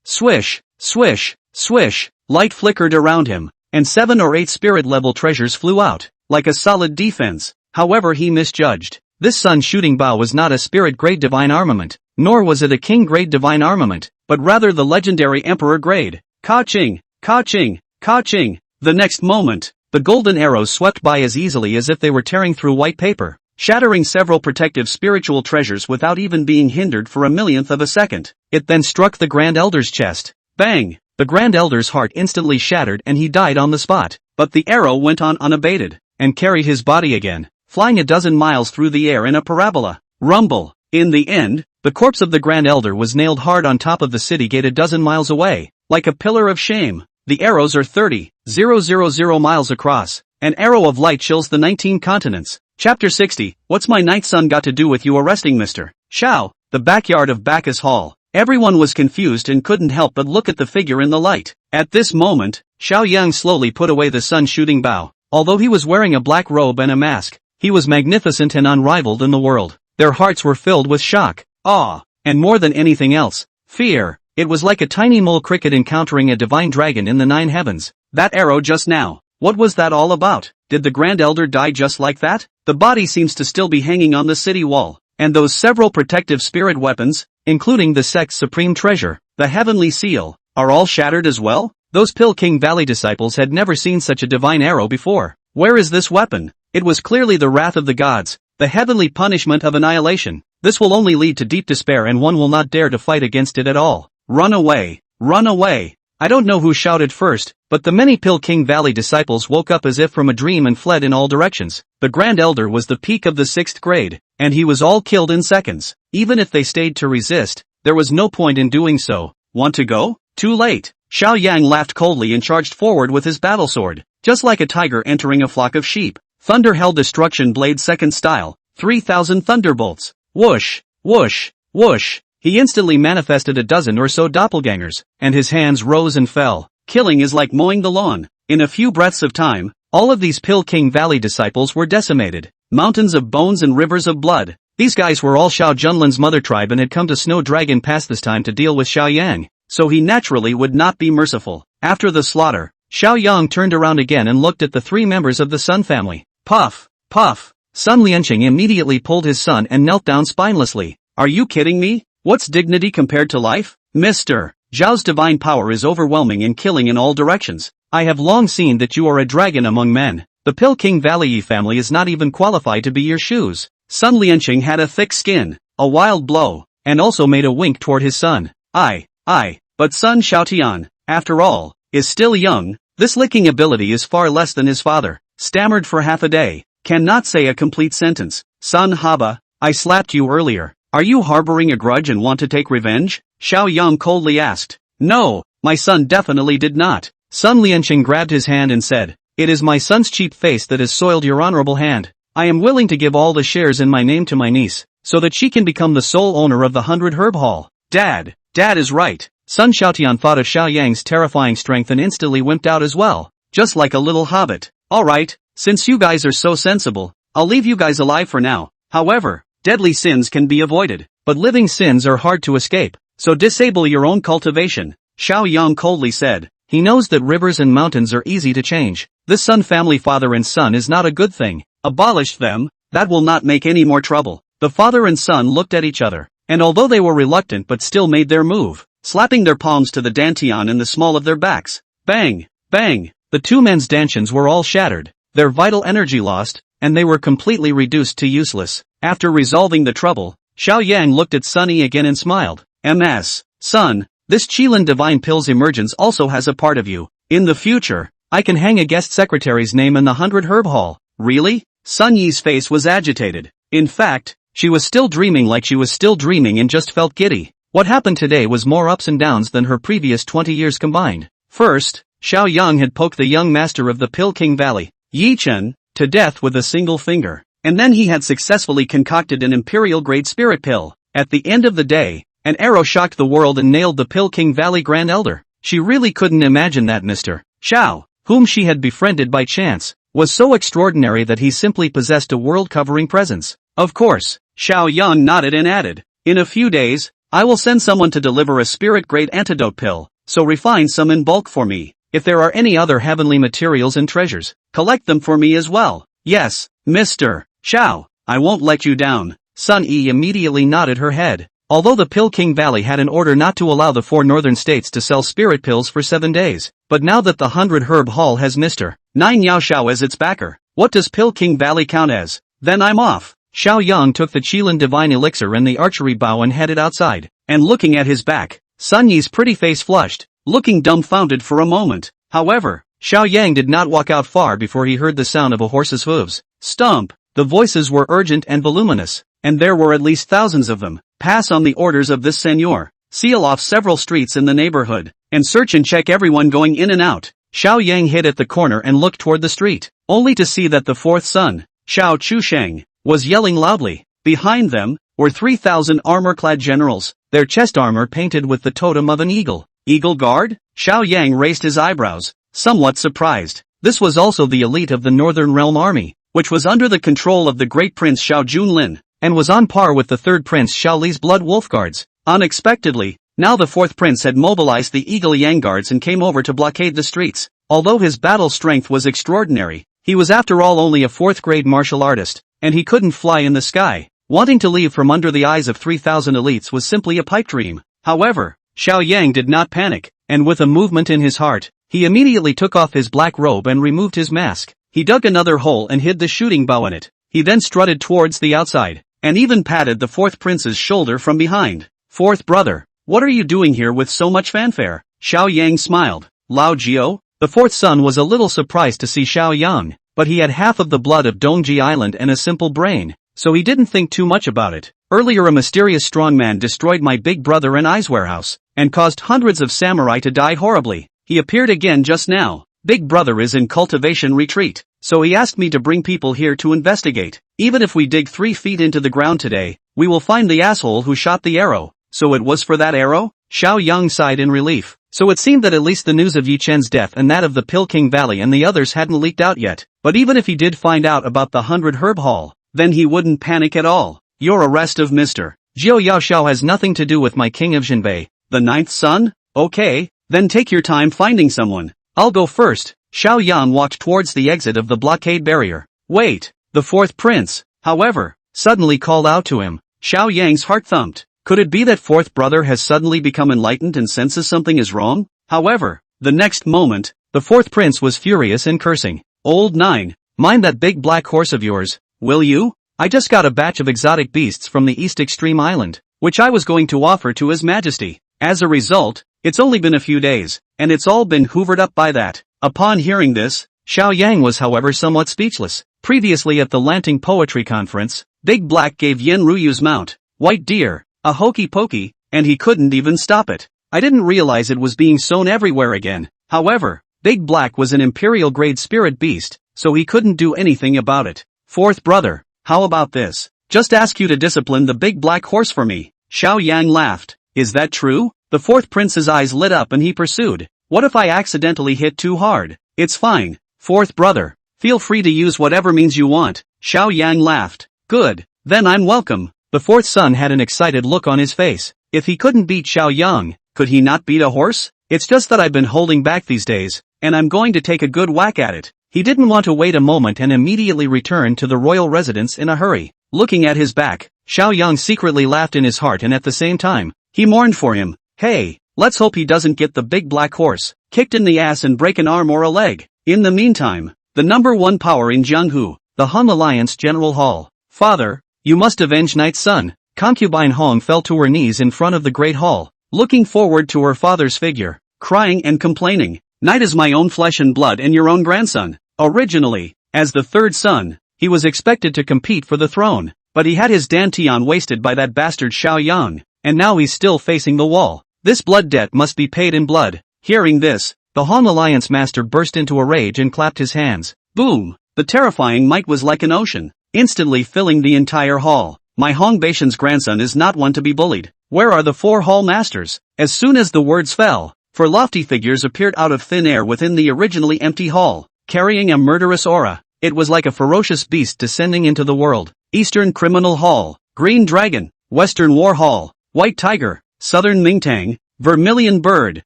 Swish, swish, swish, light flickered around him, and 7 or 8 spirit-level treasures flew out, like a solid defense. However, he misjudged. This sun shooting bow was not a spirit-grade divine armament, nor was it a king-grade divine armament, but rather the legendary emperor-grade. Ka-ching, ka-ching, ka-ching. The next moment, the golden arrows swept by as easily as if they were tearing through white paper, shattering several protective spiritual treasures without even being hindered for a millionth of a second. It then struck the Grand Elder's chest. Bang! The Grand Elder's heart instantly shattered and he died on the spot. But the arrow went on unabated, and carried his body again, flying a dozen miles through the air in a parabola. Rumble! In the end, the corpse of the Grand Elder was nailed hard on top of the city gate a dozen miles away, like a pillar of shame. The arrows are 30,000 miles across. An arrow of light chills the 19 continents. Chapter 60, What's my ninth son got to do with you arresting Mr. Xiao? The backyard of Bacchus Hall. Everyone was confused and couldn't help but look at the figure in the light. At this moment, Xiao Yang slowly put away the sun-shooting bow. Although he was wearing a black robe and a mask, he was magnificent and unrivaled in the world. Their hearts were filled with shock, awe, and more than anything else, fear. It was like a tiny mole cricket encountering a divine dragon in the 9 heavens. That arrow just now, what was that all about? Did the Grand Elder die just like that? The body seems to still be hanging on the city wall, and those several protective spirit weapons, including the sect's supreme treasure, the heavenly seal, are all shattered as well? Those Pill King Valley disciples had never seen such a divine arrow before. Where is this weapon? It was clearly the wrath of the gods, the heavenly punishment of annihilation. This will only lead to deep despair and one will not dare to fight against it at all. Run away! Run away! I don't know who shouted first, but the many Pill King Valley disciples woke up as if from a dream and fled in all directions. The Grand Elder was the peak of the 6th grade, and he was all killed in seconds. Even if they stayed to resist, there was no point in doing so. Want to go? Too late. Xiao Yang laughed coldly and charged forward with his battle sword, just like a tiger entering a flock of sheep. Thunder held destruction blade second style, 3,000 thunderbolts. Whoosh, whoosh, whoosh. He instantly manifested a dozen or so doppelgangers, and his hands rose and fell. Killing is like mowing the lawn. In a few breaths of time, all of these Pil King Valley disciples were decimated. Mountains of bones and rivers of blood. These guys were all Xiao Junlin's mother tribe and had come to Snow Dragon Pass this time to deal with Xiao Yang, so he naturally would not be merciful. After the slaughter, Xiao Yang turned around again and looked at the 3 members of the Sun family. Puff, puff. Sun Lianqing immediately pulled his son and knelt down spinelessly. Are you kidding me? What's dignity compared to life? Mr. Zhao's divine power is overwhelming and killing in all directions. I have long seen that you are a dragon among men. The Pil King Valley family is not even qualified to be your shoes. Sun Lianqing had a thick skin, a wild blow, and also made a wink toward his son. But Sun Xiaotian, after all, is still young. This licking ability is far less than his father. Stammered for half a day. Cannot say a complete sentence. Sun Haba, I slapped you earlier. Are you harboring a grudge and want to take revenge? Xiao Yang coldly asked. No, my son definitely did not. Sun Lianqing grabbed his hand and said, it is my son's cheap face that has soiled your honorable hand. I am willing to give all the shares in my name to my niece, so that she can become the sole owner of the 100 Herb Hall. Dad is right. Sun Xiaotian thought of Xiao Yang's terrifying strength and instantly wimped out as well, just like a little hobbit. Alright, since you guys are so sensible, I'll leave you guys alive for now. However, deadly sins can be avoided, but living sins are hard to escape, so disable your own cultivation, Xiao Yang coldly said. He knows that rivers and mountains are easy to change. This Sun family father and son is not a good thing. Abolish them, that will not make any more trouble. The father and son looked at each other, and although they were reluctant but still made their move, slapping their palms to the dantian in the small of their backs. Bang, bang, the 2 men's dantians were all shattered, their vital energy lost, and they were completely reduced to useless. After resolving the trouble, Xiao Yang looked at Sunny again and smiled. MS, son, this Qilin Divine Pill's emergence also has a part of you. In the future, I can hang a guest secretary's name in the 100 Herb Hall. Really? Sun Yi's face was agitated. In fact, she was still dreaming like she was still dreaming and just felt giddy. What happened today was more ups and downs than her previous 20 years combined. First, Xiao Yang had poked the young master of the Pil King Valley, Yi Chen, to death with a single finger. And then he had successfully concocted an imperial-grade spirit pill. At the end of the day, an arrow shocked the world and nailed the Pil King Valley Grand Elder. She really couldn't imagine that Mr. Xiao, whom she had befriended by chance, was so extraordinary that he simply possessed a world-covering presence. Of course, Xiao Yang nodded and added, in a few days, I will send someone to deliver a spirit-grade antidote pill, so refine some in bulk for me. If there are any other heavenly materials and treasures, collect them for me as well. Yes, Mr. Xiao, I won't let you down. Sun Yi immediately nodded her head. Although the Pil King Valley had an order not to allow the 4 northern states to sell spirit pills for 7 days, but now that the 100 Herb Hall has Mr. 9 Yao Xiao as its backer, what does Pil King Valley count as? Then I'm off. Xiao Yang took the Qilin Divine Elixir and the archery bow and headed outside, and looking at his back, Sun Yi's pretty face flushed, looking dumbfounded for a moment. However, Xiao Yang did not walk out far before he heard the sound of a horse's hooves. Stomp! The voices were urgent and voluminous, and there were at least thousands of them. Pass on the orders of this senor. Seal off several streets in the neighborhood, and search and check everyone going in and out. Xiao Yang hid at the corner and looked toward the street, only to see that the 4th son, Xiao Chusheng, was yelling loudly. Behind them were 3,000 armor-clad generals, their chest armor painted with the totem of an eagle. Eagle Guard? Xiao Yang raised his eyebrows, somewhat surprised. This was also the elite of the Northern Realm Army, which was under the control of the great prince Xiao Junlin, and was on par with the 3rd prince Xiao Li's Blood Wolf Guards. Unexpectedly, now the 4th prince had mobilized the Eagle Yang Guards and came over to blockade the streets. Although his battle strength was extraordinary, he was after all only a 4th grade martial artist, and he couldn't fly in the sky. Wanting to leave from under the eyes of 3,000 elites was simply a pipe dream. However, Xiao Yang did not panic, and with a movement in his heart, he immediately took off his black robe and removed his mask. He dug another hole and hid the shooting bow in it. He then strutted towards the outside, and even patted the 4th prince's shoulder from behind. 4th brother, what are you doing here with so much fanfare? Xiao Yang smiled. Lao Jiao? The 4th son was a little surprised to see Xiao Yang, but he had half of the blood of Dongji Island and a simple brain, so he didn't think too much about it. Earlier a mysterious strongman destroyed my big brother and I's warehouse, and caused hundreds of samurai to die horribly. He appeared again just now. Big brother is in cultivation retreat, so he asked me to bring people here to investigate. Even if we dig 3 feet into the ground today, we will find the asshole who shot the arrow. So it was for that arrow? Xiao Yang sighed in relief. So it seemed that at least the news of Yi Chen's death and that of the Pill King Valley and the others hadn't leaked out yet. But even if he did find out about the 100 Herb Hall, then he wouldn't panic at all. Your arrest of Mr. Jiao Yaoxiao has nothing to do with my King of Jinbei, the ninth son? Okay, then take your time finding someone. I'll go first. Xiao Yang walked towards the exit of the blockade barrier. Wait, the fourth prince, however, suddenly called out to him. Xiao Yang's heart thumped. Could it be that fourth brother has suddenly become enlightened and senses something is wrong? However, the next moment, the fourth prince was furious and cursing. Old nine, mind that big black horse of yours, will you? I just got a batch of exotic beasts from the East Extreme Island, which I was going to offer to His Majesty. As a result, it's only been a few days, and it's all been hoovered up by that. Upon hearing this, Xiao Yang was however somewhat speechless. Previously at the Lanting Poetry Conference, Big Black gave Yen Ruyu's mount, White Deer, a hokey pokey, and he couldn't even stop it. I didn't realize it was being sown everywhere again. However, Big Black was an imperial grade spirit beast, so he couldn't do anything about it. Fourth brother, how about this? Just ask you to discipline the big black horse for me. Xiao Yang laughed. Is that true? The fourth prince's eyes lit up and he pursued. What if I accidentally hit too hard? It's fine. Fourth brother, feel free to use whatever means you want. Xiao Yang laughed. Good, then I'm welcome. The fourth son had an excited look on his face. If he couldn't beat Xiao Yang, could he not beat a horse? It's just that I've been holding back these days, and I'm going to take a good whack at it. He didn't want to wait a moment and immediately returned to the royal residence in a hurry. Looking at his back, Xiao Yang secretly laughed in his heart and at the same time, he mourned for him. Hey, let's hope he doesn't get the big black horse kicked in the ass and break an arm or a leg. In the meantime, the number one power in Jianghu, the Han Alliance General Hall. Father, you must avenge Knight's son. Concubine Hong fell to her knees in front of the great hall, looking forward to her father's figure, crying and complaining. Knight is my own flesh and blood and your own grandson. Originally, as the third son, he was expected to compete for the throne, but he had his dantian wasted by that bastard Xiao Yang, and now he's still facing the wall. This blood debt must be paid in blood. Hearing this, the Han Alliance master burst into a rage and clapped his hands. Boom! The terrifying might was like an ocean, instantly filling the entire hall. My Hong Baishan's grandson is not one to be bullied. Where are the four hall masters? As soon as the words fell, four lofty figures appeared out of thin air within the originally empty hall, carrying a murderous aura. It was like a ferocious beast descending into the world. Eastern Criminal Hall, Green Dragon, Western War Hall, White Tiger, Southern Mingtang, Vermilion Bird,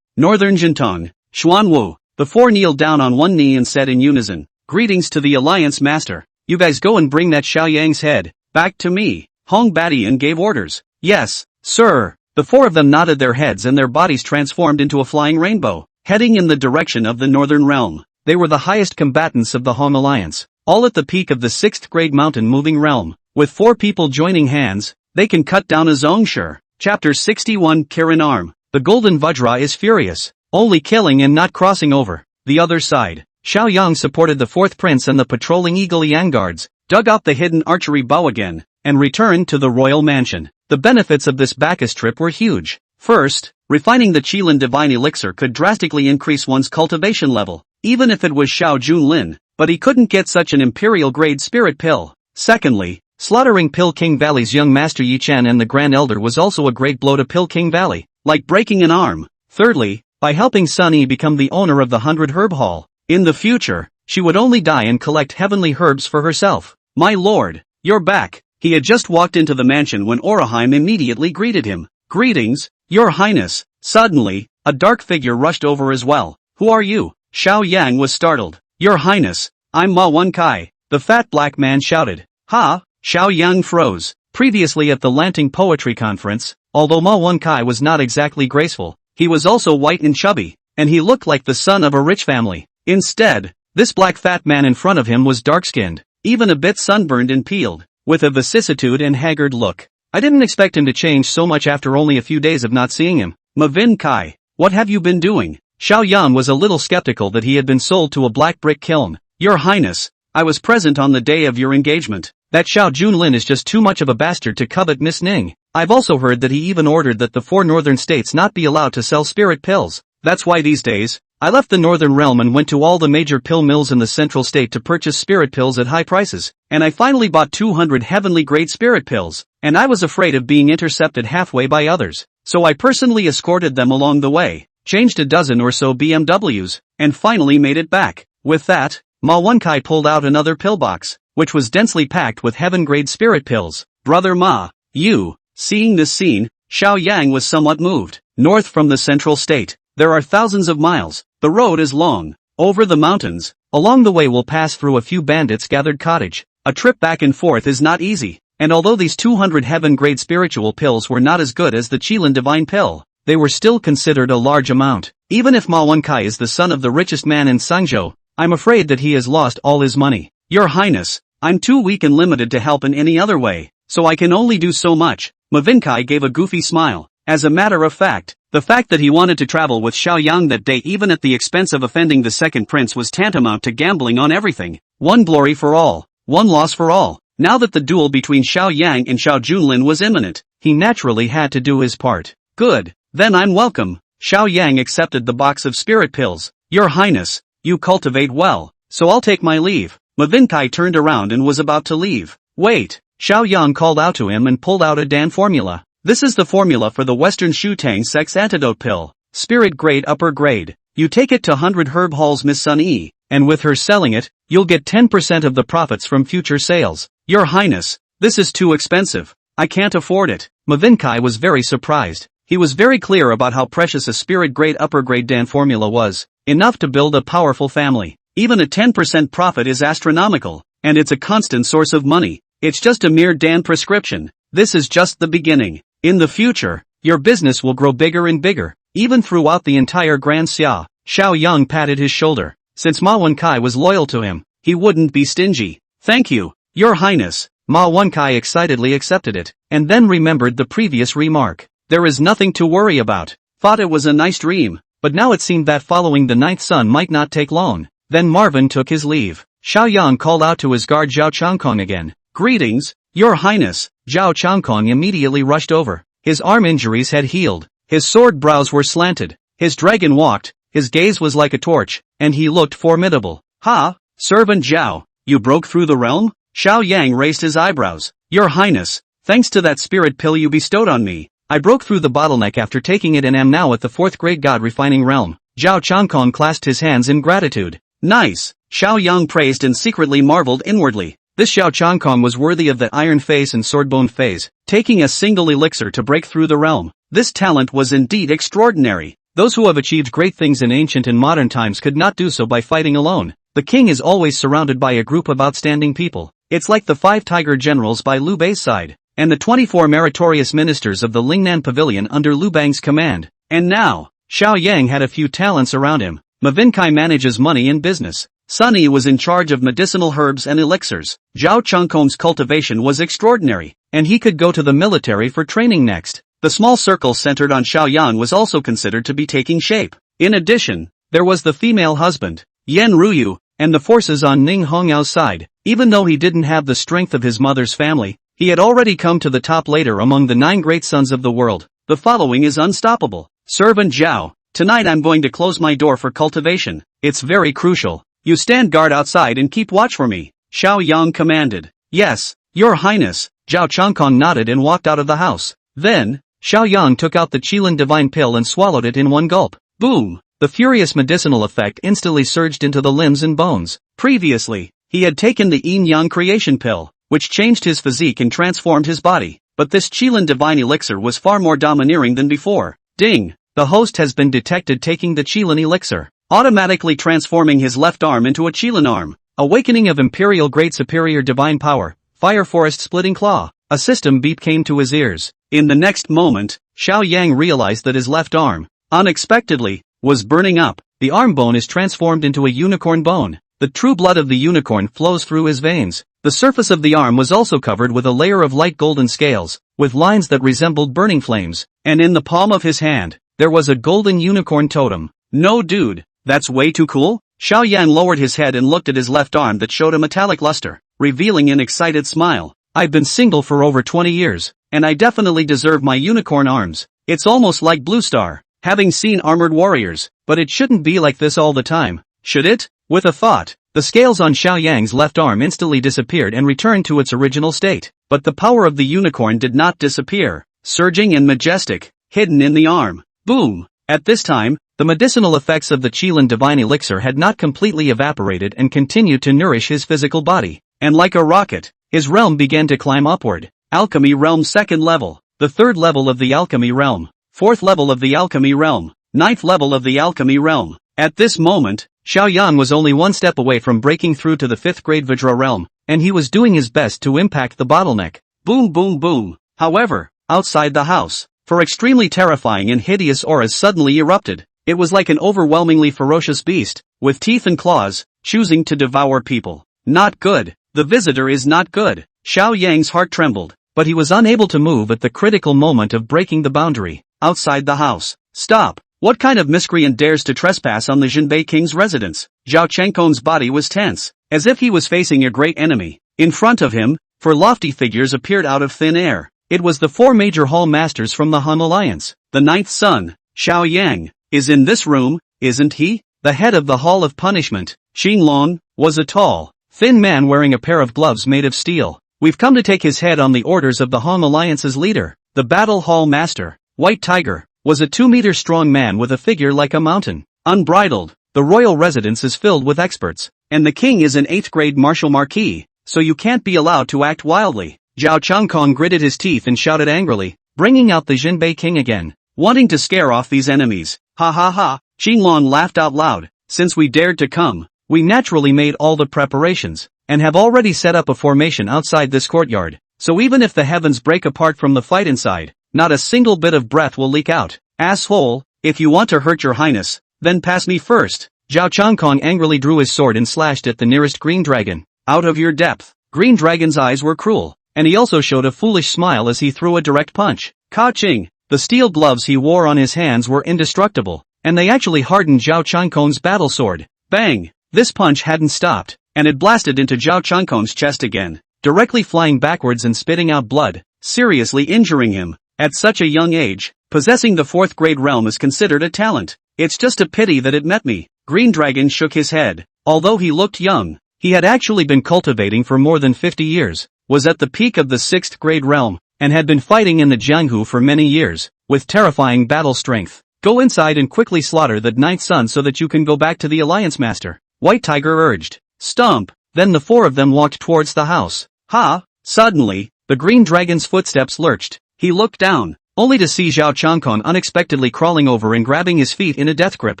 Northern Jintong, Xuanwu. The four kneeled down on one knee and said in unison, Greetings to the Alliance Master. You guys go and bring that Xiao Yang's head back to me. Hong Badian gave orders. Yes, sir. The four of them nodded their heads and their bodies transformed into a flying rainbow, heading in the direction of the Northern Realm. They were the highest combatants of the Hong Alliance, all at the peak of the 6th grade mountain moving realm. With four people joining hands, they can cut down a Zhongshe. Chapter 61 Kirin Arm. The Golden Vajra is furious, only killing and not crossing over. The other side, Xiao Yang supported the fourth prince and the patrolling Eagle Yang guards, dug out the hidden archery bow again, and returned to the royal mansion. The benefits of this Bacchus trip were huge. First, refining the Qilin Divine Elixir could drastically increase one's cultivation level, even if it was Xiao Junlin, but he couldn't get such an imperial-grade spirit pill. Secondly, slaughtering Pill King Valley's young master Yi Chen and the Grand Elder was also a great blow to Pill King Valley, like breaking an arm. Thirdly, by helping Sun Yi become the owner of the 100 Herb Hall, in the future, she would only die and collect heavenly herbs for herself. My lord, you're back. He had just walked into the mansion when Oraheim immediately greeted him. Greetings, your highness. Suddenly, a dark figure rushed over as well. Who are you? Xiao Yang was startled. Your highness, I'm Ma Wenkai, the fat black man shouted. Ha! Xiao Yang froze. Previously at the Lanting Poetry Conference, although Ma Wenkai was not exactly graceful, he was also white and chubby, and he looked like the son of a rich family. Instead, this black fat man in front of him was dark-skinned, even a bit sunburned and peeled, with a vicissitude and haggard look. I didn't expect him to change so much after only a few days of not seeing him. Ma Wenkai, what have you been doing? Xiao Yang was a little skeptical that he had been sold to a black brick kiln. Your highness, I was present on the day of your engagement. That Xiao Junlin is just too much of a bastard to covet Miss Ning. I've also heard that he even ordered that the 4 northern states not be allowed to sell spirit pills. That's why these days, I left the northern realm and went to all the major pill mills in the central state to purchase spirit pills at high prices, and I finally bought 200 heavenly grade spirit pills, and I was afraid of being intercepted halfway by others, so I personally escorted them along the way. changed a dozen or so BMWs, and finally made it back. With that, Ma Wenkai pulled out another pillbox, which was densely packed with heaven-grade spirit pills. Brother Ma, you. Seeing this scene, Xiao Yang was somewhat moved. North from the central state, there are thousands of miles. The road is long. Over the mountains. Along the way we'll pass through a few bandits' gathered cottage. A trip back and forth is not easy. And although these 200 heaven-grade spiritual pills were not as good as the Qilin divine pill, they were still considered a large amount. Even if Ma Wenkai is the son of the richest man in Sangzhou, I'm afraid that he has lost all his money. Your Highness, I'm too weak and limited to help in any other way, so I can only do so much. Ma Wenkai gave a goofy smile. As a matter of fact, the fact that he wanted to travel with Xiao Yang that day even at the expense of offending the second prince was tantamount to gambling on everything. One glory for all, one loss for all. Now that the duel between Xiao Yang and Xiao Junlin was imminent, he naturally had to do his part. Good, then I'm welcome. Xiao Yang accepted the box of spirit pills. Your Highness, you cultivate well, so I'll take my leave. Ma Wenkai turned around and was about to leave. Wait, Xiao Yang called out to him and pulled out a Dan formula. This is the formula for the Western Shutang sex antidote pill. Spirit grade upper grade. You take it to 100 Herb Hall's Miss Sun Yi, and with her selling it, you'll get 10% of the profits from future sales. Your Highness, this is too expensive. I can't afford it. Ma Wenkai was very surprised. He was very clear about how precious a spirit grade upper grade Dan formula was. Enough to build a powerful family. Even a 10% profit is astronomical, and it's a constant source of money. It's just a mere Dan prescription. This is just the beginning. In the future, your business will grow bigger and bigger, even throughout the entire Grand Xia. Xiao Yang patted his shoulder. Since Ma Wenkai was loyal to him, he wouldn't be stingy. Thank you, Your Highness. Ma Wenkai excitedly accepted it, and then remembered the previous remark. There is nothing to worry about. Thought it was a nice dream, but now it seemed that following the ninth son might not take long. Then Marvin took his leave. Xiao Yang called out to his guard Zhao Changkong again. Greetings, Your Highness. Zhao Changkong immediately rushed over. His arm injuries had healed. His sword brows were slanted. His dragon walked. His gaze was like a torch, and he looked formidable. Ha, Servant Zhao, you broke through the realm? Xiao Yang raised his eyebrows. Your Highness, thanks to that spirit pill you bestowed on me, I broke through the bottleneck after taking it and am now at the 4th grade god refining realm. Zhao Changkong clasped his hands in gratitude. Nice, Xiao Yang praised and secretly marveled inwardly. This Xiao Changkong was worthy of the iron face and swordbone phase, taking a single elixir to break through the realm. This talent was indeed extraordinary. Those who have achieved great things in ancient and modern times could not do so by fighting alone. The king is always surrounded by a group of outstanding people. It's like the 5 tiger generals by Liu Bei's side, and the 24 meritorious ministers of the Lingnan Pavilion under Liu Bang's command. And now, Xiao Yang had a few talents around him. Ma Wenkai manages money and business. Sun Yi was in charge of medicinal herbs and elixirs. Zhao Changkong's cultivation was extraordinary, and he could go to the military for training next. The small circle centered on Xiao Yang was also considered to be taking shape. In addition, there was the female husband, Yan Ruyu, and the forces on Ning Hongyao's side. Even though he didn't have the strength of his mother's family, he had already come to the top later among the 9 great sons of the world. The following is unstoppable. Servant Zhao, tonight I'm going to close my door for cultivation. It's very crucial. You stand guard outside and keep watch for me. Xiao Yang commanded. Yes, Your Highness. Zhao Changkong nodded and walked out of the house. Then, Xiao Yang took out the Qilin divine pill and swallowed it in one gulp. Boom! The furious medicinal effect instantly surged into the limbs and bones. Previously, he had taken the Yin Yang creation pill, which changed his physique and transformed his body. But this Qilin divine elixir was far more domineering than before. Ding! The host has been detected taking the Qilin elixir, automatically transforming his left arm into a Qilin arm. Awakening of Imperial Great Superior Divine Power, Fire Forest Splitting Claw. A system beep came to his ears. In the next moment, Xiao Yang realized that his left arm, unexpectedly, was burning up. The arm bone is transformed into a unicorn bone. The true blood of the unicorn flows through his veins. The surface of the arm was also covered with a layer of light golden scales, with lines that resembled burning flames. And in the palm of his hand, there was a golden unicorn totem. No dude. That's way too cool? Xiao Yan lowered his head and looked at his left arm that showed a metallic luster, revealing an excited smile. I've been single for over 20 years, and I definitely deserve my unicorn arms. It's almost like Blue Star, having seen armored warriors, but it shouldn't be like this all the time, should it? With a thought, the scales on Xiao Yang's left arm instantly disappeared and returned to its original state. But the power of the unicorn did not disappear, surging and majestic, hidden in the arm. Boom! At this time, The medicinal effects of the Qilin divine elixir had not completely evaporated and continued to nourish his physical body. And like a rocket, his realm began to climb upward. Alchemy realm 2nd level, the 3rd level of the alchemy realm, 4th level of the alchemy realm, 9th level of the alchemy realm. At this moment, Xiaoyang was only one step away from breaking through to the 5th grade Vajra realm, and he was doing his best to impact the bottleneck. Boom boom boom. However, outside the house, four extremely terrifying and hideous auras suddenly erupted. It was like an overwhelmingly ferocious beast, with teeth and claws, choosing to devour people. Not good. The visitor is not good. Xiaoyang's heart trembled, but he was unable to move at the critical moment of breaking the boundary. Outside the house. Stop! What kind of miscreant dares to trespass on the Jinbei king's residence? Zhao Chengkong's body was tense, as if he was facing a great enemy. In front of him, four lofty figures appeared out of thin air. It was the four major hall masters from the Han Alliance. The ninth son, Xiaoyang, is in this room, isn't he? The head of the Hall of Punishment, Xinglong, was a tall, thin man wearing a pair of gloves made of steel. We've come to take his head on the orders of the Han Alliance's leader. The Battle Hall Master, White Tiger, was a 2-meter strong man with a figure like a mountain. Unbridled, the royal residence is filled with experts, and the king is an 8th grade martial marquis, so you can't be allowed to act wildly. Zhao Changkong gritted his teeth and shouted angrily, bringing out the Jinbei king again, wanting to scare off these enemies. Ha ha ha, Xinglong laughed out loud. Since we dared to come, we naturally made all the preparations, and have already set up a formation outside this courtyard, so even if the heavens break apart from the fight inside, not a single bit of breath will leak out. Asshole, if you want to hurt your highness, then pass me first. Zhao Changkong angrily drew his sword and slashed at the nearest green dragon. Out of your depth. Green dragon's eyes were cruel, and he also showed a foolish smile as he threw a direct punch. Ka-ching! The steel gloves he wore on his hands were indestructible, and they actually hardened Zhao Changkong's battle sword. Bang! This punch hadn't stopped, and it blasted into Zhao Changkong's chest again, directly flying backwards and spitting out blood, seriously injuring him. At such a young age, possessing the 4th grade realm is considered a talent. It's just a pity that it met me. Green Dragon shook his head. Although he looked young, he had actually been cultivating for more than 50 years, was at the peak of the 6th grade realm, and had been fighting in the Jianghu for many years, with terrifying battle strength. Go inside and quickly slaughter the 9th son so that you can go back to the Alliance Master, White Tiger urged. Stomp! Then the four of them walked towards the house. Ha! Suddenly, the Green Dragon's footsteps lurched. He looked down, only to see Zhao Changkong unexpectedly crawling over and grabbing his feet in a death grip.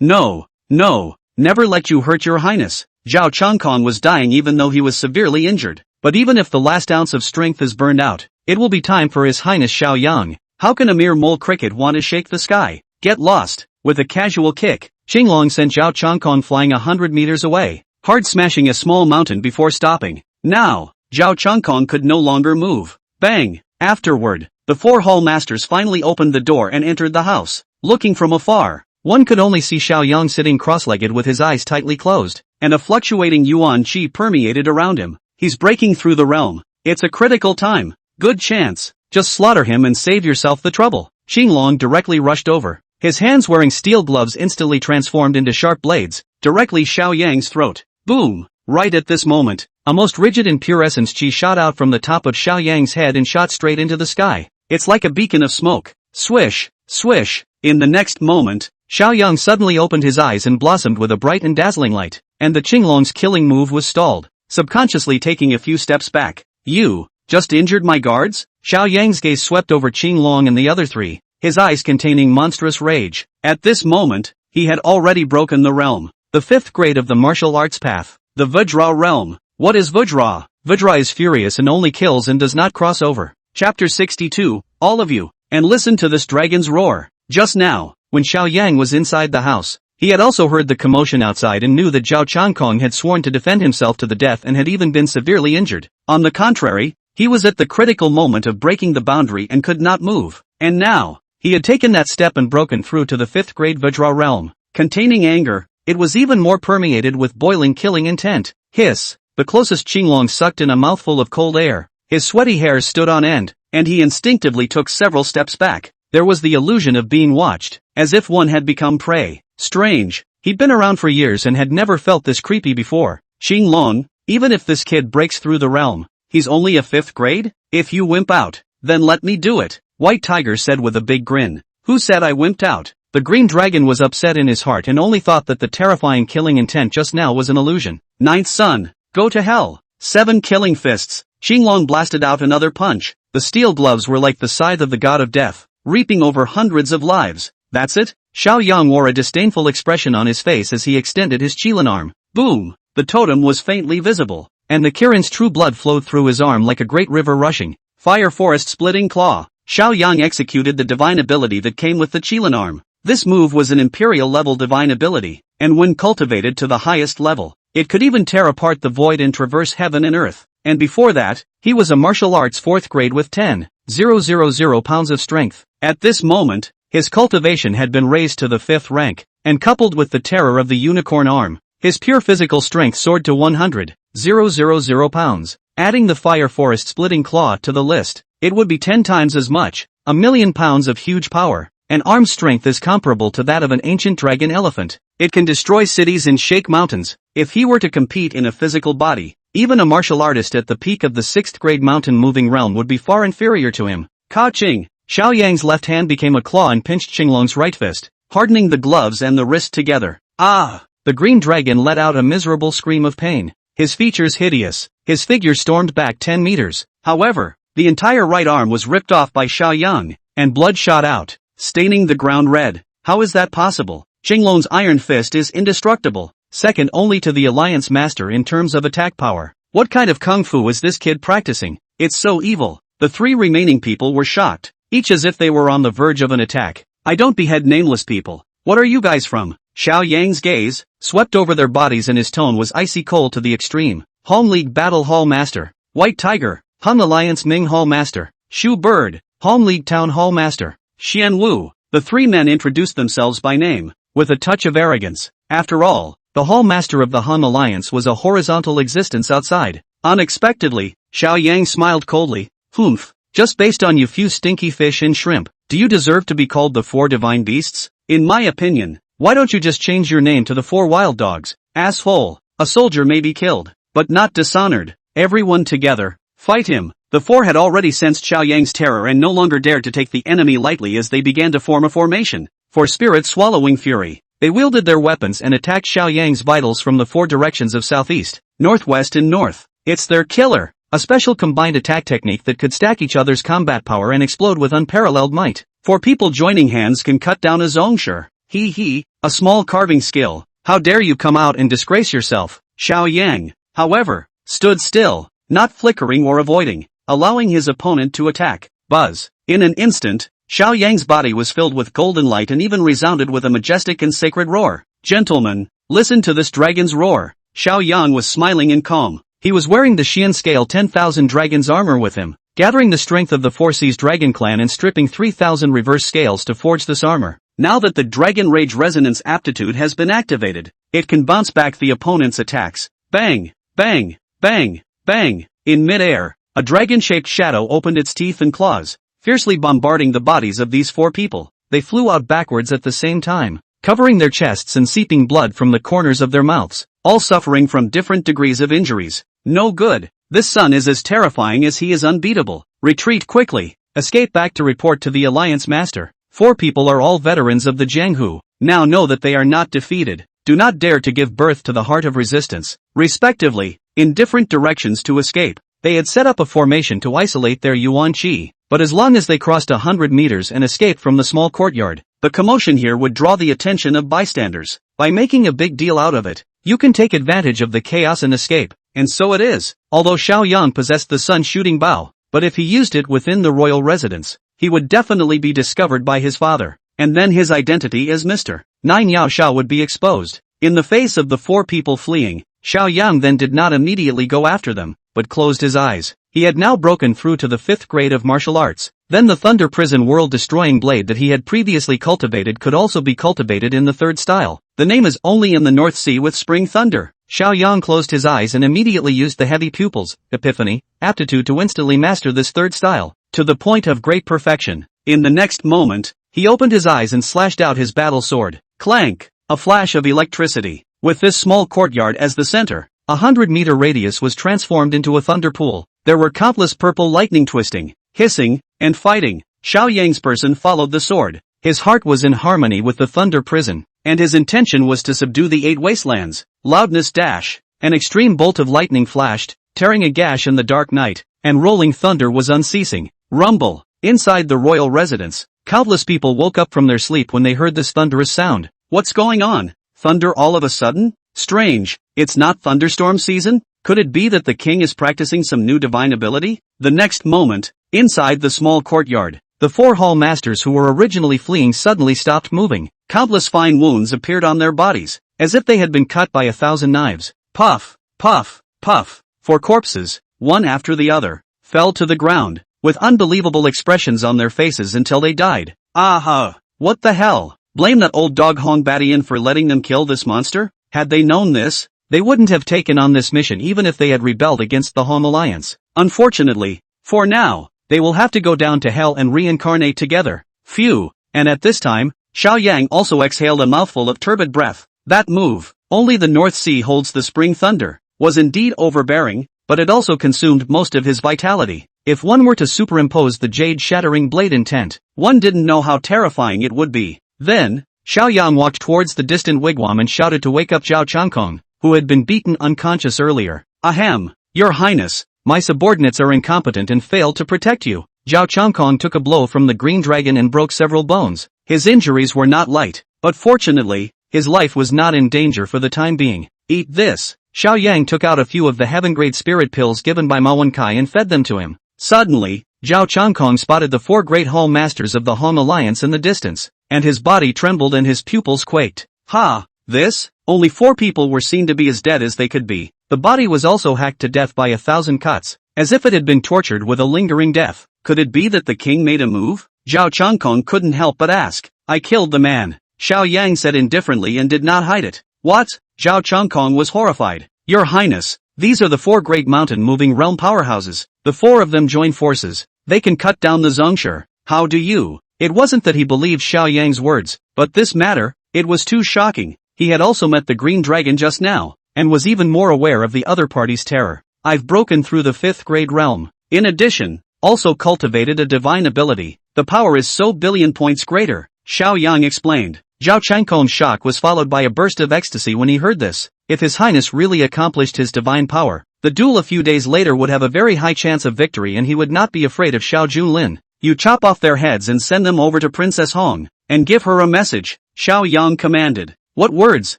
No, no, never let you hurt your highness. Zhao Changkong was dying even though he was severely injured. But even if the last ounce of strength is burned out, it will be time for his highness Xiaoyang. How can a mere mole cricket want to shake the sky? Get lost. With a casual kick, Xinglong sent Zhao Changkong flying 100 meters away, hard smashing a small mountain before stopping. Now, Zhao Changkong could no longer move. Bang! Afterward, the four hall masters finally opened the door and entered the house. Looking from afar, one could only see Xiaoyang sitting cross-legged with his eyes tightly closed, and a fluctuating yuan qi permeated around him. He's breaking through the realm. It's a critical time. Good chance. Just slaughter him and save yourself the trouble. Xinglong directly rushed over. His hands wearing steel gloves instantly transformed into sharp blades, directly Xiaoyang's throat. Boom! Right at this moment, a most rigid and pure essence qi shot out from the top of Xiaoyang's head and shot straight into the sky. It's like a beacon of smoke. Swish! Swish! In the next moment, Xiaoyang suddenly opened his eyes and blossomed with a bright and dazzling light, and the Qinglong's killing move was stalled, subconsciously taking a few steps back. You just injured my guards? Xiaoyang's gaze swept over Qinglong and the other three, his eyes containing monstrous rage. At this moment, he had already broken the realm, the 5th grade of the martial arts path, the Vajra realm. What is Vajra? Vajra is furious and only kills and does not cross over. Chapter 62, all of you, and listen to this dragon's roar. Just now, when Xiaoyang was inside the house, he had also heard the commotion outside and knew that Zhao Changkong had sworn to defend himself to the death and had even been severely injured. On the contrary, he was at the critical moment of breaking the boundary and could not move. And now, he had taken that step and broken through to the 5th grade Vajra realm. Containing anger, it was even more permeated with boiling killing intent. Hiss! The closest Xinglong sucked in a mouthful of cold air. His sweaty hairs stood on end, and he instinctively took several steps back. There was the illusion of being watched, as if one had become prey. Strange, he'd been around for years and had never felt this creepy before. Xinglong, even if this kid breaks through the realm, he's only a 5th grade? If you wimp out, then let me do it, White Tiger said with a big grin. Who said I wimped out? The green dragon was upset in his heart and only thought that the terrifying killing intent just now was an illusion. Ninth son, go to hell. 7 killing fists. Xinglong blasted out another punch. The steel gloves were like the scythe of the god of death, reaping over hundreds of lives. That's it? Xiao Yang wore a disdainful expression on his face as he extended his Qilin arm. Boom! The totem was faintly visible, and the Kirin's true blood flowed through his arm like a great river rushing. Fire forest splitting claw. Xiao Yang executed the divine ability that came with the Qilin arm. This move was an imperial level divine ability, and when cultivated to the highest level, it could even tear apart the void and traverse heaven and earth. And before that, he was a martial arts 4th grade with 10,000 pounds of strength. At this moment, his cultivation had been raised to the 5th rank, and coupled with the terror of the unicorn arm, his pure physical strength soared to 100,000 pounds. Adding the fire forest splitting claw to the list, it would be 10 times as much, 1,000,000 pounds of huge power. An arm strength is comparable to that of an ancient dragon elephant. It can destroy cities and shake mountains. If he were to compete in a physical body, even a martial artist at the peak of the 6th grade mountain moving realm would be far inferior to him. Ka-ching! Xiao Yang's left hand became a claw and pinched Xinglong's right fist, hardening the gloves and the wrist together. Ah! The green dragon let out a miserable scream of pain. His features hideous. His figure stormed back 10 meters. However, the entire right arm was ripped off by Xiao Yang, and blood shot out, staining the ground red. How is that possible? Xinglong's iron fist is indestructible, second only to the Alliance Master in terms of attack power. What kind of kung fu is this kid practicing? It's so evil. The 3 remaining people were shocked, each as if they were on the verge of an attack. I don't behead nameless people. What are you guys from? Xiao Yang's gaze swept over their bodies and his tone was icy cold to the extreme. Home League Battle Hall Master, White Tiger, Hun Alliance Ming Hall Master, Shu Bird, Home League Town Hall Master, Xian Wu. The 3 men introduced themselves by name, with a touch of arrogance. After all, the Hall Master of the Han Alliance was a horizontal existence outside. Unexpectedly, Xiao Yang smiled coldly. Humph, just based on you few stinky fish and shrimp, do you deserve to be called the 4 divine beasts? In my opinion, why don't you just change your name to the 4 wild dogs? Asshole, a soldier may be killed, but not dishonored. Everyone together, fight him. The 4 had already sensed Xiao Yang's terror and no longer dared to take the enemy lightly as they began to form a formation. For spirit swallowing fury, they wielded their weapons and attacked Xiao Yang's vitals from the 4 directions of southeast, northwest and north. It's their killer, a special combined attack technique that could stack each other's combat power and explode with unparalleled might. 4 people joining hands can cut down a zongsher. A small carving skill. How dare you come out and disgrace yourself? Xiao Yang, however, stood still, not flickering or avoiding, allowing his opponent to attack. Buzz. In an instant, Xiao Yang's body was filled with golden light and even resounded with a majestic and sacred roar. Gentlemen, listen to this dragon's roar. Xiao Yang was smiling and calm. He was wearing the Xian scale 10,000 dragon's armor with him, gathering the strength of the 4 Seas dragon clan and stripping 3,000 reverse scales to forge this armor. Now that the Dragon Rage Resonance aptitude has been activated, it can bounce back the opponent's attacks. Bang! Bang! Bang! Bang! In mid-air, a dragon-shaped shadow opened its teeth and claws, fiercely bombarding the bodies of these 4 people. They flew out backwards at the same time, covering their chests and seeping blood from the corners of their mouths, all suffering from different degrees of injuries. No good. This son is as terrifying as he is unbeatable. Retreat quickly. Escape back to report to the Alliance Master. 4 people are all veterans of the Jianghu. Now know that they are not defeated. Do not dare to give birth to the heart of resistance, respectively, in different directions to escape. They had set up a formation to isolate their Yuan Qi, but as long as they crossed 100 meters and escaped from the small courtyard, the commotion here would draw the attention of bystanders. By making a big deal out of it, you can take advantage of the chaos and escape. And so it is. Although Xiao Yang possessed the sun shooting bow, but if he used it within the royal residence, he would definitely be discovered by his father, and then his identity as Mr. Nine Yao Shao would be exposed. In the face of the 4 people fleeing, Xiao Yang then did not immediately go after them, but closed his eyes. He had now broken through to the 5th grade of martial arts. Then the Thunder Prison world-destroying blade that he had previously cultivated could also be cultivated in the 3rd style. The name is only in the North Sea with Spring Thunder. Xiao Yang closed his eyes and immediately used the heavy pupils, epiphany, aptitude to instantly master this 3rd style, to the point of great perfection. In the next moment, he opened his eyes and slashed out his battle sword. Clank! A flash of electricity. With this small courtyard as the center, 100-meter radius was transformed into a thunder pool. There were countless purple lightning twisting, hissing, and fighting. Xiao Yang's person followed the sword. His heart was in harmony with the Thunder Prison, and his intention was to subdue the 8 wastelands. Loudness dash. An extreme bolt of lightning flashed, tearing a gash in the dark night, and rolling thunder was unceasing. Rumble. Inside the royal residence, countless people woke up from their sleep when they heard this thunderous sound. What's going on? Thunder all of a sudden? Strange. It's not thunderstorm season? Could it be that the king is practicing some new divine ability? The next moment, inside the small courtyard, the 4 hall masters who were originally fleeing suddenly stopped moving. Countless fine wounds appeared on their bodies, as if they had been cut by 1,000 knives. Puff, puff, puff. 4 corpses, one after the other, fell to the ground, with unbelievable expressions on their faces until they died. Aha! What the hell? Blame that old dog Hong Batian for letting them kill this monster? Had they known this, they wouldn't have taken on this mission even if they had rebelled against the Home Alliance. Unfortunately, for now, they will have to go down to hell and reincarnate together. Phew. And at this time, Xiao Yang also exhaled a mouthful of turbid breath. That move, only the North Sea holds the spring thunder, was indeed overbearing, but it also consumed most of his vitality. If one were to superimpose the jade-shattering blade intent, one didn't know how terrifying it would be. Then, Xiao Yang walked towards the distant wigwam and shouted to wake up Zhao Changkong, who had been beaten unconscious earlier. Ahem, Your Highness, my subordinates are incompetent and failed to protect you. Zhao Changkong took a blow from the green dragon and broke several bones. His injuries were not light, but fortunately, his life was not in danger for the time being. Eat this. Xiao Yang took out a few of the heaven-grade spirit pills given by Ma Wenkai and fed them to him. Suddenly, Zhao Changkong spotted the 4 great hall masters of the Hong Alliance in the distance, and his body trembled and his pupils quaked. Ha! This? Only 4 people were seen to be as dead as they could be. The body was also hacked to death by 1,000 cuts, as if it had been tortured with a lingering death. Could it be that the king made a move? Zhao Changkong couldn't help but ask. I killed the man, Xiao Yang said indifferently and did not hide it. What? Zhao Changkong was horrified. Your Highness, these are the 4 great mountain-moving realm powerhouses. The 4 of them join forces. They can cut down the Zongshire. How do you? It wasn't that he believed Xiao Yang's words, but this matter, it was too shocking. He had also met the green dragon just now, and was even more aware of the other party's terror. I've broken through the 5th grade realm. In addition, also cultivated a divine ability. The power is so billion points greater, Xiao Yang explained. Zhao Changkong's shock was followed by a burst of ecstasy when he heard this. If His Highness really accomplished his divine power, the duel a few days later would have a very high chance of victory and he would not be afraid of Xiao Junlin. You chop off their heads and send them over to Princess Hong, and give her a message, Xiao Yang commanded. What words?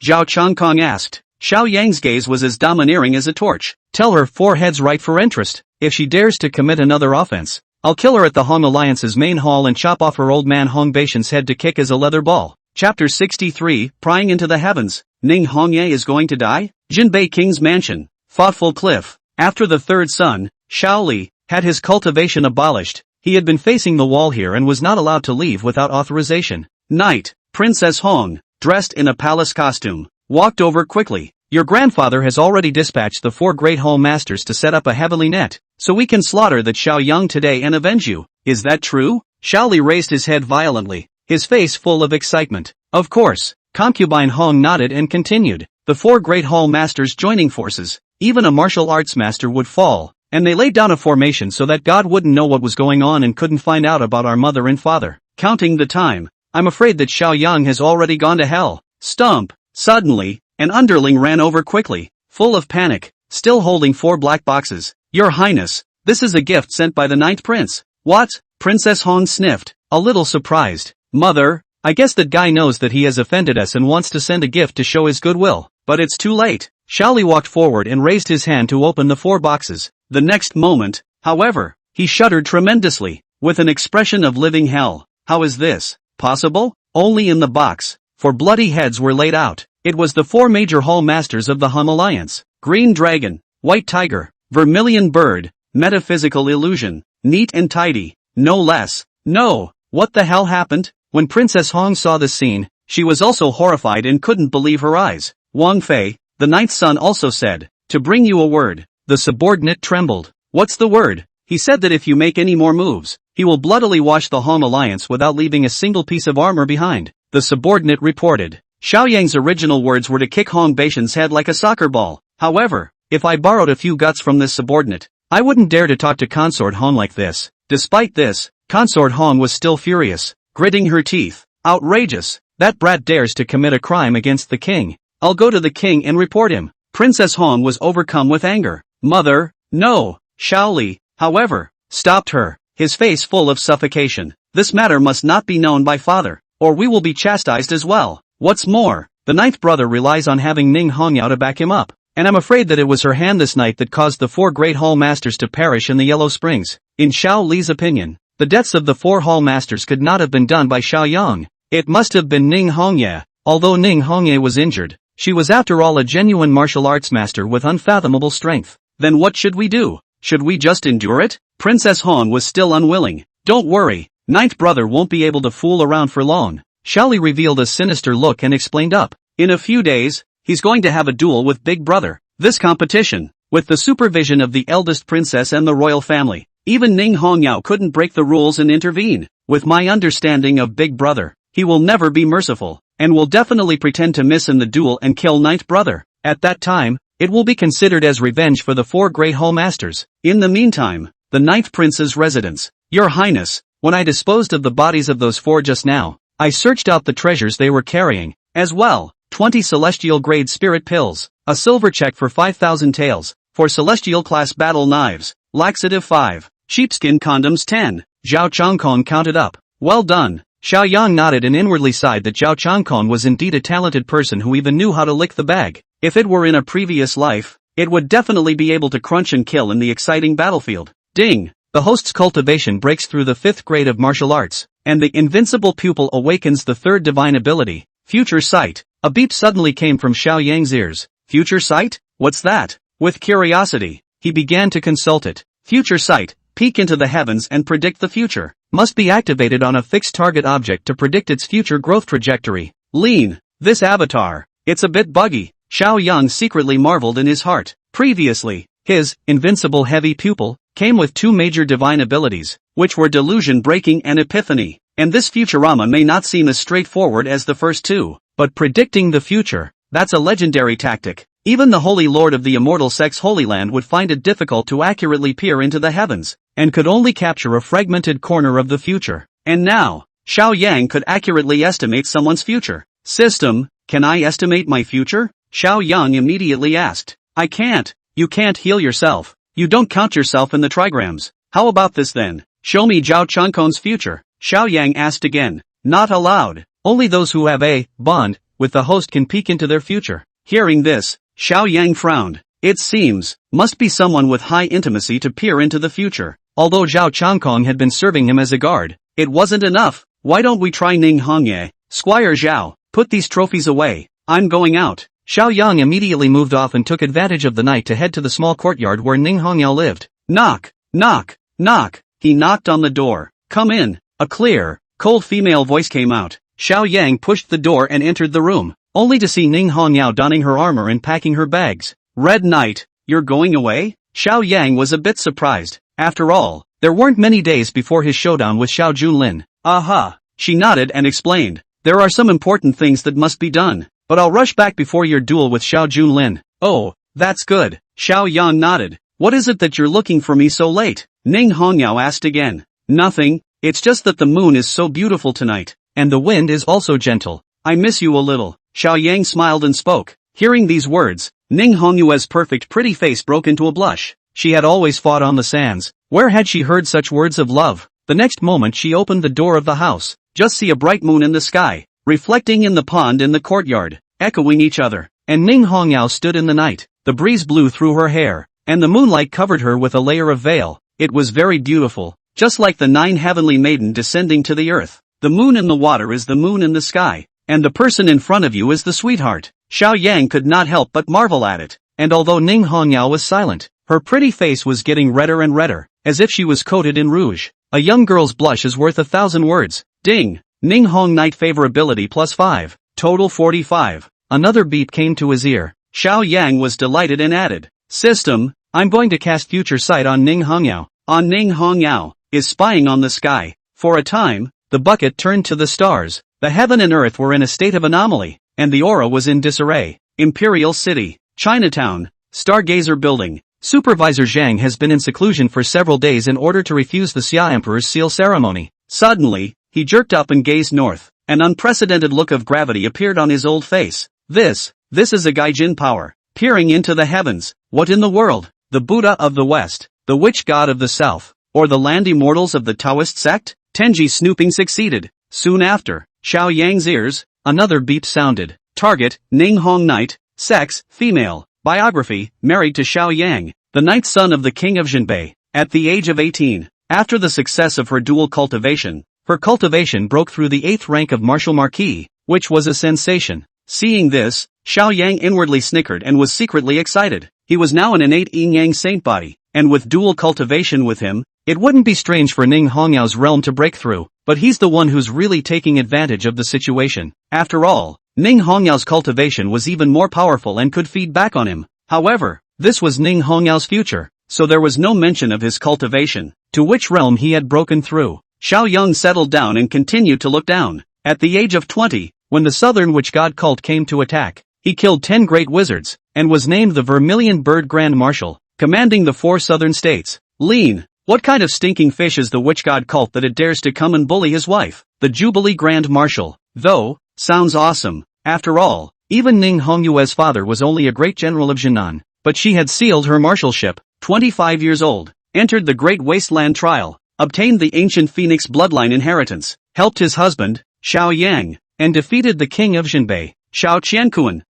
Zhao Changkong asked. Xiao Yang's gaze was as domineering as a torch. Tell her 4 heads right for interest. If she dares to commit another offense, I'll kill her at the Hong Alliance's main hall and chop off her old man Hong Baishan's head to kick as a leather ball. Chapter 63, Prying into the Heavens. Ning Hongye is going to die? Jinbei King's Mansion. Thoughtful Cliff. After the 3rd son, Xiao Li, had his cultivation abolished, he had been facing the wall here and was not allowed to leave without authorization. Night. Princess Hong, dressed in a palace costume, walked over quickly. Your grandfather has already dispatched the 4 great hall masters to set up a heavenly net, so we can slaughter the Xiao Yang today and avenge you. Is that true? Xiao Li raised his head violently, his face full of excitement. Of course. Concubine Hong nodded and continued. The 4 great hall masters joining forces, even a martial arts master would fall, and they laid down a formation so that God wouldn't know what was going on and couldn't find out about our mother and father. Counting the time, I'm afraid that Xiao Yang has already gone to hell. Stump. Suddenly, an underling ran over quickly, full of panic, still holding 4 black boxes. Your Highness, this is a gift sent by the 9th prince. What? Princess Hong sniffed, a little surprised. Mother, I guess that guy knows that he has offended us and wants to send a gift to show his goodwill, but it's too late. Xiao Li walked forward and raised his hand to open the 4 boxes. The next moment, however, he shuddered tremendously, with an expression of living hell. How is this possible? Only in the box, 4 bloody heads were laid out. It was the 4 major hall masters of the Hum Alliance. Green Dragon, White Tiger, Vermilion Bird, Metaphysical Illusion, neat and tidy, no less. No, what the hell happened? When Princess Hong saw this scene, she was also horrified and couldn't believe her eyes. Wang Fei, the 9th son also said, to bring you a word. The subordinate trembled. What's the word? He said that if you make any more moves, he will bloodily wash the Hong Alliance without leaving a single piece of armor behind. The subordinate reported. Xiao Yang's original words were to kick Hong Baishan's head like a soccer ball. However, if I borrowed a few guts from this subordinate, I wouldn't dare to talk to Consort Hong like this. Despite this, Consort Hong was still furious. gritting her teeth. Outrageous. That brat dares to commit a crime against the king. I'll go to the king and report him. Princess Hong was overcome with anger. Mother, no. Xiao Li, however, stopped her, his face full of suffocation. This matter must not be known by father, or we will be chastised as well. What's more, the ninth brother relies on having Ning Hongyao to back him up, and I'm afraid that it was her hand this night that caused the 4 great hall masters to perish in the Yellow Springs. In Xiao Li's opinion, the deaths of the 4 hall masters could not have been done by Xiao Yang. It must have been Ning Hongye. Although Ning Hongye was injured, she was after all a genuine martial arts master with unfathomable strength. Then what should we do? Should we just endure it? Princess Hong was still unwilling. Don't worry, ninth brother won't be able to fool around for long. Xiao Li revealed a sinister look and explained up. In a few days, he's going to have a duel with Big Brother. This competition, with the supervision of the eldest princess and the royal family. Even Ning Hongyao couldn't break the rules and intervene. With my understanding of Big Brother, he will never be merciful, and will definitely pretend to miss in the duel and kill ninth brother. At that time, it will be considered as revenge for the 4 great hall masters. In the meantime, the ninth prince's residence. Your Highness, when I disposed of the bodies of those 4 just now, I searched out the treasures they were carrying, as well. 20 celestial grade spirit pills, a silver check for 5,000 taels, 4 celestial class battle knives, laxative 5, sheepskin condoms 10. Zhao Changkong counted up. Well done. Xiao Yang nodded and inwardly sighed that Zhao Changkong was indeed a talented person who even knew how to lick the bag. If it were in a previous life, it would definitely be able to crunch and kill in the exciting battlefield. Ding! The host's cultivation breaks through the 5th grade of martial arts, and the invincible pupil awakens the 3rd divine ability, future sight. A beep suddenly came from Xiao Yang's ears. Future sight? What's that? With curiosity, he began to consult it. Future sight, peek into the heavens and predict the future. Must be activated on a fixed target object to predict its future growth trajectory. Lean. This avatar. It's a bit buggy. Xiao Yang secretly marveled in his heart. Previously, his invincible heavy pupil came with 2 major divine abilities, which were delusion breaking and epiphany. And this Futurama may not seem as straightforward as the first 2, but predicting the future, that's a legendary tactic. Even the Holy Lord of the Immortal Sex Holy Land would find it difficult to accurately peer into the heavens, and could only capture a fragmented corner of the future. And now, Xiao Yang could accurately estimate someone's future. System, can I estimate my future? Xiao Yang immediately asked. I can't. You can't heal yourself. You don't count yourself in the trigrams. How about this then? Show me Zhao Changkong's future. Xiao Yang asked again. Not allowed. Only those who have a bond with the host can peek into their future. Hearing this, Xiao Yang frowned. It seems, must be someone with high intimacy to peer into the future. Although Zhao Changkong had been serving him as a guard, it wasn't enough. Why don't we try Ning Hongye? Squire Zhao, put these trophies away. I'm going out. Xiao Yang immediately moved off and took advantage of the night to head to the small courtyard where Ning Hongyao lived. Knock, knock, knock. He knocked on the door. Come in. A clear, cold female voice came out. Xiao Yang pushed the door and entered the room, only to see Ning Hongyao donning her armor and packing her bags. Red Knight, you're going away? Xiao Yang was a bit surprised. After all, there weren't many days before his showdown with Xiao Junlin. Aha! She nodded and explained. There are some important things that must be done, but I'll rush back before your duel with Xiao Junlin. Oh, that's good. Xiao Yang nodded. What is it that you're looking for me so late? Ning Hongyao asked again. Nothing, it's just that the moon is so beautiful tonight, and the wind is also gentle. I miss you a little. Xiao Yang smiled and spoke. Hearing these words, Ning Hongyue's perfect pretty face broke into a blush. She had always fought on the sands. Where had she heard such words of love? The next moment she opened the door of the house. Just see a bright moon in the sky, reflecting in the pond in the courtyard, echoing each other. And Ning Hongyao stood in the night. The breeze blew through her hair, and the moonlight covered her with a layer of veil. It was very beautiful, just like the 9 heavenly maiden descending to the earth. The moon in the water is the moon in the sky, and the person in front of you is the sweetheart. Xiao Yang could not help but marvel at it, and although Ning Hongyao was silent, her pretty face was getting redder and redder, as if she was coated in rouge. A young girl's blush is worth 1,000 words. Ding! Ning Hong Knight favorability +5, total 45. Another beep came to his ear. Xiao Yang was delighted and added, System, I'm going to cast Future Sight on Ning Hongyao. On Ning Hongyao, is spying on the sky. For a time, the bucket turned to the stars. The heaven and earth were in a state of anomaly, and the aura was in disarray. Imperial City, Chinatown, Stargazer Building. Supervisor Zhang has been in seclusion for several days in order to refuse the Xia Emperor's seal ceremony. Suddenly, he jerked up and gazed north. An unprecedented look of gravity appeared on his old face. This is a gaijin power. Peering into the heavens. What in the world? The Buddha of the West, the witch god of the South, or the land immortals of the Taoist sect? Tenji's snooping succeeded. Soon after, Xiao Yang's ears, another beep sounded. Target, Ning Hong Knight, sex, female, biography, married to Xiao Yang, the ninth son of the king of Jinbei. At the age of 18, after the success of her dual cultivation, her cultivation broke through the 8th rank of Martial Marquis, which was a sensation. Seeing this, Xiao Yang inwardly snickered and was secretly excited. He was now an innate yin-yang saint body, and with dual cultivation with him, it wouldn't be strange for Ning Hongyao's realm to break through, but he's the one who's really taking advantage of the situation. After all, Ning Hongyao's cultivation was even more powerful and could feed back on him. However, this was Ning Hongyao's future, so there was no mention of his cultivation, to which realm he had broken through. Xiao Yang settled down and continued to look down. At the age of 20, when the southern witch god cult came to attack, he killed 10 great wizards, and was named the Vermilion Bird Grand Marshal, commanding the 4 southern states. Lean, what kind of stinking fish is the witch god cult that it dares to come and bully his wife? The Jubilee Grand Marshal, though, sounds awesome. After all, even Ning Hongyue's father was only a great general of Jinan, but she had sealed her marshalship, 25 years old, entered the Great Wasteland Trial, obtained the ancient Phoenix bloodline inheritance, helped his husband, Xiao Yang, and defeated the king of Jinbei, Xiao Qiankuan.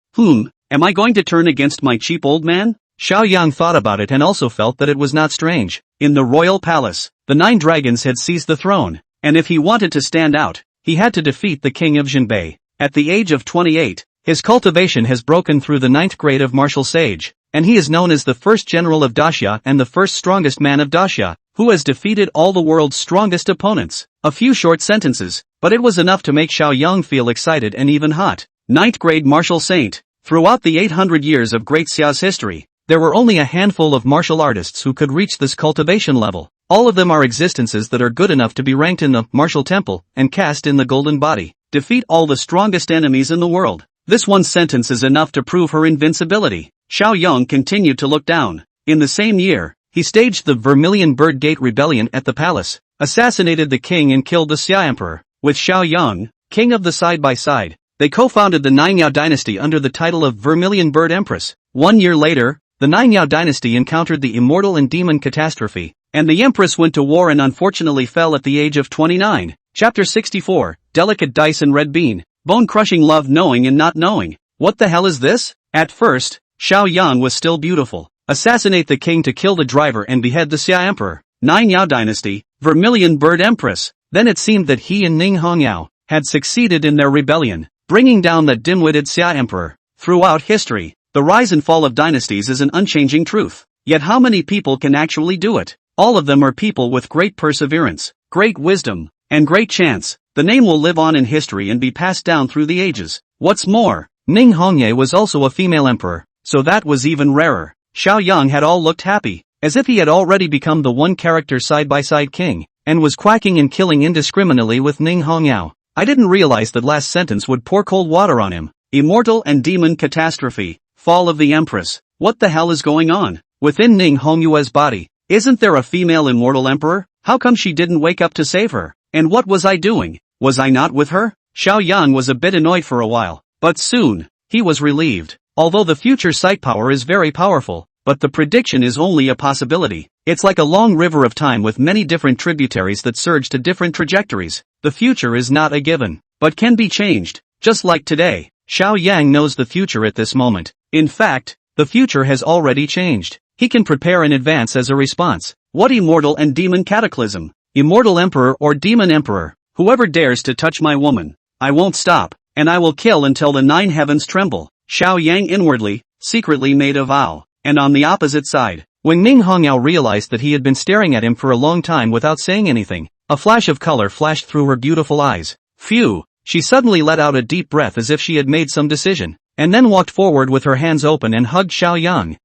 Am I going to turn against my cheap old man? Xiao Yang thought about it and also felt that it was not strange. In the royal palace, the 9 dragons had seized the throne, and if he wanted to stand out, he had to defeat the king of Jinbei. At the age of 28, his cultivation has broken through the 9th grade of martial sage, and he is known as the first general of Daxia and the first strongest man of Daxia, who has defeated all the world's strongest opponents. A few short sentences, but it was enough to make Xiao Yang feel excited and even hot. 9th grade martial saint. Throughout the 800 years of Great Xia's history, there were only a handful of martial artists who could reach this cultivation level. All of them are existences that are good enough to be ranked in the martial temple and cast in the golden body. Defeat all the strongest enemies in the world. This one sentence is enough to prove her invincibility. Xiao Yang continued to look down. In the same year, he staged the Vermilion Bird Gate Rebellion at the palace, assassinated the king and killed the Xia Emperor. With Xiao Yang, king of the side-by-side, they co-founded the Ninyao dynasty under the title of Vermilion Bird Empress. 1 year later, the Ninyao dynasty encountered the immortal and demon catastrophe, and the empress went to war and unfortunately fell at the age of 29. Chapter 64, Delicate Dice and Red Bean, Bone-Crushing Love Knowing and Not Knowing. What the hell is this? At first, Xiao Yang was still beautiful. Assassinate the king to kill the driver and behead the Xia Emperor. Ninyao dynasty, Vermilion Bird Empress. Then it seemed that he and Ning Hongyao had succeeded in their rebellion, bringing down that dim-witted Xia Emperor. Throughout history, the rise and fall of dynasties is an unchanging truth. Yet how many people can actually do it? All of them are people with great perseverance, great wisdom, and great chance. The name will live on in history and be passed down through the ages. What's more, Ning Hongye was also a female emperor, so that was even rarer. Xiao Yang had all looked happy, as if he had already become the one-character side-by-side king, and was quacking and killing indiscriminately with Ning Hongyao. I didn't realize that last sentence would pour cold water on him. Immortal and demon catastrophe, fall of the empress. What the hell is going on? Within Ning Hongyue's body, isn't there a female immortal emperor? How come she didn't wake up to save her? And what was I doing? Was I not with her? Xiao Yang was a bit annoyed for a while, but soon, he was relieved. Although the future sight power is very powerful, but the prediction is only a possibility. It's like a long river of time with many different tributaries that surge to different trajectories. The future is not a given, but can be changed. Just like today, Xiao Yang knows the future at this moment. In fact, the future has already changed. He can prepare in advance as a response. What immortal and demon cataclysm? Immortal emperor or demon emperor? Whoever dares to touch my woman, I won't stop, and I will kill until the 9 heavens tremble. Xiao Yang inwardly, secretly made a vow. And on the opposite side, when Ning Hongyao realized that he had been staring at him for a long time without saying anything, a flash of color flashed through her beautiful eyes. Phew! She suddenly let out a deep breath as if she had made some decision, and then walked forward with her hands open and hugged Xiao Yang.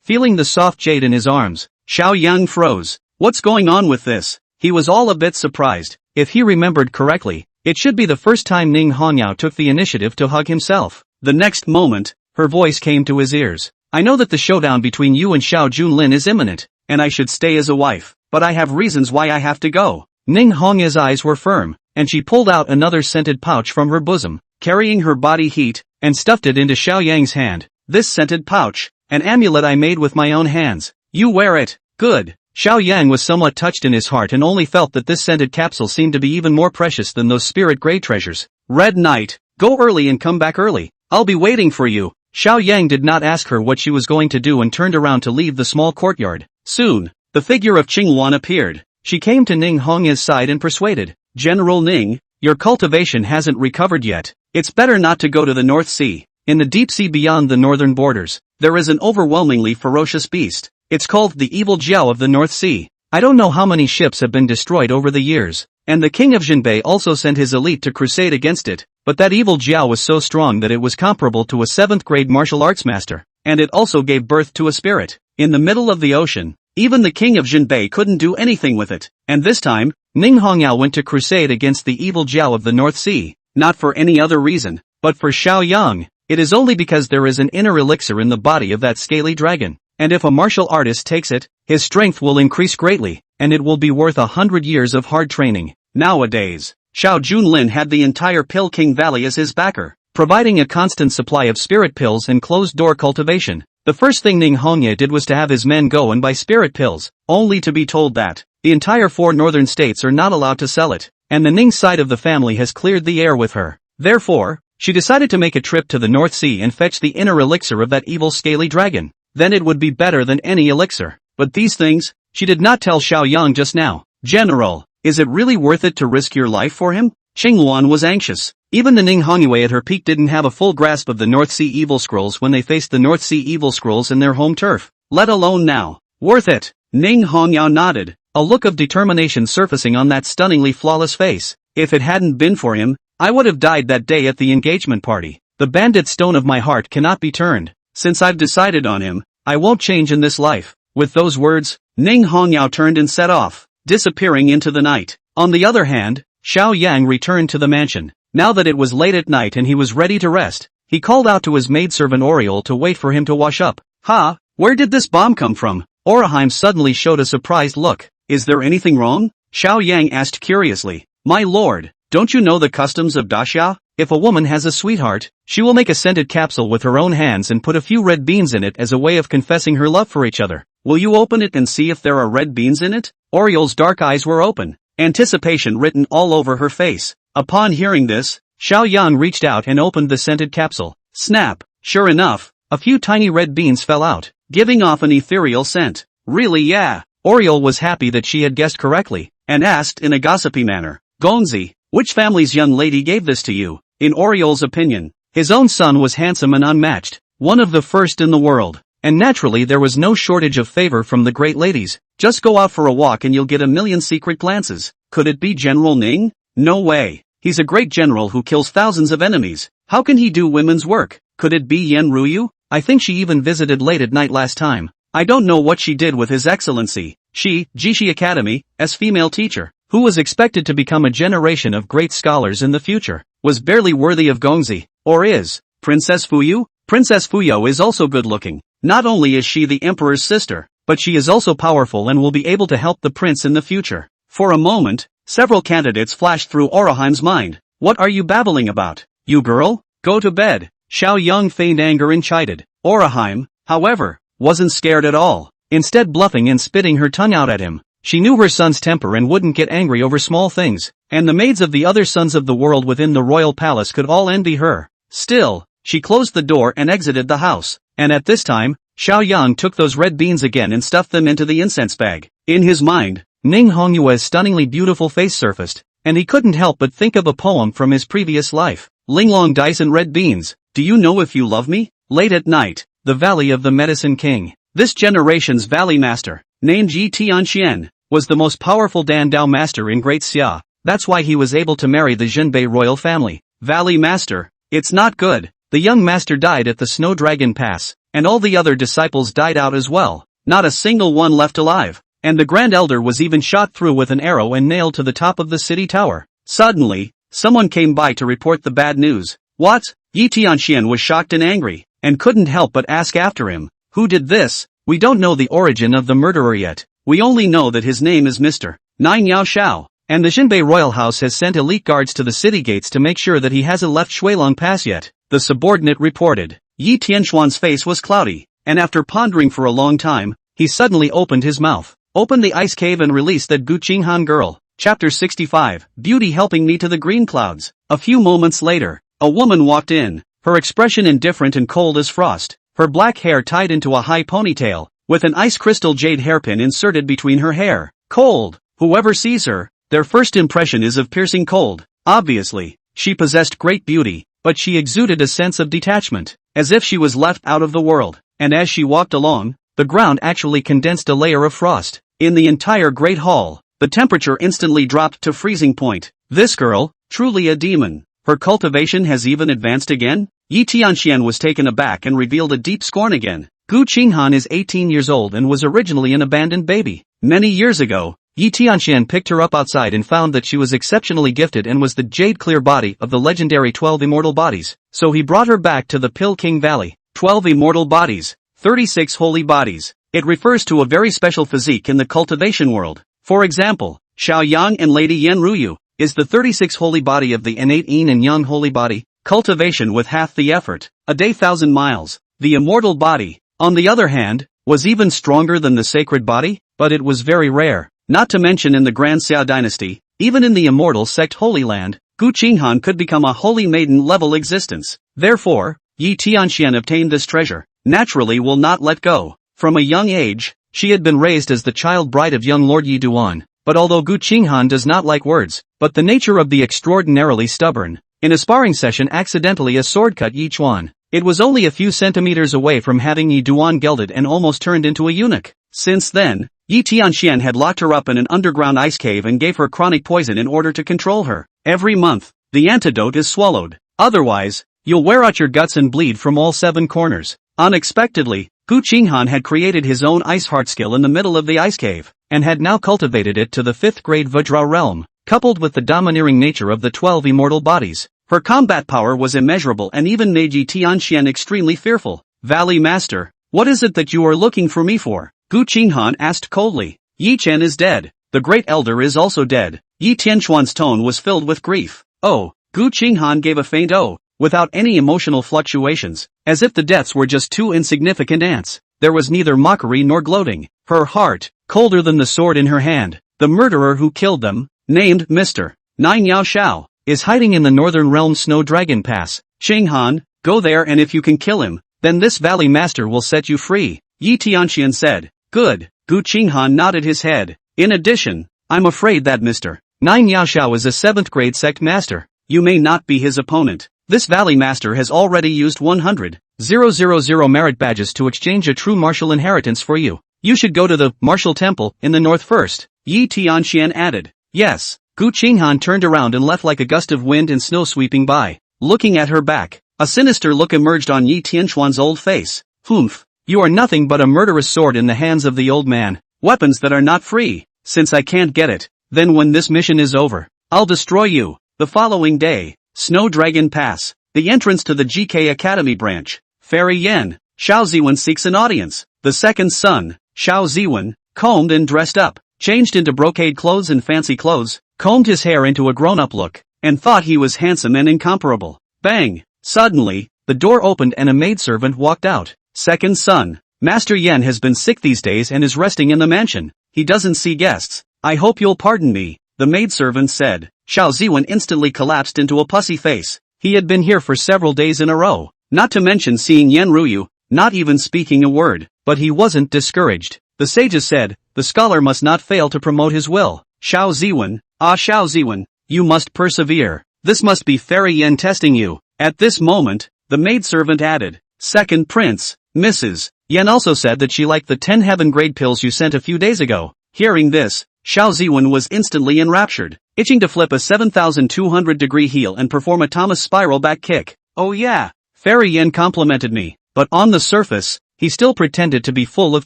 Feeling the soft jade in his arms, Xiao Yang froze. What's going on with this? He was all a bit surprised. If he remembered correctly, it should be the first time Ning Hongyao took the initiative to hug himself. The next moment, her voice came to his ears. I know that the showdown between you and Xiao Junlin is imminent, and I should stay as a wife, but I have reasons why I have to go. Ning Hongya's eyes were firm, and she pulled out another scented pouch from her bosom, carrying her body heat, and stuffed it into Xiao Yang's hand. This scented pouch, an amulet I made with my own hands. You wear it. Good. Xiao Yang was somewhat touched in his heart and only felt that this scented capsule seemed to be even more precious than those spirit grey treasures. Red Knight, go early and come back early. I'll be waiting for you. Xiao Yang did not ask her what she was going to do and turned around to leave the small courtyard. Soon, the figure of Qing Wan appeared. She came to Ning Hongya's side and persuaded, General Ning, your cultivation hasn't recovered yet. It's better not to go to the North Sea. In the deep sea beyond the northern borders, there is an overwhelmingly ferocious beast. It's called the evil Jiao of the North Sea. I don't know how many ships have been destroyed over the years, and the king of Jinbei also sent his elite to crusade against it, but that evil Jiao was so strong that it was comparable to a 7th grade martial arts master, and it also gave birth to a spirit. In the middle of the ocean, even the king of Jinbei couldn't do anything with it, and this time, Ning Hongyao went to crusade against the evil Jiao of the North Sea, not for any other reason, but for Xiao Yang. It is only because there is an inner elixir in the body of that scaly dragon, and if a martial artist takes it, his strength will increase greatly, and it will be worth 100 years of hard training. Nowadays, Xiao Junlin had the entire Pill King Valley as his backer, providing a constant supply of spirit pills and closed-door cultivation. The first thing Ning Hongya did was to have his men go and buy spirit pills, only to be told that the entire 4 northern states are not allowed to sell it, and the Ning side of the family has cleared the air with her. Therefore, she decided to make a trip to the North Sea and fetch the inner elixir of that evil scaly dragon. Then it would be better than any elixir. But these things, she did not tell Xiao Yang just now. General, is it really worth it to risk your life for him? Qingluan was anxious. Even the Ning Hongyue at her peak didn't have a full grasp of the North Sea Evil Scrolls when they faced the North Sea Evil Scrolls in their home turf, let alone now. Worth it. Ning Hongyao nodded, a look of determination surfacing on that stunningly flawless face. If it hadn't been for him, I would have died that day at the engagement party. The bandit stone of my heart cannot be turned. Since I've decided on him, I won't change in this life. With those words, Ning Hongyao turned and set off, disappearing into the night. On the other hand, Xiao Yang returned to the mansion. Now that it was late at night and he was ready to rest, he called out to his maidservant Oriole to wait for him to wash up. Ha! Where did this bomb come from? Oraheim suddenly showed a surprised look. Is there anything wrong? Xiao Yang asked curiously. My lord, don't you know the customs of Daxia? If a woman has a sweetheart, she will make a scented capsule with her own hands and put a few red beans in it as a way of confessing her love for each other. Will you open it and see if there are red beans in it? Oriole's dark eyes were open, anticipation written all over her face. Upon hearing this, Xiao Yang reached out and opened the scented capsule. Snap! Sure enough, a few tiny red beans fell out, giving off an ethereal scent. Really, yeah. Oriole was happy that she had guessed correctly, and asked in a gossipy manner, Gongzi, which family's young lady gave this to you? In Oriole's opinion, his own son was handsome and unmatched, one of the first in the world, and naturally there was no shortage of favor from the great ladies. Just go out for a walk and you'll get a million secret glances. Could it be General Ning? No way. He's a great general who kills thousands of enemies. How can he do women's work? Could it be Yen Ruyu? I think she even visited late at night last time. I don't know what she did with His Excellency. She, Jishi Academy, as female teacher, who was expected to become a generation of great scholars in the future, was barely worthy of Gongzi, or is, Princess Fuyu? Princess Fuyo is also good-looking. Not only is she the emperor's sister, but she is also powerful and will be able to help the prince in the future. For a moment, several candidates flashed through Oraheim's mind. What are you babbling about? You girl? Go to bed. Xiao Yang feigned anger and chided. Oraheim, however, wasn't scared at all, instead bluffing and spitting her tongue out at him. She knew her son's temper and wouldn't get angry over small things, and the maids of the other sons of the world within the royal palace could all envy her. Still, she closed the door and exited the house, and at this time, Xiao Yang took those red beans again and stuffed them into the incense bag. In his mind, Ning Hongyue's stunningly beautiful face surfaced, and he couldn't help but think of a poem from his previous life. Linglong dice and red beans, do you know if you love me? Late at night, the Valley of the Medicine King. This generation's Valley Master, named Ji Tianxian, was the most powerful Dan Dao Master in Great Xia. That's why he was able to marry the Jinbei royal family. Valley Master, it's not good. The young master died at the Snow Dragon Pass, and all the other disciples died out as well. Not a single one left alive. And the Grand Elder was even shot through with an arrow and nailed to the top of the city tower. Suddenly, someone came by to report the bad news. What? Yi Tianxian was shocked and angry, and couldn't help but ask after him. Who did this? We don't know the origin of the murderer yet. We only know that his name is Mr. Nine Yao Shao, And the Jinbei royal house has sent elite guards to the city gates to make sure that he hasn't left Shuilong Pass yet, the subordinate reported. Yi Tianxuan's face was cloudy, and after pondering for a long time, he suddenly opened his mouth, opened the ice cave and released that Gu Qinghan girl. Chapter 65, Beauty helping me to the green clouds. A few moments later, a woman walked in, her expression indifferent and cold as frost, her black hair tied into a high ponytail, with an ice crystal jade hairpin inserted between her hair. Cold. Whoever sees her, their first impression is of piercing cold. Obviously, she possessed great beauty, but she exuded a sense of detachment, as if she was left out of the world, and as she walked along, the ground actually condensed a layer of frost. In the entire great hall, the temperature instantly dropped to freezing point. This girl, truly a demon. Her cultivation has even advanced again? Yi Tianxian was taken aback and revealed a deep scorn again. Gu Qinghan is 18 years old and was originally an abandoned baby. Many years ago, Yi Tianxian picked her up outside and found that she was exceptionally gifted and was the jade-clear body of the legendary 12 immortal bodies. So he brought her back to the Pill King Valley. 12 immortal bodies. 36 holy bodies. It refers to a very special physique in the cultivation world. For example, Xiao Yang and Lady Yan Ruyu is the 36 holy body of the innate yin and yang holy body, cultivation with half the effort, a day 1,000 miles. The immortal body, on the other hand, was even stronger than the sacred body, but it was very rare. Not to mention in the Grand Xiao dynasty, even in the immortal sect Holy Land, Gu Qinghan could become a holy maiden level existence. Therefore, Yi Tianxian obtained this treasure, naturally will not let go. From a young age, she had been raised as the child bride of young Lord Yi Duan. But although Gu Qinghan does not like words, but the nature of the extraordinarily stubborn, in a sparring session accidentally a sword cut Yi Chuan. It was only a few centimeters away from having Yi Duan gelded and almost turned into a eunuch. Since then, Yi Tianxian had locked her up in an underground ice cave and gave her chronic poison in order to control her. Every month, the antidote is swallowed. Otherwise, you'll wear out your guts and bleed from all 7 corners. Unexpectedly, Gu Qinghan had created his own ice heart skill in the middle of the ice cave, and had now cultivated it to the 5th grade Vajra realm, coupled with the domineering nature of the 12 immortal bodies. Her combat power was immeasurable and even made Yi Tianxian extremely fearful. Valley Master, what is it that you are looking for me for? Gu Qinghan asked coldly. Yi Chen is dead. The great elder is also dead. Yi Tianxuan's tone was filled with grief. Oh, Gu Qinghan gave a faint oh, without any emotional fluctuations, as if the deaths were just 2 insignificant ants. There was neither mockery nor gloating. Her heart, colder than the sword in her hand. The murderer who killed them, named Mr. Nine Yao Shao, is hiding in the northern realm Snow Dragon Pass. Qinghan, go there and if you can kill him, then this Valley Master will set you free. Yi Tianxian said. Good. Gu Qinghan nodded his head. In addition, I'm afraid that Mr. Nine Yao Shao is a 7th grade sect master. You may not be his opponent. This Valley Master has already used 100,000 merit badges to exchange a true martial inheritance for you. You should go to the martial temple in the north first. Yi Tianxian added. Yes. Gu Qinghan turned around and left like a gust of wind and snow sweeping by. Looking at her back, a sinister look emerged on Yi Tianxuan's old face. Humph. You are nothing but a murderous sword in the hands of the old man. Weapons that are not free. Since I can't get it, then when this mission is over, I'll destroy you. The following day, Snow Dragon Pass, the entrance to the GK Academy branch. Fairy Yen, Xiao Ziwen seeks an audience. The second son, Xiao Ziwen, combed and dressed up, changed into brocade clothes and fancy clothes, combed his hair into a grown-up look, and thought he was handsome and incomparable. Bang! Suddenly, the door opened and a maidservant walked out. Second son, Master Yen has been sick these days and is resting in the mansion. He doesn't see guests. I hope you'll pardon me, the maidservant said. Xiao Ziwen instantly collapsed into a pussy face. He had been here for several days in a row, not to mention seeing Yan Ruyu, not even speaking a word, but he wasn't discouraged. The sages said, the scholar must not fail to promote his will. Xiao Ziwen, Xiao Ziwen, you must persevere. This must be Fairy Yen testing you. At this moment, the maidservant added, Second Prince, Mrs. Yen also said that she liked the 10 heaven grade pills you sent a few days ago. Hearing this, Xiao Ziwen was instantly enraptured, itching to flip a 7,200-degree heel and perform a Thomas spiral back kick. Oh yeah, Fairy Yen complimented me, but on the surface, he still pretended to be full of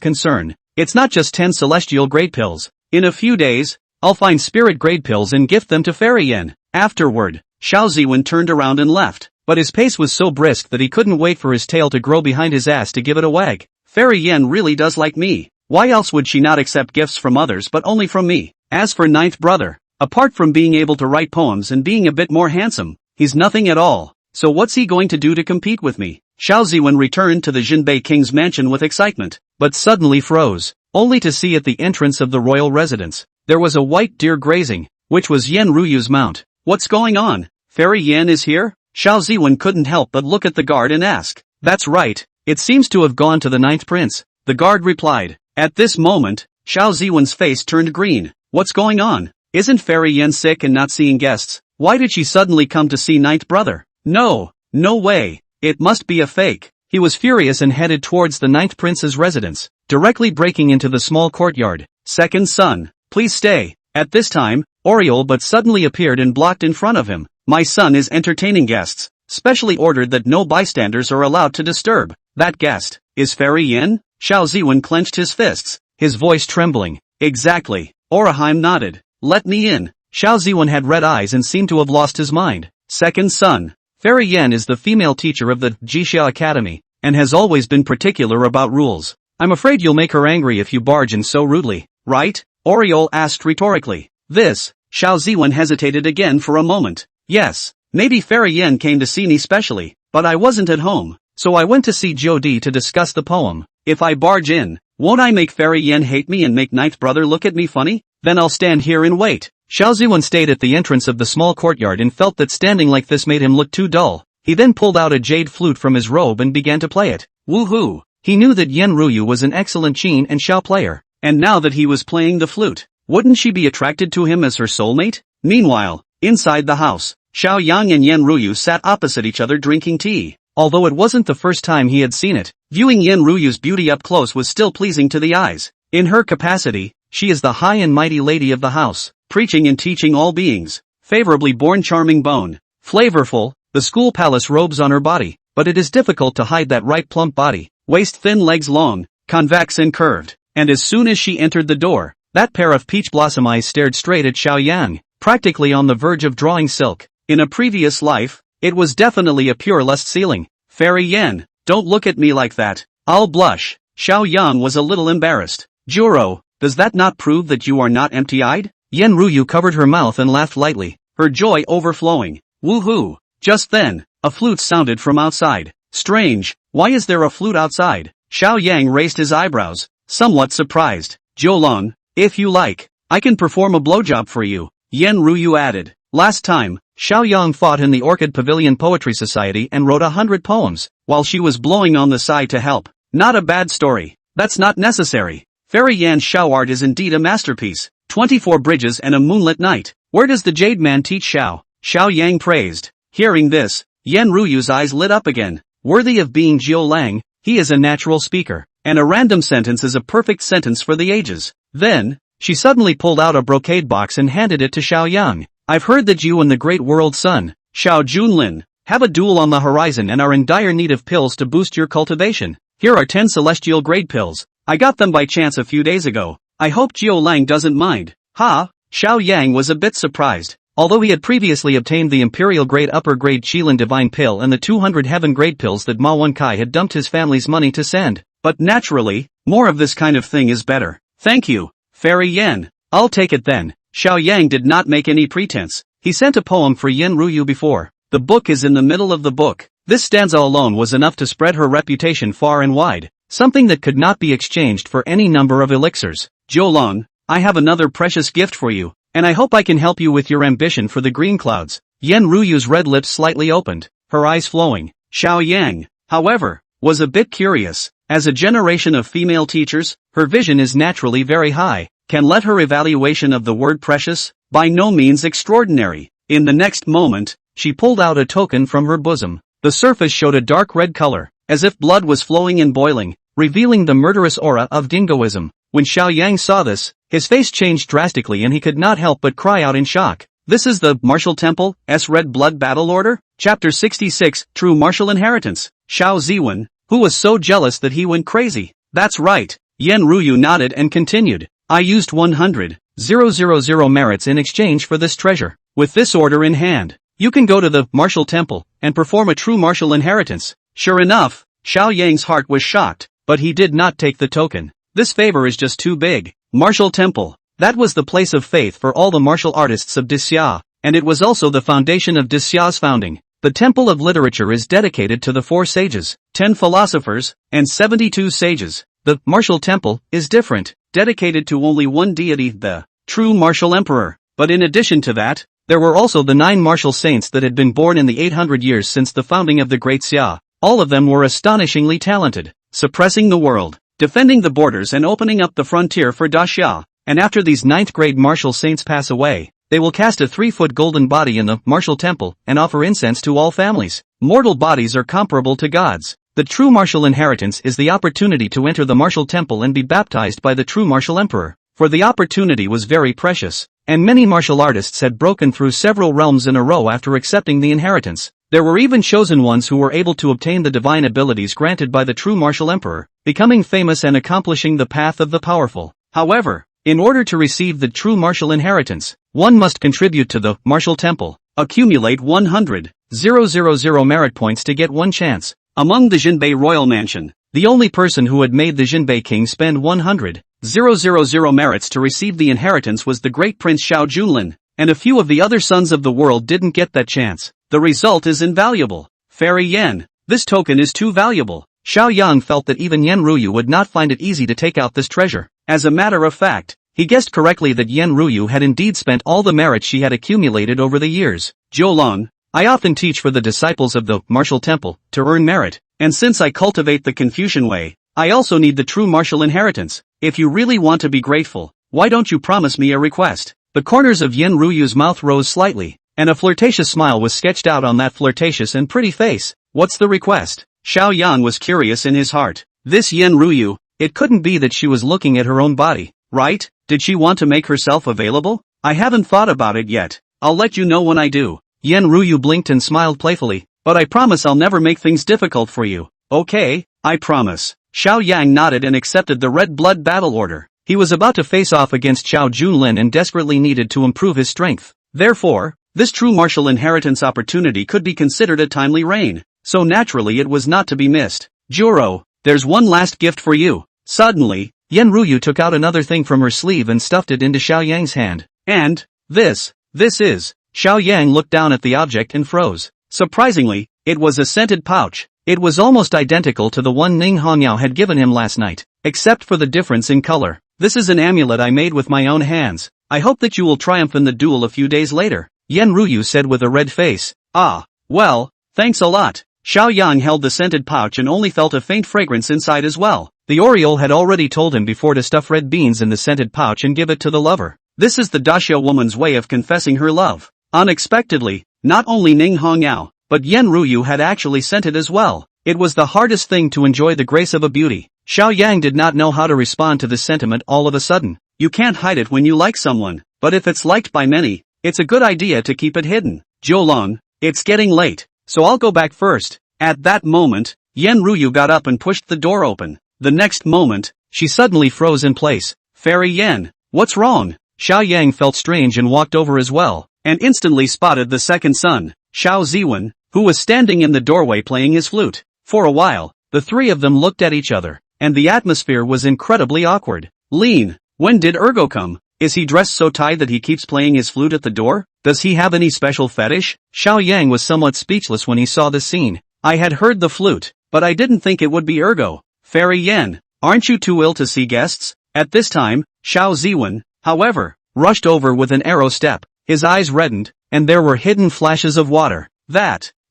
concern. It's not just 10 celestial grade pills. In a few days, I'll find spirit grade pills and gift them to Fairy Yen. Afterward, Xiao Ziwen turned around and left, but his pace was so brisk that he couldn't wait for his tail to grow behind his ass to give it a wag. Fairy Yen really does like me. Why else would she not accept gifts from others but only from me? As for ninth brother, Apart from being able to write poems and being a bit more handsome, he's nothing at all. So what's he going to do to compete with me? Xiao Ziwen returned to the Jinbei King's mansion with excitement, but suddenly froze, only to see at the entrance of the royal residence, there was a white deer grazing, which was Yen Ruyu's mount. What's going on? Fairy Yen is here? Xiao Ziwen couldn't help but look at the guard and ask. That's right, it seems to have gone to the ninth prince, the guard replied. At this moment, Xiao Ziwen's face turned green. What's going on? Isn't Fairy Yen sick and not seeing guests? Why did she suddenly come to see ninth brother? No way. It must be a fake. He was furious and headed towards the ninth prince's residence, directly breaking into the small courtyard. Second son, please stay. At this time, Oriole but suddenly appeared and blocked in front of him. My son is entertaining guests, specially ordered that no bystanders are allowed to disturb. That guest is Fairy Yen? Xiao Ziwen clenched his fists, his voice trembling. Exactly. Oraheim nodded. Let me in. Xiao Ziwen had red eyes and seemed to have lost his mind. Second son. Fairy Yen is the female teacher of the Jixia Academy, and has always been particular about rules. I'm afraid you'll make her angry if you barge in so rudely, right? Oriole asked rhetorically. Xiao Ziwen hesitated again for a moment. Yes, maybe Fairy Yen came to see me specially, but I wasn't at home, so I went to see Jodi to discuss the poem. If I barge in, won't I make Fairy Yen hate me and make ninth brother look at me funny? Then I'll stand here and wait. Xiao Ziwen stayed at the entrance of the small courtyard and felt that standing like this made him look too dull. He then pulled out a jade flute from his robe and began to play it. Woohoo! He knew that Yen Ruyu was an excellent Qin and Xiao player, and now that he was playing the flute, wouldn't she be attracted to him as her soulmate? Meanwhile, inside the house, Xiao Yang and Yen Ruyu sat opposite each other drinking tea. Although it wasn't the first time he had seen it, viewing Yen Ruyu's beauty up close was still pleasing to the eyes. In her capacity, she is the high and mighty lady of the house, preaching and teaching all beings. Favorably born charming bone. Flavorful, the school palace robes on her body, but it is difficult to hide that right plump body, waist thin legs long, convex and curved, and as soon as she entered the door, that pair of peach blossom eyes stared straight at Xiao Yang, practically on the verge of drawing silk. In a previous life, it was definitely a pure lust ceiling. Fairy Yen, don't look at me like that. I'll blush. Xiao Yang was a little embarrassed. Juro, does that not prove that you are not empty-eyed? Yen Ruyu covered her mouth and laughed lightly, her joy overflowing. Woohoo! Just then, a flute sounded from outside. Strange, why is there a flute outside? Xiao Yang raised his eyebrows, somewhat surprised. Jiulong, if you like, I can perform a blowjob for you, Yen Ruyu added. Last time, Xiao Yang fought in the Orchid Pavilion Poetry Society and wrote 100 poems, while she was blowing on the side to help. Not a bad story. That's not necessary. Fairy Yan's Xiao art is indeed a masterpiece. 24 bridges and a moonlit night. Where does the Jade Man teach Xiao? Xiao Yang praised. Hearing this, Yen Ruyu's eyes lit up again. Worthy of being Jiu Lang, he is a natural speaker, and a random sentence is a perfect sentence for the ages. Then, she suddenly pulled out a brocade box and handed it to Xiao Yang. I've heard that you and the great world son, Xiao Junlin, have a duel on the horizon and are in dire need of pills to boost your cultivation. Here are 10 celestial grade pills. I got them by chance a few days ago. I hope Jiu Lang doesn't mind. Ha! Xiao Yang was a bit surprised. Although he had previously obtained the Imperial Grade Upper Grade Qilin Divine Pill and the 200 Heaven Grade pills that Ma Wenkai had dumped his family's money to send. But naturally, more of this kind of thing is better. Thank you, Fairy Yen. I'll take it then. Xiao Yang did not make any pretense. He sent a poem for Yen Ruyu before. The book is in the middle of the book. This stanza alone was enough to spread her reputation far and wide. Something that could not be exchanged for any number of elixirs. Jiulong, I have another precious gift for you, and I hope I can help you with your ambition for the green clouds. Yen Ruyu's red lips slightly opened, her eyes flowing. Xiao Yang, however, was a bit curious. As a generation of female teachers, her vision is naturally very high. Can let her evaluation of the word precious, by no means extraordinary. In the next moment, she pulled out a token from her bosom. The surface showed a dark red color, as if blood was flowing and boiling, revealing the murderous aura of dingoism. When Xiao Yang saw this, his face changed drastically and he could not help but cry out in shock. This is the Martial Temple's Red Blood Battle Order? Chapter 66, True Martial Inheritance. Xiao Ziwen, who was so jealous that he went crazy. That's right. Yen Ruyu nodded and continued. I used 100,000 merits in exchange for this treasure. With this order in hand, you can go to the Martial Temple and perform a true martial inheritance. Sure enough, Xiao Yang's heart was shocked, but he did not take the token. This favor is just too big. Martial Temple. That was the place of faith for all the martial artists of Disya, and it was also the foundation of Disya's founding. The Temple of Literature is dedicated to the 4 sages, 10 philosophers, and 72 sages. The martial temple is different, dedicated to only one deity, the true martial emperor. But in addition to that, there were also the 9 martial saints that had been born in the 800 years since the founding of the Great Xia. All of them were astonishingly talented, suppressing the world, defending the borders and opening up the frontier for Daxia. And after these 9th grade martial saints pass away, they will cast a 3-foot golden body in the martial temple and offer incense to all families. Mortal bodies are comparable to gods. The true martial inheritance is the opportunity to enter the martial temple and be baptized by the true martial emperor. For the opportunity was very precious, and many martial artists had broken through several realms in a row after accepting the inheritance. There were even chosen ones who were able to obtain the divine abilities granted by the true martial emperor, becoming famous and accomplishing the path of the powerful. However, in order to receive the true martial inheritance, one must contribute to the martial temple, accumulate 100,000 merit points to get one chance. Among the Jinbei royal mansion, the only person who had made the Jinbei king spend 100,000 merits to receive the inheritance was the great prince Xiao Junlin, and a few of the other sons of the world didn't get that chance. The result is invaluable. Fairy Yen. This token is too valuable. Xiao Yang felt that even Yen Ruyu would not find it easy to take out this treasure. As a matter of fact, he guessed correctly that Yen Ruyu had indeed spent all the merits she had accumulated over the years. Zhoulong, I often teach for the disciples of the martial temple to earn merit, and since I cultivate the Confucian way, I also need the true martial inheritance. If you really want to be grateful, why don't you promise me a request? The corners of Yen Ruyu's mouth rose slightly, and a flirtatious smile was sketched out on that flirtatious and pretty face. What's the request? Xiao Yang was curious in his heart. This Yen Ruyu, it couldn't be that she was looking at her own body, right? Did she want to make herself available? I haven't thought about it yet. I'll let you know when I do. Yen Ruyu blinked and smiled playfully. But I promise I'll never make things difficult for you. Okay, I promise. Xiao Yang nodded and accepted the red blood battle order. He was about to face off against Xiao Junlin and desperately needed to improve his strength. Therefore, this true martial inheritance opportunity could be considered a timely reign, so naturally it was not to be missed. Juro, there's one last gift for you. Suddenly, Yen Ruyu took out another thing from her sleeve and stuffed it into Xiao Yang's hand. And, this is. Xiao Yang looked down at the object and froze. Surprisingly, it was a scented pouch. It was almost identical to the one Ning Hongyao had given him last night, except for the difference in color. This is an amulet I made with my own hands. I hope that you will triumph in the duel a few days later. Yen Ruyu said with a red face. Ah, well, thanks a lot. Xiao Yang held the scented pouch and only felt a faint fragrance inside as well. The Oriole had already told him before to stuff red beans in the scented pouch and give it to the lover. This is the Daxia woman's way of confessing her love. Unexpectedly, not only Ning Hongyao, but Yen Ruyu had actually sent it as well. It was the hardest thing to enjoy the grace of a beauty. Xiao Yang did not know how to respond to this sentiment all of a sudden. You can't hide it when you like someone, but if it's liked by many, it's a good idea to keep it hidden. Zhoulong, it's getting late, so I'll go back first. At that moment, Yen Ruyu got up and pushed the door open. The next moment, she suddenly froze in place. Fairy Yen, what's wrong? Xiao Yang felt strange and walked over as well, and instantly spotted the second son, Xiao Ziwen, who was standing in the doorway playing his flute. For a while, the three of them looked at each other, and the atmosphere was incredibly awkward. Lean, when did Ergo come? Is he dressed so tight that he keeps playing his flute at the door? Does he have any special fetish? Xiao Yang was somewhat speechless when he saw this scene. I had heard the flute, but I didn't think it would be Ergo. Fairy Yen, aren't you too ill to see guests? At this time, Xiao Ziwen, however, rushed over with an arrow step. His eyes reddened, and there were hidden flashes of water.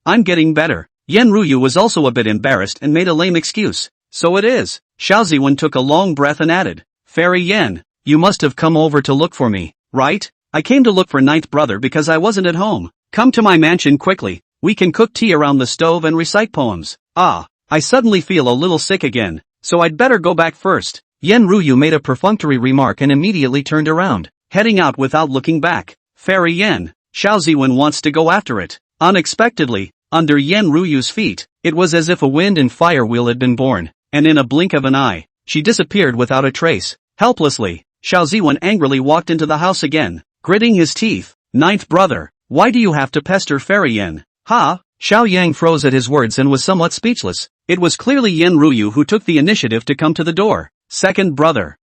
I'm getting better. Yen Ruyu was also a bit embarrassed and made a lame excuse. So it is. Xiao Ziwen took a long breath and added, Fairy Yen, you must have come over to look for me, right? I came to look for ninth brother because I wasn't at home. Come to my mansion quickly. We can cook tea around the stove and recite poems. I suddenly feel a little sick again, so I'd better go back first. Yen Ruyu made a perfunctory remark and immediately turned around, heading out without looking back. Fairy Yen, Xiao Ziwen wants to go after it. Unexpectedly, under Yen Ruyu's feet, it was as if a wind and fire wheel had been born, and in a blink of an eye, she disappeared without a trace. Helplessly, Xiao Ziwen angrily walked into the house again, gritting his teeth. Ninth brother, why do you have to pester Fairy Yen? Ha! Xiao Yang froze at his words and was somewhat speechless. It was clearly Yen Ruyu who took the initiative to come to the door. Second brother,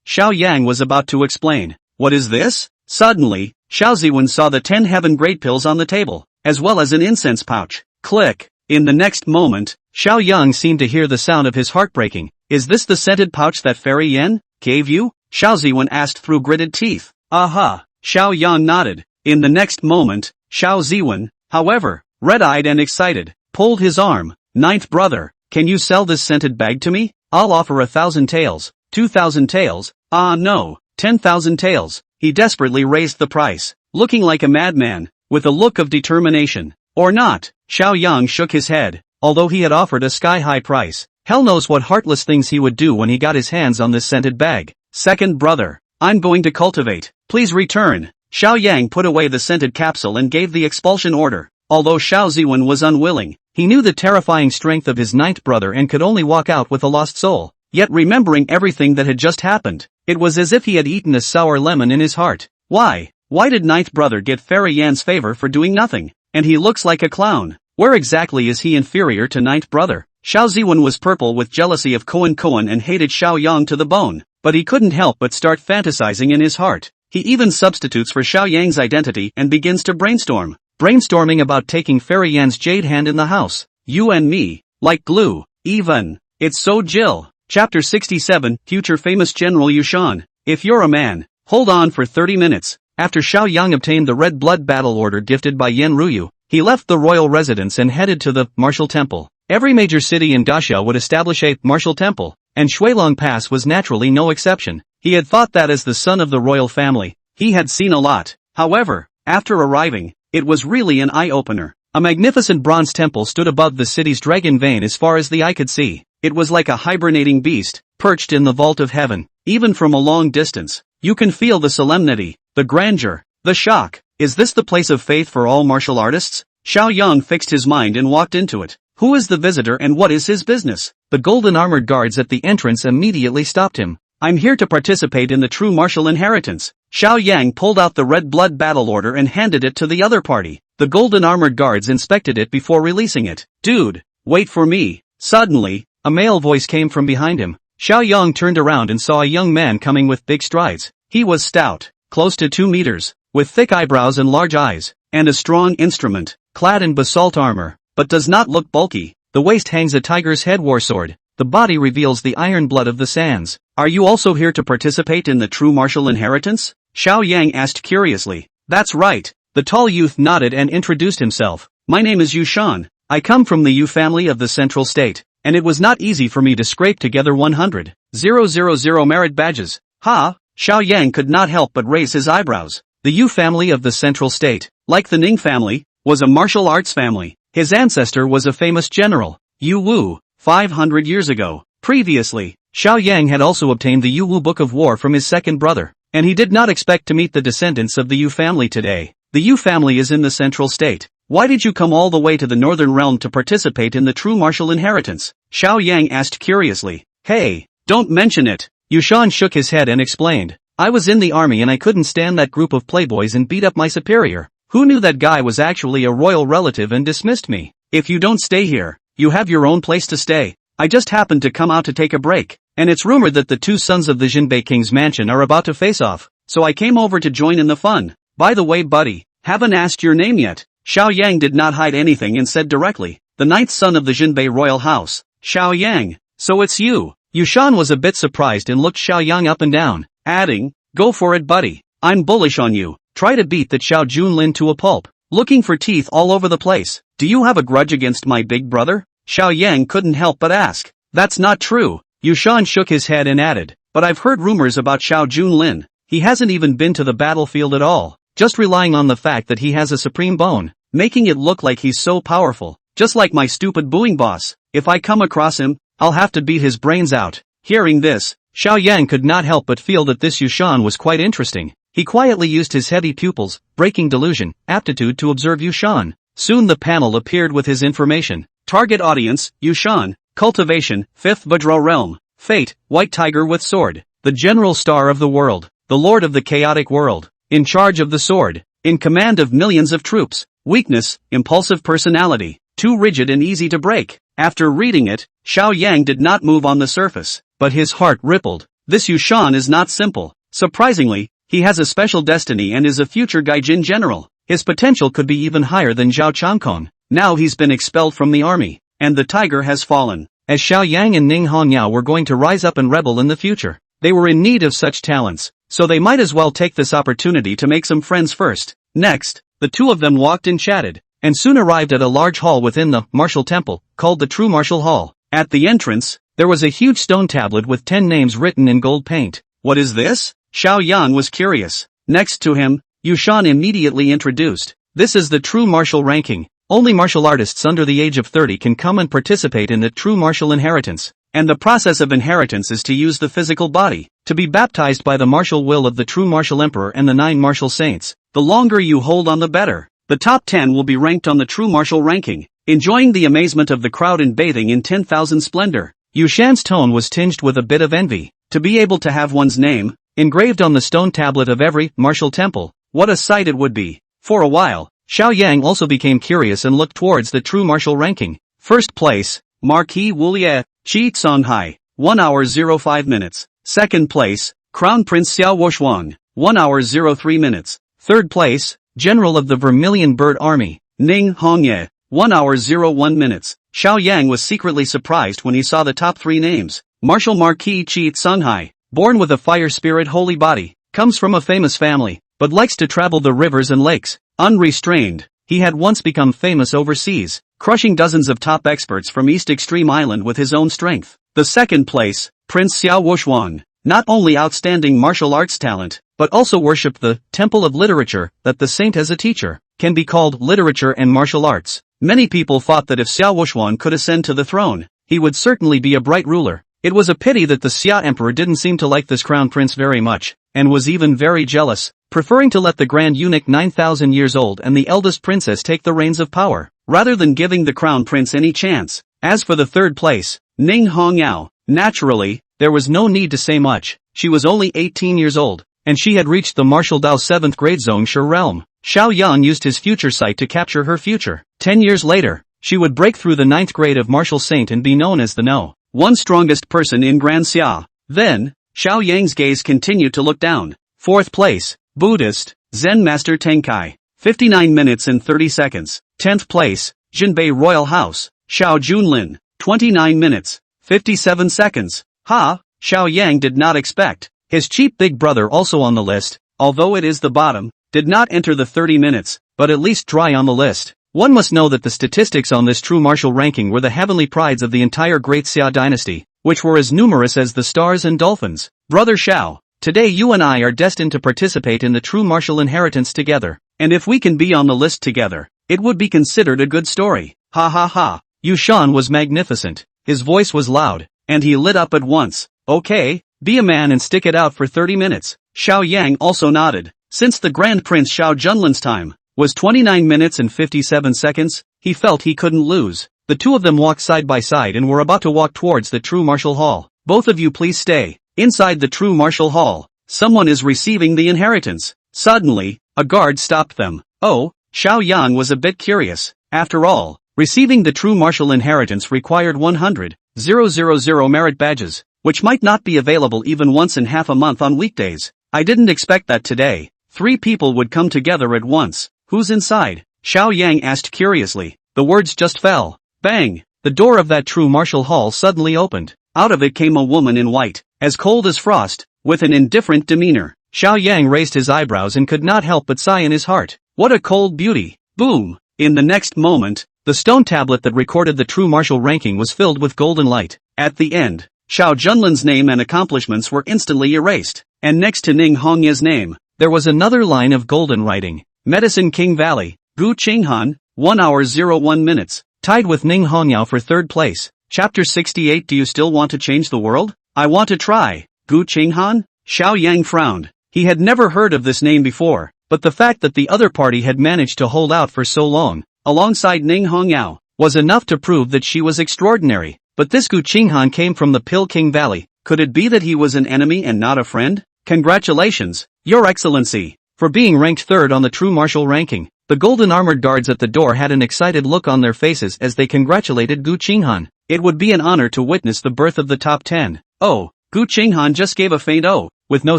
Xiao Yang was about to explain. What is this? Suddenly, Xiao Ziwen saw the 10 heaven grade pills on the table, as well as an incense pouch. Click. In the next moment, Xiao Yang seemed to hear the sound of his heart breaking. Is this the scented pouch that Fairy Yen gave you? Xiao Ziwen asked through gritted teeth. Aha! Xiao Yang nodded. In the next moment, Xiao Ziwen, however, red-eyed and excited, pulled his arm. Ninth brother, can you sell this scented bag to me? I'll offer 1,000 taels, 2,000 taels, no, 10,000 taels. He desperately raised the price, looking like a madman, with a look of determination. Or not. Xiao Yang shook his head, although he had offered a sky-high price. Hell knows what heartless things he would do when he got his hands on this scented bag. Second brother, I'm going to cultivate. Please return. Xiao Yang put away the scented capsule and gave the expulsion order. Although Xiao Ziwen was unwilling, he knew the terrifying strength of his ninth brother and could only walk out with a lost soul. Yet remembering everything that had just happened, it was as if he had eaten a sour lemon in his heart. Why? Why did ninth brother get Fairy Yan's favor for doing nothing? And he looks like a clown. Where exactly is he inferior to ninth brother? Xiao Ziwen was purple with jealousy of Koan and hated Xiao Yang to the bone, but he couldn't help but start fantasizing in his heart. He even substitutes for Xiao Yang's identity and begins to brainstorm. Brainstorming about taking Fairy Yan's jade hand in the house. You and me, like glue, even. It's so Jill. Chapter 67, Future Famous General Yushan. If you're a man, hold on for 30 minutes. After Xiao Yang obtained the red blood battle order gifted by Yen Ruyu, he left the royal residence and headed to the martial temple. Every major city in Daxia would establish a martial temple, and Shuilong Pass was naturally no exception. He had thought that as the son of the royal family, he had seen a lot. However, after arriving, it was really an eye-opener. A magnificent bronze temple stood above the city's dragon vein as far as the eye could see. It was like a hibernating beast, perched in the vault of heaven. Even from a long distance, you can feel the solemnity, the grandeur, the shock. Is this the place of faith for all martial artists? Xiao Yang fixed his mind and walked into it. Who is the visitor and what is his business? The golden armored guards at the entrance immediately stopped him. I'm here to participate in the true martial inheritance. Xiao Yang pulled out the red blood battle order and handed it to the other party. The golden armored guards inspected it before releasing it. Dude, wait for me. Suddenly, a male voice came from behind him. Xiao Yang turned around and saw a young man coming with big strides. He was stout, close to 2 meters, with thick eyebrows and large eyes, and a strong instrument, clad in basalt armor, but does not look bulky. The waist hangs a tiger's head war sword. The body reveals the iron blood of the sands. Are you also here to participate in the true martial inheritance? Xiao Yang asked curiously. That's right. The tall youth nodded and introduced himself. My name is Yushan. I come from the Yu family of the Central State, and it was not easy for me to scrape together 100,000 merit badges. Ha! Xiao Yang could not help but raise his eyebrows. The Yu family of the Central State, like the Ning family, was a martial arts family. His ancestor was a famous general, Yu Wu, 500 years ago. Previously, Xiao Yang had also obtained the Yu Wu Book of War from his second brother, and he did not expect to meet the descendants of the Yu family today. The Yu family is in the Central State. Why did you come all the way to the Northern Realm to participate in the true martial inheritance? Xiao Yang asked curiously. Hey, don't mention it. Yushan shook his head and explained. I was in the army and I couldn't stand that group of playboys and beat up my superior. Who knew that guy was actually a royal relative and dismissed me? If you don't stay here, you have your own place to stay. I just happened to come out to take a break, and it's rumored that the 2 sons of the Jinbei King's mansion are about to face off, so I came over to join in the fun. By the way buddy, haven't asked your name yet. Xiao Yang did not hide anything and said directly, the 9th son of the Jinbei royal house, Xiao Yang. So it's you. Yushan was a bit surprised and looked Xiao Yang up and down, adding, go for it buddy. I'm bullish on you. Try to beat that Xiao Junlin to a pulp. Looking for teeth all over the place. Do you have a grudge against my big brother? Xiao Yang couldn't help but ask. That's not true. Yushan shook his head and added, but I've heard rumors about Xiao Junlin. He hasn't even been to the battlefield at all, just relying on the fact that he has a supreme bone, making it look like he's so powerful, just like my stupid booing boss. If I come across him, I'll have to beat his brains out. Hearing this, Xiao Yang could not help but feel that this Yushan was quite interesting. He quietly used his heavy pupils, breaking delusion, aptitude to observe Yushan. Soon the panel appeared with his information. Target audience, Yushan. Cultivation, 5th Vajra realm. Fate, white tiger with sword. The general star of the world. The lord of the chaotic world. In charge of the sword. In command of millions of troops. Weakness, impulsive personality. Too rigid and easy to break. After reading it, Xiao Yang did not move on the surface, but his heart rippled. this Yushan is not simple. Surprisingly, he has a special destiny and is a future Gaijin general. His potential could be even higher than Zhao Changkong. Now he's been expelled from the army, and the tiger has fallen. As Xiao Yang and Ning Hongyao were going to rise up and rebel in the future, they were in need of such talents, so they might as well take this opportunity to make some friends first. Next, the two of them walked and chatted, and soon arrived at a large hall within the martial temple, called the True Martial Hall. At the entrance, there was a huge stone tablet with 10 names written in gold paint. What is this? Xiao Yang was curious. Next to him, Yushan immediately introduced. This is the true martial ranking. Only martial artists under the age of 30 can come and participate in the true martial inheritance. And the process of inheritance is to use the physical body, to be baptized by the martial will of the true martial emperor and the 9 martial saints. The longer you hold on the better. The top 10 will be ranked on the true martial ranking, enjoying the amazement of the crowd and bathing in 10,000 splendor. Yushan's tone was tinged with a bit of envy. To be able to have one's name engraved on the stone tablet of every martial temple, what a sight it would be. For a while, Xiao Yang also became curious and looked towards the true martial ranking. First place, Marquis Wulie, Qi Songhai, 1 hour 05 minutes. Second place, Crown Prince Xiao Wushuang, 1 hour 03 minutes. Third place, General of the Vermilion Bird Army, Ning Hongye, 1 hour 01 minutes. Xiao Yang was secretly surprised when he saw the top 3 names. Martial Marquis Qi Songhai, born with a fire spirit holy body, comes from a famous family, but likes to travel the rivers and lakes. Unrestrained, he had once become famous overseas, crushing dozens of top experts from East Extreme Island with his own strength. The second place, Prince Xiao Wushuang, not only outstanding martial arts talent, but also worshipped the temple of literature that the saint as a teacher, can be called literature and martial arts. Many people thought that if Xiao Wushuang could ascend to the throne, he would certainly be a bright ruler. It was a pity that the Xia emperor didn't seem to like this crown prince very much, and was even very jealous, preferring to let the grand eunuch 9,000 years old and the eldest princess take the reins of power, rather than giving the crown prince any chance. As for the third place, Ning Hongyao, naturally, there was no need to say much. She was only 18 years old, and she had reached the martial Dao 7th grade Zhongshe realm. Xiao Yan used his future sight to capture her future. 10 years later, she would break through the 9th grade of martial saint and be known as the No. 1 strongest person in Grand Xia. Then, Xiao Yang's gaze continued to look down. 4th place, Buddhist, Zen Master Tenkai, 59 minutes and 30 seconds. 10th place, Jinbei Royal House, Xiao Junlin, 29 minutes, 57 seconds. Xiao Yang did not expect. His cheap big brother also on the list, although it is the bottom, did not enter the 30 minutes, but at least dry on the list. One must know that the statistics on this true martial ranking were the heavenly prides of the entire Great Xia dynasty, which were as numerous as the stars and dolphins. Brother Xiao, today you and I are destined to participate in the true martial inheritance together, and if we can be on the list together, it would be considered a good story. Ha ha ha. Yushan was magnificent, his voice was loud, and he lit up at once. Okay, be a man and stick it out for 30 minutes. Xiao Yang also nodded. Since the Grand Prince Xiao Junlin's time was 29 minutes and 57 seconds, he felt he couldn't lose. The two of them walked side by side and were about to walk towards the true martial hall. Both of you please stay. Inside the true martial hall, someone is receiving the inheritance. Suddenly, a guard stopped them. Oh, Xiao Yang was a bit curious. After all, receiving the true martial inheritance required 100,000 merit badges, which might not be available even once in half a month on weekdays. I didn't expect that today 3 people would come together at once. Who's inside? Xiao Yang asked curiously. The words just fell. Bang! The door of that true martial hall suddenly opened. Out of it came a woman in white, as cold as frost, with an indifferent demeanor. Xiao Yang raised his eyebrows and could not help but sigh in his heart. What a cold beauty! Boom! In the next moment, the stone tablet that recorded the true martial ranking was filled with golden light. At the end, Xiao Junlin's name and accomplishments were instantly erased, and next to Ning Hongye's name, there was another line of golden writing. Medicine King Valley, Gu Qinghan, 1 hour 01 minutes, tied with Ning Hongyao for 3rd place. Chapter 68. Do you still want to change the world? I want to try. Gu Qinghan? Xiao Yang frowned. He had never heard of this name before, but the fact that the other party had managed to hold out for so long, alongside Ning Hongyao, was enough to prove that she was extraordinary. But this Gu Qinghan came from the Pil King Valley. Could it be that he was an enemy and not a friend? Congratulations, Your Excellency, for being ranked 3rd on the true martial ranking. The golden armored guards at the door had an excited look on their faces as they congratulated Gu Qinghan. It would be an honor to witness the birth of the top 10. Oh, Gu Qinghan just gave a faint "oh," with no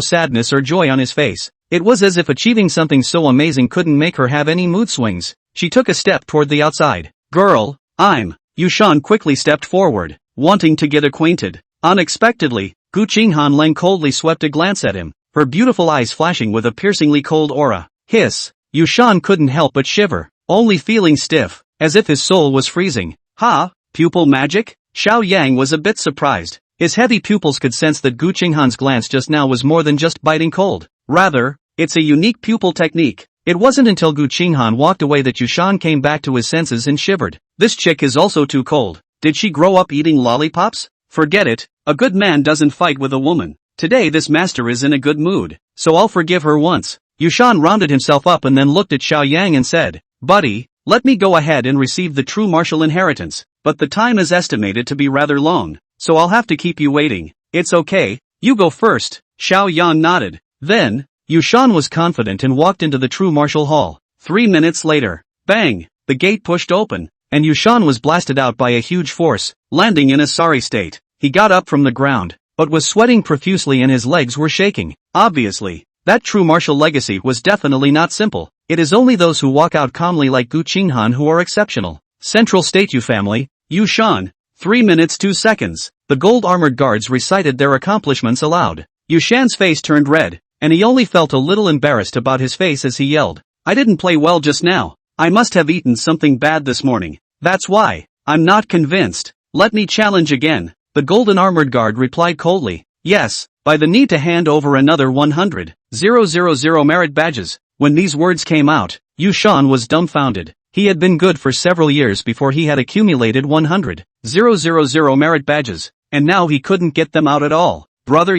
sadness or joy on his face. It was as if achieving something so amazing couldn't make her have any mood swings. She took a step toward the outside. Girl, Yushan quickly stepped forward, wanting to get acquainted. Unexpectedly, Gu Qinghan Leng coldly swept a glance at him, her beautiful eyes flashing with a piercingly cold aura. Hiss! Yushan couldn't help but shiver, only feeling stiff, as if his soul was freezing. Ha! Pupil magic? Xiao Yang was a bit surprised. His heavy pupils could sense that Gu Qinghan's glance just now was more than just biting cold. Rather, it's a unique pupil technique. It wasn't until Gu Qinghan walked away that Yushan came back to his senses and shivered. This chick is also too cold. Did she grow up eating lollipops? Forget it, a good man doesn't fight with a woman. Today this master is in a good mood, so I'll forgive her once. Yushan rounded himself up and then looked at Xiao Yang and said, Buddy, let me go ahead and receive the true martial inheritance, but the time is estimated to be rather long, so I'll have to keep you waiting. It's okay, you go first. Xiao Yang nodded. Then, Yushan was confident and walked into the true martial hall. 3 minutes later, bang, the gate pushed open, and Yushan was blasted out by a huge force, landing in a sorry state. He got up from the ground, but was sweating profusely and his legs were shaking. Obviously, that true martial legacy was definitely not simple. It is only those who walk out calmly like Gu Qinghan who are exceptional. Central Statue Family, Yushan, 3 minutes 2 seconds. The gold-armored guards recited their accomplishments aloud. Yushan's face turned red, and he only felt a little embarrassed about his face as he yelled, I didn't play well just now. I must have eaten something bad this morning. That's why. I'm not convinced. Let me challenge again. The golden armored guard replied coldly, yes, by the need to hand over another 100,000 merit badges. When these words came out, Yushan was dumbfounded. He had been good for several years before he had accumulated 100,000 merit badges, and now he couldn't get them out at all. Brother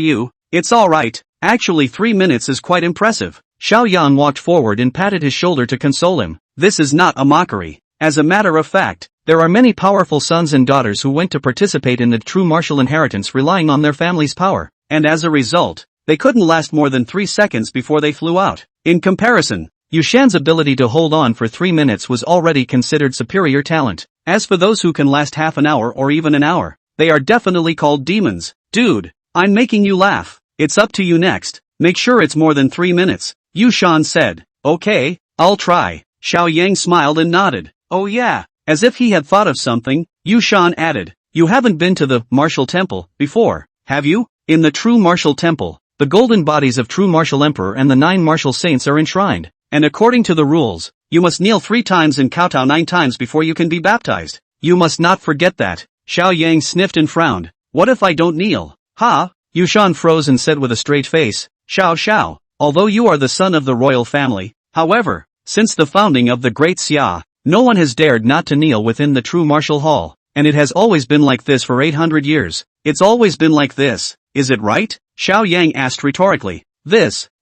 it's alright. Actually 3 minutes is quite impressive. Xiao Yang walked forward and patted his shoulder to console him. This is not a mockery. As a matter of fact, there are many powerful sons and daughters who went to participate in the true martial inheritance relying on their family's power, and as a result, they couldn't last more than 3 seconds before they flew out. In comparison, Yushan's ability to hold on for 3 minutes was already considered superior talent. As for those who can last half an hour or even an hour, they are definitely called demons. Dude, I'm making you laugh. It's up to you next. Make sure it's more than 3 minutes. Yushan said. Okay, I'll try. Xiao Yang smiled and nodded. Oh yeah. As if he had thought of something, Yushan added, you haven't been to the martial temple before, have you? In the true martial temple, the golden bodies of true martial emperor and the 9 martial saints are enshrined, and according to the rules, you must kneel 3 times and kowtow 9 times before you can be baptized. You must not forget that. Xiao Yang sniffed and frowned. What if I don't kneel? Ha! Yushan froze and said with a straight face, Xiao, although you are the son of the royal family, however, since the founding of the great Xia, no one has dared not to kneel within the true martial hall, and it has always been like this for 800 years. It's always been like this, is it right? Xiao Yang asked rhetorically.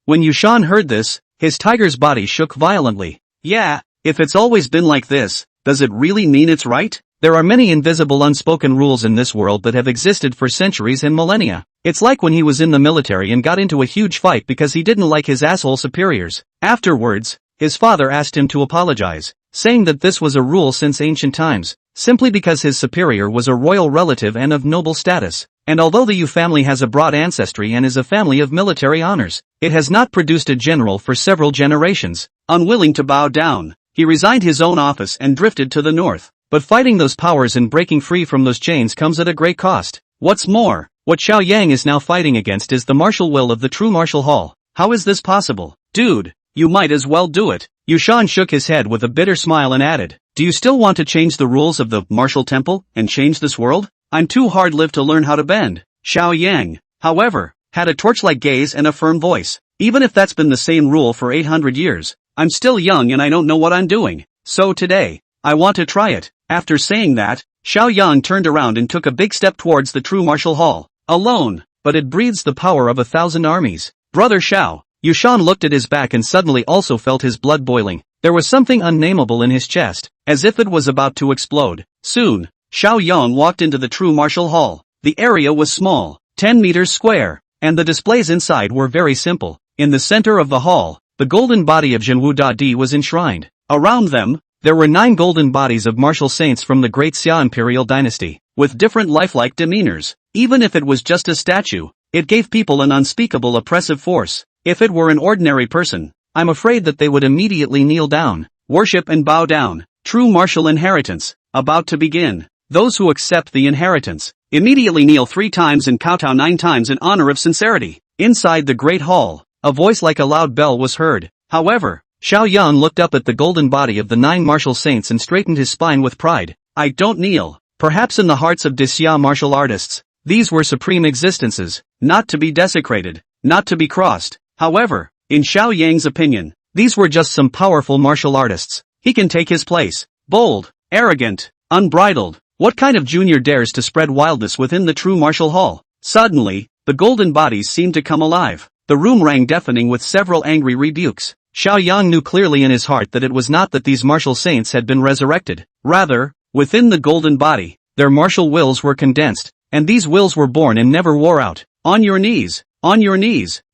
When Yushan heard this, his tiger's body shook violently. Yeah, if it's always been like this, does it really mean it's right? There are many invisible unspoken rules in this world that have existed for centuries and millennia. It's like when he was in the military and got into a huge fight because he didn't like his asshole superiors. Afterwards, his father asked him to apologize, saying that this was a rule since ancient times, simply because his superior was a royal relative and of noble status. And although the Yu family has a broad ancestry and is a family of military honors, it has not produced a general for several generations. Unwilling to bow down, he resigned his own office and drifted to the north. But fighting those powers and breaking free from those chains comes at a great cost. What's more, what Xiao Yang is now fighting against is the martial will of the true martial hall. How is this possible? Dude, you might as well do it. Yushan shook his head with a bitter smile and added, do you still want to change the rules of the martial temple and change this world? I'm too hard-lived to learn how to bend. Xiao Yang, however, had a torch-like gaze and a firm voice. Even if that's been the same rule for 800 years, I'm still young and I don't know what I'm doing. So today, I want to try it. After saying that, Xiao Yang turned around and took a big step towards the true martial hall. Alone, but it breathes the power of 1,000 armies. Brother Xiao. Yushan looked at his back and suddenly also felt his blood boiling. There was something unnameable in his chest, as if it was about to explode. Soon, Xiao Yang walked into the true martial hall. The area was small, 10 meters square, and the displays inside were very simple. In the center of the hall, the golden body of Zhenwu Dadi was enshrined. Around them, there were 9 golden bodies of martial saints from the great Xia imperial dynasty, with different lifelike demeanors. Even if it was just a statue, It gave people an unspeakable oppressive force. If it were an ordinary person, I'm afraid that they would immediately kneel down, worship and bow down. True martial inheritance, about to begin. Those who accept the inheritance, immediately kneel 3 times and kowtow 9 times in honor of sincerity. Inside the great hall, a voice like a loud bell was heard. However, Xiaoyang looked up at the golden body of the 9 martial saints and straightened his spine with pride. I don't kneel. Perhaps in the hearts of Xia martial artists, these were supreme existences, not to be desecrated, not to be crossed. However, in Xiaoyang's opinion, these were just some powerful martial artists. He can take his place. Bold, arrogant, unbridled. What kind of junior dares to spread wildness within the true martial hall? Suddenly, the golden bodies seemed to come alive. The room rang deafening with several angry rebukes. Xiaoyang knew clearly in his heart that it was not that these martial saints had been resurrected. Rather, within the golden body, their martial wills were condensed, and these wills were born and never wore out. On your knees,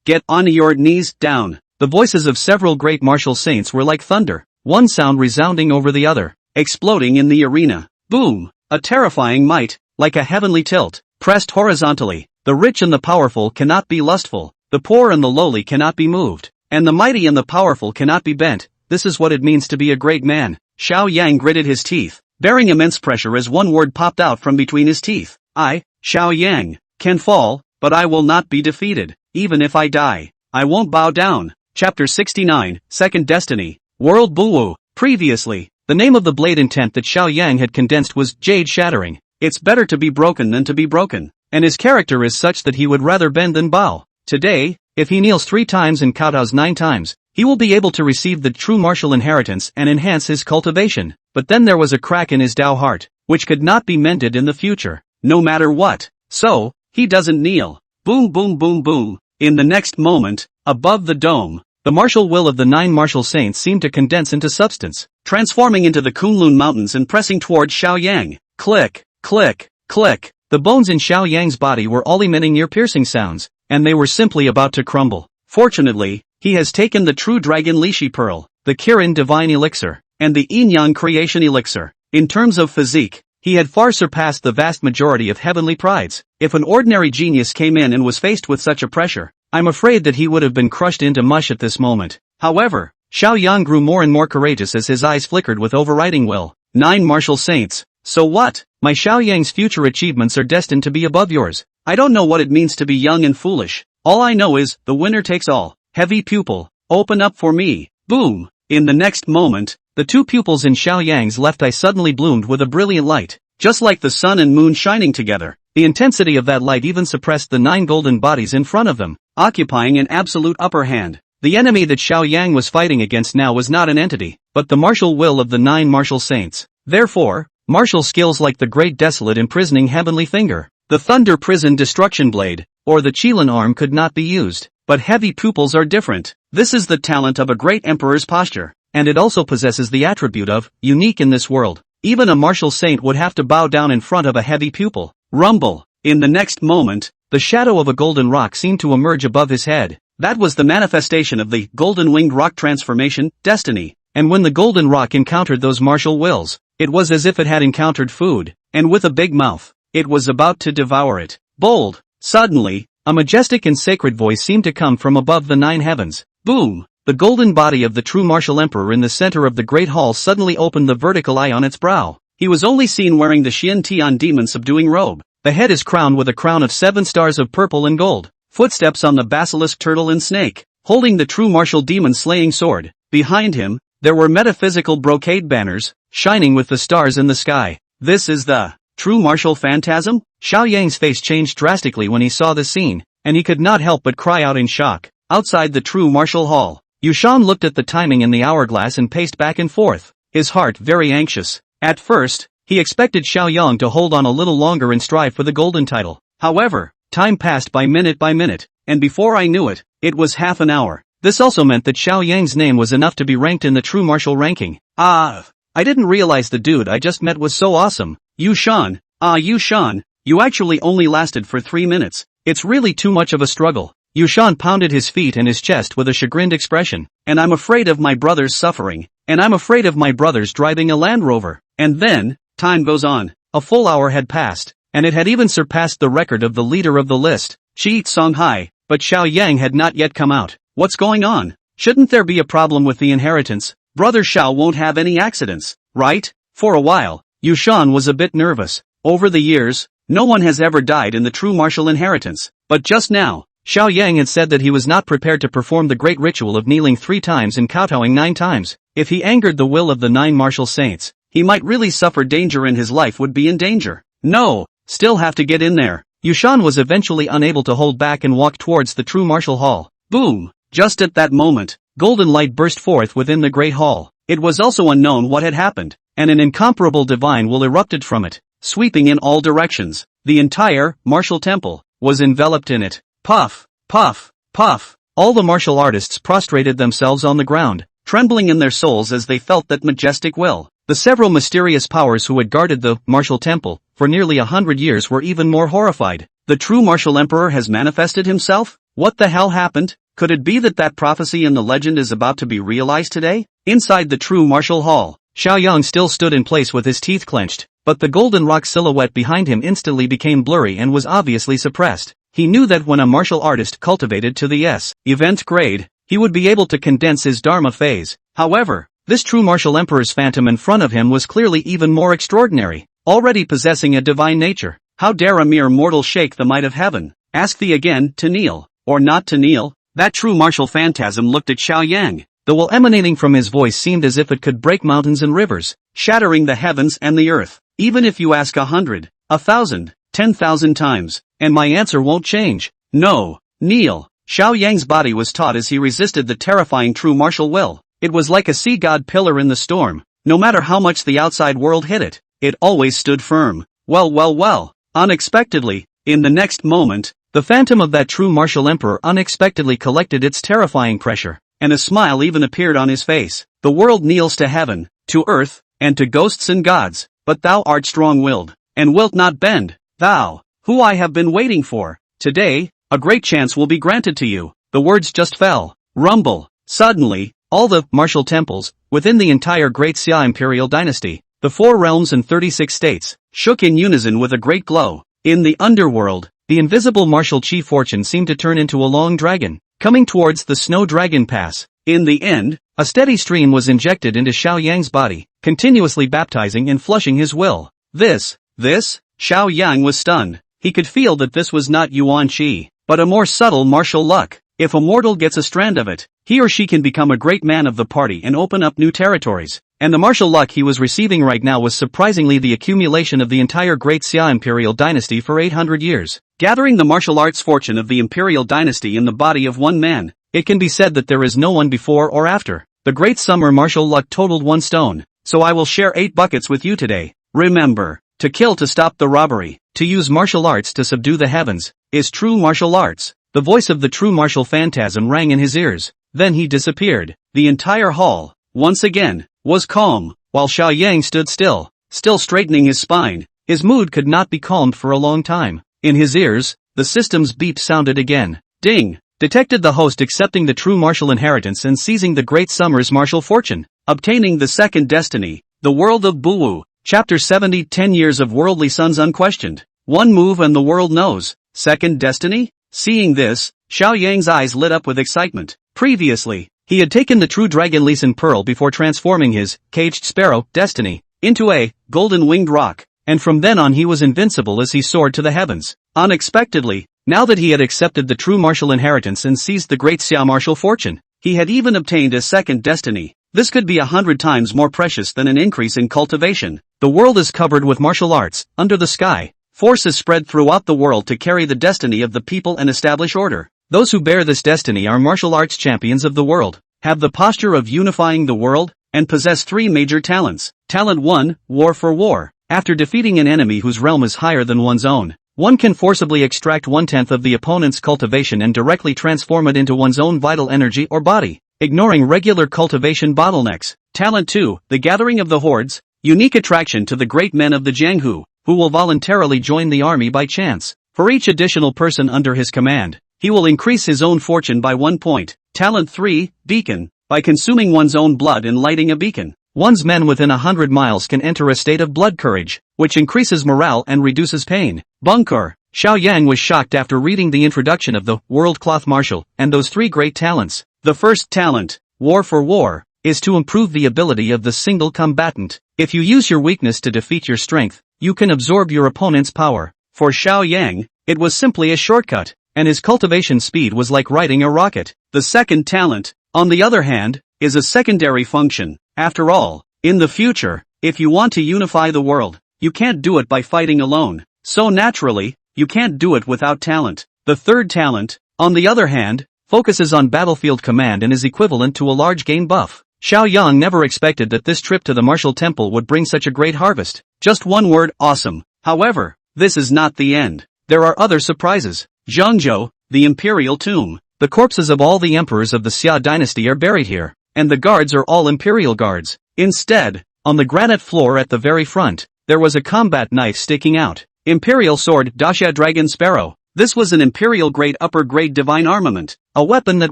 get on your knees, down. The voices of several great martial saints were like thunder, one sound resounding over the other, exploding in the arena. Boom! A terrifying might, like a heavenly tilt, pressed horizontally. The rich and the powerful cannot be lustful, the poor and the lowly cannot be moved, and the mighty and the powerful cannot be bent. This is what it means to be a great man. Xiaoyang gritted his teeth, bearing immense pressure as one word popped out from between his teeth. I, Xiaoyang, can fall, but I will not be defeated. Even if I die, I won't bow down. Chapter 69, Second Destiny. World Buwu. Previously, the name of the blade intent that Xiaoyang had condensed was Jade Shattering. It's better to be broken than to be broken, and his character is such that he would rather bend than bow. Today, if he kneels 3 times and kowtows 9 times, he will be able to receive the true martial inheritance and enhance his cultivation. But then there was a crack in his Tao heart, which could not be mended in the future, no matter what. So, he doesn't kneel. Boom boom boom boom. In the next moment, above the dome, the martial will of the 9 martial saints seemed to condense into substance, transforming into the Kunlun mountains and pressing toward Xiaoyang. Click, click, click. The bones in Xiaoyang's body were all emitting ear-piercing sounds, and they were simply about to crumble. Fortunately, he has taken the true dragon Lishi Pearl, the Kirin divine elixir, and the Yin-Yang creation elixir. In terms of physique, he had far surpassed the vast majority of heavenly prides. If an ordinary genius came in and was faced with such a pressure, I'm afraid that he would have been crushed into mush at this moment. However, Xiaoyang grew more and more courageous as his eyes flickered with overriding will. 9 martial saints. So what? My Xiaoyang's future achievements are destined to be above yours. I don't know what it means to be young and foolish. All I know is, the winner takes all. Heavy pupil, open up for me. Boom! In the next moment, the 2 pupils in Xiaoyang's left eye suddenly bloomed with a brilliant light, just like the sun and moon shining together. The intensity of that light even suppressed the 9 golden bodies in front of them, occupying an absolute upper hand. The enemy that Xiaoyang was fighting against now was not an entity, but the martial will of the 9 martial saints. Therefore, martial skills like the great desolate imprisoning heavenly finger, the thunder prison destruction blade, or the Qilin arm could not be used. But heavy pupils are different. This is the talent of a great emperor's posture, and it also possesses the attribute of unique in this world. Even a martial saint would have to bow down in front of a heavy pupil. Rumble. In the next moment, the shadow of a golden rock seemed to emerge above his head. That was the manifestation of the golden-winged rock transformation, destiny. And when the golden rock encountered those martial wills, it was as if it had encountered food, and with a big mouth, it was about to devour it. Bold. Suddenly, a majestic and sacred voice seemed to come from above the 9 heavens. Boom! The golden body of the true martial emperor in the center of the great hall suddenly opened the vertical eye on its brow. He was only seen wearing the Xian Tian demon subduing robe. The head is crowned with a crown of 7 stars of purple and gold. Footsteps on the basilisk turtle and snake, holding the true martial demon slaying sword. Behind him, there were metaphysical brocade banners, shining with the stars in the sky. This is the true martial phantasm? Xiaoyang's face changed drastically when he saw the scene, and he could not help but cry out in shock. Outside the true martial hall, Yushan looked at the timing in the hourglass and paced back and forth, his heart very anxious. At first, he expected Xiaoyang to hold on a little longer and strive for the golden title. However, time passed by minute, and before I knew it, it was half an hour. This also meant that Xiaoyang's name was enough to be ranked in the true martial ranking. I didn't realize the dude I just met was so awesome. Yushan, Yushan, you actually only lasted for 3 minutes. It's really too much of a struggle. Yushan pounded his feet and his chest with a chagrined expression. And I'm afraid of my brother's suffering. And I'm afraid of my brother's driving a Land Rover. And then, time goes on. A full hour had passed, and it had even surpassed the record of the leader of the list. Chi Songhai, but Xiao Yang had not yet come out. What's going on? Shouldn't there be a problem with the inheritance? Brother Xiao won't have any accidents, right? For a while, Yushan was a bit nervous. Over the years, no one has ever died in the true martial inheritance. But just now, Xiao Yang had said that he was not prepared to perform the great ritual of kneeling 3 times and kowtowing 9 times. If he angered the will of the 9 martial saints, he might really suffer danger and his life would be in danger. No, still have to get in there. Yushan was eventually unable to hold back and walked towards the true martial hall. Boom! Just at that moment, golden light burst forth within the great hall. It was also unknown what had happened, and an incomparable divine will erupted from it, sweeping in all directions. The entire martial temple was enveloped in it. Puff, puff, puff. All the martial artists prostrated themselves on the ground, trembling in their souls as they felt that majestic will. The several mysterious powers who had guarded the martial temple for nearly 100 years were even more horrified. The true martial emperor has manifested himself? What the hell happened? Could it be that prophecy in the legend is about to be realized today? Inside the true martial hall, Xiao Yang still stood in place with his teeth clenched, but the golden rock silhouette behind him instantly became blurry and was obviously suppressed. He knew that when a martial artist cultivated to the event grade, he would be able to condense his Dharma phase. However, this true martial emperor's phantom in front of him was clearly even more extraordinary, already possessing a divine nature. How dare a mere mortal shake the might of heaven? Ask thee again, to kneel, or not to kneel? That true martial phantasm looked at Xiao Yang. The will emanating from his voice seemed as if it could break mountains and rivers, shattering the heavens and the earth. Even if you ask 100, 1,000, 10,000 times, and my answer won't change. No, kneel. Xiao Yang's body was taut as he resisted the terrifying true martial will. It was like a sea god pillar in the storm. No matter how much the outside world hit it, it always stood firm. Well. Unexpectedly, in the next moment, the phantom of that true martial emperor unexpectedly collected its terrifying pressure, and a smile even appeared on his face. The world kneels to heaven, to earth, and to ghosts and gods, but thou art strong-willed, and wilt not bend. Thou, who I have been waiting for, today, a great chance will be granted to you. The words just fell. Rumble. Suddenly, all the martial temples, within the entire Great Xia imperial dynasty, the 4 realms and 36 states, shook in unison with a great glow. In the underworld, the invisible martial chi fortune seemed to turn into a long dragon, coming towards the Snow Dragon Pass. In the end, a steady stream was injected into Xiao Yang's body, continuously baptizing and flushing his will. This, Xiao Yang was stunned. He could feel that this was not Yuan Qi, but a more subtle martial luck. If a mortal gets a strand of it, he or she can become a great man of the party and open up new territories. And the martial luck he was receiving right now was surprisingly the accumulation of the entire Great Xia imperial dynasty for 800 years. Gathering the martial arts fortune of the imperial dynasty in the body of one man, it can be said that there is no one before or after. The great summer martial luck totaled 1 stone, so I will share 8 buckets with you today. Remember, to kill to stop the robbery, to use martial arts to subdue the heavens, is true martial arts. The voice of the true martial phantasm rang in his ears. Then he disappeared. The entire hall, once again, was calm, while Xiao Yang stood still straightening his spine. His mood could not be calmed for a long time. In his ears, the system's beep sounded again. Ding! Detected the host accepting the true martial inheritance and seizing the great summer's martial fortune. Obtaining the second destiny, the world of Buwu. Chapter 70 10 years of worldly sons unquestioned. One move and the world knows. Second destiny? Seeing this, Xiao Yang's eyes lit up with excitement. Previously, he had taken the true dragon Lysan Pearl before transforming his caged sparrow destiny into a golden winged rock, and from then on he was invincible as he soared to the heavens. Unexpectedly, now that he had accepted the true martial inheritance and seized the great Xia martial fortune, he had even obtained a second destiny. This could be 100 times more precious than an increase in cultivation. The world is covered with martial arts. Under the sky, forces spread throughout the world to carry the destiny of the people and establish order. Those who bear this destiny are martial arts champions of the world, have the posture of unifying the world, and possess 3 major talents. Talent 1, War for War. After defeating an enemy whose realm is higher than one's own, one can forcibly extract 1/10 of the opponent's cultivation and directly transform it into one's own vital energy or body, ignoring regular cultivation bottlenecks. Talent 2, the Gathering of the Hordes. Unique attraction to the great men of the Jianghu, who will voluntarily join the army by chance. For each additional person under his command, he will increase his own fortune by 1 point. Talent 3, Beacon. By consuming one's own blood and lighting a beacon, one's men within 100 miles can enter a state of blood courage, which increases morale and reduces pain. Bunker. Xiao Yang was shocked after reading the introduction of the world cloth martial and those three great talents. The first talent, war for war, is to improve the ability of the single combatant. If you use your weakness to defeat your strength, you can absorb your opponent's power. For Xiao Yang, it was simply a shortcut, and his cultivation speed was like riding a rocket. The second talent, on the other hand, is a secondary function. After all, in the future, if you want to unify the world, you can't do it by fighting alone. So naturally, you can't do it without talent. The third talent, on the other hand, focuses on battlefield command and is equivalent to a large game buff. Xiao Yang never expected that this trip to the martial temple would bring such a great harvest. Just one word, awesome. However, this is not the end. There are other surprises. Zhengzhou, the imperial tomb. The corpses of all the emperors of the Xia dynasty are buried here, and the guards are all imperial guards. Instead, on the granite floor at the very front, there was a combat knife sticking out. Imperial sword Daxia Dragon Sparrow. This was an imperial grade upper grade divine armament, a weapon that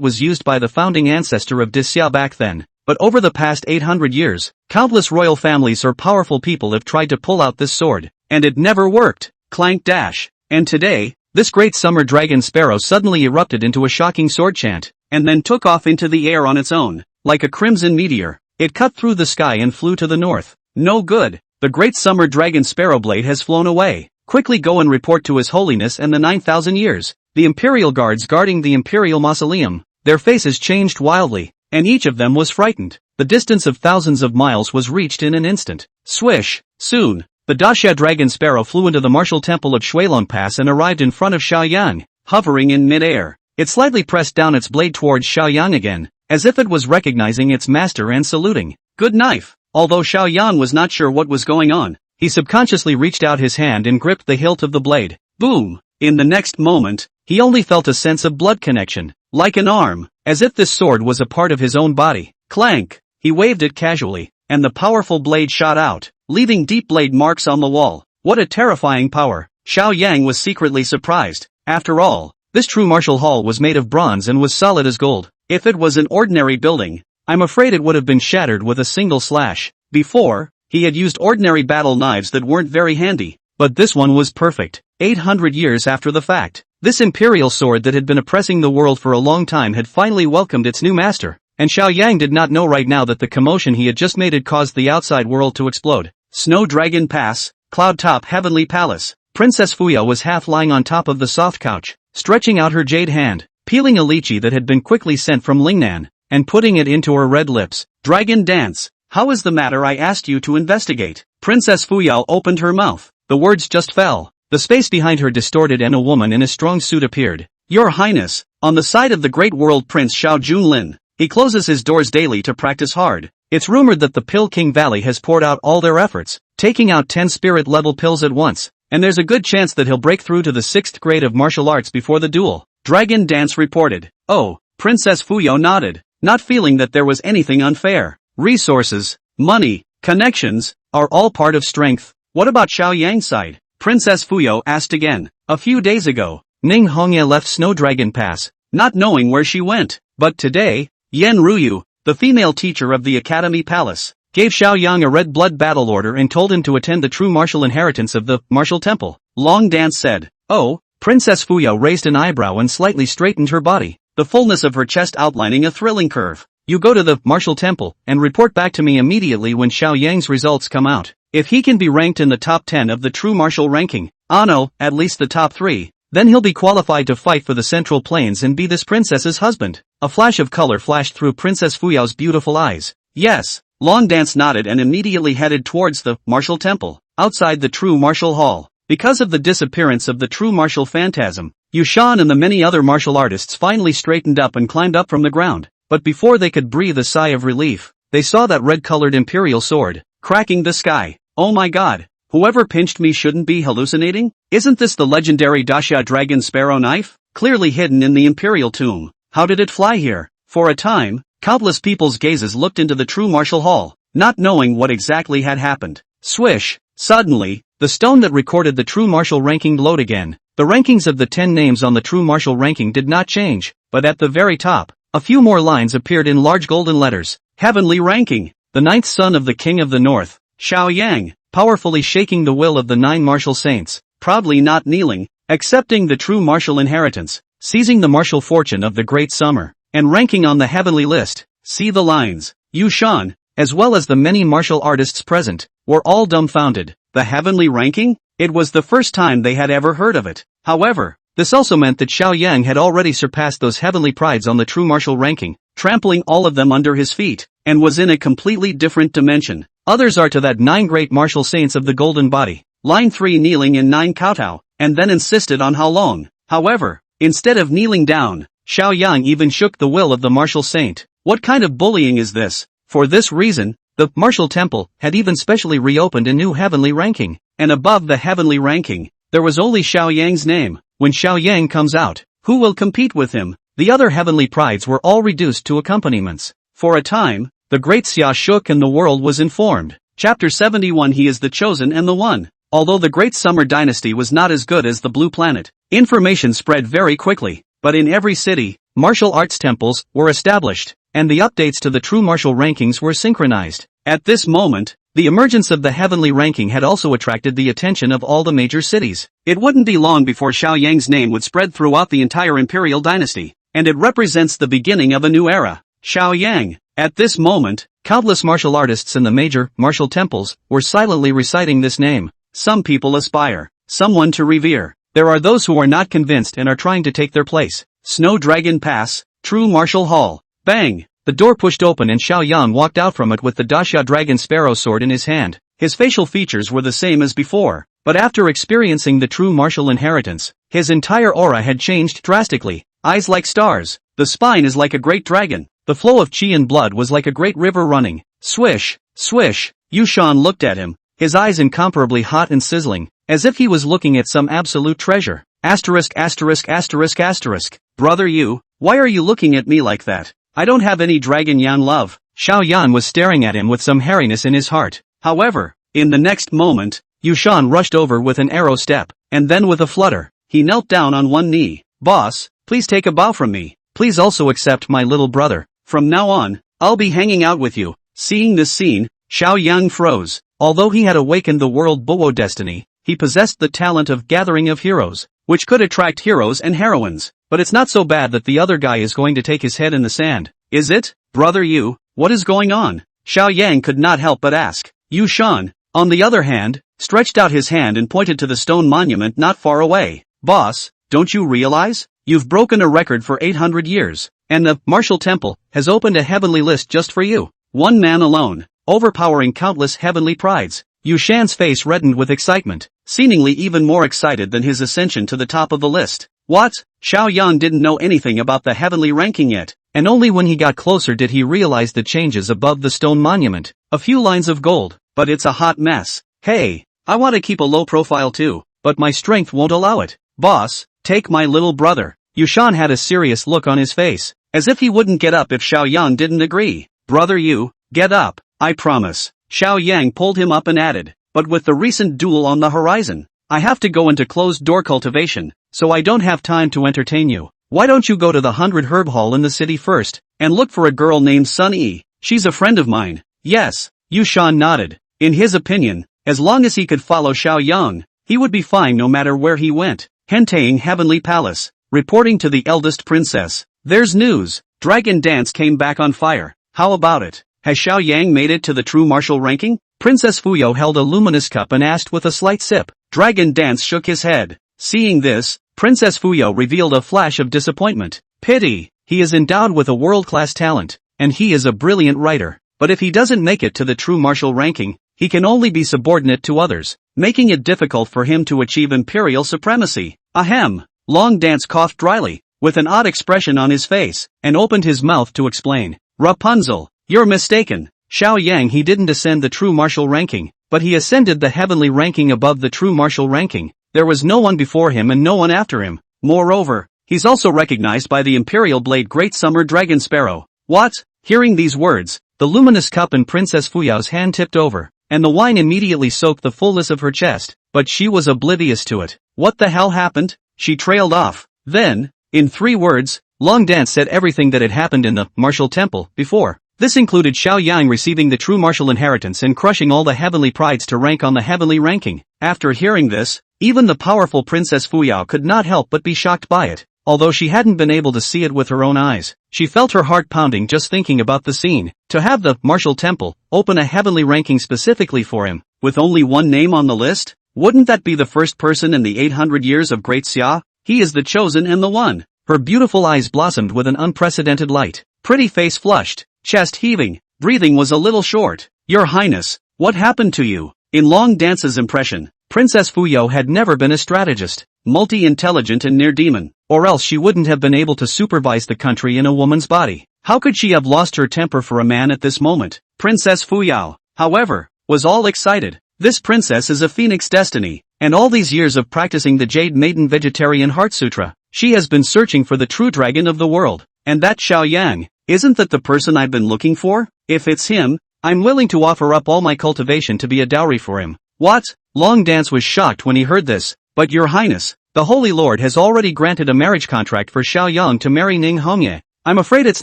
was used by the founding ancestor of Xia back then. But over the past 800 years, countless royal families or powerful people have tried to pull out this sword, and it never worked. Clank dash. And today, this great summer dragon sparrow suddenly erupted into a shocking sword chant, and then took off into the air on its own. Like a crimson meteor, it cut through the sky and flew to the north. No good. The great summer dragon sparrow blade has flown away. Quickly go and report to His Holiness and the 9,000 years. The imperial guards guarding the imperial mausoleum. Their faces changed wildly, and each of them was frightened. The distance of thousands of miles was reached in an instant. Swish. Soon, the Daxia dragon sparrow flew into the martial temple of Shuilong Pass and arrived in front of Xiao Yang, hovering in mid-air. It slightly pressed down its blade towards Xiao Yang again, as if it was recognizing its master and saluting. Good knife. Although Xiao Yang was not sure what was going on, he subconsciously reached out his hand and gripped the hilt of the blade. Boom! In the next moment, he only felt a sense of blood connection, like an arm, as if this sword was a part of his own body. Clank! He waved it casually, and the powerful blade shot out, leaving deep blade marks on the wall. What a terrifying power! Xiao Yang was secretly surprised. After all, this true martial hall was made of bronze and was solid as gold. If it was an ordinary building, I'm afraid it would have been shattered with a single slash. Before, he had used ordinary battle knives that weren't very handy, but this one was perfect. 800 years after the fact, this imperial sword that had been oppressing the world for a long time had finally welcomed its new master, and Xiao Yang did not know right now that the commotion he had just made had caused the outside world to explode. Snow Dragon Pass, Cloud Top Heavenly Palace. Princess Fuya was half lying on top of the soft couch, stretching out her jade hand, peeling a lychee that had been quickly sent from Lingnan, and putting it into her red lips. Dragon Dance. How is the matter? I asked you to investigate. Princess Fuyao opened her mouth. The words just fell. The space behind her distorted and a woman in a strong suit appeared. Your Highness, on the side of the great world Prince Xiao Junlin. He closes his doors daily to practice hard. It's rumored that the Pill King Valley has poured out all their efforts, taking out 10 spirit-level pills at once, and there's a good chance that he'll break through to the 6th grade of martial arts before the duel. Dragon Dance reported. Oh, Princess Fuyao nodded, not feeling that there was anything unfair. Resources, money, connections, are all part of strength. What about Xiao Yang's side? Princess Fuyao asked again. A few days ago, Ning Hongye left Snow Dragon Pass, not knowing where she went. But today, Yan Ruyu, the female teacher of the Academy Palace, gave Xiao Yang a red blood battle order and told him to attend the true martial inheritance of the martial temple. Long Dance said. Oh, Princess Fuyao raised an eyebrow and slightly straightened her body, the fullness of her chest outlining a thrilling curve. You go to the martial temple and report back to me immediately when Xiao Yang's results come out. If he can be ranked in the top 10 of the true martial ranking, no, at least the top 3, then he'll be qualified to fight for the Central Plains and be this princess's husband. A flash of color flashed through Princess Fuyao's beautiful eyes. Yes, Long Dance nodded and immediately headed towards the martial temple, outside the true martial hall. Because of the disappearance of the true martial phantasm, Yushan and the many other martial artists finally straightened up and climbed up from the ground. But before they could breathe a sigh of relief, they saw that red-colored imperial sword, cracking the sky. Oh my god, whoever pinched me shouldn't be hallucinating? Isn't this the legendary Daxia Dragon Sparrow knife? Clearly hidden in the imperial tomb. How did it fly here? For a time, countless people's gazes looked into the true martial hall, not knowing what exactly had happened. Swish! Suddenly, the stone that recorded the true martial ranking glowed again. The rankings of the 10 names on the true martial ranking did not change, but at the very top, a few more lines appeared in large golden letters. Heavenly ranking. The 9th son of the King of the North, Xiao Yang, powerfully shaking the will of the 9 martial saints, proudly not kneeling, accepting the true martial inheritance, seizing the martial fortune of the great summer, and ranking on the heavenly list. See the lines. Yushan, as well as the many martial artists present, were all dumbfounded. The heavenly ranking? It was the first time they had ever heard of it. However, this also meant that Xiao Yang had already surpassed those heavenly prides on the true martial ranking, trampling all of them under his feet, and was in a completely different dimension. Others are to that 9 great martial saints of the golden body. Line 3 kneeling in 9 kowtow, and then insisted on how long. However, instead of kneeling down, Xiao Yang even shook the will of the martial saint. What kind of bullying is this? For this reason, the martial temple had even specially reopened a new heavenly ranking, and above the heavenly ranking, there was only Xiao Yang's name. When Xiao Yang comes out, who will compete with him? The other heavenly prides were all reduced to accompaniments. For a time, the great Xia shook and the world was informed. Chapter 71 He is the chosen and the one. Although the great summer dynasty was not as good as the blue planet, information spread very quickly. But in every city, martial arts temples were established, and the updates to the true martial rankings were synchronized. At this moment, the emergence of the heavenly ranking had also attracted the attention of all the major cities. It wouldn't be long before Xiao Yang's name would spread throughout the entire imperial dynasty, and it represents the beginning of a new era. Xiao Yang. At this moment, countless martial artists in the major martial temples were silently reciting this name. Some people aspire, someone to revere. There are those who are not convinced and are trying to take their place. Snow Dragon Pass, True Martial Hall. Bang! The door pushed open and Xiao Yang walked out from it with the Daxia Dragon Sparrow sword in his hand. His facial features were the same as before, but after experiencing the true martial inheritance, his entire aura had changed drastically. Eyes like stars, the spine is like a great dragon, the flow of qi and blood was like a great river running. Swish, swish, Yushan looked at him, his eyes incomparably hot and sizzling, as if he was looking at some absolute treasure. Asterisk asterisk asterisk asterisk. Brother you, why are you looking at me like that? I don't have any dragon yan love. Xiao Yan was staring at him with some hairiness in his heart. However, in the next moment, Yushan rushed over with an arrow step, and then with a flutter, he knelt down on one knee. Boss, please take a bow from me. Please also accept my little brother. From now on, I'll be hanging out with you. Seeing this scene, Xiao Yang froze. Although he had awakened the world Bowo destiny, he possessed the talent of gathering of heroes, which could attract heroes and heroines. But it's not so bad that the other guy is going to take his head in the sand, is it? Brother you, what is going on? Xiao Yang could not help but ask. Yushan, on the other hand, stretched out his hand and pointed to the stone monument not far away. Boss, don't you realize? You've broken a record for 800 years, and the martial temple has opened a heavenly list just for you. One man alone, overpowering countless heavenly prides. Yushan's face reddened with excitement, seemingly even more excited than his ascension to the top of the list. What? Xiao Yang didn't know anything about the heavenly ranking yet, and only when he got closer did he realize the changes above the stone monument. A few lines of gold, but it's a hot mess. Hey, I want to keep a low profile too, but my strength won't allow it. Boss, take my little brother. Yushan had a serious look on his face, as if he wouldn't get up if Xiao Yang didn't agree. Brother you, get up, I promise. Xiao Yang pulled him up and added, but with the recent duel on the horizon, I have to go into closed-door cultivation, so I don't have time to entertain you. Why don't you go to the 100 Herb Hall in the city first, and look for a girl named Sun Yi? She's a friend of mine. Yes, Yushan nodded. In his opinion, as long as he could follow Xiao Yang, he would be fine no matter where he went. Henteing Heavenly Palace, reporting to the eldest princess. There's news. Dragon Dance came back on fire. How about it? Has Xiao Yang made it to the true martial ranking? Princess Fuyo held a luminous cup and asked with a slight sip. Dragon Dance shook his head. Seeing this, Princess Fuyo revealed a flash of disappointment. Pity, he is endowed with a world-class talent, and he is a brilliant writer. But if he doesn't make it to the true martial ranking, he can only be subordinate to others, making it difficult for him to achieve imperial supremacy. Ahem. Long Dance coughed dryly, with an odd expression on his face, and opened his mouth to explain. Rapunzel, you're mistaken. Xiao Yang he didn't ascend the true martial ranking, but he ascended the heavenly ranking above the true martial ranking. There was no one before him and no one after him. Moreover, he's also recognized by the Imperial Blade Great Summer Dragon Sparrow. What? Hearing these words, the luminous cup in Princess Fuyao's hand tipped over, and the wine immediately soaked the fullness of her chest, but she was oblivious to it. What the hell happened? She trailed off. Then, in 3 words, Long Dance said everything that had happened in the martial temple before. This included Xiao Yang receiving the true martial inheritance and crushing all the heavenly prides to rank on the heavenly ranking. After hearing this, Even the powerful Princess Fuyao could not help but be shocked by it. Although she hadn't been able to see it with her own eyes, she felt her heart pounding just thinking about the scene. To have the martial temple open a heavenly ranking specifically for him, with only one name on the list? Wouldn't that be the first person in the 800 years of Great Xia? He is the chosen and the one. Her beautiful eyes blossomed with an unprecedented light. Pretty face flushed, chest heaving, breathing was a little short. Your Highness, what happened to you? In Long Dance's impression, Princess Fuyao had never been a strategist, multi-intelligent and near-demon, or else she wouldn't have been able to supervise the country in a woman's body. How could she have lost her temper for a man at this moment? Princess Fuyao, however, was all excited. This princess is a phoenix destiny, and all these years of practicing the Jade Maiden Vegetarian Heart Sutra, she has been searching for the true dragon of the world. And that Xiao Yang, isn't that the person I've been looking for? If it's him, I'm willing to offer up all my cultivation to be a dowry for him. What? Long Dance was shocked when he heard this. But Your Highness, the Holy Lord has already granted a marriage contract for Xiao Yang to marry Ning Hongye. I'm afraid it's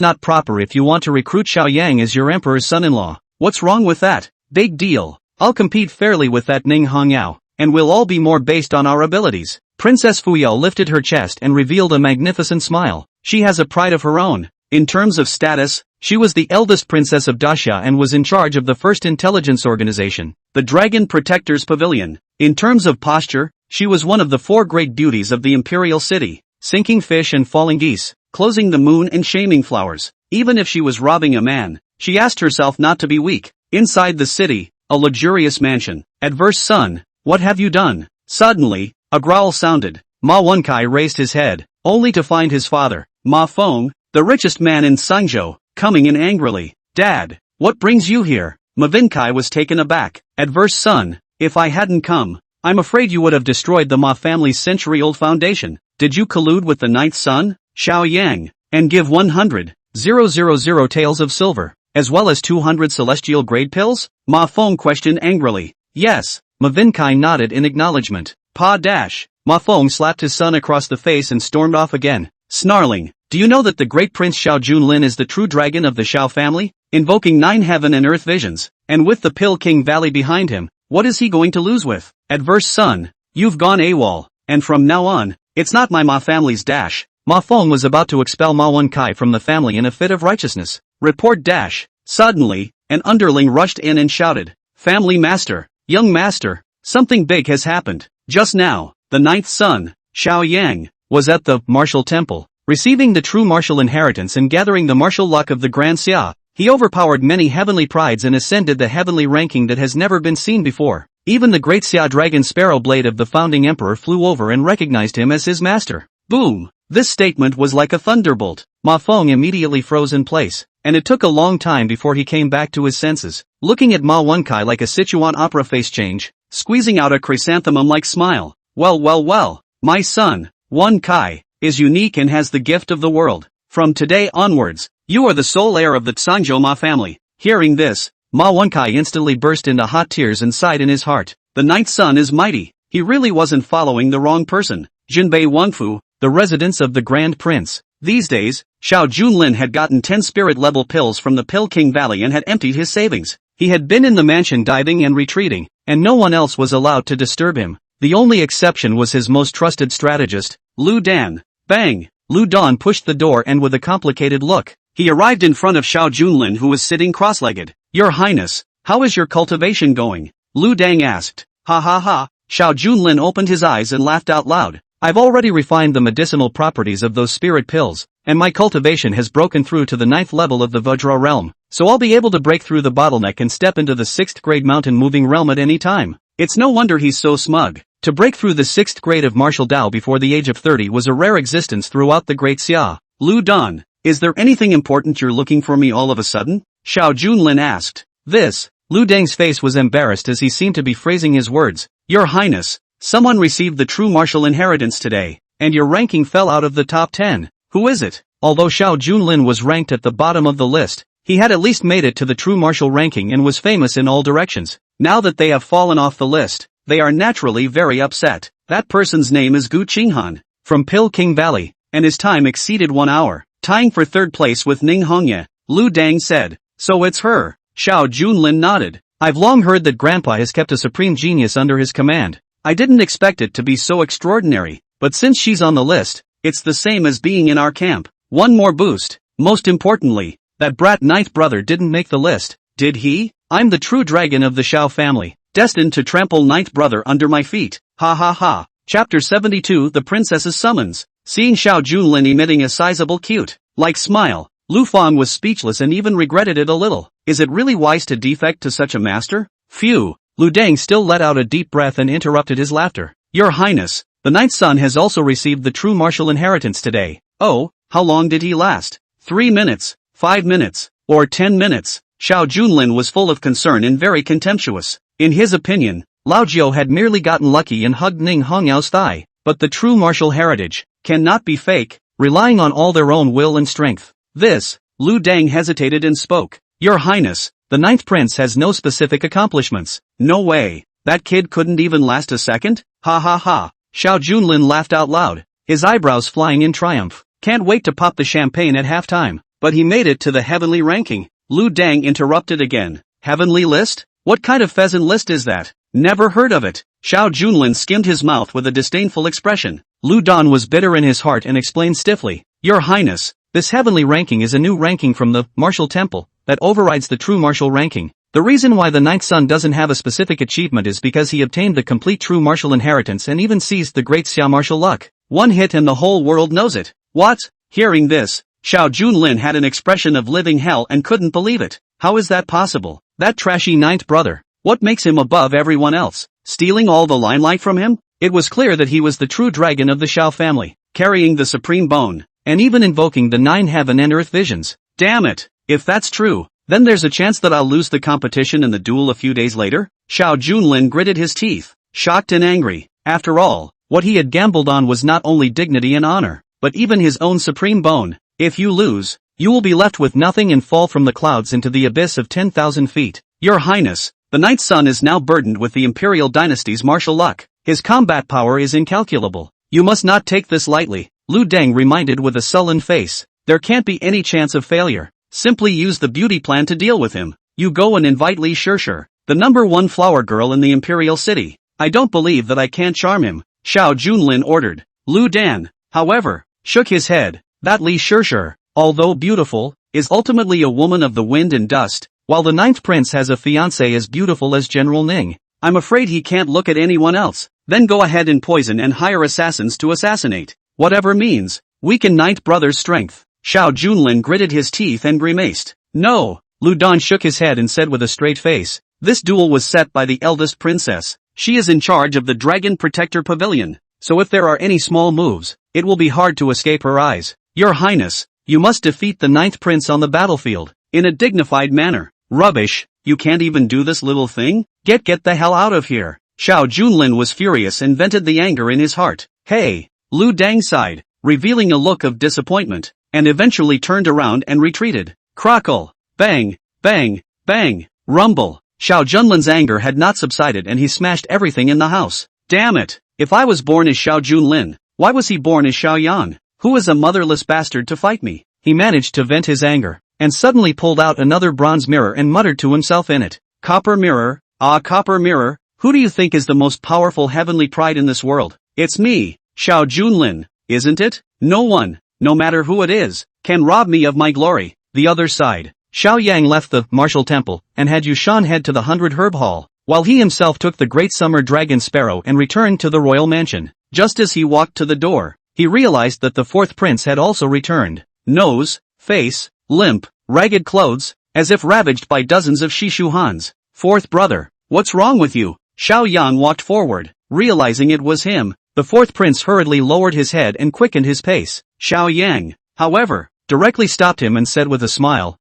not proper if you want to recruit Xiao Yang as your emperor's son-in-law. What's wrong with that? Big deal. I'll compete fairly with that Ning Hongyao, and we'll all be more based on our abilities. Princess Fuyao lifted her chest and revealed a magnificent smile. She has a pride of her own. In terms of status, she was the eldest princess of Daxia and was in charge of the first intelligence organization, the Dragon Protectors Pavilion. In terms of posture, she was one of the four great beauties of the imperial city, sinking fish and falling geese, closing the moon and shaming flowers. Even if she was robbing a man, she asked herself not to be weak. Inside the city, a luxurious mansion. Adverse son, what have you done? Suddenly, a growl sounded. Ma Wenkai raised his head, only to find his father, Ma Feng, the richest man in Sangzhou, coming in angrily. Dad, what brings you here? Ma Wenkai was taken aback. Adverse son, if I hadn't come, I'm afraid you would have destroyed the Ma family's century-old foundation. Did you collude with the ninth son, Xiao Yang, and give 100,000 taels of silver, as well as 200 celestial grade pills? Ma Feng questioned angrily. Yes, Ma Wenkai nodded in acknowledgement. Pa dash. Ma Feng slapped his son across the face and stormed off again, snarling. Do you know that the great Prince Xiao Junlin is the true dragon of the Xiao family, invoking 9 heaven and earth visions, and with the Pill King Valley behind him, what is he going to lose with? Adverse son, you've gone AWOL, and from now on, it's not my Ma family's dash. Ma Feng was about to expel Ma Wenkai from the family in a fit of righteousness. Report dash. Suddenly, an underling rushed in and shouted, Family master, young master, something big has happened. Just now, the ninth son, Xiao Yang, was at the martial temple, receiving the true martial inheritance and gathering the martial luck of the Grand Xia. He overpowered many heavenly prides and ascended the heavenly ranking that has never been seen before. Even the great Xia dragon Sparrow Blade of the founding emperor flew over and recognized him as his master. Boom! This statement was like a thunderbolt. Ma Feng immediately froze in place, and it took a long time before he came back to his senses, looking at Ma Wenkai like a Sichuan opera face change, squeezing out a chrysanthemum-like smile. Well, my son, Wenkai, is unique and has the gift of the world. From today onwards, you are the sole heir of the Sangzhou Ma family. Hearing this, Ma Wenkai instantly burst into hot tears and sighed in his heart. The ninth son is mighty. He really wasn't following the wrong person. Jinbei Wangfu, the residence of the Grand Prince. These days, Xiao Junlin had gotten 10 spirit-level pills from the Pill King Valley and had emptied his savings. He had been in the mansion diving and retreating, and no one else was allowed to disturb him. The only exception was his most trusted strategist, Lu Dan. Bang! Lu Dan pushed the door and with a complicated look, he arrived in front of Xiao Junlin who was sitting cross-legged. Your Highness, how is your cultivation going? Lu Dang asked. Ha ha ha. Xiao Junlin opened his eyes and laughed out loud. I've already refined the medicinal properties of those spirit pills, and my cultivation has broken through to the 9th level of the Vajra realm, so I'll be able to break through the bottleneck and step into the 6th grade mountain moving realm at any time. It's no wonder he's so smug. To break through the 6th grade of martial Dao before the age of 30 was a rare existence throughout the Great Xia. Lu Dan, is there anything important you're looking for me all of a sudden? Xiao Junlin asked. This. Lu Dang's face was embarrassed as he seemed to be phrasing his words. Your Highness, someone received the true martial inheritance today, and your ranking fell out of the top 10. Who is it? Although Xiao Junlin was ranked at the bottom of the list, he had at least made it to the true martial ranking and was famous in all directions. Now that they have fallen off the list, they are naturally very upset. That person's name is Gu Qinghan, from Pill King Valley, and his time exceeded 1 hour, tying for third place with Ning Hongye. Lu Dang said. So it's her. Xiao Junlin nodded. I've long heard that Grandpa has kept a supreme genius under his command. I didn't expect it to be so extraordinary, but since she's on the list, it's the same as being in our camp. One more boost. Most importantly, that brat ninth brother didn't make the list, did he? I'm the true dragon of the Shao family, destined to trample ninth brother under my feet. Ha ha ha. Chapter 72 The Princess's Summons. Seeing Xiao Junlin emitting a sizable cute-like smile, Lu Fang was speechless and even regretted it a little. Is it really wise to defect to such a master? Phew. Lu Dang still let out a deep breath and interrupted his laughter. Your Highness, the ninth son has also received the true martial inheritance today. Oh, how long did he last? 3 minutes, 5 minutes, or 10 minutes? Xiao Junlin was full of concern and very contemptuous. In his opinion, Lao Jiao had merely gotten lucky and hugged Ning Hongyao's thigh, but the true martial heritage cannot be fake, relying on all their own will and strength. This, Lu Dang hesitated and spoke. Your Highness, the ninth prince has no specific accomplishments. No way. That kid couldn't even last a second? Ha ha ha. Xiao Junlin laughed out loud, his eyebrows flying in triumph. Can't wait to pop the champagne at halftime. But he made it to the heavenly ranking. Lu Dang interrupted again. Heavenly list? What kind of pheasant list is that? Never heard of it. Xiao Junlin skimmed his mouth with a disdainful expression. Lu Dan was bitter in his heart and explained stiffly. Your Highness, this heavenly ranking is a new ranking from the martial temple that overrides the true martial ranking. The reason why the ninth son doesn't have a specific achievement is because he obtained the complete true martial inheritance and even seized the great Xia martial luck. One hit and the whole world knows it. What? Hearing this, Xiao Junlin had an expression of living hell and couldn't believe it. How is that possible? That trashy ninth brother. What makes him above everyone else? Stealing all the limelight from him? It was clear that he was the true dragon of the Shao family, carrying the supreme bone, and even invoking the 9 heaven and earth visions. Damn it! If that's true, then there's a chance that I'll lose the competition in the duel a few days later? Xiao Junlin gritted his teeth, shocked and angry. After all, what he had gambled on was not only dignity and honor, but even his own supreme bone. If you lose, you will be left with nothing and fall from the clouds into the abyss of 10,000 feet. Your Highness, the ninth son is now burdened with the imperial dynasty's martial luck. His combat power is incalculable. You must not take this lightly, Lu Deng reminded with a sullen face. There can't be any chance of failure. Simply use the beauty plan to deal with him. You go and invite Li Shishir, the #1 flower girl in the imperial city. I don't believe that I can't charm him, Xiao Junlin ordered. Lu Dan, however, shook his head. That Li Shishir, although beautiful, is ultimately a woman of the wind and dust, while the ninth prince has a fiancée as beautiful as General Ning. I'm afraid he can't look at anyone else. Then go ahead and poison and hire assassins to assassinate. Whatever means, weaken ninth brother's strength. Xiao Junlin gritted his teeth and grimaced. No, Lu Dan shook his head and said with a straight face. This duel was set by the eldest princess. She is in charge of the Dragon Protector Pavilion, so if there are any small moves, it will be hard to escape her eyes. Your Highness, you must defeat the ninth prince on the battlefield, in a dignified manner. Rubbish, you can't even do this little thing? Get the hell out of here. Xiao Junlin was furious and vented the anger in his heart. Hey, Lu Dang sighed, revealing a look of disappointment, and eventually turned around and retreated. Crackle, bang, bang, bang, rumble. Xiao Junlin's anger had not subsided and he smashed everything in the house. Damn it, if I was born as Xiao Junlin, why was he born as Xiao Yang? Who is a motherless bastard to fight me? He managed to vent his anger, and suddenly pulled out another bronze mirror and muttered to himself in it. Copper mirror, ah copper mirror, who do you think is the most powerful heavenly pride in this world? It's me, Xiao Junlin, isn't it? No one, no matter who it is, can rob me of my glory. The other side. Xiao Yang left the martial temple and had Yushan head to the 100 Herb Hall, while he himself took the great summer dragon sparrow and returned to the royal mansion. Just as he walked to the door, he realized that the fourth prince had also returned. Nose, face, limp, ragged clothes, as if ravaged by dozens of Shishuhans. Fourth brother, what's wrong with you? Xiao Yang walked forward, realizing it was him. The fourth prince hurriedly lowered his head and quickened his pace. Xiao Yang, however, directly stopped him and said with a smile,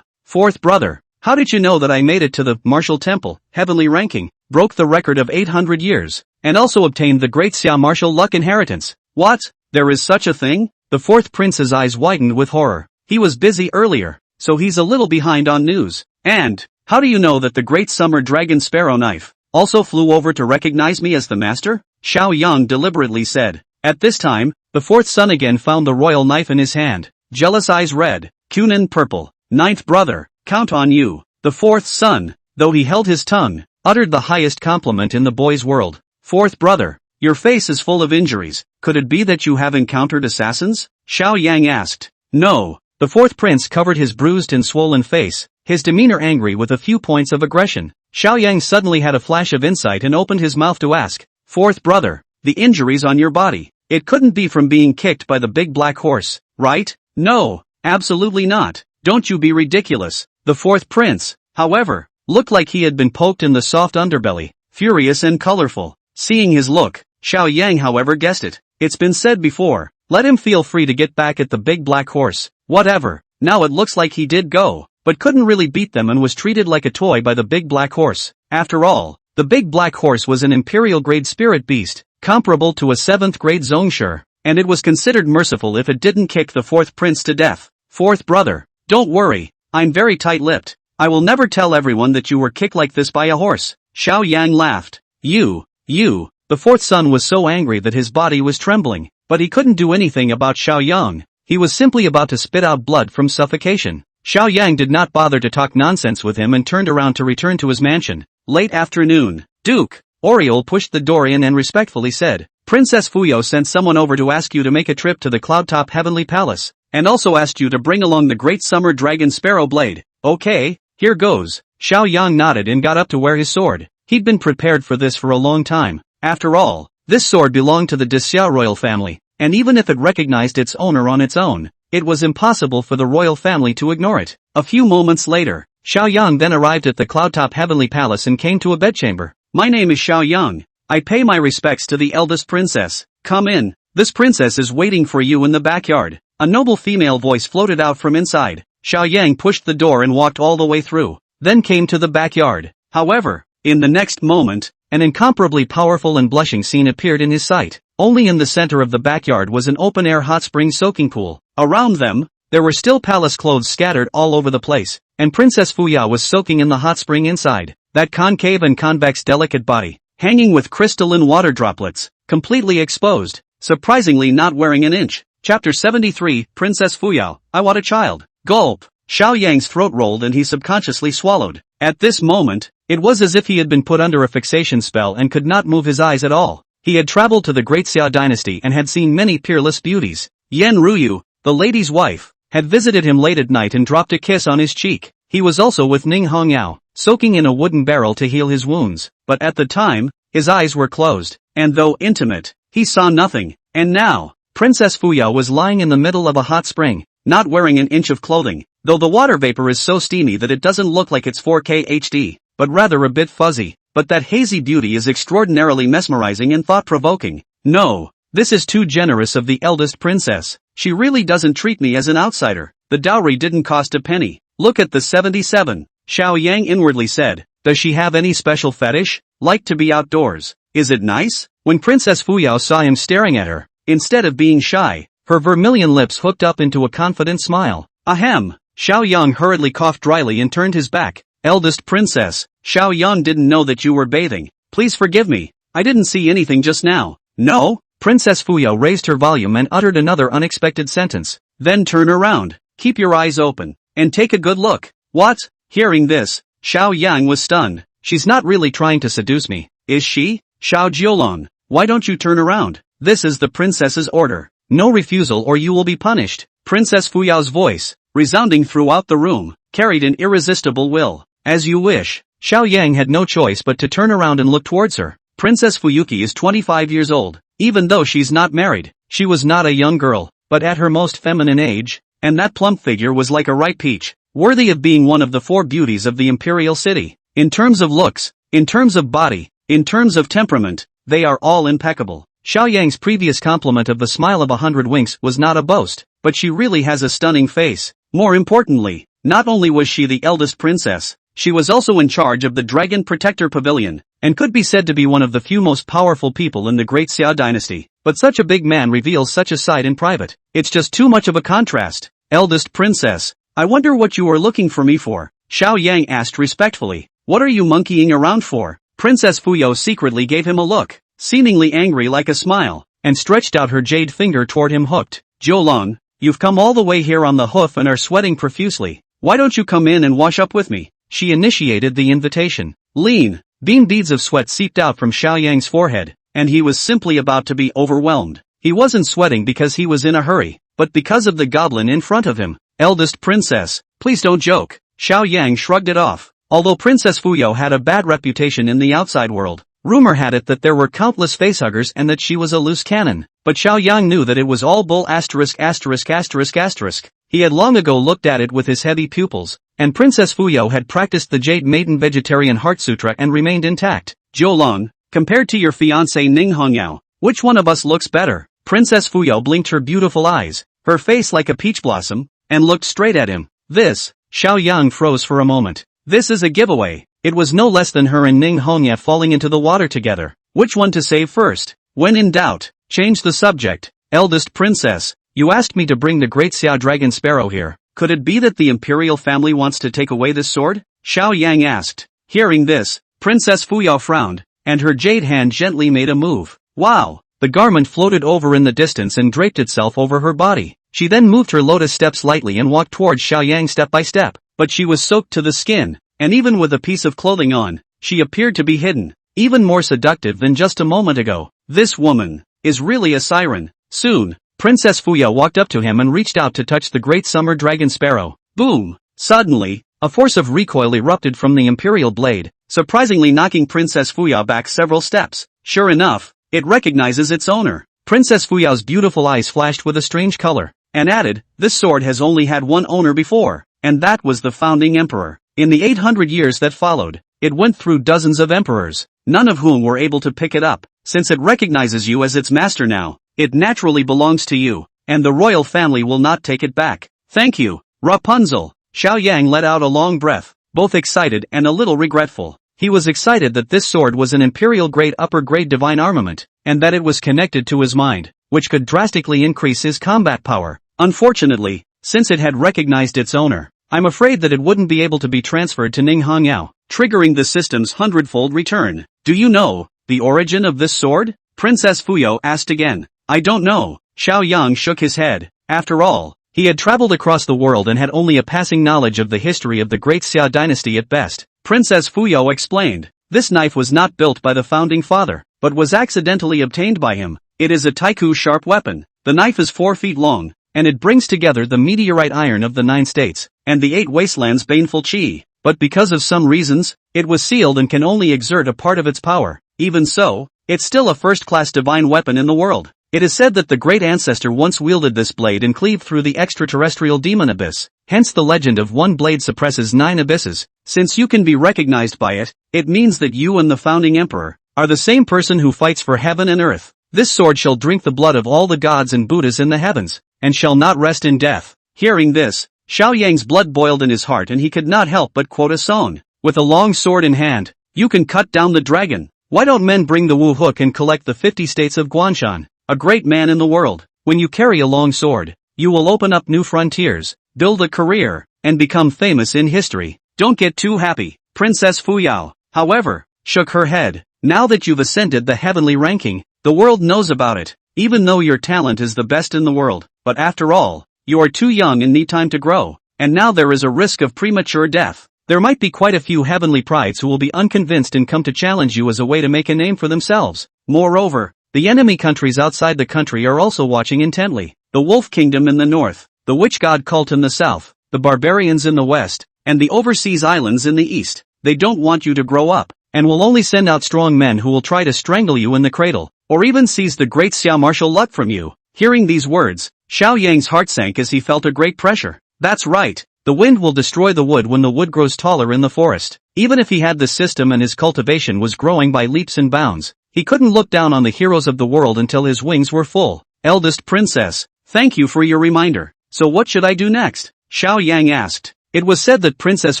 fourth brother, how did you know that I made it to the martial temple, heavenly ranking, broke the record of 800 years, and also obtained the great Xia martial luck inheritance? What? There is such a thing? The fourth prince's eyes widened with horror. He was busy earlier, so he's a little behind on news. And, how do you know that the great summer dragon sparrow knife also flew over to recognize me as the master? Xiao Yang deliberately said. At this time, the fourth son again found the royal knife in his hand. Jealous eyes red, Kunin purple. Ninth brother, count on you. The fourth son, though he held his tongue, uttered the highest compliment in the boy's world. Fourth brother, your face is full of injuries, could it be that you have encountered assassins? Xiao Yang asked. No. The fourth prince covered his bruised and swollen face, his demeanor angry with a few points of aggression. Xiao Yang suddenly had a flash of insight and opened his mouth to ask, Fourth brother, the injuries on your body, it couldn't be from being kicked by the big black horse, right? No, absolutely not, don't you be ridiculous. The fourth prince, however, looked like he had been poked in the soft underbelly, furious and colorful. Seeing his look, Xiao Yang however guessed it. It's been said before, let him feel free to get back at the big black horse, whatever. Now it looks like he did go, but couldn't really beat them and was treated like a toy by the big black horse. After all, the big black horse was an imperial grade spirit beast, comparable to a 7th grade zongshur, and it was considered merciful if it didn't kick the fourth prince to death. Fourth brother, don't worry, I'm very tight-lipped. I will never tell everyone that you were kicked like this by a horse. Xiao Yang laughed. You. The fourth son was so angry that his body was trembling, but he couldn't do anything about Xiao Yang. He was simply about to spit out blood from suffocation. Xiao Yang did not bother to talk nonsense with him and turned around to return to his mansion. Late afternoon. Duke. Oriole pushed the door in and respectfully said, Princess Fuyo sent someone over to ask you to make a trip to the Cloudtop Heavenly Palace, and also asked you to bring along the Great Summer Dragon Sparrow Blade. Okay, here goes. Xiao Yang nodded and got up to wear his sword. He'd been prepared for this for a long time. After all, this sword belonged to the Dexiao royal family, and even if it recognized its owner on its own, it was impossible for the royal family to ignore it. A few moments later, Xiao Yang then arrived at the Cloudtop Heavenly Palace and came to a bedchamber. My name is Xiao Yang. I pay my respects to the eldest princess. Come in. This princess is waiting for you in the backyard. A noble female voice floated out from inside. Xiao Yang pushed the door and walked all the way through, then came to the backyard. However, in the next moment, an incomparably powerful and blushing scene appeared in his sight. Only in the center of the backyard was an open-air hot spring soaking pool. Around them, there were still palace clothes scattered all over the place, and Princess Fuya was soaking in the hot spring inside. That concave and convex delicate body, hanging with crystalline water droplets, completely exposed, surprisingly not wearing an inch. Chapter 73, Princess Fuyao, I want a child. Gulp. Xiao Yang's throat rolled and he subconsciously swallowed. At this moment, it was as if he had been put under a fixation spell and could not move his eyes at all. He had traveled to the Great Xia dynasty and had seen many peerless beauties. Yan Ruyu, the lady's wife, had visited him late at night and dropped a kiss on his cheek. He was also with Ning Hongyao, soaking in a wooden barrel to heal his wounds, but at the time, his eyes were closed, and though intimate, he saw nothing. And now, Princess Fuya was lying in the middle of a hot spring, not wearing an inch of clothing, though the water vapor is so steamy that it doesn't look like it's 4K HD, but rather a bit fuzzy. But that hazy beauty is extraordinarily mesmerizing and thought-provoking. No, this is too generous of the eldest princess. She really doesn't treat me as an outsider. The dowry didn't cost a penny. Look at the 77. Xiao Yang inwardly said. Does she have any special fetish? Like to be outdoors? Is it nice? When Princess Fuyao saw him staring at her, instead of being shy, her vermilion lips hooked up into a confident smile. Ahem. Xiao Yang hurriedly coughed dryly and turned his back. Eldest princess, Xiao Yang didn't know that you were bathing. Please forgive me. I didn't see anything just now. No? Princess Fuyao raised her volume and uttered another unexpected sentence. Then turn around. Keep your eyes open. And take a good look. What? Hearing this, Xiao Yang was stunned. She's not really trying to seduce me, is she? Xiao Jiolong, why don't you turn around? This is the princess's order. No refusal or you will be punished. Princess Fuyao's voice, resounding throughout the room, carried an irresistible will. As you wish. Xiao Yang had no choice but to turn around and look towards her. Princess Fuyuki is 25 years old. Even though she's not married, she was not a young girl, but at her most feminine age, and that plump figure was like a ripe peach, worthy of being one of the 4 beauties of the imperial city. In terms of looks, in terms of body, in terms of temperament, they are all impeccable. Xiao Yang's previous compliment of the smile of 100 winks was not a boast, but she really has a stunning face. More importantly, not only was she the eldest princess, she was also in charge of the Dragon Protector Pavilion, and could be said to be one of the few most powerful people in the Great Xia dynasty. But such a big man reveals such a side in private. It's just too much of a contrast. Eldest princess, I wonder what you are looking for me for? Xiao Yang asked respectfully. What are you monkeying around for? Princess Fuyo secretly gave him a look, seemingly angry like a smile, and stretched out her jade finger toward him hooked. Jiolong, you've come all the way here on the hoof and are sweating profusely. Why don't you come in and wash up with me? She initiated the invitation. Lean, Beads of sweat seeped out from Xiao Yang's forehead, and he was simply about to be overwhelmed. He wasn't sweating because he was in a hurry, but because of the goblin in front of him. Eldest princess, please don't joke. Xiao Yang shrugged it off. Although Princess Fuyao had a bad reputation in the outside world, rumor had it that there were countless facehuggers and that she was a loose cannon. But Xiao Yang knew that it was all bull ********. He had long ago looked at it with his heavy pupils, and Princess Fuyao had practiced the Jade Maiden Vegetarian Heart Sutra and remained intact. Zhou, compared to your fiancée Ning Hongyao, which one of us looks better? Princess Fuyao blinked her beautiful eyes, her face like a peach blossom, and looked straight at him. This, Xiao Yang froze for a moment. This is a giveaway. It was no less than her and Ning Hongyao falling into the water together. Which one to save first? When in doubt, change the subject. Eldest princess, you asked me to bring the great Xiao dragon sparrow here. Could it be that the imperial family wants to take away this sword? Xiao Yang asked. Hearing this, Princess Fuyao frowned, and her jade hand gently made a move. Wow! The garment floated over in the distance and draped itself over her body. She then moved her lotus steps lightly and walked towards Xiao Yang step by step. But she was soaked to the skin, and even with a piece of clothing on, she appeared to be hidden, even more seductive than just a moment ago. This woman is really a siren. Soon, Princess Fuyao walked up to him and reached out to touch the great summer dragon sparrow. Boom! Suddenly, a force of recoil erupted from the imperial blade, surprisingly knocking Princess Fuyao back several steps. Sure enough, it recognizes its owner. Princess Fuyao's beautiful eyes flashed with a strange color, and added, this sword has only had one owner before, and that was the founding emperor. In the 800 years that followed, it went through dozens of emperors, none of whom were able to pick it up. Since it recognizes you as its master now, it naturally belongs to you, and the royal family will not take it back. Thank you, Rapunzel. Xiao Yang let out a long breath, both excited and a little regretful. He was excited that this sword was an imperial-grade upper-grade divine armament, and that it was connected to his mind, which could drastically increase his combat power. Unfortunately, since it had recognized its owner, I'm afraid that it wouldn't be able to be transferred to Ning Hongyao, triggering the system's hundredfold return. Do you know the origin of this sword? Princess Fuyao asked again. I don't know. Xiao Yang shook his head. After all, he had traveled across the world and had only a passing knowledge of the history of the great Xia dynasty at best. Princess Fuyao explained. This knife was not built by the founding father, but was accidentally obtained by him. It is a Taiku sharp weapon. The knife is 4 feet long, and it brings together the meteorite iron of the 9 states, and the 8 wastelands' baneful qi. But because of some reasons, it was sealed and can only exert a part of its power. Even so, it's still a first-class divine weapon in the world. It is said that the great ancestor once wielded this blade and cleaved through the extraterrestrial demon abyss. Hence the legend of one blade suppresses 9 abysses. Since you can be recognized by it, it means that you and the founding emperor are the same person who fights for heaven and earth. This sword shall drink the blood of all the gods and Buddhas in the heavens, and shall not rest in death. Hearing this, Xiao Yang's blood boiled in his heart and he could not help but quote a song. With a long sword in hand, you can cut down the dragon. Why don't men bring the Wu hook and collect the 50 states of Guanshan? A great man in the world. When you carry a long sword, you will open up new frontiers, build a career, and become famous in history. Don't get too happy. Princess Fuyao, however, shook her head. Now that you've ascended the heavenly ranking, the world knows about it, even though your talent is the best in the world. But after all, you are too young and need time to grow, and now there is a risk of premature death. There might be quite a few heavenly prides who will be unconvinced and come to challenge you as a way to make a name for themselves. Moreover, the enemy countries outside the country are also watching intently. The Wolf Kingdom in the north, the Witch God cult in the south, the barbarians in the west, and the overseas islands in the east. They don't want you to grow up, and will only send out strong men who will try to strangle you in the cradle, or even seize the great Xia martial luck from you. Hearing these words, Xiao Yang's heart sank as he felt a great pressure. That's right. The wind will destroy the wood when the wood grows taller in the forest. Even if he had the system and his cultivation was growing by leaps and bounds, he couldn't look down on the heroes of the world until his wings were full. Eldest princess, thank you for your reminder. So what should I do next? Xiao Yang asked. It was said that Princess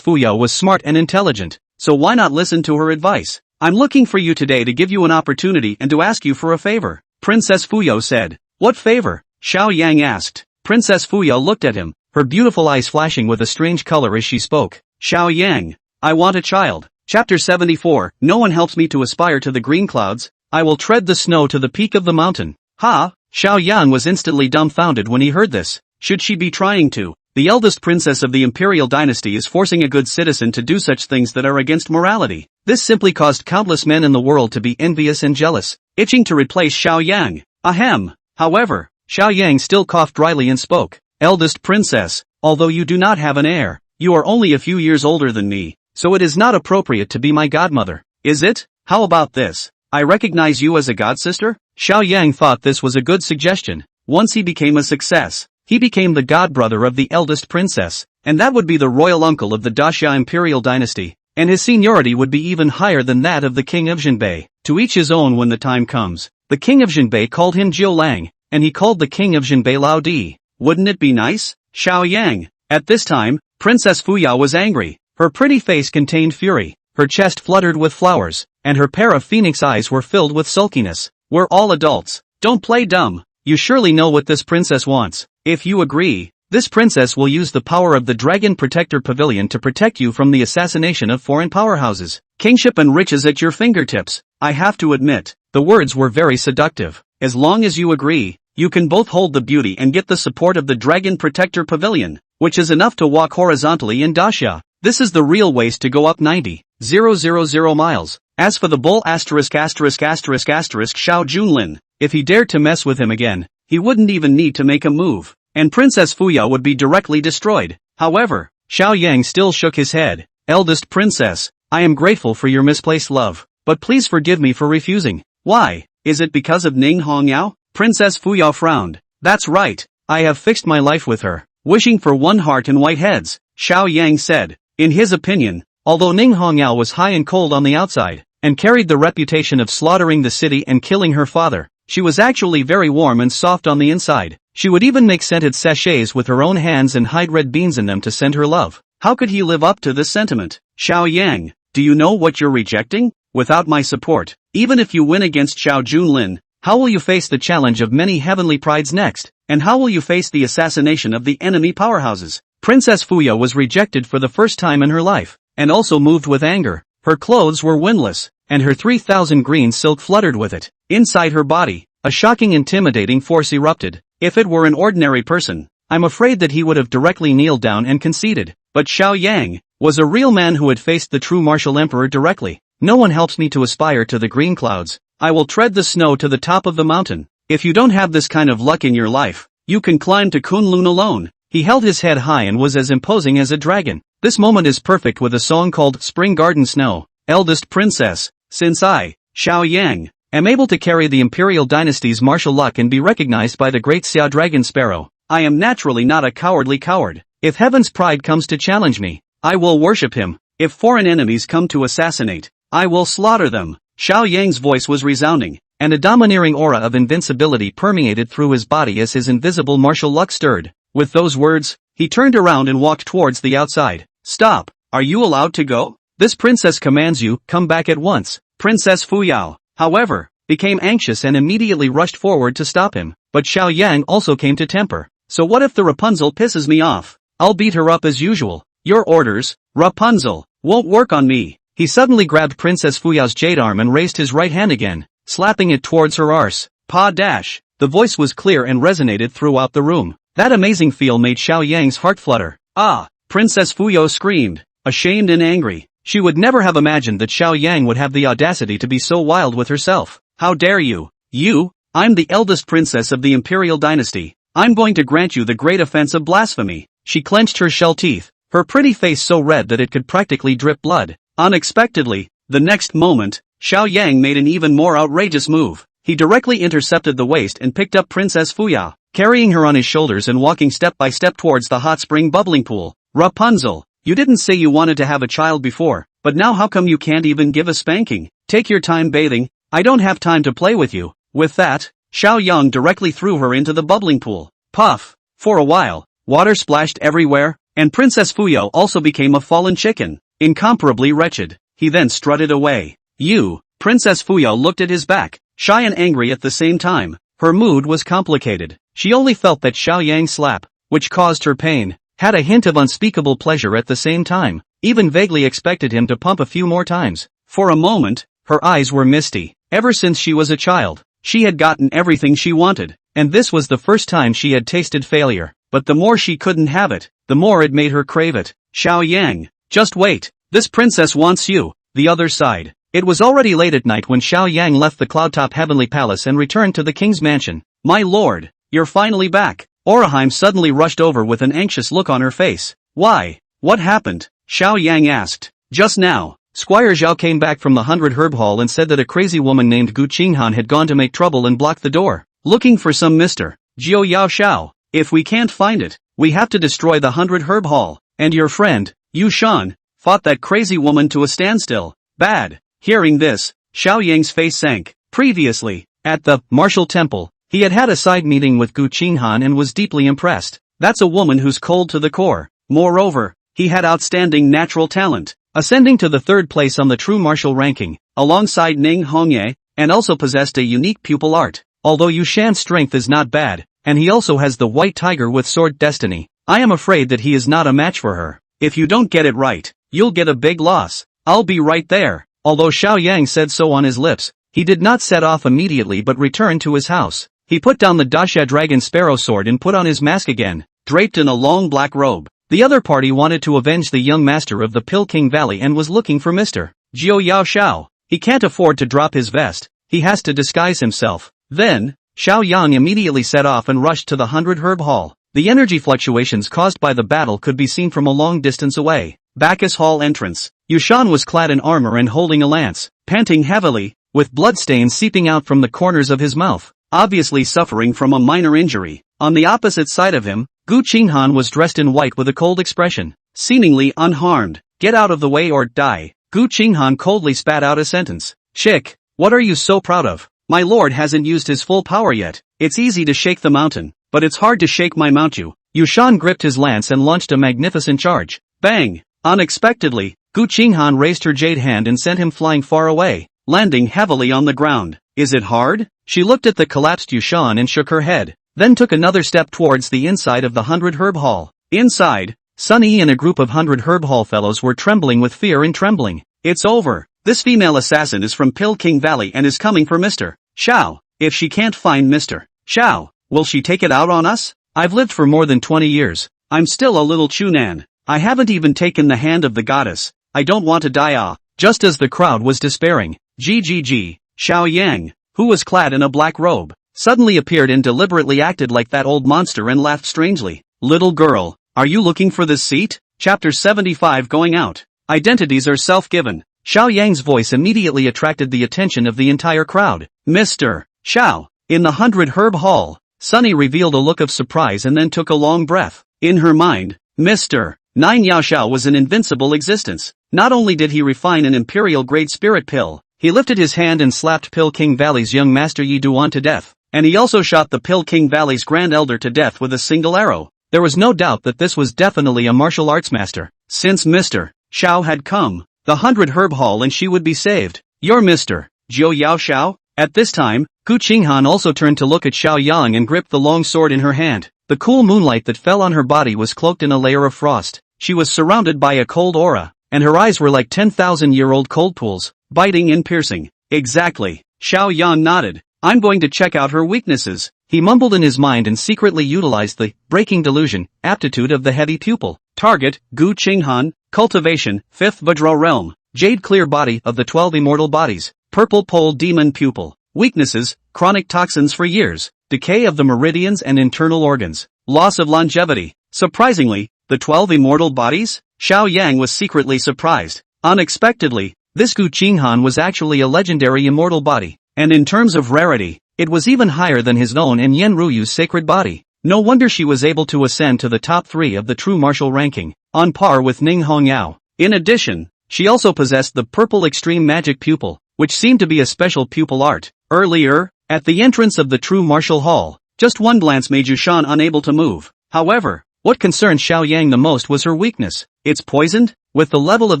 Fuyao was smart and intelligent, so why not listen to her advice? I'm looking for you today to give you an opportunity and to ask you for a favor. Princess Fuyao said. What favor? Xiao Yang asked. Princess Fuyao looked at him, her beautiful eyes flashing with a strange color as she spoke. Xiao Yang, I want a child. Chapter 74, No one helps me to aspire to the green clouds, I will tread the snow to the peak of the mountain. Ha! Xiao Yang was instantly dumbfounded when he heard this. Should she be trying to? The eldest princess of the imperial dynasty is forcing a good citizen to do such things that are against morality. This simply caused countless men in the world to be envious and jealous, itching to replace Xiao Yang. Ahem. However, Xiao Yang still coughed dryly and spoke. Eldest princess, although you do not have an heir, you are only a few years older than me, so it is not appropriate to be my godmother, is it? How about this? I recognize you as a godsister? Xiao Yang thought this was a good suggestion. Once he became a success, he became the godbrother of the eldest princess, and that would be the royal uncle of the Daxia imperial dynasty, and his seniority would be even higher than that of the king of Jinbei. To each his own when the time comes. The king of Jinbei called him Jiu Lang, and he called the king of Jinbei Lao Di. Wouldn't it be nice? Xiao Yang. At this time, Princess Fuyao was angry. Her pretty face contained fury, her chest fluttered with flowers, and her pair of phoenix eyes were filled with sulkiness. We're all adults. Don't play dumb. You surely know what this princess wants. If you agree, this princess will use the power of the Dragon Protector Pavilion to protect you from the assassination of foreign powerhouses. Kingship and riches at your fingertips. I have to admit, the words were very seductive. As long as you agree, you can both hold the beauty and get the support of the Dragon Protector Pavilion, which is enough to walk horizontally in Daxia. This is the real ways to go up 90,000 miles. As for the bull Xiao Junlin, if he dared to mess with him again, he wouldn't even need to make a move, and Princess Fuya would be directly destroyed. However, Xiao Yang still shook his head. Eldest princess, I am grateful for your misplaced love, but please forgive me for refusing. Why? Is it because of Ning Hongyao? Princess Fuya frowned. That's right, I have fixed my life with her, wishing for one heart and white heads, Xiao Yang said. In his opinion, although Ning Hongyao was high and cold on the outside, and carried the reputation of slaughtering the city and killing her father, she was actually very warm and soft on the inside. She would even make scented sachets with her own hands and hide red beans in them to send her love. How could he live up to this sentiment? Xiao Yang, do you know what you're rejecting? Without my support, even if you win against Xiao Junlin, how will you face the challenge of many heavenly prides next? And how will you face the assassination of the enemy powerhouses? Princess Fuya was rejected for the first time in her life, and also moved with anger. Her clothes were windless, and her 3,000 green silk fluttered with it. Inside her body, a shocking intimidating force erupted. If it were an ordinary person, I'm afraid that he would have directly kneeled down and conceded. But Xiao Yang was a real man who had faced the true martial emperor directly. No one helps me to aspire to the green clouds. I will tread the snow to the top of the mountain. If you don't have this kind of luck in your life, you can climb to Kunlun alone. He held his head high and was as imposing as a dragon. This moment is perfect with a song called Spring Garden Snow. Eldest princess, since I, Xiao Yang, am able to carry the imperial dynasty's martial luck and be recognized by the great Xia Dragon Sparrow, I am naturally not a cowardly coward. If heaven's pride comes to challenge me, I will worship him. If foreign enemies come to assassinate, I will slaughter them. Xiao Yang's voice was resounding, and a domineering aura of invincibility permeated through his body as his invisible martial luck stirred. With those words, he turned around and walked towards the outside. Stop! Are you allowed to go? This princess commands you, come back at once. Princess Fuyao, however, became anxious and immediately rushed forward to stop him. But Xiao Yang also came to temper. So what if the Rapunzel pisses me off? I'll beat her up as usual. Your orders, Rapunzel, won't work on me. He suddenly grabbed Princess Fuyao's jade arm and raised his right hand again, slapping it towards her arse. Pa dash. The voice was clear and resonated throughout the room. That amazing feel made Xiao Yang's heart flutter. Ah! Princess Fuyao screamed, ashamed and angry. She would never have imagined that Xiao Yang would have the audacity to be so wild with herself. How dare you? You? I'm the eldest princess of the imperial dynasty. I'm going to grant you the great offense of blasphemy. She clenched her shell teeth, her pretty face so red that it could practically drip blood. Unexpectedly, the next moment, Xiao Yang made an even more outrageous move. He directly intercepted the waist and picked up Princess Fuya, carrying her on his shoulders and walking step by step towards the hot spring bubbling pool. Rapunzel, you didn't say you wanted to have a child before, but now how come you can't even give a spanking? Take your time bathing, I don't have time to play with you. With that, Xiao Yang directly threw her into the bubbling pool. Puff! For a while, water splashed everywhere, and Princess Fuyo also became a fallen chicken, incomparably wretched. He then strutted away. You, Princess Fuyo looked at his back, shy and angry at the same time. Her mood was complicated. She only felt that Xiao Yang's slap, which caused her pain, had a hint of unspeakable pleasure at the same time, even vaguely expected him to pump a few more times. For a moment, her eyes were misty. Ever since she was a child, she had gotten everything she wanted, and this was the first time she had tasted failure. But the more she couldn't have it, the more it made her crave it. Xiao Yang, just wait, this princess wants you. The other side. It was already late at night when Xiao Yang left the cloudtop heavenly palace and returned to the king's mansion. My lord, you're finally back. Oraheim suddenly rushed over with an anxious look on her face. Why? What happened? Xiao Yang asked. Just now, Squire Zhao came back from the 100 Herb Hall and said that a crazy woman named Gu Qinghan had gone to make trouble and blocked the door, looking for some Mr. Jiao Yao Shao. If we can't find it, we have to destroy the 100 Herb Hall. And your friend, Yu Shan, fought that crazy woman to a standstill. Bad. Hearing this, Xiao Yang's face sank. Previously, at the martial temple, he had had a side meeting with Gu Qinghan and was deeply impressed. That's a woman who's cold to the core. Moreover, he had outstanding natural talent, ascending to the third place on the true martial ranking, alongside Ning Hongye, and also possessed a unique pupil art. Although Yu Shan's strength is not bad, and he also has the white tiger with sword destiny, I am afraid that he is not a match for her. If you don't get it right, you'll get a big loss. I'll be right there. Although Xiao Yang said so on his lips, he did not set off immediately but returned to his house. He put down the Dasha Dragon Sparrow sword and put on his mask again, draped in a long black robe. The other party wanted to avenge the young master of the Pill King Valley and was looking for Mr. Jiao Yao Shao. He can't afford to drop his vest, he has to disguise himself. Then, Xiao Yang immediately set off and rushed to the 100 Herb Hall. The energy fluctuations caused by the battle could be seen from a long distance away. Bacchus Hall entrance. Yu Shan was clad in armor and holding a lance, panting heavily, with bloodstains seeping out from the corners of his mouth, obviously suffering from a minor injury. On the opposite side of him, Gu Qinghan was dressed in white with a cold expression, seemingly unharmed. Get out of the way or die. Gu Qinghan coldly spat out a sentence. Chick, what are you so proud of? My lord hasn't used his full power yet. It's easy to shake the mountain, but it's hard to shake my Mount. Yu Shan gripped his lance and launched a magnificent charge. Bang! Unexpectedly, Gu Qinghan raised her jade hand and sent him flying far away, landing heavily on the ground. Is it hard? She looked at the collapsed Yu Shan and shook her head, then took another step towards the inside of the 100 Herb Hall. Inside, Sun Yi and a group of 100 Herb Hall fellows were trembling with fear and trembling. It's over. This female assassin is from Pill King Valley and is coming for Mr. Shao. If she can't find Mr. Shao, will she take it out on us? I've lived for more than 20 years. I'm still a little Chunan. I haven't even taken the hand of the goddess. I don't want to die. Just as the crowd was despairing, Xiao Yang, who was clad in a black robe, suddenly appeared and deliberately acted like that old monster and laughed strangely. Little girl, are you looking for this seat? Chapter 75 Going Out. Identities are self-given. Xiao Yang's voice immediately attracted the attention of the entire crowd. Mr. Shao. In the 100 Herb Hall, Sunny revealed a look of surprise and then took a long breath. In her mind, Mr. Nine Yao Shao was an invincible existence. Not only did he refine an imperial-grade spirit pill, he lifted his hand and slapped Pill King Valley's young master Yi Duan to death, and he also shot the Pill King Valley's Grand Elder to death with a single arrow. There was no doubt that this was definitely a martial arts master. Since Mr. Shao had come, the 100 Herb Hall and she would be saved. You're Mr. Jiao Yao Shao? At this time, Gu Qinghan also turned to look at Xiao Yang and gripped the long sword in her hand. The cool moonlight that fell on her body was cloaked in a layer of frost. She was surrounded by a cold aura, and her eyes were like 10,000-year-old cold pools, biting and piercing. Exactly. Xiao Yang nodded. I'm going to check out her weaknesses. He mumbled in his mind and secretly utilized the breaking delusion aptitude of the heavy pupil. Target, Gu Qinghan. Cultivation, 5th Vajra Realm. Jade clear body of the 12 immortal bodies. Purple pole demon pupil. Weaknesses, chronic toxins for years. Decay of the meridians and internal organs. Loss of longevity. Surprisingly, the 12 immortal bodies? Xiao Yang was secretly surprised. Unexpectedly, this Gu Qinghan was actually a legendary immortal body. And in terms of rarity, it was even higher than his own and Yen Ruyu's sacred body. No wonder she was able to ascend to the top 3 of the true martial ranking, on par with Ning Hongyao. In addition, she also possessed the purple extreme magic pupil, which seemed to be a special pupil art. Earlier, at the entrance of the true martial hall, just one glance made Yu Shan unable to move. However, what concerned Xiao Yang the most was her weakness. It's poisoned? With the level of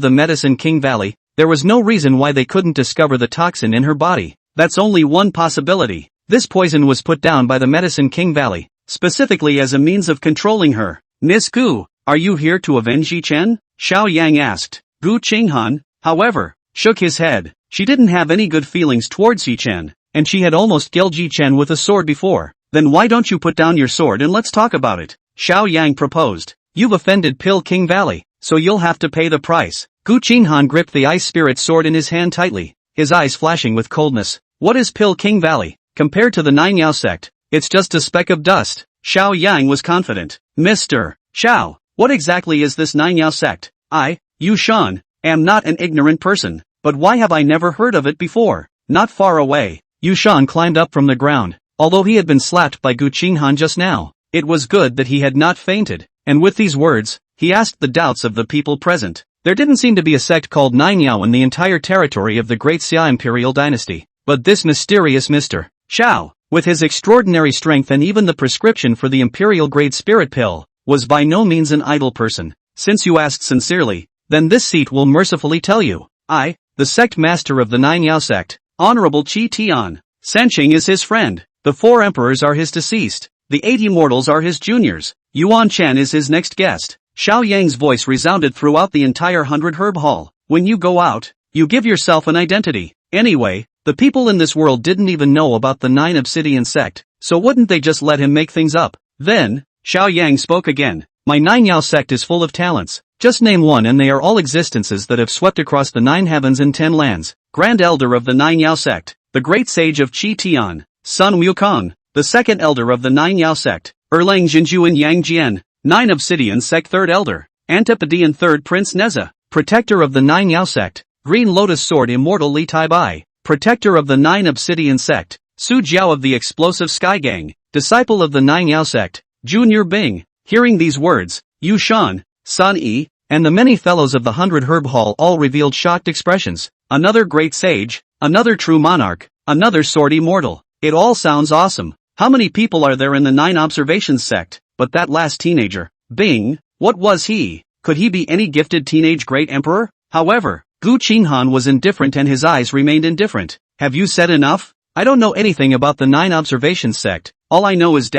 the Medicine King Valley, there was no reason why they couldn't discover the toxin in her body. That's only one possibility. This poison was put down by the Medicine King Valley, specifically as a means of controlling her. Miss Gu, are you here to avenge Yi Chen? Xiao Yang asked. Gu Qinghan, however, shook his head. She didn't have any good feelings towards Yi Chen, and she had almost killed Yi Chen with a sword before. Then why don't you put down your sword and let's talk about it? Xiao Yang proposed. You've offended Pill King Valley, so you'll have to pay the price. Gu Qinghan gripped the ice spirit sword in his hand tightly, his eyes flashing with coldness. What is Pil King Valley? Compared to the Nine Yao sect, it's just a speck of dust. Xiao Yang was confident. Mr. Xiao, what exactly is this Nine Yao sect? I, Yu Shan, am not an ignorant person, but why have I never heard of it before? Not far away, Yu Shan climbed up from the ground. Although he had been slapped by Gu Qinghan just now, it was good that he had not fainted, and with these words, he asked the doubts of the people present. There didn't seem to be a sect called Nine Yao in the entire territory of the Great Xia Imperial Dynasty, but this mysterious Mr. Xiao, with his extraordinary strength and even the prescription for the imperial-grade spirit pill, was by no means an idle person. Since you asked sincerely, then this seat will mercifully tell you. I, the sect master of the Nine Yao sect, Honorable Qi Tian. Sanqing is his friend, the 4 emperors are his deceased, the 8 immortals are his juniors, Yuan Chen is his next guest. Xiao Yang's voice resounded throughout the entire 100 Herb Hall. When you go out, you give yourself an identity. Anyway, the people in this world didn't even know about the 9 Obsidian sect, so wouldn't they just let him make things up? Then, Xiao Yang spoke again. My 9 Yao sect is full of talents. Just name one and they are all existences that have swept across the 9 heavens and 10 lands. Grand Elder of the 9 Yao sect, the Great Sage of Qi Tian, Sun Wukong, the Second Elder of the 9 Yao sect, Erlang Jinju and Yang Jian, 9 Obsidian sect Third Elder, Antipodean Third Prince Neza, Protector of the 9 Yao sect, Green Lotus Sword Immortal Li Tai Bai, Protector of the 9 Obsidian sect, Su Jiao of the Explosive Sky Gang, Disciple of the 9 Yao sect, Junior Bing. Hearing these words, Yu Shan, Sun Yi, and the many fellows of the 100 Herb Hall all revealed shocked expressions. Another great sage, another true monarch, another sword immortal. It all sounds awesome. How many people are there in the 9 Observations sect? But that last teenager, Bing, what was he? Could he be any gifted teenage great emperor? However, Gu Qinghan was indifferent and his eyes remained indifferent. Have you said enough? I don't know anything about the 9 Observations sect. All I know is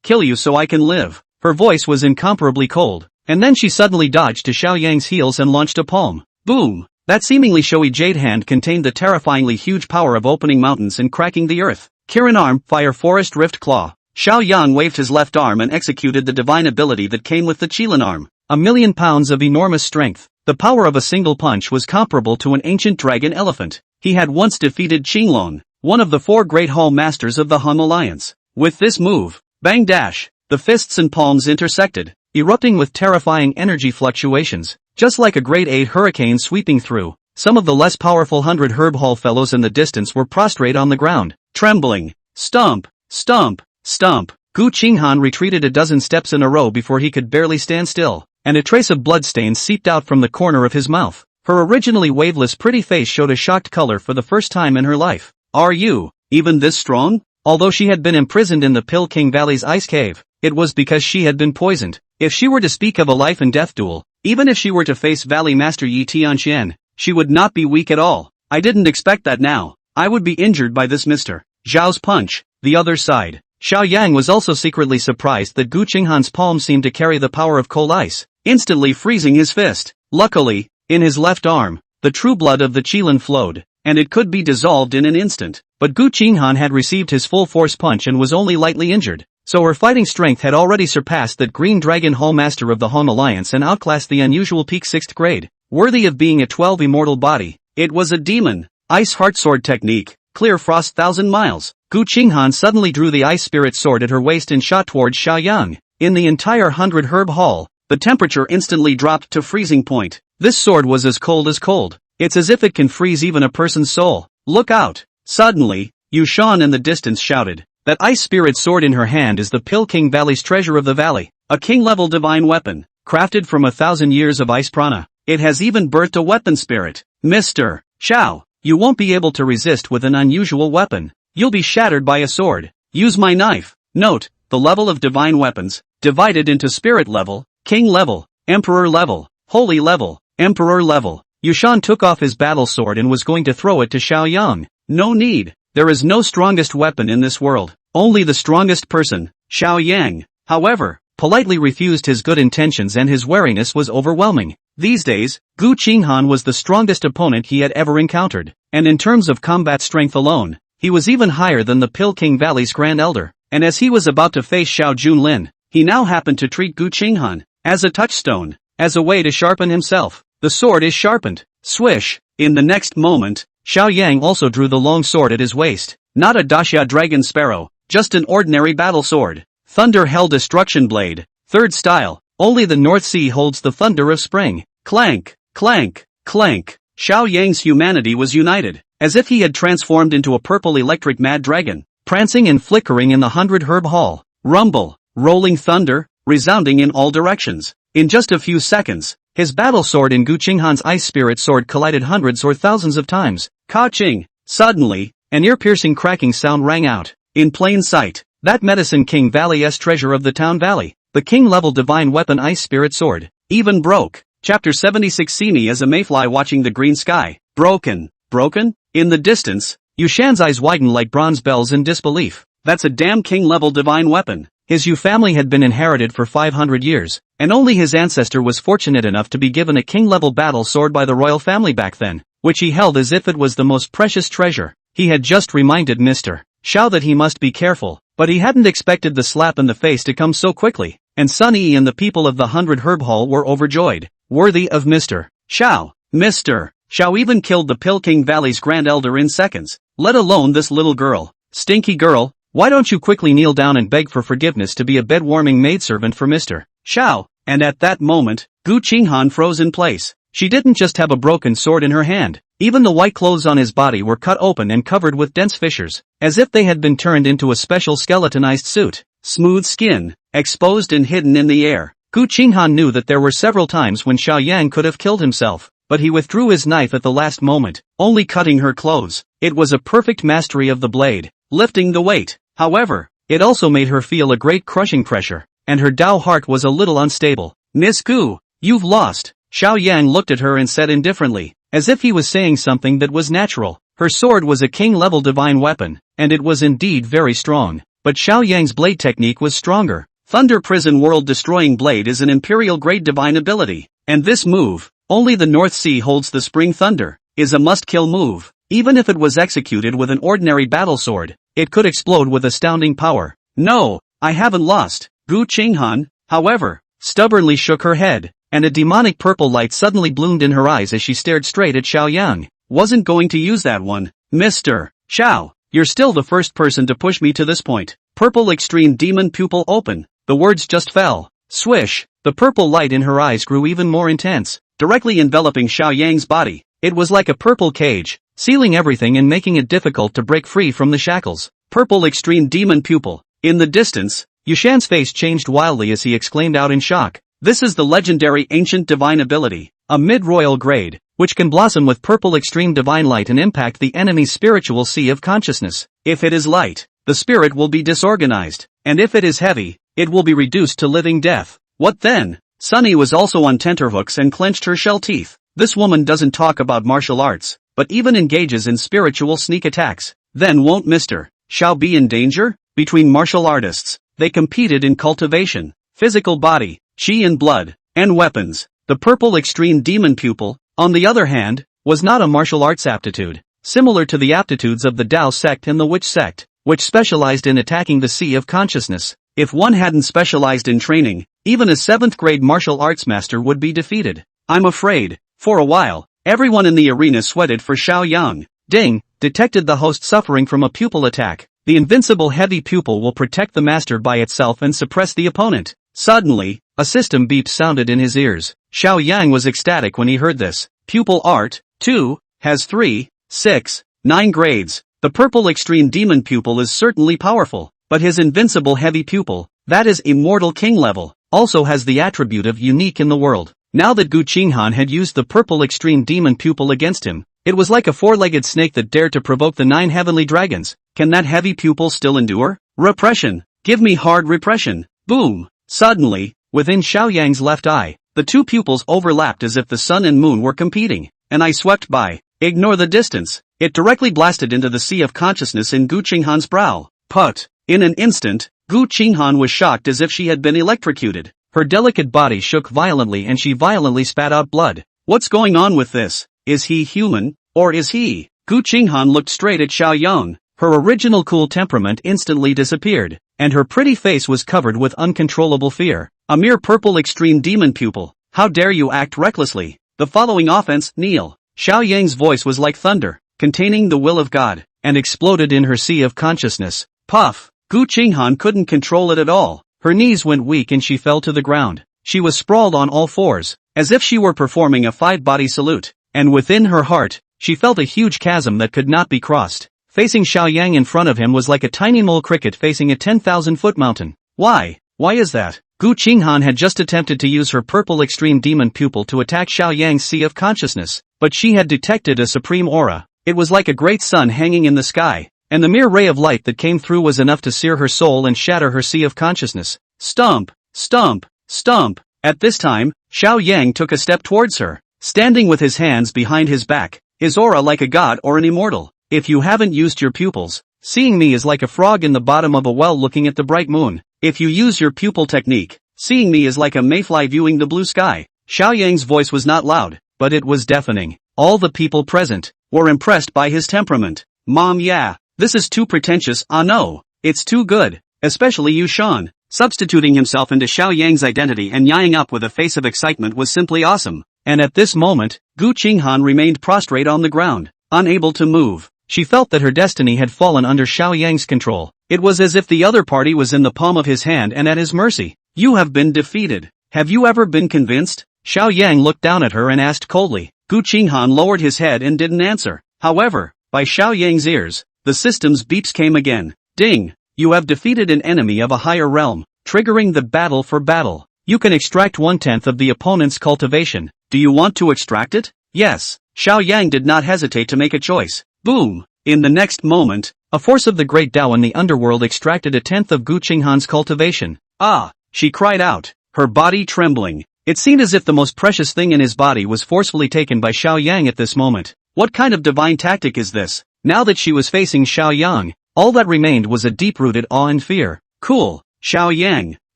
kill you so I can live. Her voice was incomparably cold, and then she suddenly dodged to Xiao Yang's heels and launched a palm. Boom! That seemingly showy jade hand contained the terrifyingly huge power of opening mountains and cracking the earth. Kirin arm, fire forest rift claw. Xiao Yang waved his left arm and executed the divine ability that came with the Qilin arm. 1,000,000 pounds of enormous strength. The power of a single punch was comparable to an ancient dragon elephant. He had once defeated Qinglong, one of the 4 great hall masters of the Han Alliance. With this move, bang dash, the fists and palms intersected, erupting with terrifying energy fluctuations, just like a grade 8 hurricane sweeping through. Some of the less powerful 100 Herb Hall fellows in the distance were prostrate on the ground, trembling. Stomp, stomp, stomp. Gu Qinghan retreated a dozen steps in a row before he could barely stand still, and a trace of bloodstains seeped out from the corner of his mouth. Her originally waveless pretty face showed a shocked color for the first time in her life. Are you even this strong? Although she had been imprisoned in the Pil King Valley's ice cave, it was because she had been poisoned. If she were to speak of a life and death duel, even if she were to face Valley Master Yi Tianxian, she would not be weak at all. I didn't expect that now. I would be injured by this Mr. Zhao's punch. The other side. Xiao Yang was also secretly surprised that Gu Qinghan's palm seemed to carry the power of cold ice, instantly freezing his fist. Luckily, in his left arm, the true blood of the Qilin flowed, and it could be dissolved in an instant. But Gu Qinghan had received his full force punch and was only lightly injured, so her fighting strength had already surpassed that Green Dragon Hall Master of the Han Alliance and outclassed the unusual peak 6th grade. Worthy of being a 12 immortal body, it was a demon. Ice Heart Sword technique, clear frost 1,000 miles. Gu Qinghan suddenly drew the ice spirit sword at her waist and shot towards Xiao Yang. In the entire 100 Herb Hall, the temperature instantly dropped to freezing point. This sword was as cold as cold. It's as if it can freeze even a person's soul. Look out! Suddenly, Yu Shan in the distance shouted. That ice spirit sword in her hand is the Pil King Valley's treasure of the valley. A king-level divine weapon, crafted from 1,000 years of ice prana. It has even birthed a weapon spirit. Mr. Xiao, you won't be able to resist with an unusual weapon. You'll be shattered by a sword. Use my knife. Note, the level of divine weapons, divided into spirit level, king level, emperor level, holy level, emperor level. Yushan took off his battle sword and was going to throw it to Xiao Yang. No need. There is no strongest weapon in this world. Only the strongest person, Xiao Yang, however, politely refused his good intentions and his wariness was overwhelming. These days, Gu Qinghan was the strongest opponent he had ever encountered, and in terms of combat strength alone, he was even higher than the Pil King Valley's Grand Elder, and as he was about to face Xiao Junlin, he now happened to treat Gu Qinghan as a touchstone, as a way to sharpen himself. The sword is sharpened. Swish! In the next moment, Xiao Yang also drew the long sword at his waist. Not a Daxia dragon sparrow, just an ordinary battle sword. Thunder Hell Destruction Blade. Third style. Only the North Sea holds the thunder of spring. Clank, clank, clank. Xiao Yang's humanity was united, as if he had transformed into a purple electric mad dragon, prancing and flickering in the 100-herb hall. Rumble, rolling thunder, resounding in all directions. In just a few seconds, his battle sword and Gu Qinghan's ice spirit sword collided hundreds or thousands of times. Ka-ching! Suddenly, an ear-piercing cracking sound rang out. In plain sight, that Medicine King Valley's treasure of the town valley, the king-level divine weapon ice spirit sword, even broke. Chapter 76. See me as a mayfly watching the green sky. Broken. Broken? In the distance, Yushan's eyes widened like bronze bells in disbelief. That's a damn king-level divine weapon. His Yu family had been inherited for 500 years, and only his ancestor was fortunate enough to be given a king-level battle sword by the royal family back then, which he held as if it was the most precious treasure. He had just reminded Mr. Xiao that he must be careful, but he hadn't expected the slap in the face to come so quickly, and Sun Yi and the people of the 100-herb hall were overjoyed. Worthy of Mr. Xiao. Mr. Xiao even killed the Pill King Valley's Grand Elder in seconds, let alone this little girl. Stinky girl, why don't you quickly kneel down and beg for forgiveness to be a bed-warming maidservant for Mr. Xiao? And at that moment, Gu Qinghan froze in place. She didn't just have a broken sword in her hand, even the white clothes on his body were cut open and covered with dense fissures, as if they had been turned into a special skeletonized suit. Smooth skin, exposed and hidden in the air. Gu Qinghan knew that there were several times when Xiao Yang could have killed himself, but he withdrew his knife at the last moment, only cutting her clothes. It was a perfect mastery of the blade, lifting the weight. However, it also made her feel a great crushing pressure, and her Dao heart was a little unstable. Miss Gu, you've lost. Xiao Yang looked at her and said indifferently, as if he was saying something that was natural. Her sword was a king-level divine weapon, and it was indeed very strong. But Xiao Yang's blade technique was stronger. Thunder Prison World-Destroying Blade is an imperial-grade divine ability, and this move, only the North Sea holds the Spring Thunder, is a must-kill move. Even if it was executed with an ordinary battle sword, it could explode with astounding power. No, I haven't lost. Gu Qinghan, however, stubbornly shook her head, and a demonic purple light suddenly bloomed in her eyes as she stared straight at Xiao Yang. Wasn't going to use that one. Mr. Xiao, you're still the first person to push me to this point. Purple Extreme Demon Pupil Open. The words just fell. Swish, the purple light in her eyes grew even more intense, directly enveloping Xiao Yang's body. It was like a purple cage, sealing everything and making it difficult to break free from the shackles. Purple Extreme Demon Pupil. In the distance, Yushan's face changed wildly as he exclaimed out in shock. This is the legendary Ancient Divine ability, a mid-royal grade, which can blossom with purple extreme divine light and impact the enemy's spiritual sea of consciousness. If it is light, the spirit will be disorganized, and if it is heavy, it will be reduced to living death. What then? Sunny was also on tenterhooks and clenched her shell teeth. This woman doesn't talk about martial arts, but even engages in spiritual sneak attacks. Then won't Mr. Xiao be in danger? Between martial artists, they competed in cultivation, physical body, chi and blood, and weapons. The purple extreme demon pupil, on the other hand, was not a martial arts aptitude, similar to the aptitudes of the Dao sect and the Witch sect, which specialized in attacking the sea of consciousness. If one hadn't specialized in training, even a 7th grade martial arts master would be defeated. I'm afraid, for a while, everyone in the arena sweated for Xiao Yang. Ding, detected the host suffering from a pupil attack. The invincible heavy pupil will protect the master by itself and suppress the opponent. Suddenly, a system beep sounded in his ears. Xiao Yang was ecstatic when he heard this. Pupil Art, 2, has 3, 6, 9 grades. The purple extreme demon pupil is certainly powerful, but his invincible heavy pupil, that is immortal king level, also has the attribute of unique in the world. Now that Gu Qinghan had used the purple extreme demon pupil against him, it was like a 4-legged snake that dared to provoke the 9 heavenly dragons. Can that heavy pupil still endure? Repression. Give me hard repression. Boom. Suddenly, within Xiao Yang's left eye, the two pupils overlapped as if the sun and moon were competing. An eye swept by. Ignore the distance. It directly blasted into the sea of consciousness in Gu Qinghan's brow. Put. In an instant, Gu Qinghan was shocked as if she had been electrocuted. Her delicate body shook violently and she violently spat out blood. What's going on with this? Is he human, or is he? Gu Qinghan looked straight at Xiao Yang. Her original cool temperament instantly disappeared, and her pretty face was covered with uncontrollable fear. A mere purple extreme demon pupil. How dare you act recklessly? The following offense, kneel. Xiao Yang's voice was like thunder, containing the will of God, and exploded in her sea of consciousness. Puff! Gu Qinghan couldn't control it at all. Her knees went weak and she fell to the ground. She was sprawled on all fours, as if she were performing a five-body salute, and within her heart, she felt a huge chasm that could not be crossed. Facing Xiao Yang in front of him was like a tiny mole cricket facing a 10,000-foot mountain. Why? Why is that? Gu Qinghan had just attempted to use her purple extreme demon pupil to attack Xiao Yang's sea of consciousness, but she had detected a supreme aura. It was like a great sun hanging in the sky, and the mere ray of light that came through was enough to sear her soul and shatter her sea of consciousness. Stomp! Stomp! Stomp! At this time, Xiao Yang took a step towards her, standing with his hands behind his back, his aura like a god or an immortal. If you haven't used your pupils, seeing me is like a frog in the bottom of a well looking at the bright moon. If you use your pupil technique, seeing me is like a mayfly viewing the blue sky. Xiao Yang's voice was not loud, but it was deafening. All the people present were impressed by his temperament. Mom, yeah, this is too pretentious. Ah no, it's too good, especially you, Sean. Substituting himself into Xiao Yang's identity and yieing up with a face of excitement was simply awesome. And at this moment, Gu Qinghan remained prostrate on the ground, unable to move. She felt that her destiny had fallen under Xiao Yang's control. It was as if the other party was in the palm of his hand and at his mercy. You have been defeated. Have you ever been convinced? Xiao Yang looked down at her and asked coldly. Gu Qinghan lowered his head and didn't answer. However, by Xiao Yang's ears, the system's beeps came again. Ding! You have defeated an enemy of a higher realm, triggering the battle for battle. You can extract 1/10 of the opponent's cultivation. Do you want to extract it? Yes. Xiao Yang did not hesitate to make a choice. Boom! In the next moment, a force of the great Tao in the underworld extracted 1/10 of Gu Qinghan's cultivation. Ah! She cried out, her body trembling. It seemed as if the most precious thing in his body was forcefully taken by Xiao Yang at this moment. What kind of divine tactic is this? Now that she was facing Xiao Yang, all that remained was a deep-rooted awe and fear. Cool. Xiao Yang,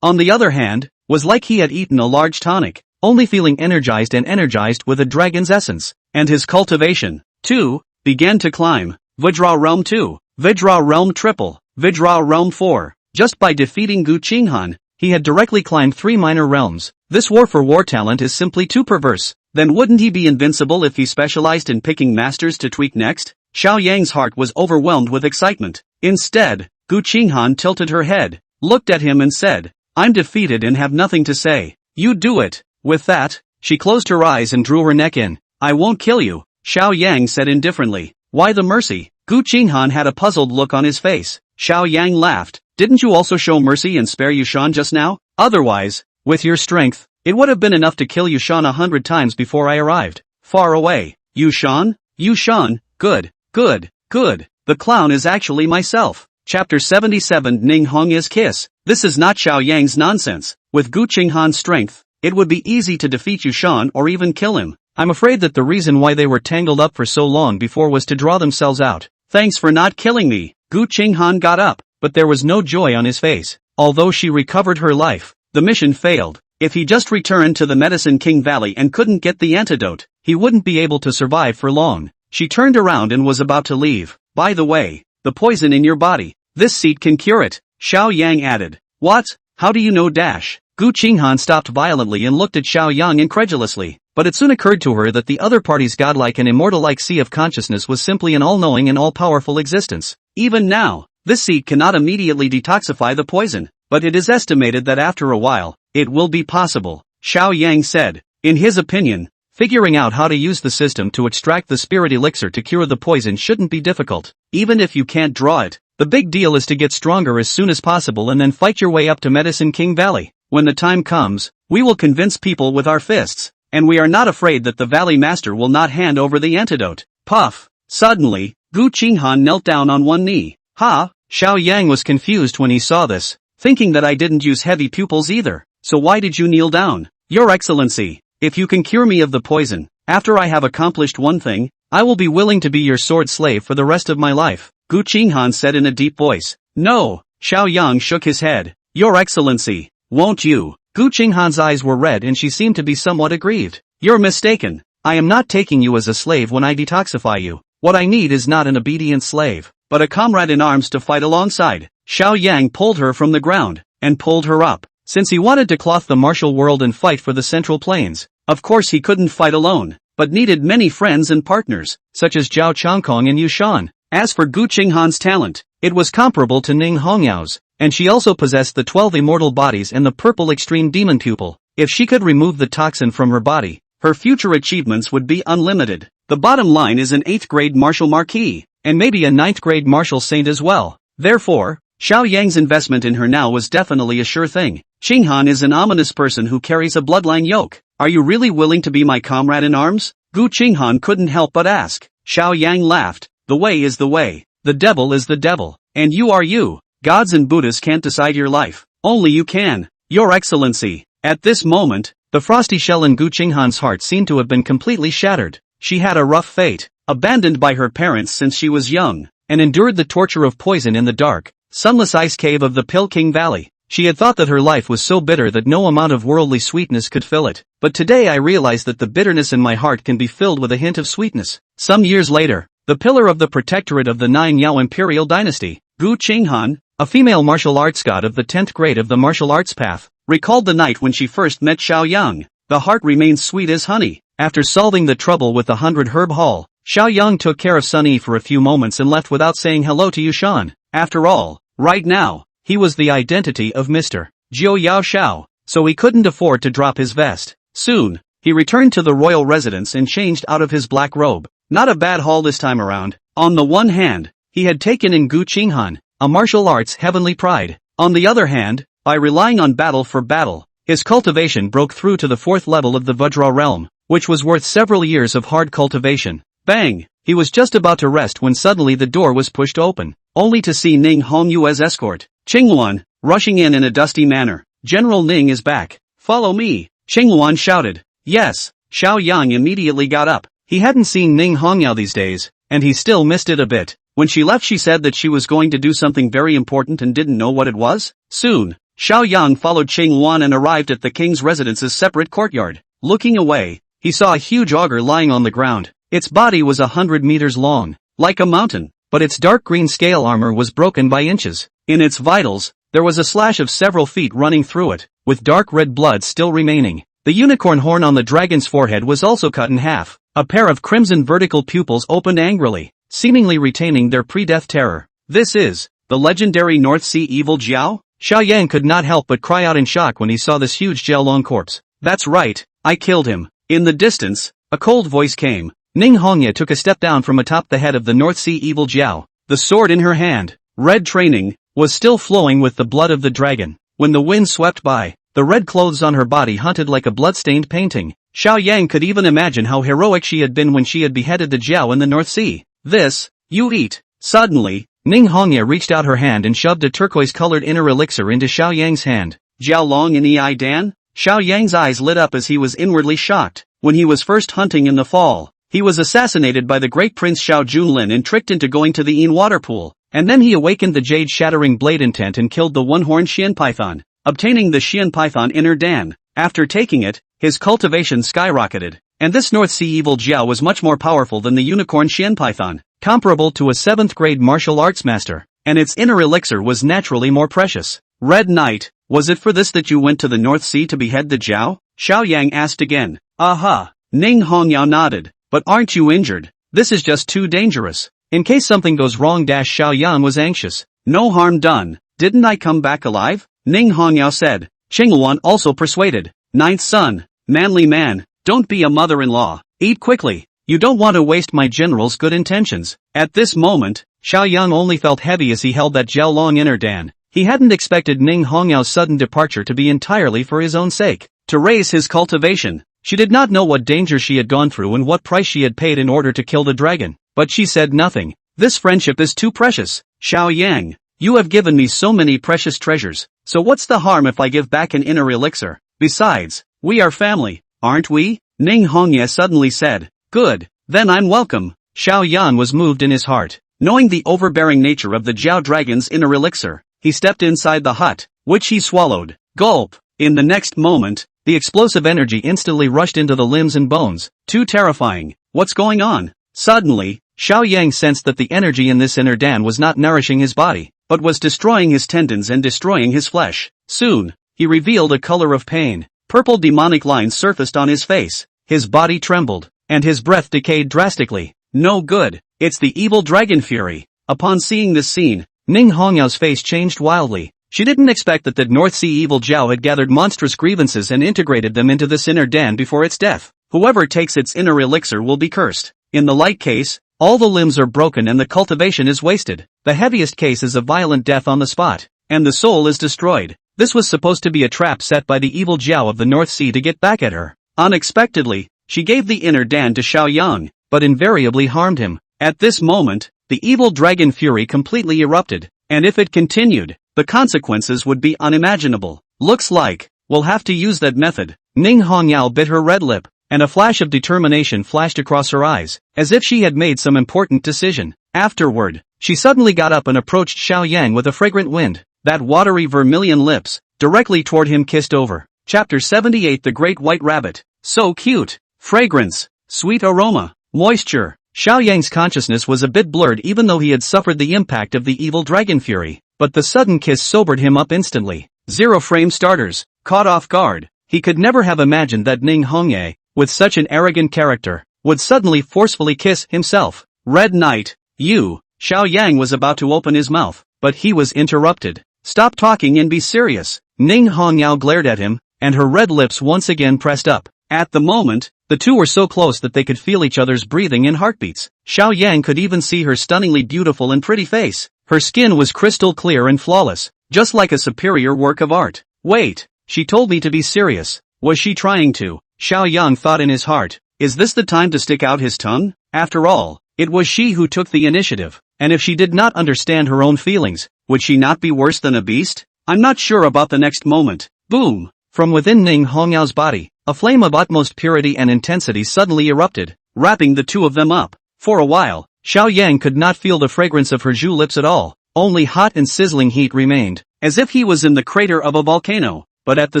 on the other hand, was like he had eaten a large tonic, only feeling energized with a dragon's essence. And his cultivation, too, began to climb. Vajra Realm 2, Vajra Realm Triple, Vajra Realm 4. Just by defeating Gu Qinghan, he had directly climbed 3 minor realms. This war for war talent is simply too perverse. Then wouldn't he be invincible if he specialized in picking masters to tweak next? Xiao Yang's heart was overwhelmed with excitement. Instead, Gu Qinghan tilted her head, looked at him and said, I'm defeated and have nothing to say. You do it. With that, she closed her eyes and drew her neck in. I won't kill you, Xiao Yang said indifferently. Why the mercy? Gu Qinghan had a puzzled look on his face. Xiao Yang laughed. Didn't you also show mercy and spare Yushan just now? Otherwise, with your strength, it would have been enough to kill Yushan 100 times before I arrived. Far away. Yushan? Yushan? Good, good, good. The clown is actually myself. Chapter 77 Ning Hongya's Kiss. This is not Xiao Yang's nonsense. With Gu Qinghan's strength, it would be easy to defeat Yushan or even kill him. I'm afraid that the reason why they were tangled up for so long before was to draw themselves out. Thanks for not killing me. Gu Qinghan got up, but there was no joy on his face. Although she recovered her life, the mission failed. If he just returned to the Medicine King Valley and couldn't get the antidote, he wouldn't be able to survive for long. She turned around and was about to leave. By the way, the poison in your body, this seed can cure it, Xiao Yang added. What? How do you know dash? Gu Qinghan stopped violently and looked at Xiao Yang incredulously, but it soon occurred to her that the other party's godlike and immortal-like sea of consciousness was simply an all-knowing and all-powerful existence. Even now, this seed cannot immediately detoxify the poison, but it is estimated that after a while, it will be possible, Xiao Yang said. In his opinion, figuring out how to use the system to extract the spirit elixir to cure the poison shouldn't be difficult. Even if you can't draw it, the big deal is to get stronger as soon as possible and then fight your way up to Medicine King Valley. When the time comes, we will convince people with our fists, and we are not afraid that the Valley Master will not hand over the antidote. Puff! Suddenly, Gu Qinghan knelt down on one knee. Ha! Xiao Yang was confused when he saw this, thinking that I didn't use heavy pupils either. So why did you kneel down? Your Excellency, if you can cure me of the poison, after I have accomplished one thing, I will be willing to be your sword slave for the rest of my life, Gu Qinghan said in a deep voice. No, Xiao Yang shook his head. Your Excellency, won't you? Gu Qinghan's eyes were red and she seemed to be somewhat aggrieved. You're mistaken. I am not taking you as a slave when I detoxify you. What I need is not an obedient slave, but a comrade in arms to fight alongside. Xiao Yang pulled her from the ground, and pulled her up. since he wanted to cloth the martial world and fight for the Central Plains. Of course he couldn't fight alone, but needed many friends and partners, such as Zhao Changkong and Yu Shan. As for Gu Qinghan's talent, it was comparable to Ning Hongyao's, and she also possessed the 12 immortal bodies and the purple extreme demon pupil. If she could remove the toxin from her body, her future achievements would be unlimited. The bottom line is an 8th grade martial marquis, and maybe a 9th grade martial saint as well. Therefore, Xiao Yang's investment in her now was definitely a sure thing. Qinghan is an ominous person who carries a bloodline yoke. Are you really willing to be my comrade in arms? Gu Qinghan couldn't help but ask. Xiao Yang laughed. The way is the way. The devil is the devil. And you are you. Gods and Buddhas can't decide your life. Only you can. Your Excellency. At this moment, the frosty shell in Gu Qinghan's heart seemed to have been completely shattered. She had a rough fate, abandoned by her parents since she was young, and endured the torture of poison in the dark, sunless ice cave of the Pilking Valley. She had thought that her life was so bitter that no amount of worldly sweetness could fill it. But today I realize that the bitterness in my heart can be filled with a hint of sweetness. Some years later, the pillar of the protectorate of the Nine Yao imperial dynasty, Gu Qinghan, a female martial arts god of the 10th grade of the martial arts path, recalled the night when she first met Xiao Yang. The heart remained sweet as honey. After solving the trouble with the 100 herb haul, Xiao Yang took care of Sun Yi for a few moments and left without saying hello to Yushan. After all, right now, he was the identity of Mr. Jiu Yao Shao, so he couldn't afford to drop his vest. Soon, he returned to the royal residence and changed out of his black robe. Not a bad haul this time around. On the one hand, he had taken in Gu Qinghan, a martial arts heavenly pride. On the other hand, by relying on battle for battle, his cultivation broke through to the 4th level of the Vajra realm, which was worth several years of hard cultivation. Bang! He was just about to rest when suddenly the door was pushed open, only to see Ning Hongyu as escort. Qingluan, rushing in a dusty manner. General Ning is back. Follow me, Qingluan shouted. Yes, Xiao Yang immediately got up. He hadn't seen Ning Hongyao these days, and he still missed it a bit. When she left she said that she was going to do something very important and didn't know what it was. Soon, Xiao Yang followed Qingluan and arrived at the king's residence's separate courtyard. Looking away, he saw a huge auger lying on the ground. Its body was 100 meters long, like a mountain, but its dark green scale armor was broken by inches. In its vitals, there was a slash of several feet running through it, with dark red blood still remaining. The unicorn horn on the dragon's forehead was also cut in half. A pair of crimson vertical pupils opened angrily, seemingly retaining their pre-death terror. This is the legendary North Sea Evil Jiao? Xiao Yang could not help but cry out in shock when he saw this huge Jiaolong corpse. That's right, I killed him. In the distance, a cold voice came. Ning Hongya took a step down from atop the head of the North Sea Evil Jiao. The sword in her hand, red training, was still flowing with the blood of the dragon. When the wind swept by, the red clothes on her body hunted like a blood-stained painting. Xiao Yang could even imagine how heroic she had been when she had beheaded the Jiao in the North Sea. This, you eat. Suddenly, Ning Hongya reached out her hand and shoved a turquoise-colored inner elixir into Xiao Yang's hand. Jiaolong in Ei Dan? Xiao Yang's eyes lit up as he was inwardly shocked. When he was first hunting in the fall, he was assassinated by the great prince Xiao Junlin and tricked into going to the Yin water pool, and then he awakened the jade-shattering blade intent and killed the one-horned Xian python, obtaining the Xian python inner Dan. After taking it, his cultivation skyrocketed, and this North Sea Evil Jiao was much more powerful than the unicorn Xian python, comparable to a 7th grade martial arts master, and its inner elixir was naturally more precious. Red Knight, was it for this that you went to the North Sea to behead the Jiao? Xiao Yang asked again. Aha! Ning Hongyao nodded. But aren't you injured? This is just too dangerous. In case something goes wrong. Xiao Yang was anxious. No harm done. Didn't I come back alive? Ning Hongyao said. Qingluan also persuaded. Ninth son, manly man, don't be a mother-in-law. Eat quickly. You don't want to waste my general's good intentions. At this moment, Xiao Yang only felt heavy as he held that Jiaolong inner Dan. He hadn't expected Ning Hongyao's sudden departure to be entirely for his own sake, to raise his cultivation. She did not know what danger she had gone through and what price she had paid in order to kill the dragon, but she said nothing. This friendship is too precious. Xiao Yang, you have given me so many precious treasures, so what's the harm if I give back an inner elixir? Besides, we are family, aren't we? Ning Hongya suddenly said. Good, then I'm welcome. Xiao Yan was moved in his heart. Knowing the overbearing nature of the Jiao dragon's inner elixir, he stepped inside the hut, which he swallowed. Gulp! In the next moment, the explosive energy instantly rushed into the limbs and bones. Too terrifying. What's going on? Suddenly, Xiao Yang sensed that the energy in this inner Dan was not nourishing his body, but was destroying his tendons and destroying his flesh. Soon, he revealed a color of pain. Purple demonic lines surfaced on his face, his body trembled, and his breath decayed drastically. No good, it's the evil dragon fury. Upon seeing this scene, Ning Hongyao's face changed wildly. She didn't expect that the North Sea evil Jiao had gathered monstrous grievances and integrated them into this inner den before its death. Whoever takes its inner elixir will be cursed. In the light case, all the limbs are broken and the cultivation is wasted. The heaviest case is a violent death on the spot, and the soul is destroyed. This was supposed to be a trap set by the evil Jiao of the North Sea to get back at her. Unexpectedly, she gave the inner Dan to Xiaoyang, but invariably harmed him. At this moment, the evil dragon fury completely erupted, and if it continued, the consequences would be unimaginable. Looks like we'll have to use that method. Ning Hongyao bit her red lip, and a flash of determination flashed across her eyes, as if she had made some important decision. Afterward, she suddenly got up and approached Xiaoyang with a fragrant wind. That watery vermilion lips, directly toward him kissed over. Chapter 78 The Great White Rabbit. So cute. Fragrance. Sweet aroma. Moisture. Xiaoyang's consciousness was a bit blurred even though he had suffered the impact of the evil dragon fury, but the sudden kiss sobered him up instantly. Zero frame starters. Caught off guard, he could never have imagined that Ning Hongye, with such an arrogant character, would suddenly forcefully kiss himself. Red Knight, you. Xiaoyang was about to open his mouth, but he was interrupted. Stop talking and be serious. Ning Hongyao glared at him, and her red lips once again pressed up. At the moment, the two were so close that they could feel each other's breathing and heartbeats. Xiaoyang could even see her stunningly beautiful and pretty face. Her skin was crystal clear and flawless, just like a superior work of art. Wait, she told me to be serious. Was she trying to? Xiaoyang thought in his heart. Is this the time to stick out his tongue? After all, it was she who took the initiative, and if she did not understand her own feelings, would she not be worse than a beast? I'm not sure about the next moment. Boom! From within Ning Hongyao's body, a flame of utmost purity and intensity suddenly erupted, wrapping the two of them up. For a while, Xiaoyang could not feel the fragrance of her Zhu lips at all, only hot and sizzling heat remained, as if he was in the crater of a volcano. But at the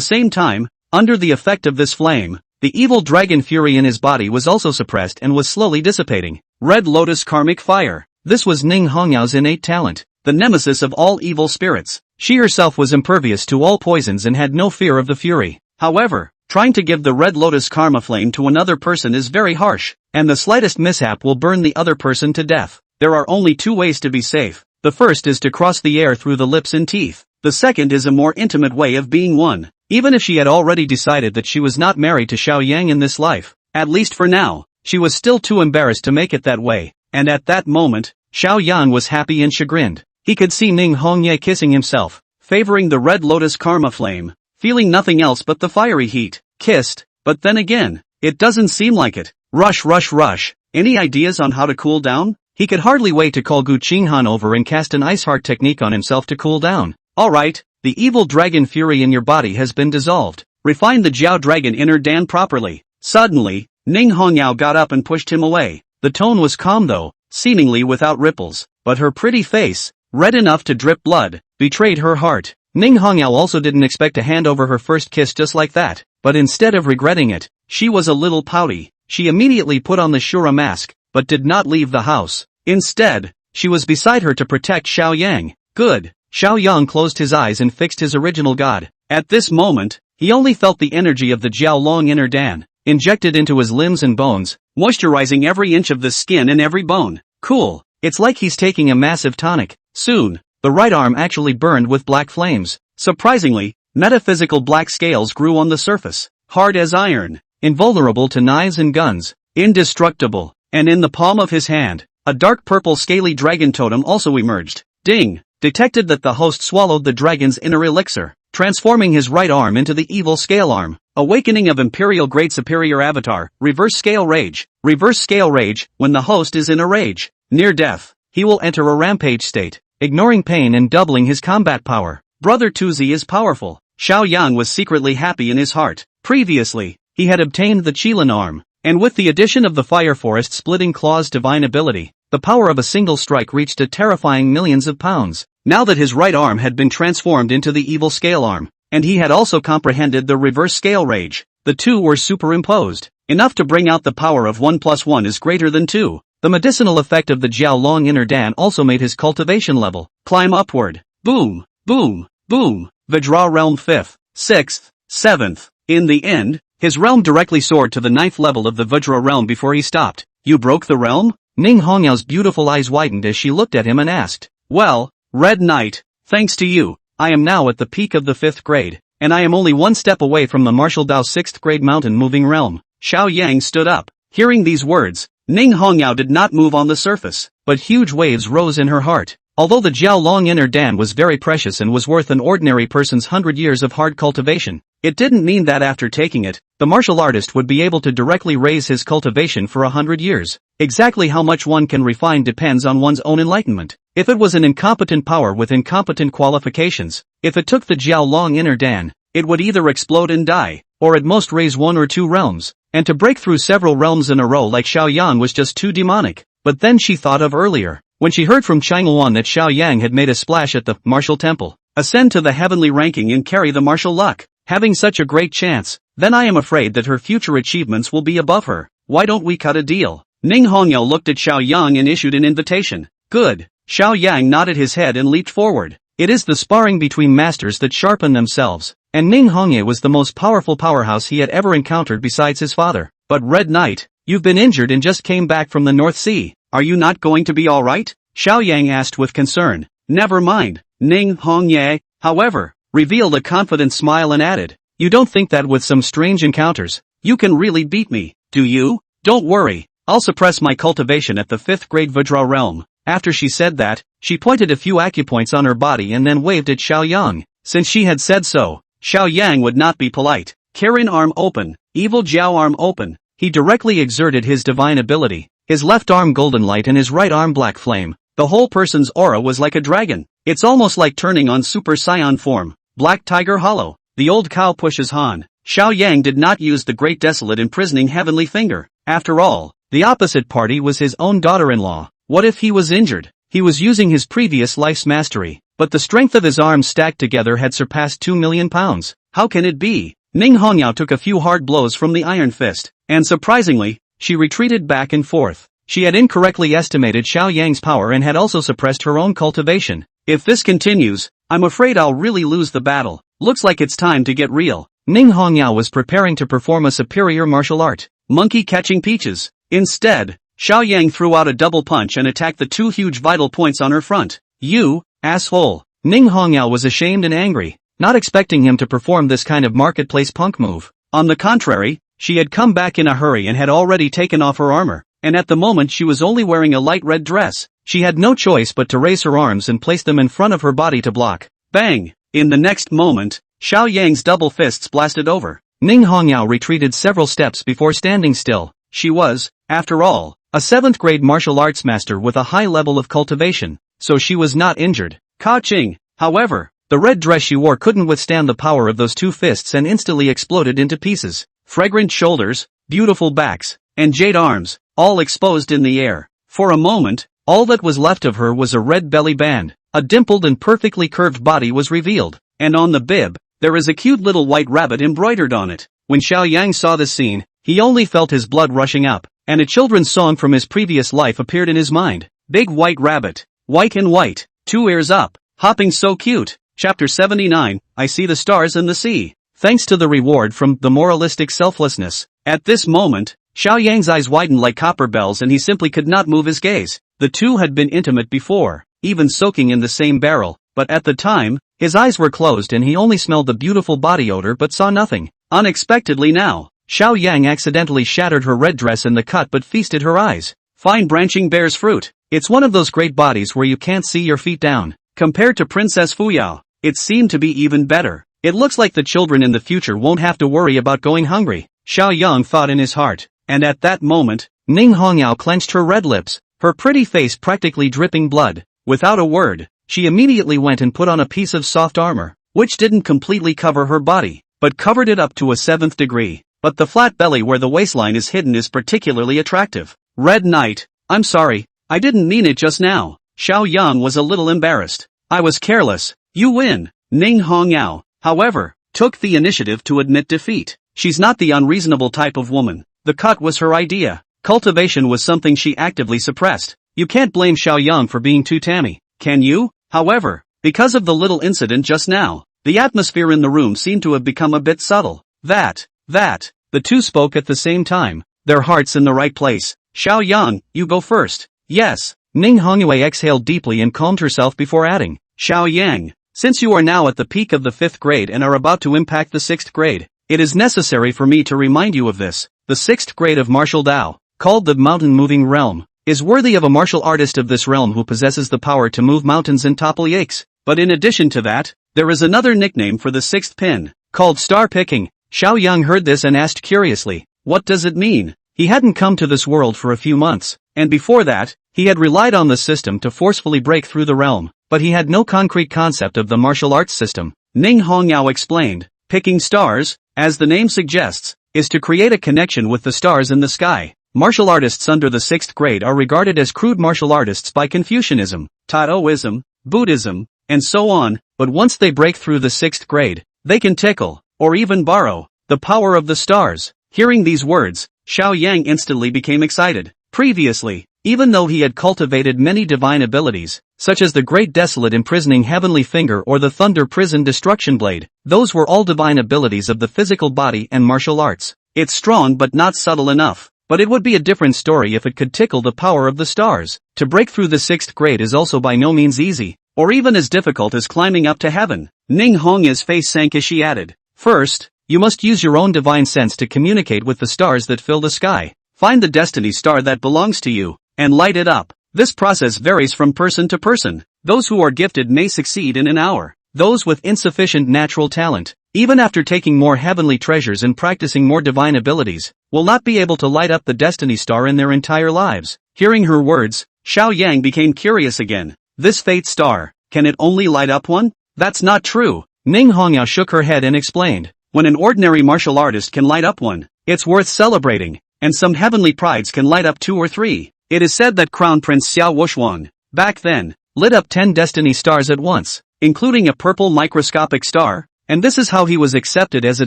same time, under the effect of this flame, the evil dragon fury in his body was also suppressed and was slowly dissipating. Red Lotus Karmic Fire. This was Ning Hongyao's innate talent, the nemesis of all evil spirits. She herself was impervious to all poisons and had no fear of the fury. However, trying to give the Red Lotus Karma Flame to another person is very harsh, and the slightest mishap will burn the other person to death. There are only two ways to be safe. The first is to cross the air through the lips and teeth. The second is a more intimate way of being one. Even if she had already decided that she was not married to Xiaoyang in this life, at least for now, she was still too embarrassed to make it that way, and at that moment, Xiaoyang was happy and chagrined. He could see Ning Hongye kissing himself, favoring the Red Lotus Karma Flame, feeling nothing else but the fiery heat. Kissed, but then again, it doesn't seem like it. Rush, rush, rush. Any ideas on how to cool down? He could hardly wait to call Gu Qinghan over and cast an ice heart technique on himself to cool down. Alright, the evil dragon fury in your body has been dissolved. Refine the Jiao Dragon inner Dan properly. Suddenly, Ning Hongyao got up and pushed him away. The tone was calm though, seemingly without ripples, but her pretty face, red enough to drip blood, betrayed her heart. Ning Hongyao also didn't expect to hand over her first kiss just like that, but instead of regretting it, she was a little pouty. She immediately put on the Shura mask, but did not leave the house. Instead, she was beside her to protect Xiaoyang. Good. Xiaoyang closed his eyes and fixed his original god. At this moment, he only felt the energy of the Jiaolong inner Dan, injected into his limbs and bones, moisturizing every inch of the skin and every bone. Cool. It's like he's taking a massive tonic. Soon, the right arm actually burned with black flames. Surprisingly, metaphysical black scales grew on the surface, hard as iron, invulnerable to knives and guns, indestructible, and in the palm of his hand, a dark purple scaly dragon totem also emerged. Ding! Detected that the host swallowed the dragon's inner elixir, transforming his right arm into the evil scale arm. Awakening of Imperial Great Superior Avatar, Reverse Scale Rage. Reverse Scale Rage, when the host is in a rage, near death, he will enter a rampage state, ignoring pain and doubling his combat power. Brother Tuzi is powerful. Xiaoyang was secretly happy in his heart. Previously, he had obtained the Qilin arm, and with the addition of the Fire Forest Splitting Claw's divine ability, the power of a single strike reached a terrifying millions of pounds. Now that his right arm had been transformed into the evil scale arm, and he had also comprehended the reverse scale rage, the two were superimposed. Enough to bring out the power of 1 + 1 is greater than 2. The medicinal effect of the Jiaolong inner Dan also made his cultivation level climb upward. Boom, boom, boom. Vajra Realm 5th, 6th, 7th. In the end, his realm directly soared to the 9th level of the Vajra realm before he stopped. You broke the realm? Ning Hongyao's beautiful eyes widened as she looked at him and asked. Well, Red Knight, thanks to you, I am now at the peak of the 5th grade, and I am only one step away from the martial Dao 6th grade mountain moving realm. Xiao Yang stood up. Hearing these words, Ning Hongyao did not move on the surface, but huge waves rose in her heart. Although the Jiao Long Inner Dan was very precious and was worth an ordinary person's 100 years of hard cultivation, it didn't mean that after taking it, the martial artist would be able to directly raise his cultivation for 100 years. Exactly how much one can refine depends on one's own enlightenment. If it was an incompetent power with incompetent qualifications, if it took the Jiao Long Inner Dan, it would either explode and die, or at most raise 1 or 2 realms, and to break through several realms in a row like Xiao Yang was just too demonic. But then she thought of earlier, when she heard from Changluan that Xiao Yang had made a splash at the martial temple, ascend to the heavenly ranking and carry the martial luck, having such a great chance, then I am afraid that her future achievements will be above her. Why don't we cut a deal? Ning Hongyao looked at Xiao Yang and issued an invitation. Good. Xiao Yang nodded his head and leaped forward. It is the sparring between masters that sharpen themselves, and Ning Hongyao was the most powerful powerhouse he had ever encountered besides his father. But Red Knight, you've been injured and just came back from the North Sea. Are you not going to be alright? Xiao Yang asked with concern. Never mind. Ning Hongyao, however, revealed a confident smile and added, you don't think that with some strange encounters, you can really beat me, do you? Don't worry, I'll suppress my cultivation at the 5th grade Vajra realm. After she said that, she pointed a few acupoints on her body and then waved at Xiao Yang. Since she had said so, Xiao Yang would not be polite. Kirin arm open, evil Jiao arm open. He directly exerted his divine ability, his left arm golden light and his right arm black flame. The whole person's aura was like a dragon. It's almost like turning on Super Saiyan form. Black Tiger Hollow. The old cow pushes Han. Xiao Yang did not use the great desolate imprisoning heavenly finger. After all, the opposite party was his own daughter-in-law. What if he was injured? He was using his previous life's mastery, but the strength of his arms stacked together had surpassed 2 million pounds. How can it be? Ning Hongyao took a few hard blows from the iron fist, and surprisingly, she retreated back and forth. She had incorrectly estimated Xiao Yang's power and had also suppressed her own cultivation. If this continues, I'm afraid I'll really lose the battle. Looks like it's time to get real. Ning Hongyao was preparing to perform a superior martial art, monkey catching peaches. Instead, Xiao Yang threw out a double punch and attacked the 2 huge vital points on her front. You, asshole. Ning Hongyao was ashamed and angry, not expecting him to perform this kind of marketplace punk move. On the contrary, she had come back in a hurry and had already taken off her armor, and at the moment she was only wearing a light red dress. She had no choice but to raise her arms and place them in front of her body to block. Bang! In the next moment, Xiao Yang's double fists blasted over. Ning Hongyao retreated several steps before standing still. She was, after all, a 7th grade martial arts master with a high level of cultivation, so she was not injured. Ka-ching! However, the red dress she wore couldn't withstand the power of those 2 fists and instantly exploded into pieces. Fragrant shoulders, beautiful backs, and jade arms, all exposed in the air. For a moment, all that was left of her was a red belly band. A dimpled and perfectly curved body was revealed, and on the bib, there is a cute little white rabbit embroidered on it. When Xiao Yang saw this scene, he only felt his blood rushing up, and a children's song from his previous life appeared in his mind. Big white rabbit, white and white, 2 ears up, hopping so cute. Chapter 79, I see the stars in the sea. Thanks to the reward from the moralistic selflessness. At this moment, Xiao Yang's eyes widened like copper bells and he simply could not move his gaze. The two had been intimate before, even soaking in the same barrel, but at the time, his eyes were closed and he only smelled the beautiful body odor but saw nothing. Unexpectedly now, Xiao Yang accidentally shattered her red dress in the cut but feasted her eyes. Fine branching bears fruit. It's one of those great bodies where you can't see your feet down. Compared to Princess Fuyao, it seemed to be even better. It looks like the children in the future won't have to worry about going hungry, Xiao Yang thought in his heart. And at that moment, Ning Hongyao clenched her red lips, her pretty face practically dripping blood. Without a word, she immediately went and put on a piece of soft armor, which didn't completely cover her body, but covered it up to a 7th degree. But the flat belly where the waistline is hidden is particularly attractive. Red Knight, I'm sorry, I didn't mean it just now. Xiao Yang was a little embarrassed. I was careless. You win. Ning Hongyao, however, took the initiative to admit defeat. She's not the unreasonable type of woman. The cut was her idea. Cultivation was something she actively suppressed. You can't blame Xiao Yang for being too tammy, can you? However, because of the little incident just now, The atmosphere in the room seemed to have become a bit subtle. That. The two spoke at the same time, their hearts in the right place. Xiao Yang, you go first. Yes. Ning Hongyue exhaled deeply and calmed herself before adding, Xiao Yang, since you are now at the peak of the 5th grade and are about to impact the 6th grade, it is necessary for me to remind you of this. The 6th grade of martial Dao, called the mountain-moving realm, is worthy of a martial artist of this realm who possesses the power to move mountains and topple yakes. But in addition to that, there is another nickname for the 6th pin, called star picking. Xiao Yang heard this and asked curiously, what does it mean? He hadn't come to this world for a few months, and before that, he had relied on the system to forcefully break through the realm, but he had no concrete concept of the martial arts system. Ning Hongyao explained, picking stars, as the name suggests, is to create a connection with the stars in the sky. Martial artists under the 6th grade are regarded as crude martial artists by Confucianism, Taoism, Buddhism, and so on, but once they break through the 6th grade, they can tickle, or even borrow, the power of the stars. Hearing these words, Xiao Yang instantly became excited. Previously, even though he had cultivated many divine abilities, such as the Great Desolate Imprisoning Heavenly Finger or the Thunder Prison Destruction Blade, those were all divine abilities of the physical body and martial arts. It's strong but not subtle enough, but it would be a different story if it could tickle the power of the stars. To break through the 6th grade is also by no means easy, or even as difficult as climbing up to heaven. Ning Hongya's face sank as she added, first, you must use your own divine sense to communicate with the stars that fill the sky. Find the destiny star that belongs to you, and light it up. This process varies from person to person. Those who are gifted may succeed in an hour. Those with insufficient natural talent, even after taking more heavenly treasures and practicing more divine abilities, will not be able to light up the destiny star in their entire lives. Hearing her words, Xiao Yang became curious again. This fate star, can it only light up one? That's not true. Ning Hongyao shook her head and explained, when an ordinary martial artist can light up one, it's worth celebrating, and some heavenly prides can light up 2 or 3. It is said that Crown Prince Xiao Wuxuan, back then, lit up 10 destiny stars at once, including a purple microscopic star, and this is how he was accepted as a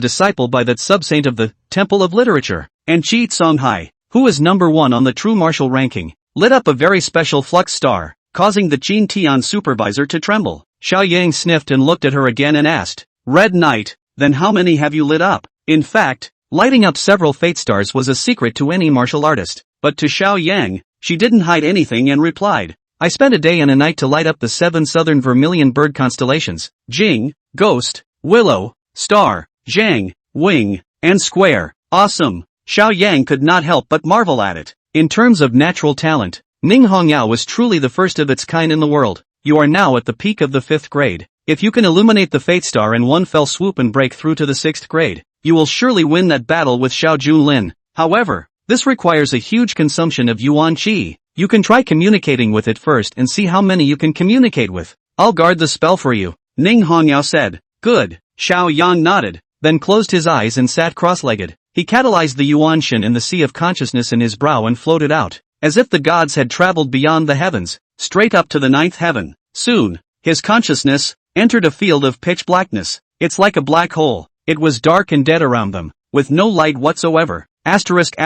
disciple by that sub-saint of the Temple of Literature. And Qi Songhai, who is number 1 on the true martial ranking, lit up a very special flux star, causing the Qin Tian supervisor to tremble. Xiao Yang sniffed and looked at her again and asked, Red Knight, then how many have you lit up? In fact, lighting up several fate stars was a secret to any martial artist, but to Xiao Yang, she didn't hide anything and replied, I spent a day and a night to light up the 7 southern vermilion bird constellations, Jing, Ghost, Willow, Star, Zhang, Wing, and Square. Awesome. Xiao Yang could not help but marvel at it. In terms of natural talent, Ning Hongyao was truly the first of its kind in the world. You are now at the peak of the 5th grade. If you can illuminate the fate star in one fell swoop and break through to the 6th grade, you will surely win that battle with Xiao Junlin. However, this requires a huge consumption of Yuan Qi. You can try communicating with it first and see how many you can communicate with. I'll guard the spell for you. Ning Hongyao said. Good. Xiao Yang nodded, then closed his eyes and sat cross-legged. He catalyzed the Yuan Shin in the sea of consciousness in his brow and floated out, as if the gods had traveled beyond the heavens, straight up to the 9th heaven. Soon, his consciousness entered a field of pitch blackness. It's like a black hole. It was dark and dead around them, with no light whatsoever. Asterisk.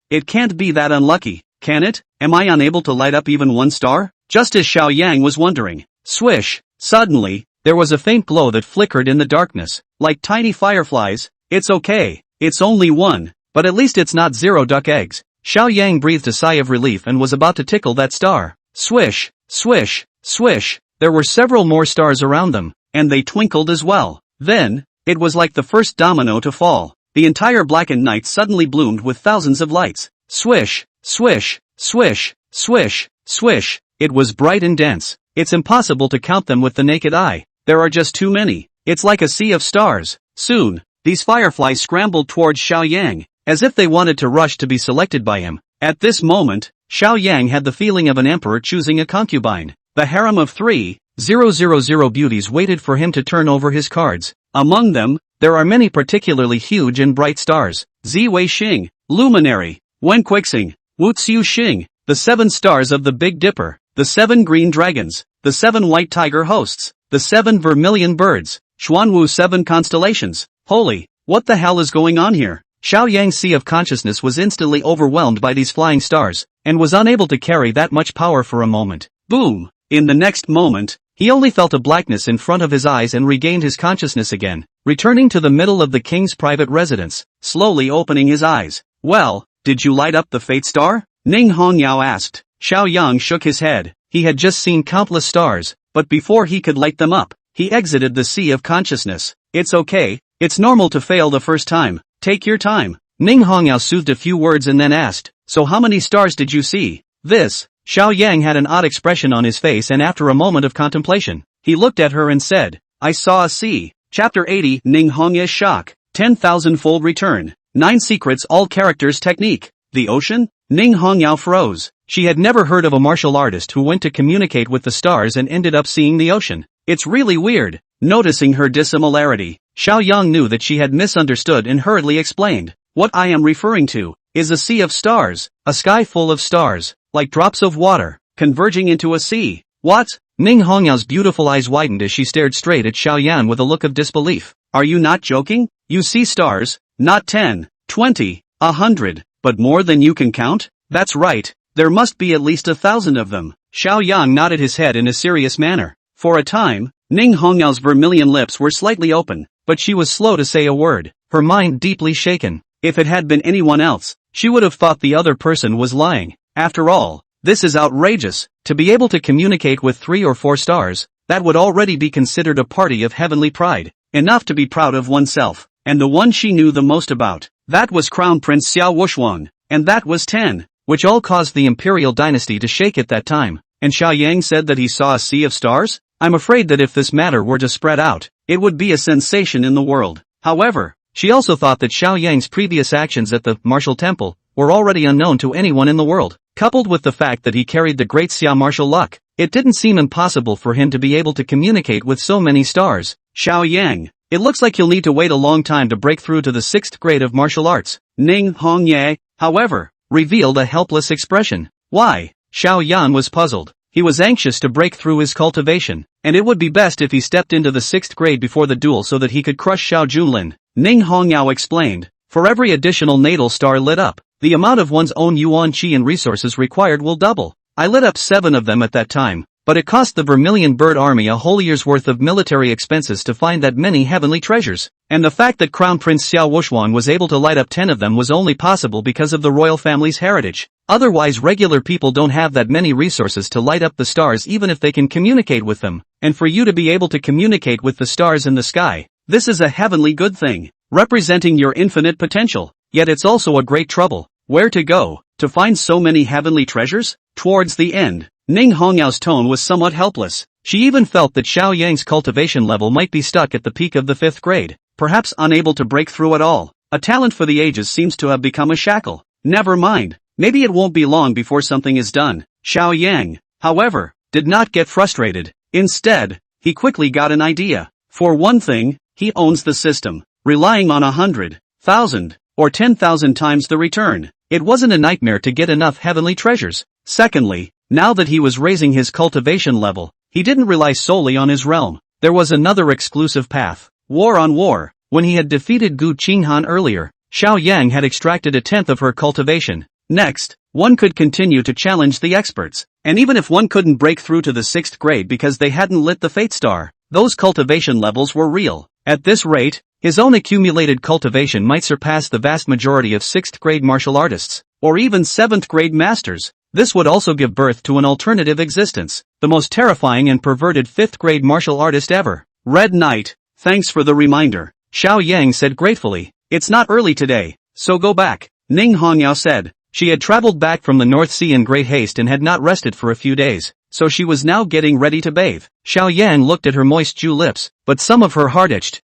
It can't be that unlucky, can it? Am I unable to light up even one star? Just as Xiao Yang was wondering. Swish! Suddenly, there was a faint glow that flickered in the darkness, like tiny fireflies. It's okay. It's only one, but at least it's not 0 duck eggs. Xiao Yang breathed a sigh of relief and was about to tickle that star. Swish! Swish! Swish! There were several more stars around them, and they twinkled as well. Then, it was like the first domino to fall. The entire blackened night suddenly bloomed with thousands of lights. Swish! Swish! Swish! Swish! Swish! It was bright and dense. It's impossible to count them with the naked eye. There are just too many. It's like a sea of stars. Soon, these fireflies scrambled towards Xiao Yang, as if they wanted to rush to be selected by him. At this moment, Xiao Yang had the feeling of an emperor choosing a concubine. The harem of 3,000 beauties waited for him to turn over his cards. Among them, there are many particularly huge and bright stars. Zi Wei Xing, Luminary, Wen Quixing, Wu Xiu Xing, the 7 stars of the Big Dipper, the 7 green dragons, the 7 white tiger hosts, the 7 vermilion birds, Xuanwu 7 constellations. Holy, what the hell is going on here? Xiao Yang's sea of consciousness was instantly overwhelmed by these flying stars, and was unable to carry that much power for a moment. Boom! In the next moment, He only felt a blackness in front of his eyes and regained his consciousness again, returning to the middle of the king's private residence, slowly opening his eyes. Well, did you light up the fate star? Ning Hongyao asked. Xiao Yang shook his head. He had just seen countless stars, but before he could light them up, he exited the sea of consciousness. It's okay, it's normal to fail the first time, take your time. Ning Hongyao soothed a few words and then asked, so how many stars did you see? This. Xiao Yang had an odd expression on his face, and after a moment of contemplation, he looked at her and said, I saw a sea. Chapter 80 Ning Hongya's shock. 10,000-fold return. 9 secrets all characters technique. The ocean? Ning Hongyao froze. She had never heard of a martial artist who went to communicate with the stars and ended up seeing the ocean. It's really weird. Noticing her dissimilarity, Xiao Yang knew that she had misunderstood and hurriedly explained. What I am referring to is a sea of stars, a sky full of stars, like drops of water, converging into a sea. What? Ning Hongyao's beautiful eyes widened as she stared straight at Xiao Yan with a look of disbelief. Are you not joking? You see stars? Not 10, 20, 100, but more than you can count? That's right, there must be at least 1,000 of them. Xiao Yang nodded his head in a serious manner. For a time, Ning Hongyao's vermilion lips were slightly open, but she was slow to say a word, her mind deeply shaken. If it had been anyone else, she would have thought the other person was lying. After all, this is outrageous. To be able to communicate with 3 or 4 stars, that would already be considered a party of heavenly pride, enough to be proud of oneself. And the one she knew the most about, that was Crown Prince Xiao Wushuang, and that was 10, which all caused the imperial dynasty to shake at that time. And Xiao Yang said that he saw a sea of stars? I'm afraid that if this matter were to spread out, it would be a sensation in the world. However, she also thought that Xiao Yang's previous actions at the martial temple were already unknown to anyone in the world. Coupled with the fact that he carried the great Xia martial luck, it didn't seem impossible for him to be able to communicate with so many stars. Xiao Yang, it looks like you'll need to wait a long time to break through to the 6th grade of martial arts. Ning Hongye, however, revealed a helpless expression. Why? Xiao Yan was puzzled. He was anxious to break through his cultivation, and it would be best if he stepped into the 6th grade before the duel so that he could crush Xiao Junlin. Ning Hongyao explained. For every additional natal star lit up, the amount of one's own yuan qi and resources required will double. I lit up 7 of them at that time, but it cost the Vermilion Bird Army a whole year's worth of military expenses to find that many heavenly treasures. And the fact that Crown Prince Xiao Wushuang was able to light up 10 of them was only possible because of the royal family's heritage. Otherwise regular people don't have that many resources to light up the stars even if they can communicate with them. And for you to be able to communicate with the stars in the sky, this is a heavenly good thing, representing your infinite potential. Yet it's also a great trouble. Where to go, to find so many heavenly treasures? Towards the end, Ning Hongyao's tone was somewhat helpless. She even felt that Xiao Yang's cultivation level might be stuck at the peak of the 5th grade, perhaps unable to break through at all. A talent for the ages seems to have become a shackle. Never mind, maybe it won't be long before something is done. Xiao Yang, however, did not get frustrated. Instead, he quickly got an idea. For one thing, he owns the system, relying on 100,000 or 10,000 times the return. It wasn't a nightmare to get enough heavenly treasures. Secondly, now that he was raising his cultivation level, he didn't rely solely on his realm. There was another exclusive path. War on war. When he had defeated Gu Qinghan earlier, Xiao Yang had extracted 1/10 of her cultivation. Next, one could continue to challenge the experts. And even if one couldn't break through to the 6th grade because they hadn't lit the fate star, those cultivation levels were real. At this rate, his own accumulated cultivation might surpass the vast majority of 6th grade martial artists, or even 7th grade masters. This would also give birth to an alternative existence, the most terrifying and perverted 5th grade martial artist ever. Red Knight, thanks for the reminder, Xiao Yang said gratefully. It's not early today, so go back, Ning Hongyao said. She had traveled back from the North Sea in great haste and had not rested for a few days, so she was now getting ready to bathe. Xiao Yang looked at her moist Jew lips, but some of her heart itched.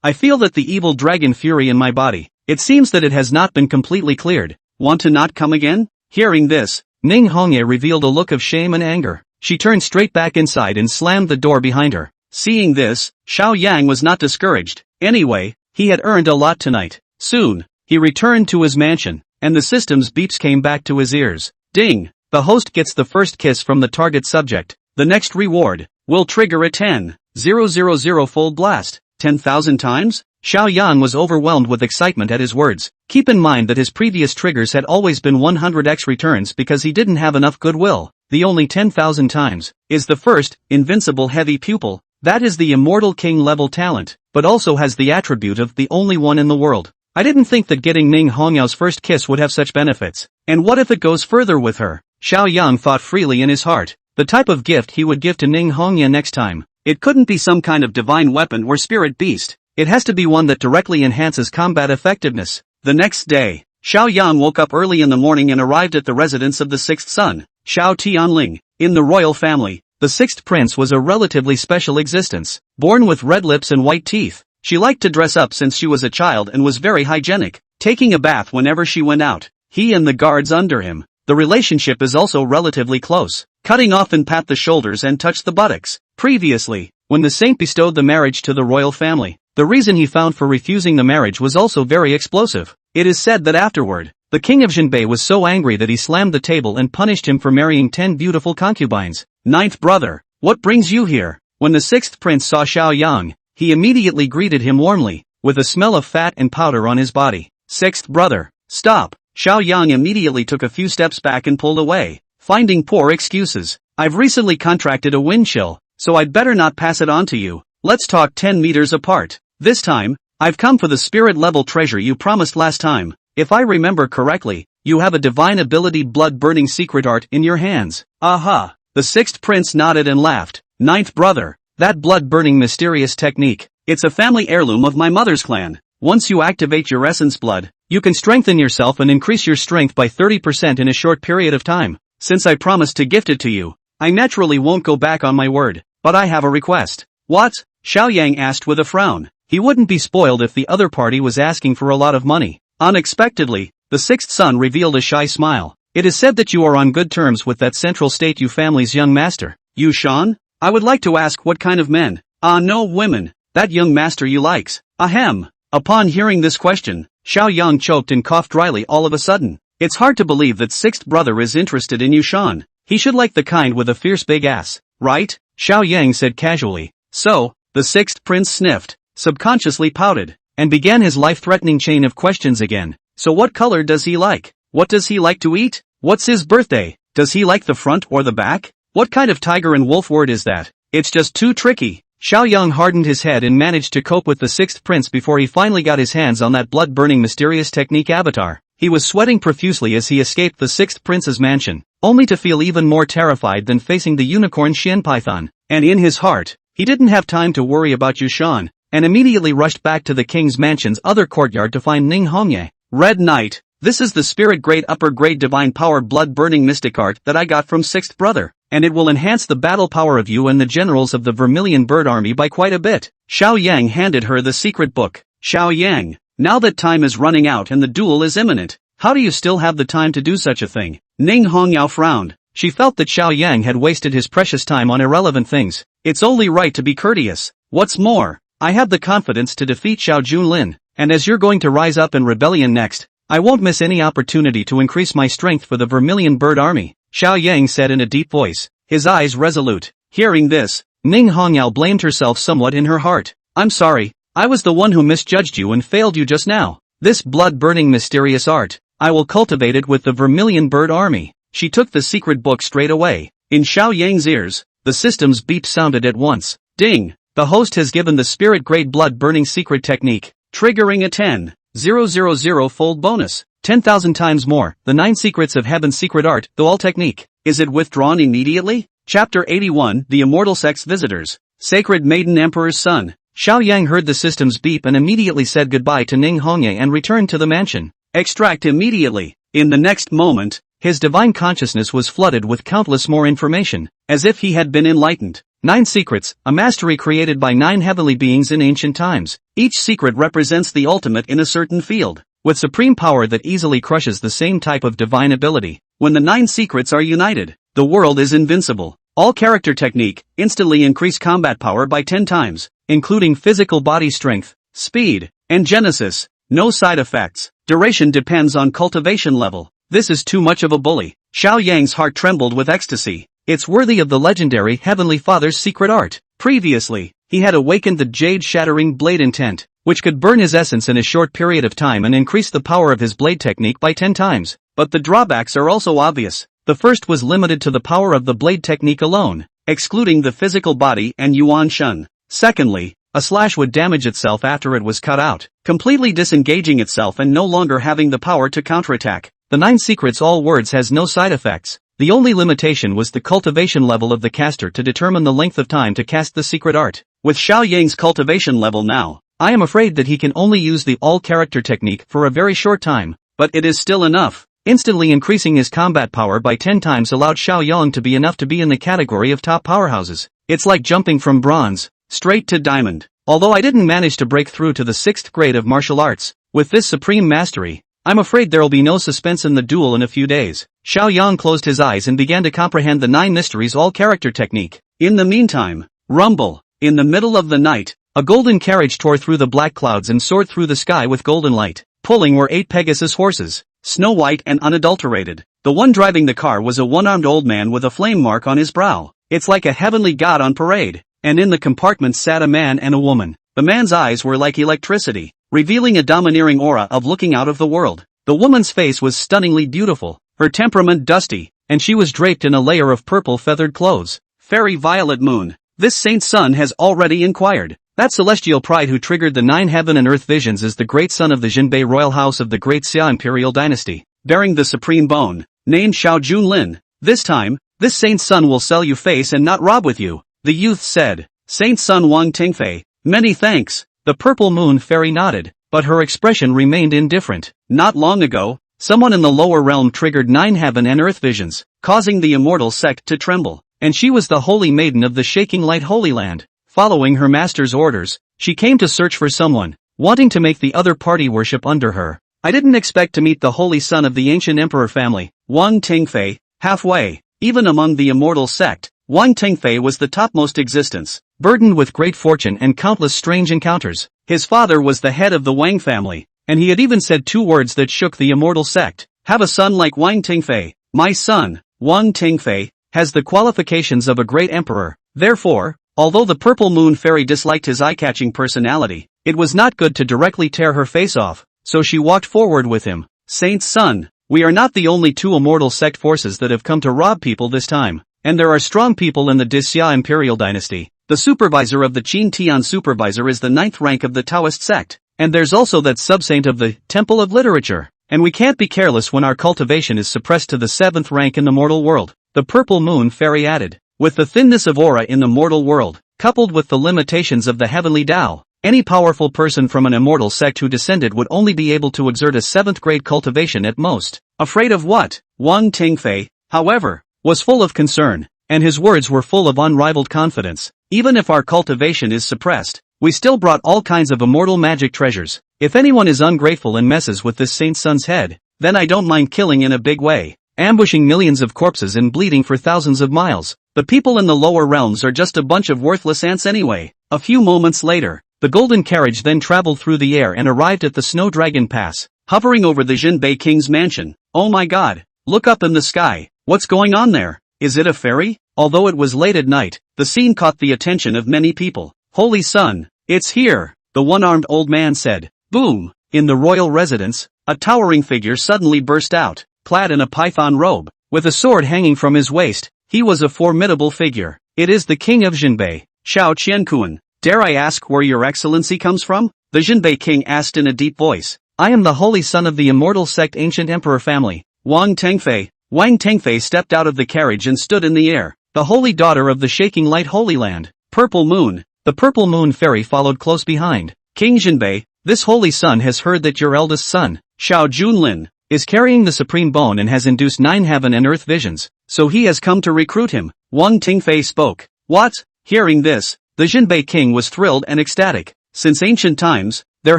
I feel that the evil dragon fury in my body, it seems that it has not been completely cleared. Want to not come again? Hearing this, Ning Hongye revealed a look of shame and anger. She turned straight back inside and slammed the door behind her. Seeing this, Xiao Yang was not discouraged. Anyway, he had earned a lot tonight. Soon, he returned to his mansion, and the system's beeps came back to his ears. Ding! The host gets the first kiss from the target subject. The next reward will trigger a 10,000-fold blast. 10,000 times? Xiao Yan was overwhelmed with excitement at his words. Keep in mind that his previous triggers had always been 100x returns because he didn't have enough goodwill. the only 10,000 times, is the first, invincible heavy pupil. That is the immortal king level talent, but also has the attribute of the only one in the world. I didn't think that getting Ning Hongyao's first kiss would have such benefits. And what if it goes further with her? Xiao Yang thought freely in his heart. The type of gift he would give to Ning Hongya next time. It couldn't be some kind of divine weapon or spirit beast. It has to be one that directly enhances combat effectiveness. The next day, Xiao Yang woke up early in the morning and arrived at the residence of the sixth son, Xiao Tianling. In the royal family, the sixth prince was a relatively special existence. Born with red lips and white teeth, she liked to dress up since she was a child and was very hygienic, taking a bath whenever she went out. He and the guards under him. The relationship is also relatively close, cutting off and pat the shoulders and touch the buttocks. Previously, when the saint bestowed the marriage to the royal family, the reason he found for refusing the marriage was also very explosive. It is said that afterward, the king of Jinbei was so angry that he slammed the table and punished him for marrying 10 beautiful concubines. Ninth brother, what brings you here? When the sixth prince saw Xiao Yang, he immediately greeted him warmly, with a smell of fat and powder on his body. Sixth brother, stop. Xiao Yang immediately took a few steps back and pulled away, finding poor excuses. I've recently contracted a wind chill, so I'd better not pass it on to you. Let's talk 10 meters apart. This time, I've come for the spirit-level treasure you promised last time. If I remember correctly, you have a divine ability blood-burning secret art in your hands. Aha! The sixth prince nodded and laughed. Ninth brother, that blood-burning mysterious technique. It's a family heirloom of my mother's clan. Once you activate your essence blood, you can strengthen yourself and increase your strength by 30% in a short period of time. Since I promised to gift it to you, I naturally won't go back on my word, but I have a request. What? Xiao Yang asked with a frown. He wouldn't be spoiled if the other party was asking for a lot of money. Unexpectedly, the sixth son revealed a shy smile. It is said that you are on good terms with that Central State Yu family's young master. Yu Shan? I would like to ask what kind of men? No, women. That young master you likes. Ahem. Upon hearing this question, Xiao Yang choked and coughed dryly all of a sudden. It's hard to believe that sixth brother is interested in Yu Shan. He should like the kind with a fierce big ass, right? Xiao Yang said casually. So, the sixth prince sniffed, subconsciously pouted, and began his life-threatening chain of questions again. So what color does he like? What does he like to eat? What's his birthday? Does he like the front or the back? What kind of tiger and wolf word is that? It's just too tricky. Xiao Yang hardened his head and managed to cope with the sixth prince before he finally got his hands on that blood-burning mysterious technique avatar. He was sweating profusely as he escaped the sixth prince's mansion, only to feel even more terrified than facing the unicorn Shin Python. And in his heart, he didn't have time to worry about Yu Shan, and immediately rushed back to the king's mansion's other courtyard to find Ning Hongye. Red Knight, this is the spirit grade upper grade divine power blood-burning mystic art that I got from sixth brother, and it will enhance the battle power of you and the generals of the Vermilion Bird Army by quite a bit. Xiao Yang handed her the secret book. Xiao Yang, now that time is running out and the duel is imminent, how do you still have the time to do such a thing? Ning Hongyao frowned. She felt that Xiao Yang had wasted his precious time on irrelevant things. It's only right to be courteous. What's more, I have the confidence to defeat Xiao Junlin, and as you're going to rise up in rebellion next, I won't miss any opportunity to increase my strength for the Vermilion Bird Army, Xiao Yang said in a deep voice, his eyes resolute. Hearing this, Ning Hongyao blamed herself somewhat in her heart. I'm sorry, I was the one who misjudged you and failed you just now. This blood-burning mysterious art, I will cultivate it with the Vermilion Bird Army. She took the secret book straight away. In Xiao Yang's ears, the system's beep sounded at once. Ding! The host has given the spirit-grade blood-burning secret technique, triggering a 10,000-fold bonus. 10,000 times more, the 9 secrets of heaven's secret art, the all technique. Is it withdrawn immediately? Chapter 81, The Immortal Sex Visitors. Sacred Maiden Emperor's Son. Xiao Yang heard the system's beep and immediately said goodbye to Ning Hongye and returned to the mansion. Extract immediately. In the next moment, his divine consciousness was flooded with countless more information, as if he had been enlightened. 9 secrets, a mastery created by 9 heavenly beings in ancient times. Each secret represents the ultimate in a certain field, with supreme power that easily crushes the same type of divine ability. When the 9 secrets are united, the world is invincible. All character technique instantly increase combat power by 10 times, including physical body strength, speed, and genesis. No side effects. Duration depends on cultivation level. This is too much of a bully. Xiao Yang's heart trembled with ecstasy. It's worthy of the legendary Heavenly Father's secret art. Previously, he had awakened the jade-shattering blade intent, which could burn his essence in a short period of time and increase the power of his blade technique by 10 times. But the drawbacks are also obvious. The first was limited to the power of the blade technique alone, excluding the physical body and Yuan Shun. Secondly, a slash would damage itself after it was cut out, completely disengaging itself and no longer having the power to counterattack. The 9 secrets all words has no side effects. The only limitation was the cultivation level of the caster to determine the length of time to cast the secret art. With Xiao Yang's cultivation level now, I am afraid that he can only use the all-character technique for a very short time, but it is still enough. Instantly increasing his combat power by 10 times allowed Xiao Yang to be enough to be in the category of top powerhouses. It's like jumping from bronze straight to diamond. Although I didn't manage to break through to the 6th grade of martial arts, with this supreme mastery, I'm afraid there'll be no suspense in the duel in a few days. Xiao Yang closed his eyes and began to comprehend the 9 mysteries all-character technique. In the meantime, rumble. In the middle of the night, a golden carriage tore through the black clouds and soared through the sky with golden light. Pulling were 8 Pegasus horses, snow white and unadulterated. The one driving the car was a one-armed old man with a flame mark on his brow. It's like a heavenly god on parade. And in the compartments sat a man and a woman. The man's eyes were like electricity, revealing a domineering aura of looking out of the world. The woman's face was stunningly beautiful, her temperament dusty, and she was draped in a layer of purple feathered clothes. Fairy Violet Moon. This saint's son has already inquired. That celestial pride who triggered the 9 heaven and earth visions is the great son of the Jinbei royal house of the great Xia imperial dynasty, bearing the supreme bone, named Xiao Junlin. This time, this saint's son will sell you face and not rob with you. The youth said. Saint Sun Wang Tingfei, many thanks. The purple moon fairy nodded, but her expression remained indifferent. Not long ago, someone in the lower realm triggered 9 heaven and earth visions, causing the immortal sect to tremble, and she was the holy maiden of the shaking light Holy Land. Following her master's orders, she came to search for someone, wanting to make the other party worship under her. I didn't expect to meet the holy son of the ancient emperor family, Wang Tingfei, halfway. Even among the immortal sect, Wang Tingfei was the topmost existence, burdened with great fortune and countless strange encounters. His father was the head of the Wang family, and he had even said 2 words that shook the immortal sect. Have a son like Wang Tingfei. My son, Wang Tingfei, has the qualifications of a great emperor. Therefore, although the purple moon fairy disliked his eye-catching personality, it was not good to directly tear her face off, so she walked forward with him. Saint's son, we are not the only 2 immortal sect forces that have come to rob people this time. And there are strong people in the Xia imperial dynasty. The supervisor of the Qin Tian supervisor is the 9th rank of the Taoist sect. And there's also that sub-saint of the Temple of Literature. And we can't be careless when our cultivation is suppressed to the 7th rank in the mortal world. The purple moon fairy added. With the thinness of aura in the mortal world, coupled with the limitations of the heavenly Tao, any powerful person from an immortal sect who descended would only be able to exert a 7th grade cultivation at most. Afraid of what? Wang Tingfei, however, was full of concern, and his words were full of unrivaled confidence. Even if our cultivation is suppressed, we still brought all kinds of immortal magic treasures. If anyone is ungrateful and messes with this saint's son's head, then I don't mind killing in a big way, ambushing millions of corpses and bleeding for thousands of miles. The people in the lower realms are just a bunch of worthless ants anyway. A few moments later, the golden carriage then traveled through the air and arrived at the Snow Dragon Pass, hovering over the Jinbei King's mansion. Oh my god, look up in the sky. What's going on there? Is it a fairy? Although it was late at night, the scene caught the attention of many people. Holy sun, it's here, the one-armed old man said. Boom! In the royal residence, a towering figure suddenly burst out, clad in a python robe, with a sword hanging from his waist. He was a formidable figure. It is the king of Jinbei, Xiao Qiankuan. Dare I ask where your excellency comes from? The Jinbei king asked in a deep voice. I am the holy son of the immortal sect ancient emperor family, Wang Tingfei. Wang Tingfei stepped out of the carriage and stood in the air, the holy daughter of the shaking light Holy Land. Purple moon. The purple moon fairy followed close behind. King Jinbei, this holy son has heard that your eldest son, Xiao Junlin, is carrying the supreme bone and has induced 9 heaven and earth visions, so he has come to recruit him. Wang Tingfei spoke. What? Hearing this, the Jinbei king was thrilled and ecstatic. Since ancient times, there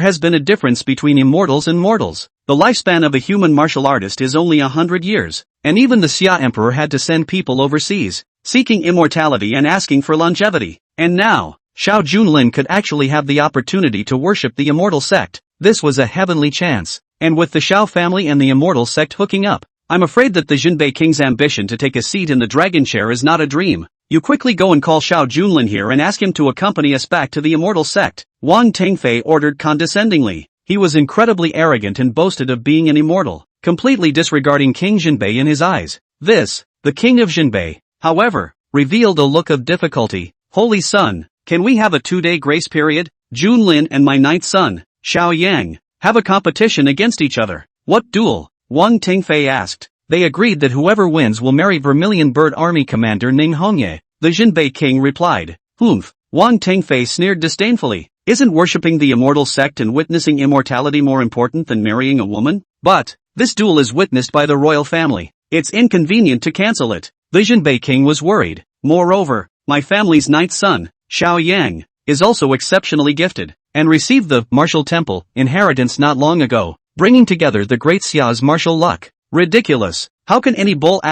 has been a difference between immortals and mortals. The lifespan of a human martial artist is only 100 years, and even the Xia emperor had to send people overseas, seeking immortality and asking for longevity. And now, Xiao Junlin could actually have the opportunity to worship the immortal sect. This was a heavenly chance. And with the Xiao family and the immortal sect hooking up, I'm afraid that the Jinbei king's ambition to take a seat in the dragon chair is not a dream. You quickly go and call Xiao Junlin here and ask him to accompany us back to the immortal sect, Wang Tingfei ordered condescendingly. He was incredibly arrogant and boasted of being an immortal, completely disregarding King Jinbei in his eyes. This, the king of Jinbei, however, revealed a look of difficulty. Holy son, can we have a 2-day grace period? Junlin and my ninth son, Xiao Yang, have a competition against each other. What duel? Wang Tingfei asked. They agreed that whoever wins will marry Vermilion Bird Army Commander Ning Hongye. The Jinbei king replied. Humph. Wang Tingfei sneered disdainfully. Isn't worshipping the immortal sect and witnessing immortality more important than marrying a woman? But, this duel is witnessed by the royal family. It's inconvenient to cancel it. The Jinbei king was worried. Moreover, my family's ninth son, Xiao Yang, is also exceptionally gifted, and received the martial temple inheritance not long ago, bringing together the great Xia's martial luck. Ridiculous. How can any bull ****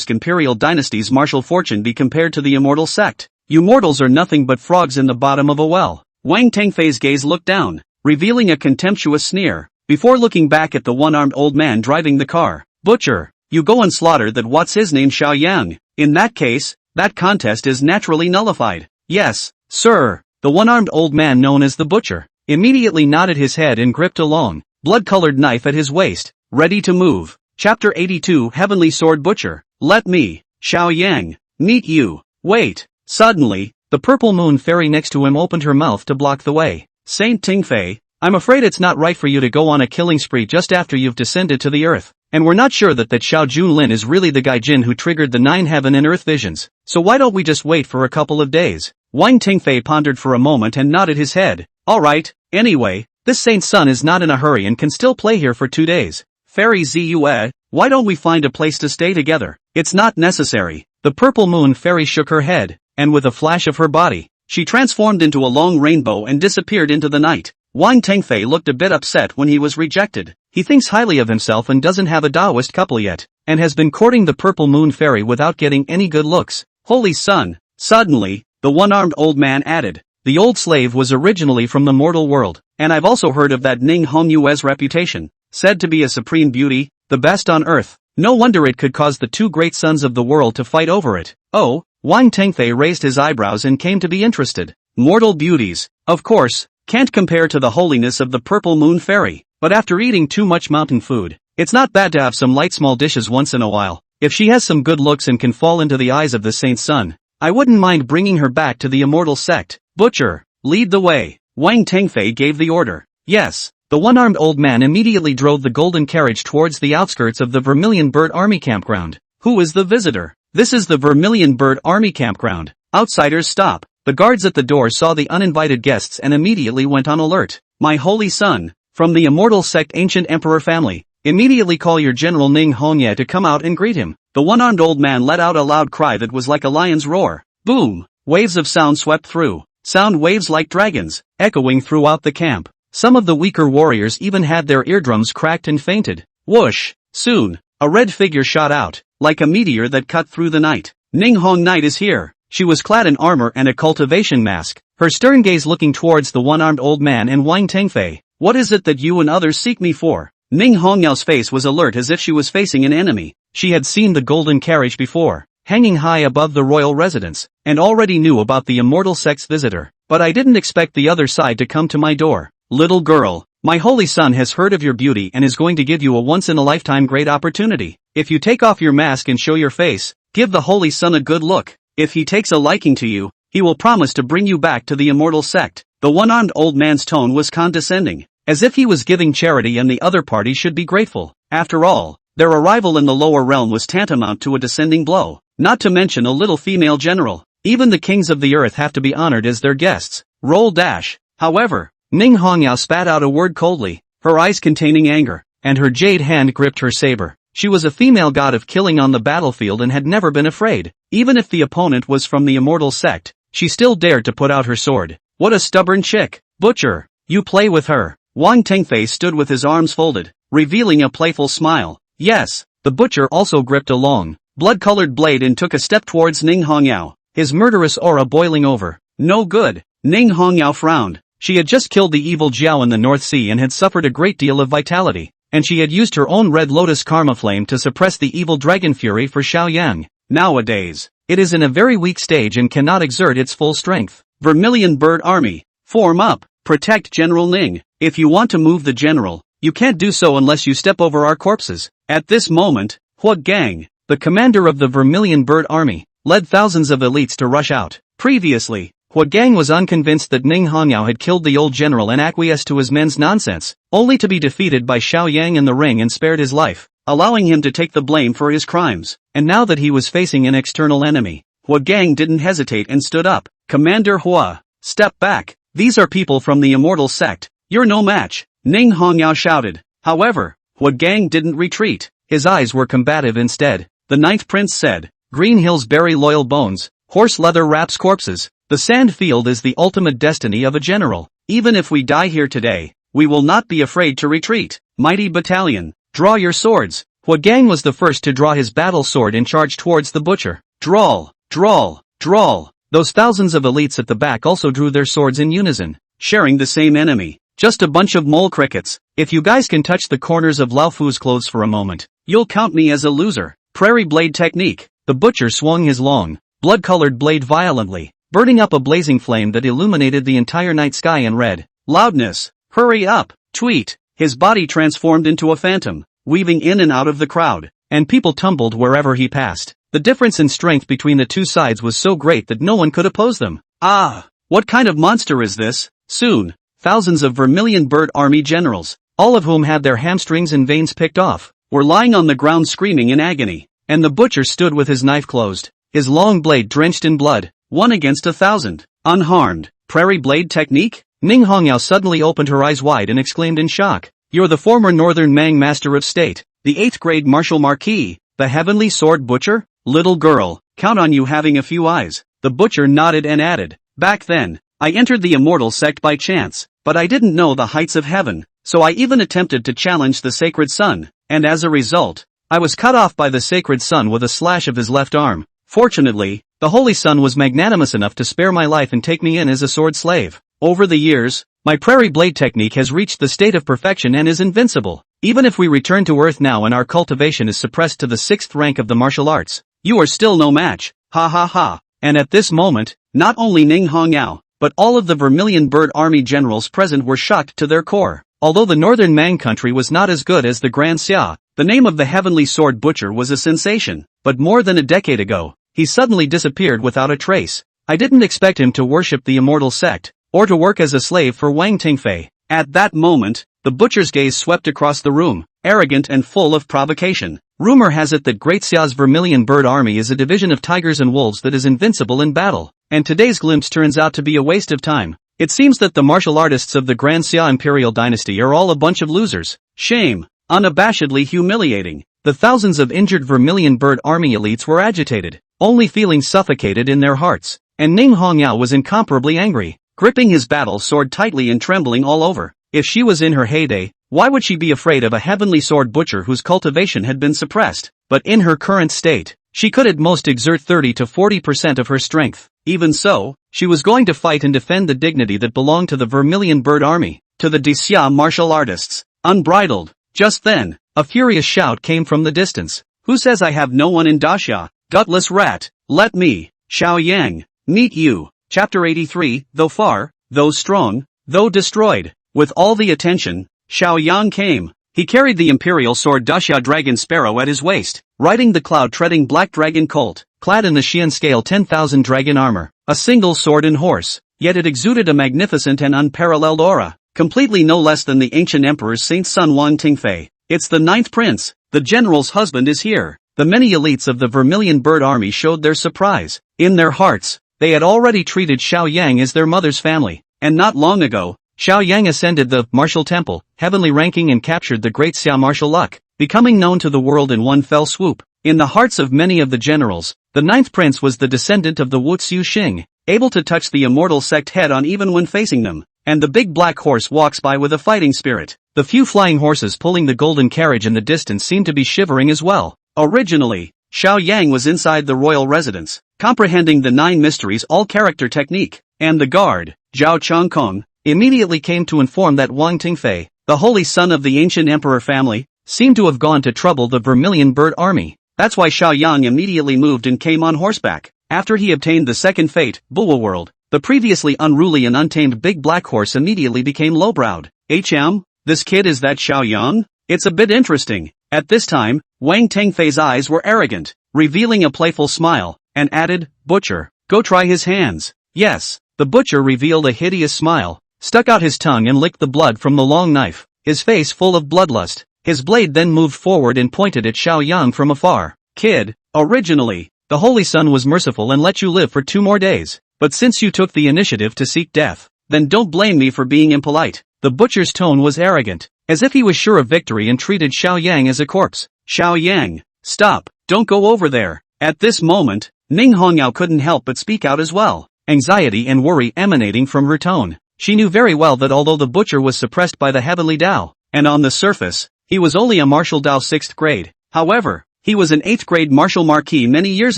imperial dynasty's martial fortune be compared to the immortal sect? You mortals are nothing but frogs in the bottom of a well. Wang Tengfei's gaze looked down, revealing a contemptuous sneer, before looking back at the one-armed old man driving the car. Butcher, you go and slaughter that what's his name Xiao Yang. In that case, that contest is naturally nullified. Yes, sir. The one-armed old man known as the Butcher immediately nodded his head and gripped a long, blood-colored knife at his waist, ready to move. Chapter 82 Heavenly Sword Butcher. Let me, Xiao Yang, meet you. Wait. Suddenly, the purple moon fairy next to him opened her mouth to block the way. Saint Tingfei, I'm afraid it's not right for you to go on a killing spree just after you've descended to the earth. And we're not sure that Xiao Junlin is really the gaijin who triggered the 9 heaven and earth visions. So why don't we just wait for a couple of days? Wang Tingfei pondered for a moment and nodded his head. Alright, anyway, this saint's son is not in a hurry and can still play here for 2 days. Fairy Zue, why don't we find a place to stay together? It's not necessary. The purple moon fairy shook her head, and with a flash of her body, she transformed into a long rainbow and disappeared into the night. Wang Tengfei looked a bit upset when he was rejected. He thinks highly of himself and doesn't have a Taoist couple yet, and has been courting the purple moon fairy without getting any good looks. Holy son. Suddenly, the one-armed old man added, the old slave was originally from the mortal world, and I've also heard of that Ning Hongyue's reputation, said to be a supreme beauty, the best on earth. No wonder it could cause the 2 great sons of the world to fight over it. Oh, Wang Tengfei raised his eyebrows and came to be interested. Mortal beauties, of course, can't compare to the holiness of the purple moon fairy. But after eating too much mountain food, it's not bad to have some light small dishes once in a while. If she has some good looks and can fall into the eyes of the saint's son, I wouldn't mind bringing her back to the immortal sect. Butcher, lead the way. Wang Tengfei gave the order. Yes. The one-armed old man immediately drove the golden carriage towards the outskirts of the Vermilion Bird Army campground. Who is the visitor? This is the Vermilion Bird Army campground. Outsiders stop. The guards at the door saw the uninvited guests and immediately went on alert. My holy son, from the immortal sect ancient emperor family, immediately call your general Ning Hongye to come out and greet him. The one-armed old man let out a loud cry that was like a lion's roar. Boom! Waves of sound swept through. Sound waves like dragons, echoing throughout the camp. Some of the weaker warriors even had their eardrums cracked and fainted. Whoosh! Soon, a red figure shot out, like a meteor that cut through the night. Ning Hong Knight is here. She was clad in armor and a cultivation mask, her stern gaze looking towards the one-armed old man and Wang Tengfei. What is it that you and others seek me for? Ning Hongyao's face was alert as if she was facing an enemy. She had seen the golden carriage before, hanging high above the royal residence, and already knew about the immortal sect's visitor. But I didn't expect the other side to come to my door. Little girl, my holy son has heard of your beauty and is going to give you a once-in-a-lifetime great opportunity. If you take off your mask and show your face, give the holy son a good look. If he takes a liking to you, he will promise to bring you back to the immortal sect. The one-armed old man's tone was condescending, as if he was giving charity and the other party should be grateful. After all, their arrival in the lower realm was tantamount to a descending blow, not to mention a little female general. Even the kings of the earth have to be honored as their guests. Roll dash. However, Ning Hongyao spat out a word coldly, her eyes containing anger, and her jade hand gripped her saber. She was a female god of killing on the battlefield and had never been afraid. Even if the opponent was from the immortal sect, she still dared to put out her sword. What a stubborn chick. Butcher, you play with her. Wang Tengfei stood with his arms folded, revealing a playful smile. Yes, the butcher also gripped a long, blood-colored blade and took a step towards Ning Hongyao, his murderous aura boiling over. No good. Ning Hongyao frowned. She had just killed the evil Jiao in the North Sea and had suffered a great deal of vitality, and she had used her own red lotus karma flame to suppress the evil dragon fury for Xiaoyang. Nowadays, it is in a very weak stage and cannot exert its full strength. Vermilion Bird Army, form up, protect General Ning. If you want to move the general, you can't do so unless you step over our corpses. At this moment, Hua Gang, the commander of the Vermilion Bird Army, led thousands of elites to rush out. Previously, Hua Gang was unconvinced that Ning Hongyao had killed the old general and acquiesced to his men's nonsense, only to be defeated by Xiao Yang in the ring and spared his life, allowing him to take the blame for his crimes. And now that he was facing an external enemy, Hua Gang didn't hesitate and stood up. Commander Hua, step back. These are people from the immortal sect. You're no match, Ning Hongyao shouted. However, Hua Gang didn't retreat. His eyes were combative instead. The ninth prince said, Green hills bury loyal bones, horse leather wraps corpses. The sand field is the ultimate destiny of a general. Even if we die here today, we will not be afraid to retreat. Mighty battalion, draw your swords. Hua Gang was the first to draw his battle sword and charge towards the butcher. Drawl, drawl, drawl. Those thousands of elites at the back also drew their swords in unison, sharing the same enemy. Just a bunch of mole crickets. If you guys can touch the corners of Lao Fu's clothes for a moment, you'll count me as a loser. Prairie blade technique. The butcher swung his long, blood-colored blade violently, burning up a blazing flame that illuminated the entire night sky in red. Loudness. Hurry up. Tweet. His body transformed into a phantom, weaving in and out of the crowd, and people tumbled wherever he passed. The difference in strength between the two sides was so great that no one could oppose them. Ah! What kind of monster is this? Soon, thousands of Vermilion Bird Army generals, all of whom had their hamstrings and veins picked off, were lying on the ground screaming in agony, and the butcher stood with his knife closed, his long blade drenched in blood, 1 against 1,000, unharmed. Prairie blade technique? Ning Hongyao suddenly opened her eyes wide and exclaimed in shock. You're the former Northern Mang Master of State, the 8th grade Martial Marquis, the Heavenly Sword Butcher? Little girl, count on you having a few eyes. The butcher nodded and added, back then, I entered the immortal sect by chance, but I didn't know the heights of heaven, so I even attempted to challenge the sacred sun, and as a result, I was cut off by the sacred sun with a slash of his left arm. Fortunately, the holy sun was magnanimous enough to spare my life and take me in as a sword slave. Over the years, my prairie blade technique has reached the state of perfection and is invincible. Even if we return to Earth now and our cultivation is suppressed to the 6th rank of the martial arts, you are still no match. Ha ha ha. And at this moment, not only Ning Hongyao, but all of the Vermilion Bird Army generals present were shocked to their core. Although the northern Mang country was not as good as the Grand Xia, the name of the Heavenly Sword Butcher was a sensation. But more than a decade ago, he suddenly disappeared without a trace. I didn't expect him to worship the immortal sect, or to work as a slave for Wang Tingfei. At that moment, the butcher's gaze swept across the room, arrogant and full of provocation. Rumor has it that Great Xia's Vermilion Bird Army is a division of tigers and wolves that is invincible in battle, and today's glimpse turns out to be a waste of time. It seems that the martial artists of the Grand Xia Imperial Dynasty are all a bunch of losers. Shame. Unabashedly humiliating. The thousands of injured Vermilion Bird Army elites were agitated, only feeling suffocated in their hearts, and Ning Hongyao was incomparably angry, gripping his battle sword tightly and trembling all over. If she was in her heyday, why would she be afraid of a heavenly sword butcher whose cultivation had been suppressed? But in her current state, she could at most exert 30 to 40% of her strength. Even so, she was going to fight and defend the dignity that belonged to the Vermilion Bird Army, to the Xia martial artists, unbridled. Just then, a furious shout came from the distance. Who says I have no one in Daxia? Gutless rat, let me, Xiao Yang, meet you. Chapter 83, though far, though strong, though destroyed. With all the attention, Xiao Yang came. He carried the imperial sword Daxia Dragon Sparrow at his waist, riding the cloud-treading black dragon colt, clad in the Xian scale 10,000 dragon armor, a single sword and horse, yet it exuded a magnificent and unparalleled aura, completely no less than the ancient emperor's saint son Wang Tingfei. It's the 9th prince, the general's husband is here. The many elites of the Vermilion Bird Army showed their surprise. In their hearts, they had already treated Xiao Yang as their mother's family, and not long ago, Xiao Yang ascended the martial temple, heavenly ranking and captured the Great Xia martial luck, becoming known to the world in one fell swoop. In the hearts of many of the generals, the 9th prince was the descendant of the Wu Xiu Xing, able to touch the immortal sect head-on even when facing them, and the big black horse walks by with a fighting spirit. The few flying horses pulling the golden carriage in the distance seemed to be shivering as well. Originally, Xiao Yang was inside the royal residence, comprehending the 9 mysteries all-character technique, and the guard, Zhao Chongkong, immediately came to inform that Wang Tingfei, the holy son of the ancient emperor family, seemed to have gone to trouble the Vermilion Bird Army. That's why Xiao Yang immediately moved and came on horseback. After he obtained the second fate, Bulwa World, the previously unruly and untamed big black horse immediately became low-browed. This kid is that Xiao Yang? It's a bit interesting. At this time, Wang Tengfei's eyes were arrogant, revealing a playful smile, and added, "Butcher, go try his hands." Yes, the butcher revealed a hideous smile, stuck out his tongue and licked the blood from the long knife, his face full of bloodlust. His blade then moved forward and pointed at Xiaoyang from afar. "Kid, originally, the Holy Sun was merciful and let you live for 2 more days, but since you took the initiative to seek death, then don't blame me for being impolite." The butcher's tone was arrogant, as if he was sure of victory and treated Xiaoyang as a corpse. "Xiaoyang, stop, don't go over there." At this moment, Ning Hongyao couldn't help but speak out as well, anxiety and worry emanating from her tone. She knew very well that although the butcher was suppressed by the heavenly Dao, and on the surface, he was only a martial Dao 6th grade, however, he was an 8th grade martial marquis many years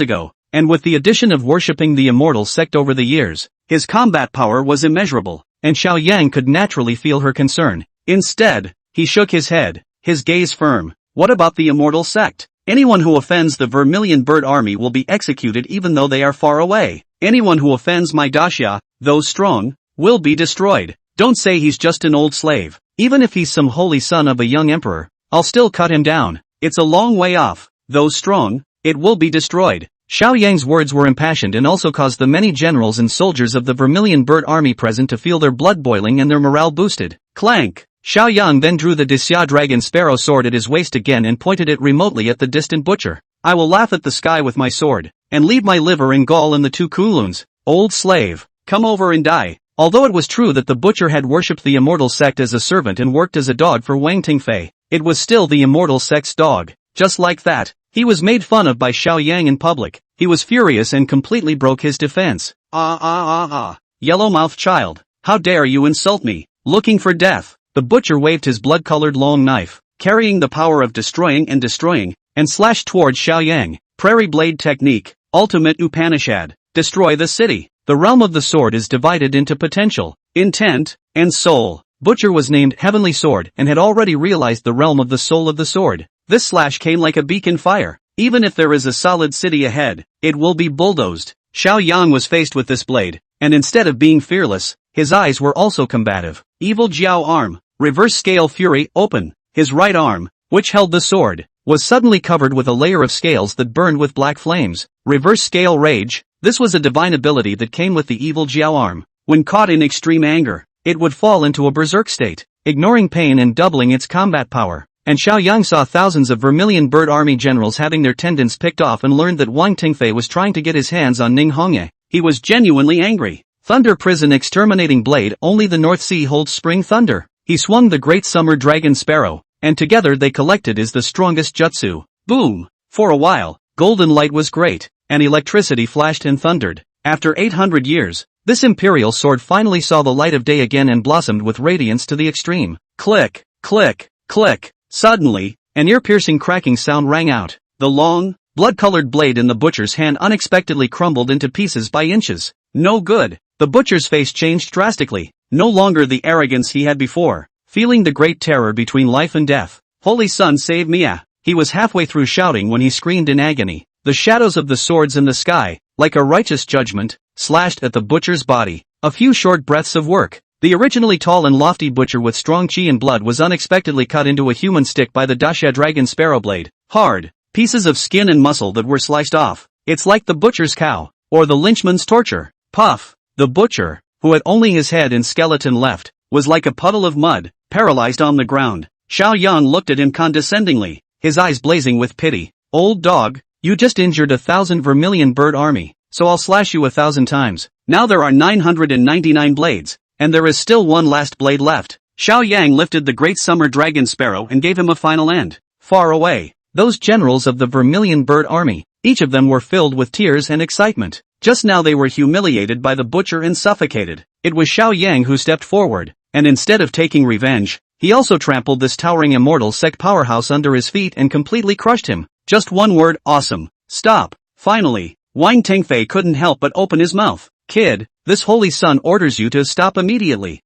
ago, and with the addition of worshipping the immortal sect over the years, his combat power was immeasurable, and Xiaoyang could naturally feel her concern. Instead, he shook his head, his gaze firm. "What about the immortal sect? Anyone who offends the Vermilion Bird Army will be executed even though they are far away. Anyone who offends my daxia, though strong, will be destroyed. Don't say he's just an old slave. Even if he's some holy son of a young emperor, I'll still cut him down. It's a long way off. Though strong, it will be destroyed." Xiaoyang's words were impassioned and also caused the many generals and soldiers of the Vermilion Bird Army present to feel their blood boiling and their morale boosted. Clank! Xiaoyang then drew the Dixia Dragon Sparrow sword at his waist again and pointed it remotely at the distant butcher. "I will laugh at the sky with my sword, and leave my liver and gall in the 2 Kowloons. Old slave, come over and die." Although it was true that the butcher had worshipped the immortal sect as a servant and worked as a dog for Wang Tengfei, it was still the immortal sect's dog. Just like that, he was made fun of by Xiaoyang in public. He was furious and completely broke his defense. Yellow-mouthed child, how dare you insult me? Looking for death." The butcher waved his blood-colored long knife, carrying the power of destroying, and slashed towards Xiaoyang. Prairie blade technique, ultimate Upanishad. Destroy the city. The realm of the sword is divided into potential, intent, and soul. Butcher was named Heavenly Sword and had already realized the realm of the soul of the sword. This slash came like a beacon fire. Even if there is a solid city ahead, it will be bulldozed. Xiaoyang was faced with this blade, and instead of being fearless, his eyes were also combative. Evil Jiao arm, reverse scale fury, open. His right arm, which held the sword, was suddenly covered with a layer of scales that burned with black flames. Reverse scale rage, this was a divine ability that came with the evil Jiao arm. When caught in extreme anger, it would fall into a berserk state, ignoring pain and doubling its combat power. And Xiaoyang saw thousands of Vermilion Bird Army generals having their tendons picked off and learned that Wang Tengfei was trying to get his hands on Ning Hongye. He was genuinely angry. Thunder Prison Exterminating Blade. Only the North Sea holds spring thunder. He swung the Great Summer Dragon Sparrow, and together they collected as the strongest jutsu. Boom! For a while, golden light was great, and electricity flashed and thundered. After 800 years, this imperial sword finally saw the light of day again and blossomed with radiance to the extreme. Click, click, click. Suddenly, an ear-piercing cracking sound rang out. The long, blood-colored blade in the butcher's hand unexpectedly crumbled into pieces by inches. No good. The butcher's face changed drastically. No longer the arrogance he had before. Feeling the great terror between life and death. "Holy Sun, save me!" He was halfway through shouting when he screamed in agony. The shadows of the swords in the sky, like a righteous judgment, slashed at the butcher's body. A few short breaths of work. The originally tall and lofty butcher with strong chi and blood was unexpectedly cut into a human stick by the Daxia Dragon Sparrow blade. Hard, pieces of skin and muscle that were sliced off. It's like the butcher's cow, or the lynchman's torture. Puff! The butcher, who had only his head and skeleton left, was like a puddle of mud, paralyzed on the ground. Xiaoyang looked at him condescendingly, his eyes blazing with pity. "Old dog, you just injured 1,000 Vermilion Bird Army, so I'll slash you 1,000 times. Now there are 999 blades. And there is still one last blade left." Xiaoyang lifted the Great Summer Dragon Sparrow and gave him a final end. Far away, those generals of the Vermilion Bird Army, each of them were filled with tears and excitement. Just now they were humiliated by the butcher and suffocated. It was Xiaoyang who stepped forward, and instead of taking revenge, he also trampled this towering immortal sect powerhouse under his feet and completely crushed him. Just one word: awesome. Stop. Finally, Wang Tengfei couldn't help but open his mouth. "Kid, this holy sun orders you to stop immediately."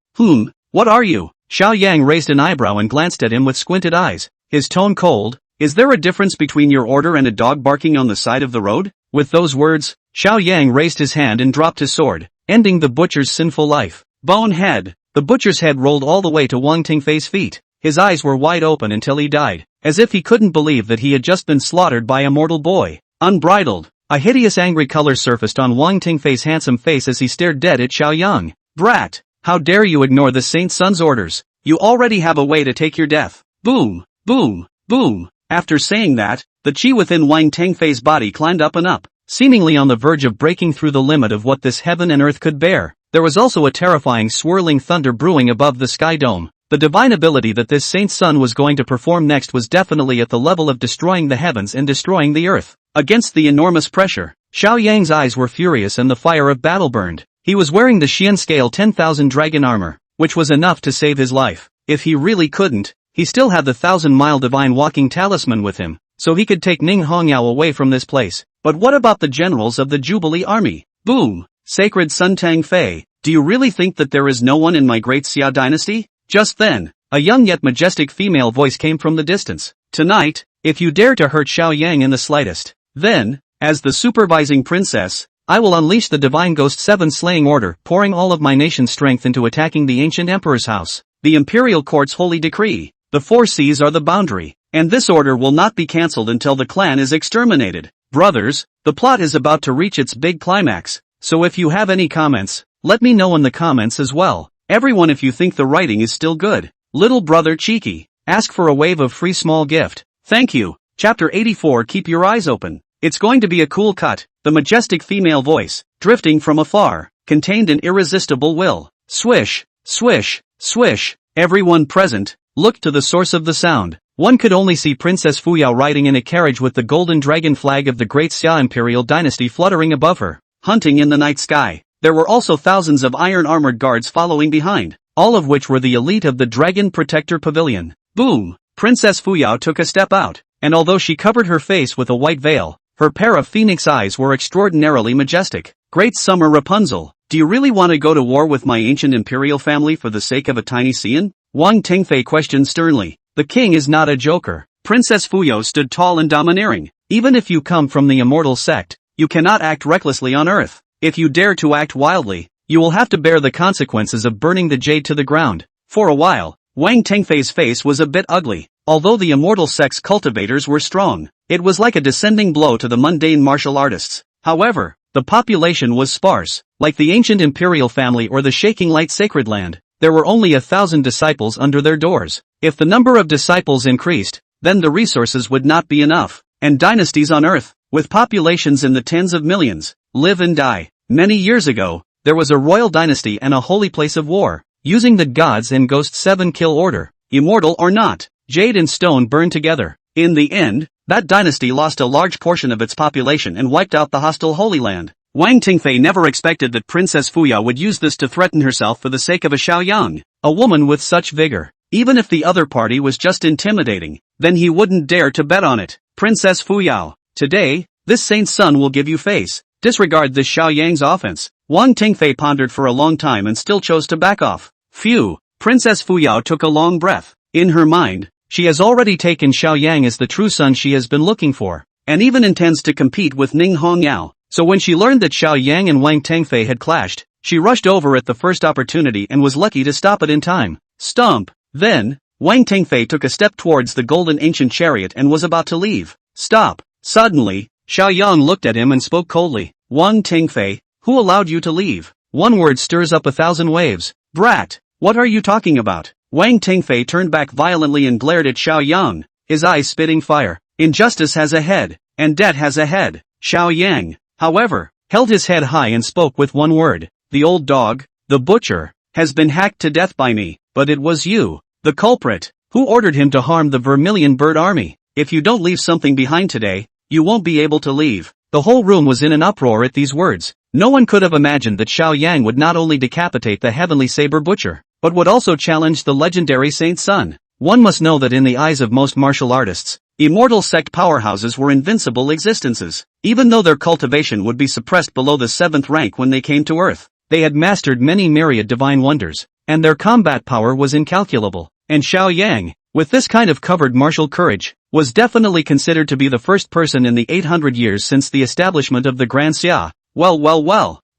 What are you?" Xiaoyang raised an eyebrow and glanced at him with squinted eyes, his tone cold. "Is there a difference between your order and a dog barking on the side of the road?" With those words, Xiaoyang raised his hand and dropped his sword, ending the butcher's sinful life. Bonehead! The butcher's head rolled all the way to Wang Tengfei's feet. His eyes were wide open until he died. as if he couldn't believe that he had just been slaughtered by a mortal boy. Unbridled. A hideous angry color surfaced on Wang Tingfei's handsome face as he stared dead at Xiaoyang. Brat! How dare you ignore the Saint Sun's orders? You already have a way to take your death. Boom! Boom! Boom! After saying that, the chi within Wang Tingfei's body climbed up and up, seemingly on the verge of breaking through the limit of what this heaven and earth could bear. There was also a terrifying swirling thunder brewing above the sky dome. The divine ability that this Saint Sun was going to perform next was definitely at the level of destroying the heavens and destroying the earth. Against the enormous pressure, Xiaoyang's eyes were furious and the fire of battle burned. He was wearing the Xian scale 10,000 dragon armor, which was enough to save his life. If he really couldn't, he still had the 1,000-mile divine walking talisman with him, so he could take Ning Hongyao away from this place. But what about the generals of the Jubilee army? Boom! Sacred Sun Tangfei, do you really think that there is no one in my great Xia dynasty? Just then, a young yet majestic female voice came from the distance. Tonight, if you dare to hurt Xiaoyang in the slightest, then, as the supervising princess, I will unleash the divine Ghost 7 slaying order, pouring all of my nation's strength into attacking the ancient emperor's house. The imperial court's holy decree. The 4 seas are the boundary, and this order will not be cancelled until the clan is exterminated. Brothers, the plot is about to reach its big climax, so if you have any comments, let me know in the comments as well. Everyone, if you think the writing is still good. Little brother cheeky. Ask for a wave of free small gift. Thank you. Chapter 84. Keep your eyes open. It's going to be a cool cut. The majestic female voice, drifting from afar, contained an irresistible will. Swish, swish, swish. Everyone present looked to the source of the sound. One could only see Princess Fuyao riding in a carriage with the golden dragon flag of the great Xia imperial dynasty fluttering above her, hunting in the night sky. There were also thousands of iron-armored guards following behind, all of which were the elite of the Dragon Protector Pavilion. Boom! Princess Fuyao took a step out, and although she covered her face with a white veil, her pair of phoenix eyes were extraordinarily majestic. Great summer Rapunzel, do you really want to go to war with my ancient imperial family for the sake of a tiny Xian? Wang Tingfei questioned sternly. The king is not a joker. Princess Fuyao stood tall and domineering. Even if you come from the immortal sect, you cannot act recklessly on earth. If you dare to act wildly, you will have to bear the consequences of burning the jade to the ground. For a while, Wang Tingfei's face was a bit ugly. Although the immortal sect's cultivators were strong, it was like a descending blow to the mundane martial artists. However, the population was sparse. Like the ancient imperial family or the shaking light sacred land, there were only 1,000 disciples under their doors. If the number of disciples increased, then the resources would not be enough. And dynasties on earth, with populations in the tens of millions, live and die. Many years ago, there was a royal dynasty and a holy place of war, using the gods and ghost 7 kill order. Immortal or not, jade and stone burned together. In the end, that dynasty lost a large portion of its population and wiped out the hostile Holy Land. Wang Tingfei never expected that Princess Fuyao would use this to threaten herself for the sake of a Xiaoyang, a woman with such vigor. Even if the other party was just intimidating, then he wouldn't dare to bet on it. Princess Fuyao, today, this Saint Sun will give you face. Disregard this Xiaoyang's offense. Wang Tingfei pondered for a long time and still chose to back off. Phew, Princess Fuyao took a long breath. In her mind, she has already taken Xiaoyang as the true son she has been looking for, and even intends to compete with Ning Hongyao. So when she learned that Xiaoyang and Wang Tingfei had clashed, she rushed over at the first opportunity and was lucky to stop it in time. Stomp! Then, Wang Tingfei took a step towards the golden ancient chariot and was about to leave. Stop! Suddenly, Xiaoyang looked at him and spoke coldly. Wang Tingfei, who allowed you to leave? One word stirs up 1,000 waves. Brat! What are you talking about? Wang Tingfei turned back violently and glared at Xiaoyang, his eyes spitting fire. Injustice has a head, and debt has a head. Xiaoyang, however, held his head high and spoke with one word. The old dog, the butcher, has been hacked to death by me, but it was you, the culprit, who ordered him to harm the Vermilion Bird Army. If you don't leave something behind today, you won't be able to leave. The whole room was in an uproar at these words. No one could have imagined that Xiaoyang would not only decapitate the heavenly saber butcher, but would also challenge the legendary Saint Sun. One must know that in the eyes of most martial artists, immortal sect powerhouses were invincible existences. Even though their cultivation would be suppressed below the 7th rank when they came to Earth, they had mastered many myriad divine wonders, and their combat power was incalculable. And Xiaoyang, with this kind of covered martial courage, was definitely considered to be the first person in the 800 years since the establishment of the Grand Xia. Well,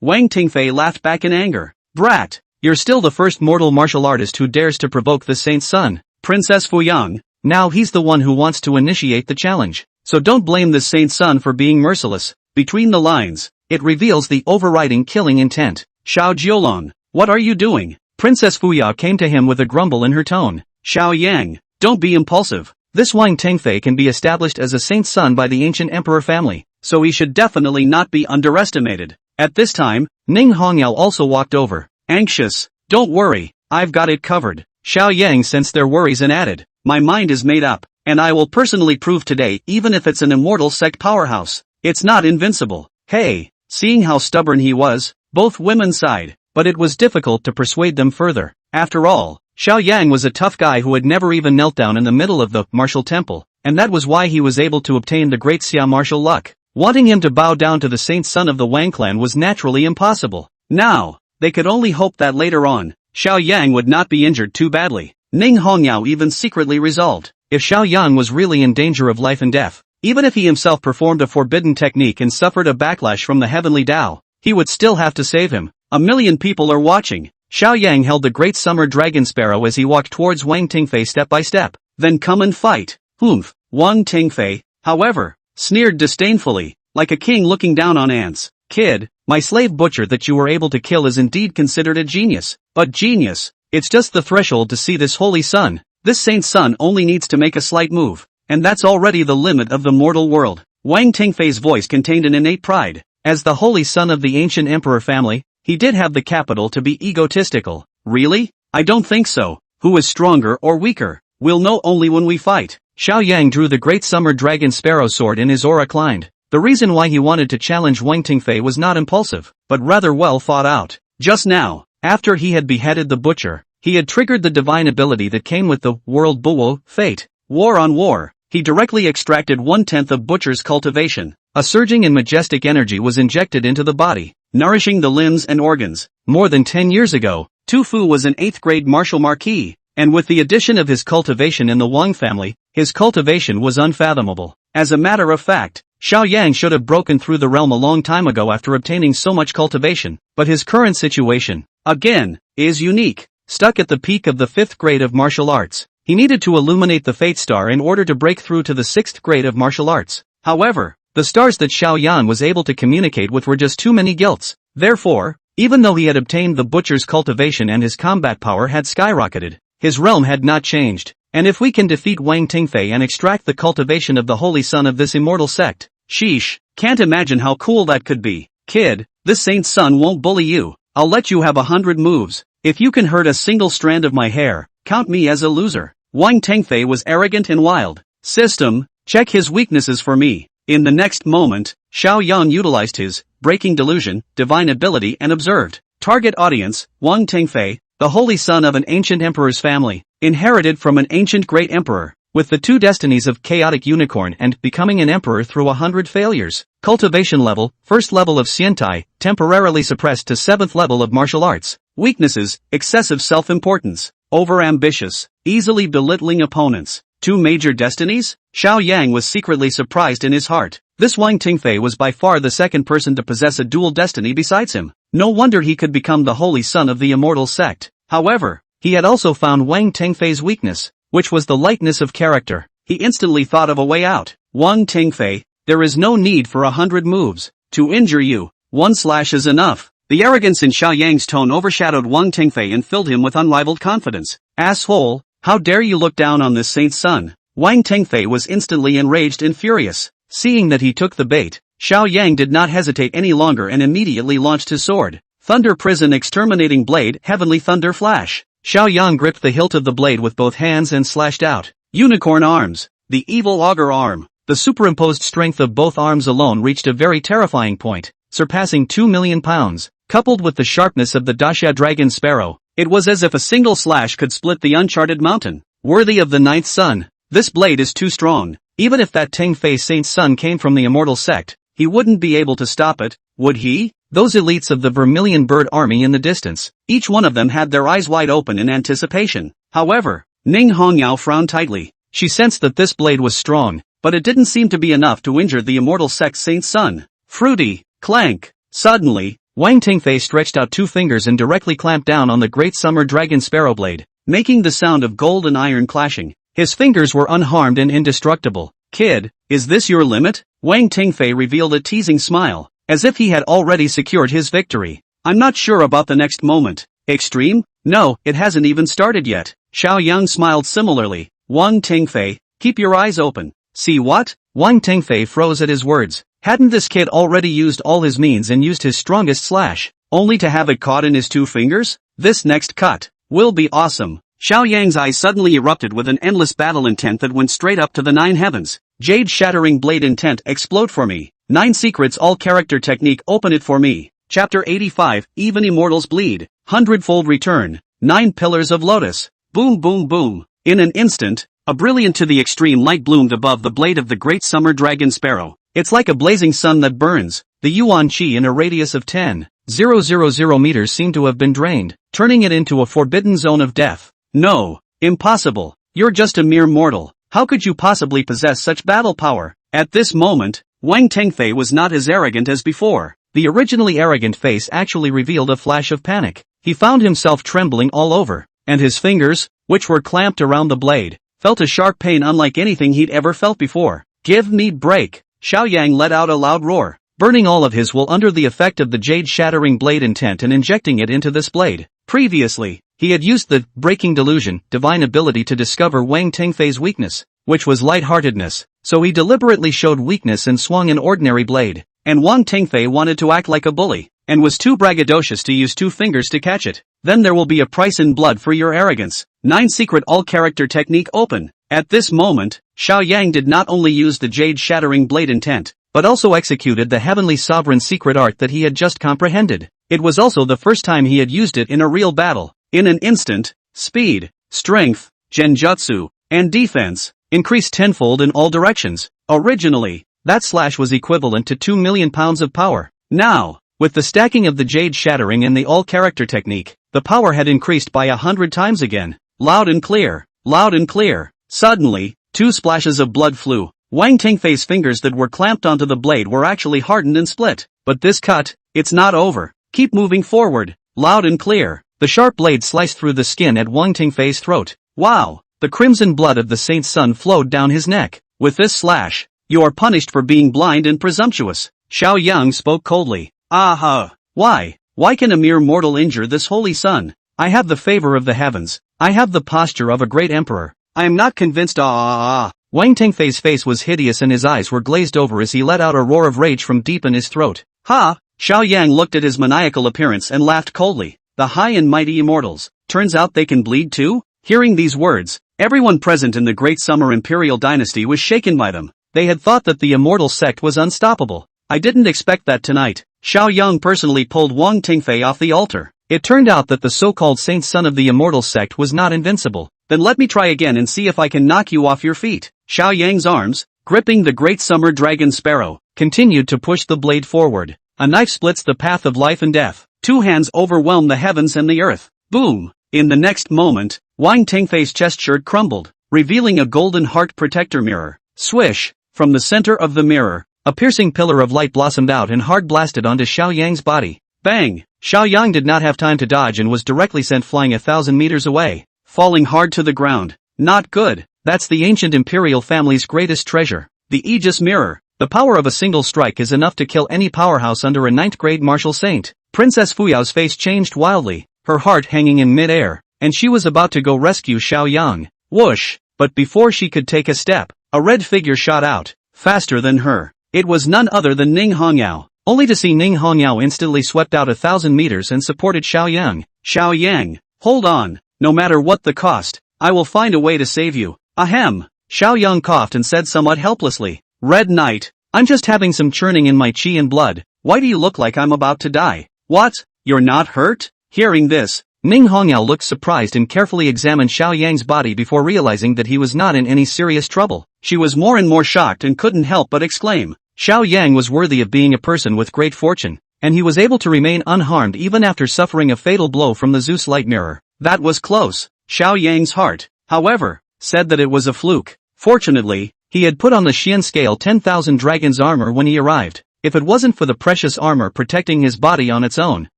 Wang Tingfei laughed back in anger. Brat, you're still the first mortal martial artist who dares to provoke the Saint Sun. Princess Fuyang, Now he's the one who wants to initiate the challenge. So don't blame this saint's son for being merciless. Between the lines, it reveals the overriding killing intent. Xiao Jiolong, what are you doing? Princess Fuya came to him with a grumble in her tone. Xiao Yang, don't be impulsive. This Wang Tengfei can be established as a saint's son by the ancient emperor family, so he should definitely not be underestimated. At this time, Ning Hongyao also walked over. Anxious, don't worry, I've got it covered. Xiao Yang sensed their worries and added, my mind is made up, and I will personally prove today even if it's an immortal sect powerhouse, it's not invincible. Hey, seeing how stubborn he was, both women sighed, but it was difficult to persuade them further. After all, Xiao Yang was a tough guy who had never even knelt down in the middle of the martial temple, and that was why he was able to obtain the great Xia martial luck. Wanting him to bow down to the saint's son of the Wang clan was naturally impossible. Now, they could only hope that later on, Xiao Yang would not be injured too badly. Ning Hongyao even secretly resolved, if Xiao Yang was really in danger of life and death, even if he himself performed a forbidden technique and suffered a backlash from the heavenly Tao, he would still have to save him. A million people are watching. Xiao Yang held the great summer dragon sparrow as he walked towards Wang Tengfei step by step. Then come and fight. Humph. Wang Tengfei, however, sneered disdainfully, like a king looking down on ants. Kid, my slave butcher that you were able to kill is indeed considered a genius. But genius, it's just the threshold to see this holy sun. This saint's son only needs to make a slight move, and that's already the limit of the mortal world. Wang Tengfei's voice contained an innate pride. As the holy son of the ancient emperor family, he did have the capital to be egotistical. Really? I don't think so. Who is stronger or weaker? We'll know only when we fight. Xiao Yang drew the great summer dragon sparrow sword and his aura climbed. The reason why he wanted to challenge Wang Tengfei was not impulsive, but rather well thought out. Just now, after he had beheaded the butcher, he had triggered the divine ability that came with the world Buwo, fate. War on war. He directly extracted 1/10 of Butcher's cultivation. A surging and majestic energy was injected into the body, nourishing the limbs and organs. More than 10 years ago, Tu Fu was an 8th grade martial marquis, and with the addition of his cultivation in the Wang family, his cultivation was unfathomable. As a matter of fact, Xiao Yang should have broken through the realm a long time ago after obtaining so much cultivation, but his current situation, again, is unique. Stuck at the peak of the 5th grade of martial arts, he needed to illuminate the Fate Star in order to break through to the 6th grade of martial arts. However, the stars that Xiao Yan was able to communicate with were just too many guilts. Therefore, even though he had obtained the butcher's cultivation and his combat power had skyrocketed, his realm had not changed. And if we can defeat Wang Tengfei and extract the cultivation of the holy son of this immortal sect, sheesh, can't imagine how cool that could be. Kid, this saint's son won't bully you. I'll let you have 100 moves. If you can hurt a single strand of my hair, count me as a loser. Wang Tengfei was arrogant and wild. System, check his weaknesses for me. In the next moment, Xiao Yan utilized his breaking delusion, divine ability and observed. Target audience, Wang Tengfei, the holy son of an ancient emperor's family, inherited from an ancient great emperor, with the 2 destinies of chaotic unicorn and becoming an emperor through 100 failures. Cultivation level, 1st level of Xiantai, temporarily suppressed to 7th level of martial arts. Weaknesses, excessive self-importance, over-ambitious, easily belittling opponents. 2 major destinies? Xiao Yang was secretly surprised in his heart. This Wang Tengfei was by far the second person to possess a dual destiny besides him. No wonder he could become the holy son of the immortal sect. However, he had also found Wang Tengfei's weakness, which was the lightness of character. He instantly thought of a way out. Wang Tengfei, there is no need for 100 moves. To injure you, 1 slash is enough. The arrogance in Xiao Yang's tone overshadowed Wang Tengfei and filled him with unrivaled confidence. Asshole, how dare you look down on this saint's son? Wang Tengfei was instantly enraged and furious. Seeing that he took the bait, Xiao Yang did not hesitate any longer and immediately launched his sword. Thunder Prison Exterminating Blade, Heavenly Thunder Flash. Xiao Yang gripped the hilt of the blade with both hands and slashed out. Unicorn Arms. The Evil Augur Arm. The superimposed strength of both arms alone reached a very terrifying point, surpassing 2 million pounds. Coupled with the sharpness of the Daxia Dragon Sparrow, it was as if a single slash could split the uncharted mountain. Worthy of the 9th sun. This blade is too strong. Even if that Tengfei saint's son came from the immortal sect, he wouldn't be able to stop it, would he? Those elites of the Vermilion Bird Army in the distance, each one of them had their eyes wide open in anticipation. However, Ning Hongyao frowned tightly. She sensed that this blade was strong, but it didn't seem to be enough to injure the immortal sect's saint's son. Fruity, clank. Suddenly, Wang Tengfei stretched out 2 fingers and directly clamped down on the great summer dragon sparrow blade, making the sound of gold and iron clashing. His fingers were unharmed and indestructible. Kid, is this your limit? Wang Tingfei revealed a teasing smile, as if he had already secured his victory. I'm not sure about the next moment. Extreme? No, it hasn't even started yet. Xiao Yang smiled similarly. Wang Tingfei, keep your eyes open. See what? Wang Tingfei froze at his words. Hadn't this kid already used all his means and used his strongest slash, only to have it caught in his 2 fingers? This next cut will be awesome. Xiao Yang's eyes suddenly erupted with an endless battle intent that went straight up to the 9 heavens. Jade shattering blade intent explode for me. 9 secrets all character technique open it for me. Chapter 85, Even Immortals Bleed. 100-fold return. 9 pillars of lotus. Boom boom boom. In an instant, a brilliant to the extreme light bloomed above the blade of the great summer dragon sparrow. It's like a blazing sun that burns. The yuan qi in a radius of 10,000 meters seemed to have been drained, turning it into a forbidden zone of death. No, impossible. You're just a mere mortal. How could you possibly possess such battle power? At this moment, Wang Tengfei was not as arrogant as before. The originally arrogant face actually revealed a flash of panic. He found himself trembling all over, and his fingers, which were clamped around the blade, felt a sharp pain unlike anything he'd ever felt before. Give me break! Xiao Yang let out a loud roar, burning all of his will under the effect of the jade shattering blade intent and injecting it into this blade. Previously, he had used the breaking delusion, divine ability to discover Wang Tengfei's weakness, which was lightheartedness, so he deliberately showed weakness and swung an ordinary blade. And Wang Tengfei wanted to act like a bully, and was too braggadocious to use 2 fingers to catch it. Then there will be a price in blood for your arrogance. 9 secret all-character technique open. At this moment, Xiao Yang did not only use the jade-shattering blade intent, but also executed the heavenly sovereign secret art that he had just comprehended. It was also the first time he had used it in a real battle. In an instant, speed, strength, genjutsu, and defense increased tenfold in all directions. Originally, that slash was equivalent to 2 million pounds of power. Now, with the stacking of the jade shattering and the all-character technique, the power had increased by 100 times again. Loud and clear, loud and clear. Suddenly, 2 splashes of blood flew. Wang Tengfei's fingers that were clamped onto the blade were actually hardened and split. But this cut, it's not over. Keep moving forward. Loud and clear. The sharp blade sliced through the skin at Wang Tengfei's throat. Wow! The crimson blood of the saint's son flowed down his neck. With this slash, you are punished for being blind and presumptuous. Xiao Yang spoke coldly. Aha! Why? Why can a mere mortal injure this holy sun? I have the favor of the heavens. I have the posture of a great emperor. I am not convinced. Wang Tengfei's face was hideous and his eyes were glazed over as he let out a roar of rage from deep in his throat. Ha! Xiao Yang looked at his maniacal appearance and laughed coldly. The high and mighty immortals. Turns out they can bleed too? Hearing these words, everyone present in the Great Summer Imperial Dynasty was shaken by them. They had thought that the immortal sect was unstoppable. I didn't expect that tonight. Xiao Yang personally pulled Wang Tengfei off the altar. It turned out that the so-called saint son of the immortal sect was not invincible. Then let me try again and see if I can knock you off your feet. Xiao Yang's arms, gripping the great summer dragon sparrow, continued to push the blade forward. A knife splits the path of life and death. 2 hands overwhelm the heavens and the earth. Boom! In the next moment, Wang Tengfei's chest shirt crumbled, revealing a golden heart protector mirror. Swish! From the center of the mirror, a piercing pillar of light blossomed out and hard blasted onto Xiao Yang's body. Bang! Xiao Yang did not have time to dodge and was directly sent flying 1,000 meters away, falling hard to the ground. Not good. That's the ancient imperial family's greatest treasure. The Aegis Mirror. The power of a single strike is enough to kill any powerhouse under a 9th grade martial saint. Princess Fuyao's face changed wildly, her heart hanging in mid-air, and she was about to go rescue Xiao Yang. Whoosh! But before she could take a step, a red figure shot out, faster than her. It was none other than Ning Hongyao, only to see Ning Hongyao instantly swept out 1,000 meters and supported Xiao Yang. Xiao Yang, hold on, no matter what the cost, I will find a way to save you. Ahem. Xiao Yang coughed and said somewhat helplessly. Red Knight, I'm just having some churning in my chi and blood. Why do you look like I'm about to die? What? You're not hurt? Hearing this, Ning Hongyao looked surprised and carefully examined Xiao Yang's body before realizing that he was not in any serious trouble. She was more and more shocked and couldn't help but exclaim. Xiao Yang was worthy of being a person with great fortune, and he was able to remain unharmed even after suffering a fatal blow from the Zeus light mirror. That was close. Xiao Yang's heart, however, said that it was a fluke. Fortunately, he had put on the Xian scale 10,000 dragon's armor when he arrived. If it wasn't for the precious armor protecting his body on its own,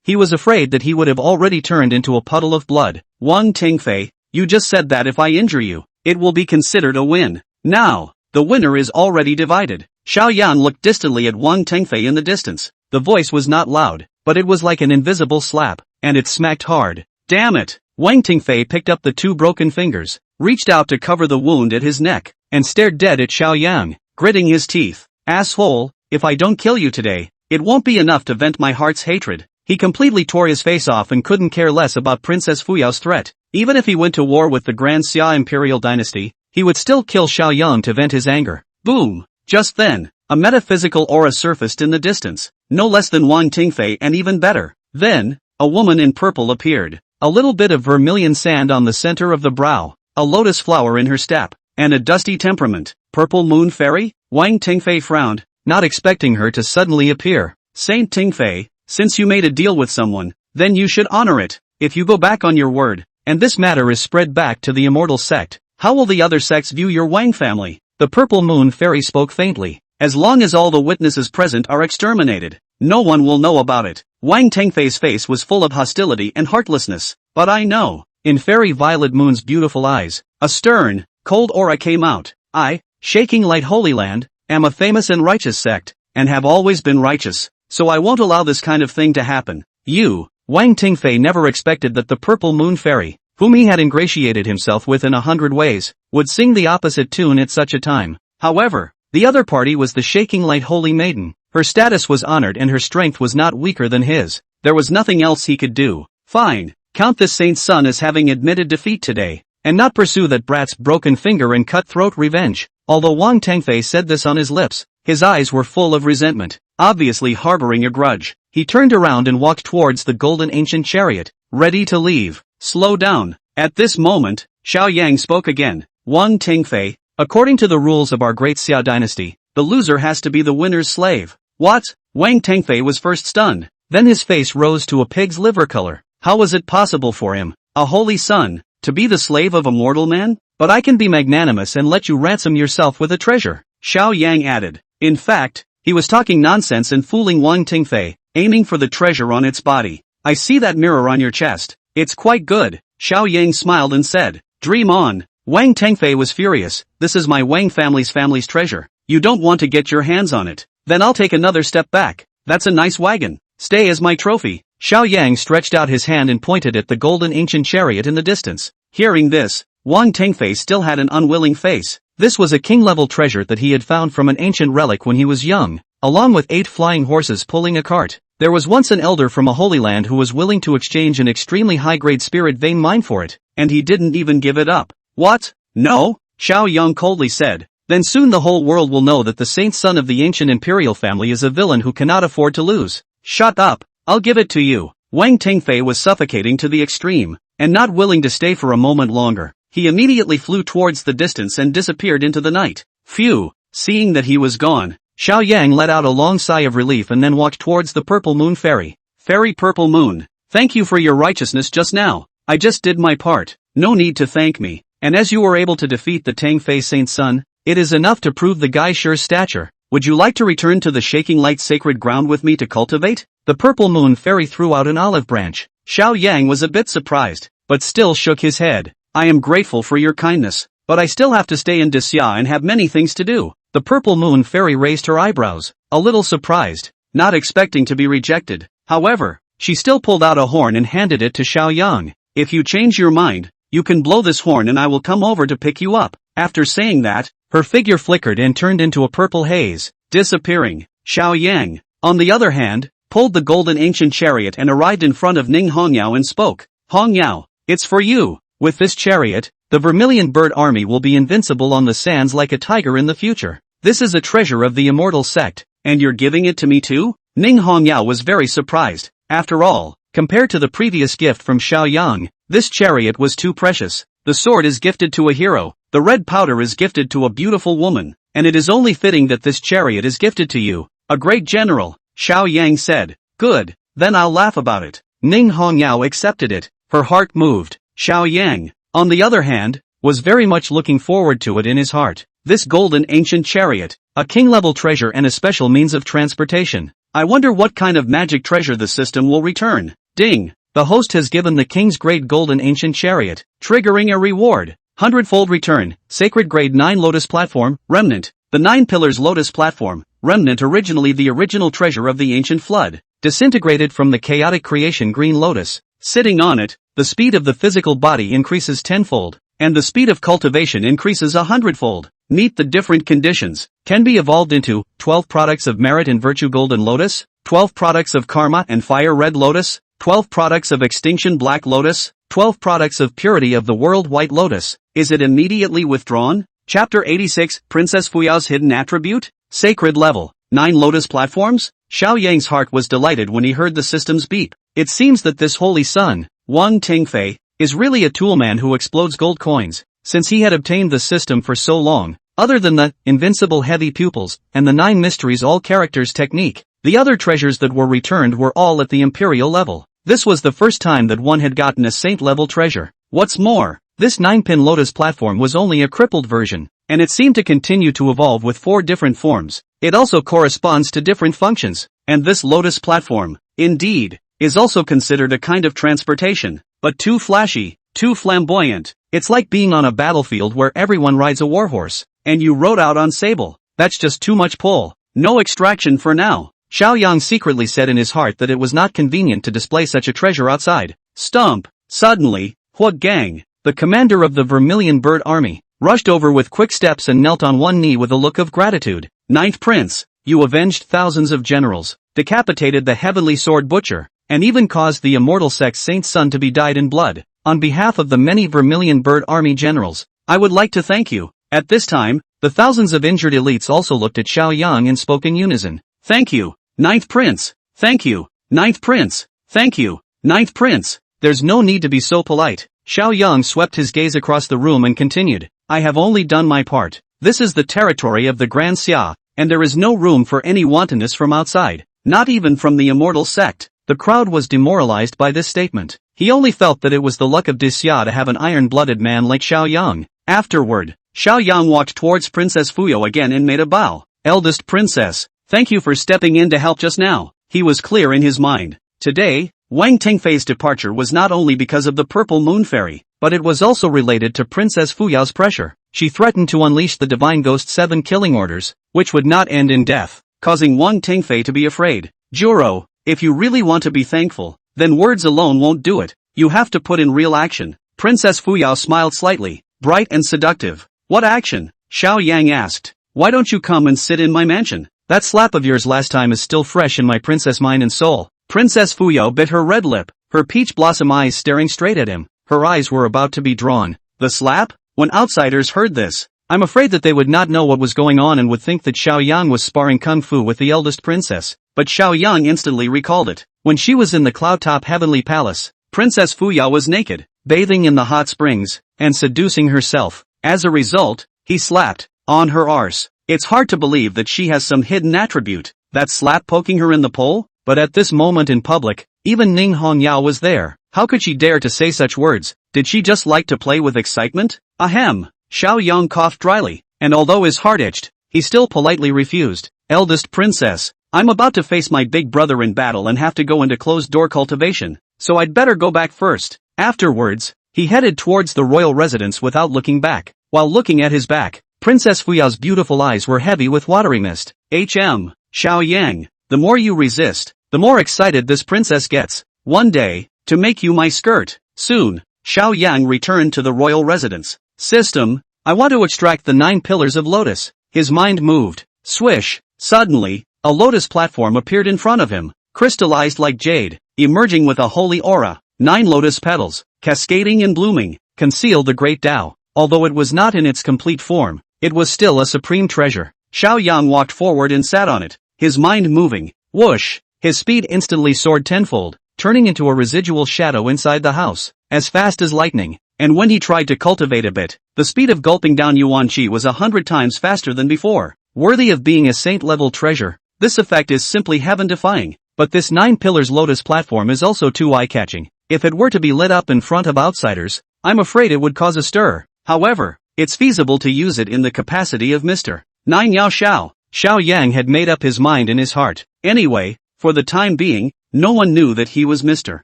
he was afraid that he would have already turned into a puddle of blood. Wang Tengfei, you just said that if I injure you, it will be considered a win. Now, the winner is already divided. Xiao Yan looked distantly at Wang Tengfei in the distance. The voice was not loud, but it was like an invisible slap, and it smacked hard. Damn it! Wang Tengfei picked up the 2 broken fingers, reached out to cover the wound at his neck, and stared dead at Xiao Yang, gritting his teeth. Asshole, if I don't kill you today, it won't be enough to vent my heart's hatred. He completely tore his face off and couldn't care less about Princess Fuyao's threat. Even if he went to war with the Grand Xia Imperial Dynasty, he would still kill Xiao Yang to vent his anger. Boom! Just then, a metaphysical aura surfaced in the distance, no less than Wang Tengfei and even better. Then, a woman in purple appeared. A little bit of vermilion sand on the center of the brow, a lotus flower in her step, and a dusty temperament. Purple Moon Fairy? Wang Tengfei frowned, not expecting her to suddenly appear. Saint Tengfei, since you made a deal with someone, then you should honor it. If you go back on your word, and this matter is spread back to the immortal sect, how will the other sects view your Wang family? The Purple Moon Fairy spoke faintly. As long as all the witnesses present are exterminated, no one will know about it. Wang Tengfei's face was full of hostility and heartlessness. But I know. In Fairy Violet Moon's beautiful eyes, a stern, cold aura came out. I, Shaking Light Holy Land, am a famous and righteous sect, and have always been righteous, so I won't allow this kind of thing to happen. You, Wang Tengfei never expected that the Purple Moon Fairy, whom he had ingratiated himself with in 100 ways, would sing the opposite tune at such a time. However, the other party was the Shaking Light Holy Maiden. Her status was honored and her strength was not weaker than his. There was nothing else he could do. Fine. Count this saint's son as having admitted defeat today, and not pursue that brat's broken finger and cutthroat revenge. Although Wang Tengfei said this on his lips, his eyes were full of resentment, obviously harboring a grudge. He turned around and walked towards the golden ancient chariot, ready to leave. Slow down. At this moment, Xiao Yang spoke again. Wang Tengfei, according to the rules of our great Xia dynasty, the loser has to be the winner's slave. What? Wang Tengfei was first stunned, then his face rose to a pig's liver color. How was it possible for him, a holy son, to be the slave of a mortal man? But I can be magnanimous and let you ransom yourself with a treasure, Xiao Yang added. In fact, he was talking nonsense and fooling Wang Tengfei, aiming for the treasure on its body. I see that mirror on your chest. It's quite good. Xiao Yang smiled and said, dream on. Wang Tengfei was furious. This is my Wang family's treasure. You don't want to get your hands on it? Then I'll take another step back. That's a nice wagon. Stay as my trophy. Xiao Yang stretched out his hand and pointed at the golden ancient chariot in the distance. Hearing this, Wang Tengfei still had an unwilling face. This was a king-level treasure that he had found from an ancient relic when he was young, along with 8 flying horses pulling a cart. There was once an elder from a holy land who was willing to exchange an extremely high-grade spirit vein mine for it, and he didn't even give it up. What? No? Xiao Yang coldly said. Then soon the whole world will know that the saint son of the ancient imperial family is a villain who cannot afford to lose. Shut up. I'll give it to you. Wang Tengfei was suffocating to the extreme, and not willing to stay for a moment longer. He immediately flew towards the distance and disappeared into the night. Phew! Seeing that he was gone, Xiao Yang let out a long sigh of relief and then walked towards the Purple Moon Fairy. Fairy Purple Moon, thank you for your righteousness just now. I just did my part. No need to thank me. And as you were able to defeat the Tengfei Saint's son, it is enough to prove the guy's sure stature. Would you like to return to the Shaking Light sacred ground with me to cultivate? The Purple Moon Fairy threw out an olive branch. Xiao Yang was a bit surprised, but still shook his head. I am grateful for your kindness, but I still have to stay in Xia and have many things to do. The Purple Moon Fairy raised her eyebrows, a little surprised, not expecting to be rejected. However, she still pulled out a horn and handed it to Xiao Yang. If you change your mind, you can blow this horn and I will come over to pick you up. After saying that, her figure flickered and turned into a purple haze, disappearing. Xiao Yang, on the other hand, pulled the golden ancient chariot and arrived in front of Ning Hongyao and spoke. Hongyao, it's for you. With this chariot, the Vermilion Bird Army will be invincible on the sands like a tiger in the future. This is a treasure of the immortal sect, and you're giving it to me too? Ning Hongyao was very surprised. After all, compared to the previous gift from Xiao Yang, this chariot was too precious. The sword is gifted to a hero, the red powder is gifted to a beautiful woman, and it is only fitting that this chariot is gifted to you, a great general, Xiao Yang said. Good, then I'll laugh about it. Ning Hongyao accepted it, her heart moved. Xiao Yang, on the other hand, was very much looking forward to it in his heart. This golden ancient chariot, a king-level treasure and a special means of transportation. I wonder what kind of magic treasure the system will return. Ding! The host has given the king's great golden ancient chariot, triggering a reward. Hundredfold Return, Sacred Grade 9 Lotus Platform, Remnant. The 9 Pillars Lotus Platform, Remnant, originally the original treasure of the ancient flood, disintegrated from the chaotic creation Green Lotus. Sitting on it, the speed of the physical body increases tenfold, and the speed of cultivation increases 100-fold. Meet the different conditions. Can be evolved into 12 products of merit and virtue Golden Lotus, 12 products of karma and fire Red Lotus, 12 products of extinction Black Lotus, 12 products of purity of the world White Lotus. Is it immediately withdrawn? Chapter 86, Princess Fuyao's Hidden Attribute? Sacred Level, 9 Lotus Platforms? Xiao Yang's heart was delighted when he heard the system's beep. It seems that this holy son, Wang Tingfei, is really a toolman who explodes gold coins, since he had obtained the system for so long. Other than the invincible heavy pupils and the 9 mysteries all characters technique, the other treasures that were returned were all at the imperial level. This was the first time that one had gotten a saint-level treasure. What's more, this 9-pin Lotus platform was only a crippled version, and it seemed to continue to evolve with 4 different forms. It also corresponds to different functions, and this Lotus platform, indeed, is also considered a kind of transportation, but too flashy, too flamboyant. It's like being on a battlefield where everyone rides a warhorse, and you rode out on sable. That's just too much pull. No extraction for now. Xiao Yang secretly said in his heart that it was not convenient to display such a treasure outside. Stump! Suddenly, Hua Gang, the commander of the Vermilion Bird Army, rushed over with quick steps and knelt on one knee with a look of gratitude. Ninth Prince, you avenged thousands of generals, decapitated the Heavenly Sword Butcher, and even caused the immortal sex saint's son to be dyed in blood. On behalf of the many Vermilion Bird Army generals, I would like to thank you. At this time, the thousands of injured elites also looked at Xiao Yang and spoke in unison. Thank you, Ninth Prince. Thank you, Ninth Prince. Thank you, Ninth Prince. There's no need to be so polite. Xiao Yang swept his gaze across the room and continued. I have only done my part. This is the territory of the Grand Xia, and there is no room for any wantonness from outside, not even from the immortal sect. The crowd was demoralized by this statement. He only felt that it was the luck of Xia to have an iron-blooded man like Xiao Yang. Afterward, Xiao Yang walked towards Princess Fuyao again and made a bow. Eldest Princess, thank you for stepping in to help just now. He was clear in his mind. Today, Wang Tingfei's departure was not only because of the Purple Moon Fairy, but it was also related to Princess Fuyao's pressure. She threatened to unleash the Divine Ghost 7 killing orders, which would not end in death, causing Wang Tingfei to be afraid. Juro, if you really want to be thankful, then words alone won't do it. You have to put in real action. Princess Fuyao smiled slightly, bright and seductive. What action? Xiao Yang asked. Why don't you come and sit in my mansion? That slap of yours last time is still fresh in my princess mind and soul. Princess Fuyao bit her red lip, her peach blossom eyes staring straight at him. Her eyes were about to be drawn. The slap? When outsiders heard this, I'm afraid that they would not know what was going on and would think that Xiao Yang was sparring kung fu with the eldest princess. But Xiao Yang instantly recalled it. When she was in the cloud-top heavenly palace, Princess Fuyao was naked, bathing in the hot springs, and seducing herself. As a result, he slapped on her arse. It's hard to believe that she has some hidden attribute. That slap poking her in the pole? But at this moment in public, even Ning Hongyao was there. How could she dare to say such words? Did she just like to play with excitement? Ahem. Xiao Yang coughed dryly, and although his heart itched, he still politely refused. Eldest Princess, I'm about to face my big brother in battle and have to go into closed-door cultivation, so I'd better go back first. Afterwards, he headed towards the royal residence without looking back. While looking at his back, Princess Fuyao's beautiful eyes were heavy with watery mist. Xiao Yang, the more you resist, the more excited this princess gets. One day, to make you my skirt. Soon, Xiao Yang returned to the royal residence. System, I want to extract the 9 pillars of lotus. His mind moved. Swish. Suddenly, a lotus platform appeared in front of him, crystallized like jade, emerging with a holy aura. 9 lotus petals, cascading and blooming, concealed the great Tao. Although it was not in its complete form, it was still a supreme treasure. Xiao Yang walked forward and sat on it, his mind moving. Whoosh! His speed instantly soared tenfold, turning into a residual shadow inside the house, as fast as lightning. And when he tried to cultivate a bit, the speed of gulping down Yuan Qi was 100 times faster than before. Worthy of being a saint-level treasure, this effect is simply heaven-defying. But this 9 pillars lotus platform is also too eye-catching. If it were to be lit up in front of outsiders, I'm afraid it would cause a stir. However, it's feasible to use it in the capacity of Mr. 9 Yao Xiao. Xiao Yang had made up his mind in his heart. Anyway, for the time being, no one knew that he was Mr.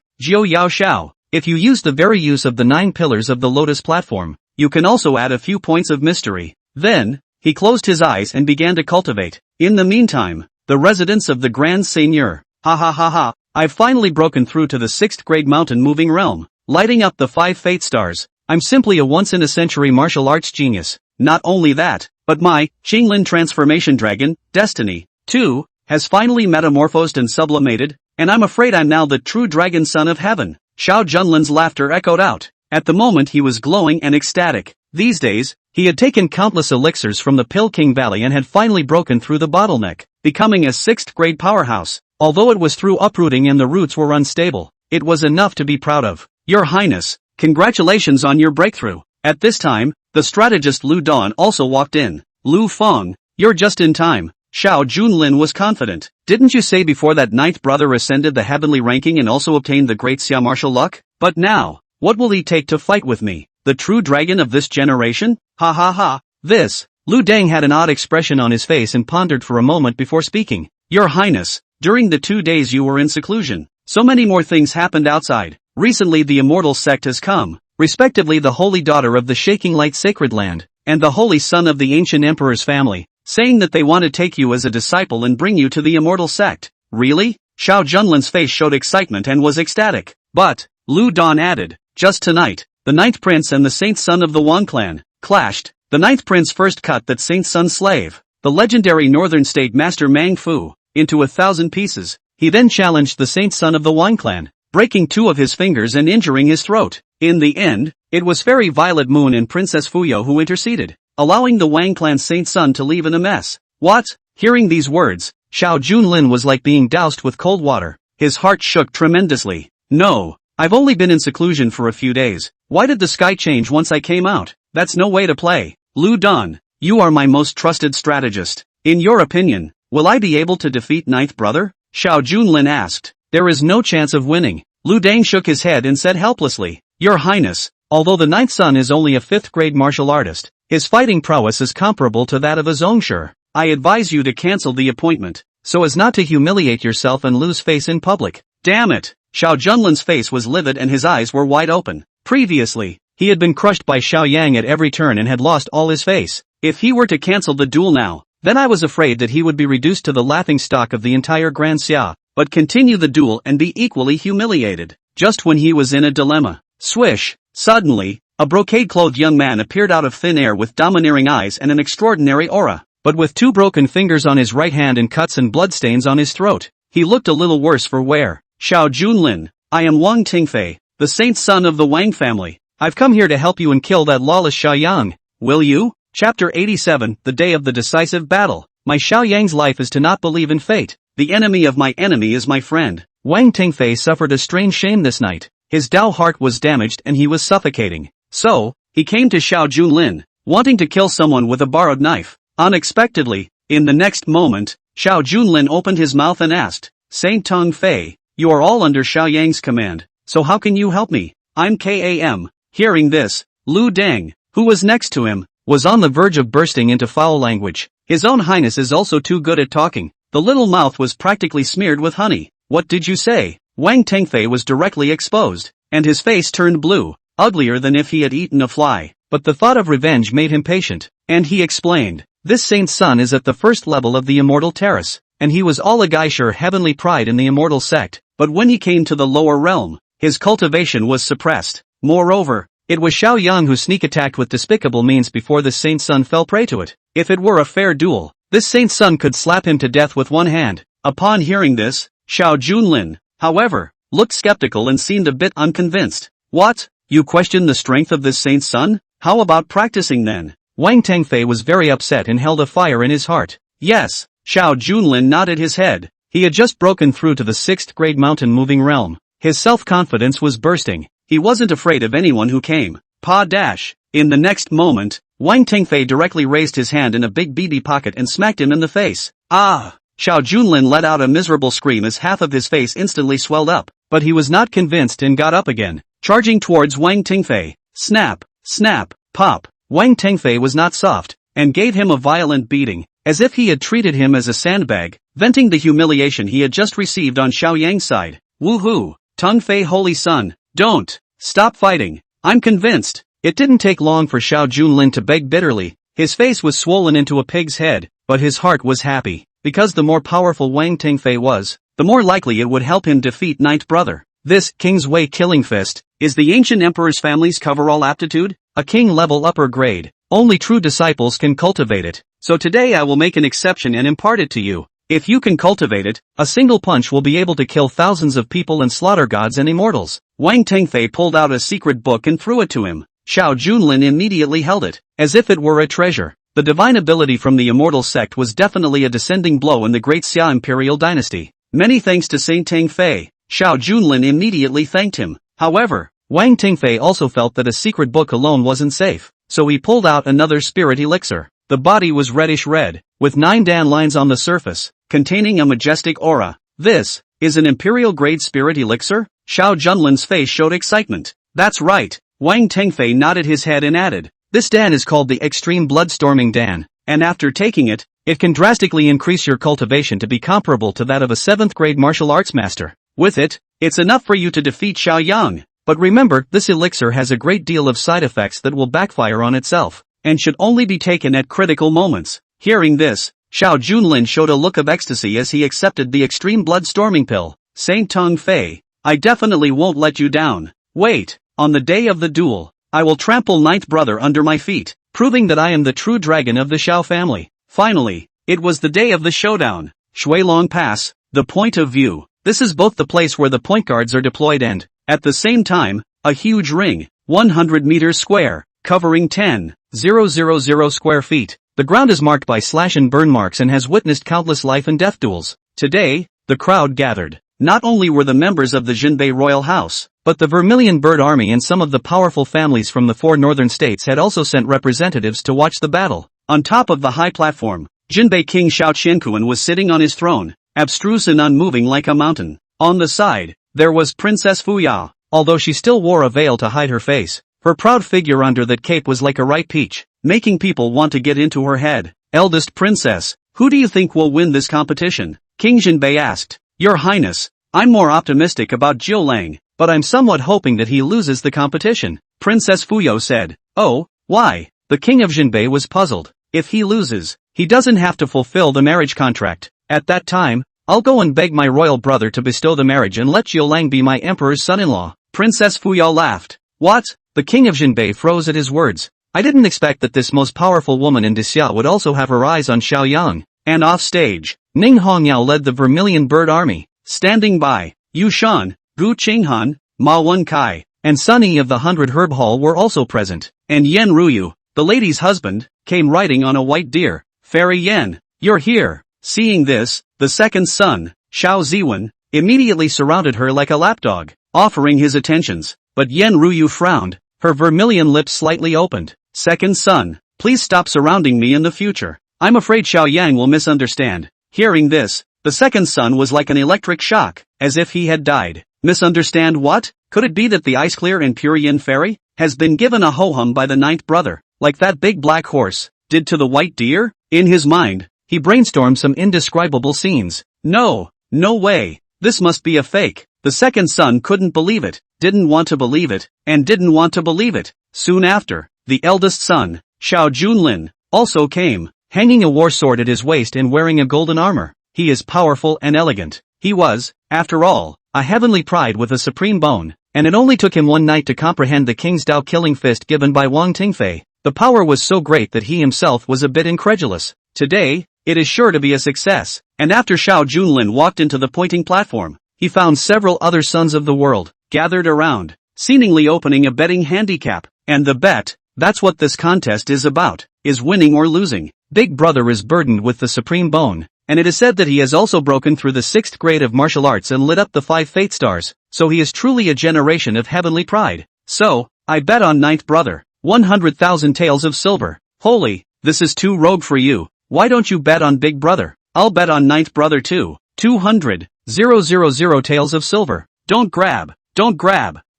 Jiu Yao Xiao. If you use the very use of the 9 pillars of the lotus platform, you can also add a few points of mystery. Then, he closed his eyes and began to cultivate. In the meantime, the residence of the Grand Seigneur. Ha ha ha ha, I've finally broken through to the 6th grade mountain moving realm, lighting up the 5 fate stars. I'm simply a once-in-a-century martial arts genius. Not only that, but my Qinglin transformation dragon, Destiny, too, has finally metamorphosed and sublimated, and I'm afraid I'm now the true dragon son of heaven. Xiao Junlin's laughter echoed out. At the moment he was glowing and ecstatic. These days, he had taken countless elixirs from the Pill King Valley and had finally broken through the bottleneck, becoming a 6th grade powerhouse. Although it was through uprooting and the roots were unstable, it was enough to be proud of. Your Highness, congratulations on your breakthrough. At this time, the strategist Lu Dan also walked in. Lu Feng, you're just in time. Xiao Junlin was confident. Didn't you say before that 9th brother ascended the heavenly ranking and also obtained the great Xia martial luck? But now, what will he take to fight with me? The true dragon of this generation? Ha ha ha. This. Lu Deng had an odd expression on his face and pondered for a moment before speaking. Your Highness, during the 2 days you were in seclusion, so many more things happened outside. Recently the immortal sect has come, respectively the holy daughter of the Shaking Light Sacred Land, and the holy son of the ancient emperor's family, saying that they want to take you as a disciple and bring you to the immortal sect. Really? Xiao Junlin's face showed excitement and was ecstatic. But, Lu Dan added, just tonight, the 9th prince and the saint son of the Wang clan clashed. The 9th prince first cut that saint son's slave, the legendary northern state master Mang Fu, into 1,000 pieces. He then challenged the saint son of the Wang clan, breaking 2 of his fingers and injuring his throat. In the end, it was Fairy Violet Moon and Princess Fuyo who interceded, allowing the Wang clan saint son to leave in a mess. What? Hearing these words, Xiao Junlin was like being doused with cold water. His heart shook tremendously. No, I've only been in seclusion for a few days. Why did the sky change once I came out? That's no way to play. Lu Dan, you are my most trusted strategist. In your opinion, will I be able to defeat 9th brother? Xiao Junlin asked. There is no chance of winning. Lu Deng shook his head and said helplessly, Your Highness, although the 9th son is only a 5th grade martial artist, his fighting prowess is comparable to that of a Zongshi. I advise you to cancel the appointment, so as not to humiliate yourself and lose face in public. Damn it! Xiao Junlin's face was livid and his eyes were wide open. Previously, he had been crushed by Xiao Yang at every turn and had lost all his face. If he were to cancel the duel now, then I was afraid that he would be reduced to the laughingstock of the entire Grand Xia, but continue the duel and be equally humiliated. Just when he was in a dilemma, swish, suddenly, a brocade-clothed young man appeared out of thin air with domineering eyes and an extraordinary aura, but with 2 broken fingers on his right hand and cuts and bloodstains on his throat. He looked a little worse for wear. Xiao Junlin, I am Wang Tingfei, the saint son of the Wang family. I've come here to help you and kill that lawless Xiaoyang. Will you? Chapter 87, The Day of the Decisive Battle. My Xiaoyang's life is to not believe in fate. The enemy of my enemy is my friend. Wang Tingfei suffered a strange shame this night. His Dao heart was damaged and he was suffocating. So, he came to Xiao Junlin, wanting to kill someone with a borrowed knife. Unexpectedly, in the next moment, Xiao Junlin opened his mouth and asked, Saint Tong Fei, you are all under Xiaoyang's command, so how can you help me? I'm Kam. Hearing this, Lu Deng, who was next to him, was on the verge of bursting into foul language. His own highness is also too good at talking. The little mouth was practically smeared with honey. What did you say? Wang Tengfei was directly exposed, and his face turned blue, uglier than if he had eaten a fly. But the thought of revenge made him patient, and he explained, this saint's son is at the first level of the immortal terrace, and he was all a geisher heavenly pride in the immortal sect, but when he came to the lower realm, his cultivation was suppressed. Moreover, it was Xiao Yang who sneak attacked with despicable means before this saint's son fell prey to it. If it were a fair duel, this saint's son could slap him to death with one hand. Upon hearing this, Xiao Junlin, however, looked skeptical and seemed a bit unconvinced. What? You question the strength of this saint's son? How about practicing then? Wang Tengfei was very upset and held a fire in his heart. Yes, Xiao Junlin nodded his head. He had just broken through to the 6th grade mountain moving realm. His self-confidence was bursting. He wasn't afraid of anyone who came. Pa dash. In the next moment, Wang Tengfei directly raised his hand in a big BB pocket and smacked him in the face. Ah! Xiao Junlin let out a miserable scream as half of his face instantly swelled up, but he was not convinced and got up again, charging towards Wang Tengfei. Snap, snap, pop. Wang Tengfei was not soft, and gave him a violent beating, as if he had treated him as a sandbag, venting the humiliation he had just received on Xiao Yang's side. Woohoo! Tong Fei holy son, don't! Stop fighting! I'm convinced! It didn't take long for Xiao Junlin to beg bitterly. His face was swollen into a pig's head, but his heart was happy, because the more powerful Wang Tingfei was, the more likely it would help him defeat Ninth Brother. This King's Way Killing Fist is the ancient emperor's family's coverall aptitude, a king-level upper grade. Only true disciples can cultivate it, so today I will make an exception and impart it to you. If you can cultivate it, a single punch will be able to kill thousands of people and slaughter gods and immortals. Wang Tingfei pulled out a secret book and threw it to him. Xiao Junlin immediately held it, as if it were a treasure. The divine ability from the immortal sect was definitely a descending blow in the great Xia imperial dynasty. Many thanks to Saint Tingfei. Xiao Junlin immediately thanked him. However, Wang Tingfei also felt that a secret book alone wasn't safe, so he pulled out another spirit elixir. The body was reddish-red, with 9 dan lines on the surface, containing a majestic aura. This is an imperial-grade spirit elixir? Xiao Junlin's face showed excitement. That's right. Wang Tingfei nodded his head and added, this dan is called the Extreme Bloodstorming Dan, and after taking it, it can drastically increase your cultivation to be comparable to that of a 7th grade martial arts master. With it, it's enough for you to defeat Xiao Yang. But remember, this elixir has a great deal of side effects that will backfire on itself, and should only be taken at critical moments. Hearing this, Xiao Junlin showed a look of ecstasy as he accepted the Extreme Bloodstorming pill. Saint Tong Fei, I definitely won't let you down. Wait, on the day of the duel, I will trample Ninth Brother under my feet, proving that I am the true dragon of the Xiao family. Finally, it was the day of the showdown. Shuilong Pass, the point of view. This is both the place where the point guards are deployed and, at the same time, a huge ring, 100 meters square, covering 10,000 square feet. The ground is marked by slash and burn marks and has witnessed countless life and death duels. Today, the crowd gathered. Not only were the members of the Jinbei royal house, but the Vermilion Bird Army and some of the powerful families from the 4 northern states had also sent representatives to watch the battle. On top of the high platform, Jinbei King Xiao Qiankuan was sitting on his throne, abstruse and unmoving like a mountain. On the side, there was Princess Fuyao. Although she still wore a veil to hide her face, her proud figure under that cape was like a ripe peach, making people want to get into her head. Eldest princess, who do you think will win this competition? King Jinbei asked. Your Highness, I'm more optimistic about Jiu Lang, but I'm somewhat hoping that he loses the competition. Princess Fuyao said. Oh, why? The king of Jinbei was puzzled. If he loses, he doesn't have to fulfill the marriage contract. At that time, I'll go and beg my royal brother to bestow the marriage and let Jiu Lang be my emperor's son-in-law. Princess Fuyao laughed. What? The king of Jinbei froze at his words. I didn't expect that this most powerful woman in Dixia would also have her eyes on Xiao Yang. And off stage, Ning Hongyao led the Vermilion Bird Army. Standing by, Yu Shan, Gu Qinghan, Ma Wenkai, and Sunny of the 100 Herb Hall were also present. And Yen Ruyu, the lady's husband, came riding on a white deer. Fairy Yen, you're here. Seeing this, the second son, Xiao Ziwen, immediately surrounded her like a lapdog, offering his attentions. But Yen Ruyu frowned, her vermilion lips slightly opened. Second son, please stop surrounding me in the future. I'm afraid Xiao Yang will misunderstand. Hearing this, the second son was like an electric shock, as if he had died. Misunderstand what? Could it be that the ice clear and pure Yin fairy has been given a ho-hum by the ninth brother, like that big black horse did to the white deer? In his mind, he brainstormed some indescribable scenes. No way, this must be a fake. The second son couldn't believe it, didn't want to believe it, and didn't want to believe it. Soon after, the eldest son, Xiao Junlin, also came, hanging a war sword at his waist and wearing a golden armor. He is powerful and elegant. He was, after all, a heavenly pride with a supreme bone, and it only took him one night to comprehend the king's Dao killing fist given by Wang Tingfei. The power was so great that he himself was a bit incredulous. Today, it is sure to be a success. And after Xiao Junlin walked into the pointing platform, he found several other sons of the world gathered around, seemingly opening a betting handicap. And the bet, that's what this contest is about, is winning or losing. Big Brother is burdened with the supreme bone, and it is said that he has also broken through the 6th grade of martial arts and lit up the 5 fate stars, so he is truly a generation of heavenly pride. So, I bet on ninth brother, 100,000 taels of silver. Holy, this is too rogue for you. Why don't you bet on Big Brother? I'll bet on ninth brother too. 200,000 taels of silver. Don't grab.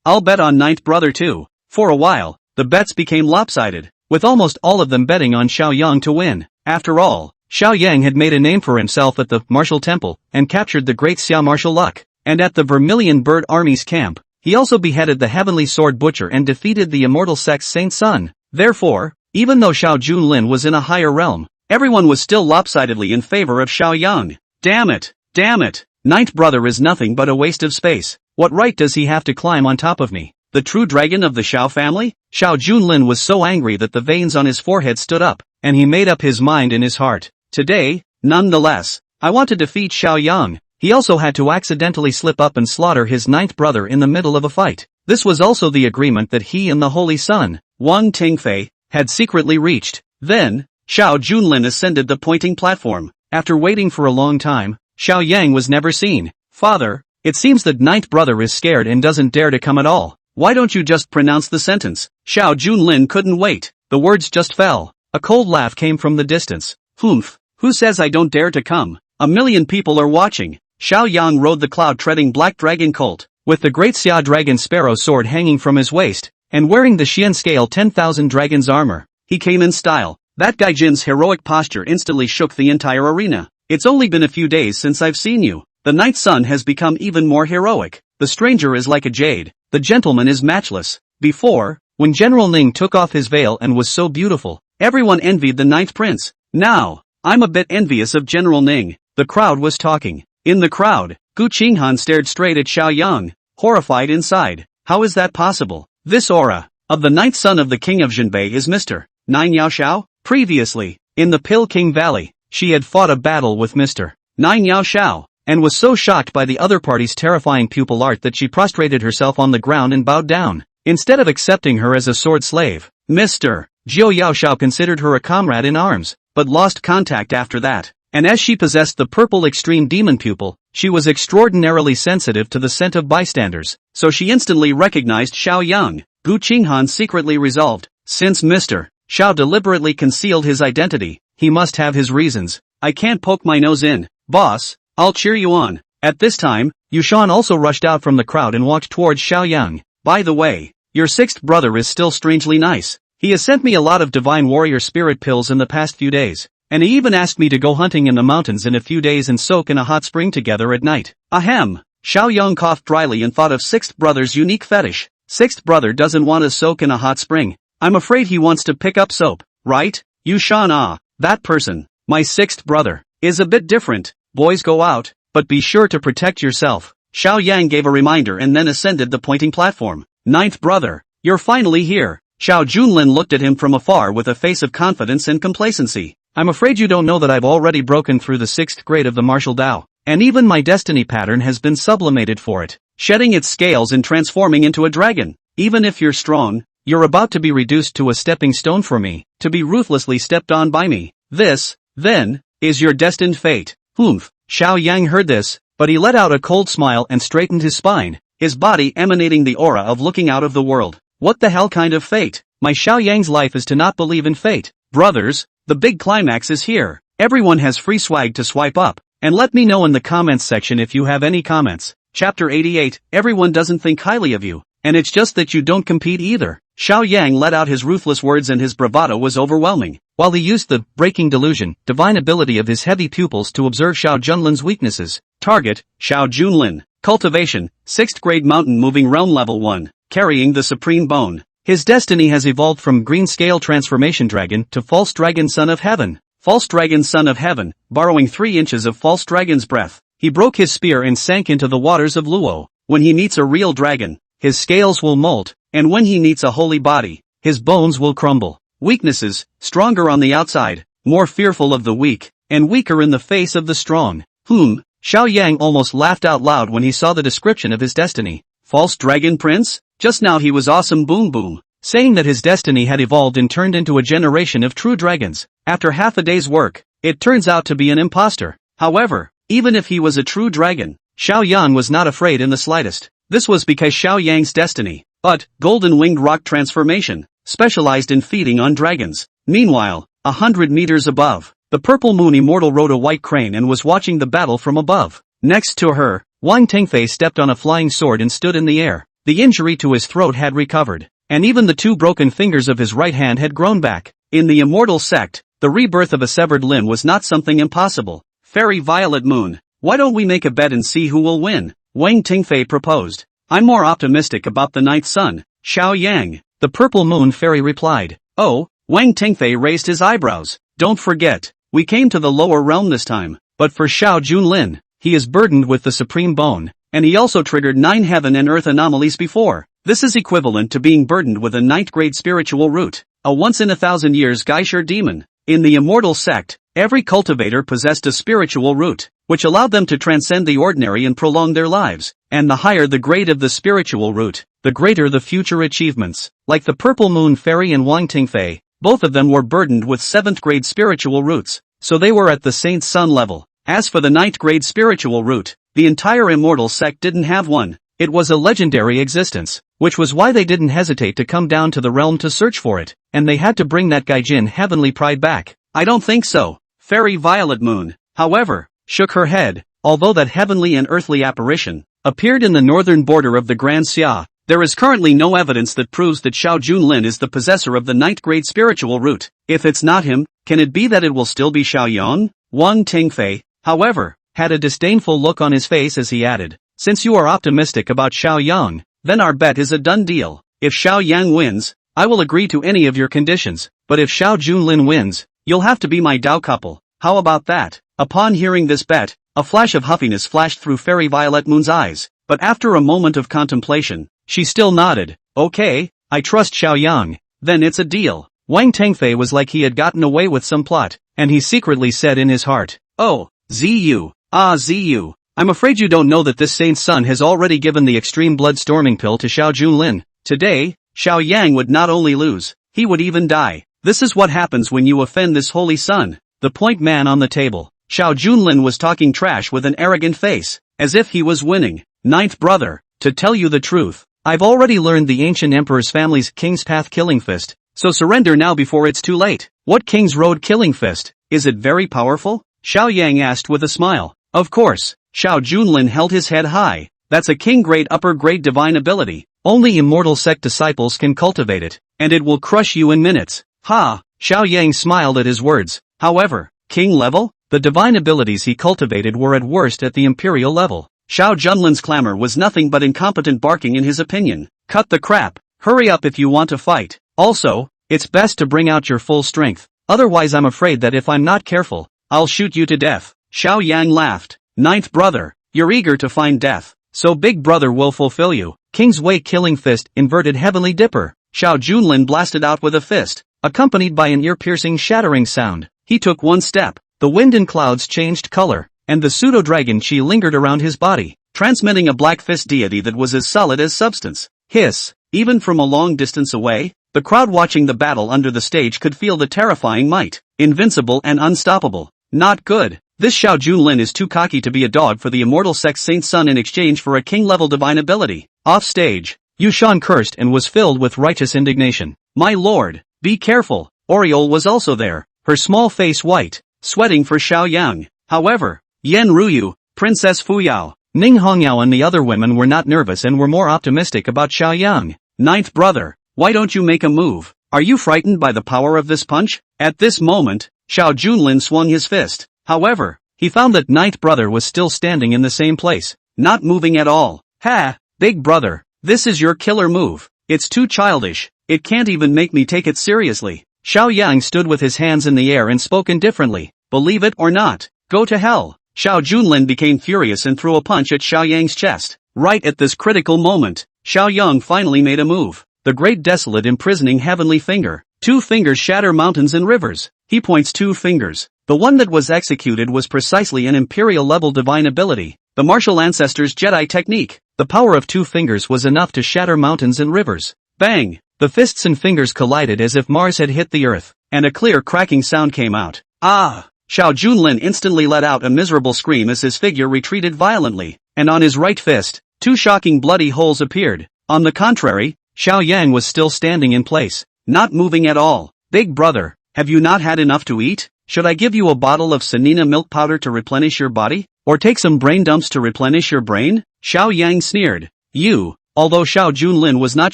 I'll bet on ninth brother too. For a while, the bets became lopsided, with almost all of them betting on Xiao Yang to win. After all, Xiao Yang had made a name for himself at the martial temple, and captured the great Xia martial luck. And at the Vermilion Bird Army's camp, he also beheaded the heavenly sword butcher and defeated the immortal sex saint Sun. Therefore, even though Xiao Junlin was in a higher realm, everyone was still lopsidedly in favor of Xiao Yang. Damn it! Damn it! Ninth brother is nothing but a waste of space. What right does he have to climb on top of me? The true dragon of the Xiao family? Xiao Junlin was so angry that the veins on his forehead stood up, and he made up his mind in his heart. Today, nonetheless, I want to defeat Xiao Yang. He also had to accidentally slip up and slaughter his ninth brother in the middle of a fight. This was also the agreement that he and the Holy Sun, Wang Tingfei, had secretly reached. Then, Xiao Junlin ascended the pointing platform. After waiting for a long time, Xiao Yang was never seen. Father, it seems that ninth brother is scared and doesn't dare to come at all. Why don't you just pronounce the sentence? Xiao Junlin couldn't wait. The words just fell. A cold laugh came from the distance. Humph, who says I don't dare to come? A million people are watching. Xiao Yang rode the cloud-treading black dragon colt, with the great Xia dragon sparrow sword hanging from his waist, and wearing the Xian scale 10,000 dragon's armor. He came in style. That Gaijin's heroic posture instantly shook the entire arena. It's only been a few days since I've seen you. The ninth son has become even more heroic. The stranger is like a jade. The gentleman is matchless. Before, when General Ning took off his veil and was so beautiful, everyone envied the ninth prince. Now, I'm a bit envious of General Ning. The crowd was talking. In the crowd, Gu Qinghan stared straight at Xiao Yang, horrified inside. How is that possible? This aura of the ninth son of the king of Zhenbei is Mr. Nine Yao Xiao? Previously, in the Pill King Valley, she had fought a battle with Mr. Nine Yao Xiao, and was so shocked by the other party's terrifying pupil art that she prostrated herself on the ground and bowed down. Instead of accepting her as a sword slave, Mr. Jiao Yao Xiao considered her a comrade in arms, but lost contact after that. And as she possessed the purple extreme demon pupil, she was extraordinarily sensitive to the scent of bystanders, so she instantly recognized Xiao Yang. Gu Qinghan secretly resolved, since Mr. Xiao deliberately concealed his identity, he must have his reasons. I can't poke my nose in. Boss, I'll cheer you on. At this time, Yushan also rushed out from the crowd and walked towards Xiao Yang. By the way, your sixth brother is still strangely nice. He has sent me a lot of divine warrior spirit pills in the past few days. And he even asked me to go hunting in the mountains in a few days and soak in a hot spring together at night. Ahem. Xiao Yang coughed dryly and thought of sixth brother's unique fetish. Sixth brother doesn't want to soak in a hot spring. I'm afraid he wants to pick up soap, right? Yushan, that person, my sixth brother, is a bit different. Boys go out, but be sure to protect yourself. Xiao Yang gave a reminder and then ascended the pointing platform. Ninth brother, you're finally here. Xiao Junlin looked at him from afar with a face of confidence and complacency. I'm afraid you don't know that I've already broken through the 6th grade of the martial Tao, and even my destiny pattern has been sublimated for it, shedding its scales and transforming into a dragon. Even if you're strong, you're about to be reduced to a stepping stone for me, to be ruthlessly stepped on by me. This, then, is your destined fate. Humph. Xiao Yang heard this, but he let out a cold smile and straightened his spine, his body emanating the aura of looking out of the world. What the hell kind of fate? My Xiao Yang's life is to not believe in fate. Brothers, the big climax is here. Everyone has free swag to swipe up, and let me know in the comments section if you have any comments. Chapter 88, everyone doesn't think highly of you, and it's just that you don't compete either. Xiao Yang let out his ruthless words and his bravado was overwhelming, while he used the breaking delusion, divine ability of his heavy pupils to observe Xiao Junlin's weaknesses. Target, Xiao Junlin. Cultivation, 6th grade mountain moving realm level 1, carrying the supreme bone. His destiny has evolved from green scale transformation dragon to false dragon son of heaven. False dragon son of heaven, borrowing 3 inches of false dragon's breath, he broke his spear and sank into the waters of Luo. When he meets a real dragon, his scales will molt, and when he meets a holy body, his bones will crumble. Weaknesses, stronger on the outside, more fearful of the weak, and weaker in the face of the strong. Xiao Yang almost laughed out loud when he saw the description of his destiny. False dragon prince? Just now he was awesome boom boom, saying that his destiny had evolved and turned into a generation of true dragons. After half a day's work, it turns out to be an imposter. However, even if he was a true dragon, Xiao Yang was not afraid in the slightest. This was because Xiao Yang's destiny, but golden winged rock transformation, specialized in feeding on dragons. Meanwhile, 100 meters above, the purple moon immortal rode a white crane and was watching the battle from above. Next to her, Wang Tingfei stepped on a flying sword and stood in the air. The injury to his throat had recovered, and even the 2 broken fingers of his right hand had grown back. In the immortal sect, the rebirth of a severed limb was not something impossible. Fairy Violet Moon, why don't we make a bet and see who will win? Wang Tingfei proposed. I'm more optimistic about the ninth son, Xiao Yang. The purple moon fairy replied. Oh, Wang Tingfei raised his eyebrows. Don't forget, we came to the lower realm this time, but for Xiao Junlin, he is burdened with the supreme bone, and he also triggered 9 heaven and earth anomalies before. This is equivalent to being burdened with a 9th grade spiritual root, a once-in-a-thousand-years Geisher demon. In the immortal sect, every cultivator possessed a spiritual root, which allowed them to transcend the ordinary and prolong their lives, and the higher the grade of the spiritual root, the greater the future achievements. Like the Purple Moon Fairy and Wang Tingfei, both of them were burdened with 7th grade spiritual roots, so they were at the Saint Sun level. As for the 9th grade spiritual root, the entire immortal sect didn't have one. It was a legendary existence, which was why they didn't hesitate to come down to the realm to search for it, and they had to bring that Gaijin heavenly pride back. I don't think so. Fairy Violet Moon, however, shook her head. Although that heavenly and earthly apparition appeared in the northern border of the Grand Xia, there is currently no evidence that proves that Xiao Junlin is the possessor of the 9th grade spiritual root. If it's not him, can it be that it will still be Xiao Yang? Wang Tingfei, however, had a disdainful look on his face as he added, since you are optimistic about Xiao Yang, then our bet is a done deal. If Xiao Yang wins, I will agree to any of your conditions, but if Xiao Junlin wins, you'll have to be my Dao couple. How about that? Upon hearing this bet, a flash of huffiness flashed through Fairy Violet Moon's eyes, but after a moment of contemplation, she still nodded. Okay, I trust Xiao Yang, then it's a deal. Wang Tengfei was like he had gotten away with some plot, and he secretly said in his heart, oh, Ziyu, Ziyu. I'm afraid you don't know that this saint's son has already given the extreme blood-storming pill to Xiao Junlin. Today, Xiao Yang would not only lose, he would even die. This is what happens when you offend this holy son. The point man on the table, Xiao Junlin was talking trash with an arrogant face, as if he was winning. Ninth brother, to tell you the truth, I've already learned the ancient emperor's family's King's Path Killing Fist, so surrender now before it's too late. What King's Road Killing Fist? Is it very powerful? Xiao Yang asked with a smile. Of course. Xiao Junlin held his head high. That's a king-grade upper-grade divine ability. Only immortal sect disciples can cultivate it, and it will crush you in minutes. Ha! Xiao Yang smiled at his words. However, king level? The divine abilities he cultivated were at worst at the imperial level. Xiao Junlin's clamor was nothing but incompetent barking in his opinion. Cut the crap. Hurry up if you want to fight. Also, it's best to bring out your full strength. Otherwise I'm afraid that if I'm not careful, I'll shoot you to death. Xiao Yang laughed. Ninth brother, you're eager to find death, so big brother will fulfill you. King's Way Killing Fist Inverted Heavenly Dipper. Xiao Junlin blasted out with a fist, accompanied by an ear-piercing shattering sound. He took one step, the wind and clouds changed color, and the pseudo-dragon chi lingered around his body, transmitting a black fist deity that was as solid as substance. Hiss, even from a long distance away, the crowd watching the battle under the stage could feel the terrifying might, invincible and unstoppable. Not good. This Xiao Junlin is too cocky to be a dog for the immortal sex saint son in exchange for a king-level divine ability. Off stage, Yushan cursed and was filled with righteous indignation. My lord, be careful. Oriole was also there, her small face white, sweating for Xiao Yang. However, Yan Ruyu, Princess Fuyao, Ning Hongyao and the other women were not nervous and were more optimistic about Xiao Yang. Ninth brother, why don't you make a move? Are you frightened by the power of this punch? At this moment, Xiao Junlin swung his fist. However, he found that ninth brother was still standing in the same place, not moving at all. Ha! Big brother, this is your killer move. It's too childish. It can't even make me take it seriously. Xiao Yang stood with his hands in the air and spoke indifferently. Believe it or not, go to hell. Xiao Junlin became furious and threw a punch at Xiao Yang's chest. Right at this critical moment, Xiao Yang finally made a move. The great desolate imprisoning heavenly finger. 2 fingers shatter mountains and rivers. He points 2 fingers. The one that was executed was precisely an imperial-level divine ability, the martial ancestors' Jedi technique. The power of 2 fingers was enough to shatter mountains and rivers. Bang! The fists and fingers collided as if Mars had hit the earth, and a clear cracking sound came out. Ah! Xiao Junlin instantly let out a miserable scream as his figure retreated violently, and on his right fist, 2 shocking bloody holes appeared. On the contrary, Xiao Yang was still standing in place, not moving at all. Big brother, have you not had enough to eat? Should I give you a bottle of Sanina milk powder to replenish your body? Or take some brain dumps to replenish your brain? Xiao Yang sneered. You, although Xiao Junlin was not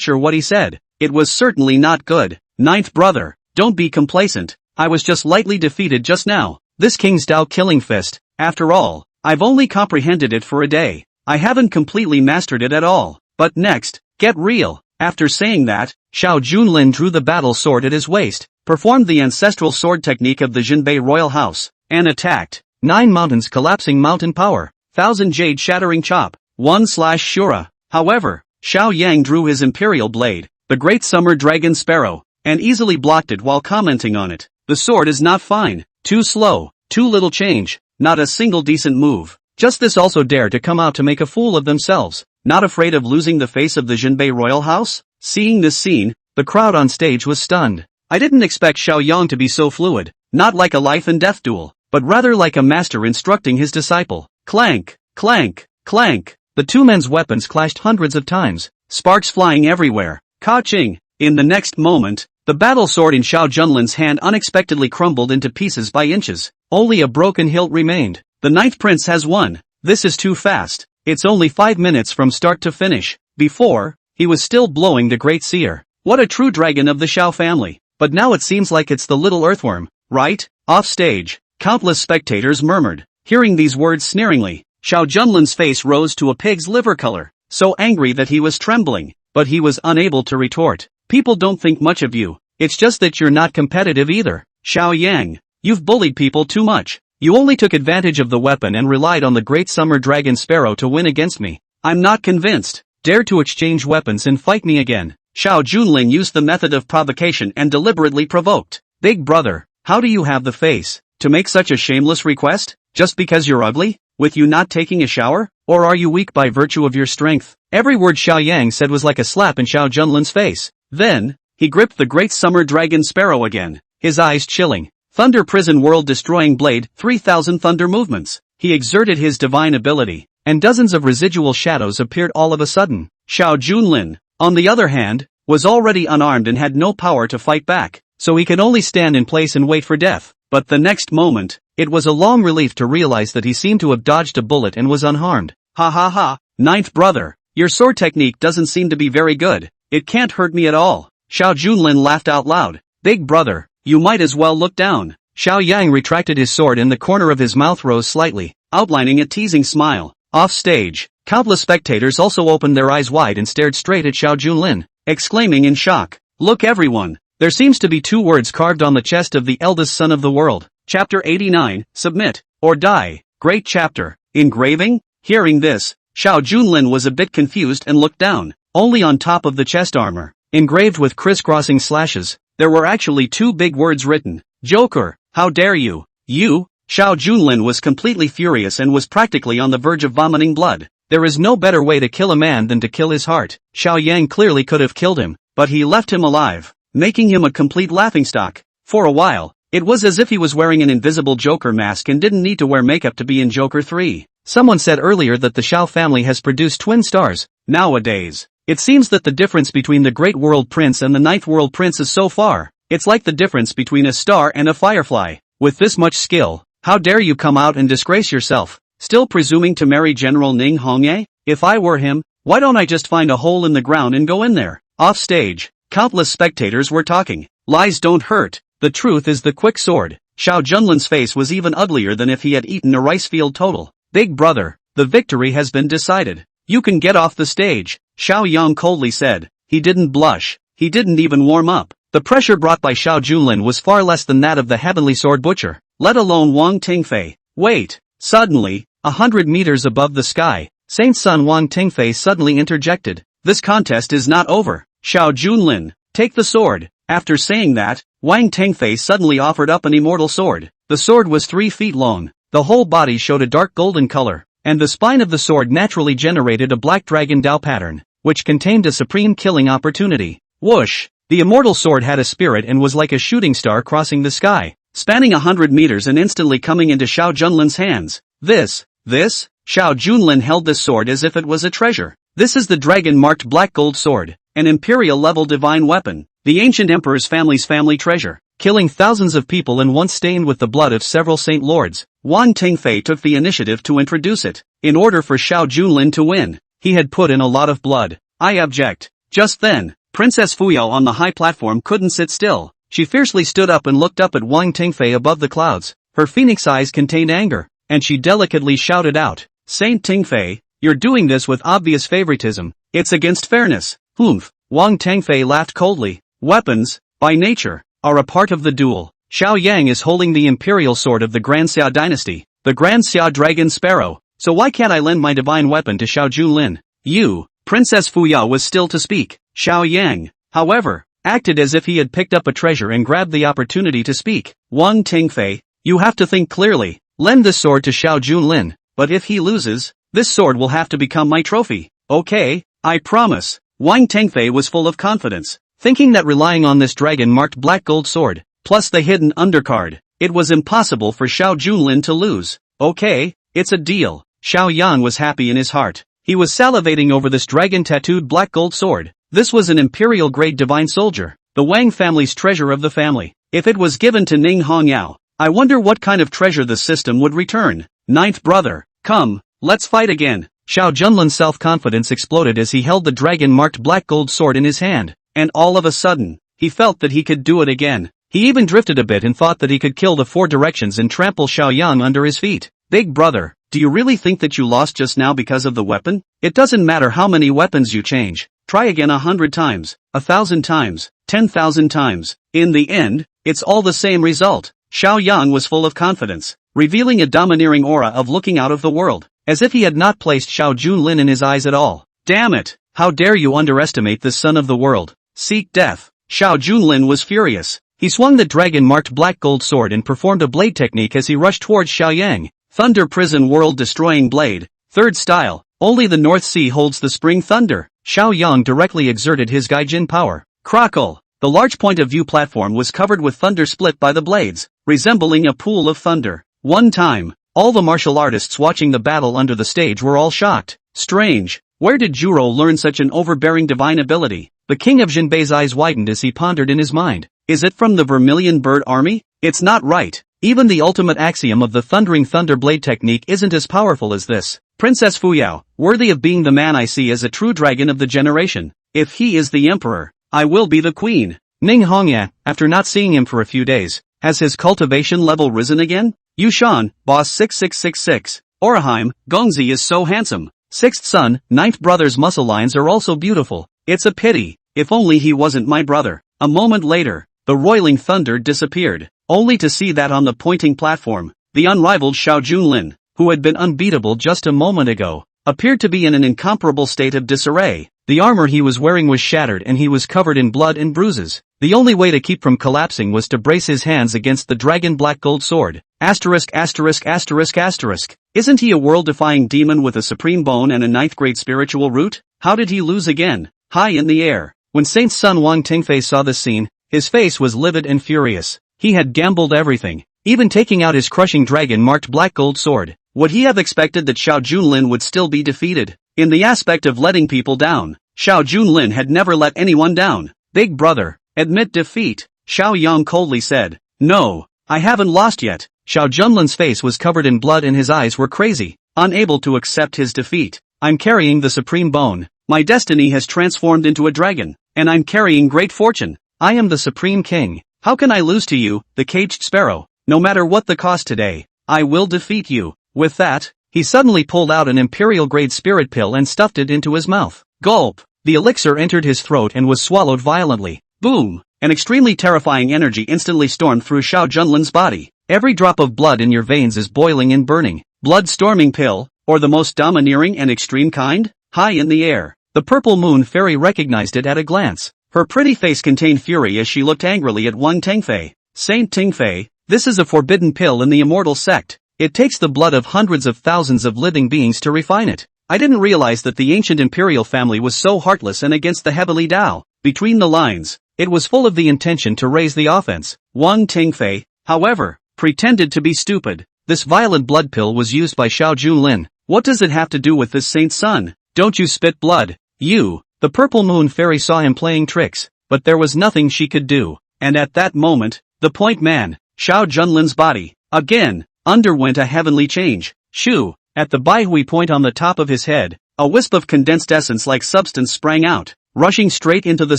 sure what he said, it was certainly not good. Ninth brother, don't be complacent. I was just lightly defeated just now. This King's Dao Killing Fist, after all, I've only comprehended it for a day. I haven't completely mastered it at all. But next, get real. After saying that, Xiao Junlin drew the battle sword at his waist, performed the ancestral sword technique of the Jinbei royal house, and attacked. 9 mountains collapsing mountain power, 1000 jade shattering chop, 1/Shura. However, Xiao Yang drew his imperial blade, the great summer dragon sparrow, and easily blocked it while commenting on it. The sword is not fine, too slow, too little change, not a single decent move. Just this also dare to come out to make a fool of themselves, not afraid of losing the face of the Jinbei royal house? Seeing this scene, the crowd on stage was stunned. I didn't expect Xiao Yang to be so fluid, not like a life and death duel, but rather like a master instructing his disciple. Clank, clank, clank. The two men's weapons clashed hundreds of times, sparks flying everywhere. Ka-ching! In the next moment, the battle sword in Xiao Junlin's hand unexpectedly crumbled into pieces by inches. Only a broken hilt remained. The ninth prince has won. This is too fast. It's only 5 minutes from start to finish. Before, he was still blowing the great seer. What a true dragon of the Xiao family. But now it seems like it's the little earthworm, right? Off stage, countless spectators murmured. Hearing these words sneeringly, Xiao Junlin's face rose to a pig's liver color, so angry that he was trembling, but he was unable to retort. People don't think much of you. It's just that you're not competitive either. Xiao Yang, you've bullied people too much. You only took advantage of the weapon and relied on the great summer dragon sparrow to win against me. I'm not convinced. Dare to exchange weapons and fight me again. Xiao Junlin used the method of provocation and deliberately provoked. Big brother, how do you have the face to make such a shameless request? Just because you're ugly? With you not taking a shower? Or are you weak by virtue of your strength? Every word Xiao Yang said was like a slap in Xiao Junlin's face. Then, he gripped the great summer dragon sparrow again, his eyes chilling. Thunder prison world destroying blade, 3000 thunder movements. He exerted his divine ability, and dozens of residual shadows appeared all of a sudden. Xiao Junlin, on the other hand, was already unarmed and had no power to fight back, so he could only stand in place and wait for death. But the next moment, it was a long relief to realize that he seemed to have dodged a bullet and was unharmed. Ha ha ha, ninth brother, your sword technique doesn't seem to be very good. It can't hurt me at all. Xiao Junlin laughed out loud. Big brother, you might as well look down. Xiao Yang retracted his sword and the corner of his mouth rose slightly, outlining a teasing smile. Off stage, countless spectators also opened their eyes wide and stared straight at Xiao Junlin, exclaiming in shock. Look everyone, there seems to be 2 words carved on the chest of the eldest son of the world. Chapter 89, Submit, or Die. Great chapter. Engraving? Hearing this, Xiao Junlin was a bit confused and looked down. Only on top of the chest armor, engraved with crisscrossing slashes, there were actually 2 big words written. Joker, how dare you? You? Xiao Junlin was completely furious and was practically on the verge of vomiting blood. There is no better way to kill a man than to kill his heart. Xiao Yang clearly could have killed him, but he left him alive, making him a complete laughingstock. For a while, it was as if he was wearing an invisible Joker mask and didn't need to wear makeup to be in Joker 3. Someone said earlier that the Xiao family has produced twin stars. Nowadays, it seems that the difference between the Great World Prince and the Ninth World Prince is so far. It's like the difference between a star and a firefly. With this much skill, how dare you come out and disgrace yourself? Still presuming to marry General Ning Hongye? If I were him, why don't I just find a hole in the ground and go in there? Off stage, countless spectators were talking. Lies don't hurt. The truth is the quick sword. Xiao Junlin's face was even uglier than if he had eaten a rice field total. Big brother, the victory has been decided. You can get off the stage, Xiao Yang coldly said. He didn't blush. He didn't even warm up. The pressure brought by Xiao Junlin was far less than that of the heavenly sword butcher, let alone Wang Tingfei. Wait. Suddenly, 100 meters above the sky, Saint Sun Wang Tingfei suddenly interjected. This contest is not over. Xiao Junlin, take the sword. After saying that, Wang Tingfei suddenly offered up an immortal sword. The sword was 3 feet long, the whole body showed a dark golden color, and the spine of the sword naturally generated a black dragon Dao pattern, which contained a supreme killing opportunity. Whoosh! The immortal sword had a spirit and was like a shooting star crossing the sky, spanning 100 meters and instantly coming into Xiao Junlin's hands. This? Xiao Junlin held this sword as if it was a treasure. This is the dragon-marked black gold sword, an imperial-level divine weapon, the ancient emperor's family's family treasure, killing thousands of people and once stained with the blood of several saint lords. Wang Tingfei took the initiative to introduce it. In order for Xiao Junlin to win, he had put in a lot of blood. I object. Just then, Princess Fuyao on the high platform couldn't sit still. She fiercely stood up and looked up at Wang Tingfei above the clouds. Her phoenix eyes contained anger, and she delicately shouted out, Saint Tingfei, you're doing this with obvious favoritism. It's against fairness. Humph. Wang Tengfei laughed coldly. Weapons, by nature, are a part of the duel. Xiao Yang is holding the imperial sword of the Grand Xia dynasty, the Grand Xia Dragon Sparrow, so why can't I lend my divine weapon to Xiao Junlin? You, Princess Fuya was still to speak. Xiao Yang, however, acted as if he had picked up a treasure and grabbed the opportunity to speak. Wang Tengfei, you have to think clearly. Lend this sword to Xiao Junlin, but if he loses, this sword will have to become my trophy. Okay, I promise. Wang Tengfei was full of confidence, thinking that relying on this dragon-marked black gold sword, plus the hidden undercard, it was impossible for Xiao Junlin to lose. Okay, it's a deal. Xiao Yang was happy in his heart. He was salivating over this dragon-tattooed black gold sword. This was an imperial-grade divine soldier, the Wang family's treasure of the family. If it was given to Ning Hongyao, I wonder what kind of treasure the system would return. Ninth brother, come, let's fight again. Xiao Junlin's self-confidence exploded as he held the dragon-marked black gold sword in his hand, and all of a sudden, he felt that he could do it again. He even drifted a bit and thought that he could kill the four directions and trample Xiao Yang under his feet. Big brother, do you really think that you lost just now because of the weapon? It doesn't matter how many weapons you change. Try again 100 times, 1,000 times, 10,000 times. In the end, it's all the same result. Xiao Yang was full of confidence, revealing a domineering aura of looking out of the world, as if he had not placed Xiao Junlin in his eyes at all. Damn it! How dare you underestimate the son of the world? Seek death. Xiao Junlin was furious. He swung the dragon-marked black gold sword and performed a blade technique as he rushed towards Xiao Yang. Thunder Prison World-Destroying Blade. Third style. Only the North Sea holds the spring thunder. Xiao Yang directly exerted his gaijin power. Crackle. The large point-of-view platform was covered with thunder split by the blades, resembling a pool of thunder. One time, all the martial artists watching the battle under the stage were all shocked. Strange. Where did Juro learn such an overbearing divine ability? The king of Jinbei's eyes widened as he pondered in his mind. Is it from the Vermilion Bird Army? It's not right. Even the ultimate axiom of the Thundering Thunder Blade technique isn't as powerful as this. Princess Fuyao, worthy of being the man I see as a true dragon of the generation. If he is the emperor, I will be the queen. Ning Hongya, after not seeing him for a few days, has his cultivation level risen again? Yushan, boss 6666. Oraheim, Gongzi is so handsome. Sixth son, ninth brother's muscle lines are also beautiful. It's a pity, if only he wasn't my brother. A moment later, the roiling thunder disappeared, only to see that on the pointing platform, the unrivaled Xiao Junlin, who had been unbeatable just a moment ago, appeared to be in an incomparable state of disarray. The armor he was wearing was shattered and he was covered in blood and bruises. The only way to keep from collapsing was to brace his hands against the dragon black gold sword. Asterisk asterisk asterisk asterisk. Isn't he a world-defying demon with a supreme bone and a ninth-grade spiritual root? How did he lose again? High in the air. When Saint's son Wang Tingfei saw this scene, his face was livid and furious. He had gambled everything, even taking out his crushing dragon-marked black gold sword. Would he have expected that Xiao Junlin would still be defeated? In the aspect of letting people down, Xiao Junlin had never let anyone down. Big brother, admit defeat, Xiao Yang coldly said. No, I haven't lost yet. Xiao Junlin's face was covered in blood and his eyes were crazy, unable to accept his defeat. I'm carrying the supreme bone. My destiny has transformed into a dragon, and I'm carrying great fortune. I am the supreme king. How can I lose to you, the caged sparrow? No matter what the cost today, I will defeat you. With that, he suddenly pulled out an imperial-grade spirit pill and stuffed it into his mouth. Gulp! The elixir entered his throat and was swallowed violently. Boom! An extremely terrifying energy instantly stormed through Xiao Junlin's body. Every drop of blood in your veins is boiling and burning. Blood-storming pill, or the most domineering and extreme kind? High in the air. The purple moon fairy recognized it at a glance. Her pretty face contained fury as she looked angrily at Wang Tengfei. Saint Tingfei, this is a forbidden pill in the immortal sect. It takes the blood of hundreds of thousands of living beings to refine it. I didn't realize that the ancient imperial family was so heartless and against the heavenly Tao. Between the lines, it was full of the intention to raise the offense. Wang Tengfei, however, pretended to be stupid. This violet blood pill was used by Xiao Junlin. What does it have to do with this saint's son? Don't you spit blood, you! The purple moon fairy saw him playing tricks, but there was nothing she could do. And at that moment, the point man, Xiao Junlin's body, again, underwent a heavenly change. Shoo! At the Baihui point on the top of his head, a wisp of condensed essence-like substance sprang out, rushing straight into the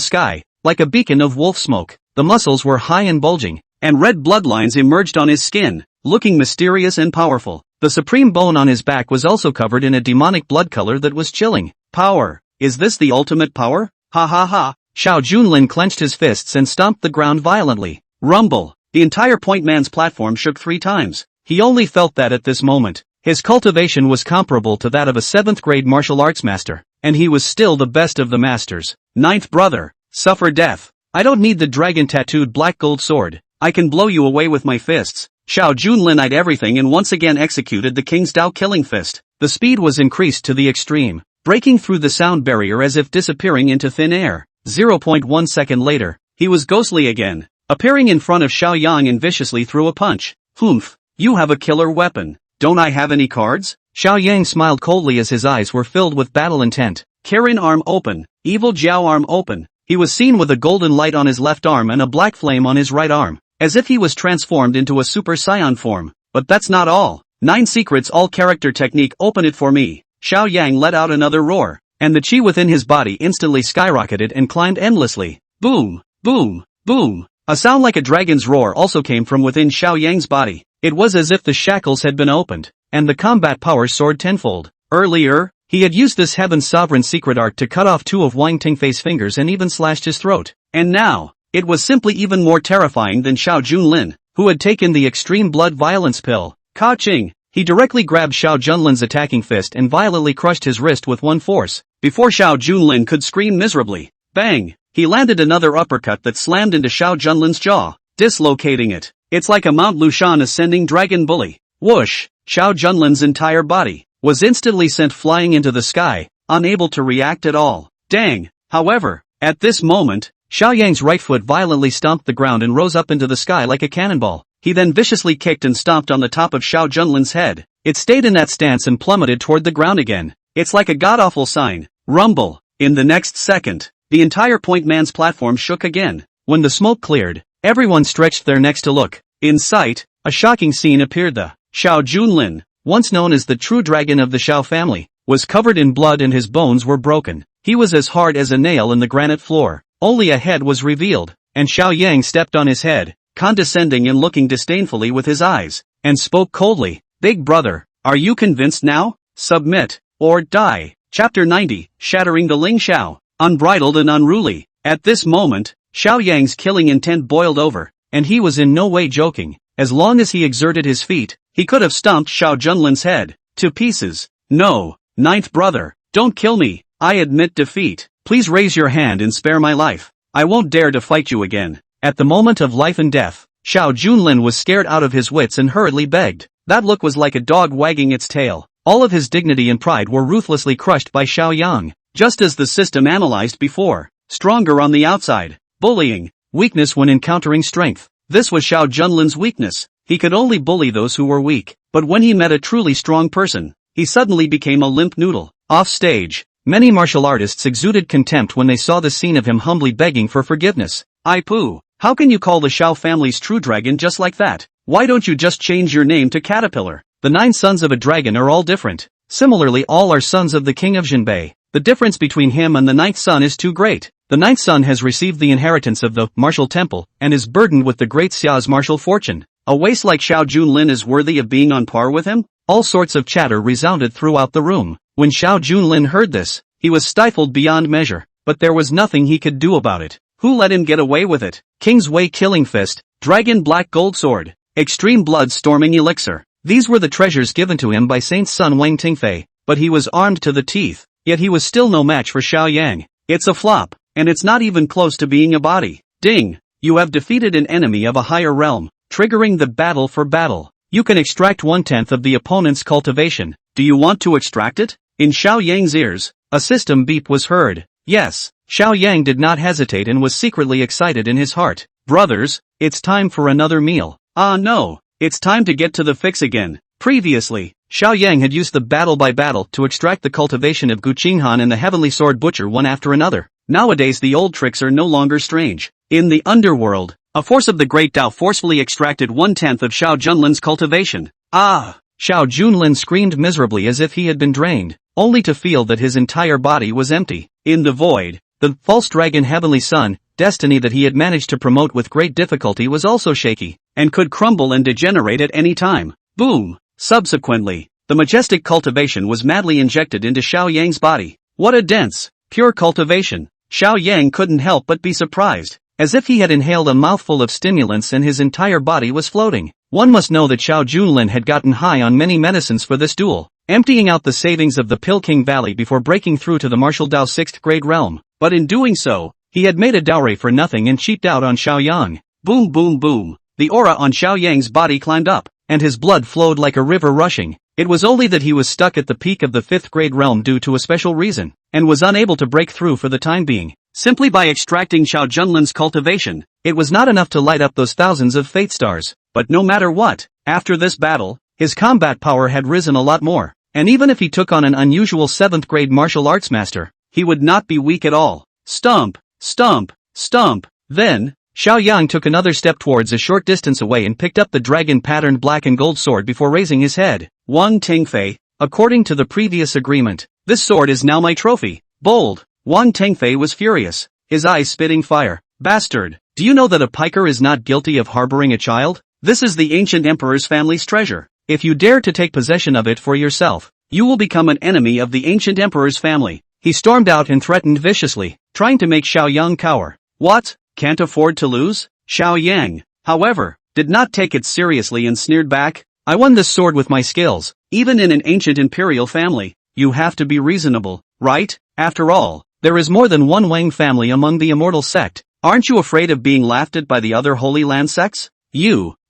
sky, like a beacon of wolf smoke. The muscles were high and bulging, and red bloodlines emerged on his skin, looking mysterious and powerful. The supreme bone on his back was also covered in a demonic blood color that was chilling. Power. Is this the ultimate power? Ha ha ha. Xiao Junlin clenched his fists and stomped the ground violently. Rumble. The entire Point Man's platform shook 3 times. He only felt that at this moment. His cultivation was comparable to that of a 7th grade martial arts master, and he was still the best of the masters. Ninth brother, suffer death. I don't need the dragon-tattooed black gold sword. I can blow you away with my fists. Xiao Junlin eyed everything and once again executed the King's Dao killing fist. The speed was increased to the extreme, breaking through the sound barrier as if disappearing into thin air. 0.1 second later, he was ghostly again, appearing in front of Xiao Yang and viciously threw a punch. Humph, you have a killer weapon. Don't I have any cards? Xiao Yang smiled coldly as his eyes were filled with battle intent. Kirin arm open, evil Jiao arm open. He was seen with a golden light on his left arm and a black flame on his right arm, as if he was transformed into a Super Saiyan form. But that's not all. 9 secrets all character technique open it for me. Xiao Yang let out another roar, and the chi within his body instantly skyrocketed and climbed endlessly. Boom, boom, boom. A sound like a dragon's roar also came from within Xiao Yang's body. It was as if the shackles had been opened, and the combat power soared tenfold. Earlier, he had used this Heaven's Sovereign secret art to cut off 2 of Wang Tingfei's fingers and even slashed his throat. And now, it was simply even more terrifying than Xiao Junlin, who had taken the extreme blood violence pill. Ka-ching! He directly grabbed Xiao Junlin's attacking fist and violently crushed his wrist with one force. Before Xiao Junlin could scream miserably, bang! He landed another uppercut that slammed into Xiao Junlin's jaw, dislocating it. It's like a Mount Lushan ascending dragon bully. Whoosh! Xiao Junlin's entire body was instantly sent flying into the sky, unable to react at all. Dang! However, at this moment, Xiao Yang's right foot violently stomped the ground and rose up into the sky like a cannonball. He then viciously kicked and stomped on the top of Xiao Junlin's head. It stayed in that stance and plummeted toward the ground again. It's like a god-awful sign. Rumble! In the next second, the entire Point Man's platform shook again. When the smoke cleared, everyone stretched their necks to look. In sight, a shocking scene appeared. The Xiao Junlin, once known as the true dragon of the Xiao family, was covered in blood and his bones were broken. He was as hard as a nail in the granite floor. Only a head was revealed, and Xiao Yang stepped on his head, condescending and looking disdainfully with his eyes, and spoke coldly. Big brother, are you convinced now? Submit, or die. Chapter 90, Shattering the Ling Xiao, Unbridled and Unruly. At this moment, Xiao Yang's killing intent boiled over, and he was in no way joking. As long as he exerted his feet, he could have stomped Xiao Junlin's head to pieces. No, ninth brother, don't kill me. I admit defeat. Please raise your hand and spare my life. I won't dare to fight you again. At the moment of life and death, Xiao Junlin was scared out of his wits and hurriedly begged. That look was like a dog wagging its tail. All of his dignity and pride were ruthlessly crushed by Xiao Yang, just as the system analyzed before. Stronger on the outside, bullying, weakness when encountering strength. This was Xiao Junlin's weakness. He could only bully those who were weak, but when he met a truly strong person, he suddenly became a limp noodle. Off stage, many martial artists exuded contempt when they saw the scene of him humbly begging for forgiveness. Ai poo, how can you call the Xiao family's true dragon just like that? Why don't you just change your name to Caterpillar? The 9 sons of a dragon are all different. Similarly, all are sons of the king of Jinbei. The difference between him and the 9th son is too great. The 9th son has received the inheritance of the martial temple and is burdened with the great Xia's martial fortune. A waste like Xiao Junlin is worthy of being on par with him? All sorts of chatter resounded throughout the room. When Xiao Junlin heard this, he was stifled beyond measure, but there was nothing he could do about it. Who let him get away with it? King's Way Killing Fist, Dragon Black Gold Sword, Extreme Blood Storming Elixir. These were the treasures given to him by Saint's son Wang Tingfei, but he was armed to the teeth, yet he was still no match for Xiao Yang. It's a flop, and it's not even close to being a body. Ding! You have defeated an enemy of a higher realm, triggering the battle for battle. You can extract 1/10 of the opponent's cultivation. Do you want to extract it? In Xiao Yang's ears, a system beep was heard. Yes, Xiao Yang did not hesitate and was secretly excited in his heart. Brothers, it's time for another meal. Ah no, it's time to get to the fix again. Previously, Xiao Yang had used the battle by battle to extract the cultivation of Gu Qinghan and the Heavenly Sword Butcher one after another. Nowadays the old tricks are no longer strange. In the underworld, a force of the Great Tao forcefully extracted 1/10 of Xiao Junlin's cultivation. Ah! Xiao Junlin screamed miserably as if he had been drained, only to feel that his entire body was empty. In the void, the false dragon Heavenly Sun, destiny that he had managed to promote with great difficulty was also shaky, and could crumble and degenerate at any time. Boom! Subsequently, the majestic cultivation was madly injected into Xiao Yang's body. What a dense, pure cultivation. Xiao Yang couldn't help but be surprised, as if he had inhaled a mouthful of stimulants and his entire body was floating. One must know that Xiao Junlin had gotten high on many medicines for this duel, emptying out the savings of the Pill King Valley before breaking through to the martial Dao 6th grade realm. But in doing so, he had made a dowry for nothing and cheaped out on Xiao Yang. Boom boom boom. The aura on Xiao Yang's body climbed up, and his blood flowed like a river rushing. It was only that he was stuck at the peak of the 5th grade realm due to a special reason, and was unable to break through for the time being. Simply by extracting Xiao Junlin's cultivation, it was not enough to light up those thousands of fate stars. But no matter what, after this battle, his combat power had risen a lot more, and even if he took on an unusual 7th grade martial arts master, he would not be weak at all. Stomp, stomp, stomp. Then, Xiao Yang took another step towards a short distance away and picked up the dragon-patterned black and gold sword before raising his head. Wang Tengfei, according to the previous agreement, this sword is now my trophy. Bold. Wang Tengfei was furious, his eyes spitting fire. Bastard, do you know that a piker is not guilty of harboring a child? This is the ancient emperor's family's treasure. If you dare to take possession of it for yourself, you will become an enemy of the ancient emperor's family. He stormed out and threatened viciously, trying to make Xiao Yang cower. What? Can't afford to lose? Xiao Yang, however, did not take it seriously and sneered back. I won this sword with my skills, even in an ancient imperial family. You have to be reasonable, right? After all, there is more than one Wang family among the immortal sect. Aren't you afraid of being laughed at by the other Holy Land sects?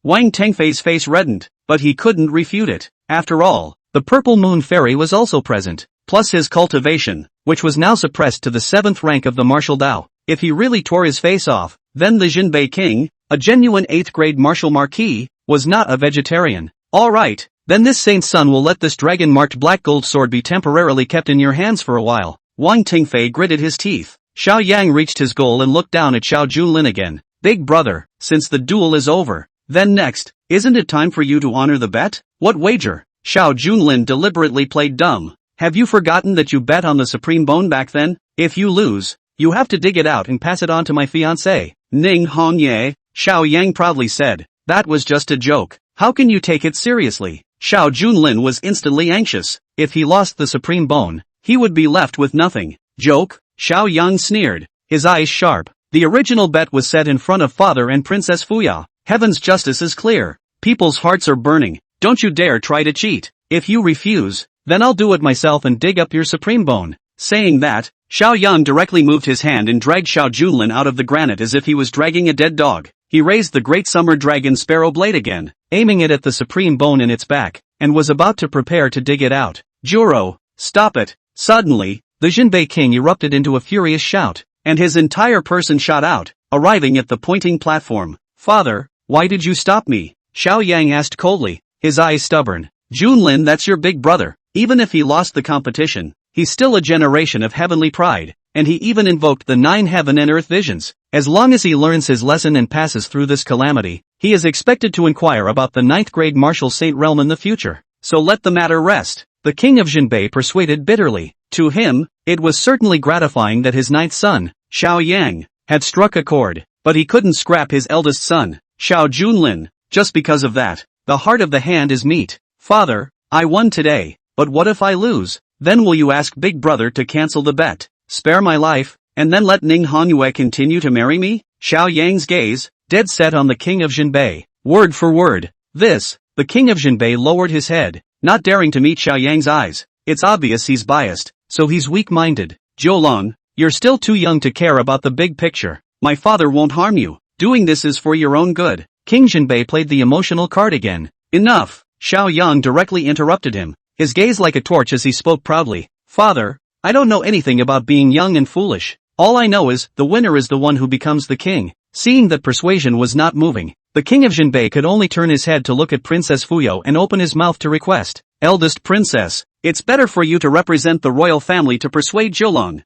Wang Tengfei's face reddened, but he couldn't refute it. After all, the Purple Moon Fairy was also present, plus his cultivation, which was now suppressed to the 7th rank of the martial Dao. If he really tore his face off, then the Jinbei King, a genuine 8th grade martial marquis, was not a vegetarian. Alright, then this saint's son will let this dragon-marked black gold sword be temporarily kept in your hands for a while. Wang Tengfei gritted his teeth. Xiao Yang reached his goal and looked down at Xiao Junlin again. Big brother, since the duel is over, then next, isn't it time for you to honor the bet? What wager? Xiao Junlin deliberately played dumb. Have you forgotten that you bet on the supreme bone back then? If you lose, you have to dig it out and pass it on to my fiancée. Ning Hongye, Xiao Yang proudly said. That was just a joke. How can you take it seriously? Xiao Junlin was instantly anxious. If he lost the supreme bone, he would be left with nothing. Joke? Xiao Yang sneered, his eyes sharp. The original bet was set in front of father and Princess Fuya. Heaven's justice is clear. People's hearts are burning. Don't you dare try to cheat. If you refuse, then I'll do it myself and dig up your supreme bone. Saying that, Xiao Yang directly moved his hand and dragged Xiao Junlin out of the granite as if he was dragging a dead dog. He raised the great summer dragon sparrow blade again, aiming it at the supreme bone in its back, and was about to prepare to dig it out. Juro, stop it. Suddenly, the Jinbei King erupted into a furious shout, and his entire person shot out, arriving at the pointing platform. Father, why did you stop me? Xiao Yang asked coldly, his eyes stubborn. Junlin, that's your big brother. Even if he lost the competition, he's still a generation of heavenly pride, and he even invoked the 9 heaven and earth visions. As long as he learns his lesson and passes through this calamity, he is expected to inquire about the 9th grade martial saint realm in the future. So let the matter rest. The king of Jinbei persuaded bitterly. To him, it was certainly gratifying that his 9th son, Xiao Yang, had struck a chord, but he couldn't scrap his eldest son, Xiao Junlin, just because of that. The heart of the hand is meat. Father, I won today, but what if I lose? Then will you ask big brother to cancel the bet, spare my life, and then let Ning Honyue continue to marry me? Xiao Yang's gaze, dead set on the king of Jinbei, word for word. The king of Jinbei lowered his head, not daring to meet Xiao Yang's eyes. It's obvious he's biased, so he's weak-minded. Jiulong, you're still too young to care about the big picture. My father won't harm you. Doing this is for your own good. King Jinbei played the emotional card again. Enough! Xiao Yang directly interrupted him, his gaze like a torch as he spoke proudly. Father, I don't know anything about being young and foolish. All I know is, the winner is the one who becomes the king. Seeing that persuasion was not moving, the king of Jinbei could only turn his head to look at Princess Fuyo and open his mouth to request. Eldest princess, it's better for you to represent the royal family to persuade Jiulong.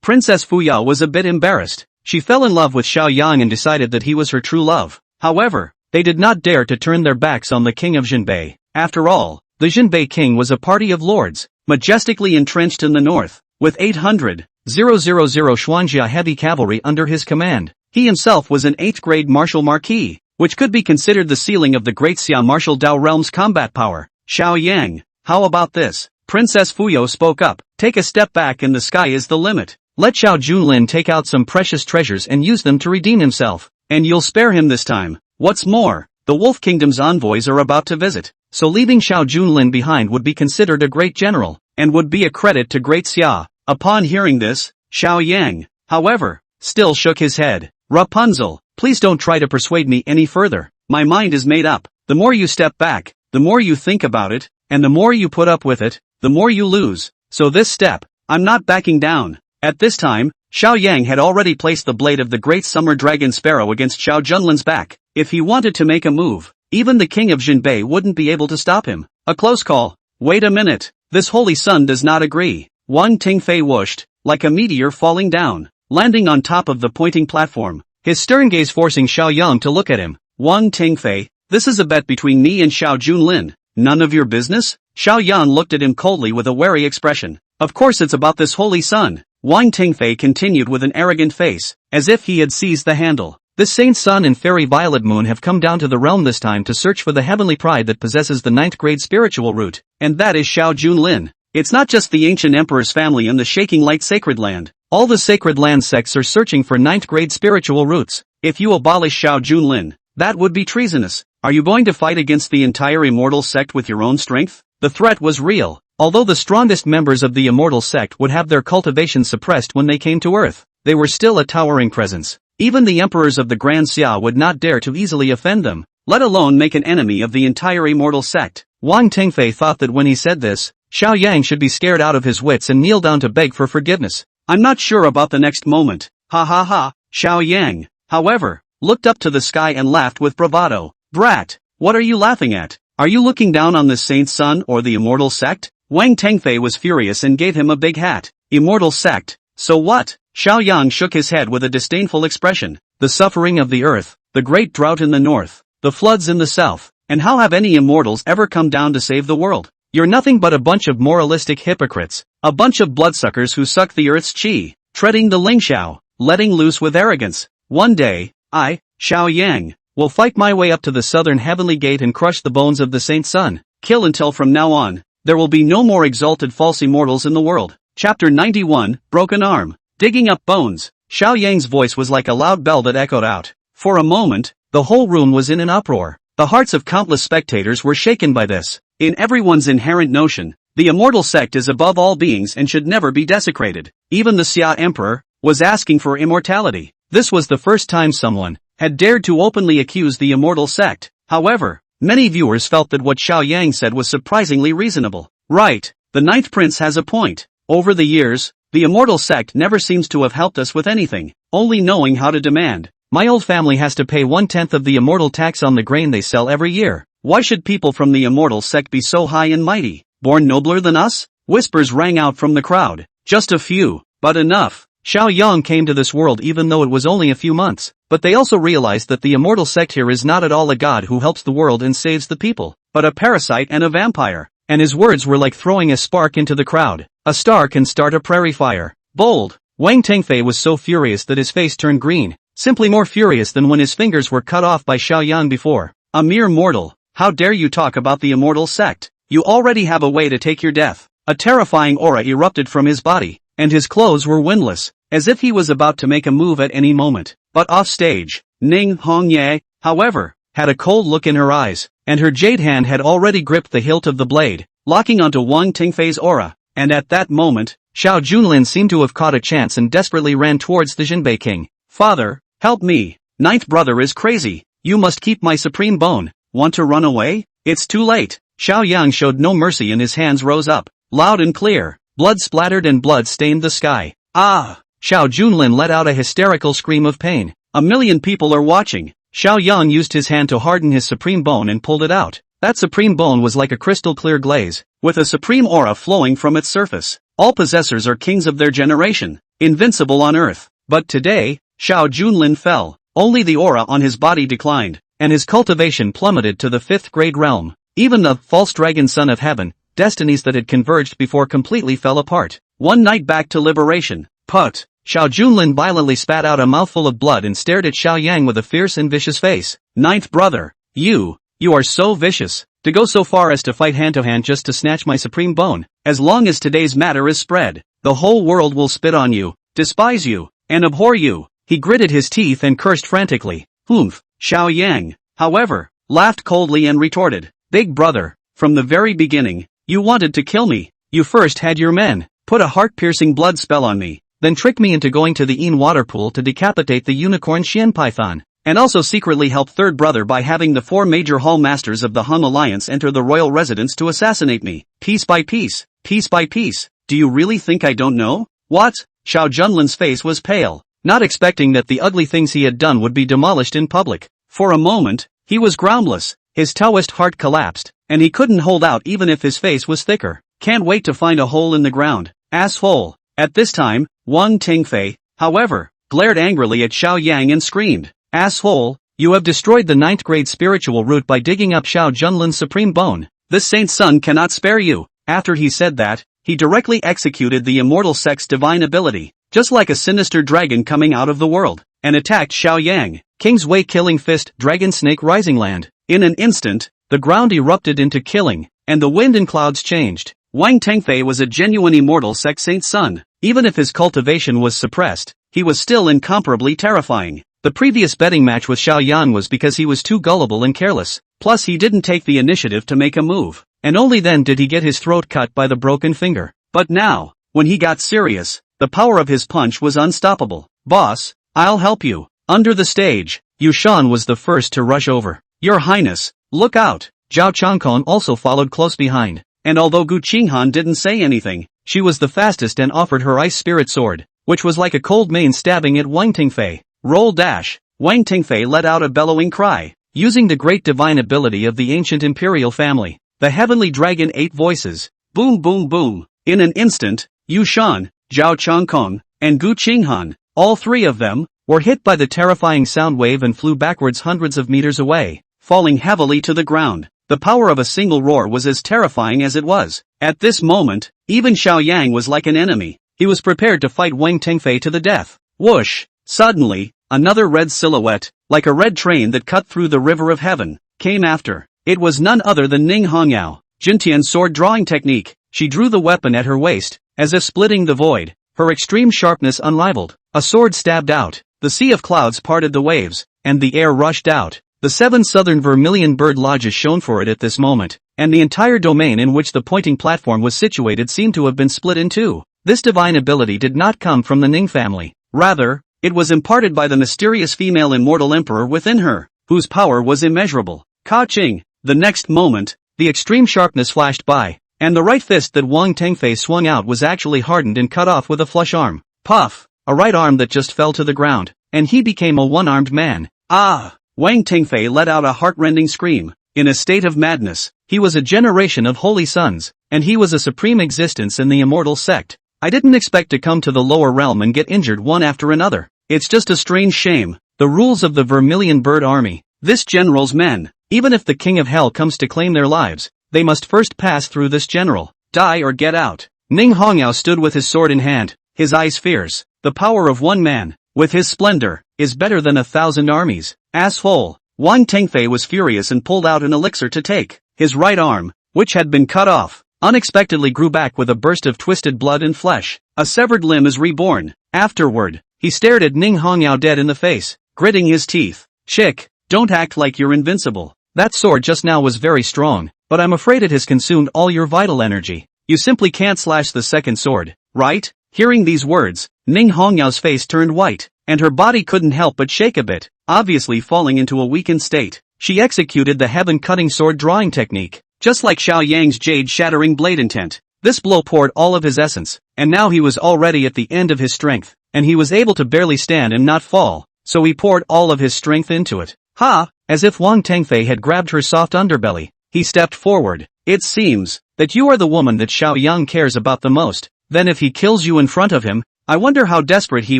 Princess Fuya was a bit embarrassed. She fell in love with Xiao Yang and decided that he was her true love. However, they did not dare to turn their backs on the king of Jinbei. After all, the Jinbei king was a party of lords, majestically entrenched in the north, with 800,000 Xuanjia heavy cavalry under his command. He himself was an 8th grade martial marquis, which could be considered the ceiling of the Great Xia martial Dao realm's combat power. Xiao Yang, how about this? Princess Fuyo spoke up. Take a step back and the sky is the limit. Let Xiao Junlin take out some precious treasures and use them to redeem himself. And you'll spare him this time. What's more, the Wolf Kingdom's envoys are about to visit, so leaving Xiao Junlin behind would be considered a great general, and would be a credit to Great Xia. Upon hearing this, Xiao Yang, however, still shook his head. Rapunzel, please don't try to persuade me any further. My mind is made up. The more you step back, the more you think about it, and the more you put up with it, the more you lose. So this step, I'm not backing down. At this time, Xiao Yang had already placed the blade of the great summer dragon sparrow against Xiao Junlin's back. If he wanted to make a move, even the king of Jinbei wouldn't be able to stop him. A close call. Wait a minute. This holy sun does not agree. Wang Tingfei whooshed, like a meteor falling down, landing on top of the pointing platform, his stern gaze forcing Xiao Yang to look at him. Wang Tingfei, this is a bet between me and Xiao Junlin. None of your business? Xiao Yan looked at him coldly with a wary expression. Of course it's about this holy sun. Wang Tingfei continued with an arrogant face, as if he had seized the handle. The Saint Sun and Fairy Violet Moon have come down to the realm this time to search for the heavenly pride that possesses the 9th grade spiritual root, and that is Xiao Junlin. It's not just the ancient emperor's family and the Shaking Light Sacred Land. All the Sacred Land sects are searching for 9th grade spiritual roots. If you abolish Xiao Junlin, that would be treasonous. Are you going to fight against the entire immortal sect with your own strength? The threat was real. Although the strongest members of the immortal sect would have their cultivation suppressed when they came to Earth, they were still a towering presence. Even the emperors of the Grand Xia would not dare to easily offend them, let alone make an enemy of the entire immortal sect. Wang Tingfei thought that when he said this, Xiao Yang should be scared out of his wits and kneel down to beg for forgiveness. I'm not sure about the next moment. Ha ha ha. Xiao Yang, however, looked up to the sky and laughed with bravado. Brat, what are you laughing at? Are you looking down on the Saint Sun or the immortal sect? Wang Tengfei was furious and gave him a big hat. Immortal sect, so what? Xiao Yang shook his head with a disdainful expression. The suffering of the earth, the great drought in the north, the floods in the south, and how have any immortals ever come down to save the world? You're nothing but a bunch of moralistic hypocrites, a bunch of bloodsuckers who suck the earth's qi, treading the lingxiao, letting loose with arrogance. One day, I, Xiao Yang, will fight my way up to the southern heavenly gate and crush the bones of the Saint Sun. Kill until from now on, there will be no more exalted false immortals in the world. Chapter 91, Broken Arm. Digging up bones. Xiao Yang's voice was like a loud bell that echoed out. For a moment, the whole room was in an uproar. The hearts of countless spectators were shaken by this. In everyone's inherent notion, the immortal sect is above all beings and should never be desecrated. Even the Xia Emperor was asking for immortality. This was the first time someone had dared to openly accuse the immortal sect. However, many viewers felt that what Xiao Yang said was surprisingly reasonable. Right, the ninth prince has a point. Over the years, the immortal sect never seems to have helped us with anything, only knowing how to demand. My old family has to pay 1/10 of the immortal tax on the grain they sell every year. Why should people from the immortal sect be so high and mighty, born nobler than us? Whispers rang out from the crowd. Just a few, but enough. Xiao Yang came to this world even though it was only a few months, but they also realized that the immortal sect here is not at all a god who helps the world and saves the people, but a parasite and a vampire. And his words were like throwing a spark into the crowd. A star can start a prairie fire. Bold. Wang Tengfei was so furious that his face turned green, simply more furious than when his fingers were cut off by Xiao Yang before. A mere mortal, how dare you talk about the immortal sect? You already have a way to take your death. A terrifying aura erupted from his body, and his clothes were windless, as if he was about to make a move at any moment. But off stage, Ning Hongye, however, had a cold look in her eyes, and her jade hand had already gripped the hilt of the blade, locking onto Wang Tingfei's aura. And at that moment, Xiao Junlin seemed to have caught a chance and desperately ran towards the Jinbei king. Father, help me. Ninth brother is crazy. You must keep my supreme bone. Want to run away? It's too late. Xiao Yang showed no mercy and his hands rose up, loud and clear. Blood splattered and blood stained the sky. Ah! Xiao Junlin let out a hysterical scream of pain. A million people are watching. Xiao Yang used his hand to harden his supreme bone and pulled it out. That supreme bone was like a crystal clear glaze, with a supreme aura flowing from its surface. All possessors are kings of their generation, invincible on earth. But today, Xiao Junlin fell. Only the aura on his body declined, and his cultivation plummeted to the 5th grade realm. Even the false dragon son of heaven, destinies that had converged before completely fell apart. One night back to liberation. Put. Xiao Junlin violently spat out a mouthful of blood and stared at Xiao Yang with a fierce and vicious face. Ninth brother, you You are so vicious, to go so far as to fight hand-to-hand just to snatch my supreme bone. As long as today's matter is spread, the whole world will spit on you, despise you, and abhor you. He gritted his teeth and cursed frantically. Humph. Xiao Yang, however, laughed coldly and retorted, Big brother, from the very beginning, you wanted to kill me. You first had your men put a heart-piercing blood spell on me, then tricked me into going to the Een water pool to decapitate the unicorn Xian Python, and also secretly helped third brother by having the 4 major hall masters of the Hung Alliance enter the royal residence to assassinate me, piece by piece, piece by piece. Do you really think I don't know? What? Xiao Junlin's face was pale, not expecting that the ugly things he had done would be demolished in public. For a moment, he was groundless, his Taoist heart collapsed, and he couldn't hold out even if his face was thicker. Can't wait to find a hole in the ground, asshole. At this time, Wang Tingfei, however, glared angrily at Xiao Yang and screamed, Asshole, you have destroyed the 9th grade spiritual root by digging up Xiao Junlin's supreme bone. This saint's son cannot spare you. After he said that, he directly executed the immortal sect's divine ability, just like a sinister dragon coming out of the world, and attacked Xiao Yang. King's Way Killing Fist Dragon Snake Rising Land. In an instant, the ground erupted into killing, and the wind and clouds changed. Wang Tengfei was a genuine immortal sect saint's son. Even if his cultivation was suppressed, he was still incomparably terrifying. The previous betting match with Xiao Yan was because he was too gullible and careless, plus he didn't take the initiative to make a move, and only then did he get his throat cut by the broken finger. But now, when he got serious, the power of his punch was unstoppable. Boss, I'll help you. Under the stage, Yu Shan was the first to rush over. Your Highness, look out! Zhao Changkong also followed close behind, and although Gu Qinghan didn't say anything, she was the fastest and offered her ice spirit sword, which was like a cold main stabbing at Wang Tingfei. Roll dash! Wang Tingfei let out a bellowing cry. Using the great divine ability of the ancient imperial family, the heavenly dragon 8 voices. Boom boom boom! In an instant, Yu Shan, Zhao Changkong, and Gu Qinghan, all 3 of them, were hit by the terrifying sound wave and flew backwards hundreds of meters away, falling heavily to the ground. The power of a single roar was as terrifying as it was. At this moment, even Xiao Yang was like an enemy. He was prepared to fight Wang Tengfei to the death. Whoosh! Suddenly, another red silhouette, like a red train that cut through the river of heaven, came after. It was none other than Ning Hongyao. Jintian's sword drawing technique. She drew the weapon at her waist, as if splitting the void, her extreme sharpness unrivaled. A sword stabbed out. The sea of clouds parted the waves, and the air rushed out. The 7 southern vermilion bird lodges shone for it at this moment, and the entire domain in which the pointing platform was situated seemed to have been split in 2. This divine ability did not come from the Ning family. Rather, it was imparted by the mysterious female immortal emperor within her, whose power was immeasurable. Ka-ching! The next moment, the extreme sharpness flashed by, and the right fist that Wang Tengfei swung out was actually hardened and cut off with a flush arm. Puff! A right arm that just fell to the ground, and he became a one-armed man. Ah! Wang Tengfei let out a heart-rending scream. In a state of madness, he was a generation of holy sons, and he was a supreme existence in the immortal sect. I didn't expect to come to the lower realm and get injured one after another. It's just a strange shame. The rules of the Vermilion Bird Army. This general's men, even if the King of Hell comes to claim their lives, they must first pass through this general. Die or get out. Ning Hongyao stood with his sword in hand, his eyes fierce. The power of one man, with his splendor, is better than 1,000 armies. Asshole! Wang Tengfei was furious and pulled out an elixir to take. His right arm, which had been cut off, unexpectedly grew back with a burst of twisted blood and flesh. A severed limb is reborn. Afterward, he stared at Ning Hongyao dead in the face, gritting his teeth. Chick, don't act like you're invincible. That sword just now was very strong, but I'm afraid it has consumed all your vital energy. You simply can't slash the second sword, right? Hearing these words, Ning Hongyao's face turned white, and her body couldn't help but shake a bit, obviously falling into a weakened state. She executed the heaven-cutting sword drawing technique, just like Xiao Yang's jade-shattering blade intent. This blow poured all of his essence, and now he was already at the end of his strength, and he was able to barely stand and not fall, so he poured all of his strength into it. Ha! As if Wang Tengfei had grabbed her soft underbelly, he stepped forward. It seems that you are the woman that Xiao Yang cares about the most. Then if he kills you in front of him, I wonder how desperate he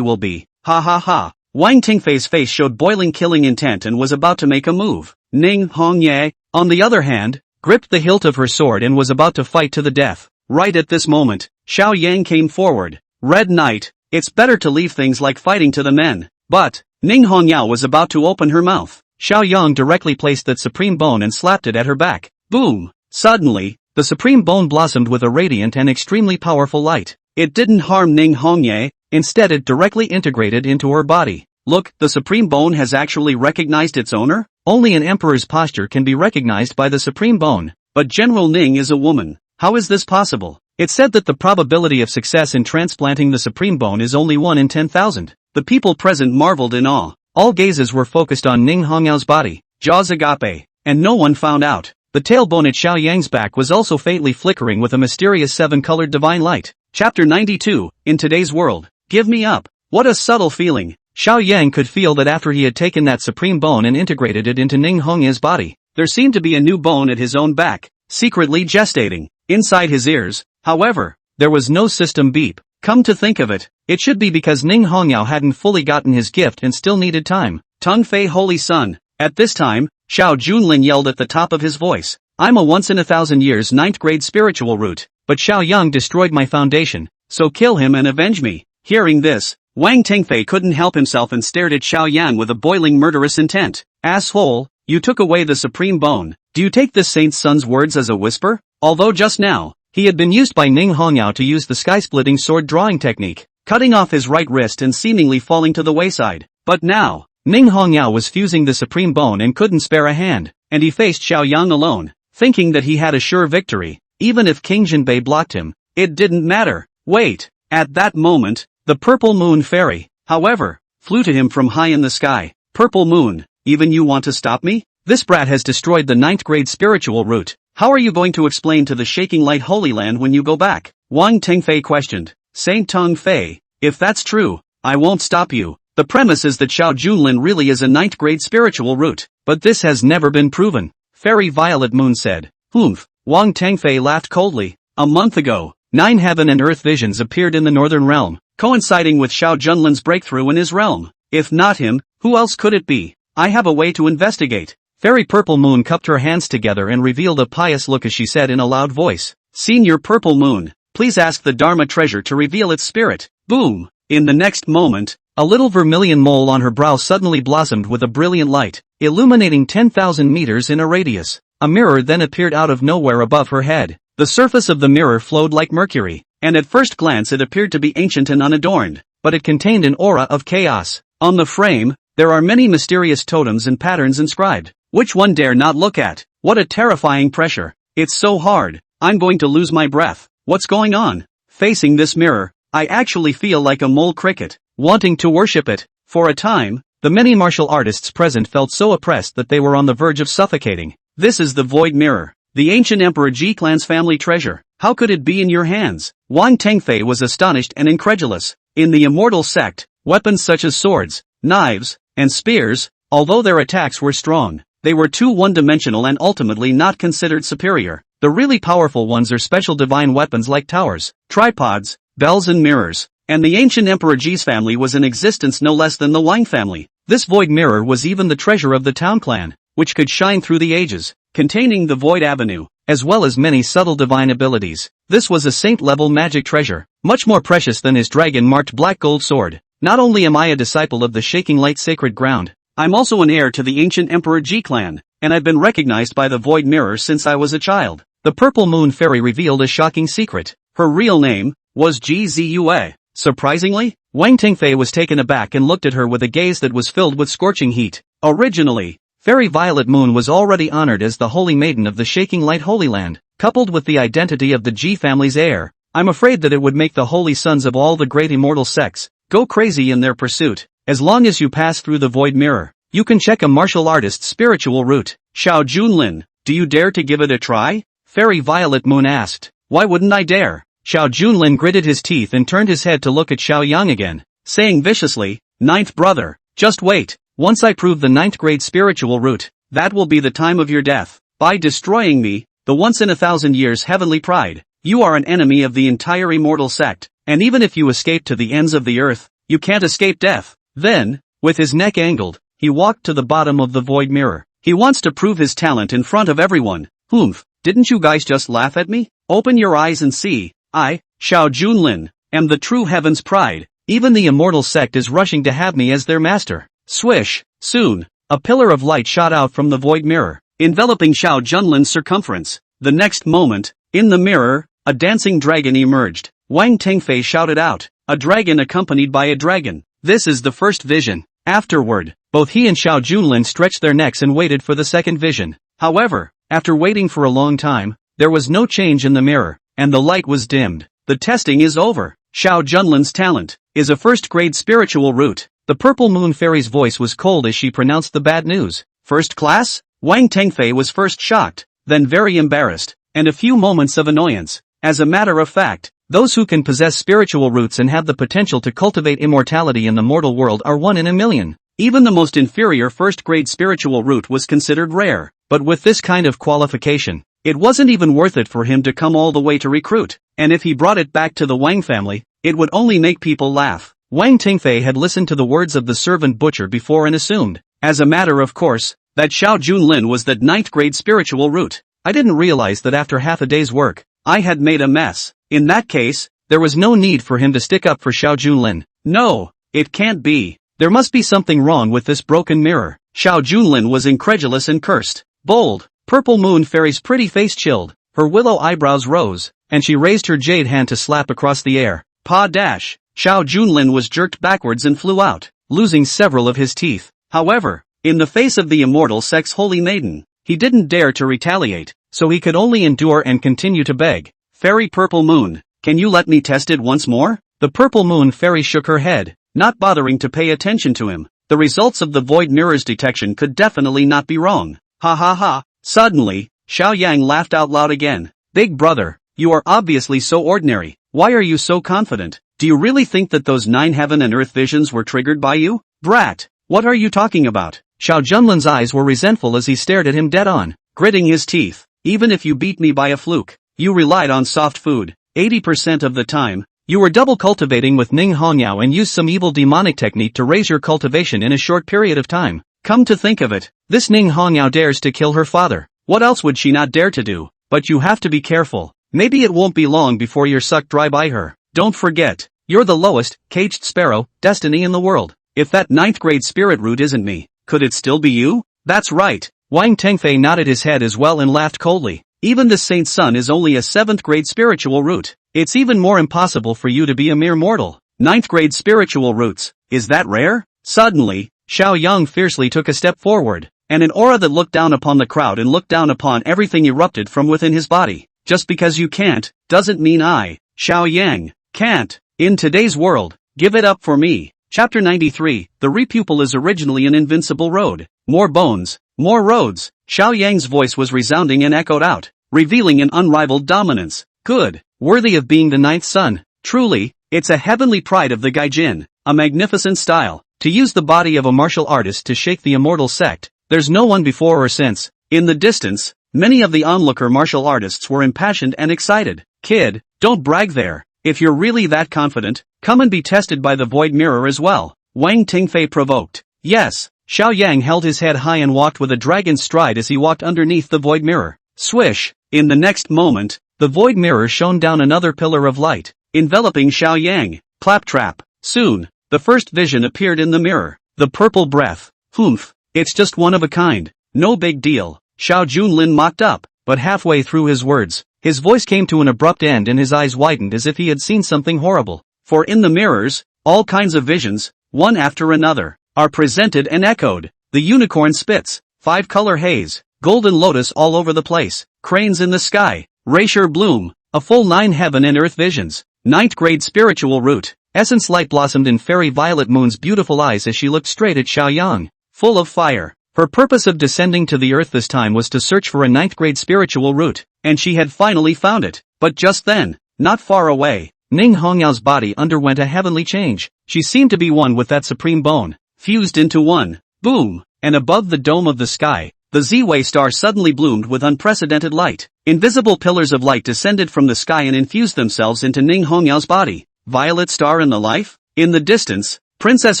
will be. Ha ha ha. Wang Tingfei's face showed boiling killing intent and was about to make a move. Ning Hongye, on the other hand, gripped the hilt of her sword and was about to fight to the death. Right at this moment, Xiao Yang came forward. Red Knight, it's better to leave things like fighting to the men. But, Ning Hongyao was about to open her mouth. Xiao Yang directly placed that supreme bone and slapped it at her back. Boom! Suddenly, the supreme bone blossomed with a radiant and extremely powerful light. It didn't harm Ning Hongye, instead it directly integrated into her body. Look, the supreme bone has actually recognized its owner? Only an emperor's posture can be recognized by the supreme bone. But General Ning is a woman. How is this possible? It's said that the probability of success in transplanting the supreme bone is only 1 in 10,000. The people present marveled in awe. All gazes were focused on Ning Hongyao's body, jaws agape, and no one found out. The tailbone at Xiao Yang's back was also faintly flickering with a mysterious 7-colored divine light. Chapter 92, In Today's World. Give me up. What a subtle feeling. Xiao Yang could feel that after he had taken that supreme bone and integrated it into Ning Hongya's body, there seemed to be a new bone at his own back, secretly gestating. Inside his ears, however, there was no system beep. Come to think of it, it should be because Ning Hongyao hadn't fully gotten his gift and still needed time. Tong Fei Holy Sun. At this time, Xiao Junlin yelled at the top of his voice. I'm a once-in-a-thousand-years 9th grade spiritual root, but Xiao Yang destroyed my foundation, so kill him and avenge me. Hearing this, Wang Tengfei couldn't help himself and stared at Xiao Yan with a boiling murderous intent. Asshole, you took away the supreme bone. Do you take this saint's son's words as a whisper? Although just now, he had been used by Ning Hongyao to use the sky-splitting sword drawing technique, cutting off his right wrist and seemingly falling to the wayside. But now, Ning Hongyao was fusing the supreme bone and couldn't spare a hand, and he faced Xiao Yang alone, thinking that he had a sure victory. Even if King Jinbei blocked him, it didn't matter. Wait! At that moment, the purple moon fairy, however, flew to him from high in the sky. Purple moon, even you want to stop me? This brat has destroyed the 9th grade spiritual root. How are you going to explain to the shaking light Holy Land when you go back? Wang Tengfei questioned. Saint Tong Fei, if that's true, I won't stop you. The premise is that Xiao Junlin really is a 9th grade spiritual root, but this has never been proven. Fairy Violet Moon said. Humph. Wang Tengfei laughed coldly. A month ago, 9 heaven and earth visions appeared in the northern realm, coinciding with Xiao Junlin's breakthrough in his realm. If not him, who else could it be? I have a way to investigate. Fairy Purple Moon cupped her hands together and revealed a pious look as she said in a loud voice. Senior Purple Moon, please ask the Dharma treasure to reveal its spirit. Boom! In the next moment, a little vermilion mole on her brow suddenly blossomed with a brilliant light, illuminating 10,000 meters in a radius. A mirror then appeared out of nowhere above her head. The surface of the mirror flowed like mercury, and at first glance it appeared to be ancient and unadorned, but it contained an aura of chaos. On the frame, there are many mysterious totems and patterns inscribed. Which one dare not look at? What a terrifying pressure. It's so hard, I'm going to lose my breath. What's going on? Facing this mirror, I actually feel like a mole cricket, wanting to worship it. For a time, the many martial artists present felt so oppressed that they were on the verge of suffocating. This is the Void Mirror, the ancient Emperor Ji clan's family treasure. How could it be in your hands? Wang Tengfei was astonished and incredulous. In the immortal sect, weapons such as swords, knives, and spears, although their attacks were strong, they were too one-dimensional and ultimately not considered superior. The really powerful ones are special divine weapons like towers, tripods, bells and mirrors. And the ancient Emperor Ji's family was in existence no less than the Wang family. This void mirror was even the treasure of the town clan, which could shine through the ages, containing the Void Avenue, as well as many subtle divine abilities. This was a saint-level magic treasure, much more precious than his dragon-marked black gold sword. Not only am I a disciple of the Shaking Light Sacred Ground, I'm also an heir to the ancient Emperor Ji clan, and I've been recognized by the Void Mirror since I was a child. The Purple Moon Fairy revealed a shocking secret. Her real name was Ji Ziyue. Surprisingly, Wang Tengfei was taken aback and looked at her with a gaze that was filled with scorching heat. Originally, Fairy Violet Moon was already honored as the Holy Maiden of the Shaking Light Holy Land, coupled with the identity of the Ji family's heir. I'm afraid that it would make the holy sons of all the great immortal sects go crazy in their pursuit. As long as you pass through the Void Mirror, you can check a martial artist's spiritual route. Xiao Junlin, do you dare to give it a try? Fairy Violet Moon asked. Why wouldn't I dare? Xiao Junlin gritted his teeth and turned his head to look at Xiao Yang again, saying viciously, Ninth brother, just wait. Once I prove the 9th grade spiritual route, that will be the time of your death. By destroying me, the once-in-a-thousand-years heavenly pride, you are an enemy of the entire immortal sect, and even if you escape to the ends of the earth, you can't escape death. Then, with his neck angled, he walked to the bottom of the Void Mirror. He wants to prove his talent in front of everyone. Humph, didn't you guys just laugh at me? Open your eyes and see. I, Xiao Junlin, am the true heaven's pride. Even the immortal sect is rushing to have me as their master. Swish, soon, A pillar of light shot out from the void mirror, enveloping Xiao Junlin's circumference. The next moment, in the mirror, a dancing dragon emerged. Wang Tengfei shouted out, "A dragon accompanied by a dragon. This is the first vision." Afterward, both he and Xiao Junlin stretched their necks and waited for the second vision. However, after waiting for a long time, there was no change in the mirror, and the light was dimmed. The testing is over. Xiao Junlin's talent is a first-grade spiritual root. The purple moon fairy's voice was cold as she pronounced the bad news. First class? Wang Tengfei was first shocked, then very embarrassed, and a few moments of annoyance. As a matter of fact, those who can possess spiritual roots and have the potential to cultivate immortality in the mortal world are 1 in a million. Even the most inferior first-grade spiritual root was considered rare, but with this kind of qualification, it wasn't even worth it for him to come all the way to recruit, and if he brought it back to the Wang family, it would only make people laugh. Wang Tengfei had listened to the words of the servant butcher before and assumed, as a matter of course, that Xiao Junlin was that 9th-grade spiritual root. I didn't realize that after half a day's work, I had made a mess. In that case, there was no need for him to stick up for Xiao Junlin. No, it can't be. There must be something wrong with this broken mirror. Xiao Junlin was incredulous and cursed. Bold, purple moon fairy's pretty face chilled, her willow eyebrows rose, and she raised her jade hand to slap across the air. Pa dash! Xiao Junlin was jerked backwards and flew out, losing several of his teeth. However, in the face of the immortal sex holy maiden, he didn't dare to retaliate, so he could only endure and continue to beg. Fairy Purple Moon, can you let me test it once more? The Purple Moon fairy shook her head, not bothering to pay attention to him. The results of the void mirror's detection could definitely not be wrong. Ha ha ha. Suddenly, Xiao Yang laughed out loud again. Big brother, you are obviously so ordinary. Why are you so confident? Do you really think that those 9 heaven and earth visions were triggered by you? Brat, what are you talking about? Xiao Junlin's eyes were resentful as he stared at him dead on, gritting his teeth. Even if you beat me by a fluke, you relied on soft food. 80% of the time, you were double cultivating with Ning Hongyao and used some evil demonic technique to raise your cultivation in a short period of time. Come to think of it, this Ning Hongyao dares to kill her father. What else would she not dare to do? But you have to be careful. Maybe it won't be long before you're sucked dry by her. Don't forget, you're the lowest, caged sparrow, destiny in the world. If that 9th-grade spirit root isn't me, could it still be you? That's right. Wang Tengfei nodded his head as well and laughed coldly. Even the saint's son is only a 7th-grade spiritual root. It's even more impossible for you to be a mere mortal. 9th-grade spiritual roots, is that rare? Suddenly, Xiao Yang fiercely took a step forward, and an aura that looked down upon the crowd and looked down upon everything erupted from within his body. Just because you can't, doesn't mean I, Xiao Yang, can't. In today's world, give it up for me. Chapter 93, the repupil is originally an invincible road. More bones, more roads. Xiao Yang's voice was resounding and echoed out, revealing an unrivaled dominance. Good, worthy of being the 9th son. Truly, it's a heavenly pride of the Gaijin, a magnificent style. To use the body of a martial artist to shake the immortal sect, there's no one before or since. In the distance, many of the onlooker martial artists were impassioned and excited. Kid, don't brag there. If you're really that confident, come and be tested by the void mirror as well. Wang Tengfei provoked. Yes. Xiao Yang held his head high and walked with a dragon's stride as he walked underneath the void mirror. Swish! In the next moment, the void mirror shone down another pillar of light, enveloping Xiao Yang. Claptrap. Soon, the first vision appeared in the mirror. The purple breath. Humph. It's just one of a kind. No big deal. Xiao Junlin mocked up, but halfway through his words, his voice came to an abrupt end and his eyes widened as if he had seen something horrible. For in the mirrors, all kinds of visions, one after another, are presented and echoed. The unicorn spits, 5-color haze, golden lotus all over the place, cranes in the sky, Racier bloom, a full 9 heaven and earth visions, 9th-grade spiritual root, essence light blossomed in fairy violet moon's beautiful eyes as she looked straight at Xiao Yang, full of fire. Her purpose of descending to the earth this time was to search for a 9th-grade spiritual root, and she had finally found it. But just then, not far away, Ning Hongyao's body underwent a heavenly change. She seemed to be one with that supreme bone, fused into one. Boom! And above the dome of the sky, the Z-Way star suddenly bloomed with unprecedented light. Invisible pillars of light descended from the sky and infused themselves into Ning Hongyao's body. Violet star in the life? In the distance, Princess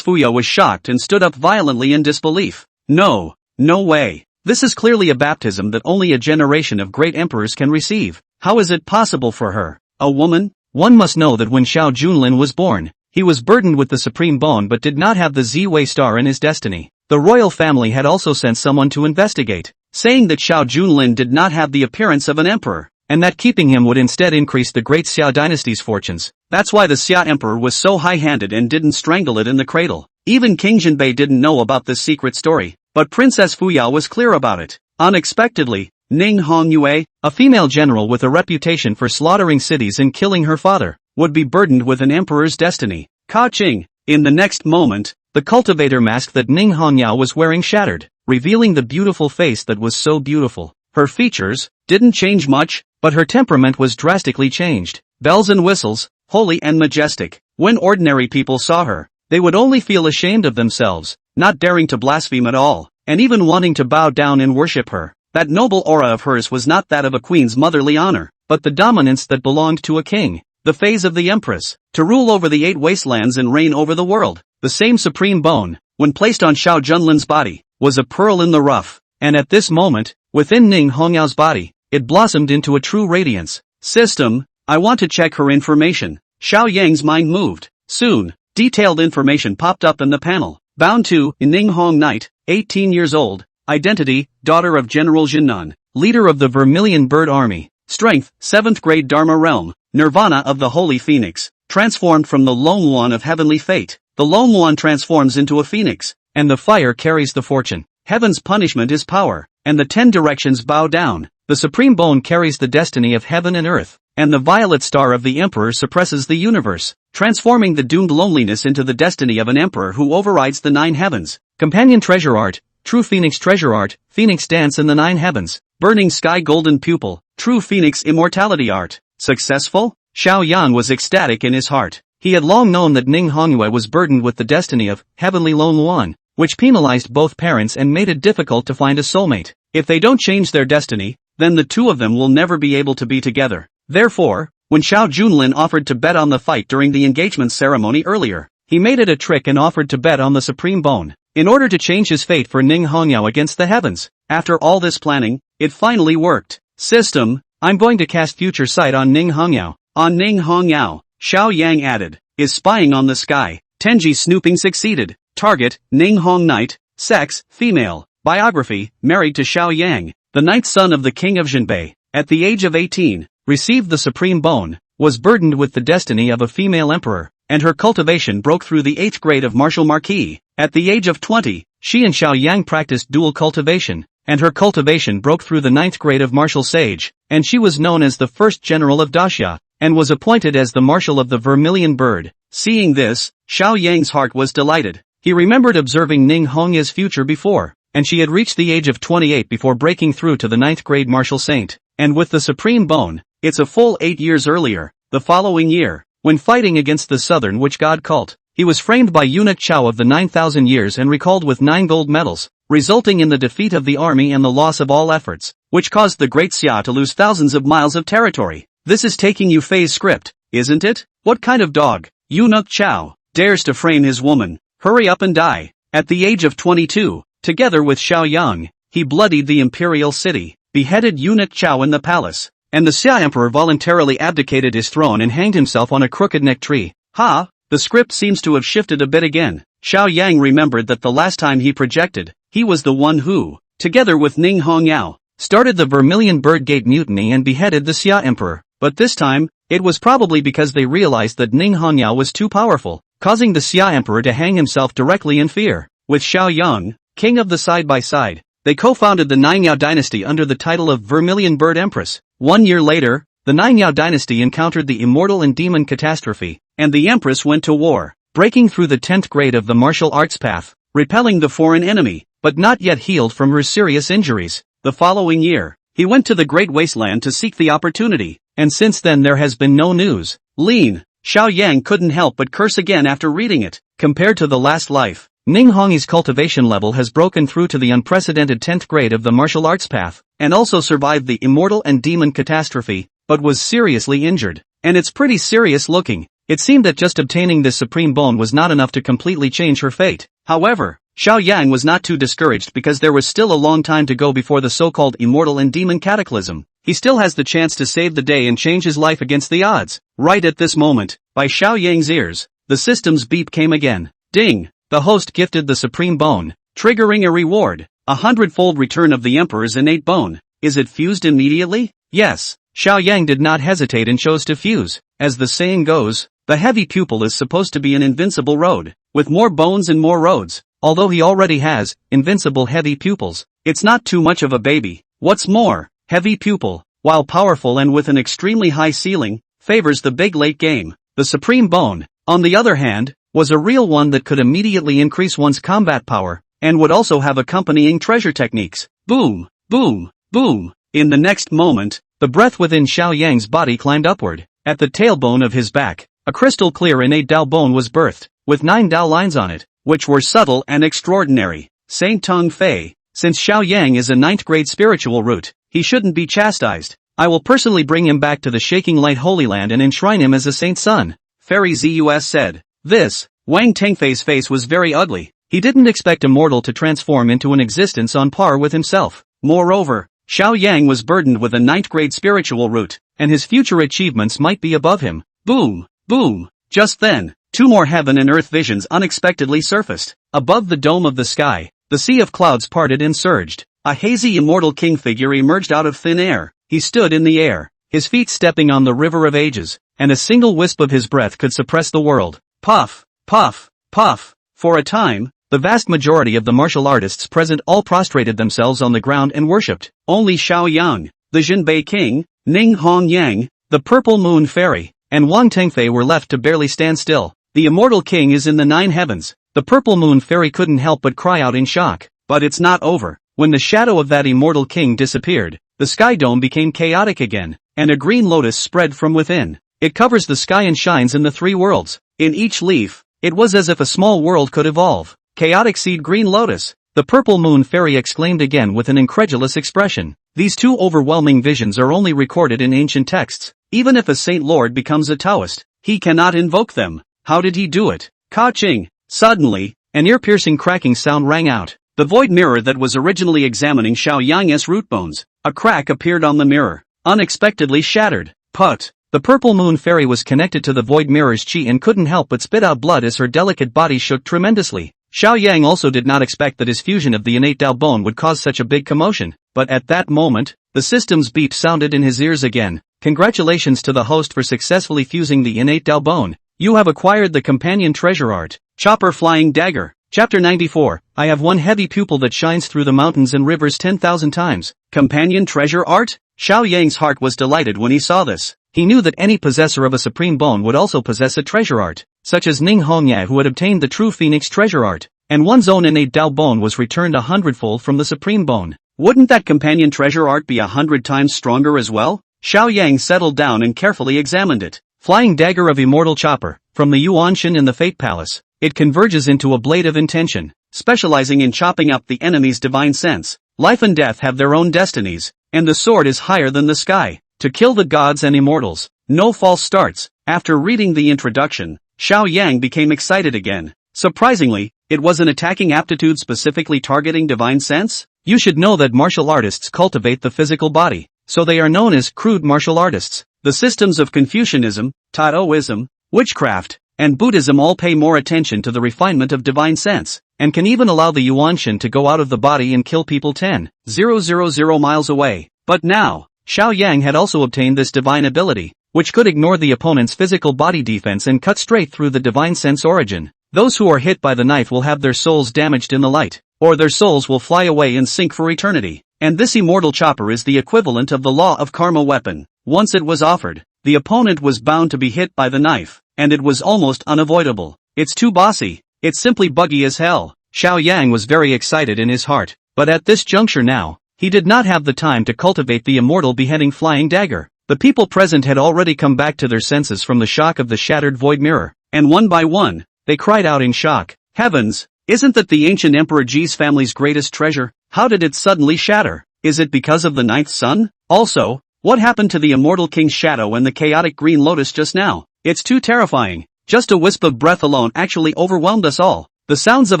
Fuya was shocked and stood up violently in disbelief. No way. This is clearly a baptism that only a generation of great emperors can receive. How is it possible for her, a woman? One must know that when Xiao Junlin was born, he was burdened with the supreme bone but did not have the Z-Way star in his destiny. The royal family had also sent someone to investigate, saying that Xiao Junlin did not have the appearance of an emperor, and that keeping him would instead increase the great Xia dynasty's fortunes. That's why the Xia emperor was so high-handed and didn't strangle it in the cradle. Even King Jinbei didn't know about this secret story, but Princess Fuyao was clear about it. Unexpectedly, Ning Hongyue, a female general with a reputation for slaughtering cities and killing her father, would be burdened with an emperor's destiny. Ka-ching! In the next moment, the cultivator mask that Ning Hongyao was wearing shattered, revealing the beautiful face that was so beautiful. Her features didn't change much, but her temperament was drastically changed. Bells and whistles, holy and majestic. When ordinary people saw her, they would only feel ashamed of themselves, not daring to blaspheme at all, and even wanting to bow down and worship her. That noble aura of hers was not that of a queen's motherly honor, but the dominance that belonged to a king. The phase of the empress, to rule over the 8 wastelands and reign over the world. The same supreme bone, when placed on Xiao Junlin's body, was a pearl in the rough, and at this moment, within Ning Hongyao's body, it blossomed into a true radiance. System, I want to check her information. Xiao Yang's mind moved. Soon, detailed information popped up in the panel. Bound to, Ning Hong Knight, 18 years old, identity, daughter of General Jinnan, leader of the Vermilion Bird Army, strength, 7th grade Dharma realm, nirvana of the Holy Phoenix, transformed from the Lone One of heavenly fate. The Lone One transforms into a phoenix, and the fire carries the fortune. Heaven's punishment is power, and the 10 directions bow down. The supreme bone carries the destiny of heaven and earth, and the violet star of the emperor suppresses the universe, transforming the doomed loneliness into the destiny of an emperor who overrides the 9 heavens. Companion treasure art, true phoenix treasure art, phoenix dance in the 9 heavens, burning sky golden pupil, true phoenix immortality art. Successful? Xiao Yan was ecstatic in his heart. He had long known that Ning Hongyue was burdened with the destiny of Heavenly Lone One, which penalized both parents and made it difficult to find a soulmate. If they don't change their destiny, then the two of them will never be able to be together. Therefore, when Xiao Junlin offered to bet on the fight during the engagement ceremony earlier, he made it a trick and offered to bet on the supreme bone, in order to change his fate for Ning Hongyao against the heavens. After all this planning, it finally worked. System, I'm going to cast future sight on Ning Hongyao. On Ning Hongyao, Xiao Yang added, is spying on the sky. Tenji snooping succeeded. Target, Ning Hong Knight. Sex, female. Biography, married to Xiao Yang, the 9th son of the king of Jinbei. At the age of 18, received the supreme bone, was burdened with the destiny of a female emperor, and her cultivation broke through the 8th grade of martial marquis. At the age of 20, she and Xiao Yang practiced dual cultivation, and her cultivation broke through the 9th grade of martial sage, and she was known as the first general of Daxia, and was appointed as the marshal of the Vermilion Bird. Seeing this, Xiao Yang's heart was delighted. He remembered observing Ning Hongya's future before, and she had reached the age of 28 before breaking through to the 9th grade martial saint, and with the supreme bone, it's a full 8 years earlier, the following year, when fighting against the southern witch god cult, he was framed by eunuch Chao of the 9,000 years and recalled with 9 gold medals, resulting in the defeat of the army and the loss of all efforts, which caused the Great Xia to lose thousands of miles of territory. This is taking you phase script, isn't it? What kind of dog, eunuch Chao, dares to frame his woman? Hurry up and die. At the age of 22, together with Xiao Yang, he bloodied the imperial city, beheaded eunuch Chao in the palace, and the Xia emperor voluntarily abdicated his throne and hanged himself on a crooked-neck tree. Ha! The script seems to have shifted a bit again. Xiao Yang remembered that the last time he projected, he was the one who, together with Ning Hongyao, started the Vermilion Bird Gate mutiny and beheaded the Xia emperor. But this time, it was probably because they realized that Ning Hongyao was too powerful, causing the Xia emperor to hang himself directly in fear. With Xiao Yang, king of the side-by-side, they co-founded the Ningyao dynasty under the title of Vermilion Bird Empress. 1 year later, the Ningyao dynasty encountered the immortal and demon catastrophe, and the empress went to war, breaking through the 10th grade of the martial arts path, repelling the foreign enemy, but not yet healed from her serious injuries. The following year, he went to the Great Wasteland to seek the opportunity, and since then there has been no news. Lean, Xiao Yang couldn't help but curse again after reading it. Compared to the last life, Ning Hongyi's cultivation level has broken through to the unprecedented 10th grade of the martial arts path, and also survived the immortal and demon catastrophe, but was seriously injured. And it's pretty serious looking. It seemed that just obtaining this supreme bone was not enough to completely change her fate. However, Xiao Yang was not too discouraged because there was still a long time to go before the so-called immortal and demon cataclysm. He still has the chance to save the day and change his life against the odds. Right at this moment, by Xiao Yang's ears, the system's beep came again. Ding! The host gifted the supreme bone, triggering a reward, a 100-fold return of the Emperor's innate bone. Is it fused immediately? Yes. Xiao Yang did not hesitate and chose to fuse. As the saying goes, the heavy pupil is supposed to be an invincible road, with more bones and more roads. Although he already has invincible heavy pupils, it's not too much of a baby. What's more, heavy pupil, while powerful and with an extremely high ceiling, favors the big late game. The supreme bone, on the other hand, was a real one that could immediately increase one's combat power, and would also have accompanying treasure techniques. Boom, boom, boom. In the next moment, the breath within Xiao Yang's body climbed upward. At the tailbone of his back, a crystal clear innate Dao bone was birthed, with 9 Dao lines on it, which were subtle and extraordinary. Saint Tong Fei, since Xiao Yang is a 9th grade spiritual root, he shouldn't be chastised. I will personally bring him back to the Shaking Light Holy Land and enshrine him as a saint's son. Fairy Zus said. This, Wang Tengfei's face was very ugly. He didn't expect a mortal to transform into an existence on par with himself. Moreover, Xiao Yang was burdened with a 9th grade spiritual root, and his future achievements might be above him. Boom, boom. Just then, 2 more heaven and earth visions unexpectedly surfaced. Above the dome of the sky, the sea of clouds parted and surged. A hazy immortal king figure emerged out of thin air. He stood in the air, his feet stepping on the river of ages, and a single wisp of his breath could suppress the world. Puff, puff, puff. For a time, the vast majority of the martial artists present all prostrated themselves on the ground and worshipped. Only Xiao Yang, the Jinbei King, Ning Hongyang, the Purple Moon Fairy, and Wang Tengfei were left to barely stand still. The immortal king is in the 9 heavens. The Purple Moon Fairy couldn't help but cry out in shock. But it's not over. When the shadow of that immortal king disappeared, the sky dome became chaotic again, and a green lotus spread from within. It covers the sky and shines in the 3 worlds. In each leaf, it was as if a small world could evolve. Chaotic seed green lotus. The Purple Moon Fairy exclaimed again with an incredulous expression. These 2 overwhelming visions are only recorded in ancient texts. Even if a Saint Lord becomes a Taoist, he cannot invoke them. How did he do it? Ka-ching! Suddenly, an ear-piercing cracking sound rang out. The void mirror that was originally examining Xiao Yang's root bones. A crack appeared on the mirror, unexpectedly shattered. Put! The Purple Moon Fairy was connected to the void mirror's chi and couldn't help but spit out blood as her delicate body shook tremendously. Xiao Yang also did not expect that his fusion of the innate Dao bone would cause such a big commotion, but at that moment, the system's beep sounded in his ears again. Congratulations to the host for successfully fusing the innate Dao bone. You have acquired the companion treasure art, Chopper Flying Dagger. Chapter 94, I have one heavy pupil that shines through the mountains and rivers 10,000 times. Companion treasure art? Xiao Yang's heart was delighted when he saw this. He knew that any possessor of a supreme bone would also possess a treasure art, such as Ning Hongyang who had obtained the true phoenix treasure art, and one's own innate Dao bone was returned 100-fold from the supreme bone. Wouldn't that companion treasure art be 100 times stronger as well? Xiao Yang settled down and carefully examined it. Flying Dagger of Immortal Chopper, from the Yuanshan in the Fate Palace. It converges into a blade of intention, specializing in chopping up the enemy's divine sense. Life and death have their own destinies, and the sword is higher than the sky, to kill the gods and immortals. No false starts. After reading the introduction, Xiao Yang became excited again. Surprisingly, it was an attacking aptitude specifically targeting divine sense. You should know that martial artists cultivate the physical body, so they are known as crude martial artists. The systems of Confucianism, Taoism, witchcraft, and Buddhism all pay more attention to the refinement of divine sense, and can even allow the Yuanshan to go out of the body and kill people 10,000 miles away. But now, Xiao Yang had also obtained this divine ability, which could ignore the opponent's physical body defense and cut straight through the divine sense origin. Those who are hit by the knife will have their souls damaged in the light, or their souls will fly away and sink for eternity. And this immortal chopper is the equivalent of the law of karma weapon. Once it was offered, the opponent was bound to be hit by the knife, and it was almost unavoidable. It's too bossy. It's simply buggy as hell. Xiao Yang was very excited in his heart, but at this juncture now, he did not have the time to cultivate the immortal beheading flying dagger. The people present had already come back to their senses from the shock of the shattered void mirror, and one by one, they cried out in shock. Heavens! Isn't that the ancient Emperor Ji's family's greatest treasure? How did it suddenly shatter? Is it because of the ninth sun? Also, what happened to the immortal king's shadow and the chaotic green lotus just now? It's too terrifying. Just a wisp of breath alone actually overwhelmed us all. The sounds of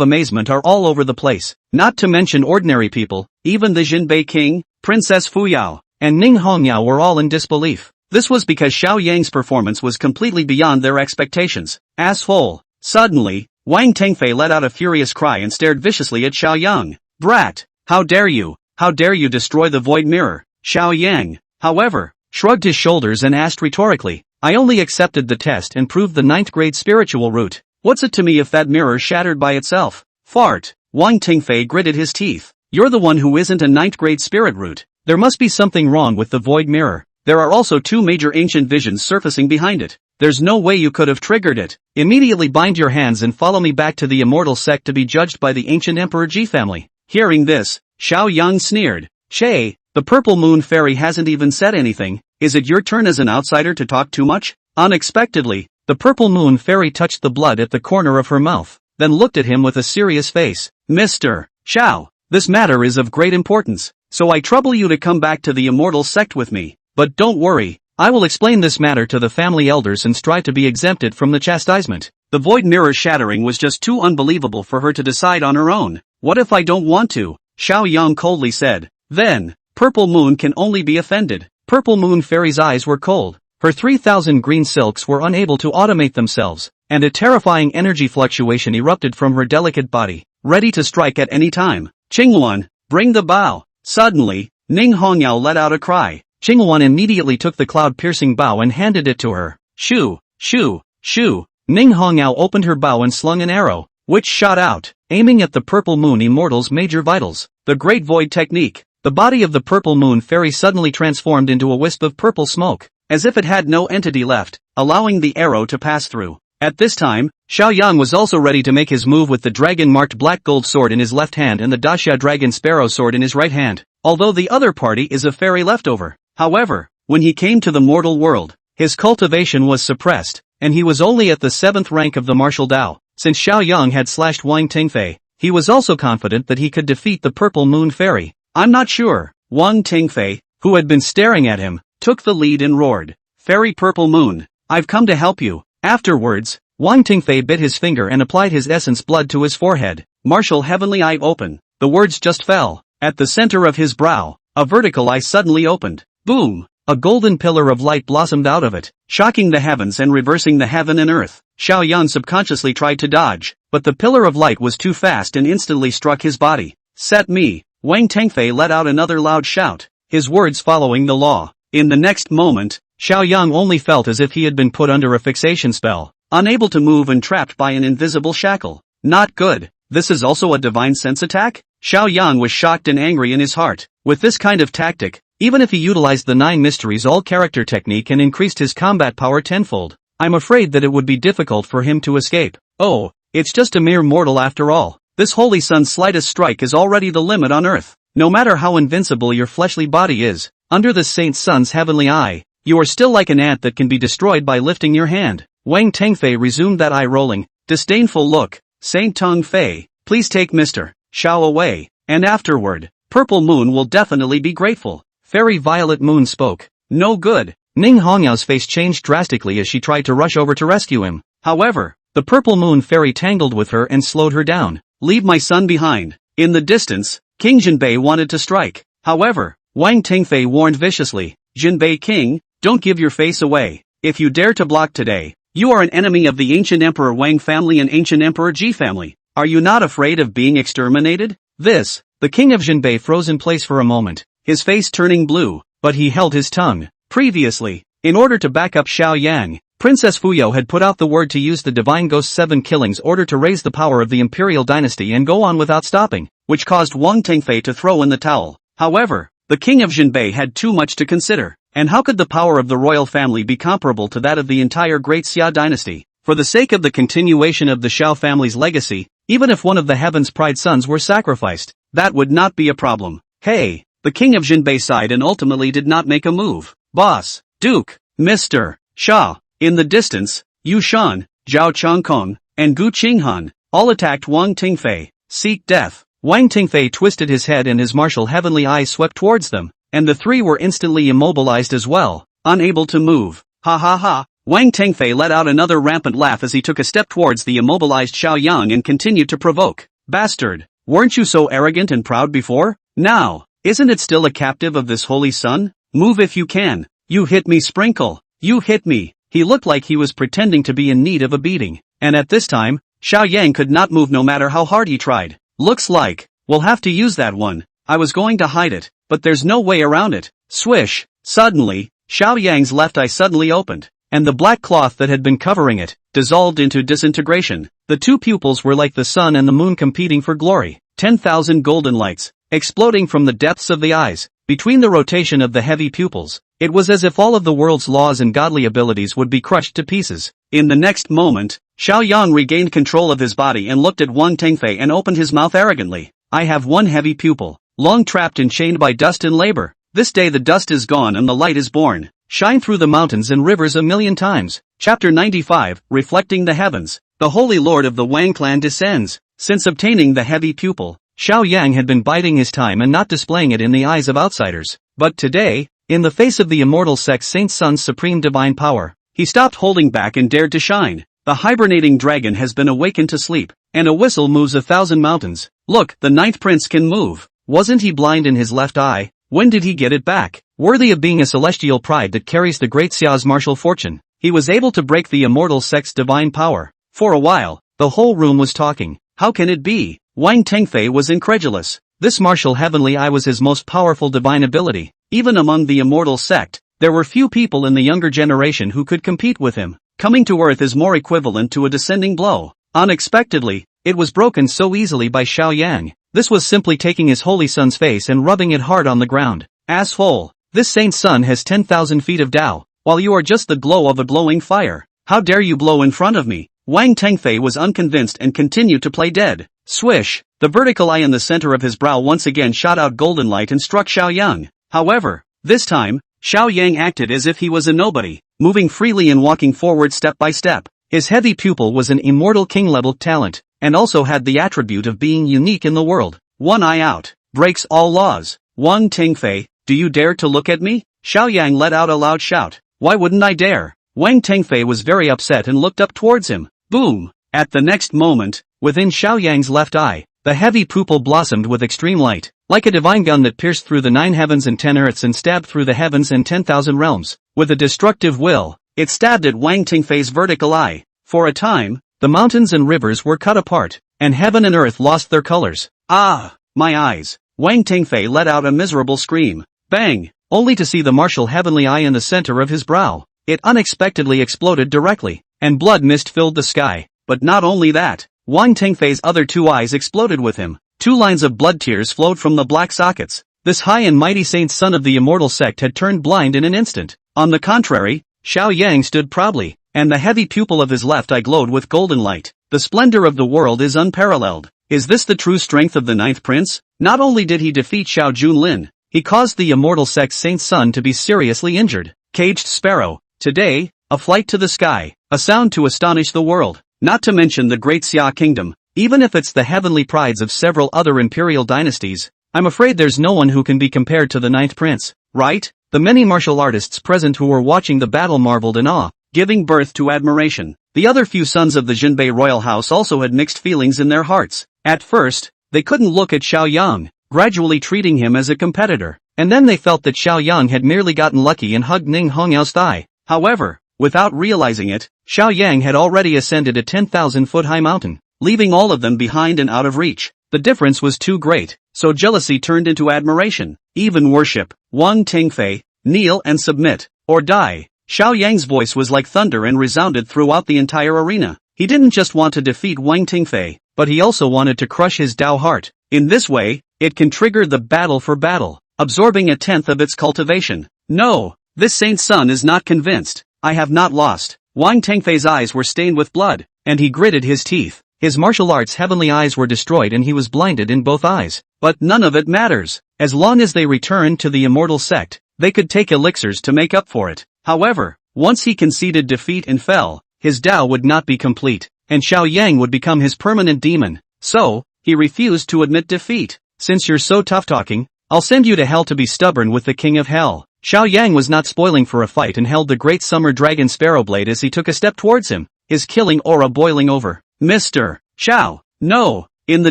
amazement are all over the place, not to mention ordinary people. Even the Jinbei king, Princess Fuyao, and Ning Hongyao were all in disbelief. This was because Xiao Yang's performance was completely beyond their expectations. Asshole. Suddenly, Wang Tengfei let out a furious cry and stared viciously at Xiao Yang. Brat! How dare you? How dare you destroy the void mirror? Xiao Yang, however, shrugged his shoulders and asked rhetorically, I only accepted the test and proved the 9th grade spiritual route. What's it to me if that mirror shattered by itself? Fart. Wang Tengfei gritted his teeth. You're the one who isn't a 9th grade spirit route. There must be something wrong with the void mirror. There are also 2 major ancient visions surfacing behind it. There's no way you could have triggered it. Immediately bind your hands and follow me back to the immortal sect to be judged by the ancient Emperor Ji family. Hearing this, Xiao Yang sneered. Shay, the purple moon fairy hasn't even said anything. Is it your turn as an outsider to talk too much? Unexpectedly, the purple moon fairy touched the blood at the corner of her mouth, then looked at him with a serious face. Mr. Xiao, this matter is of great importance, so I trouble you to come back to the immortal sect with me. But don't worry, I will explain this matter to the family elders and strive to be exempted from the chastisement. The void mirror shattering was just too unbelievable for her to decide on her own. What if I don't want to? Xiao Yang coldly said. Then, Purple Moon can only be offended. Purple Moon Fairy's eyes were cold. Her 3,000 green silks were unable to automate themselves, and a terrifying energy fluctuation erupted from her delicate body, ready to strike at any time. Qingluan, bring the bow. Suddenly, Ning Hongyao let out a cry. Qingluan immediately took the cloud-piercing bow and handed it to her. Shoo, shoo, shoo. Ning Hongyao opened her bow and slung an arrow, which shot out, aiming at the Purple Moon Immortal's major vitals. The Great Void Technique. The body of the Purple Moon Fairy suddenly transformed into a wisp of purple smoke, as if it had no entity left, allowing the arrow to pass through. At this time, Xiao Yang was also ready to make his move with the dragon-marked black gold sword in his left hand and the Daxia dragon sparrow sword in his right hand, although the other party is a fairy leftover. However, when he came to the mortal world, his cultivation was suppressed, and he was only at the 7th rank of the martial Dao. Since Xiao Yang had slashed Wang Tengfei, he was also confident that he could defeat the Purple Moon Fairy. I'm not sure. Wang Tengfei, who had been staring at him, took the lead and roared, Fairy Purple Moon, I've come to help you. Afterwards, Wang Tengfei bit his finger and applied his essence blood to his forehead. Martial heavenly eye open. The words just fell. At the center of his brow, a vertical eye suddenly opened. Boom! A golden pillar of light blossomed out of it, shocking the heavens and reversing the heaven and earth. Xiao Yan subconsciously tried to dodge, but the pillar of light was too fast and instantly struck his body. Set me! Wang Tengfei let out another loud shout, his words following the law. In the next moment, Xiao Yang only felt as if he had been put under a fixation spell, unable to move and trapped by an invisible shackle. Not good. This is also a divine sense attack? Xiao Yang was shocked and angry in his heart. With this kind of tactic, even if he utilized the 9 mysteries all-character technique and increased his combat power tenfold, I'm afraid that it would be difficult for him to escape. Oh, it's just a mere mortal after all. This holy sun's slightest strike is already the limit on earth. No matter how invincible your fleshly body is, under the saint sun's heavenly eye, you are still like an ant that can be destroyed by lifting your hand. Wang Tengfei resumed that eye-rolling, disdainful look. Saint Tong Fei, please take Mr. Xiao away, and afterward, Purple Moon will definitely be grateful. Fairy Violet Moon spoke. No good. Ning Hongyao's face changed drastically as she tried to rush over to rescue him. However, the Purple Moon Fairy tangled with her and slowed her down. Leave my son behind. In the distance, King Jinbei wanted to strike. However, Wang Tengfei warned viciously, Jinbei King, don't give your face away. If you dare to block today, you are an enemy of the ancient Emperor Wang family and ancient Emperor Ji family. Are you not afraid of being exterminated? The king of Jinbei froze in place for a moment, his face turning blue, but he held his tongue. Previously, in order to back up Xiao Yang, Princess Fuyou had put out the word to use the Divine Ghost 7 killings order to raise the power of the imperial dynasty and go on without stopping, which caused Wang Tengfei to throw in the towel. However, the king of Jinbei had too much to consider, and how could the power of the royal family be comparable to that of the entire Great Xia dynasty? For the sake of the continuation of the Xiao family's legacy, even if one of the Heaven's Pride sons were sacrificed, that would not be a problem. Hey, the king of Jinbei sighed and ultimately did not make a move. Boss, Duke, Mr. Xia. In the distance, Yu Shan, Zhao Changkong, and Gu Qinghan all attacked Wang Tengfei. Seek death. Wang Tengfei twisted his head and his martial heavenly eyes swept towards them, and the 3 were instantly immobilized as well, unable to move. Ha ha ha. Wang Tengfei let out another rampant laugh as he took a step towards the immobilized Xiao Yang and continued to provoke. Bastard, weren't you so arrogant and proud before? Now, isn't it still a captive of this holy sun? Move if you can. You hit me, Sprinkle. You hit me. He looked like he was pretending to be in need of a beating, and at this time, Xiao Yang could not move no matter how hard he tried. Looks like we'll have to use that one. I was going to hide it, but there's no way around it. Swish! Suddenly, Xiao Yang's left eye suddenly opened, and the black cloth that had been covering it dissolved into disintegration. The two pupils were like the sun and the moon competing for glory. 10,000 golden lights exploding from the depths of the eyes. Between the rotation of the heavy pupils, it was as if all of the world's laws and godly abilities would be crushed to pieces. In the next moment, Xiao Yang regained control of his body and looked at Wang Tengfei and opened his mouth arrogantly. I have one heavy pupil, long trapped and chained by dust and labor. This day the dust is gone and the light is born. Shine through the mountains and rivers 1,000,000 times. Chapter 95, Reflecting the Heavens. The Holy Lord of the Wang clan descends. Since obtaining the heavy pupil, Xiao Yang had been biding his time and not displaying it in the eyes of outsiders. But today, in the face of the immortal sex Saint Sun's supreme divine power, he stopped holding back and dared to shine. The hibernating dragon has been awakened to sleep, and a whistle moves 1,000 mountains. Look, the ninth prince can move. Wasn't he blind in his left eye? When did he get it back? Worthy of being a celestial pride that carries the great Xiao's martial fortune, he was able to break the immortal sect's divine power. For a while, the whole room was talking. How can it be? Wang Tengfei was incredulous. This martial heavenly eye was his most powerful divine ability. Even among the immortal sect, there were few people in the younger generation who could compete with him. Coming to earth is more equivalent to a descending blow. Unexpectedly, it was broken so easily by Xiao Yang. This was simply taking his holy son's face and rubbing it hard on the ground. Asshole! This saint's son has 10,000 feet of Tao, while you are just the glow of a glowing fire. How dare you blow in front of me? Wang Tengfei was unconvinced and continued to play dead. Swish! The vertical eye in the center of his brow once again shot out golden light and struck Xiao Yang. However, this time, Xiao Yang acted as if he was a nobody, moving freely and walking forward step by step. His heavy pupil was an immortal king-level talent, and also had the attribute of being unique in the world. One eye out, breaks all laws. Wang Tengfei, do you dare to look at me? Xiao Yang let out a loud shout. Why wouldn't I dare? Wang Tengfei was very upset and looked up towards him. Boom! At the next moment, within Xiao Yang's left eye, the heavy pupil blossomed with extreme light, like a divine gun that pierced through the 9 heavens and 10 earths and stabbed through the heavens and 10,000 realms. With a destructive will, it stabbed at Wang Tengfei's vertical eye. For a time, the mountains and rivers were cut apart, and heaven and earth lost their colors. Ah, my eyes! Wang Tengfei let out a miserable scream. Bang! Only to see the martial heavenly eye in the center of his brow. It unexpectedly exploded directly, and blood mist filled the sky. But not only that, Wang Tengfei's other 2 eyes exploded with him. 2 lines of blood tears flowed from the black sockets. This high and mighty saint son of the immortal sect had turned blind in an instant. On the contrary, Xiao Yang stood proudly, and the heavy pupil of his left eye glowed with golden light. The splendor of the world is unparalleled. Is this the true strength of the ninth prince? Not only did he defeat Xiao Junlin, he caused the immortal sect's saint's son to be seriously injured. Caged sparrow. Today, a flight to the sky, a sound to astonish the world. Not to mention the great Xia kingdom, even if it's the heavenly prides of several other imperial dynasties, I'm afraid there's no one who can be compared to the ninth prince, right? The many martial artists present who were watching the battle marveled in awe, giving birth to admiration. The other few sons of the Jinbei royal house also had mixed feelings in their hearts. At first, they couldn't look at Xiao Yang, gradually treating him as a competitor, and then they felt that Xiao Yang had merely gotten lucky and hugged Ning Hongyao's thigh. However, without realizing it, Xiao Yang had already ascended a 10,000-foot-high mountain, leaving all of them behind and out of reach. The difference was too great, so jealousy turned into admiration, even worship. Wang Tengfei, kneel and submit, or die. Xiao Yang's voice was like thunder and resounded throughout the entire arena. He didn't just want to defeat Wang Tengfei, but he also wanted to crush his Tao heart. In this way, it can trigger the battle for battle, absorbing 1/10 of its cultivation. No, this saint's son is not convinced. I have not lost. Wang Tengfei's eyes were stained with blood, and he gritted his teeth. His martial arts' heavenly eyes were destroyed and he was blinded in both eyes. But none of it matters. As long as they returned to the immortal sect, they could take elixirs to make up for it. However, once he conceded defeat and fell, his Tao would not be complete, and Xiao Yang would become his permanent demon. So, he refused to admit defeat. Since you're so tough-talking, I'll send you to hell to be stubborn with the king of hell. Xiao Yang was not spoiling for a fight and held the great summer dragon Sparrowblade as he took a step towards him, his killing aura boiling over. Mr. Xiao, no! In the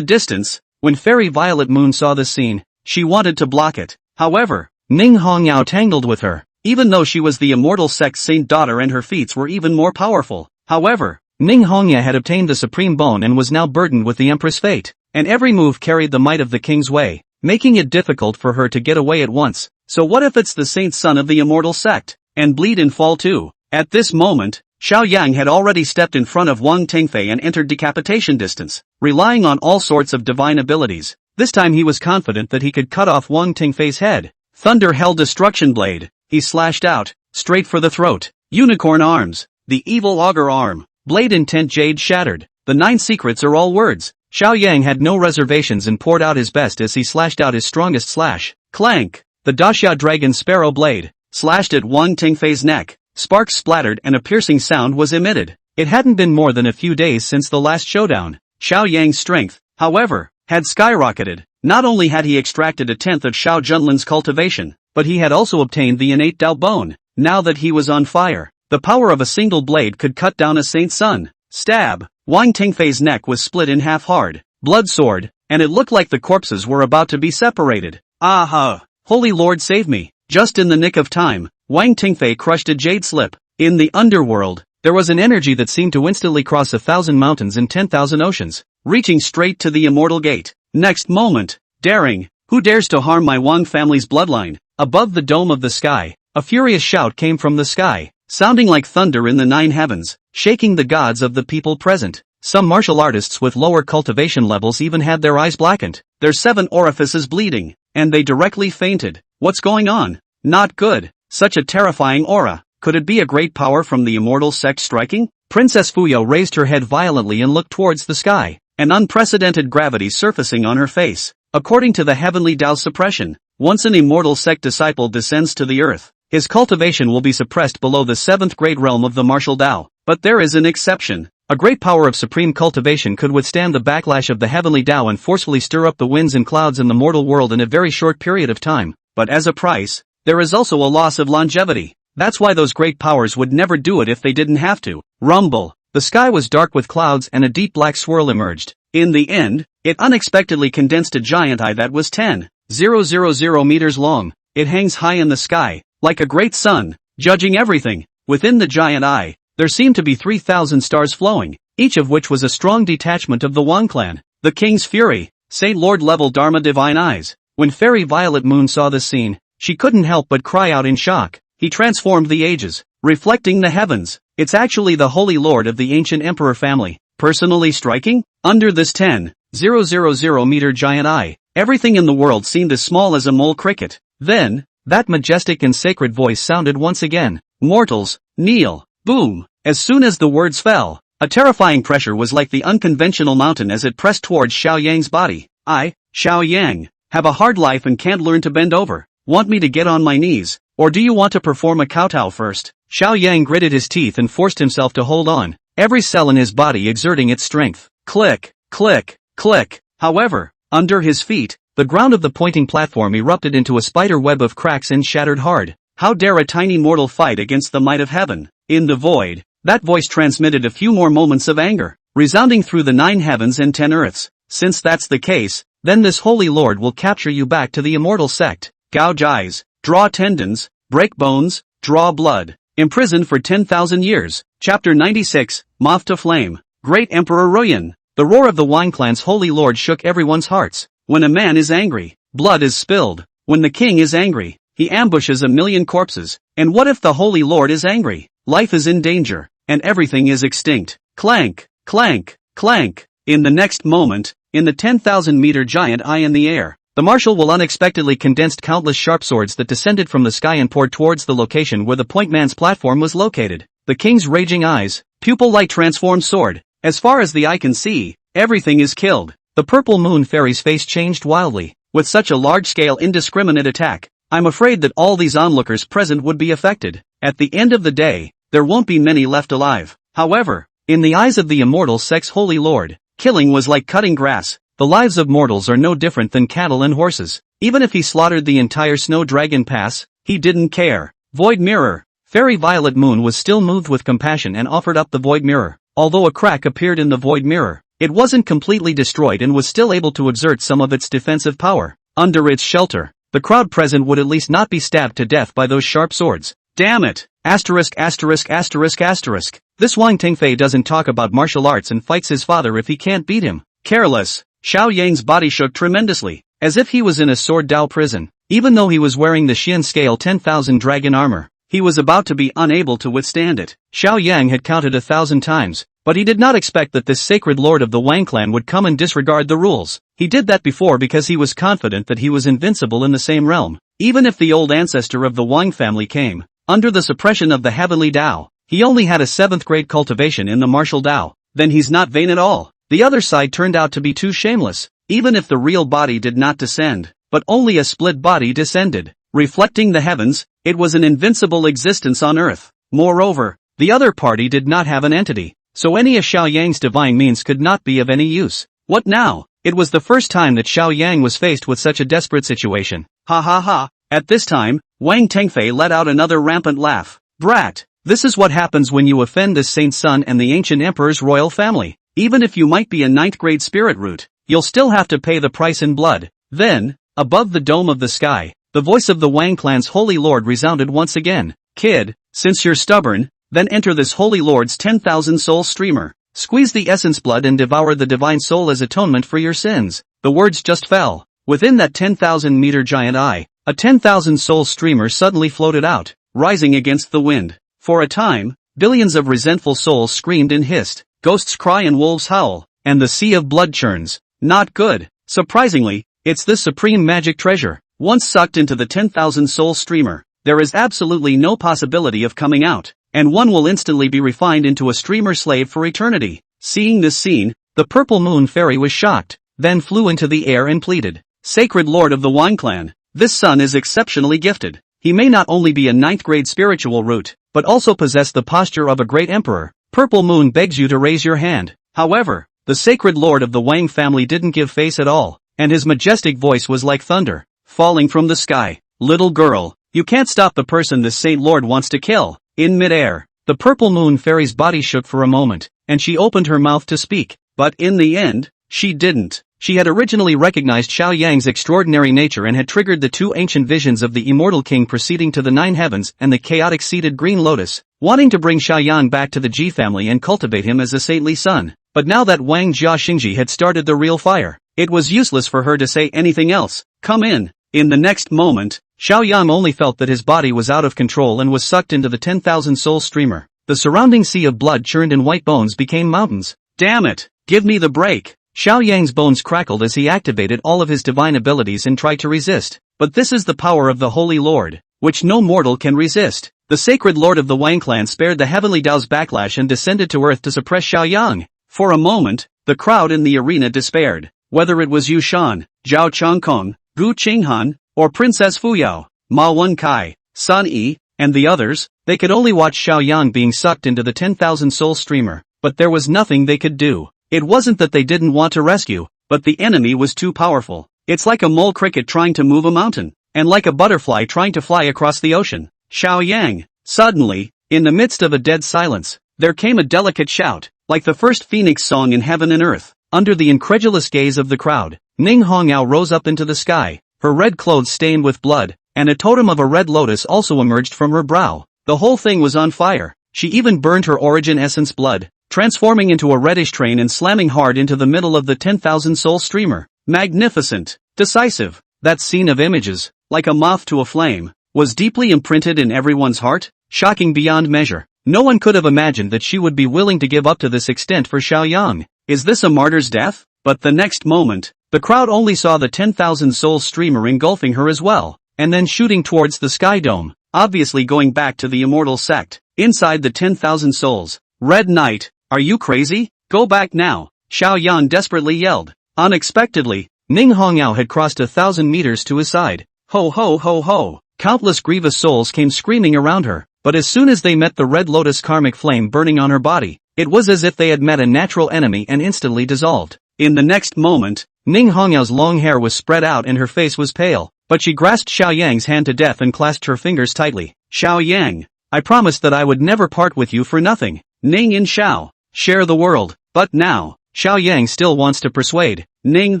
distance, when Fairy Violet Moon saw this scene, she wanted to block it. However, Ning Hongyao tangled with her, even though she was the immortal sect's saint daughter and her feats were even more powerful. However, Ning Hongya had obtained the supreme bone and was now burdened with the empress' fate, and every move carried the might of the king's way, making it difficult for her to get away at once. So what if it's the saint son of the immortal sect, and bleed and fall too? At this moment, Xiao Yang had already stepped in front of Wang Tingfei and entered decapitation distance, relying on all sorts of divine abilities. This time he was confident that he could cut off Wang Tingfei's head. Thunder Hell Destruction Blade, he slashed out, straight for the throat. Unicorn Arms, the evil augur arm, blade intent jade shattered. The 9 secrets are all words. Xiao Yang had no reservations and poured out his best as he slashed out his strongest slash. Clank! The Daxia Dragon Sparrow Blade slashed at Wang Tingfei's neck. Sparks splattered and a piercing sound was emitted. It hadn't been more than a few days since the last showdown. Xiao Yang's strength, however, had skyrocketed. Not only had he extracted a tenth of Xiao Junlin's cultivation, but he had also obtained the innate Dao bone. Now that he was on fire, the power of a single blade could cut down a saint's son. Stab! Wang Tingfei's neck was split in half hard. Blood soared, and it looked like the corpses were about to be separated. Aha! Holy Lord save me! Just in the nick of time, Wang Tingfei crushed a jade slip. In the underworld, there was an energy that seemed to instantly cross 1,000 mountains and 10,000 oceans, reaching straight to the immortal gate. Next moment, daring, who dares to harm my Wang family's bloodline? Above the dome of the sky, a furious shout came from the sky, sounding like thunder in the 9 heavens, shaking the gods of the people present. Some martial artists with lower cultivation levels even had their eyes blackened, their 7 orifices bleeding, and they directly fainted. What's going on? Not good. Such a terrifying aura. Could it be a great power from the immortal sect striking? Princess Fuyo raised her head violently and looked towards the sky, an unprecedented gravity surfacing on her face. According to the heavenly Tao suppression, once an immortal sect disciple descends to the earth, his cultivation will be suppressed below the 7th grade realm of the martial Tao. But there is an exception. A great power of supreme cultivation could withstand the backlash of the heavenly Tao and forcefully stir up the winds and clouds in the mortal world in a very short period of time. But as a price, there is also a loss of longevity. That's why those great powers would never do it if they didn't have to. Rumble. The sky was dark with clouds and a deep black swirl emerged. In the end, it unexpectedly condensed a giant eye that was 10,000 meters long. It hangs high in the sky, like a great sun, judging everything. Within the giant eye, there seemed to be 3,000 stars flowing, each of which was a strong detachment of the Wang clan. The King's Fury, Saint Lord level Dharma Divine Eyes. When Fairy Violet Moon saw this scene, she couldn't help but cry out in shock. He transformed the ages, reflecting the heavens. It's actually the Holy Lord of the ancient Emperor family, personally striking? Under this 10,000 meter giant eye, everything in the world seemed as small as a mole cricket. Then, that majestic and sacred voice sounded once again. Mortals, kneel. Boom! As soon as the words fell, a terrifying pressure was like the unconventional mountain as it pressed towards Xiao Yang's body. I, Xiao Yang, have a hard life and can't learn to bend over. Want me to get on my knees, or do you want to perform a kowtow first? Xiao Yang gritted his teeth and forced himself to hold on, every cell in his body exerting its strength. Click, click, click. However, under his feet, the ground of the pointing platform erupted into a spider web of cracks and shattered hard. How dare a tiny mortal fight against the might of heaven? In the void, that voice transmitted a few more moments of anger, resounding through the 9 heavens and 10 earths. Since that's the case, then this holy lord will capture you back to the immortal sect. Gouge eyes, draw tendons, break bones, draw blood. Imprisoned for 10,000 years. Chapter 96, Moth to Flame. Great Emperor Ruyan. The roar of the Wang clan's holy lord shook everyone's hearts. When a man is angry, blood is spilled. When the king is angry, he ambushes 1,000,000 corpses. And what if the holy lord is angry? Life is in danger, and everything is extinct. Clank, clank, clank. In the next moment, in the 10,000 meter giant eye in the air, the marshal will unexpectedly condensed countless sharp swords that descended from the sky and poured towards the location where the point man's platform was located. The king's raging eyes, pupil light transformed sword. As far as the eye can see, everything is killed. The purple moon fairy's face changed wildly. With such a large-scale indiscriminate attack, I'm afraid that all these onlookers present would be affected. At the end of the day, there won't be many left alive. However, in the eyes of the immortal sect's holy lord, killing was like cutting grass. The lives of mortals are no different than cattle and horses. Even if he slaughtered the entire Snow Dragon Pass, he didn't care. Void Mirror. Fairy Violet Moon was still moved with compassion and offered up the Void Mirror. Although a crack appeared in the Void Mirror, it wasn't completely destroyed and was still able to exert some of its defensive power. Under its shelter, the crowd present would at least not be stabbed to death by those sharp swords. Damn it! Asterisk asterisk asterisk asterisk. This Wang Tingfei doesn't talk about martial arts and fights his father if he can't beat him. Careless. Xiao Yang's body shook tremendously, as if he was in a sword Dao prison. Even though he was wearing the Xian scale 10,000 dragon armor, he was about to be unable to withstand it. Xiao Yang had counted 1,000 times, but he did not expect that this sacred lord of the Wang clan would come and disregard the rules. He did that before because he was confident that he was invincible in the same realm. Even if the old ancestor of the Wang family came under the suppression of the heavenly Dao, he only had a 7th grade cultivation in the martial Dao. Then he's not vain at all. The other side turned out to be too shameless. Even if the real body did not descend, but only a split body descended, reflecting the heavens, it was an invincible existence on earth. Moreover, the other party did not have an entity, so any of Xiao Yang's divine means could not be of any use. What now? It was the first time that Xiao Yang was faced with such a desperate situation. Ha ha ha. At this time, Wang Tengfei let out another rampant laugh. Brat, this is what happens when you offend this saint's son and the ancient emperor's royal family. Even if you might be a 9th grade spirit root, you'll still have to pay the price in blood. Then, above the dome of the sky, the voice of the Wang clan's holy lord resounded once again. Kid, since you're stubborn, then enter this holy lord's 10,000 soul streamer. Squeeze the essence blood and devour the divine soul as atonement for your sins. The words just fell. Within that 10,000 meter giant eye, a 10,000 soul streamer suddenly floated out, rising against the wind. For a time, billions of resentful souls screamed and hissed, ghosts cry and wolves howl, and the sea of blood churns. Not good. Surprisingly, it's this supreme magic treasure. Once sucked into the 10,000 soul streamer, there is absolutely no possibility of coming out, and one will instantly be refined into a streamer slave for eternity. Seeing this scene, the purple moon fairy was shocked, then flew into the air and pleaded, Sacred Lord of the Wang clan, this son is exceptionally gifted. He may not only be a 9th grade spiritual root, but also possess the posture of a great emperor. Purple moon begs you to raise your hand. However, the sacred lord of the Wang family didn't give face at all, and his majestic voice was like thunder, falling from the sky. Little girl, you can't stop the person this saint lord wants to kill. In midair, the purple moon fairy's body shook for a moment, and she opened her mouth to speak, but in the end, she didn't. She had originally recognized Xiao Yang's extraordinary nature and had triggered the 2 ancient visions of the immortal king proceeding to the 9 heavens and the chaotic-seated green lotus, wanting to bring Xiao Yang back to the Ji family and cultivate him as a saintly son. But now that Wang Jia Xingji had started the real fire, it was useless for her to say anything else. Come in. In the next moment, Xiao Yang only felt that his body was out of control and was sucked into the 10,000 soul streamer. The surrounding sea of blood churned and white bones became mountains. Damn it! Give me the break! Xiao Yang's bones crackled as he activated all of his divine abilities and tried to resist. But this is the power of the Holy Lord, which no mortal can resist. The sacred lord of the Wang clan spared the heavenly Dao's backlash and descended to earth to suppress Xiao Yang. For a moment, the crowd in the arena despaired. Whether it was Yu Shan, Zhao Changkong, Gu Qinghan, or Princess Fuyao, Ma Wenkai, Sun Yi, and the others, they could only watch Xiao Yang being sucked into the 10,000 soul streamer, but there was nothing they could do. It wasn't that they didn't want to rescue, but the enemy was too powerful. It's like a mole cricket trying to move a mountain, and like a butterfly trying to fly across the ocean. Xiao Yang. Suddenly, in the midst of a dead silence, there came a delicate shout, like the first phoenix song in heaven and earth. Under the incredulous gaze of the crowd, Ning Hongyao rose up into the sky, her red clothes stained with blood, and a totem of a red lotus also emerged from her brow. The whole thing was on fire. She even burned her origin essence blood, transforming into a reddish train and slamming hard into the middle of the 10,000 soul streamer. Magnificent, decisive. That scene of images, like a moth to a flame, was deeply imprinted in everyone's heart, shocking beyond measure. No one could have imagined that she would be willing to give up to this extent for Xiao Yang. Is this a martyr's death? But the next moment, the crowd only saw the 10,000 soul streamer engulfing her as well, and then shooting towards the sky dome, obviously going back to the immortal sect. Inside the 10,000 souls, Red Knight, are you crazy? Go back now, Xiao Yang desperately yelled. Unexpectedly, Ning Hongyao had crossed 1,000 meters to his side. Ho ho ho ho! Countless grievous souls came screaming around her, but as soon as they met the red lotus karmic flame burning on her body, it was as if they had met a natural enemy and instantly dissolved. In the next moment, Ning Hongyao's long hair was spread out and her face was pale, but she grasped Xiao Yang's hand to death and clasped her fingers tightly. Xiao Yang, I promised that I would never part with you for nothing. Ning and Xiao, share the world. But now, Xiao Yang still wants to persuade Ning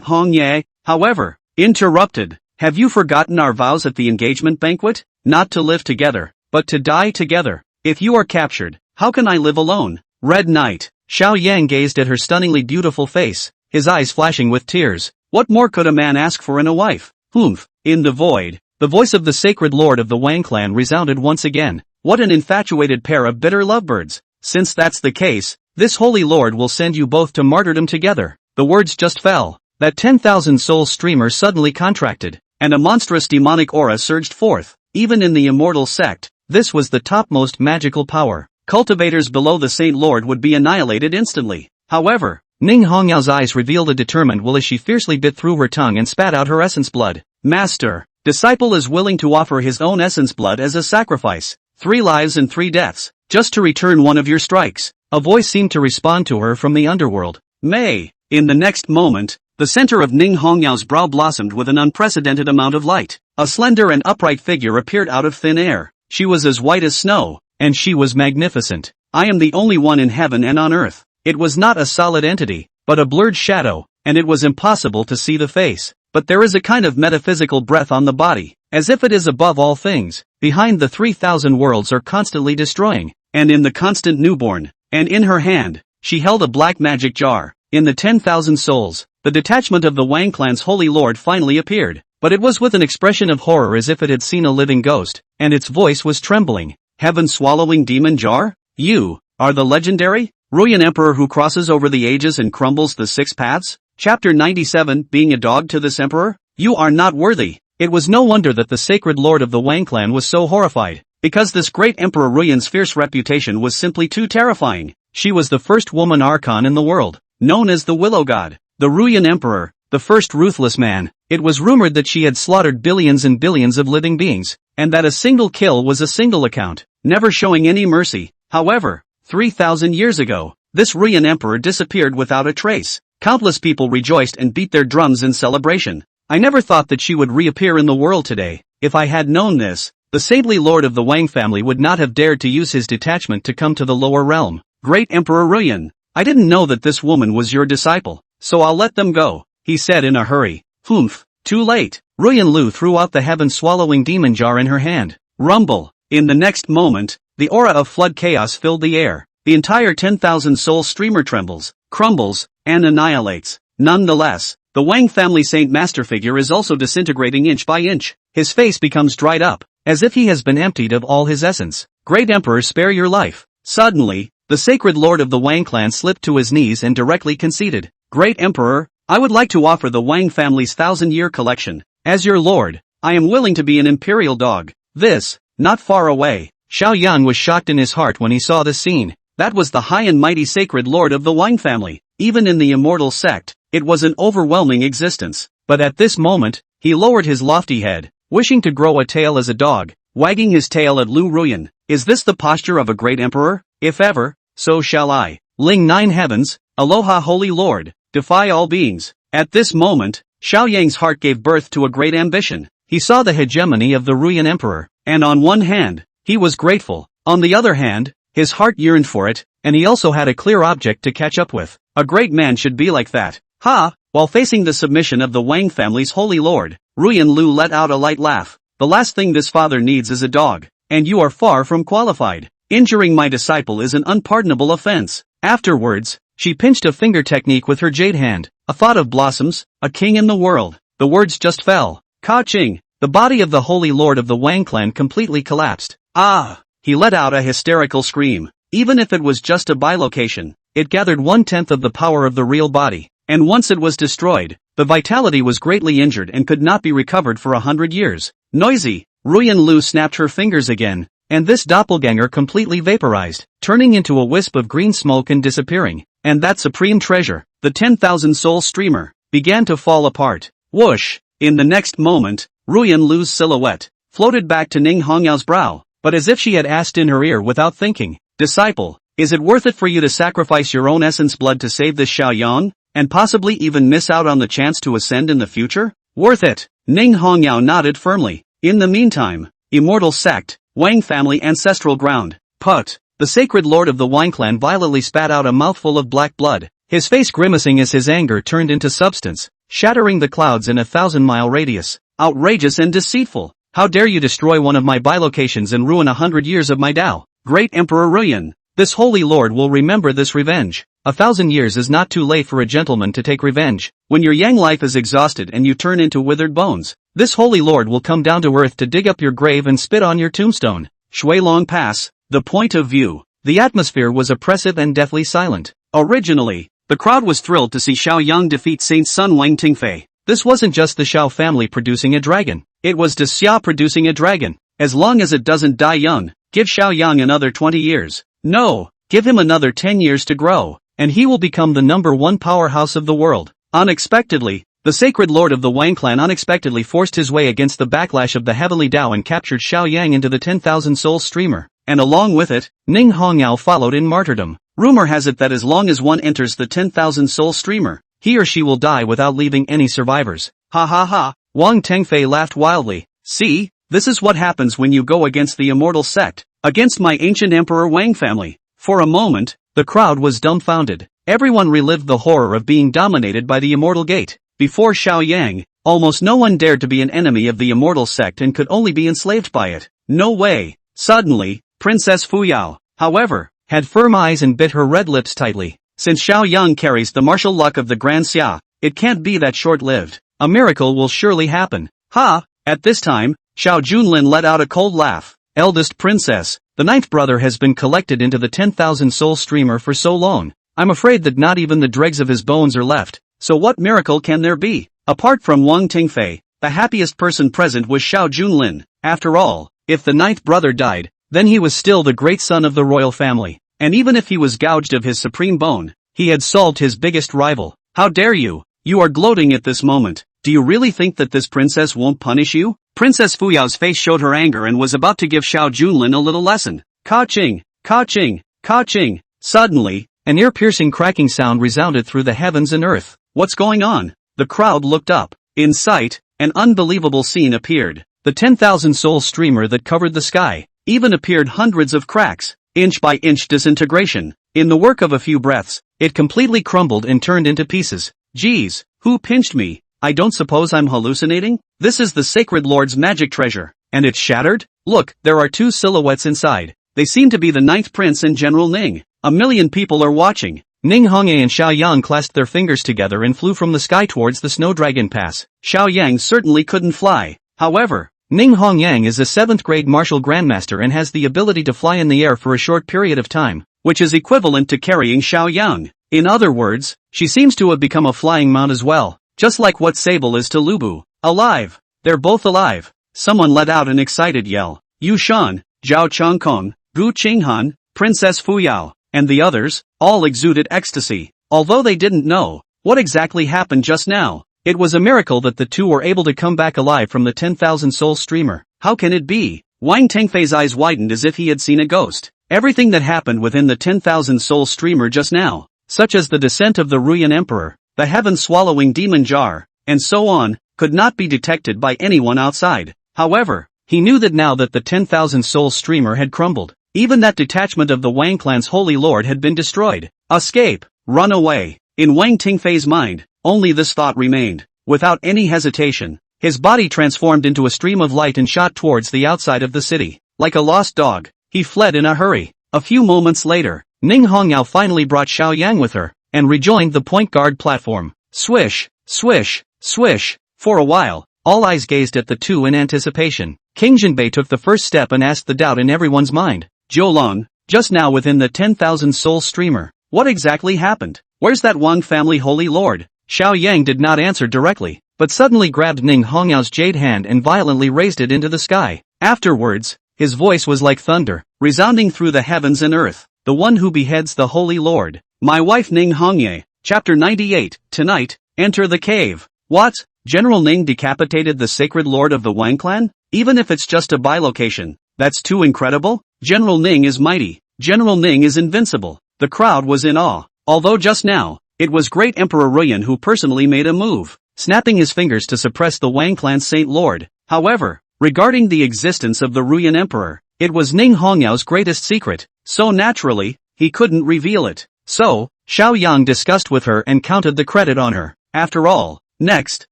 Hongye, however, interrupted. Have you forgotten our vows at the engagement banquet? Not to live together, but to die together. If you are captured, How can I live alone? Red Knight. Xiao Yang gazed at her stunningly beautiful face, his eyes flashing with tears. What more could a man ask for in a wife? Humph. In the void, the voice of the sacred lord of the Wang clan resounded once again. What an infatuated pair of bitter lovebirds. Since that's the case, this holy lord will send you both to martyrdom together. The words just fell. That 10,000 soul streamer suddenly contracted, and a monstrous demonic aura surged forth. Even in the immortal sect, this was the topmost magical power. Cultivators below the Saint Lord would be annihilated instantly. However, Ning Hongyao's eyes revealed a determined will as she fiercely bit through her tongue and spat out her essence blood. Master, disciple is willing to offer his own essence blood as a sacrifice. 3 lives and 3 deaths, just to return one of your strikes. A voice seemed to respond to her from the underworld. May. In the next moment, the center of Ning Hongyao's brow blossomed with an unprecedented amount of light. A slender and upright figure appeared out of thin air. She was as white as snow, and she was magnificent. I am the only one in heaven and on earth. It was not a solid entity, but a blurred shadow, and it was impossible to see the face. But there is a kind of metaphysical breath on the body, as if it is above all things. Behind the 3,000 worlds are constantly destroying, and in the constant newborn, and in her hand, she held a black magic jar. In the 10,000 souls, the detachment of the Wang clan's holy lord finally appeared, but it was with an expression of horror as if it had seen a living ghost, and its voice was trembling. Heaven-swallowing demon jar? You are the legendary Ruyan emperor who crosses over the ages and crumbles the 6 paths? Chapter 97. Being a dog to this emperor? You are not worthy. It was no wonder that the sacred lord of the Wang clan was so horrified, because this great emperor Ruyan's fierce reputation was simply too terrifying. She was the first woman archon in the world, known as the Willow God, the Ruyan emperor, the first ruthless man. It was rumored that she had slaughtered billions and billions of living beings, and that a single kill was a single account, never showing any mercy. However, 3,000 years ago, this Ruyan emperor disappeared without a trace. Countless people rejoiced and beat their drums in celebration. I never thought that she would reappear in the world today. If I had known this, the saintly lord of the Wang family would not have dared to use his detachment to come to the lower realm. Great Emperor Ruyan, I didn't know that this woman was your disciple, so I'll let them go, he said in a hurry. Humph, too late. Ruyan Lu threw out the heaven-swallowing demon jar in her hand. Rumble. In the next moment, the aura of flood chaos filled the air. The entire 10,000 soul streamer trembles, crumbles, and annihilates. Nonetheless, the Wang family saint master figure is also disintegrating inch by inch. His face becomes dried up, as if he has been emptied of all his essence. Great Emperor, spare your life. Suddenly, the sacred lord of the Wang clan slipped to his knees and directly conceded. Great Emperor, I would like to offer the Wang family's 1,000-year collection. As your lord, I am willing to be an imperial dog. This, not far away. Xiao Yan was shocked in his heart when he saw this scene. That was the high and mighty sacred lord of the Wang family. Even in the immortal sect, it was an overwhelming existence. But at this moment, he lowered his lofty head, wishing to grow a tail as a dog, wagging his tail at Lu Ruyan. Is this the posture of a great emperor? If ever, so shall I. Ling 9 heavens, aloha holy lord, defy all beings. At this moment, Xiao Yang's heart gave birth to a great ambition. He saw the hegemony of the Ruyan emperor, and on one hand, he was grateful. On the other hand, his heart yearned for it, and he also had a clear object to catch up with. A great man should be like that. Ha! While facing the submission of the Wang family's holy lord, Ruyan Lu let out a light laugh. The last thing this father needs is a dog, and you are far from qualified. Injuring my disciple is an unpardonable offense. Afterwards, she pinched a finger technique with her jade hand. A thought of blossoms, a king in the world. The words just fell. Ka-ching! The body of the holy lord of the Wang clan completely collapsed. Ah! He let out a hysterical scream. Even if it was just a bilocation, it gathered 1/10 of the power of the real body. And once it was destroyed, the vitality was greatly injured and could not be recovered for 100 years. Noisy! Ruyan Lu snapped her fingers again, and this doppelganger completely vaporized, turning into a wisp of green smoke and disappearing. And that supreme treasure, the 10,000 soul streamer, began to fall apart. Whoosh! In the next moment, Ruyan Lu's silhouette floated back to Ning Hongyao's brow, but as if she had asked in her ear without thinking, Disciple, is it worth it for you to sacrifice your own essence blood to save this Xiao Yang, and possibly even miss out on the chance to ascend in the future? Worth it! Ning Hongyao nodded firmly. In the meantime, immortal sect, Wang family ancestral ground. Put! The sacred lord of the Wang clan violently spat out a mouthful of black blood, his face grimacing as his anger turned into substance, shattering the clouds in a 1,000-mile radius. Outrageous and deceitful! How dare you destroy one of my bilocations and ruin 100 years of my Tao? Great Emperor Ruyan, This holy lord will remember this revenge. 1,000 years is not too late for a gentleman to take revenge. When your yang life is exhausted and you turn into withered bones, this holy lord will come down to earth to dig up your grave and spit on your tombstone. Shuilong Pass. The point of view. The atmosphere was oppressive and deathly silent. Originally, the crowd was thrilled to see Xiao Yang defeat Saint Sun Wang Tingfei. This wasn't just the Xiao family producing a dragon. It was the Xia producing a dragon. As long as it doesn't die young, give Xiao Yang another 20 years. No, give him another 10 years to grow, and he will become the #1 powerhouse of the world. Unexpectedly, the sacred lord of the Wang clan unexpectedly forced his way against the backlash of the heavenly Dao and captured Xiao Yang into the 10,000 soul streamer. And along with it, Ning Hongyao followed in martyrdom. Rumor has it that as long as one enters the 10,000 soul streamer, he or she will die without leaving any survivors. Ha ha ha, Wang Tengfei laughed wildly. See, this is what happens when you go against the immortal sect, against my ancient Emperor Wang family. For a moment, the crowd was dumbfounded. Everyone relived the horror of being dominated by the immortal gate. Before Xiao Yang, almost no one dared to be an enemy of the immortal sect and could only be enslaved by it. No way. Suddenly, Princess Fuyao, however, had firm eyes and bit her red lips tightly. Since Xiao Yang carries the martial luck of the Grand Xia, it can't be that short-lived. A miracle will surely happen. Ha! At this time, Xiao Junlin let out a cold laugh. Eldest princess, the 9th brother has been collected into the 10,000 soul streamer for so long. I'm afraid that not even the dregs of his bones are left. So what miracle can there be? Apart from Wang Tingfei, the happiest person present was Xiao Junlin. After all, if the 9th brother died, then he was still the great son of the royal family. And even if he was gouged of his supreme bone, he had solved his biggest rival. How dare you? You are gloating at this moment. Do you really think that this princess won't punish you? Princess Fuyao's face showed her anger and was about to give Xiao Junlin a little lesson. Ka-ching! Ka-ching! Ka-ching! Suddenly, an ear-piercing cracking sound resounded through the heavens and earth. What's going on? The crowd looked up. In sight, an unbelievable scene appeared. The 10,000 soul streamer that covered the sky even appeared hundreds of cracks, inch by inch disintegration. In the work of a few breaths, it completely crumbled and turned into pieces. Geez, who pinched me? I don't suppose I'm hallucinating? This is the sacred lord's magic treasure. And it's shattered? Look, there are 2 silhouettes inside. They seem to be the 9th prince and General Ning. 1,000,000 people are watching. Ning Hongye and Xiao Yang clasped their fingers together and flew from the sky towards the Snow Dragon Pass. Xiao Yang certainly couldn't fly. However, Ning Hongyang is a 7th grade martial grandmaster and has the ability to fly in the air for a short period of time, which is equivalent to carrying Xiao Yang. In other words, she seems to have become a flying mount as well, just like what Sable is to Lubu. Alive! They're both alive. Someone let out an excited yell. Yu Shan, Zhao Changkong, Gu Qinghan, Princess Fuyao, and the others, all exuded ecstasy. Although they didn't know what exactly happened just now, it was a miracle that the 2 were able to come back alive from the 10,000 soul streamer. How can it be? Wang Tengfei's eyes widened as if he had seen a ghost. Everything that happened within the 10,000 soul streamer just now, such as the descent of the Ruyan Emperor, the heaven-swallowing demon jar, and so on, could not be detected by anyone outside. However, he knew that now that the 10,000 soul streamer had crumbled, even that detachment of the Wang clan's holy lord had been destroyed. Escape! Run away! In Wang Tingfei's mind, only this thought remained. Without any hesitation, his body transformed into a stream of light and shot towards the outside of the city. Like a lost dog, he fled in a hurry. A few moments later, Ning Hongyao finally brought Xiao Yang with her, and rejoined the point guard platform. Swish, swish, swish. For a while, all eyes gazed at the 2 in anticipation. King Jinbei took the first step and asked the doubt in everyone's mind. Jiulong, just now within the 10,000 soul streamer, what exactly happened? Where's that Wang family holy lord? Xiao Yang did not answer directly, but suddenly grabbed Ning Hongyao's jade hand and violently raised it into the sky. Afterwards, his voice was like thunder, resounding through the heavens and earth. The one who beheads the holy lord. My wife Ning Hongye. Chapter 98, Tonight, enter the cave. What? General Ning decapitated the sacred lord of the Wang clan? Even if it's just a bilocation, that's too incredible? General Ning is mighty. General Ning is invincible. The crowd was in awe. Although just now, it was great Emperor Ruyan who personally made a move, snapping his fingers to suppress the Wang clan's Saint Lord. However, regarding the existence of the Ruyan Emperor, it was Ning Hongyao's greatest secret, so naturally, he couldn't reveal it. So, Xiao Yang discussed with her and counted the credit on her. After all, next,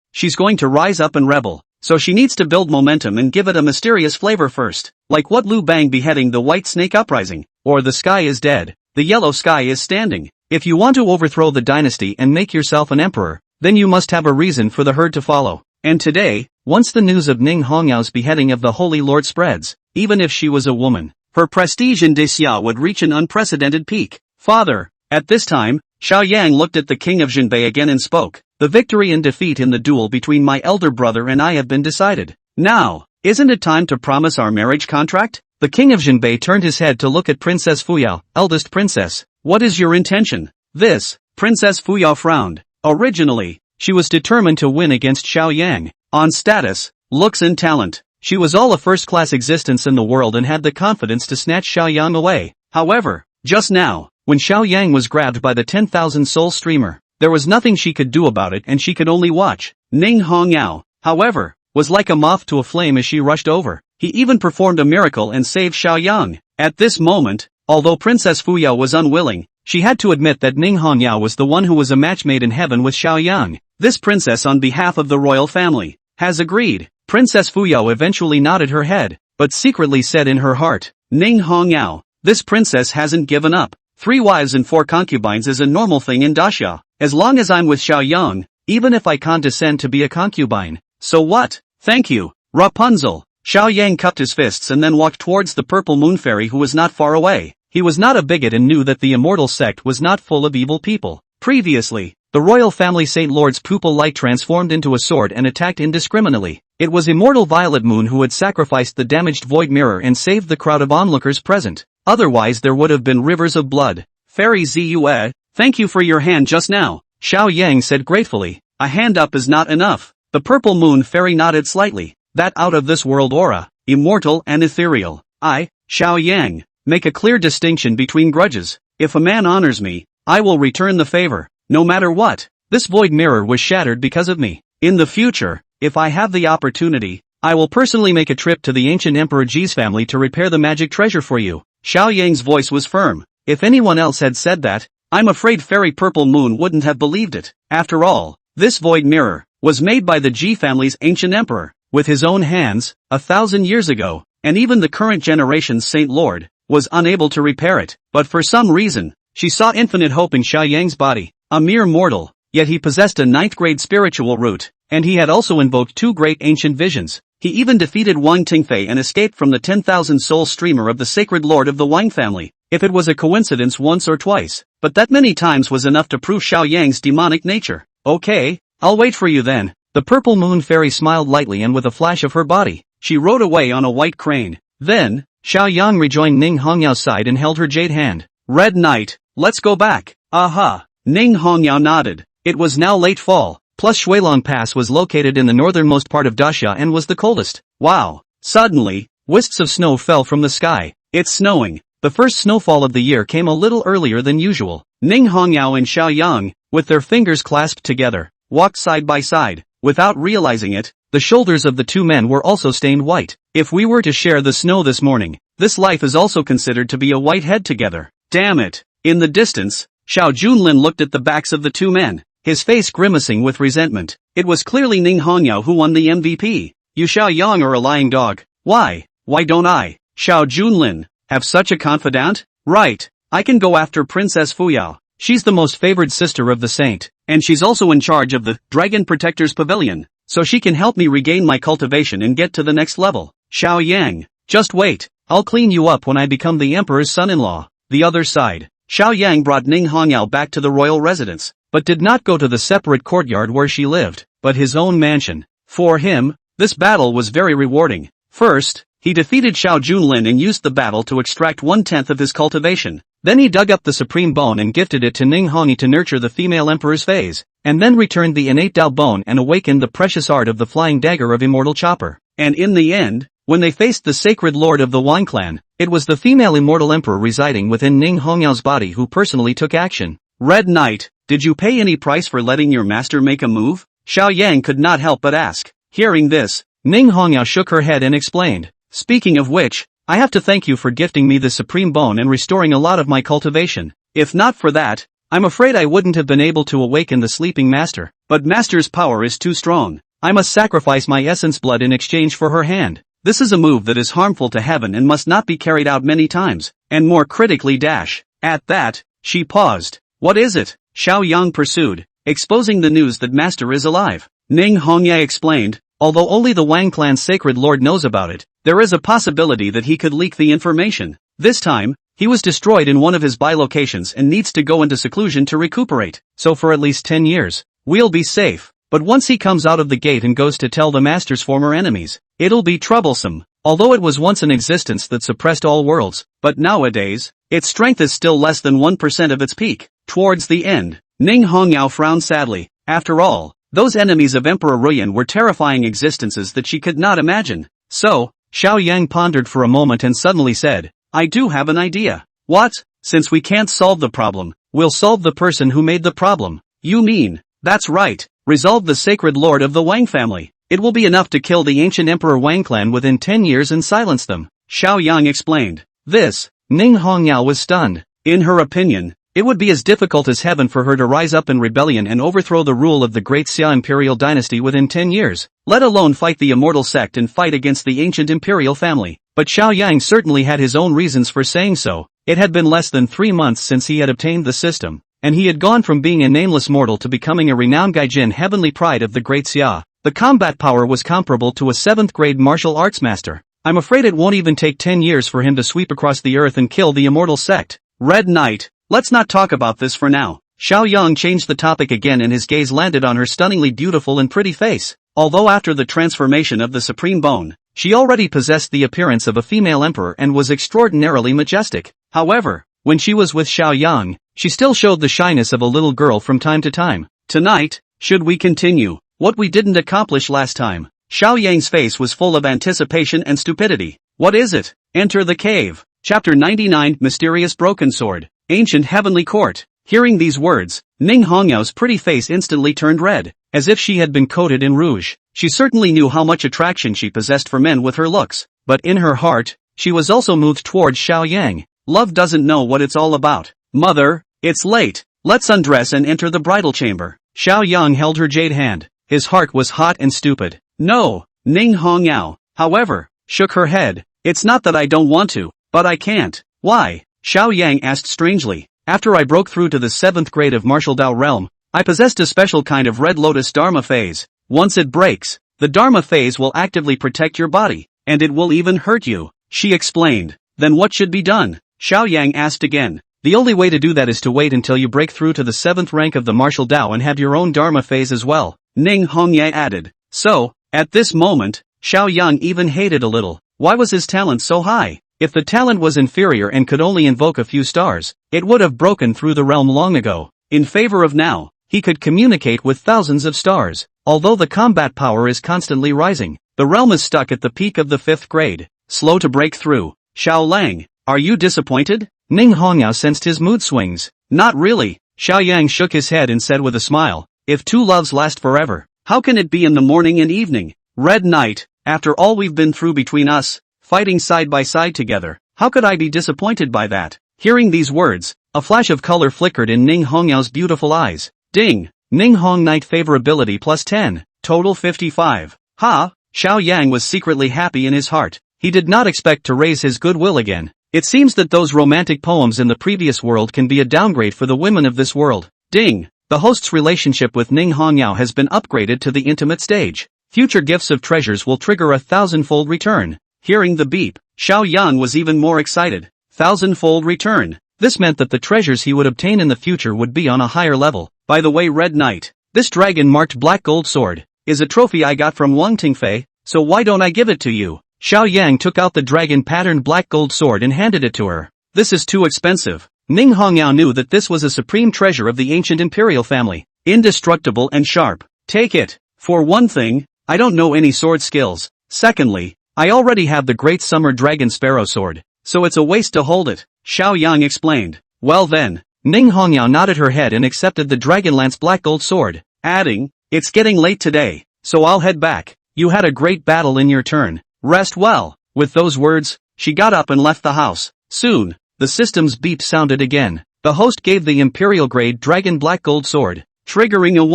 she's going to rise up and rebel, so she needs to build momentum and give it a mysterious flavor first, like what Lu Bang beheading the White Snake Uprising. or the sky is dead, the yellow sky is standing. If you want to overthrow the dynasty and make yourself an emperor, then you must have a reason for the herd to follow. And today, once the news of Ning Hongyao's beheading of the Holy Lord spreads, even if she was a woman, her prestige in Daxia would reach an unprecedented peak. Father. At this time, Xiao Yang looked at the king of Zhenbei again and spoke. The victory and defeat in the duel between my elder brother and I have been decided. Now, isn't it time to promise our marriage contract? The king of Zhenbei turned his head to look at Princess Fuyao, eldest princess. What is your intention? This, Princess Fuyao frowned. Originally, she was determined to win against Xiao Yang. On status, looks and talent, she was all a first-class existence in the world and had the confidence to snatch Xiao Yang away. However, just now, when Xiao Yang was grabbed by the 10,000 soul streamer, there was nothing she could do about it and she could only watch. Ning Hongyao, however, was like a moth to a flame as she rushed over. He even performed a miracle and saved Xiao Yang. At this moment, although Princess Fuyao was unwilling, she had to admit that Ning Hongyao was the one who was a match made in heaven with Xiao Yang. This princess on behalf of the royal family has agreed. Princess Fuyao eventually nodded her head, but secretly said in her heart, Ning Hongyao, this princess hasn't given up. 3 wives and 4 concubines is a normal thing in Daxia. As long as I'm with Xiao Yang, even if I condescend to be a concubine. So what? Thank you, Rapunzel. Xiao Yang cupped his fists and then walked towards the purple moon fairy who was not far away. He was not a bigot and knew that the immortal sect was not full of evil people. Previously, the royal family Saint Lord's pupil light transformed into a sword and attacked indiscriminately. It was immortal Violet Moon who had sacrificed the damaged void mirror and saved the crowd of onlookers present. Otherwise there would have been rivers of blood. Fairy Zue, thank you for your hand just now, Xiao Yang said gratefully. A hand up is not enough. The purple moon fairy nodded slightly. That out of this world aura, immortal and ethereal. I, Xiao Yang, make a clear distinction between grudges. If a man honors me, I will return the favor, no matter what. This void mirror was shattered because of me. In the future, if I have the opportunity, I will personally make a trip to the ancient Emperor Ji's family to repair the magic treasure for you. Xiao Yang's voice was firm. If anyone else had said that, I'm afraid Fairy Purple Moon wouldn't have believed it. After all, this void mirror was made by the Ji family's ancient emperor, with his own hands, 1,000 years ago, and even the current generation's Saint Lord was unable to repair it. But for some reason, she saw infinite hope in Xiao Yang's body. A mere mortal, yet he possessed a 9th-grade spiritual root, and he had also invoked 2 great ancient visions. He even defeated Wang Tingfei and escaped from the 10,000 soul streamer of the sacred lord of the Wang family. If it was a coincidence once or twice, but that many times was enough to prove Xiao Yang's demonic nature. Okay, I'll wait for you then. The purple moon fairy smiled lightly and with a flash of her body, she rode away on a white crane. Then, Xiao Yang rejoined Ning Hongyao's side and held her jade hand. Red Knight, let's go back. Aha. Ning Hongyao nodded. It was now late fall, plus Shuilong Pass was located in the northernmost part of Daxia and was the coldest. Wow. Suddenly, wisps of snow fell from the sky. It's snowing. The first snowfall of the year came a little earlier than usual. Ning Hongyao and Xiao Yang, with their fingers clasped together, walked side by side. Without realizing it, the shoulders of the 2 men were also stained white. If we were to share the snow this morning, this life is also considered to be a white head together. Damn it. In the distance, Xiao Junlin looked at the backs of the 2 men, his face grimacing with resentment. It was clearly Ning Hongyao who won the MVP. You Xiao Yang are a lying dog. Why don't I, Xiao Junlin, have such a confidant? Right, I can go after Princess Fuyao. She's the most favored sister of the saint, and she's also in charge of the Dragon Protector's Pavilion, so she can help me regain my cultivation and get to the next level. Xiao Yang, just wait, I'll clean you up when I become the emperor's son-in-law. The other side. Xiao Yang brought Ning Hongyao back to the royal residence, but did not go to the separate courtyard where she lived, but his own mansion. For him, this battle was very rewarding. First, he defeated Xiao Junlin and used the battle to extract 1/10 of his cultivation. Then he dug up the supreme bone and gifted it to Ning Hongi to nurture the female emperor's phase, and then returned the innate Dao bone and awakened the precious art of the flying dagger of immortal chopper. And in the end, when they faced the sacred lord of the Wang clan, it was the female immortal emperor residing within Ning Hongyao's body who personally took action. Red Knight, did you pay any price for letting your master make a move? Xiao Yang could not help but ask. Hearing this, Ning Hongyao shook her head and explained. Speaking of which, I have to thank you for gifting me the supreme bone and restoring a lot of my cultivation. If not for that, I'm afraid I wouldn't have been able to awaken the sleeping master. But master's power is too strong. I must sacrifice my essence blood in exchange for her hand. This is a move that is harmful to heaven and must not be carried out many times, and more critically dash. At that, she paused. What is it? Xiao Yang pursued, exposing the news that master is alive. Ning Hongye explained, although only the Wang clan's sacred lord knows about it, there is a possibility that he could leak the information. This time, he was destroyed in one of his bilocations and needs to go into seclusion to recuperate, so for at least 10 years, we'll be safe. But once he comes out of the gate and goes to tell the master's former enemies, it'll be troublesome. Although it was once an existence that suppressed all worlds, but nowadays, its strength is still less than 1% of its peak. Towards the end, Ning Hongyao frowned sadly. After all, those enemies of Emperor Ruyan were terrifying existences that she could not imagine. So, Xiao Yang pondered for a moment and suddenly said, I do have an idea. What? Since we can't solve the problem, we'll solve the person who made the problem. You mean? That's right. Resolve the sacred lord of the Wang family. It will be enough to kill the ancient Emperor Wang clan within 10 years and silence them. Xiao Yang explained. This, Ning Hongyao was stunned. In her opinion, it would be as difficult as heaven for her to rise up in rebellion and overthrow the rule of the great Xia imperial dynasty within 10 years, let alone fight the immortal sect and fight against the ancient imperial family. But Xiao Yang certainly had his own reasons for saying so. It had been less than 3 months since he had obtained the system, and he had gone from being a nameless mortal to becoming a renowned gaijin heavenly pride of the great Xia. The combat power was comparable to a 7th grade martial arts master. I'm afraid it won't even take 10 years for him to sweep across the earth and kill the immortal sect. Red Knight, let's not talk about this for now. Xiao Yang changed the topic again and his gaze landed on her stunningly beautiful and pretty face. Although after the transformation of the Supreme Bone, she already possessed the appearance of a female emperor and was extraordinarily majestic. However, when she was with Xiao Yang, she still showed the shyness of a little girl from time to time. Tonight, should we continue what we didn't accomplish last time? Xiao Yang's face was full of anticipation and stupidity. What is it? Enter the cave. Chapter 99 Mysterious Broken Sword. Ancient Heavenly Court. Hearing these words, Ning Hongyao's pretty face instantly turned red, as if she had been coated in rouge. She certainly knew how much attraction she possessed for men with her looks, but in her heart, she was also moved towards Xiao Yang. Love doesn't know what it's all about. Mother, it's late. Let's undress and enter the bridal chamber. Xiao Yang held her jade hand. His heart was hot and stupid. No, Ning Hongyao, however, shook her head. It's not that I don't want to, but I can't. Why? Xiao Yang asked strangely. After I broke through to the 7th grade of martial Dao realm, I possessed a special kind of red lotus Dharma phase. Once it breaks, the Dharma phase will actively protect your body, and it will even hurt you, she explained. Then what should be done? Xiao Yang asked again. The only way to do that is to wait until you break through to the 7th rank of the martial Dao and have your own Dharma phase as well, Ning Hongye added. So, at this moment, Xiao Yang even hated a little. Why was his talent so high? If the talent was inferior and could only invoke a few stars, it would have broken through the realm long ago. In favor of now, he could communicate with thousands of stars. Although the combat power is constantly rising, the realm is stuck at the peak of the 5th grade, slow to break through. Xiao Lang, are you disappointed? Ning Hongyao sensed his mood swings. Not really. Xiao Yang shook his head and said with a smile, if two loves last forever, how can it be in the morning and evening? Red Knight, after all we've been through between us, fighting side by side together, how could I be disappointed by that? Hearing these words, a flash of color flickered in Ning Hongyao's beautiful eyes. Ding! Ning Hong Knight favorability plus 10, total 55. Ha! Xiao Yang was secretly happy in his heart. He did not expect to raise his goodwill again. It seems that those romantic poems in the previous world can be a downgrade for the women of this world. Ding! The host's relationship with Ning Hongyao has been upgraded to the intimate stage. Future gifts of treasures will trigger a 1,000-fold return. Hearing the beep, Xiao Yang was even more excited. 1,000-fold return. This meant that the treasures he would obtain in the future would be on a higher level. By the way, Red Knight, this dragon-marked black gold sword is a trophy I got from Wang Tingfei, so why don't I give it to you? Xiao Yang took out the dragon-patterned black gold sword and handed it to her. This is too expensive. Ning Hongyao knew that this was a supreme treasure of the ancient imperial family. Indestructible and sharp. Take it. For one thing, I don't know any sword skills. Secondly, I already have the great summer dragon sparrow sword, so it's a waste to hold it, Xiao Yang explained. Well then, Ning Hongyao nodded her head and accepted the Dragonlance black gold sword, adding, it's getting late today, so I'll head back. You had a great battle in your turn. Rest well. With those words, she got up and left the house. Soon, the system's beep sounded again. The host gave the imperial grade dragon black gold sword, triggering a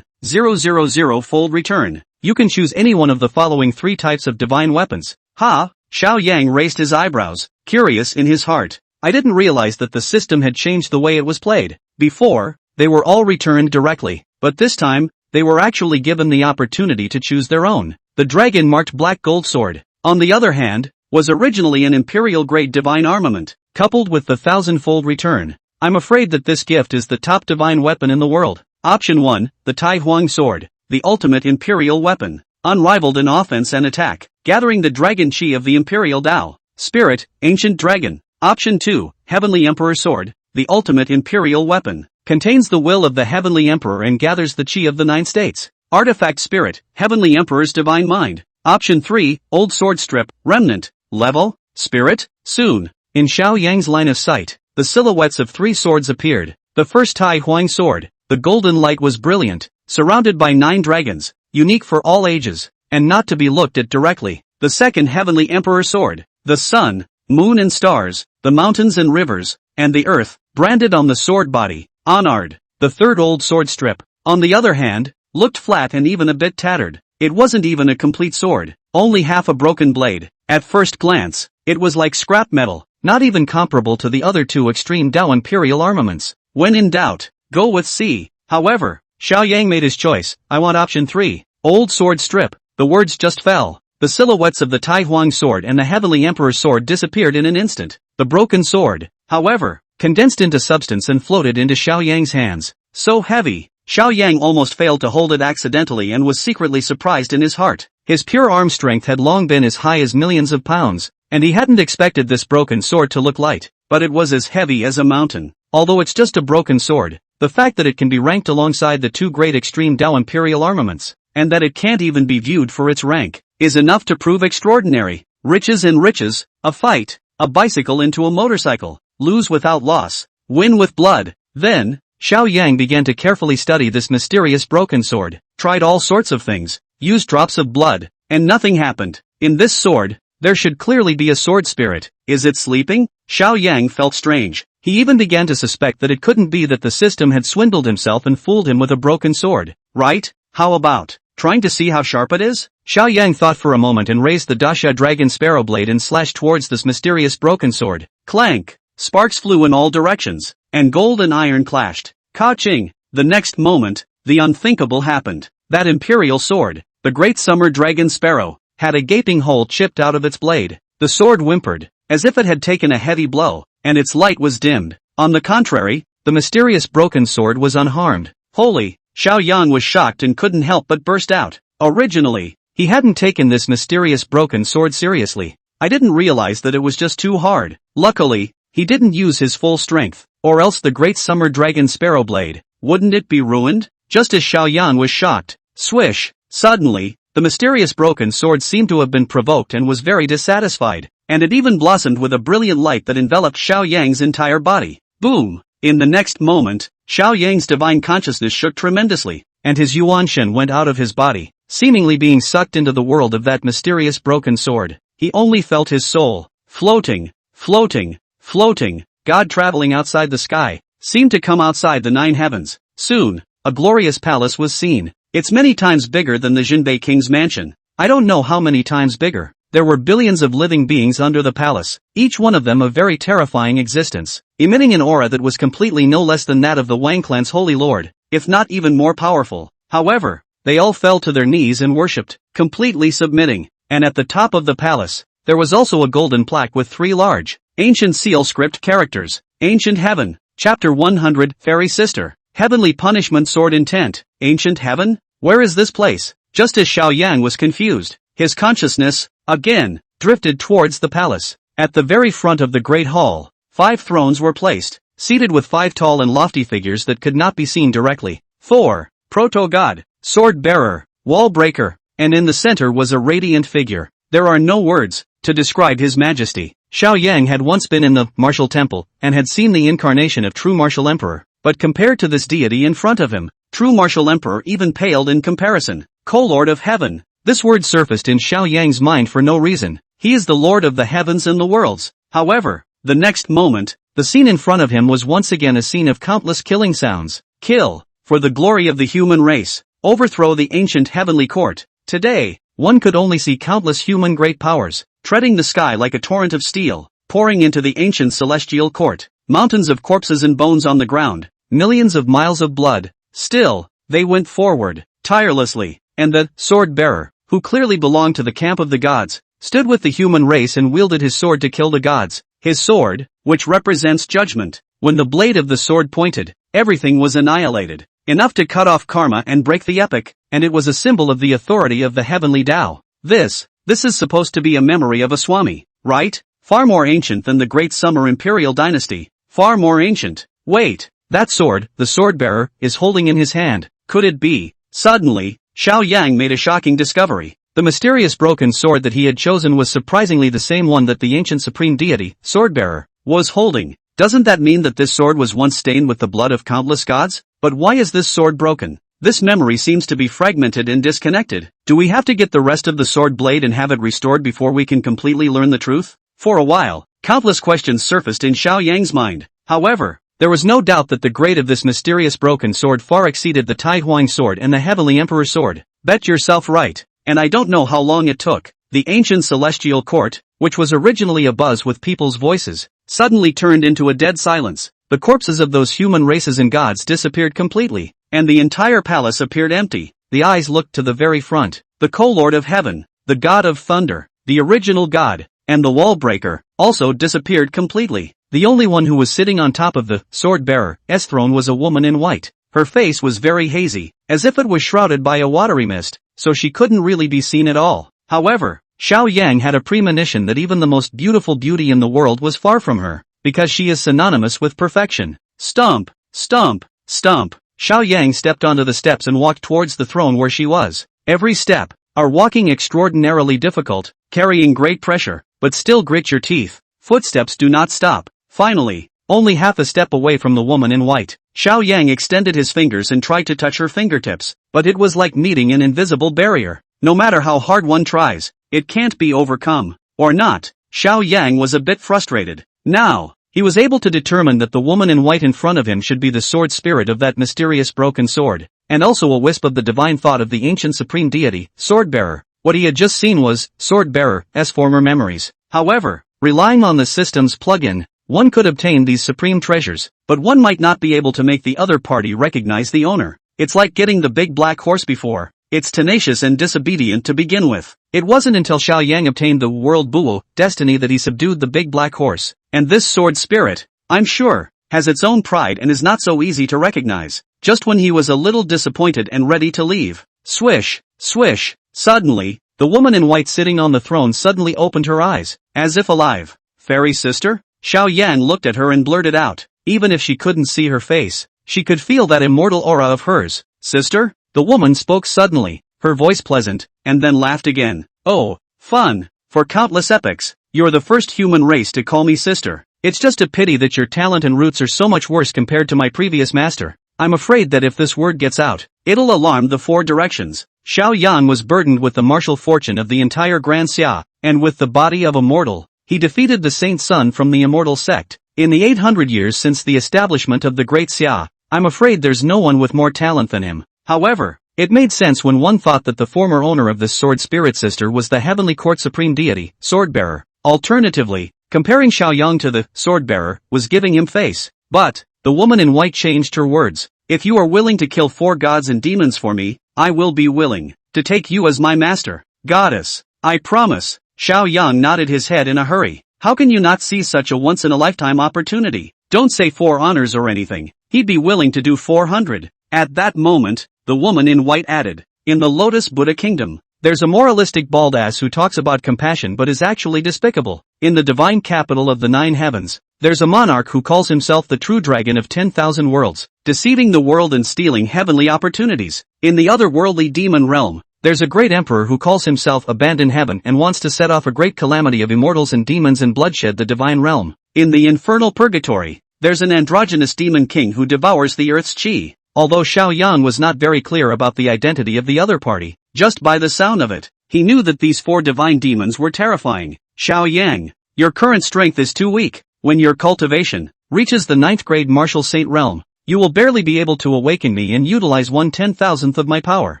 1,000-fold return. You can choose any one of the following 3 types of divine weapons. Ha! Xiao Yang raised his eyebrows, curious in his heart. I didn't realize that the system had changed the way it was played. Before, they were all returned directly, but this time, they were actually given the opportunity to choose their own. The dragon-marked black gold sword, on the other hand, was originally an imperial-grade divine armament, coupled with the 1,000-fold return. I'm afraid that this gift is the top divine weapon in the world. Option 1, the Tai Huang sword, the ultimate imperial weapon, unrivaled in offense and attack, gathering the dragon chi of the imperial Tao, spirit, ancient dragon. Option 2, heavenly emperor sword, the ultimate imperial weapon, contains the will of the heavenly emperor and gathers the chi of the 9 states. Artifact spirit, heavenly emperor's divine mind. Option 3, old sword strip, remnant, level, spirit, soon. In Xiao Yang's line of sight, the silhouettes of 3 swords appeared. The first Tai Huang sword, the golden light was brilliant, surrounded by 9 dragons, unique for all ages, and not to be looked at directly. The second heavenly emperor sword, the sun, moon and stars, the mountains and rivers, and the earth, branded on the sword body, honored. The third old sword strip, on the other hand, looked flat and even a bit tattered. It wasn't even a complete sword, only half a broken blade. At first glance, it was like scrap metal, not even comparable to the other 2 extreme Dao imperial armaments. When in doubt, go with C. However, Xiao Yang made his choice. I want option 3, old sword strip. The words just fell. The silhouettes of the Tai Huang sword and the heavenly emperor's sword disappeared in an instant. The broken sword, however, condensed into substance and floated into Xiao Yang's hands. So heavy, Xiao Yang almost failed to hold it accidentally and was secretly surprised in his heart. His pure arm strength had long been as high as millions of pounds, and he hadn't expected this broken sword to look light, but it was as heavy as a mountain. Although it's just a broken sword, the fact that it can be ranked alongside the 2 great extreme Dao imperial armaments, and that it can't even be viewed for its rank, is enough to prove extraordinary. Riches in riches, a fight, a bicycle into a motorcycle, lose without loss, win with blood. Then, Xiao Yang began to carefully study this mysterious broken sword, tried all sorts of things, used drops of blood, and nothing happened. In this sword, there should clearly be a sword spirit. Is it sleeping? Xiao Yang felt strange. He even began to suspect that it couldn't be that the system had swindled himself and fooled him with a broken sword, right? How about trying to see how sharp it is? Xiao Yang thought for a moment and raised the Dasha dragon sparrow blade and slashed towards this mysterious broken sword. Clank! Sparks flew in all directions, and gold and iron clashed. Ka-ching! The next moment, the unthinkable happened. That imperial sword, the great summer dragon sparrow, had a gaping hole chipped out of its blade. The sword whimpered, as if it had taken a heavy blow, and its light was dimmed. On the contrary, the mysterious broken sword was unharmed. Holy! Xiao Yang was shocked and couldn't help but burst out. Originally, he hadn't taken this mysterious broken sword seriously. I didn't realize that it was just too hard. Luckily, he didn't use his full strength, or else the great summer dragon sparrow blade, wouldn't it be ruined? Just as Xiao Yang was shocked, swish, suddenly, the mysterious broken sword seemed to have been provoked and was very dissatisfied, and it even blossomed with a brilliant light that enveloped Xiao Yang's entire body. Boom! In the next moment, Xiao Yang's divine consciousness shook tremendously, and his Yuan Shen went out of his body, seemingly being sucked into the world of that mysterious broken sword. He only felt his soul, floating, floating, floating. God traveling outside the sky, seemed to come outside the 9 heavens. Soon, a glorious palace was seen. It's many times bigger than the Jinbei king's mansion. I don't know how many times bigger. There were billions of living beings under the palace, each one of them a very terrifying existence, emitting an aura that was completely no less than that of the Wang clan's holy lord, if not even more powerful. However, they all fell to their knees and worshipped, completely submitting, and at the top of the palace, there was also a golden plaque with 3 large, ancient seal script characters. Ancient Heaven, Chapter 100, Fairy Sister, Heavenly Punishment Sword Intent. Ancient Heaven? Where is this place? Just as Xiao Yang was confused, his consciousness, again, drifted towards the palace. At the very front of the great hall, 5 thrones were placed, seated with 5 tall and lofty figures that could not be seen directly. 4. Proto-God, Sword-Bearer, Wall-Breaker, and in the center was a radiant figure. There are no words to describe his majesty. Xiao Yang had once been in the martial temple, and had seen the incarnation of true martial emperor, but compared to this deity in front of him, true martial emperor even paled in comparison. Co-Lord of Heaven. This word surfaced in Xiao Yang's mind for no reason. He is the Lord of the heavens and the worlds. However, the next moment, the scene in front of him was once again a scene of countless killing sounds. Kill, for the glory of the human race. Overthrow the ancient heavenly court. Today, one could only see countless human great powers, treading the sky like a torrent of steel, pouring into the ancient celestial court, mountains of corpses and bones on the ground, millions of miles of blood. Still, they went forward, tirelessly, and the sword-bearer, who clearly belonged to the camp of the gods, stood with the human race and wielded his sword to kill the gods, his sword, which represents judgment. When the blade of the sword pointed, everything was annihilated, enough to cut off karma and break the epic, and it was a symbol of the authority of the heavenly Tao. This is supposed to be a memory of a Swami, right? Far more ancient than the Great Summer Imperial Dynasty, far more ancient. Wait, that sword, the sword-bearer, is holding in his hand, could it be? Suddenly, Xiao Yang made a shocking discovery. The mysterious broken sword that he had chosen was surprisingly the same one that the ancient supreme deity, sword-bearer, was holding. Doesn't that mean that this sword was once stained with the blood of countless gods? But why is this sword broken? This memory seems to be fragmented and disconnected. Do we have to get the rest of the sword blade and have it restored before we can completely learn the truth? For a while, countless questions surfaced in Xiao Yang's mind. However, there was no doubt that the grade of this mysterious broken sword far exceeded the Tai Huang sword and the Heavenly Emperor sword. Bet yourself right. And I don't know how long it took. The ancient celestial court, which was originally abuzz with people's voices, suddenly turned into a dead silence. The corpses of those human races and gods disappeared completely, and the entire palace appeared empty. The eyes looked to the very front. The co-lord of heaven, the god of thunder, the original god, and the wall breaker, also disappeared completely. The only one who was sitting on top of the sword-bearer's throne was a woman in white. Her face was very hazy, as if it was shrouded by a watery mist, so she couldn't really be seen at all. However, Xiao Yang had a premonition that even the most beautiful beauty in the world was far from her, because she is synonymous with perfection. Stomp, stomp, stomp. Xiao Yang stepped onto the steps and walked towards the throne where she was. Every step, are walking extraordinarily difficult, carrying great pressure, but still grit your teeth. Footsteps do not stop. Finally, only half a step away from the woman in white, Xiao Yang extended his fingers and tried to touch her fingertips, but it was like meeting an invisible barrier. No matter how hard one tries, it can't be overcome. Or not. Xiao Yang was a bit frustrated. Now, he was able to determine that the woman in white in front of him should be the sword spirit of that mysterious broken sword, and also a wisp of the divine thought of the ancient supreme deity, sword-bearer. What he had just seen was sword-bearer's former memories. However, relying on the system's plugin, one could obtain these supreme treasures, but one might not be able to make the other party recognize the owner. It's like getting the big black horse before. It's tenacious and disobedient to begin with. It wasn't until Xiao Yang obtained the world bull destiny that he subdued the big black horse. And this sword spirit, I'm sure, has its own pride and is not so easy to recognize. Just when he was a little disappointed and ready to leave, swish, swish, suddenly, the woman in white sitting on the throne suddenly opened her eyes, as if alive. Fairy sister? Xiao Yang looked at her and blurted out. Even if she couldn't see her face, she could feel that immortal aura of hers. Sister? The woman spoke suddenly, her voice pleasant, and then laughed again. Oh, fun. For countless epochs, you're the first human race to call me sister. It's just a pity that your talent and roots are so much worse compared to my previous master. I'm afraid that if this word gets out, it'll alarm the four directions. Xiao Yan was burdened with the martial fortune of the entire Grand Xia, and with the body of a mortal. He defeated the Saint Sun from the Immortal Sect. In the 800 years since the establishment of the Great Xia, I'm afraid there's no one with more talent than him. However, it made sense when one thought that the former owner of this sword spirit sister was the Heavenly Court Supreme Deity, Swordbearer. Alternatively, comparing Xiao Yang to the Swordbearer was giving him face. But, the woman in white changed her words. If you are willing to kill 4 gods and demons for me, I will be willing to take you as my master. Goddess, I promise. Xiao Yang nodded his head in a hurry. How can you not see such a once-in-a-lifetime opportunity? Don't say 4 honors or anything. He'd be willing to do 400. At that moment, the woman in white added, in the Lotus Buddha Kingdom, there's a moralistic baldass who talks about compassion but is actually despicable. In the divine capital of the 9 heavens, there's a monarch who calls himself the true dragon of 10,000 worlds, deceiving the world and stealing heavenly opportunities. In the otherworldly demon realm, there's a great emperor who calls himself abandoned heaven and wants to set off a great calamity of immortals and demons and bloodshed the divine realm. In the infernal purgatory, there's an androgynous demon king who devours the earth's chi. Although Xiao Yang was not very clear about the identity of the other party, just by the sound of it, he knew that these 4 divine demons were terrifying. Xiao Yang, your current strength is too weak. When your cultivation reaches the 9th grade martial saint realm, you will barely be able to awaken me and utilize 1/10,000th of my power.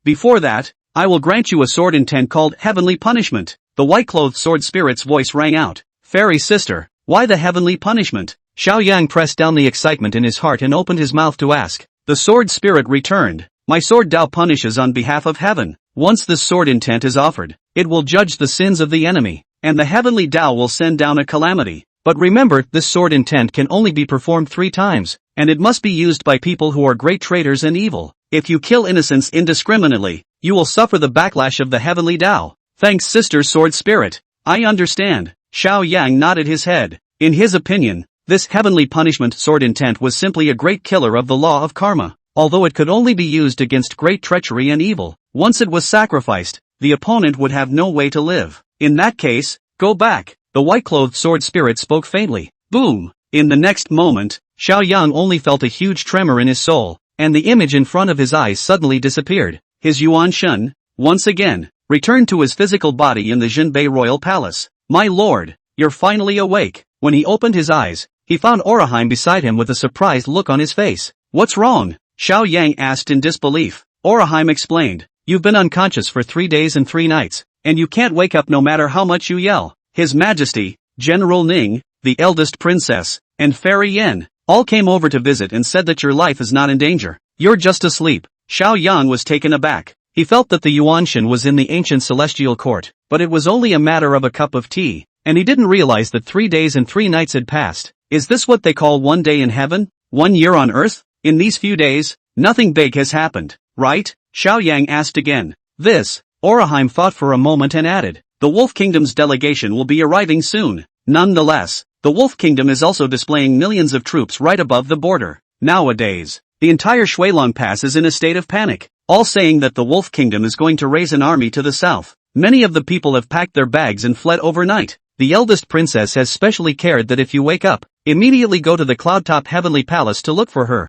Before that, I will grant you a sword intent called heavenly punishment. The white-clothed sword spirit's voice rang out. Fairy sister, why the heavenly punishment? Xiao Yang pressed down the excitement in his heart and opened his mouth to ask. The sword spirit returned. My sword Tao punishes on behalf of heaven. Once this sword intent is offered, it will judge the sins of the enemy, and the heavenly Tao will send down a calamity. But remember, this sword intent can only be performed 3 times, and it must be used by people who are great traitors and evil. If you kill innocents indiscriminately, you will suffer the backlash of the heavenly Tao. Thanks, sister sword spirit. I understand. Xiao Yang nodded his head. In his opinion, this heavenly punishment sword intent was simply a great killer of the law of karma. Although it could only be used against great treachery and evil, once it was sacrificed, the opponent would have no way to live. In that case, go back. The white-clothed sword spirit spoke faintly. Boom! In the next moment, Xiao Yang only felt a huge tremor in his soul, and the image in front of his eyes suddenly disappeared. His Yuan Shun, once again, returned to his physical body in the Jinbei Royal Palace. My lord, you're finally awake. When he opened his eyes, he found Oraheim beside him with a surprised look on his face. What's wrong? Xiao Yang asked in disbelief. Oraheim explained. You've been unconscious for 3 days and 3 nights, and you can't wake up no matter how much you yell. His Majesty, General Ning, the eldest princess, and Fairy Yen, all came over to visit and said that your life is not in danger. You're just asleep. Xiao Yang was taken aback. He felt that the Yuanshan was in the ancient celestial court, but it was only a matter of a cup of tea, and he didn't realize that 3 days and 3 nights had passed. Is this what they call 1 day in heaven? 1 year on earth? In these few days, nothing big has happened, right? Xiao Yang asked again. Oraheim thought for a moment and added. The Wolf Kingdom's delegation will be arriving soon. Nonetheless, the Wolf Kingdom is also displaying millions of troops right above the border. Nowadays, the entire Shuilong Pass is in a state of panic, all saying that the Wolf Kingdom is going to raise an army to the south. Many of the people have packed their bags and fled overnight. The eldest princess has specially cared that if you wake up, immediately go to the Cloudtop Heavenly Palace to look for her.